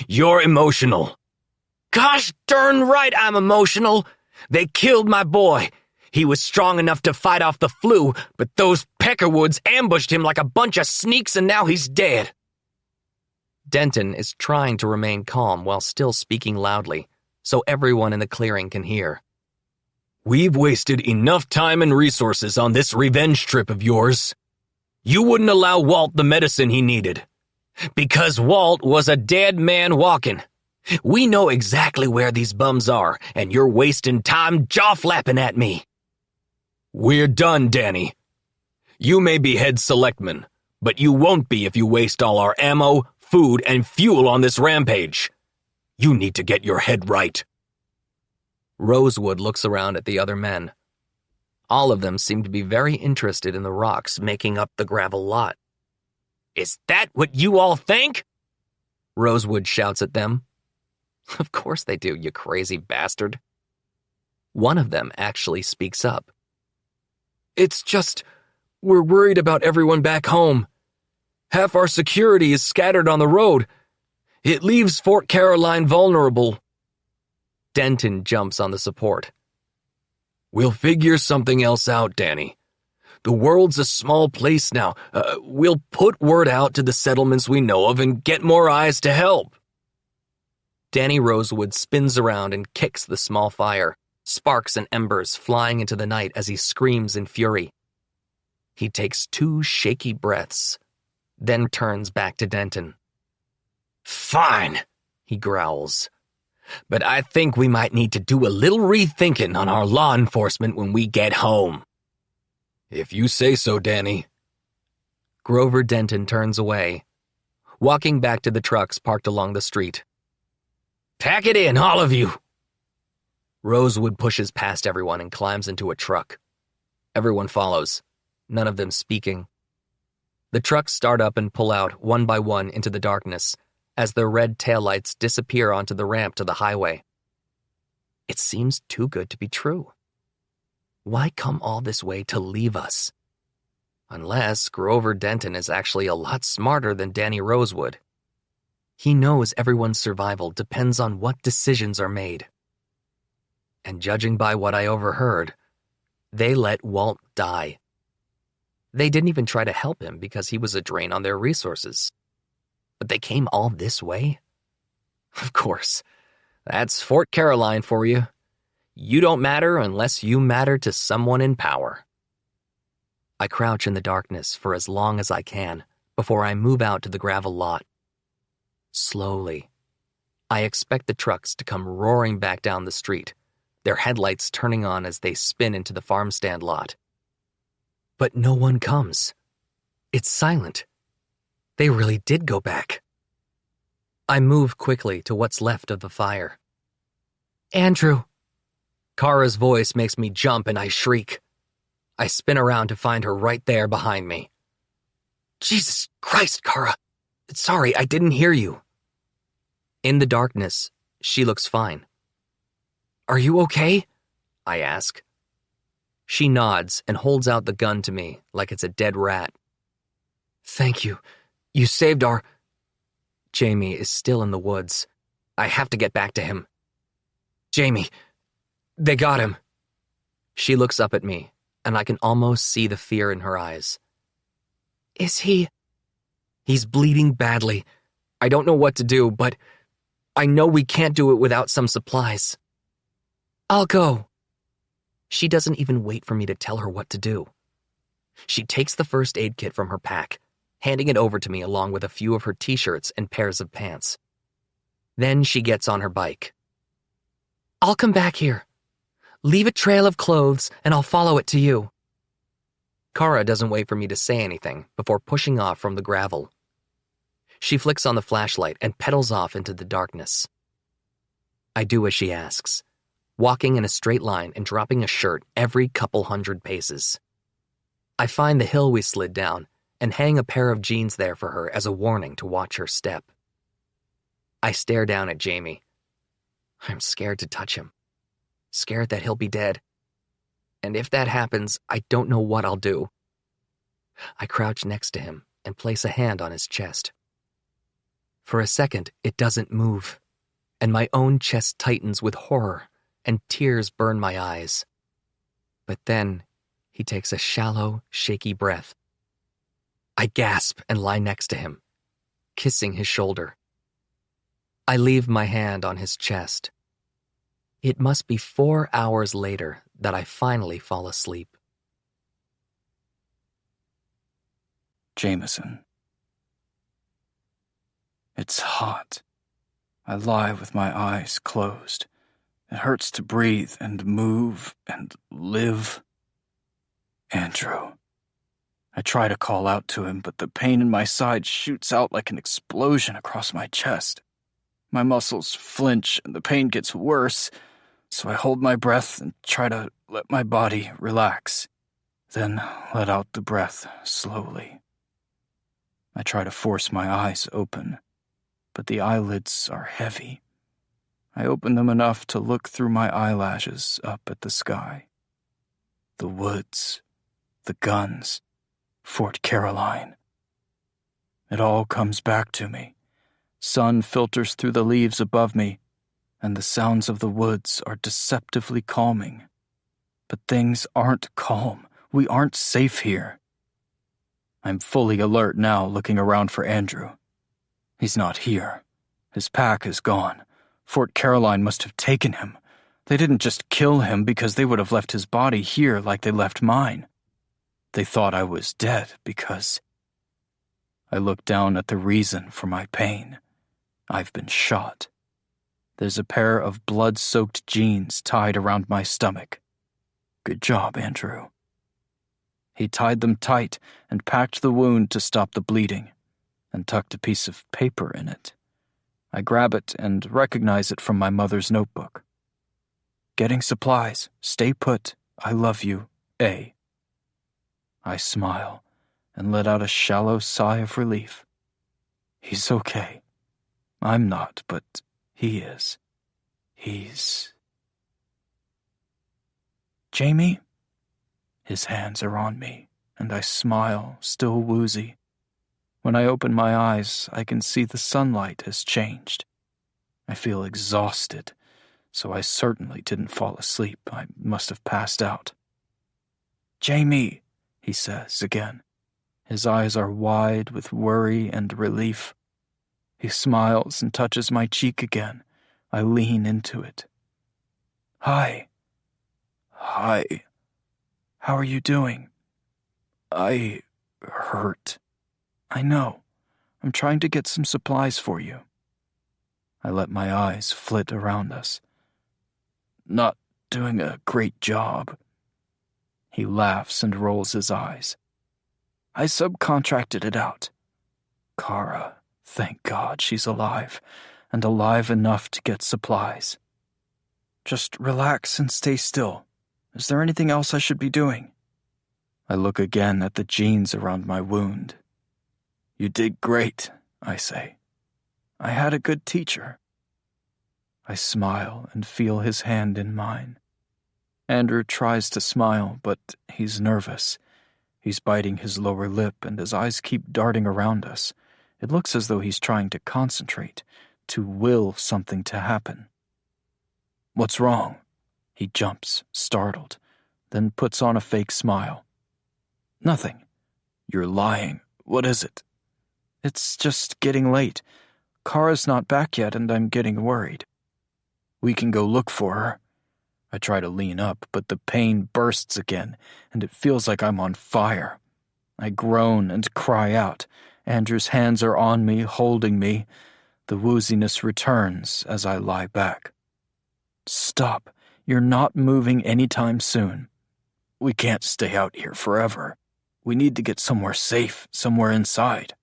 You're emotional." "Gosh darn right I'm emotional. They killed my boy. He was strong enough to fight off the flu, but those Peckerwoods ambushed him like a bunch of sneaks and now he's dead." Denton is trying to remain calm while still speaking loudly, so everyone in the clearing can hear. "We've wasted enough time and resources on this revenge trip of yours. You wouldn't allow Walt the medicine he needed. Because Walt was a dead man walking. We know exactly where these bums are, and you're wasting time jaw-flapping at me." "We're done, Danny. You may be head selectman, but you won't be if you waste all our ammo, food, and fuel on this rampage. You need to get your head right." Rosewood looks around at the other men. All of them seem to be very interested in the rocks making up the gravel lot. "Is that what you all think?" Rosewood shouts at them. Of course they do, you crazy bastard. One of them actually speaks up. "It's just, we're worried about everyone back home. Half our security is scattered on the road. It leaves Fort Caroline vulnerable." Denton jumps on the support. "We'll figure something else out, Danny. The world's a small place now. We'll put word out to the settlements we know of and get more eyes to help." Danny Rosewood spins around and kicks the small fire, sparks and embers flying into the night as he screams in fury. He takes 2 shaky breaths, then turns back to Denton. "Fine," he growls. "But I think we might need to do a little rethinking on our law enforcement when we get home." "If you say so, Danny." Grover Denton turns away, walking back to the trucks parked along the street. "Pack it in, all of you." Rosewood pushes past everyone and climbs into a truck. Everyone follows, none of them speaking. The trucks start up and pull out one by one into the darkness as their red taillights disappear onto the ramp to the highway. It seems too good to be true. Why come all this way to leave us? Unless Grover Denton is actually a lot smarter than Danny Rosewood. He knows everyone's survival depends on what decisions are made. And judging by what I overheard, they let Walt die. They didn't even try to help him because he was a drain on their resources. But they came all this way? Of course. That's Fort Caroline for you. You don't matter unless you matter to someone in power. I crouch in the darkness for as long as I can before I move out to the gravel lot. Slowly, I expect the trucks to come roaring back down the street, their headlights turning on as they spin into the farm stand lot. But no one comes. It's silent. They really did go back. I move quickly to what's left of the fire, Andrew. Kara's voice makes me jump and I shriek. I spin around to find her right there behind me. Jesus Christ, Kara. Sorry, I didn't hear you. In the darkness, she looks fine. Are you okay? I ask. She nods and holds out the gun to me like it's a dead rat. Thank you. You saved our... Jamie is still in the woods. I have to get back to him. Jamie, they got him. She looks up at me, and I can almost see the fear in her eyes. Is he... He's bleeding badly. I don't know what to do, but I know we can't do it without some supplies. I'll go. She doesn't even wait for me to tell her what to do. She takes the first aid kit from her pack, handing it over to me along with a few of her t-shirts and pairs of pants. Then she gets on her bike. I'll come back here. Leave a trail of clothes and I'll follow it to you. Kara doesn't wait for me to say anything before pushing off from the gravel. She flicks on the flashlight and pedals off into the darkness. I do as she asks, walking in a straight line and dropping a shirt every couple hundred paces. I find the hill we slid down and hang a pair of jeans there for her as a warning to watch her step. I stare down at Jamie. I'm scared to touch him. Scared that he'll be dead. And if that happens, I don't know what I'll do. I crouch next to him and place a hand on his chest. For a second, it doesn't move, and my own chest tightens with horror, and tears burn my eyes. But then, he takes a shallow, shaky breath. I gasp and lie next to him, kissing his shoulder. I leave my hand on his chest. It must be 4 hours later that I finally fall asleep. Jameson. It's hot. I lie with my eyes closed. It hurts to breathe and move and live. Andrew. I try to call out to him, but the pain in my side shoots out like an explosion across my chest. My muscles flinch and the pain gets worse, so I hold my breath and try to let my body relax, then let out the breath slowly. I try to force my eyes open, but the eyelids are heavy. I open them enough to look through my eyelashes up at the sky. The woods, the guns, Fort Caroline. It all comes back to me. Sun filters through the leaves above me, and the sounds of the woods are deceptively calming. But things aren't calm. We aren't safe here. I'm fully alert now, looking around for Andrew. He's not here. His pack is gone. Fort Caroline must have taken him. They didn't just kill him because they would have left his body here like they left mine. They thought I was dead because... I look down at the reason for my pain. I've been shot. There's a pair of blood-soaked jeans tied around my stomach. Good job, Andrew. He tied them tight and packed the wound to stop the bleeding, and tucked a piece of paper in it. I grab it and recognize it from my mother's notebook. Getting supplies. Stay put. I love you. A. I smile and let out a shallow sigh of relief. He's okay. I'm not, but he is. He's... Jamie? His hands are on me, and I smile, still woozy. When I open my eyes, I can see the sunlight has changed. I feel exhausted, so I certainly didn't fall asleep. I must have passed out. Jamie, he says again. His eyes are wide with worry and relief. He smiles and touches my cheek again. I lean into it. Hi. Hi. How are you doing? I hurt. I know. I'm trying to get some supplies for you. I let my eyes flit around us. Not doing a great job. He laughs and rolls his eyes. I subcontracted it out. Kara, thank God she's alive, and alive enough to get supplies. Just relax and stay still. Is there anything else I should be doing? I look again at the jeans around my wound. You did great, I say. I had a good teacher. I smile and feel his hand in mine. Andrew tries to smile, but he's nervous. He's biting his lower lip, and his eyes keep darting around us. It looks as though he's trying to concentrate, to will something to happen. What's wrong? He jumps, startled, then puts on a fake smile. Nothing. You're lying. What is it? It's just getting late. Kara's not back yet, and I'm getting worried. We can go look for her. I try to lean up, but the pain bursts again, and it feels like I'm on fire. I groan and cry out. Andrew's hands are on me, holding me. The wooziness returns as I lie back. Stop. You're not moving anytime soon. We can't stay out here forever. We need to get somewhere safe, somewhere inside.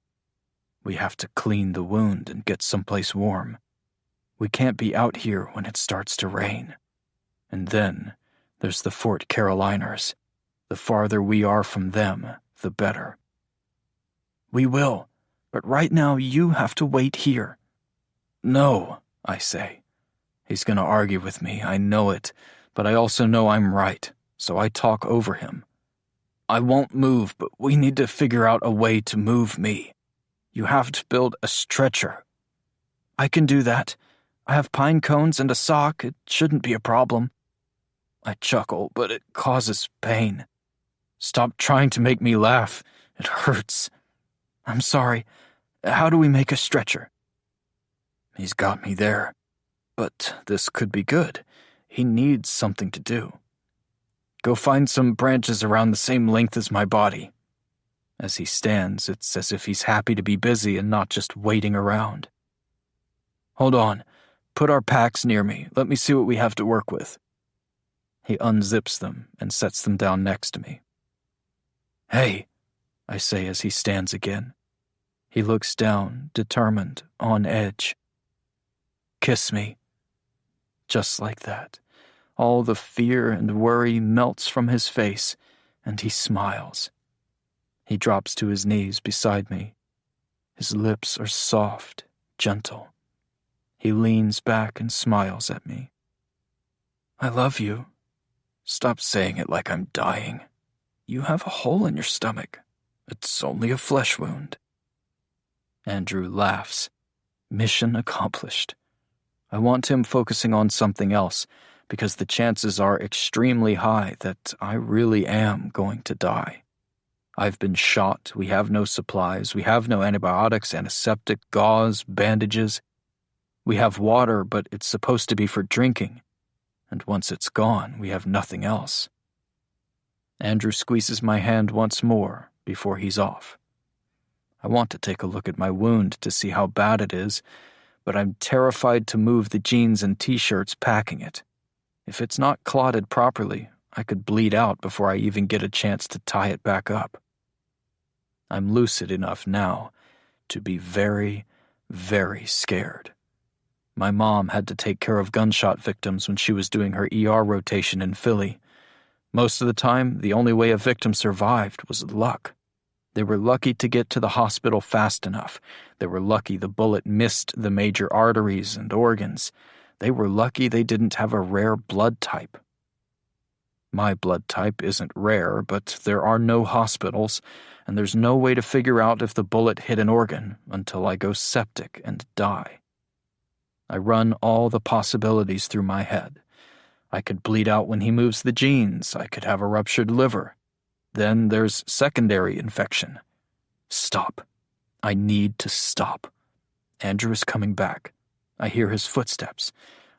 We have to clean the wound and get someplace warm. We can't be out here when it starts to rain. And then there's the Fort Caroliners. The farther we are from them, the better. We will, but right now you have to wait here. No, I say. He's going to argue with me, I know it, but I also know I'm right, so I talk over him. I won't move, but we need to figure out a way to move me. You have to build a stretcher. I can do that. I have pine cones and a sock. It shouldn't be a problem. I chuckle, but it causes pain. Stop trying to make me laugh. It hurts. I'm sorry. How do we make a stretcher? He's got me there. But this could be good. He needs something to do. Go find some branches around the same length as my body. As he stands, it's as if he's happy to be busy and not just waiting around. Hold on. Put our packs near me. Let me see what we have to work with. He unzips them and sets them down next to me. Hey, I say as he stands again. He looks down, determined, on edge. Kiss me. Just like that. All the fear and worry melts from his face, and he smiles. He drops to his knees beside me. His lips are soft, gentle. He leans back and smiles at me. I love you. Stop saying it like I'm dying. You have a hole in your stomach. It's only a flesh wound. Andrew laughs. Mission accomplished. I want him focusing on something else, because the chances are extremely high that I really am going to die. I've been shot, we have no supplies, we have no antibiotics, antiseptic, gauze, bandages. We have water, but it's supposed to be for drinking. And once it's gone, we have nothing else. Andrew squeezes my hand once more before he's off. I want to take a look at my wound to see how bad it is, but I'm terrified to move the jeans and t-shirts packing it. If it's not clotted properly, I could bleed out before I even get a chance to tie it back up. I'm lucid enough now to be very, very scared. My mom had to take care of gunshot victims when she was doing her ER rotation in Philly. Most of the time, the only way a victim survived was luck. They were lucky to get to the hospital fast enough. They were lucky the bullet missed the major arteries and organs. They were lucky they didn't have a rare blood type. My blood type isn't rare, but there are no hospitals, and there's no way to figure out if the bullet hit an organ until I go septic and die. I run all the possibilities through my head. I could bleed out when he moves the jeans. I could have a ruptured liver. Then there's secondary infection. Stop. I need to stop. Andrew is coming back. I hear his footsteps.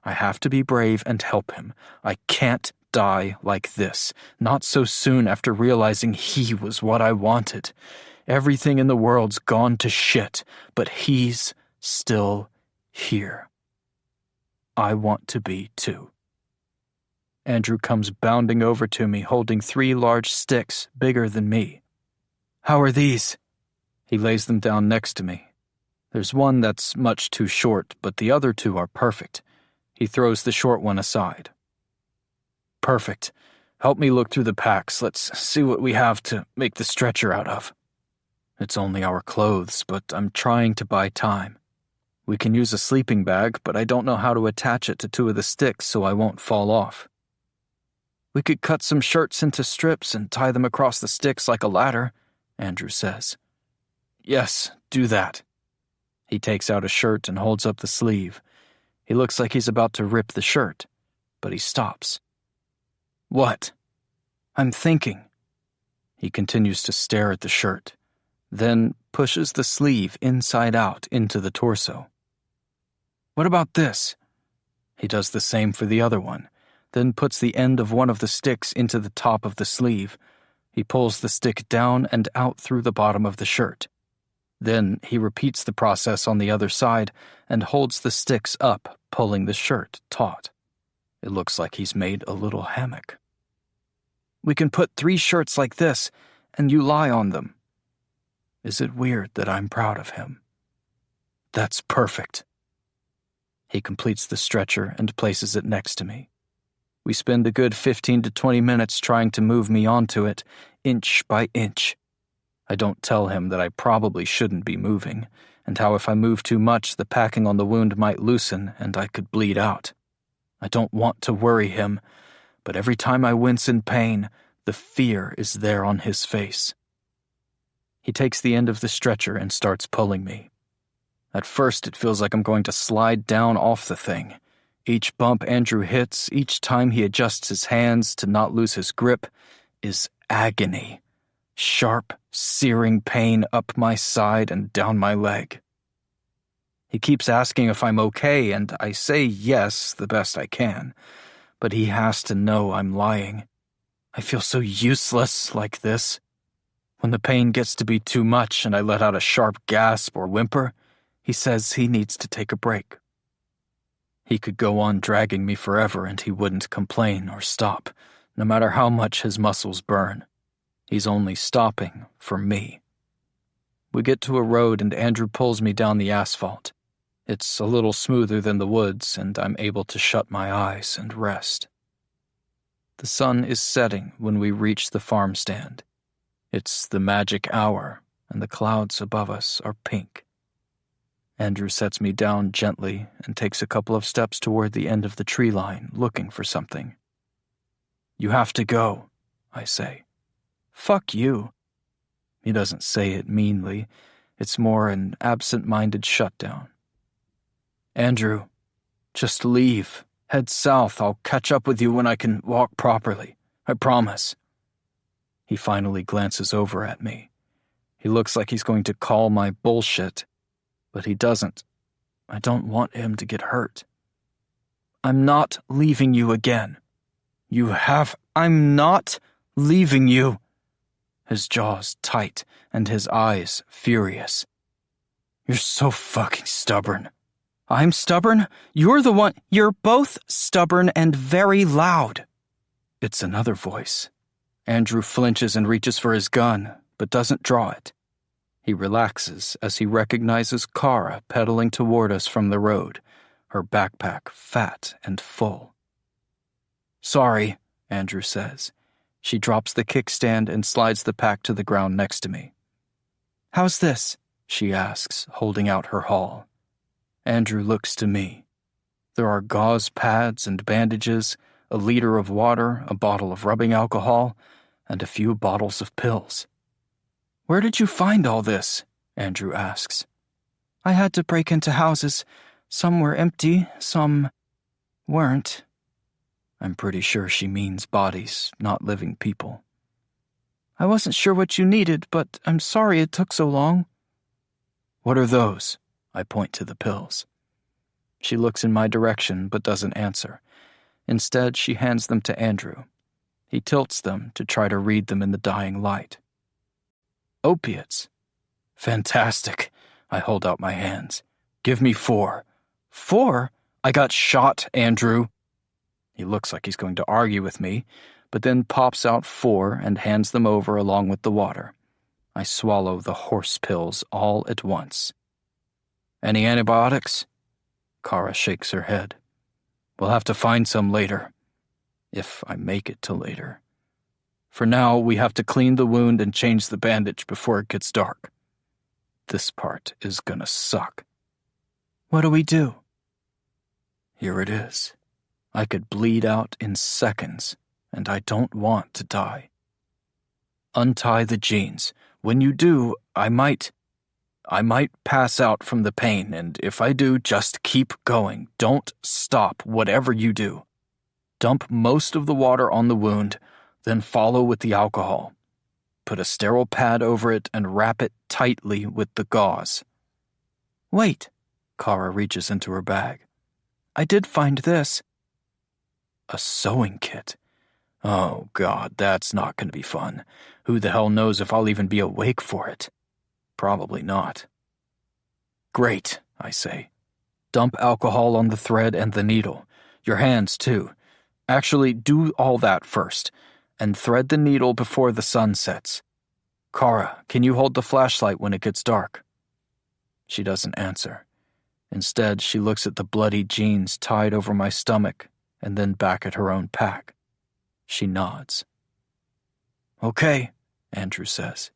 I have to be brave and help him. I can't die like this. Not so soon after realizing he was what I wanted. Everything in the world's gone to shit, but he's still here. I want to be too. Andrew comes bounding over to me, holding 3 large sticks bigger than me. How are these? He lays them down next to me. There's one that's much too short, but the other 2 are perfect. He throws the short one aside. Perfect. Help me look through the packs. Let's see what we have to make the stretcher out of. It's only our clothes, but I'm trying to buy time. We can use a sleeping bag, but I don't know how to attach it to 2 of the sticks so I won't fall off. We could cut some shirts into strips and tie them across the sticks like a ladder, Andrew says. Yes, do that. He takes out a shirt and holds up the sleeve. He looks like he's about to rip the shirt, but he stops. What? I'm thinking. He continues to stare at the shirt, then pushes the sleeve inside out into the torso. What about this? He does the same for the other one, then puts the end of one of the sticks into the top of the sleeve. He pulls the stick down and out through the bottom of the shirt. Then he repeats the process on the other side and holds the sticks up, pulling the shirt taut. It looks like he's made a little hammock. We can put 3 shirts like this, and you lie on them. Is it weird that I'm proud of him? That's perfect. He completes the stretcher and places it next to me. We spend a good 15 to 20 minutes trying to move me onto it, inch by inch. I don't tell him that I probably shouldn't be moving, and how if I move too much, the packing on the wound might loosen and I could bleed out. I don't want to worry him, but every time I wince in pain, the fear is there on his face. He takes the end of the stretcher and starts pulling me. At first, it feels like I'm going to slide down off the thing. Each bump Andrew hits, each time he adjusts his hands to not lose his grip, is agony. Sharp, searing pain up my side and down my leg. He keeps asking if I'm okay, and I say yes, the best I can. But he has to know I'm lying. I feel so useless like this. When the pain gets to be too much and I let out a sharp gasp or whimper, he says he needs to take a break. He could go on dragging me forever and he wouldn't complain or stop, no matter how much his muscles burn. He's only stopping for me. We get to a road and Andrew pulls me down the asphalt. It's a little smoother than the woods, and I'm able to shut my eyes and rest. The sun is setting when we reach the farm stand. It's the magic hour, and the clouds above us are pink. Andrew sets me down gently and takes a couple of steps toward the end of the tree line, looking for something. You have to go, I say. Fuck you. He doesn't say it meanly. It's more an absent-minded shutdown. Andrew, just leave. Head south. I'll catch up with you when I can walk properly. I promise. He finally glances over at me. He looks like he's going to call my bullshit, but he doesn't. I don't want him to get hurt. I'm not leaving you again. I'm not leaving you. His jaws tight and his eyes furious. You're so fucking stubborn. I'm stubborn? You're the one. You're both stubborn and very loud. It's another voice. Andrew flinches and reaches for his gun, but doesn't draw it. He relaxes as he recognizes Kara pedaling toward us from the road, her backpack fat and full. Sorry, Andrew says. She drops the kickstand and slides the pack to the ground next to me. How's this? She asks, holding out her haul. Andrew looks to me. There are gauze pads and bandages, a liter of water, a bottle of rubbing alcohol, and a few bottles of pills. Where did you find all this? Andrew asks. I had to break into houses. Some were empty, some weren't. I'm pretty sure she means bodies, not living people. I wasn't sure what you needed, but I'm sorry it took so long. What are those? I point to the pills. She looks in my direction but doesn't answer. Instead, she hands them to Andrew. He tilts them to try to read them in the dying light. Opiates. Fantastic. I hold out my hands. Give me 4. 4? I got shot, Andrew. He looks like he's going to argue with me, but then pops out 4 and hands them over along with the water. I swallow the horse pills all at once. Any antibiotics? Kara shakes her head. We'll have to find some later. If I make it to later. For now, we have to clean the wound and change the bandage before it gets dark. This part is gonna suck. What do we do? Here it is. I could bleed out in seconds, and I don't want to die. Untie the jeans. When you do, I might pass out from the pain, and if I do, just keep going. Don't stop, whatever you do. Dump most of the water on the wound, then follow with the alcohol. Put a sterile pad over it and wrap it tightly with the gauze. Wait, Kara reaches into her bag. I did find this. A sewing kit. Oh, God, that's not going to be fun. Who the hell knows if I'll even be awake for it? Probably not. Great, I say. Dump alcohol on the thread and the needle. Your hands, too. Actually, do all that first, and thread the needle before the sun sets. Kara, can you hold the flashlight when it gets dark? She doesn't answer. Instead, she looks at the bloody jeans tied over my stomach and then back at her own pack. She nods. Okay, Andrew says.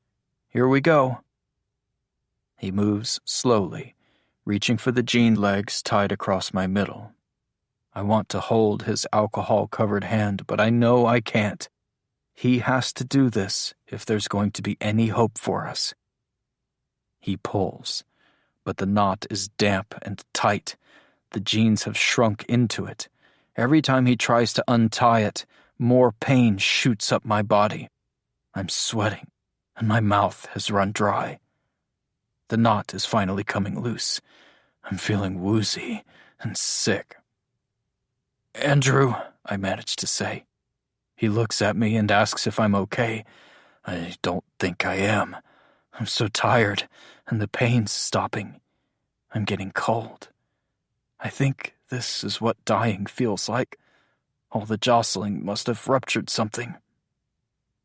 Here we go. He moves slowly, reaching for the jean legs tied across my middle. I want to hold his alcohol-covered hand, but I know I can't. He has to do this if there's going to be any hope for us. He pulls, but the knot is damp and tight. The jeans have shrunk into it. Every time he tries to untie it, more pain shoots up my body. I'm sweating, and my mouth has run dry. The knot is finally coming loose. I'm feeling woozy and sick. Andrew, I manage to say. He looks at me and asks if I'm okay. I don't think I am. I'm so tired, and the pain's stopping. I'm getting cold. I think this is what dying feels like. All the jostling must have ruptured something.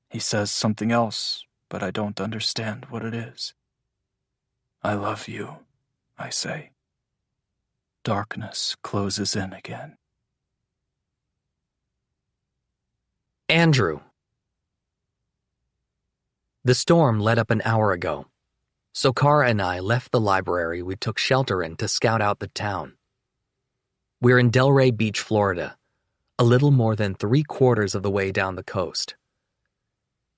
He says something else, but I don't understand what it is. I love you, I say. Darkness closes in again. Andrew. The storm let up an hour ago, so Kara and I left the library we took shelter in to scout out the town. We're in Delray Beach, Florida, a little more than 3/4 of the way down the coast.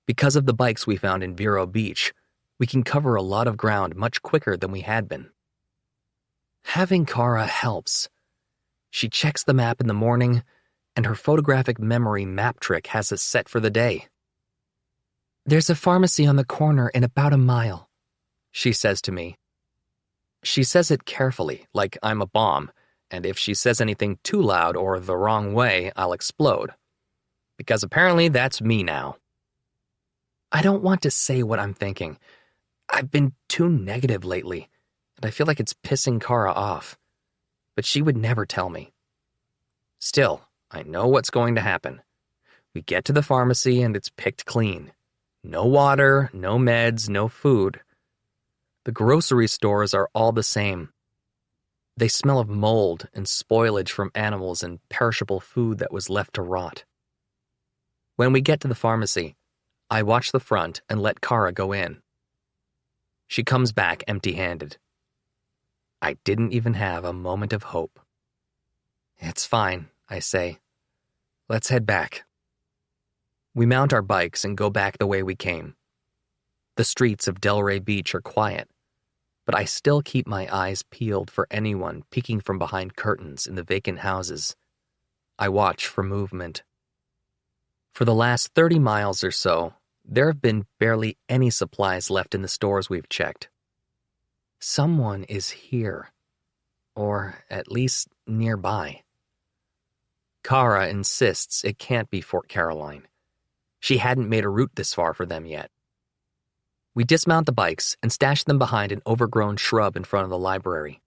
Because of the bikes we found in Vero Beach, we can cover a lot of ground much quicker than we had been. Having Kara helps. She checks the map in the morning, and her photographic memory map trick has us set for the day. There's a pharmacy on the corner in about a mile, she says to me. She says it carefully, like I'm a bomb, and if she says anything too loud or the wrong way, I'll explode. Because apparently that's me now. I don't want to say what I'm thinking. I've been too negative lately, and I feel like it's pissing Kara off. But she would never tell me. Still, I know what's going to happen. We get to the pharmacy and it's picked clean. No water, no meds, no food. The grocery stores are all the same. They smell of mold and spoilage from animals and perishable food that was left to rot. When we get to the pharmacy, I watch the front and let Kara go in. She comes back empty-handed. I didn't even have a moment of hope. It's fine, I say. Let's head back. We mount our bikes and go back the way we came. The streets of Delray Beach are quiet, but I still keep my eyes peeled for anyone peeking from behind curtains in the vacant houses. I watch for movement. For the last 30 miles or so, there have been barely any supplies left in the stores we've checked. Someone is here, or at least nearby. Kara insists it can't be Fort Caroline. She hadn't made a route this far for them yet. We dismount the bikes and stash them behind an overgrown shrub in front of the library.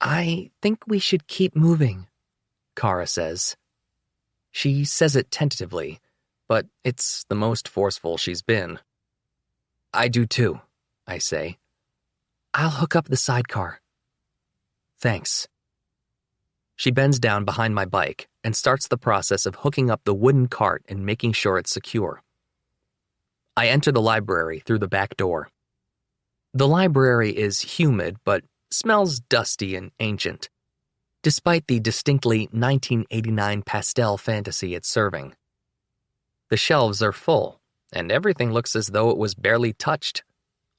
I think we should keep moving, Kara says. She says it tentatively, but it's the most forceful she's been. I do too, I say. I'll hook up the sidecar. Thanks. She bends down behind my bike and starts the process of hooking up the wooden cart and making sure it's secure. I enter the library through the back door. The library is humid but smells dusty and ancient, despite the distinctly 1989 pastel fantasy it's serving. The shelves are full, and everything looks as though it was barely touched,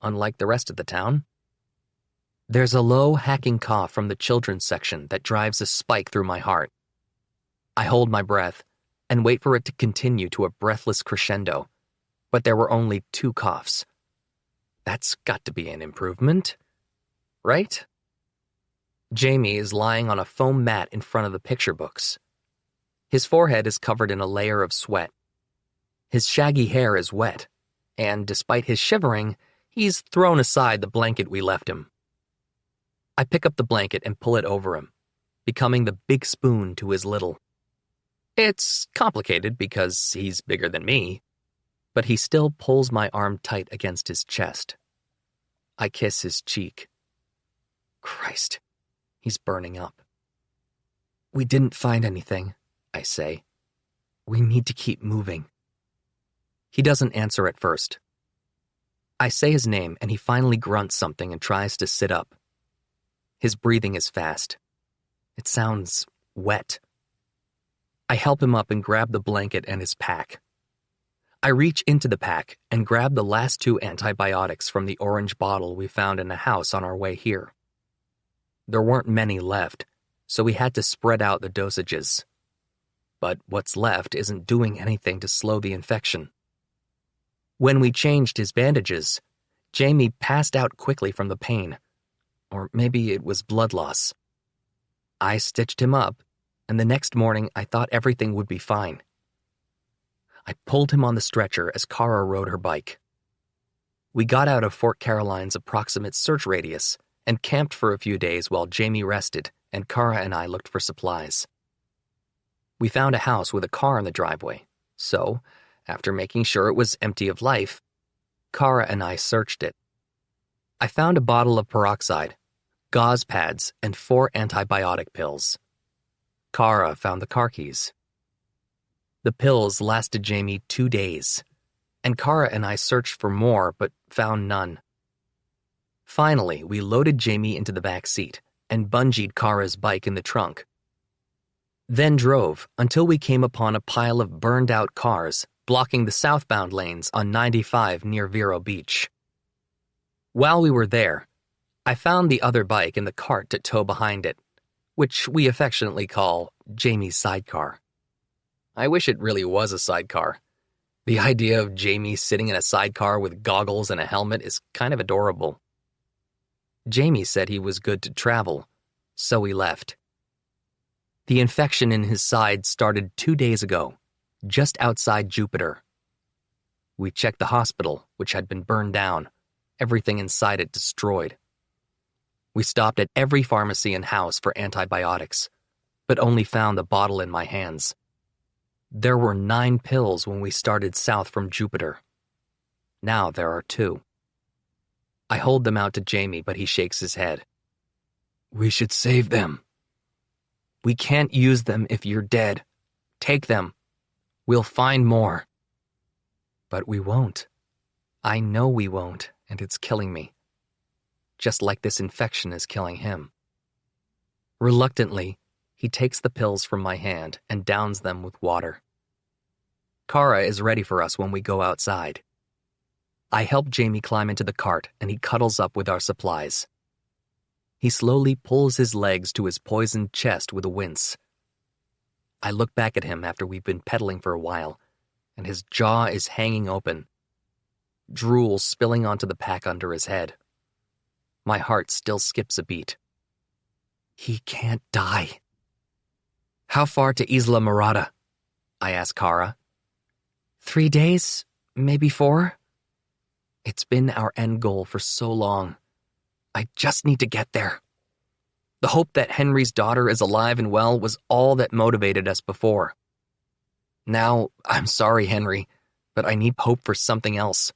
unlike the rest of the town. There's a low, hacking cough from the children's section that drives a spike through my heart. I hold my breath and wait for it to continue to a breathless crescendo, but there were only 2 coughs. That's got to be an improvement, right? Jamie is lying on a foam mat in front of the picture books. His forehead is covered in a layer of sweat. His shaggy hair is wet, and despite his shivering, he's thrown aside the blanket we left him. I pick up the blanket and pull it over him, becoming the big spoon to his little. It's complicated because he's bigger than me, but he still pulls my arm tight against his chest. I kiss his cheek. Christ, he's burning up. We didn't find anything, I say. We need to keep moving. He doesn't answer at first. I say his name and he finally grunts something and tries to sit up. His breathing is fast. It sounds wet. I help him up and grab the blanket and his pack. I reach into the pack and grab the last 2 antibiotics from the orange bottle we found in a house on our way here. There weren't many left, so we had to spread out the dosages. But what's left isn't doing anything to slow the infection. When we changed his bandages, Jamie passed out quickly from the pain. Or maybe it was blood loss. I stitched him up, and the next morning I thought everything would be fine. I pulled him on the stretcher as Kara rode her bike. We got out of Fort Caroline's approximate search radius and camped for a few days while Jamie rested and Kara and I looked for supplies. We found a house with a car in the driveway, so, after making sure it was empty of life, Kara and I searched it. I found a bottle of peroxide, gauze pads, and 4 antibiotic pills. Kara found the car keys. The pills lasted Jamie 2 days, and Kara and I searched for more but found none. Finally, we loaded Jamie into the back seat and bungeed Kara's bike in the trunk. Then drove until we came upon a pile of burned-out cars blocking the southbound lanes on 95 near Vero Beach. While we were there, I found the other bike and the cart to tow behind it, which we affectionately call Jamie's sidecar. I wish it really was a sidecar. The idea of Jamie sitting in a sidecar with goggles and a helmet is kind of adorable. Jamie said he was good to travel, so we left. The infection in his side started 2 days ago, just outside Jupiter. We checked the hospital, which had been burned down, everything inside it destroyed. We stopped at every pharmacy and house for antibiotics, but only found the bottle in my hands. There were 9 pills when we started south from Jupiter. Now there are 2. I hold them out to Jamie, but he shakes his head. We should save them. We can't use them if you're dead. Take them. We'll find more. But we won't. I know we won't, and it's killing me. Just like this infection is killing him. Reluctantly, he takes the pills from my hand and downs them with water. Kara is ready for us when we go outside. I help Jamie climb into the cart and he cuddles up with our supplies. He slowly pulls his legs to his poisoned chest with a wince. I look back at him after we've been pedaling for a while, and his jaw is hanging open, drool spilling onto the pack under his head. My heart still skips a beat. He can't die. How far to Isla Morada? I ask Kara. 3 days, maybe 4. It's been our end goal for so long. I just need to get there. The hope that Henry's daughter is alive and well was all that motivated us before. Now, I'm sorry, Henry, but I need hope for something else.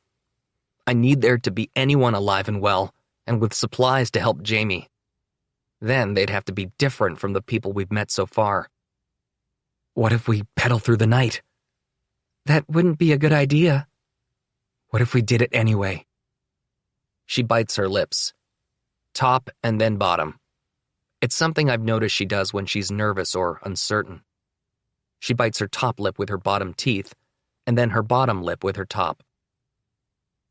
I need there to be anyone alive and well, and with supplies to help Jamie. Then they'd have to be different from the people we've met so far. What if we pedal through the night? That wouldn't be a good idea. What if we did it anyway? She bites her lips. Top and then bottom. It's something I've noticed she does when she's nervous or uncertain. She bites her top lip with her bottom teeth, and then her bottom lip with her top.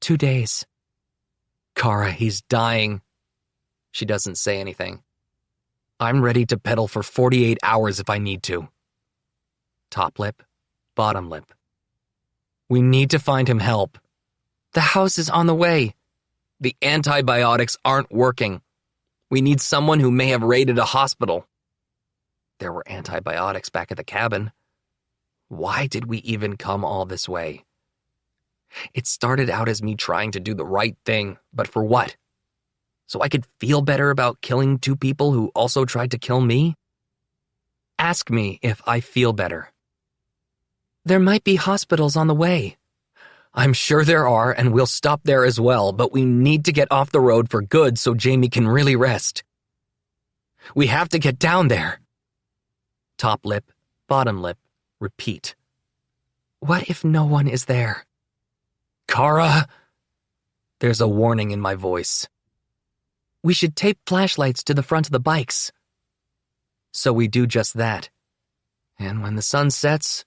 2 days. Kara, he's dying. She doesn't say anything. I'm ready to pedal for 48 hours if I need to. Top lip, bottom lip. We need to find him help. The house is on the way. The antibiotics aren't working. We need someone who may have raided a hospital. There were antibiotics back at the cabin. Why did we even come all this way? It started out as me trying to do the right thing, but for what? So I could feel better about killing 2 people who also tried to kill me? Ask me if I feel better. There might be hospitals on the way. I'm sure there are, and we'll stop there as well, but we need to get off the road for good so Jamie can really rest. We have to get down there. Top lip, bottom lip, repeat. What if no one is there? Kara! There's a warning in my voice. We should tape flashlights to the front of the bikes. So we do just that. And when the sun sets,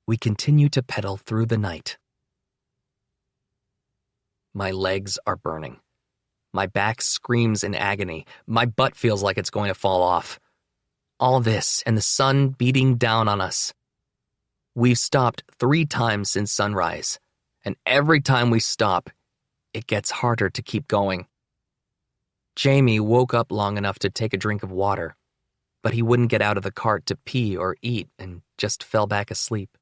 we continue to pedal through the night. My legs are burning. My back screams in agony. My butt feels like it's going to fall off. All this and the sun beating down on us. We've stopped 3 times since sunrise, and every time we stop, it gets harder to keep going. Jamie woke up long enough to take a drink of water, but he wouldn't get out of the cart to pee or eat and just fell back asleep.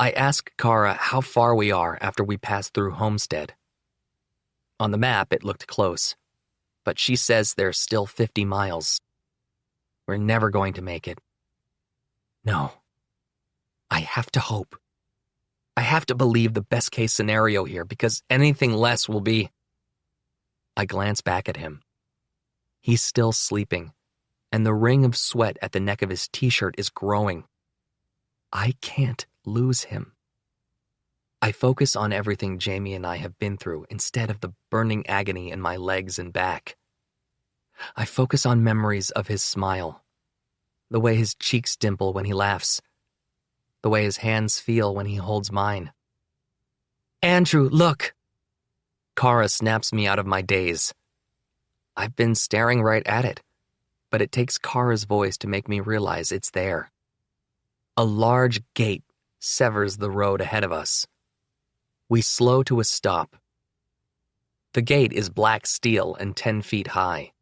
I ask Kara how far we are after we pass through Homestead. On the map, it looked close, but she says there's still 50 miles. We're never going to make it. No. I have to hope. I have to believe the best-case scenario here, because anything less will be... I glance back at him. He's still sleeping, and the ring of sweat at the neck of his t-shirt is growing. I can't lose him. I focus on everything Jamie and I have been through instead of the burning agony in my legs and back. I focus on memories of his smile, the way his cheeks dimple when he laughs, the way his hands feel when he holds mine. Andrew, look! Kara snaps me out of my daze. I've been staring right at it, but it takes Kara's voice to make me realize it's there. A large gate severs the road ahead of us. We slow to a stop. The gate is black steel and 10 feet high.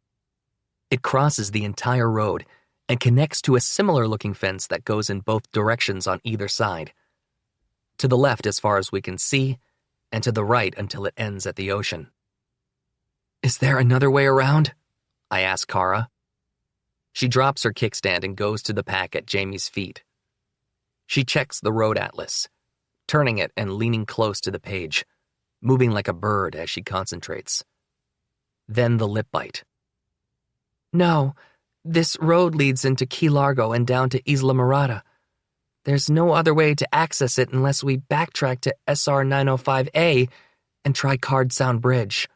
It crosses the entire road and connects to a similar-looking fence that goes in both directions on either side. To the left as far as we can see, and to the right until it ends at the ocean. Is there another way around? I ask Kara. She drops her kickstand and goes to the pack at Jamie's feet. She checks the road atlas, turning it and leaning close to the page, moving like a bird as she concentrates. Then the lip bite. No, this road leads into Key Largo and down to Isla Mirada. There's no other way to access it unless we backtrack to SR 905A and try Card Sound Bridge.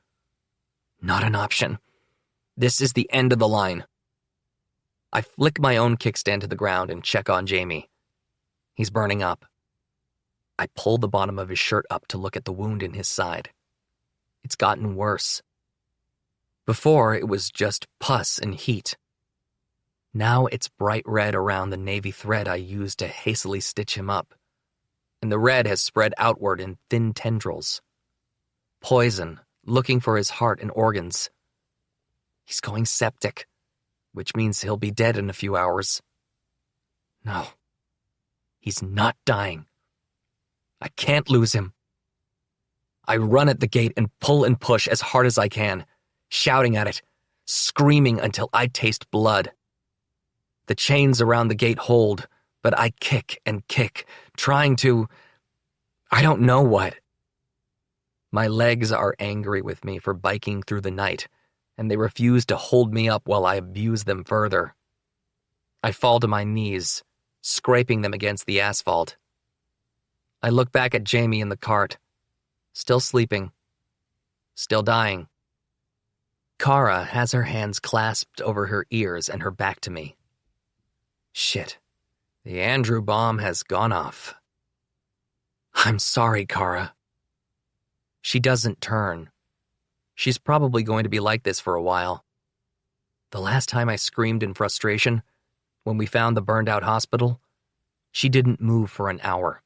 Not an option. This is the end of the line. I flick my own kickstand to the ground and check on Jamie. He's burning up. I pull the bottom of his shirt up to look at the wound in his side. It's gotten worse. Before, it was just pus and heat. Now it's bright red around the navy thread I used to hastily stitch him up, and the red has spread outward in thin tendrils. Poison, looking for his heart and organs. He's going septic, which means he'll be dead in a few hours. No, he's not dying. I can't lose him. I run at the gate and pull and push as hard as I can, shouting at it, screaming until I taste blood. The chains around the gate hold, but I kick and kick, trying to... I don't know what. My legs are angry with me for biking through the night and they refuse to hold me up while I abuse them further. I fall to my knees, scraping them against the asphalt. I look back at Jamie in the cart, still sleeping, still dying. Kara has her hands clasped over her ears and her back to me. Shit, the Andrew bomb has gone off. I'm sorry, Kara. She doesn't turn. She's probably going to be like this for a while. The last time I screamed in frustration, when we found the burned-out hospital, she didn't move for an hour.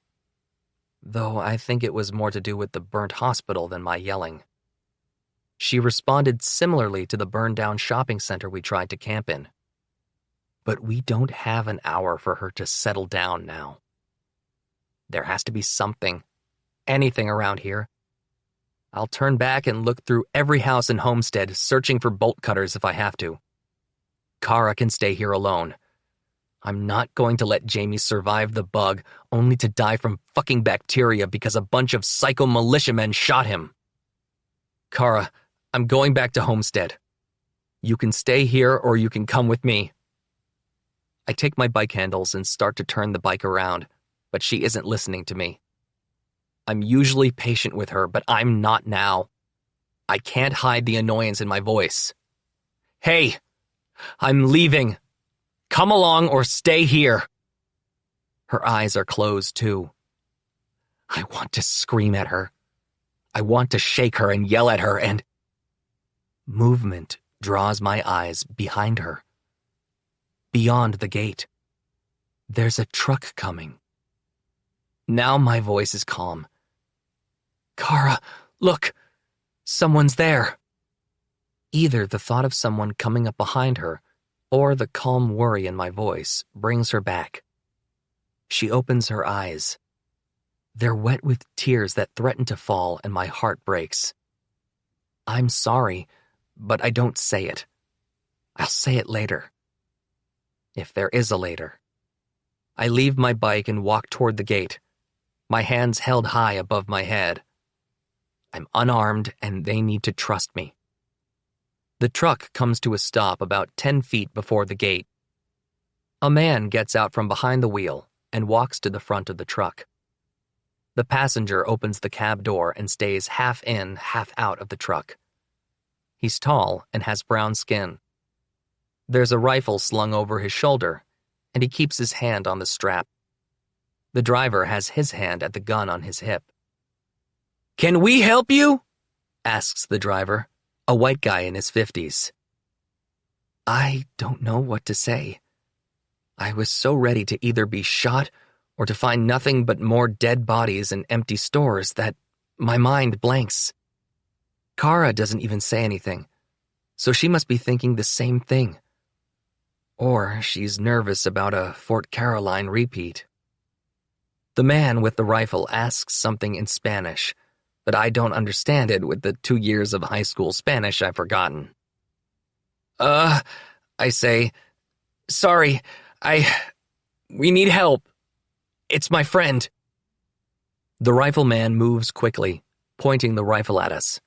Though I think it was more to do with the burnt hospital than my yelling. She responded similarly to the burned-down shopping center we tried to camp in. But we don't have an hour for her to settle down now. There has to be something, anything around here. I'll turn back and look through every house in Homestead, searching for bolt cutters if I have to. Kara can stay here alone. I'm not going to let Jamie survive the bug only to die from fucking bacteria because a bunch of psycho militiamen shot him. Kara, I'm going back to Homestead. You can stay here or you can come with me. I take my bike handles and start to turn the bike around, but she isn't listening to me. I'm usually patient with her, but I'm not now. I can't hide the annoyance in my voice. Hey, I'm leaving. Come along or stay here. Her eyes are closed too. I want to scream at her. I want to shake her and yell at her, and movement draws my eyes behind her. Beyond the gate. There's a truck coming. Now my voice is calm. Kara, look! Someone's there! Either the thought of someone coming up behind her or the calm worry in my voice brings her back. She opens her eyes. They're wet with tears that threaten to fall, and my heart breaks. I'm sorry, but I don't say it. I'll say it later. If there is a later. I leave my bike and walk toward the gate, my hands held high above my head. I'm unarmed, and they need to trust me. The truck comes to a stop about 10 feet before the gate. A man gets out from behind the wheel and walks to the front of the truck. The passenger opens the cab door and stays half in, half out of the truck. He's tall and has brown skin. There's a rifle slung over his shoulder, and he keeps his hand on the strap. The driver has his hand at the gun on his hip. "Can we help you?" asks the driver, a white guy in his 50s. I don't know what to say. I was so ready to either be shot or to find nothing but more dead bodies and empty stores that my mind blanks. Kara doesn't even say anything, so she must be thinking the same thing. Or she's nervous about a Fort Caroline repeat. The man with the rifle asks something in Spanish, but I don't understand it with the 2 years of high school Spanish I've forgotten. I say, "Sorry, we need help. It's my friend." The rifleman moves quickly, pointing the rifle at us.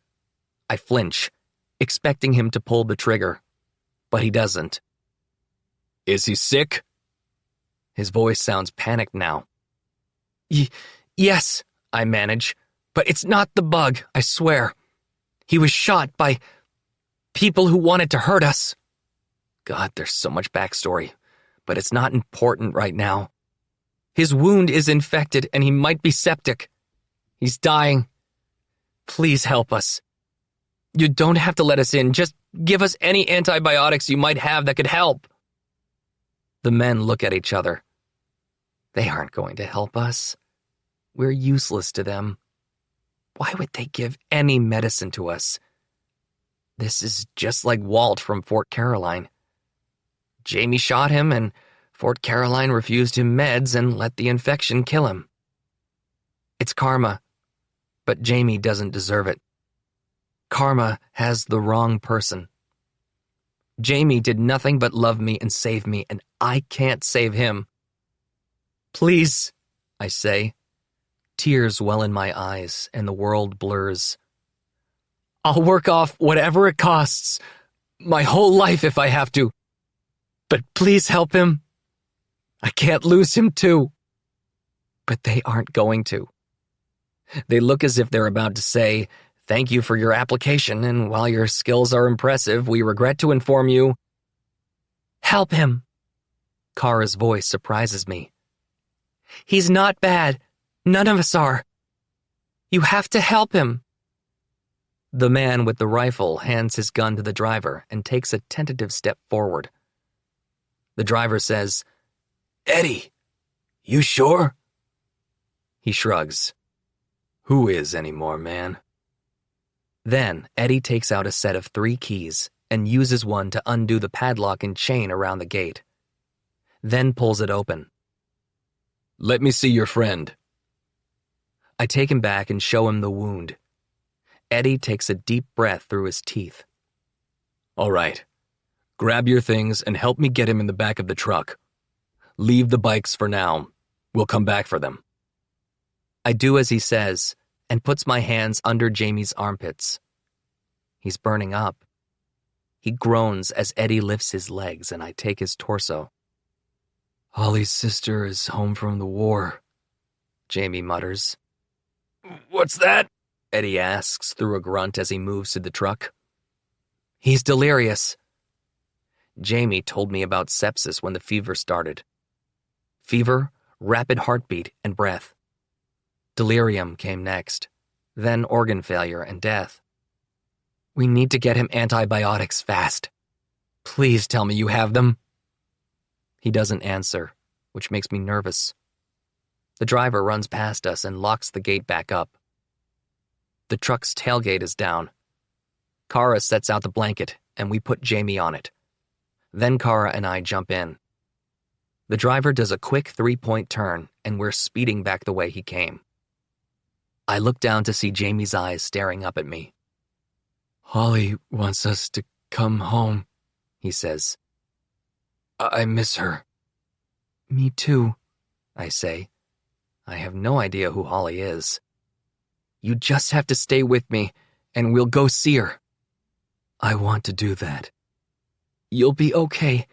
I flinch, expecting him to pull the trigger, but he doesn't. "Is he sick?" His voice sounds panicked now. Yes, I manage, but it's not the bug, I swear. He was shot by people who wanted to hurt us. God, there's so much backstory, but it's not important right now. His wound is infected and he might be septic. He's dying. Please help us. You don't have to let us in. Just give us any antibiotics you might have that could help. The men look at each other. They aren't going to help us. We're useless to them. Why would they give any medicine to us? This is just like Walt from Fort Caroline. Jamie shot him, and Fort Caroline refused him meds and let the infection kill him. It's karma, but Jamie doesn't deserve it. Karma has the wrong person. Jamie did nothing but love me and save me, and I can't save him. Please, I say. Tears well in my eyes, and the world blurs. I'll work off whatever it costs. my whole life if I have to. But please help him. I can't lose him too. But they aren't going to. They look as if they're about to say, "Thank you for your application, and while your skills are impressive, we regret to inform you." Help him. Kara's voice surprises me. He's not bad. None of us are. You have to help him. The man with the rifle hands his gun to the driver and takes a tentative step forward. The driver says, "Eddie, you sure?" He shrugs. "Who is anymore, man?" Then Eddie takes out a set of 3 keys and uses one to undo the padlock and chain around the gate. Then pulls it open. "Let me see your friend." I take him back and show him the wound. Eddie takes a deep breath through his teeth. "All right. Grab your things and help me get him in the back of the truck. Leave the bikes for now. We'll come back for them." I do as he says and puts my hands under Jamie's armpits. He's burning up. He groans as Eddie lifts his legs and I take his torso. "Holly's sister is home from the war," Jamie mutters. "What's that?" Eddie asks through a grunt as he moves to the truck. "He's delirious." Jamie told me about sepsis when the fever started. Fever, rapid heartbeat, and breath. Delirium came next, then organ failure and death. "We need to get him antibiotics fast. Please tell me you have them." He doesn't answer, which makes me nervous. The driver runs past us and locks the gate back up. The truck's tailgate is down. Kara sets out the blanket, and we put Jamie on it. Then Kara and I jump in. The driver does a quick 3-point turn, and we're speeding back the way he came. I look down to see Jamie's eyes staring up at me. "Holly wants us to come home," he says. "I miss her." "Me too," I say. I have no idea who Holly is. "You just have to stay with me, and we'll go see her." "I want to do that." "You'll be okay,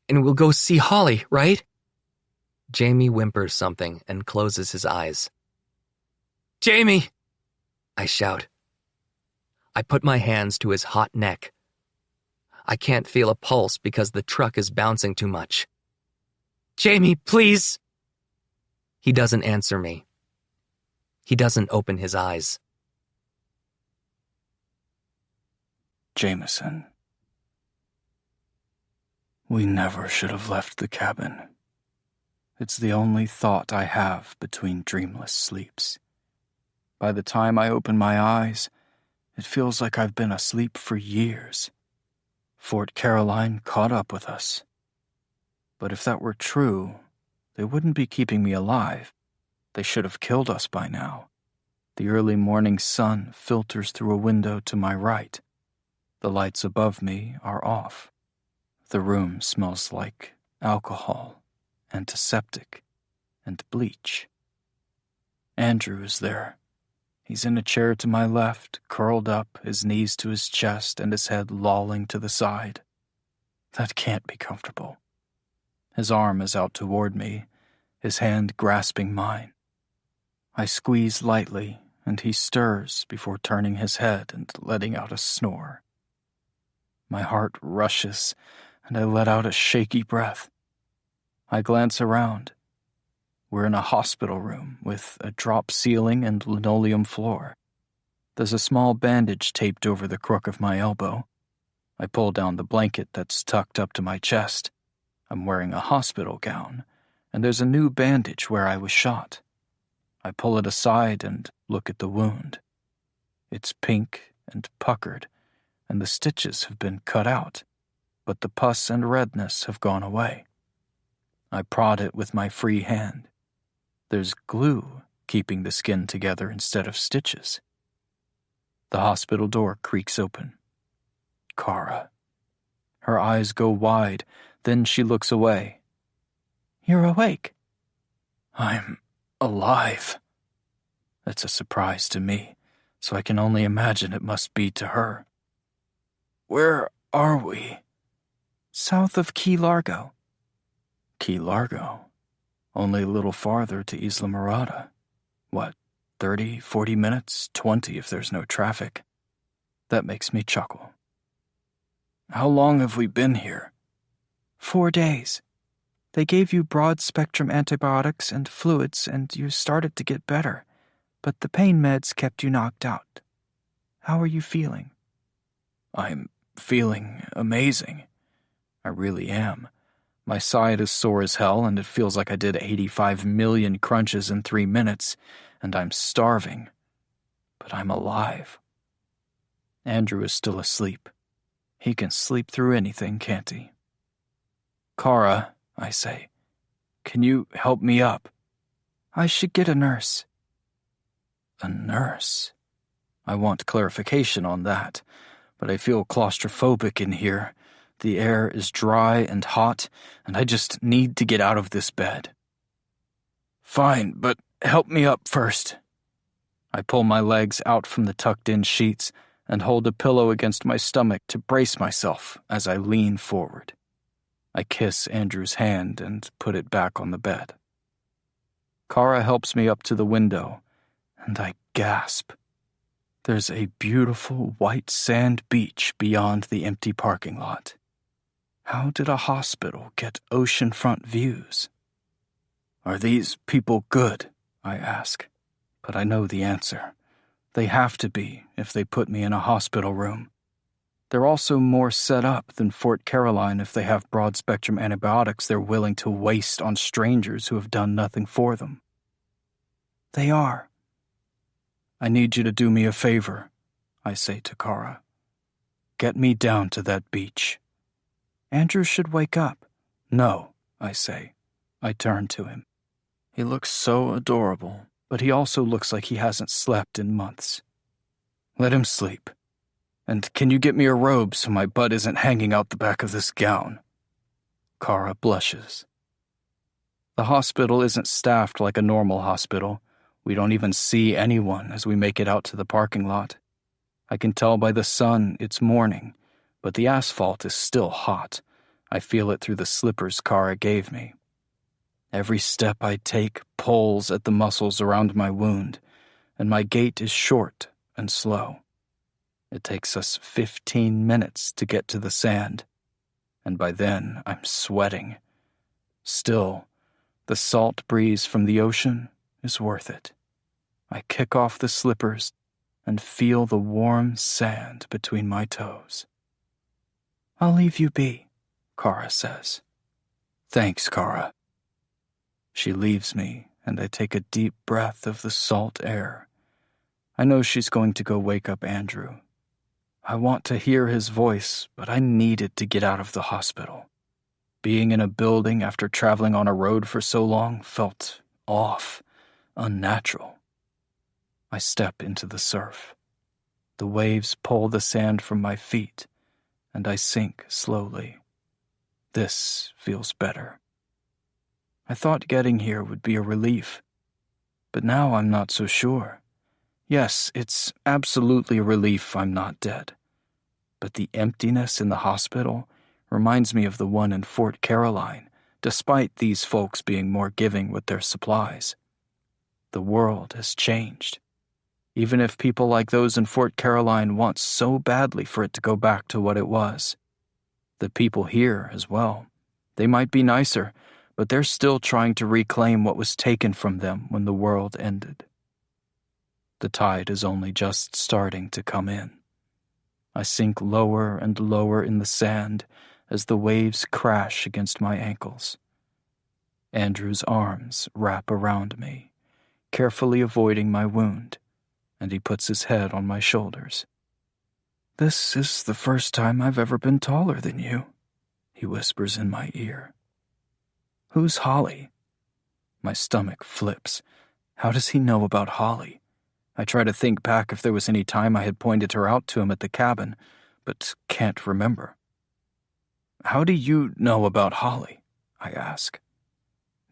and we'll go see Holly, right?" Jamie whimpers something and closes his eyes. "Jamie!" I shout. I put my hands to his hot neck. I can't feel a pulse because the truck is bouncing too much. "Jamie, please!" He doesn't answer me. He doesn't open his eyes. Jameson. We never should have left the cabin. It's the only thought I have between dreamless sleeps. By the time I open my eyes, it feels like I've been asleep for years. Fort Caroline caught up with us. But if that were true, they wouldn't be keeping me alive. They should have killed us by now. The early morning sun filters through a window to my right. The lights above me are off. The room smells like alcohol, antiseptic, and bleach. Andrew is there. He's in a chair to my left, curled up, his knees to his chest and his head lolling to the side. That can't be comfortable. His arm is out toward me, his hand grasping mine. I squeeze lightly, and he stirs before turning his head and letting out a snore. My heart rushes, and I let out a shaky breath. I glance around. We're in a hospital room with a drop ceiling and linoleum floor. There's a small bandage taped over the crook of my elbow. I pull down the blanket that's tucked up to my chest. I'm wearing a hospital gown, and there's a new bandage where I was shot. I pull it aside and look at the wound. It's pink and puckered, and the stitches have been cut out, but the pus and redness have gone away. I prod it with my free hand. There's glue keeping the skin together instead of stitches. The hospital door creaks open. Kara. Her eyes go wide, then she looks away. "You're awake." I'm alive. That's a surprise to me, so I can only imagine it must be to her. Where are we? South of Key Largo. Key Largo? Only a little farther to Isla Mirada. What, 30, 40 minutes, 20 if there's no traffic. That makes me chuckle. How long have we been here? 4 days. They gave you broad-spectrum antibiotics and fluids, and you started to get better, but the pain meds kept you knocked out. How are you feeling? I'm feeling amazing. I really am. My side is sore as hell, and it feels like I did 85 million crunches in 3 minutes, and I'm starving. But I'm alive. Andrew is still asleep. He can sleep through anything, can't he? Kara, I say, can you help me up? I should get a nurse. A nurse? I want clarification on that, but I feel claustrophobic in here. The air is dry and hot, and I just need to get out of this bed. Fine, but help me up first. I pull my legs out from the tucked-in sheets and hold a pillow against my stomach to brace myself as I lean forward. I kiss Andrew's hand and put it back on the bed. Kara helps me up to the window, and I gasp. There's a beautiful white sand beach beyond the empty parking lot. How did a hospital get oceanfront views? Are these people good? I ask, but I know the answer. They have to be if they put me in a hospital room. They're also more set up than Fort Caroline if they have broad-spectrum antibiotics they're willing to waste on strangers who have done nothing for them. They are. I need you to do me a favor, I say to Kara. Get me down to that beach. Andrew should wake up. No, I say. I turn to him. He looks so adorable, but he also looks like he hasn't slept in months. Let him sleep. And can you get me a robe so my butt isn't hanging out the back of this gown? Kara blushes. The hospital isn't staffed like a normal hospital. We don't even see anyone as we make it out to the parking lot. I can tell by the sun it's morning, but the asphalt is still hot. I feel it through the slippers Kara gave me. Every step I take pulls at the muscles around my wound, and my gait is short and slow. It takes us 15 minutes to get to the sand, and by then I'm sweating. Still, the salt breeze from the ocean is worth it. I kick off the slippers and feel the warm sand between my toes. I'll leave you be, Kara says. Thanks, Kara. She leaves me, and I take a deep breath of the salt air. I know she's going to go wake up Andrew. I want to hear his voice, but I needed to get out of the hospital. Being in a building after traveling on a road for so long felt off, unnatural. I step into the surf. The waves pull the sand from my feet, and I sink slowly. This feels better. I thought getting here would be a relief, but now I'm not so sure. Yes, it's absolutely a relief I'm not dead. But the emptiness in the hospital reminds me of the one in Fort Caroline, despite these folks being more giving with their supplies. The world has changed. Even if people like those in Fort Caroline want so badly for it to go back to what it was. The people here as well. They might be nicer, but they're still trying to reclaim what was taken from them when the world ended. The tide is only just starting to come in. I sink lower and lower in the sand as the waves crash against my ankles. Andrew's arms wrap around me, carefully avoiding my wound, and he puts his head on my shoulders. "This is the first time I've ever been taller than you," he whispers in my ear. "Who's Holly?" My stomach flips. How does he know about Holly? I try to think back if there was any time I had pointed her out to him at the cabin, but can't remember. "How do you know about Holly?" I ask.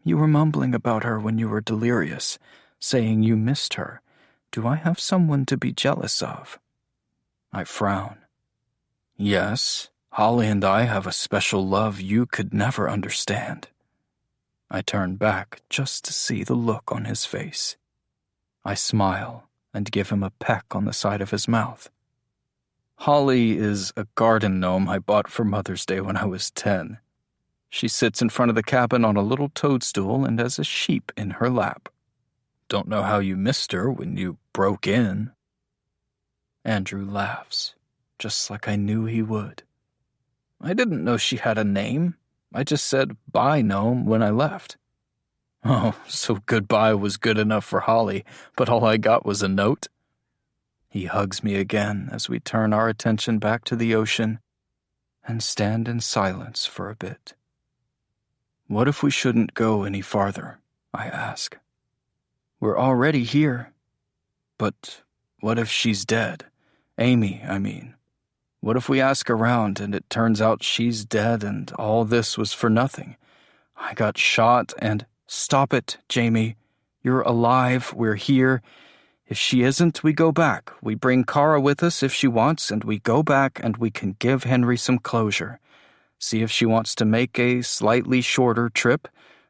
"You were mumbling about her when you were delirious, saying you missed her. Do I have someone to be jealous of?" I frown. "Yes, Holly and I have a special love you could never understand. I turn back just to see the look on his face. I smile and give him a peck on the side of his mouth. Holly is a garden gnome I bought for Mother's Day when I was 10. She sits in front of the cabin on a little toadstool and has a sheep in her lap. Don't know how you missed her when you broke in. Andrew laughs, just like I knew he would. I didn't know she had a name. I just said bye, gnome, when I left. Oh, so goodbye was good enough for Holly, but all I got was a note. He hugs me again as we turn our attention back to the ocean and stand in silence for a bit. What if we shouldn't go any farther? I ask. We're already here. But what if she's dead? Amy, I mean. What if we ask around and it turns out she's dead and all this was for nothing? I got shot and... Stop it, Jamie. You're alive. We're here. If she isn't, we go back. We bring Kara with us if she wants, and we go back and we can give Henry some closure. See if she wants to make a slightly shorter trip.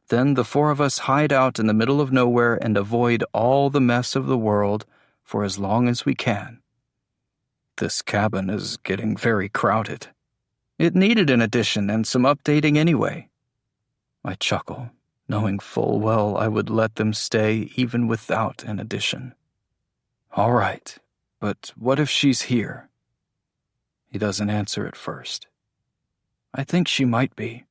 Then the four of us hide out in the middle of nowhere and avoid all the mess of the world for as long as we can. This cabin is getting very crowded. It needed an addition and some updating anyway. I chuckle, knowing full well I would let them stay even without an addition. All right, but what if she's here? He doesn't answer at first. I think she might be.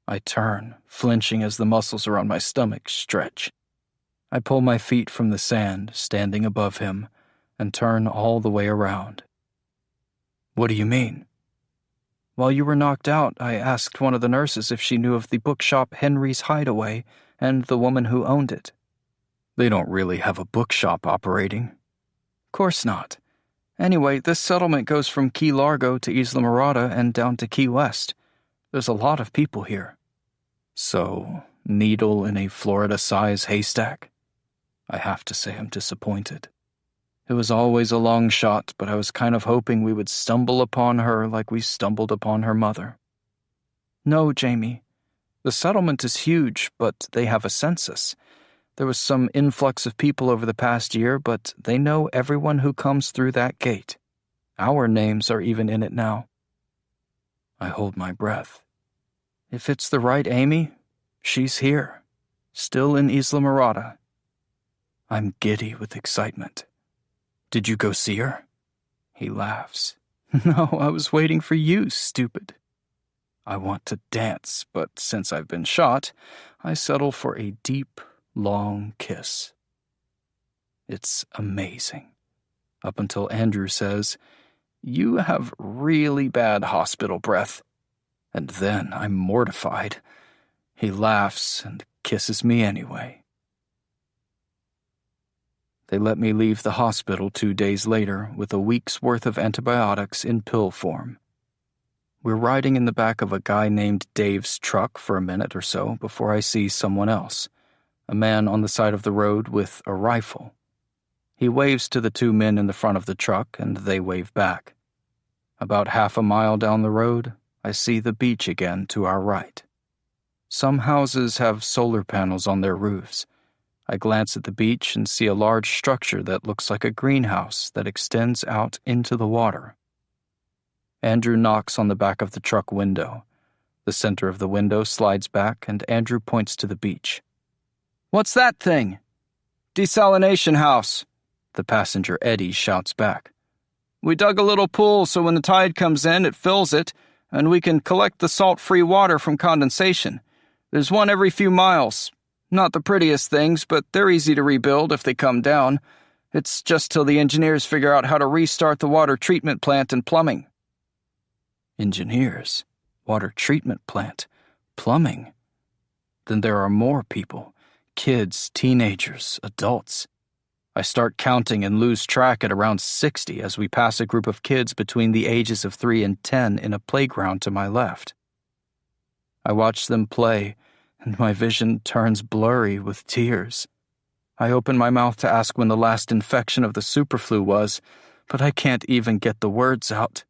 I turn, flinching as the muscles around my stomach stretch. I pull my feet from the sand, standing above him, and turn all the way around. What do you mean? While you were knocked out, I asked one of the nurses if she knew of the bookshop Henry's Hideaway and the woman who owned it. They don't really have a bookshop operating. Course not. Anyway, this settlement goes from Key Largo to Isla Mirada and down to Key West. There's a lot of people here. So, needle in a Florida-size haystack? I have to say I'm disappointed. It was always a long shot, but I was kind of hoping we would stumble upon her like we stumbled upon her mother. No, Jamie. The settlement is huge, but they have a census. There was some influx of people over the past year, but they know everyone who comes through that gate. Our names are even in it now. I hold my breath. If it's the right Amy, she's here, still in Isla Mirada. I'm giddy with excitement. Did you go see her? He laughs. No, I was waiting for you, stupid. I want to dance, but since I've been shot, I settle for a deep, long kiss. It's amazing. Up until Andrew says, "You have really bad hospital breath." And then I'm mortified. He laughs and kisses me anyway. They let me leave the hospital 2 days later with a week's worth of antibiotics in pill form. We're riding in the back of a guy named Dave's truck for a minute or so before I see someone else, a man on the side of the road with a rifle. He waves to the two men in the front of the truck, and they wave back. About half a mile down the road, I see the beach again to our right. Some houses have solar panels on their roofs. I glance at the beach and see a large structure that looks like a greenhouse that extends out into the water. Andrew knocks on the back of the truck window. The center of the window slides back, and Andrew points to the beach. "What's that thing?" "Desalination house," the passenger Eddie shouts back. "We dug a little pool so when the tide comes in, it fills it, and we can collect the salt-free water from condensation. There's one every few miles. Not the prettiest things, but they're easy to rebuild if they come down. It's just till the engineers figure out how to restart the water treatment plant and plumbing." Engineers, water treatment plant, plumbing. Then there are more people, kids, teenagers, adults. I start counting and lose track at around 60 as we pass a group of kids between the ages of 3 and 10 in a playground to my left. I watch them play, and my vision turns blurry with tears. I open my mouth to ask when the last infection of the superflu was, but I can't even get the words out.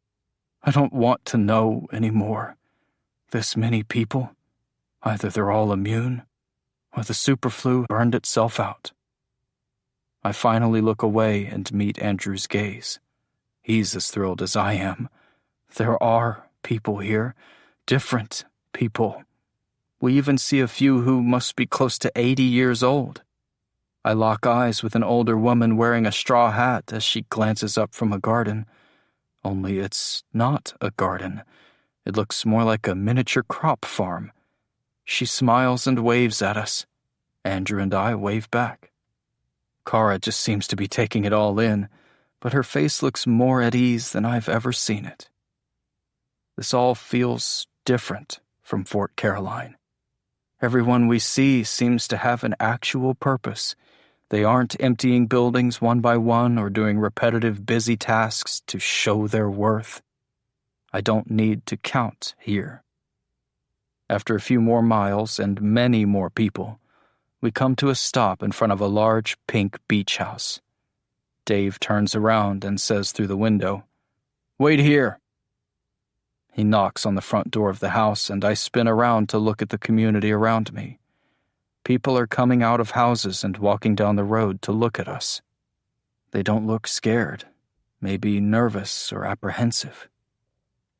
I don't want to know anymore. This many people, either they're all immune, or the superflu burned itself out. I finally look away and meet Andrew's gaze. He's as thrilled as I am. There are people here, different people. We even see a few who must be close to 80 years old. I lock eyes with an older woman wearing a straw hat as she glances up from a garden. Only it's not a garden. It looks more like a miniature crop farm. She smiles and waves at us. Andrew and I wave back. Kara just seems to be taking it all in, but her face looks more at ease than I've ever seen it. This all feels different from Fort Caroline. Everyone we see seems to have an actual purpose. They aren't emptying buildings one by one or doing repetitive busy tasks to show their worth. I don't need to count here. After a few more miles and many more people, we come to a stop in front of a large pink beach house. Dave turns around and says through the window, "Wait here." He knocks on the front door of the house, and I spin around to look at the community around me. People are coming out of houses and walking down the road to look at us. They don't look scared, maybe nervous or apprehensive.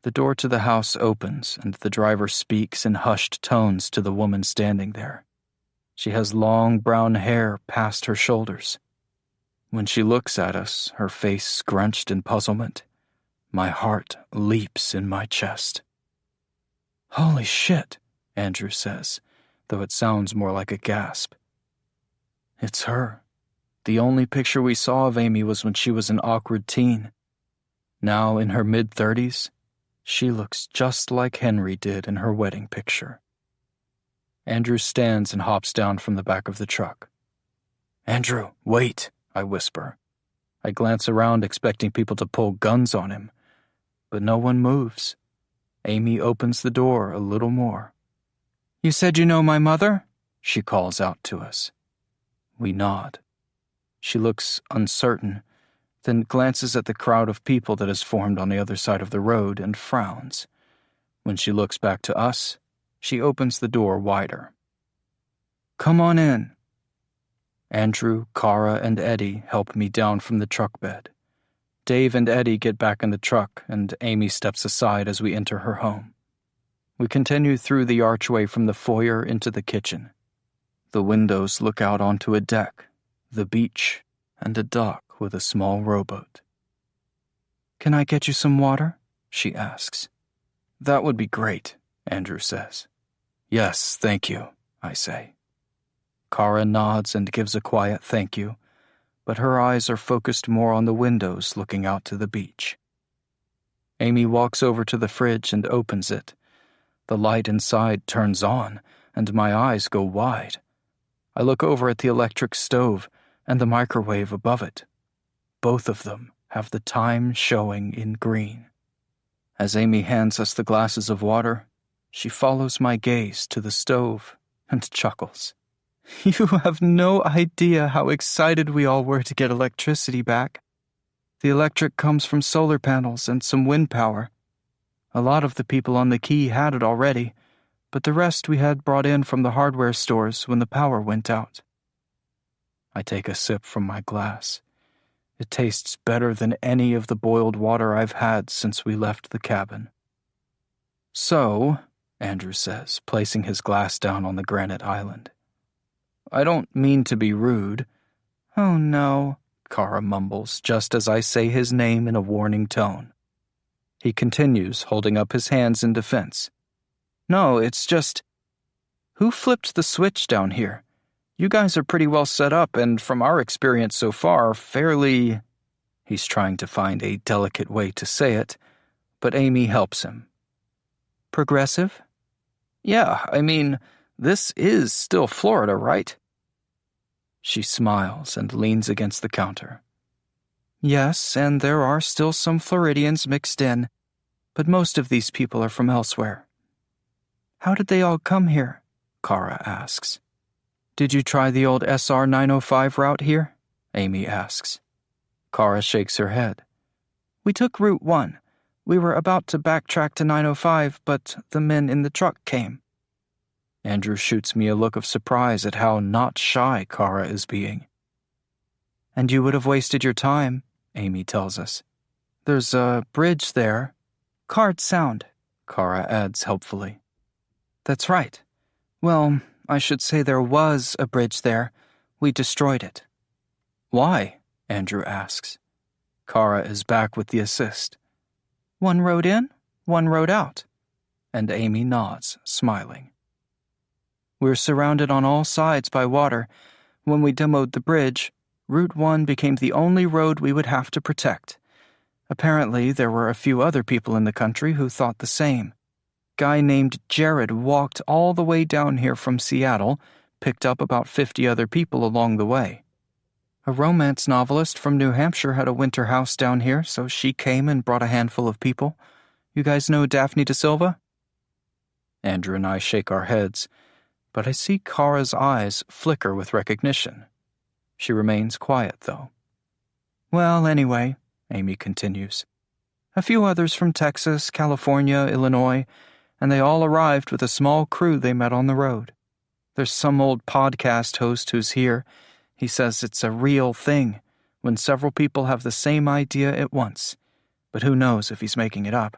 The door to the house opens, and the driver speaks in hushed tones to the woman standing there. She has long brown hair past her shoulders. When she looks at us, her face scrunched in puzzlement, my heart leaps in my chest. "Holy shit," Andrew says, though it sounds more like a gasp. It's her. The only picture we saw of Amy was when she was an awkward teen. Now, in her mid-30s, she looks just like Henry did in her wedding picture. Andrew stands and hops down from the back of the truck. "Andrew, wait," I whisper. I glance around expecting people to pull guns on him, but no one moves. Amy opens the door a little more. "You said you know my mother?" she calls out to us. We nod. She looks uncertain, then glances at the crowd of people that has formed on the other side of the road and frowns. When she looks back to us, she opens the door wider. "Come on in." Andrew, Kara, and Eddie help me down from the truck bed. Dave and Eddie get back in the truck, and Amy steps aside as we enter her home. We continue through the archway from the foyer into the kitchen. The windows look out onto a deck, the beach, and a dock with a small rowboat. "Can I get you some water?" she asks. "That would be great," Andrew says. "Yes, thank you," I say. Kara nods and gives a quiet thank you, but her eyes are focused more on the windows looking out to the beach. Amy walks over to the fridge and opens it. The light inside turns on, and my eyes go wide. I look over at the electric stove and the microwave above it. Both of them have the time showing in green. As Amy hands us the glasses of water, she follows my gaze to the stove and chuckles. "You have no idea how excited we all were to get electricity back. The electric comes from solar panels and some wind power. A lot of the people on the quay had it already, but the rest we had brought in from the hardware stores when the power went out." I take a sip from my glass. It tastes better than any of the boiled water I've had since we left the cabin. "So," Andrew says, placing his glass down on the granite island. "I don't mean to be rude." "Oh no," Kara mumbles, just as I say his name in a warning tone. He continues, holding up his hands in defense. "No, it's just... Who flipped the switch down here? You guys are pretty well set up, and from our experience so far, fairly..." He's trying to find a delicate way to say it, but Amy helps him. "Progressive?" "Yeah, I mean, this is still Florida, right?" She smiles and leans against the counter. "Yes, and there are still some Floridians mixed in, but most of these people are from elsewhere." "How did they all come here?" Kara asks. "Did you try the old SR 905 route here?" Amy asks. Kara shakes her head. "We took Route 1, We were about to backtrack to 905, but the men in the truck came. Andrew shoots me a look of surprise at how not shy Kara is being. And you would have wasted your time, Amy tells us. There's a bridge there. Card sound, Kara adds helpfully. That's right. Well, I should say there was a bridge there. We destroyed it. Why? Andrew asks. Kara is back with the assist. One road in, one road out. And Amy nods, smiling. We're surrounded on all sides by water. When we demoed the bridge, Route 1 became the only road we would have to protect. Apparently, there were a few other people in the country who thought the same. Guy named Jared walked all the way down here from Seattle, picked up about 50 other people along the way. A romance novelist from New Hampshire had a winter house down here, so she came and brought a handful of people. You guys know Daphne De Silva? Andrew and I shake our heads, but I see Kara's eyes flicker with recognition. She remains quiet, though. Well, anyway, Amy continues. A few others from Texas, California, Illinois, and they all arrived with a small crew they met on the road. There's some old podcast host who's here. He says it's a real thing, when several people have the same idea at once. But who knows if he's making it up.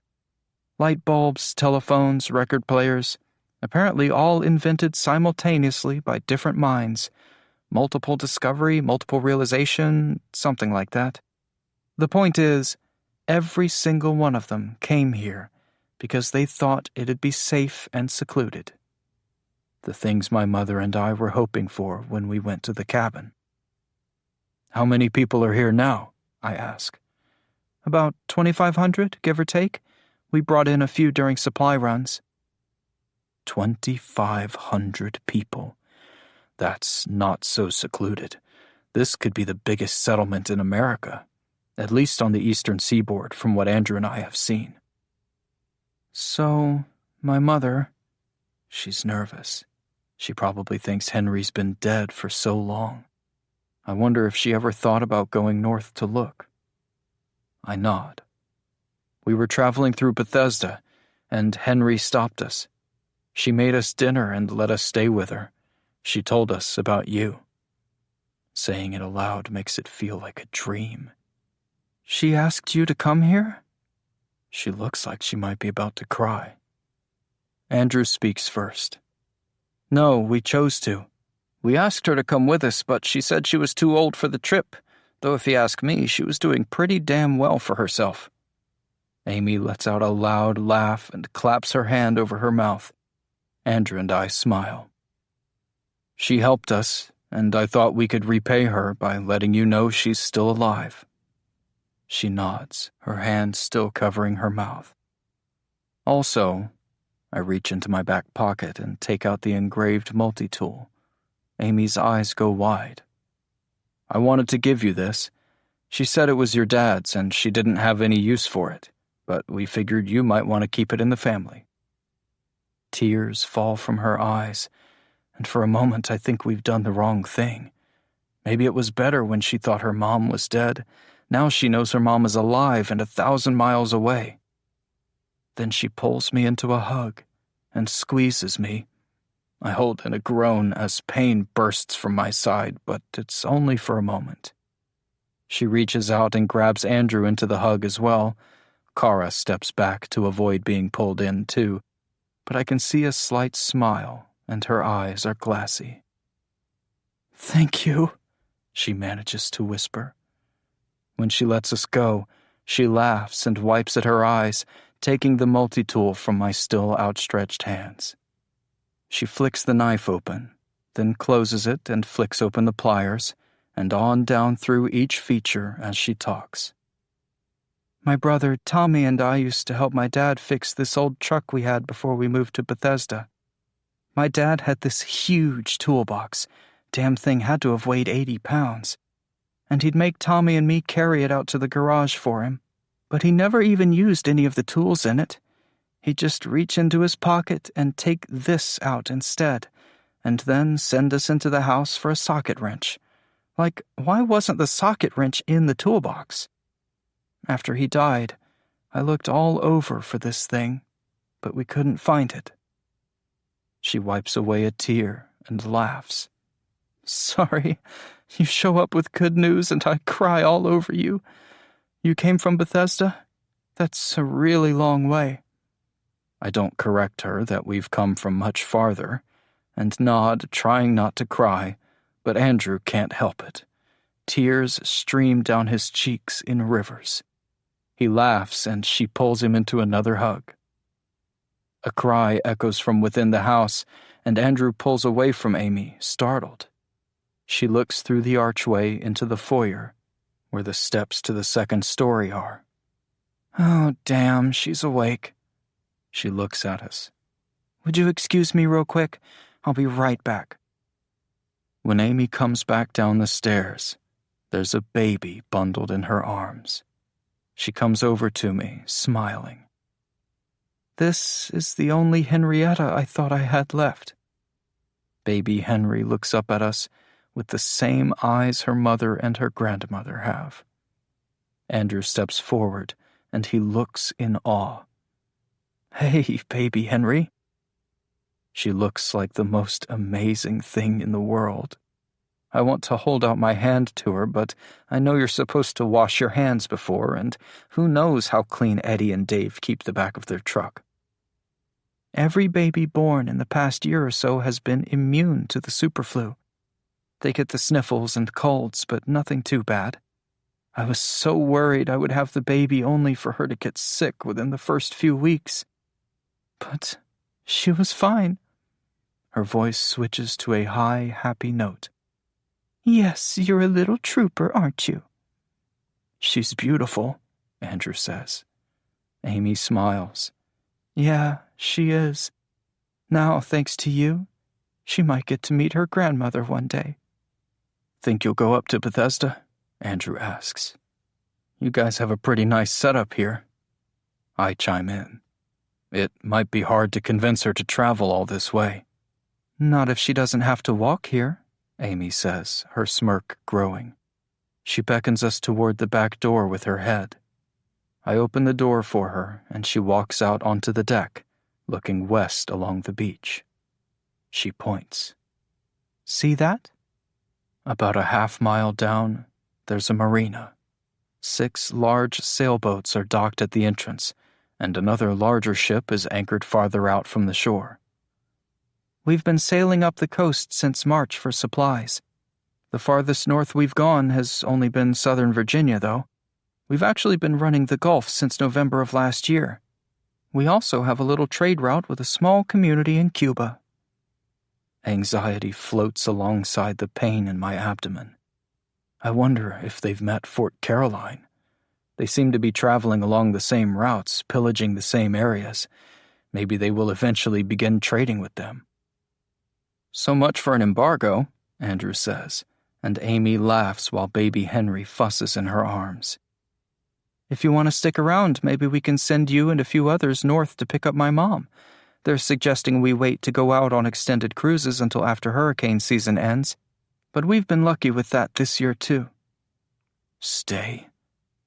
Light bulbs, telephones, record players, apparently all invented simultaneously by different minds. Multiple discovery, multiple realization, something like that. The point is, every single one of them came here because they thought it'd be safe and secluded. The things my mother and I were hoping for when we went to the cabin. How many people are here now? I ask. About 2,500, give or take. We brought in a few during supply runs. 2,500 people. That's not so secluded. This could be the biggest settlement in America, at least on the eastern seaboard from what Andrew and I have seen. So, my mother... She's nervous. She probably thinks Henry's been dead for so long. I wonder if she ever thought about going north to look. I nod. We were traveling through Bethesda, and Henry stopped us. She made us dinner and let us stay with her. She told us about you. Saying it aloud makes it feel like a dream. She asked you to come here? She looks like she might be about to cry. Andrew speaks first. No, we chose to. We asked her to come with us, but she said she was too old for the trip, though if you ask me, she was doing pretty damn well for herself. Amy lets out a loud laugh and claps her hand over her mouth. Andrew and I smile. She helped us, and I thought we could repay her by letting you know she's still alive. She nods, her hand still covering her mouth. Also, I reach into my back pocket and take out the engraved multi-tool. Amy's eyes go wide. I wanted to give you this. She said it was your dad's and she didn't have any use for it, but we figured you might want to keep it in the family. Tears fall from her eyes, and for a moment I think we've done the wrong thing. Maybe it was better when she thought her mom was dead. Now she knows her mom is alive and 1,000 miles away. Then she pulls me into a hug and squeezes me. I hold in a groan as pain bursts from my side, but it's only for a moment. She reaches out and grabs Andrew into the hug as well. Kara steps back to avoid being pulled in too, but I can see a slight smile and her eyes are glassy. "Thank you," she manages to whisper. When she lets us go, she laughs and wipes at her eyes, taking the multi-tool from my still outstretched hands. She flicks the knife open, then closes it and flicks open the pliers, and on down through each feature as she talks. "My brother Tommy and I used to help my dad fix this old truck we had before we moved to Bethesda. My dad had this huge toolbox. Damn thing had to have weighed 80 pounds. And he'd make Tommy and me carry it out to the garage for him. But he never even used any of the tools in it. He'd just reach into his pocket and take this out instead, and then send us into the house for a socket wrench. Like, why wasn't the socket wrench in the toolbox? After he died, I looked all over for this thing, but we couldn't find it." She wipes away a tear and laughs. "Sorry, you show up with good news and I cry all over you. You came from Bethesda? That's a really long way." I don't correct her that we've come from much farther, and nod, trying not to cry, but Andrew can't help it. Tears stream down his cheeks in rivers. He laughs, and she pulls him into another hug. A cry echoes from within the house, and Andrew pulls away from Amy, startled. She looks through the archway into the foyer, where the steps to the second story are. "Oh, damn, she's awake." She looks at us. "Would you excuse me real quick? I'll be right back." When Amy comes back down the stairs, there's a baby bundled in her arms. She comes over to me, smiling. "This is the only Henrietta I thought I had left." Baby Henry looks up at us with the same eyes her mother and her grandmother have. Andrew steps forward, and he looks in awe. "Hey, baby Henry." She looks like the most amazing thing in the world. I want to hold out my hand to her, but I know you're supposed to wash your hands before, and who knows how clean Eddie and Dave keep the back of their truck. Every baby born in the past year or so has been immune to the superflu. They get the sniffles and colds, but nothing too bad. I was so worried I would have the baby only for her to get sick within the first few weeks. But she was fine. Her voice switches to a high, happy note. "Yes, you're a little trooper, aren't you?" "She's beautiful," Andrew says. Amy smiles. "Yeah, she is. Now, thanks to you, she might get to meet her grandmother one day." "Think you'll go up to Bethesda?" Andrew asks. "You guys have a pretty nice setup here." I chime in. "It might be hard to convince her to travel all this way." "Not if she doesn't have to walk here," Amy says, her smirk growing. She beckons us toward the back door with her head. I open the door for her, and she walks out onto the deck, looking west along the beach. She points. "See that?" About a half-mile down, there's a marina. 6 large sailboats are docked at the entrance, and another larger ship is anchored farther out from the shore. "We've been sailing up the coast since March for supplies. The farthest north we've gone has only been southern Virginia, though. We've actually been running the Gulf since November of last year. We also have a little trade route with a small community in Cuba." Anxiety floats alongside the pain in my abdomen. I wonder if they've met Fort Caroline. They seem to be traveling along the same routes, pillaging the same areas. Maybe they will eventually begin trading with them. "So much for an embargo," Andrew says, and Amy laughs while baby Henry fusses in her arms. "If you want to stick around, maybe we can send you and a few others north to pick up my mom. They're suggesting we wait to go out on extended cruises until after hurricane season ends, but we've been lucky with that this year too." "Stay?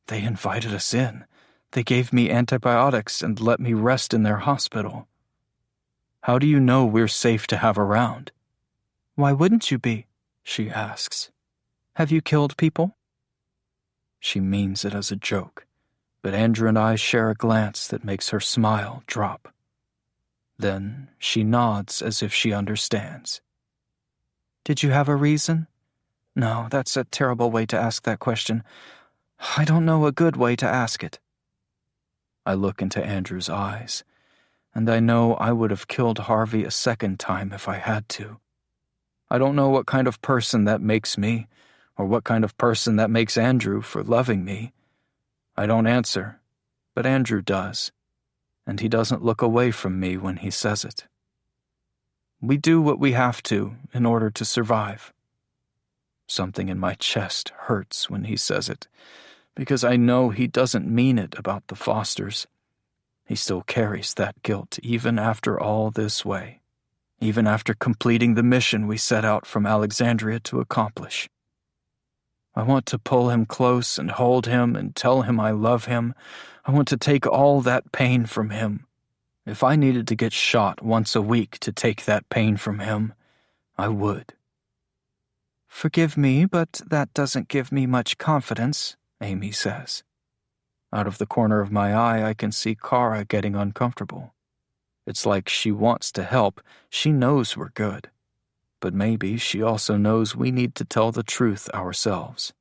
They invited us in. They gave me antibiotics and let me rest in their hospital. How do you know we're safe to have around?" "Why wouldn't you be?" she asks. "Have you killed people?" She means it as a joke, but Andrew and I share a glance that makes her smile drop. Then she nods as if she understands. "Did you have a reason?" "No, that's a terrible way to ask that question. I don't know a good way to ask it." I look into Andrew's eyes, and I know I would have killed Harvey a second time if I had to. I don't know what kind of person that makes me, or what kind of person that makes Andrew for loving me. I don't answer, but Andrew does, and he doesn't look away from me when he says it. We do what we have to in order to survive. Something in my chest hurts when he says it, because I know he doesn't mean it about the Fosters. He still carries that guilt even after all this way, even after completing the mission we set out from Alexandria to accomplish. I want to pull him close and hold him and tell him I love him. I want to take all that pain from him. If I needed to get shot once a week to take that pain from him, I would. Forgive me, but that doesn't give me much confidence, Amy says. Out of the corner of my eye, I can see Kara getting uncomfortable. It's like she wants to help. She knows we're good. But maybe she also knows we need to tell the truth ourselves.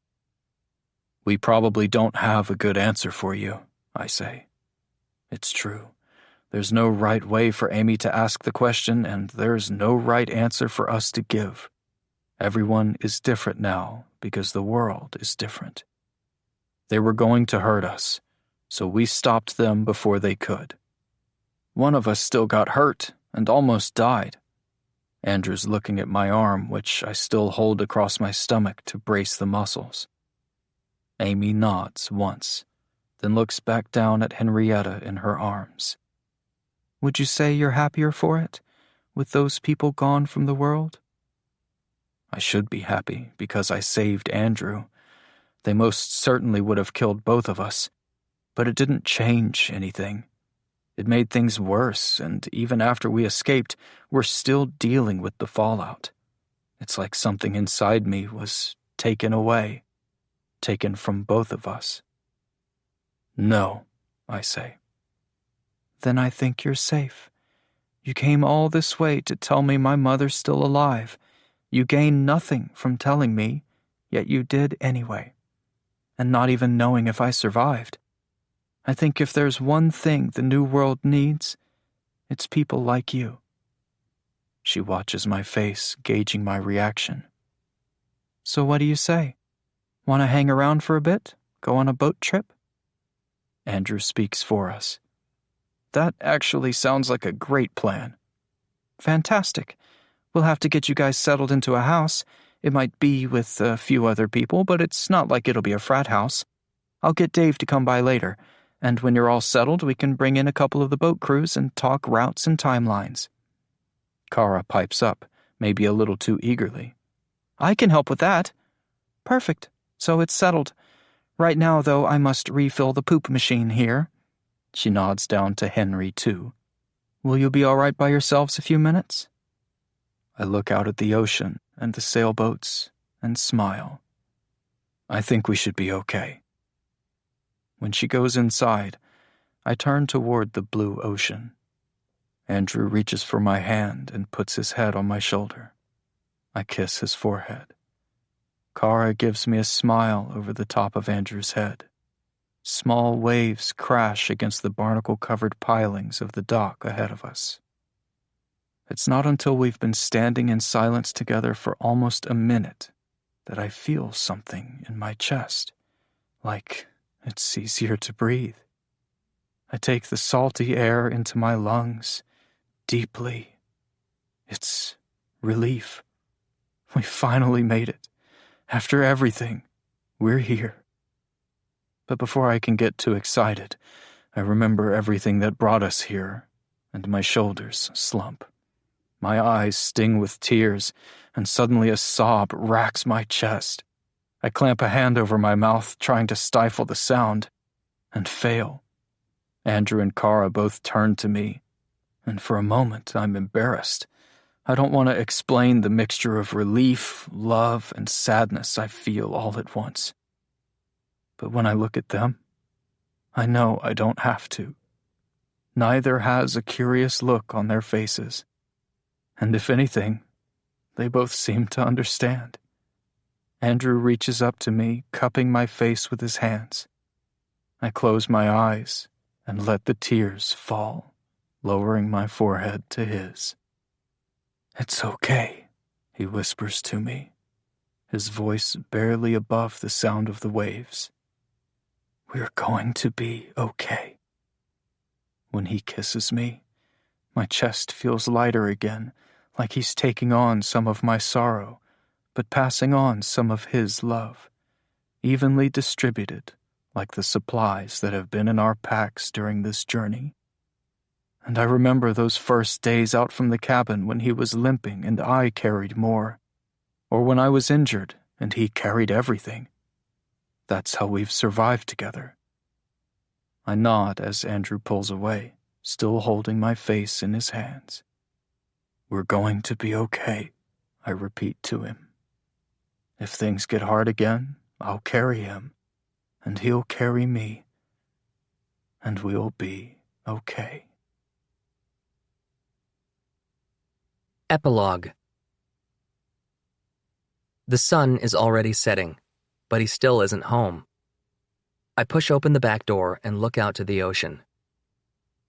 We probably don't have a good answer for you, I say. It's true. There's no right way for Amy to ask the question, and there's no right answer for us to give. Everyone is different now because the world is different. They were going to hurt us, so we stopped them before they could. One of us still got hurt and almost died. Andrew's looking at my arm, which I still hold across my stomach to brace the muscles. Amy nods once, then looks back down at Henrietta in her arms. Would you say you're happier for it, with those people gone from the world? I should be happy because I saved Andrew. They most certainly would have killed both of us, but it didn't change anything. It made things worse, and even after we escaped, we're still dealing with the fallout. It's like something inside me was taken away, taken from both of us. No, I say. Then I think you're safe. You came all this way to tell me my mother's still alive. You gained nothing from telling me, yet you did anyway. And not even knowing if I survived. I think if there's one thing the new world needs, it's people like you. She watches my face, gauging my reaction. So what do you say? Want to hang around for a bit? Go on a boat trip? Andrew speaks for us. That actually sounds like a great plan. Fantastic. We'll have to get you guys settled into a house. It might be with a few other people, but it's not like it'll be a frat house. I'll get Dave to come by later, and when you're all settled, we can bring in a couple of the boat crews and talk routes and timelines. Kara pipes up, maybe a little too eagerly. I can help with that. Perfect. So it's settled. Right now, though, I must refill the poop machine here. She nods down to Henry, too. Will you be all right by yourselves a few minutes? I look out at the ocean and the sailboats and smile. I think we should be okay. When she goes inside, I turn toward the blue ocean. Andrew reaches for my hand and puts his head on my shoulder. I kiss his forehead. Kara gives me a smile over the top of Andrew's head. Small waves crash against the barnacle-covered pilings of the dock ahead of us. It's not until we've been standing in silence together for almost a minute that I feel something in my chest, like it's easier to breathe. I take the salty air into my lungs, deeply. It's relief. We finally made it. After everything, we're here. But before I can get too excited, I remember everything that brought us here, and my shoulders slump. My eyes sting with tears, and suddenly a sob racks my chest. I clamp a hand over my mouth, trying to stifle the sound, and fail. Andrew and Kara both turn to me, and for a moment I'm embarrassed. I don't want to explain the mixture of relief, love, and sadness I feel all at once. But when I look at them, I know I don't have to. Neither has a curious look on their faces. And if anything, they both seem to understand. Andrew reaches up to me, cupping my face with his hands. I close my eyes and let the tears fall, lowering my forehead to his. "It's okay," he whispers to me, his voice barely above the sound of the waves. "We're going to be okay." When he kisses me, my chest feels lighter again, like he's taking on some of my sorrow, but passing on some of his love, evenly distributed like the supplies that have been in our packs during this journey. And I remember those first days out from the cabin when he was limping and I carried more, or when I was injured and he carried everything. That's how we've survived together. I nod as Andrew pulls away, still holding my face in his hands. We're going to be okay, I repeat to him. If things get hard again, I'll carry him, and he'll carry me, and we'll be okay. Epilogue. The sun is already setting, but he still isn't home. I push open the back door and look out to the ocean.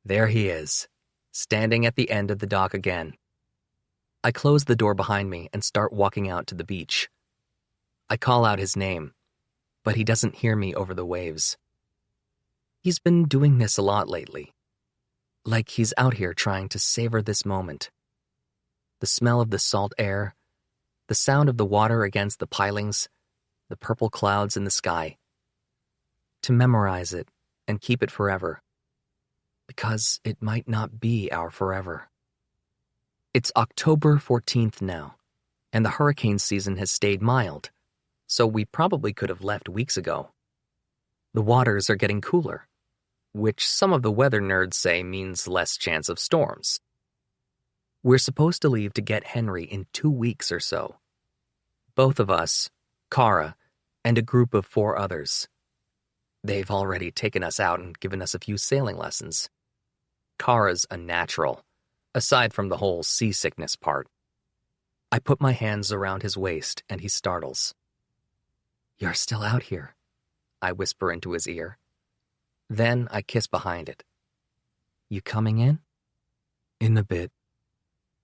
There he is, standing at the end of the dock again. I close the door behind me and start walking out to the beach. I call out his name, but he doesn't hear me over the waves. He's been doing this a lot lately, like he's out here trying to savor this moment. The smell of the salt air, the sound of the water against the pilings, the purple clouds in the sky. To memorize it and keep it forever, because it might not be our forever. It's October 14th now, and the hurricane season has stayed mild, so we probably could have left weeks ago. The waters are getting cooler, which some of the weather nerds say means less chance of storms. We're supposed to leave to get Henry in 2 weeks or so. Both of us, Kara, and a group of 4 others. They've already taken us out and given us a few sailing lessons. Kara's a natural, aside from the whole seasickness part. I put my hands around his waist and he startles. "You're still out here," I whisper into his ear. Then I kiss behind it. "You coming in?" "In a bit."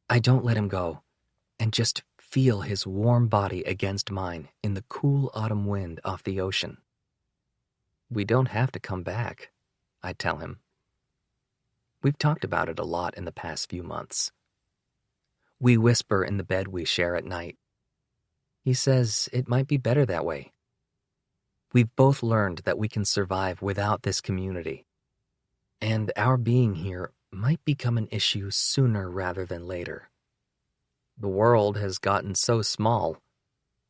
I don't let him go, and just feel his warm body against mine in the cool autumn wind off the ocean. "We don't have to come back," I tell him. We've talked about it a lot in the past few months. We whisper in the bed we share at night. He says it might be better that way. We've both learned that we can survive without this community, and our being here might become an issue sooner rather than later. The world has gotten so small,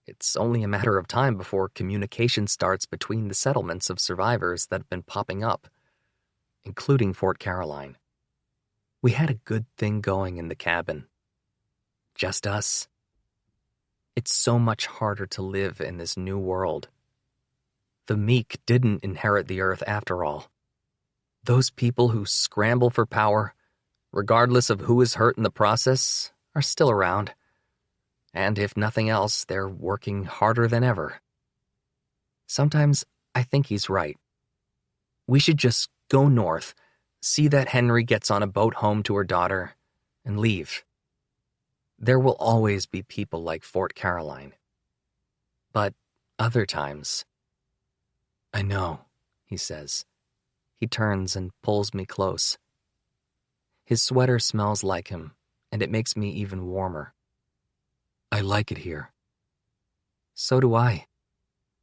it's only a matter of time before communication starts between the settlements of survivors that have been popping up, including Fort Caroline. We had a good thing going in the cabin. Just us. It's so much harder to live in this new world. The meek didn't inherit the earth after all. Those people who scramble for power, regardless of who is hurt in the process, are still around. And if nothing else, they're working harder than ever. Sometimes I think he's right. We should just go north, see that Henry gets on a boat home to her daughter, and leave. There will always be people like Fort Caroline. But other times... "I know," he says. He turns and pulls me close. His sweater smells like him, and it makes me even warmer. "I like it here." So do I.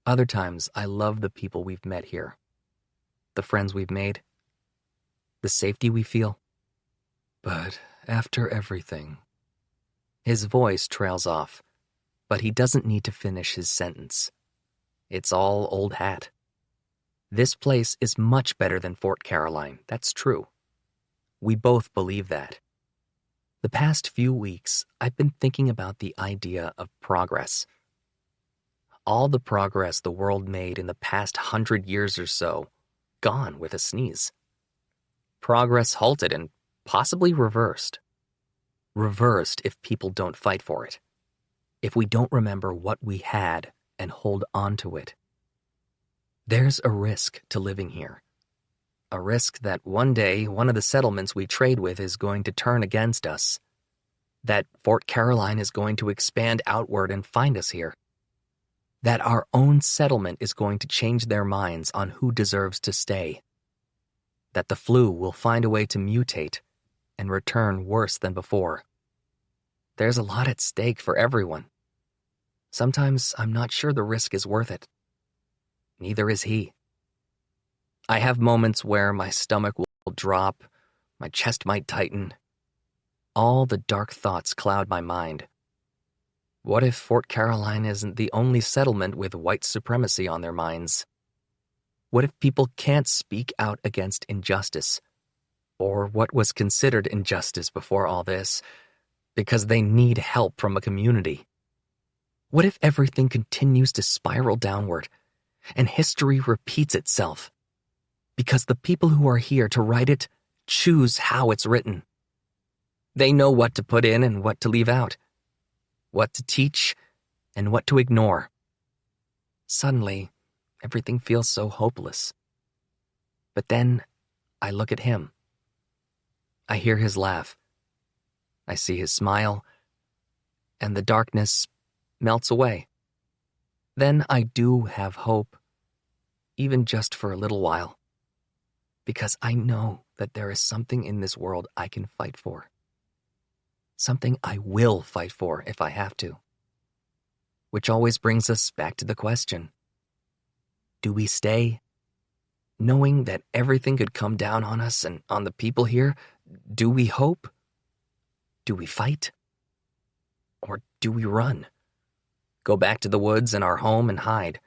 Other times, I love the people we've met here. The friends we've made. The safety we feel. But after everything... His voice trails off, but he doesn't need to finish his sentence. It's all old hat. This place is much better than Fort Caroline, that's true. We both believe that. The past few weeks, I've been thinking about the idea of progress. All the progress the world made in the past 100 years or so, gone with a sneeze. Progress halted and possibly reversed. Reversed if people don't fight for it. If we don't remember what we had and hold on to it. There's a risk to living here. A risk that one day one of the settlements we trade with is going to turn against us. That Fort Caroline is going to expand outward and find us here. That our own settlement is going to change their minds on who deserves to stay. That the flu will find a way to mutate and return worse than before. There's a lot at stake for everyone. Sometimes I'm not sure the risk is worth it. Neither is he. I have moments where my stomach will drop, my chest might tighten. All the dark thoughts cloud my mind. What if Fort Caroline isn't the only settlement with white supremacy on their minds? What if people can't speak out against injustice, or what was considered injustice before all this, because they need help from a community? What if everything continues to spiral downward, and history repeats itself, because the people who are here to write it choose how it's written? They know what to put in and what to leave out, what to teach and what to ignore. Suddenly, everything feels so hopeless. But then, I look at him. I hear his laugh. I see his smile, and the darkness melts away. Then I do have hope, even just for a little while, because I know that there is something in this world I can fight for. Something I will fight for if I have to. Which always brings us back to the question: do we stay? Knowing that everything could come down on us and on the people here, do we hope? Do we fight? Or do we run? Go back to the woods and our home and hide,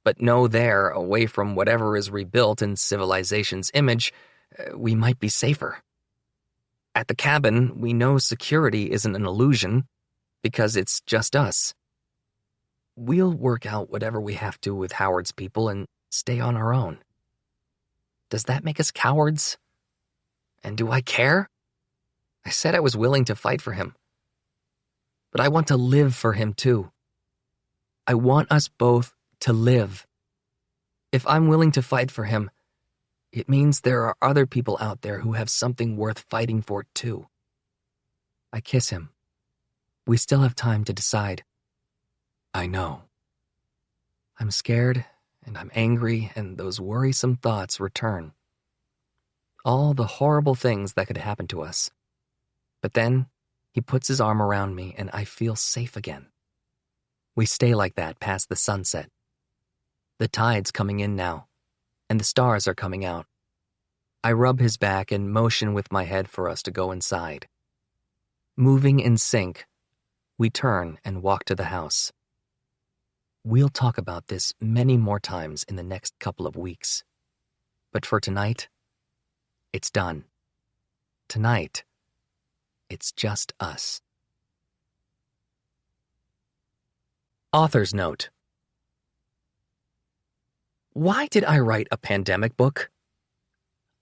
but know there, away from whatever is rebuilt in civilization's image, we might be safer. At the cabin, we know security isn't an illusion, because it's just us. We'll work out whatever we have to with Howard's people and stay on our own. Does that make us cowards? And do I care? I said I was willing to fight for him. But I want to live for him too. I want us both to live. If I'm willing to fight for him, it means there are other people out there who have something worth fighting for too. I kiss him. We still have time to decide. I know. I'm scared, and I'm angry, and those worrisome thoughts return. All the horrible things that could happen to us. But then, he puts his arm around me, and I feel safe again. We stay like that past the sunset. The tide's coming in now, and the stars are coming out. I rub his back and motion with my head for us to go inside. Moving in sync, we turn and walk to the house. We'll talk about this many more times in the next couple of weeks. But for tonight, it's done. Tonight, it's just us. Author's note. Why did I write a pandemic book?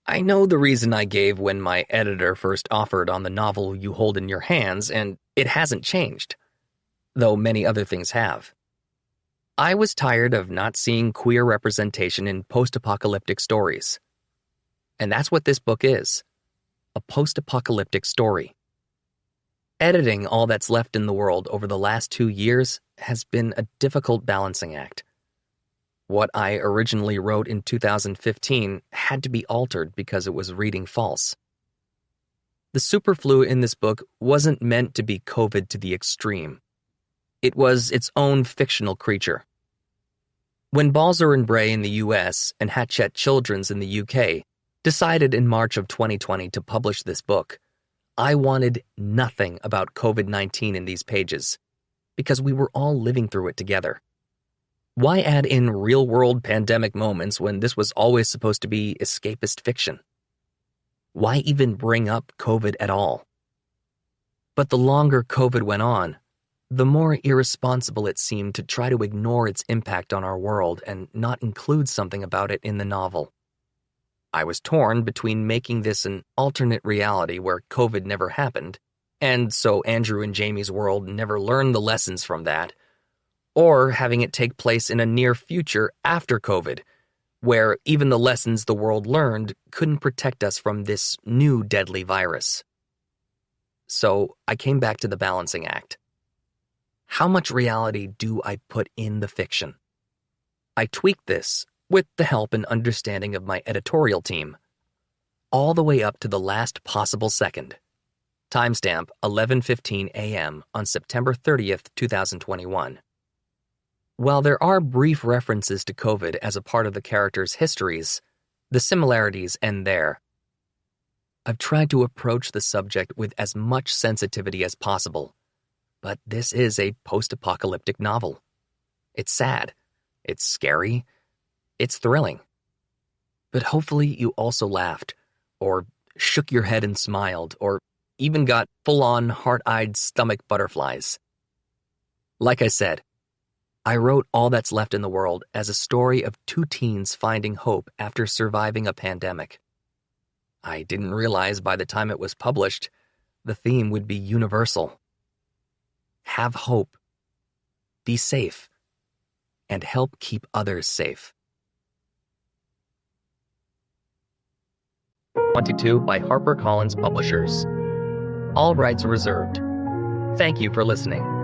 I know the reason I gave when my editor first offered on the novel you hold in your hands, and it hasn't changed, though many other things have. I was tired of not seeing queer representation in post-apocalyptic stories. And that's what this book is, a post-apocalyptic story. Editing all that's left in the world over the last 2 years has been a difficult balancing act. What I originally wrote in 2015 had to be altered because it was reading false. The superflu in this book wasn't meant to be COVID to the extreme. It was its own fictional creature. When Balzer and Bray in the US and Hatchet Children's in the UK decided in March of 2020 to publish this book, I wanted nothing about COVID-19 in these pages, because we were all living through it together. Why add in real-world pandemic moments when this was always supposed to be escapist fiction? Why even bring up COVID at all? But the longer COVID went on, the more irresponsible it seemed to try to ignore its impact on our world and not include something about it in the novel. I was torn between making this an alternate reality where COVID never happened, and so Andrew and Jamie's world never learned the lessons from that, or having it take place in a near future after COVID, where even the lessons the world learned couldn't protect us from this new deadly virus. So I came back to the balancing act. How much reality do I put in the fiction? I tweaked this with the help and understanding of my editorial team, all the way up to the last possible second. Timestamp 11:15 a.m. on September 30th, 2021. While there are brief references to COVID as a part of the characters' histories, the similarities end there. I've tried to approach the subject with as much sensitivity as possible, but this is a post-apocalyptic novel. It's sad, it's scary, it's thrilling, But hopefully you also laughed, or shook your head and smiled, or even got full-on heart-eyed stomach butterflies. Like I said, I wrote All That's Left in the World as a story of two teens finding hope after surviving a pandemic. I didn't realize by the time it was published, the theme would be universal. Have hope, be safe, and help keep others safe. 22 by HarperCollins Publishers. All rights reserved. Thank you for listening.